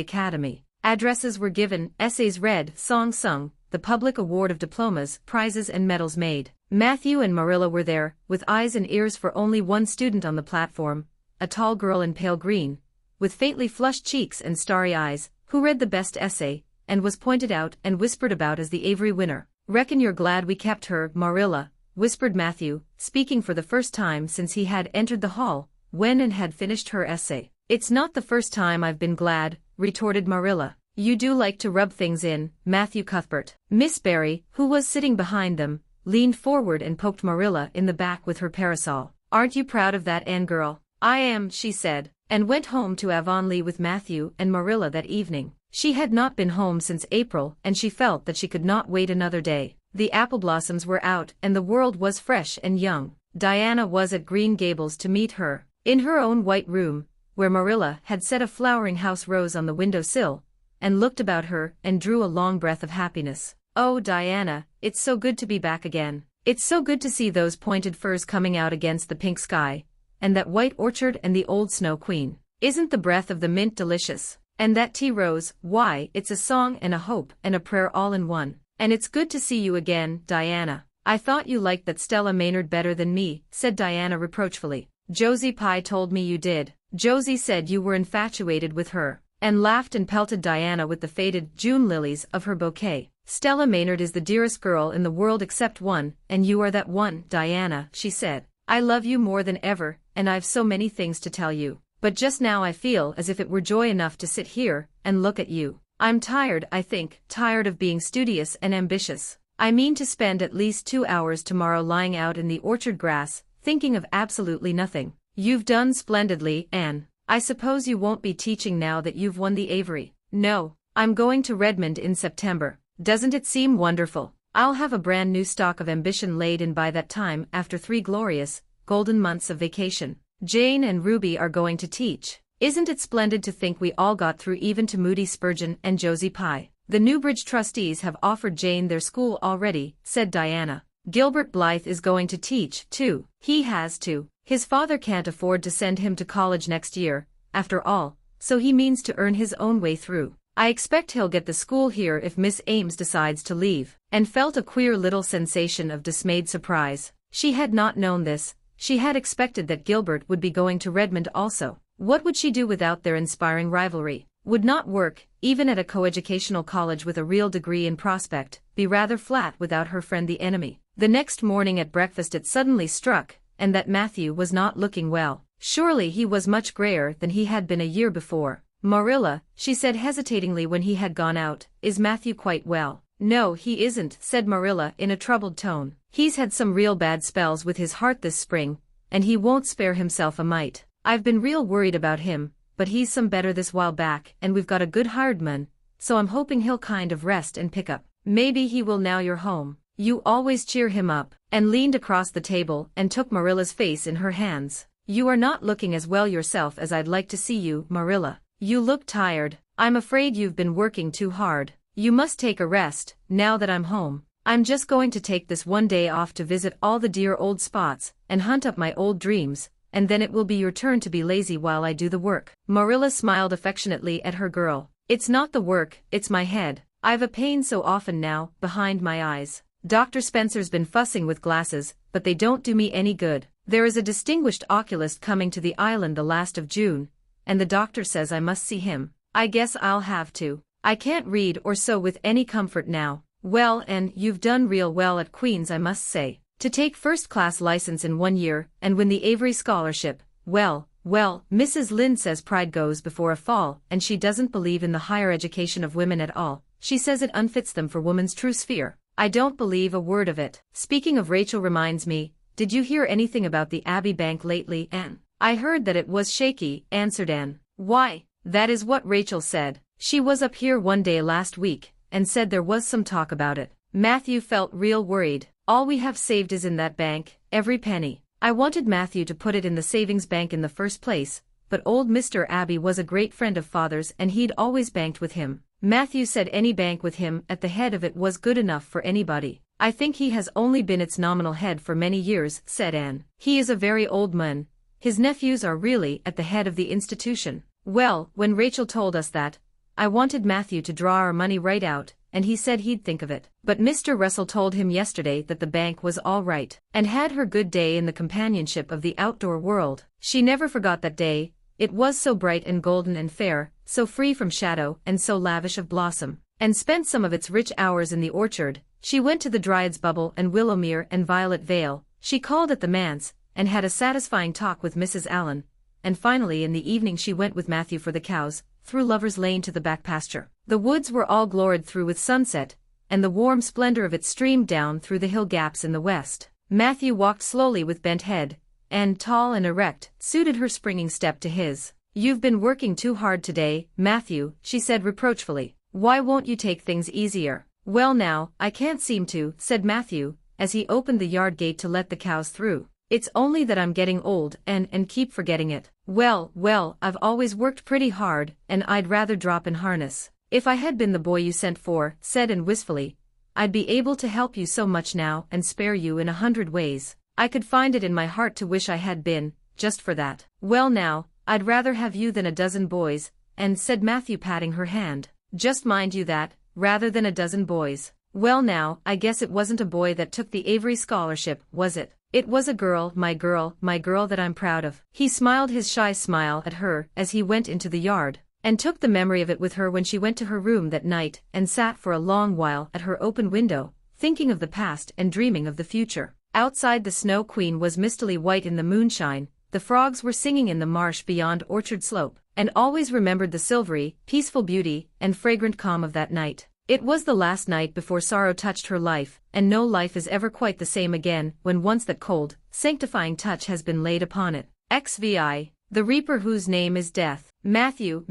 academy. Addresses were given, essays read, songs sung, the public award of diplomas, prizes and medals made. Matthew and Marilla were there, with eyes and ears for only one student on the platform, a tall girl in pale green, with faintly flushed cheeks and starry eyes, who read the best essay, and was pointed out and whispered about as the Avery winner. "Reckon you're glad we kept her, Marilla," whispered Matthew, speaking for the first time since he had entered the hall, when Anne had finished her essay. "It's not the first time I've been glad," retorted Marilla. "You do like to rub things in, Matthew Cuthbert." Miss Barry, who was sitting behind them, leaned forward and poked Marilla in the back with her parasol. "Aren't you proud of that Anne girl?" "I am," she said, and went home to Avonlea with Matthew and Marilla that evening. She had not been home since April and she felt that she could not wait another day. The apple blossoms were out and the world was fresh and young. Diana was at Green Gables to meet her. In her own white room, where Marilla had set a flowering house rose on the window sill, and looked about her and drew a long breath of happiness. "Oh, Diana, it's so good to be back again. It's so good to see those pointed firs coming out against the pink sky, and that white orchard and the old Snow Queen. Isn't the breath of the mint delicious? And that tea rose, why, it's a song and a hope and a prayer all in one. And it's good to see you again, Diana." "I thought you liked that Stella Maynard better than me," said Diana reproachfully. "Josie Pye told me you did. Josie said you were infatuated with her," and laughed and pelted Diana with the faded June lilies of her bouquet. "Stella Maynard is the dearest girl in the world except one, and you are that one, Diana," she said. "I love you more than ever, and I've so many things to tell you. But just now I feel as if it were joy enough to sit here and look at you. I'm tired, I think, tired of being studious and ambitious. I mean to spend at least 2 hours tomorrow lying out in the orchard grass, thinking of absolutely nothing." "You've done splendidly, Anne. I suppose you won't be teaching now that you've won the Avery." "No, I'm going to Redmond in September. Doesn't it seem wonderful? I'll have a brand new stock of ambition laid in by that time after 3 glorious, golden months of vacation. Jane and Ruby are going to teach. Isn't it splendid to think we all got through even to Moody Spurgeon and Josie Pye? The Newbridge trustees have offered Jane their school already," said Diana. "Gilbert Blythe is going to teach, too. He has to. His father can't afford to send him to college next year, after all, so he means to earn his own way through. I expect he'll get the school here if Miss Ames decides to leave, and felt a queer little sensation of dismayed surprise. She had not known this. She had expected that Gilbert would be going to Redmond also. What would she do without their inspiring rivalry? Would not work, even at a coeducational college with a real degree in prospect, be rather flat without her friend the enemy. The next morning at breakfast it suddenly struck, and that Matthew was not looking well. Surely he was much grayer than he had been a year before. "Marilla," she said hesitatingly when he had gone out, "is Matthew quite well?" "No, he isn't," said Marilla in a troubled tone. "He's had some real bad spells with his heart this spring, and he won't spare himself a mite. I've been real worried about him, but he's some better this while back and we've got a good hired man, so I'm hoping he'll kind of rest and pick up. Maybe he will now you're home. You always cheer him up," and leaned across the table and took Marilla's face in her hands. "You are not looking as well yourself as I'd like to see you, Marilla. You look tired. I'm afraid you've been working too hard. You must take a rest, now that I'm home. I'm just going to take this one day off to visit all the dear old spots and hunt up my old dreams, and then it will be your turn to be lazy while I do the work." Marilla smiled affectionately at her girl. "It's not the work, it's my head. I've a pain so often now, behind my eyes. Dr. Spencer's been fussing with glasses, but they don't do me any good. There is a distinguished oculist coming to the island the last of June, and the doctor says I must see him. I guess I'll have to. I can't read or sew with any comfort now. Well, and you've done real well at Queen's, I must say. To take first-class license in 1 year and win the Avery Scholarship. Well, Mrs. Lynde says pride goes before a fall, and she doesn't believe in the higher education of women at all. She says it unfits them for woman's true sphere. I don't believe a word of it. Speaking of Rachel reminds me, did you hear anything about the Abbey Bank lately, Anne?" "I heard that it was shaky," answered Anne. "Why, that is what Rachel said. She was up here one day last week, and said there was some talk about it." Matthew felt real worried. "All we have saved is in that bank, every penny. I wanted Matthew to put it in the savings bank in the first place, but old Mr. Abbey was a great friend of father's and he'd always banked with him. Matthew said any bank with him at the head of it was good enough for anybody. I think he has only been its nominal head for many years," said Anne. "He is a very old man. His nephews are really at the head of the institution." "Well, when Rachel told us that, I wanted Matthew to draw our money right out, and he said he'd think of it. But Mr. Russell told him yesterday that the bank was all right, and had her good day in the companionship of the outdoor world. She never forgot that day. It was so bright and golden and fair, so free from shadow and so lavish of blossom, and spent some of its rich hours in the orchard. She went to the Dryad's Bubble and Willowmere and Violet Vale. She called at the manse, and had a satisfying talk with Mrs. Allen, and finally in the evening she went with Matthew for the cows, through Lover's Lane to the back pasture. The woods were all gloried through with sunset, and the warm splendor of it streamed down through the hill gaps in the west. Matthew walked slowly with bent head, and, tall and erect, suited her springing step to his. "You've been working too hard today, Matthew," she said reproachfully. "Why won't you take things easier?" "Well now, I can't seem to," said Matthew, as he opened the yard gate to let the cows through. "It's only that I'm getting old and keep forgetting it." Well, I've always worked pretty hard, and I'd rather drop in harness. If I had been the boy you sent for," said Anne wistfully, "I'd be able to help you so much now and spare you in 100 ways. I could find it in my heart to wish I had been, just for that." "Well now, I'd rather have you than a dozen boys," and said Matthew patting her hand. "Just mind you that, rather than a dozen boys. Well now, I guess it wasn't a boy that took the Avery Scholarship, was it?" "It was a girl, my girl that I'm proud of." He smiled his shy smile at her as he went into the yard, and took the memory of it with her when she went to her room that night and sat for a long while at her open window, thinking of the past and dreaming of the future. Outside the Snow Queen was mistily white in the moonshine, the frogs were singing in the marsh beyond Orchard Slope, and always remembered the silvery, peaceful beauty and fragrant calm of that night. It was the last night before sorrow touched her life, and no life is ever quite the same again when once that cold, sanctifying touch has been laid upon it. XVI. The Reaper whose name is Death. Matthew,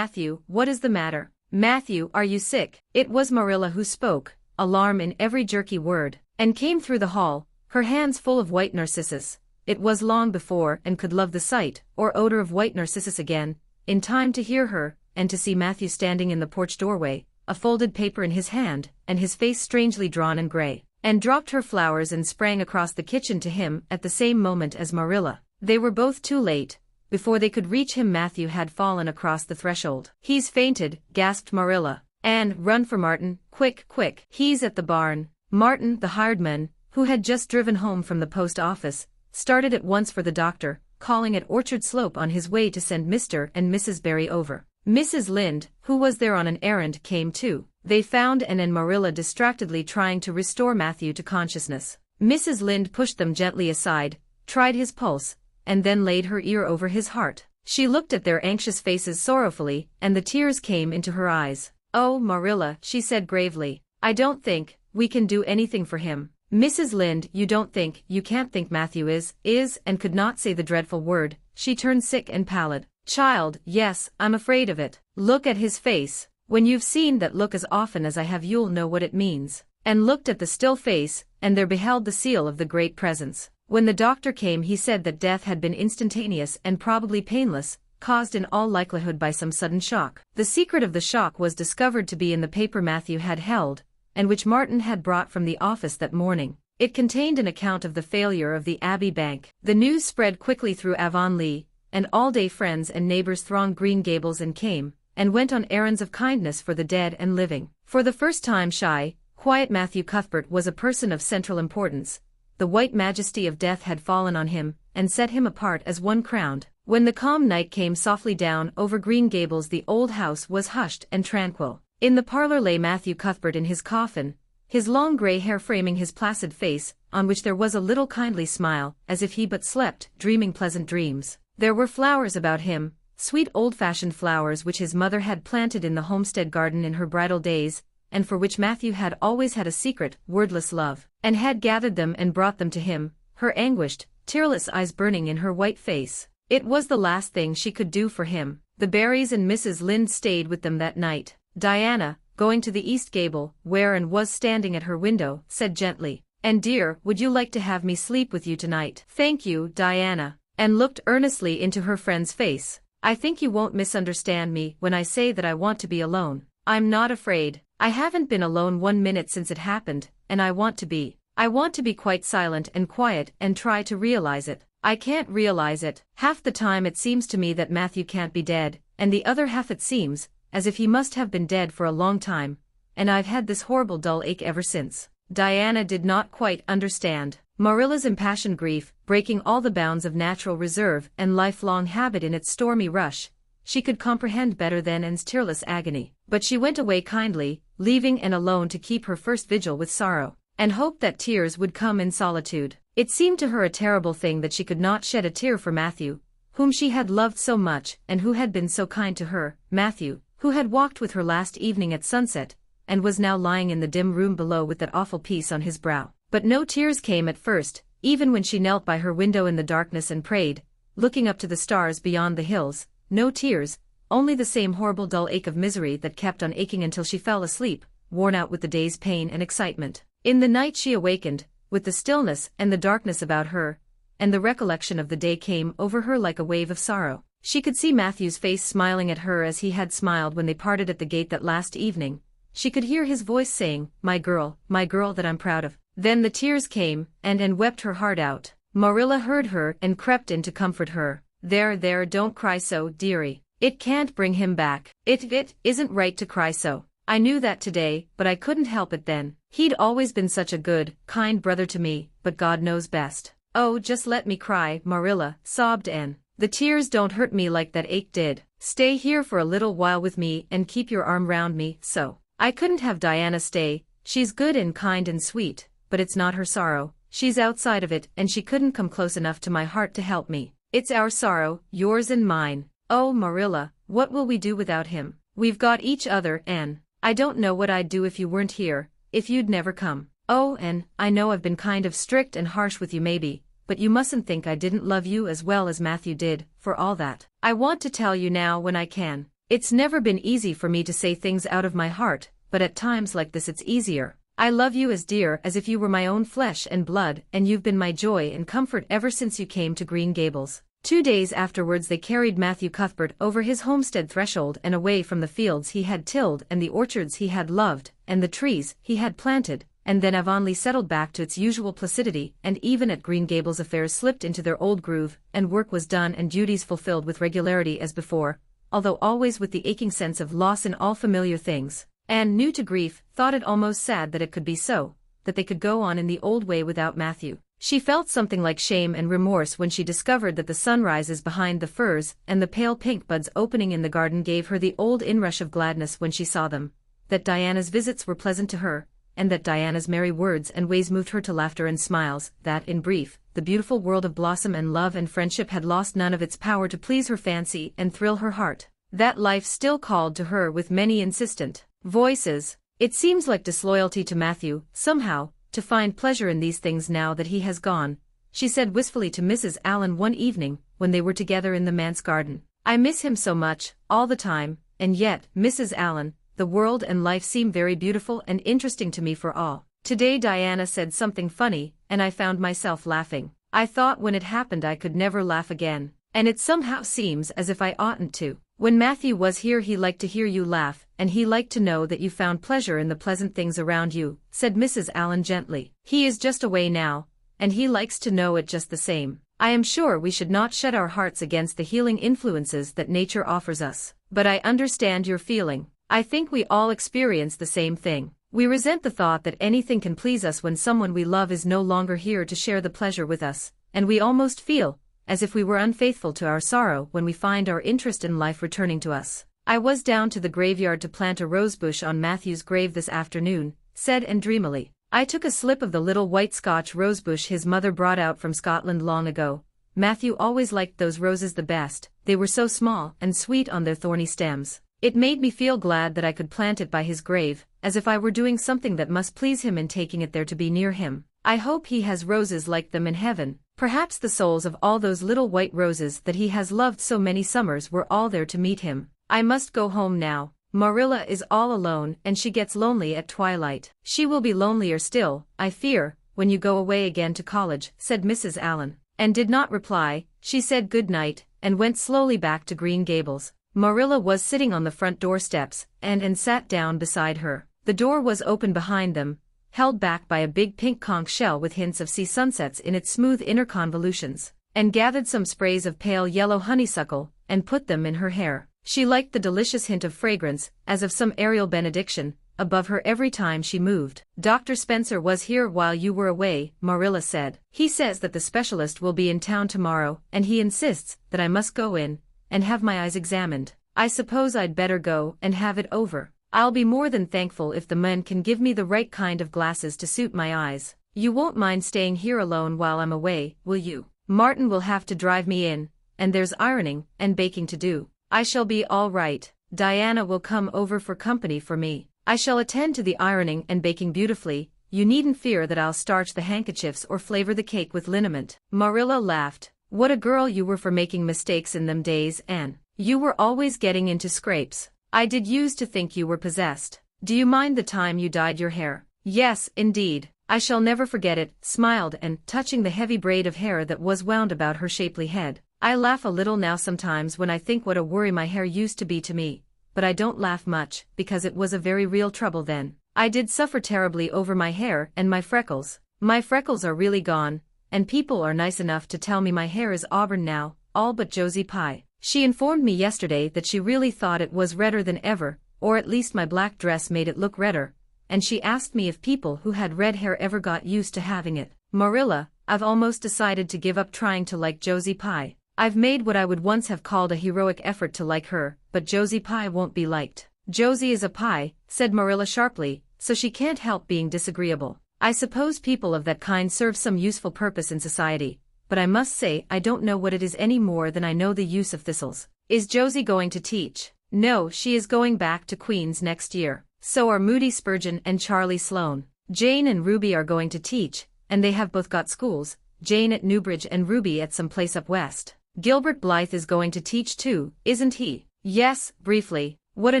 what is the matter? Matthew, are you sick?" It was Marilla who spoke, alarm in every jerky word, and came through the hall, her hands full of white narcissus. It was long before Anne could love the sight or odor of white narcissus again, in time to hear her, and to see Matthew standing in the porch doorway, a folded paper in his hand, and his face strangely drawn and gray, and dropped her flowers and sprang across the kitchen to him at the same moment as Marilla. They were both too late. Before they could reach him Matthew had fallen across the threshold. "He's fainted," gasped Marilla. Anne, run for Martin, quick, quick. He's at the barn. Martin, the hired man, who had just driven home from the post office, started at once for the doctor, calling at Orchard Slope on his way to send Mr. and Mrs. Barry over. Mrs. Lynde, who was there on an errand, came too. They found Anne and Marilla distractedly trying to restore Matthew to consciousness. Mrs. Lynde pushed them gently aside, tried his pulse, and then laid her ear over his heart. She looked at their anxious faces sorrowfully, and the tears came into her eyes. "Oh, Marilla," she said gravely, "I don't think we can do anything for him." "Mrs. Lynde, you can't think Matthew is, and could not say the dreadful word." She turned sick and pallid. "Child, yes, I'm afraid of it. Look at his face. When you've seen that look as often as I have you'll know what it means." And looked at the still face, and there beheld the seal of the great presence. When the doctor came he said that death had been instantaneous and probably painless, caused in all likelihood by some sudden shock. The secret of the shock was discovered to be in the paper Matthew had held, and which Martin had brought from the office that morning. It contained an account of the failure of the Abbey Bank. The news spread quickly through Avonlea, and all-day friends and neighbors thronged Green Gables and came, and went on errands of kindness for the dead and living. For the first time shy, quiet Matthew Cuthbert was a person of central importance. The white majesty of death had fallen on him, and set him apart as one crowned. When the calm night came softly down over Green Gables the old house was hushed and tranquil. In the parlor lay Matthew Cuthbert in his coffin, his long gray hair framing his placid face, on which there was a little kindly smile, as if he but slept, dreaming pleasant dreams. There were flowers about him, sweet old-fashioned flowers which his mother had planted in the homestead garden in her bridal days, and for which Matthew had always had a secret, wordless love, and had gathered them and brought them to him, her anguished, tearless eyes burning in her white face. It was the last thing she could do for him. The Barrys and Mrs. Lynde stayed with them that night. Diana, going to the east gable, where Anne was standing at her window, said gently, "And dear, would you like to have me sleep with you tonight?" "Thank you, Diana," and looked earnestly into her friend's face. "I think you won't misunderstand me when I say that I want to be alone. I'm not afraid. I haven't been alone 1 minute since it happened, and I want to be. I want to be quite silent and quiet and try to realize it. I can't realize it. Half the time it seems to me that Matthew can't be dead, and the other half it seems as if he must have been dead for a long time, and I've had this horrible dull ache ever since." Diana did not quite understand. Marilla's impassioned grief, breaking all the bounds of natural reserve and lifelong habit in its stormy rush, she could comprehend better than Anne's tearless agony. But she went away kindly, leaving Anne alone to keep her first vigil with sorrow, and hoped that tears would come in solitude. It seemed to her a terrible thing that she could not shed a tear for Matthew, whom she had loved so much and who had been so kind to her, Matthew, who had walked with her last evening at sunset, and was now lying in the dim room below with that awful peace on his brow. But no tears came at first, even when she knelt by her window in the darkness and prayed, looking up to the stars beyond the hills. No tears, only the same horrible dull ache of misery that kept on aching until she fell asleep, worn out with the day's pain and excitement. In the night she awakened, with the stillness and the darkness about her, and the recollection of the day came over her like a wave of sorrow. She could see Matthew's face smiling at her as he had smiled when they parted at the gate that last evening. She could hear his voice saying, my girl that I'm proud of." Then the tears came, and Anne wept her heart out. Marilla heard her and crept in to comfort her. There, don't cry so, dearie. It can't bring him back. It isn't right to cry so. I knew that today, but I couldn't help it then. He'd always been such a good, kind brother to me, but God knows best." "Oh, just let me cry, Marilla," sobbed Anne. "The tears don't hurt me like that ache did. Stay here for a little while with me and keep your arm round me, so." "I couldn't have Diana stay. She's good and kind and sweet, but it's not her sorrow. She's outside of it and she couldn't come close enough to my heart to help me. It's our sorrow, yours and mine. Oh, Marilla, what will we do without him? We've got each other, Anne. I don't know what I'd do if you weren't here, if you'd never come. Oh, Anne, I know I've been kind of strict and harsh with you maybe, but you mustn't think I didn't love you as well as Matthew did, for all that. I want to tell you now when I can. It's never been easy for me to say things out of my heart, but at times like this it's easier. I love you as dear as if you were my own flesh and blood, and you've been my joy and comfort ever since you came to Green Gables." 2 days afterwards they carried Matthew Cuthbert over his homestead threshold and away from the fields he had tilled and the orchards he had loved, and the trees he had planted, and then Avonlea settled back to its usual placidity, and even at Green Gables affairs slipped into their old groove, and work was done and duties fulfilled with regularity as before, although always with the aching sense of loss in all familiar things. Anne, new to grief, thought it almost sad that it could be so, that they could go on in the old way without Matthew. She felt something like shame and remorse when she discovered that the sunrises behind the firs and the pale pink buds opening in the garden gave her the old inrush of gladness when she saw them, that Diana's visits were pleasant to her, and that Diana's merry words and ways moved her to laughter and smiles, that, in brief, the beautiful world of blossom and love and friendship had lost none of its power to please her fancy and thrill her heart, that life still called to her with many insistent voices. It seems like disloyalty to Matthew, somehow, to find pleasure in these things now that he has gone, she said wistfully to Mrs. Allen one evening, when they were together in the manse garden. I miss him so much, all the time, and yet, Mrs. Allen, the world and life seem very beautiful and interesting to me for all. Today Diana said something funny, and I found myself laughing. I thought when it happened I could never laugh again, and it somehow seems as if I oughtn't to. When Matthew was here he liked to hear you laugh, and he liked to know that you found pleasure in the pleasant things around you, said Mrs. Allen gently. He is just away now, and he likes to know it just the same. I am sure we should not shut our hearts against the healing influences that nature offers us. But I understand your feeling. I think we all experience the same thing. We resent the thought that anything can please us when someone we love is no longer here to share the pleasure with us, and we almost feel as if we were unfaithful to our sorrow when we find our interest in life returning to us. I was down to the graveyard to plant a rosebush on Matthew's grave this afternoon, said Anne dreamily. I took a slip of the little white Scotch rosebush his mother brought out from Scotland long ago. Matthew always liked those roses the best, they were so small and sweet on their thorny stems. It made me feel glad that I could plant it by his grave, as if I were doing something that must please him in taking it there to be near him. I hope he has roses like them in heaven. Perhaps the souls of all those little white roses that he has loved so many summers were all there to meet him. I must go home now. Marilla is all alone and she gets lonely at twilight. She will be lonelier still, I fear, when you go away again to college, said Mrs. Allen. And did not reply. She said good night and went slowly back to Green Gables. Marilla was sitting on the front door steps, and sat down beside her. The door was open behind them, held back by a big pink conch shell with hints of sea sunsets in its smooth inner convolutions, and gathered some sprays of pale yellow honeysuckle, and put them in her hair. She liked the delicious hint of fragrance, as of some aerial benediction, above her every time she moved. Dr. Spencer was here while you were away, Marilla said. He says that the specialist will be in town tomorrow, and he insists that I must go in and have my eyes examined. I suppose I'd better go and have it over. I'll be more than thankful if the man can give me the right kind of glasses to suit my eyes. You won't mind staying here alone while I'm away, will you? Martin will have to drive me in, and there's ironing and baking to do. I shall be all right. Diana will come over for company for me. I shall attend to the ironing and baking beautifully. You needn't fear that I'll starch the handkerchiefs or flavor the cake with liniment. Marilla laughed. What a girl you were for making mistakes in them days, Anne. You were always getting into scrapes. I did used to think you were possessed. Do you mind the time you dyed your hair? Yes, indeed. I shall never forget it, smiled Anne, touching the heavy braid of hair that was wound about her shapely head. I laugh a little now sometimes when I think what a worry my hair used to be to me, but I don't laugh much, because it was a very real trouble then. I did suffer terribly over my hair and my freckles. My freckles are really gone, and people are nice enough to tell me my hair is auburn now, all but Josie Pye. She informed me yesterday that she really thought it was redder than ever, or at least my black dress made it look redder, and she asked me if people who had red hair ever got used to having it. Marilla, I've almost decided to give up trying to like Josie Pye. I've made what I would once have called a heroic effort to like her, but Josie Pye won't be liked. Josie is a pie, said Marilla sharply, so she can't help being disagreeable. I suppose people of that kind serve some useful purpose in society, but I must say I don't know what it is any more than I know the use of thistles. Is Josie going to teach? No, she is going back to Queen's next year. So are Moody Spurgeon and Charlie Sloane. Jane and Ruby are going to teach, and they have both got schools, Jane at Newbridge and Ruby at some place up west. Gilbert Blythe is going to teach too, isn't he? Yes, briefly. What a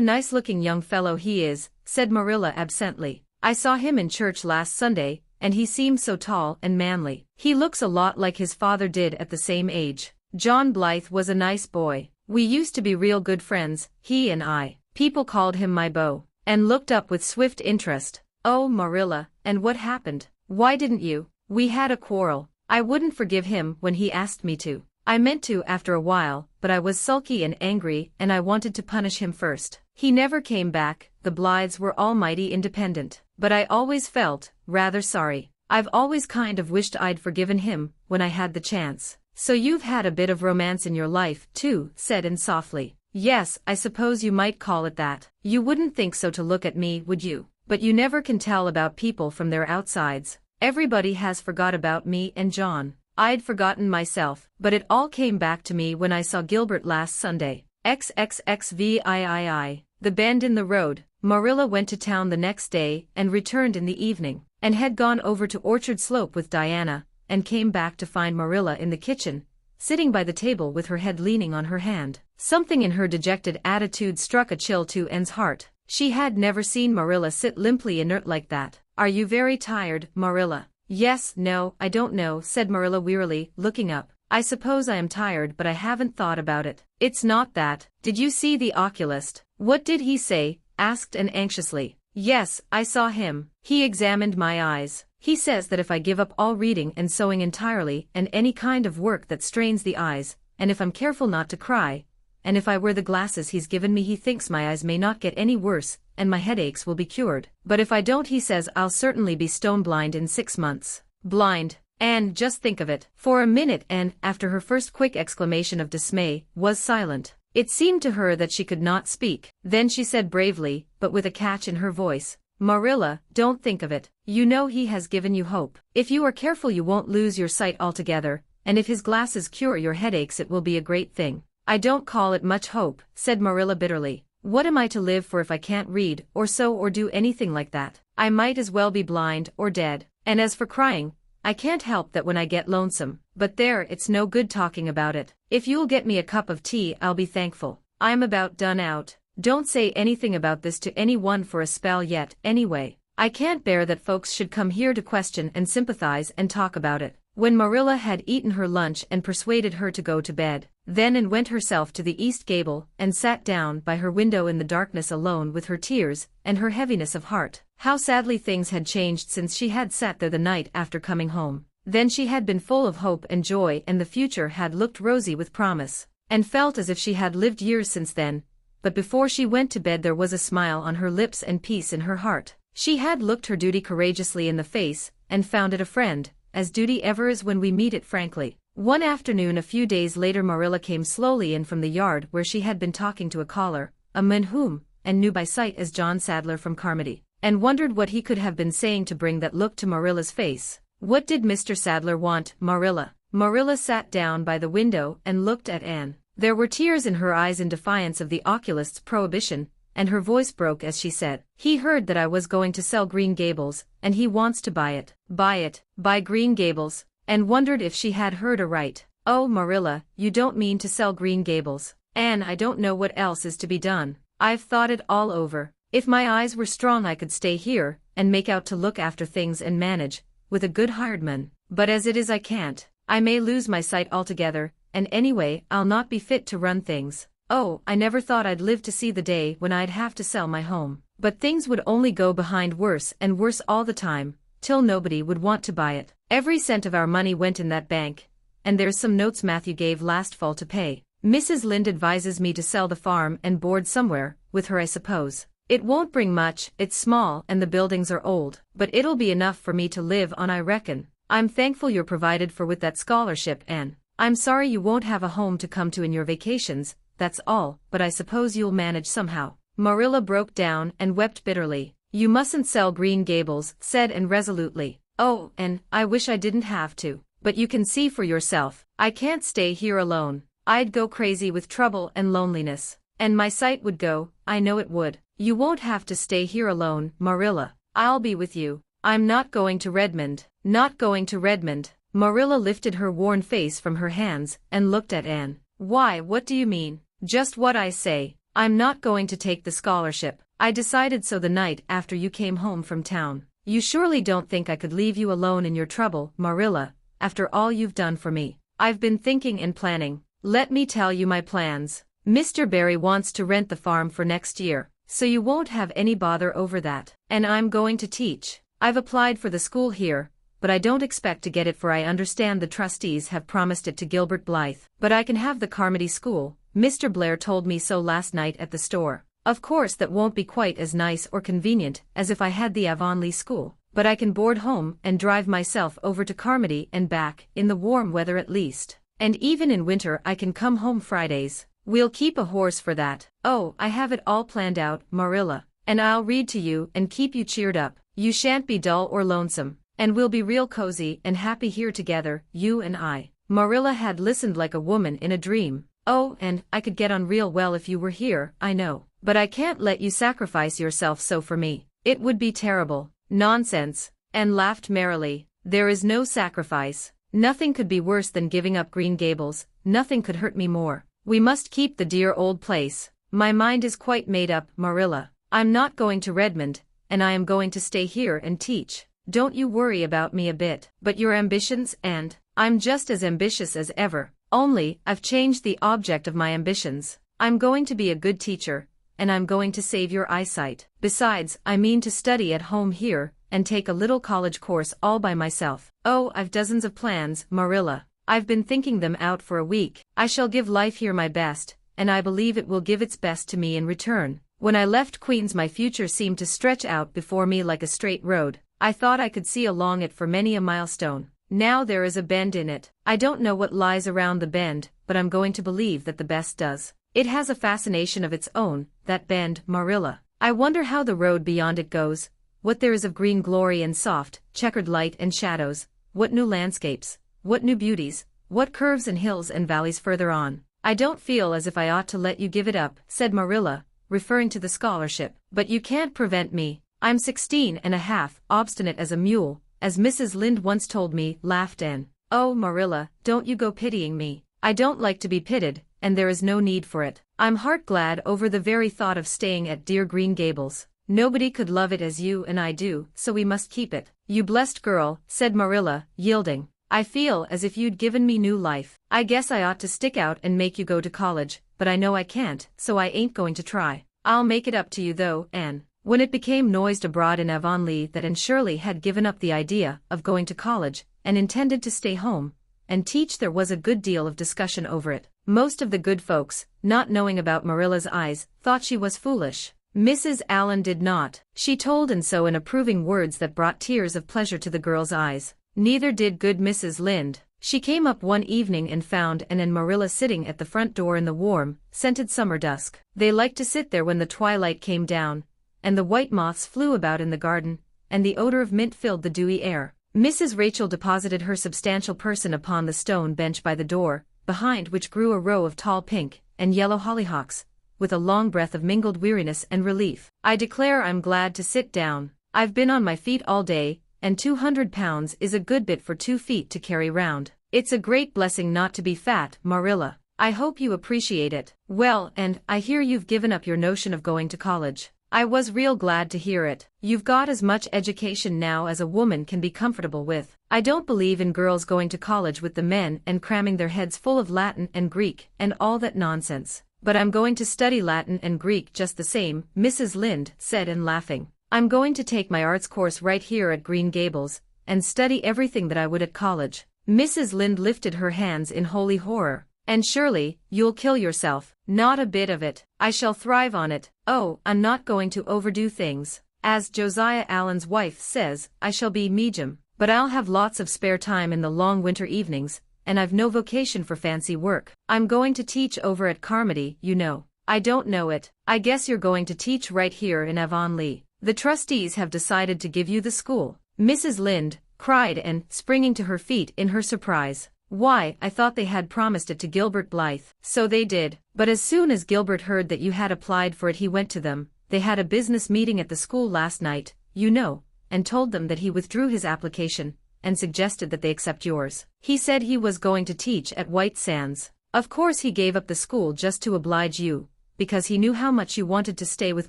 nice-looking young fellow he is, said Marilla absently. I saw him in church last Sunday, and he seemed so tall and manly. He looks a lot like his father did at the same age. John Blythe was a nice boy. We used to be real good friends, he and I. People called him my beau. And looked up with swift interest. Oh, Marilla, and what happened? Why didn't you? We had a quarrel. I wouldn't forgive him when he asked me to. I meant to after a while, but I was sulky and angry and I wanted to punish him first. He never came back, the Blythes were almighty independent. But I always felt rather sorry. I've always kind of wished I'd forgiven him when I had the chance. So you've had a bit of romance in your life, too, said Anne softly. Yes, I suppose you might call it that. You wouldn't think so to look at me, would you? But you never can tell about people from their outsides. Everybody has forgot about me and John. I'd forgotten myself, but it all came back to me when I saw Gilbert last Sunday. XXXVIII. The bend in the road. Marilla went to town the next day and returned in the evening, and had gone over to Orchard Slope with Diana, and came back to find Marilla in the kitchen, sitting by the table with her head leaning on her hand. Something in her dejected attitude struck a chill to Anne's heart. She had never seen Marilla sit limply inert like that. Are you very tired, Marilla? Yes, no, I don't know, said Marilla wearily, looking up. I suppose I am tired, but I haven't thought about it. It's not that. Did you see the oculist? What did he say? Asked Anne anxiously. Yes, I saw him. He examined my eyes. He says that if I give up all reading and sewing entirely and any kind of work that strains the eyes, and if I'm careful not to cry, and if I wear the glasses he's given me, he thinks my eyes may not get any worse and my headaches will be cured. But if I don't, he says I'll certainly be stone blind in 6 months. Blind. Anne, just think of it. For a minute Anne, after her first quick exclamation of dismay, was silent. It seemed to her that she could not speak. Then she said bravely, but with a catch in her voice, Marilla, don't think of it. You know he has given you hope. If you are careful you won't lose your sight altogether, and if his glasses cure your headaches it will be a great thing. I don't call it much hope, said Marilla bitterly. What am I to live for if I can't read, or sew, or do anything like that? I might as well be blind, or dead. And as for crying, I can't help that when I get lonesome. But there, it's no good talking about it. If you'll get me a cup of tea I'll be thankful. I'm about done out. Don't say anything about this to anyone for a spell yet, anyway. I can't bear that folks should come here to question and sympathize and talk about it. When Marilla had eaten her lunch and persuaded her to go to bed, then Anne went herself to the east gable and sat down by her window in the darkness alone with her tears and her heaviness of heart. How sadly things had changed since she had sat there the night after coming home. Then she had been full of hope and joy, and the future had looked rosy with promise, and felt as if she had lived years since then. But before she went to bed there was a smile on her lips and peace in her heart. She had looked her duty courageously in the face, and found it a friend, as duty ever is when we meet it frankly. One afternoon a few days later Marilla came slowly in from the yard where she had been talking to a caller, a man whom Anne knew by sight as John Sadler from Carmody, and wondered what he could have been saying to bring that look to Marilla's face. What did Mr. Sadler want, Marilla? Marilla sat down by the window and looked at Anne. There were tears in her eyes in defiance of the oculist's prohibition, and her voice broke as she said, He heard that I was going to sell Green Gables, and he wants to buy it. Buy it? Buy Green Gables? And wondered if she had heard aright. Oh, Marilla, you don't mean to sell Green Gables. Anne, I don't know what else is to be done. I've thought it all over. If my eyes were strong I could stay here, and make out to look after things and manage, with a good hired man. But as it is I can't. I may lose my sight altogether, and anyway I'll not be fit to run things. Oh, I never thought I'd live to see the day when I'd have to sell my home. But things would only go behind worse and worse all the time, till nobody would want to buy it. Every cent of our money went in that bank, and there's some notes Matthew gave last fall to pay. Mrs. Lynde advises me to sell the farm and board somewhere, with her I suppose. It won't bring much, it's small and the buildings are old, but it'll be enough for me to live on I reckon. I'm thankful you're provided for with that scholarship, Anne. I'm sorry you won't have a home to come to in your vacations, that's all, but I suppose you'll manage somehow. Marilla broke down and wept bitterly. You mustn't sell Green Gables, said Anne resolutely. Oh, Anne, I wish I didn't have to. But you can see for yourself, I can't stay here alone. I'd go crazy with trouble and loneliness. And my sight would go, I know it would. You won't have to stay here alone, Marilla. I'll be with you. I'm not going to Redmond. Not going to Redmond. Marilla lifted her worn face from her hands and looked at Anne. Why, what do you mean? Just what I say. I'm not going to take the scholarship. I decided so the night after you came home from town. You surely don't think I could leave you alone in your trouble, Marilla, after all you've done for me. I've been thinking and planning. Let me tell you my plans. Mr. Barry wants to rent the farm for next year, so you won't have any bother over that. And I'm going to teach. I've applied for the school here, but I don't expect to get it, for I understand the trustees have promised it to Gilbert Blythe. But I can have the Carmody School. Mr. Blair told me so last night at the store. Of course that won't be quite as nice or convenient as if I had the Avonlea School, but I can board home and drive myself over to Carmody and back, in the warm weather at least. And even in winter I can come home Fridays. We'll keep a horse for that. Oh, I have it all planned out, Marilla. And I'll read to you and keep you cheered up. You shan't be dull or lonesome. And we'll be real cozy and happy here together, you and I. Marilla had listened like a woman in a dream. Oh, and I could get on real well if you were here, I know. But I can't let you sacrifice yourself so for me. It would be terrible. Nonsense. Anne laughed merrily. There is no sacrifice. Nothing could be worse than giving up Green Gables. Nothing could hurt me more. We must keep the dear old place. My mind is quite made up, Marilla. I'm not going to Redmond, and I am going to stay here and teach. Don't you worry about me a bit. But your ambitions, and I'm just as ambitious as ever. Only, I've changed the object of my ambitions. I'm going to be a good teacher, and I'm going to save your eyesight. Besides, I mean to study at home here, and take a little college course all by myself. Oh, I've dozens of plans, Marilla. I've been thinking them out for a week. I shall give life here my best, and I believe it will give its best to me in return. When I left Queen's my future seemed to stretch out before me like a straight road. I thought I could see along it for many a milestone. Now there is a bend in it. I don't know what lies around the bend, but I'm going to believe that the best does. It has a fascination of its own, that bend, Marilla. I wonder how the road beyond it goes, what there is of green glory and soft, checkered light and shadows, what new landscapes, what new beauties, what curves and hills and valleys further on. I don't feel as if I ought to let you give it up, said Marilla, referring to the scholarship. But you can't prevent me. I'm 16 and a half, obstinate as a mule, as Mrs. Lynde once told me, laughed Anne. Oh, Marilla, don't you go pitying me. I don't like to be pitied, and there is no need for it. I'm heart-glad over the very thought of staying at dear Green Gables. Nobody could love it as you and I do, so we must keep it. You blessed girl, said Marilla, yielding. I feel as if you'd given me new life. I guess I ought to stick out and make you go to college, but I know I can't, so I ain't going to try. I'll make it up to you though, Anne. When it became noised abroad in Avonlea that Anne Shirley had given up the idea of going to college, and intended to stay home and teach, there was a good deal of discussion over it. Most of the good folks, not knowing about Marilla's eyes, thought she was foolish. Mrs. Allen did not. She told Anne so in approving words that brought tears of pleasure to the girl's eyes. Neither did good Mrs. Lynde. She came up one evening and found Anne and Marilla sitting at the front door in the warm, scented summer dusk. They liked to sit there when the twilight came down, and the white moths flew about in the garden, and the odor of mint filled the dewy air. Mrs. Rachel deposited her substantial person upon the stone bench by the door, behind which grew a row of tall pink and yellow hollyhocks, with a long breath of mingled weariness and relief. I declare I'm glad to sit down. I've been on my feet all day, and 200 pounds is a good bit for 2 feet to carry round. It's a great blessing not to be fat, Marilla. I hope you appreciate it. Well, and I hear you've given up your notion of going to college. I was real glad to hear it. You've got as much education now as a woman can be comfortable with. I don't believe in girls going to college with the men and cramming their heads full of Latin and Greek and all that nonsense. But I'm going to study Latin and Greek just the same, Mrs. Lynde said, and laughing. I'm going to take my arts course right here at Green Gables, and study everything that I would at college. Mrs. Lynde lifted her hands in holy horror. And surely, you'll kill yourself. Not a bit of it. I shall thrive on it. Oh, I'm not going to overdo things. As Josiah Allen's wife says, I shall be medium. But I'll have lots of spare time in the long winter evenings, and I've no vocation for fancy work. I'm going to teach over at Carmody, you know. I don't know it. I guess you're going to teach right here in Avonlea. The trustees have decided to give you the school. Mrs. Lynde cried, and springing to her feet in her surprise. Why, I thought they had promised it to Gilbert Blythe. So they did. But as soon as Gilbert heard that you had applied for it, he went to them. They had a business meeting at the school last night, you know, and told them that he withdrew his application, and suggested that they accept yours. He said he was going to teach at White Sands. Of course he gave up the school just to oblige you, because he knew how much you wanted to stay with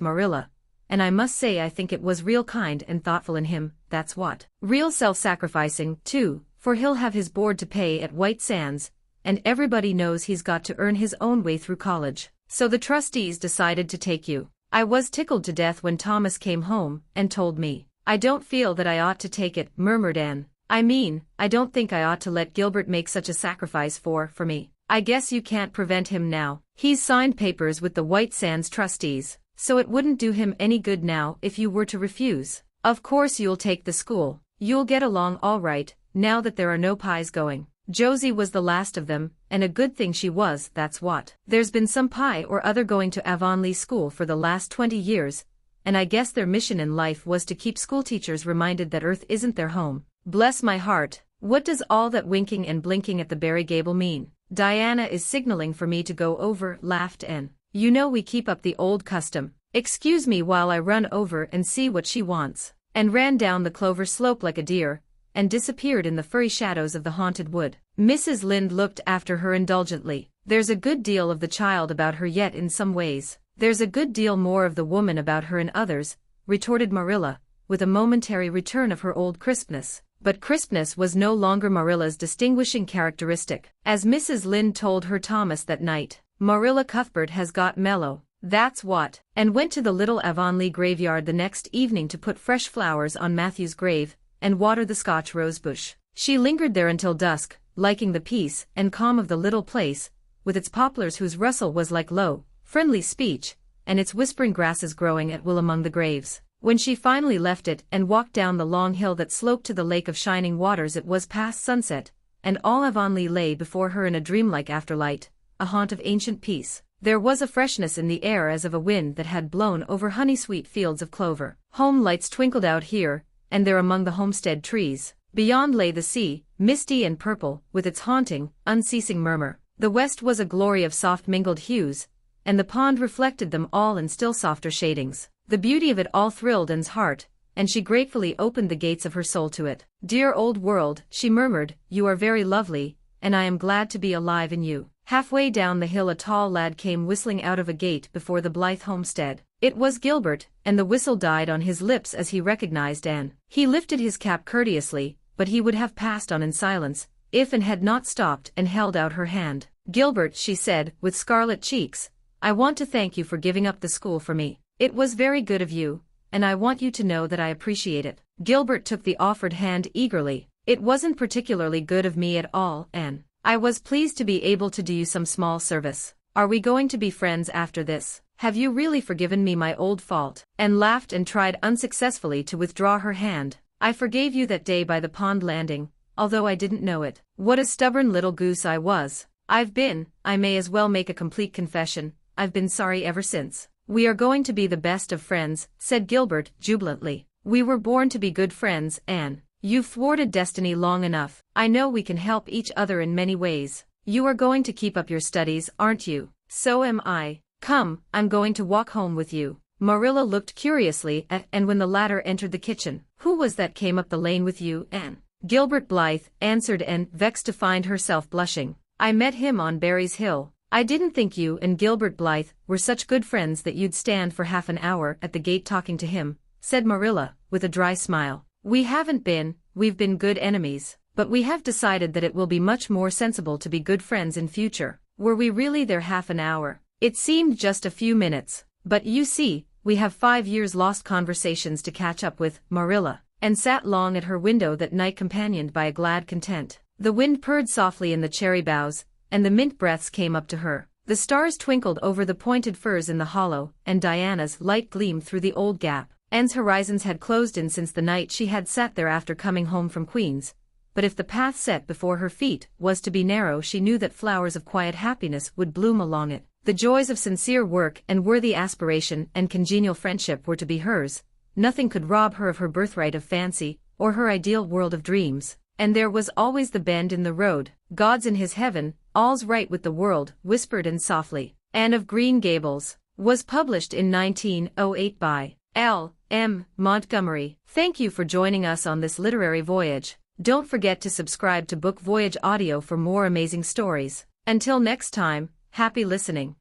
Marilla. And I must say I think it was real kind and thoughtful in him, that's what. Real self-sacrificing, too, for he'll have his board to pay at White Sands, and everybody knows he's got to earn his own way through college. So the trustees decided to take you. I was tickled to death when Thomas came home and told me. I don't feel that I ought to take it, murmured Anne. I mean, I don't think I ought to let Gilbert make such a sacrifice for me. I guess you can't prevent him now. He's signed papers with the White Sands trustees, so it wouldn't do him any good now if you were to refuse. Of course you'll take the school. You'll get along all right, now that there are no pies going. Josie was the last of them, and a good thing she was, that's what. There's been some pie or other going to Avonlea school for the last 20 years, and I guess their mission in life was to keep schoolteachers reminded that Earth isn't their home. Bless my heart, what does all that winking and blinking at the Barry Gable mean? Diana is signaling for me to go over, laughed Anne. You know we keep up the old custom. Excuse me while I run over and see what she wants. And ran down the clover slope like a deer, and disappeared in the furry shadows of the haunted wood. Mrs. Lynde looked after her indulgently. There's a good deal of the child about her yet in some ways. There's a good deal more of the woman about her in others, retorted Marilla, with a momentary return of her old crispness. But crispness was no longer Marilla's distinguishing characteristic. As Mrs. Lynde told her Thomas that night, Marilla Cuthbert has got mellow. That's what. And went to the little Avonlea graveyard the next evening to put fresh flowers on Matthew's grave, and water the Scotch rosebush. She lingered there until dusk, liking the peace and calm of the little place, with its poplars whose rustle was like low, friendly speech, and its whispering grasses growing at will among the graves. When she finally left it and walked down the long hill that sloped to the lake of shining waters, it was past sunset, and all Avonlea lay before her in a dreamlike afterlight, a haunt of ancient peace. There was a freshness in the air as of a wind that had blown over honey-sweet fields of clover. Home lights twinkled out here and there among the homestead trees. Beyond lay the sea, misty and purple, with its haunting, unceasing murmur. The west was a glory of soft mingled hues, and the pond reflected them all in still softer shadings. The beauty of it all thrilled Anne's heart, and she gratefully opened the gates of her soul to it. Dear old world, she murmured, you are very lovely, and I am glad to be alive in you. Halfway down the hill a tall lad came whistling out of a gate before the Blythe homestead. It was Gilbert, and the whistle died on his lips as he recognized Anne. He lifted his cap courteously, but he would have passed on in silence, if Anne had not stopped and held out her hand. Gilbert, she said, with scarlet cheeks, I want to thank you for giving up the school for me. It was very good of you, and I want you to know that I appreciate it. Gilbert took the offered hand eagerly. It wasn't particularly good of me at all, Anne. I was pleased to be able to do you some small service. Are we going to be friends after this? Have you really forgiven me my old fault? Anne laughed and tried unsuccessfully to withdraw her hand. I forgave you that day by the pond landing, although I didn't know it. What a stubborn little goose I was. I may as well make a complete confession, I've been sorry ever since. We are going to be the best of friends, said Gilbert, jubilantly. We were born to be good friends, Anne. You've thwarted destiny long enough. I know we can help each other in many ways. You are going to keep up your studies, aren't you? So am I. Come, I'm going to walk home with you. Marilla looked curiously at Anne when the latter entered the kitchen. Who was that came up the lane with you, Anne? Gilbert Blythe, answered Anne, vexed to find herself blushing. I met him on Barry's Hill. I didn't think you and Gilbert Blythe were such good friends that you'd stand for half an hour at the gate talking to him, said Marilla, with a dry smile. We haven't been, we've been good enemies, but we have decided that it will be much more sensible to be good friends in future. Were we really there half an hour? It seemed just a few minutes, but you see, we have 5 years lost conversations to catch up with, Marilla, and sat long at her window that night companioned by a glad content. The wind purred softly in the cherry boughs, and the mint breaths came up to her. The stars twinkled over the pointed firs in the hollow, and Diana's light gleamed through the old gap. Anne's horizons had closed in since the night she had sat there after coming home from Queen's, but if the path set before her feet was to be narrow, she knew that flowers of quiet happiness would bloom along it. The joys of sincere work and worthy aspiration and congenial friendship were to be hers. Nothing could rob her of her birthright of fancy, or her ideal world of dreams. And there was always the bend in the road. God's in his heaven, all's right with the world, whispered Anne softly. Anne of Green Gables was published in 1908 by L. M. Montgomery. Thank you for joining us on this literary voyage. Don't forget to subscribe to Book Voyage Audio for more amazing stories. Until next time, happy listening.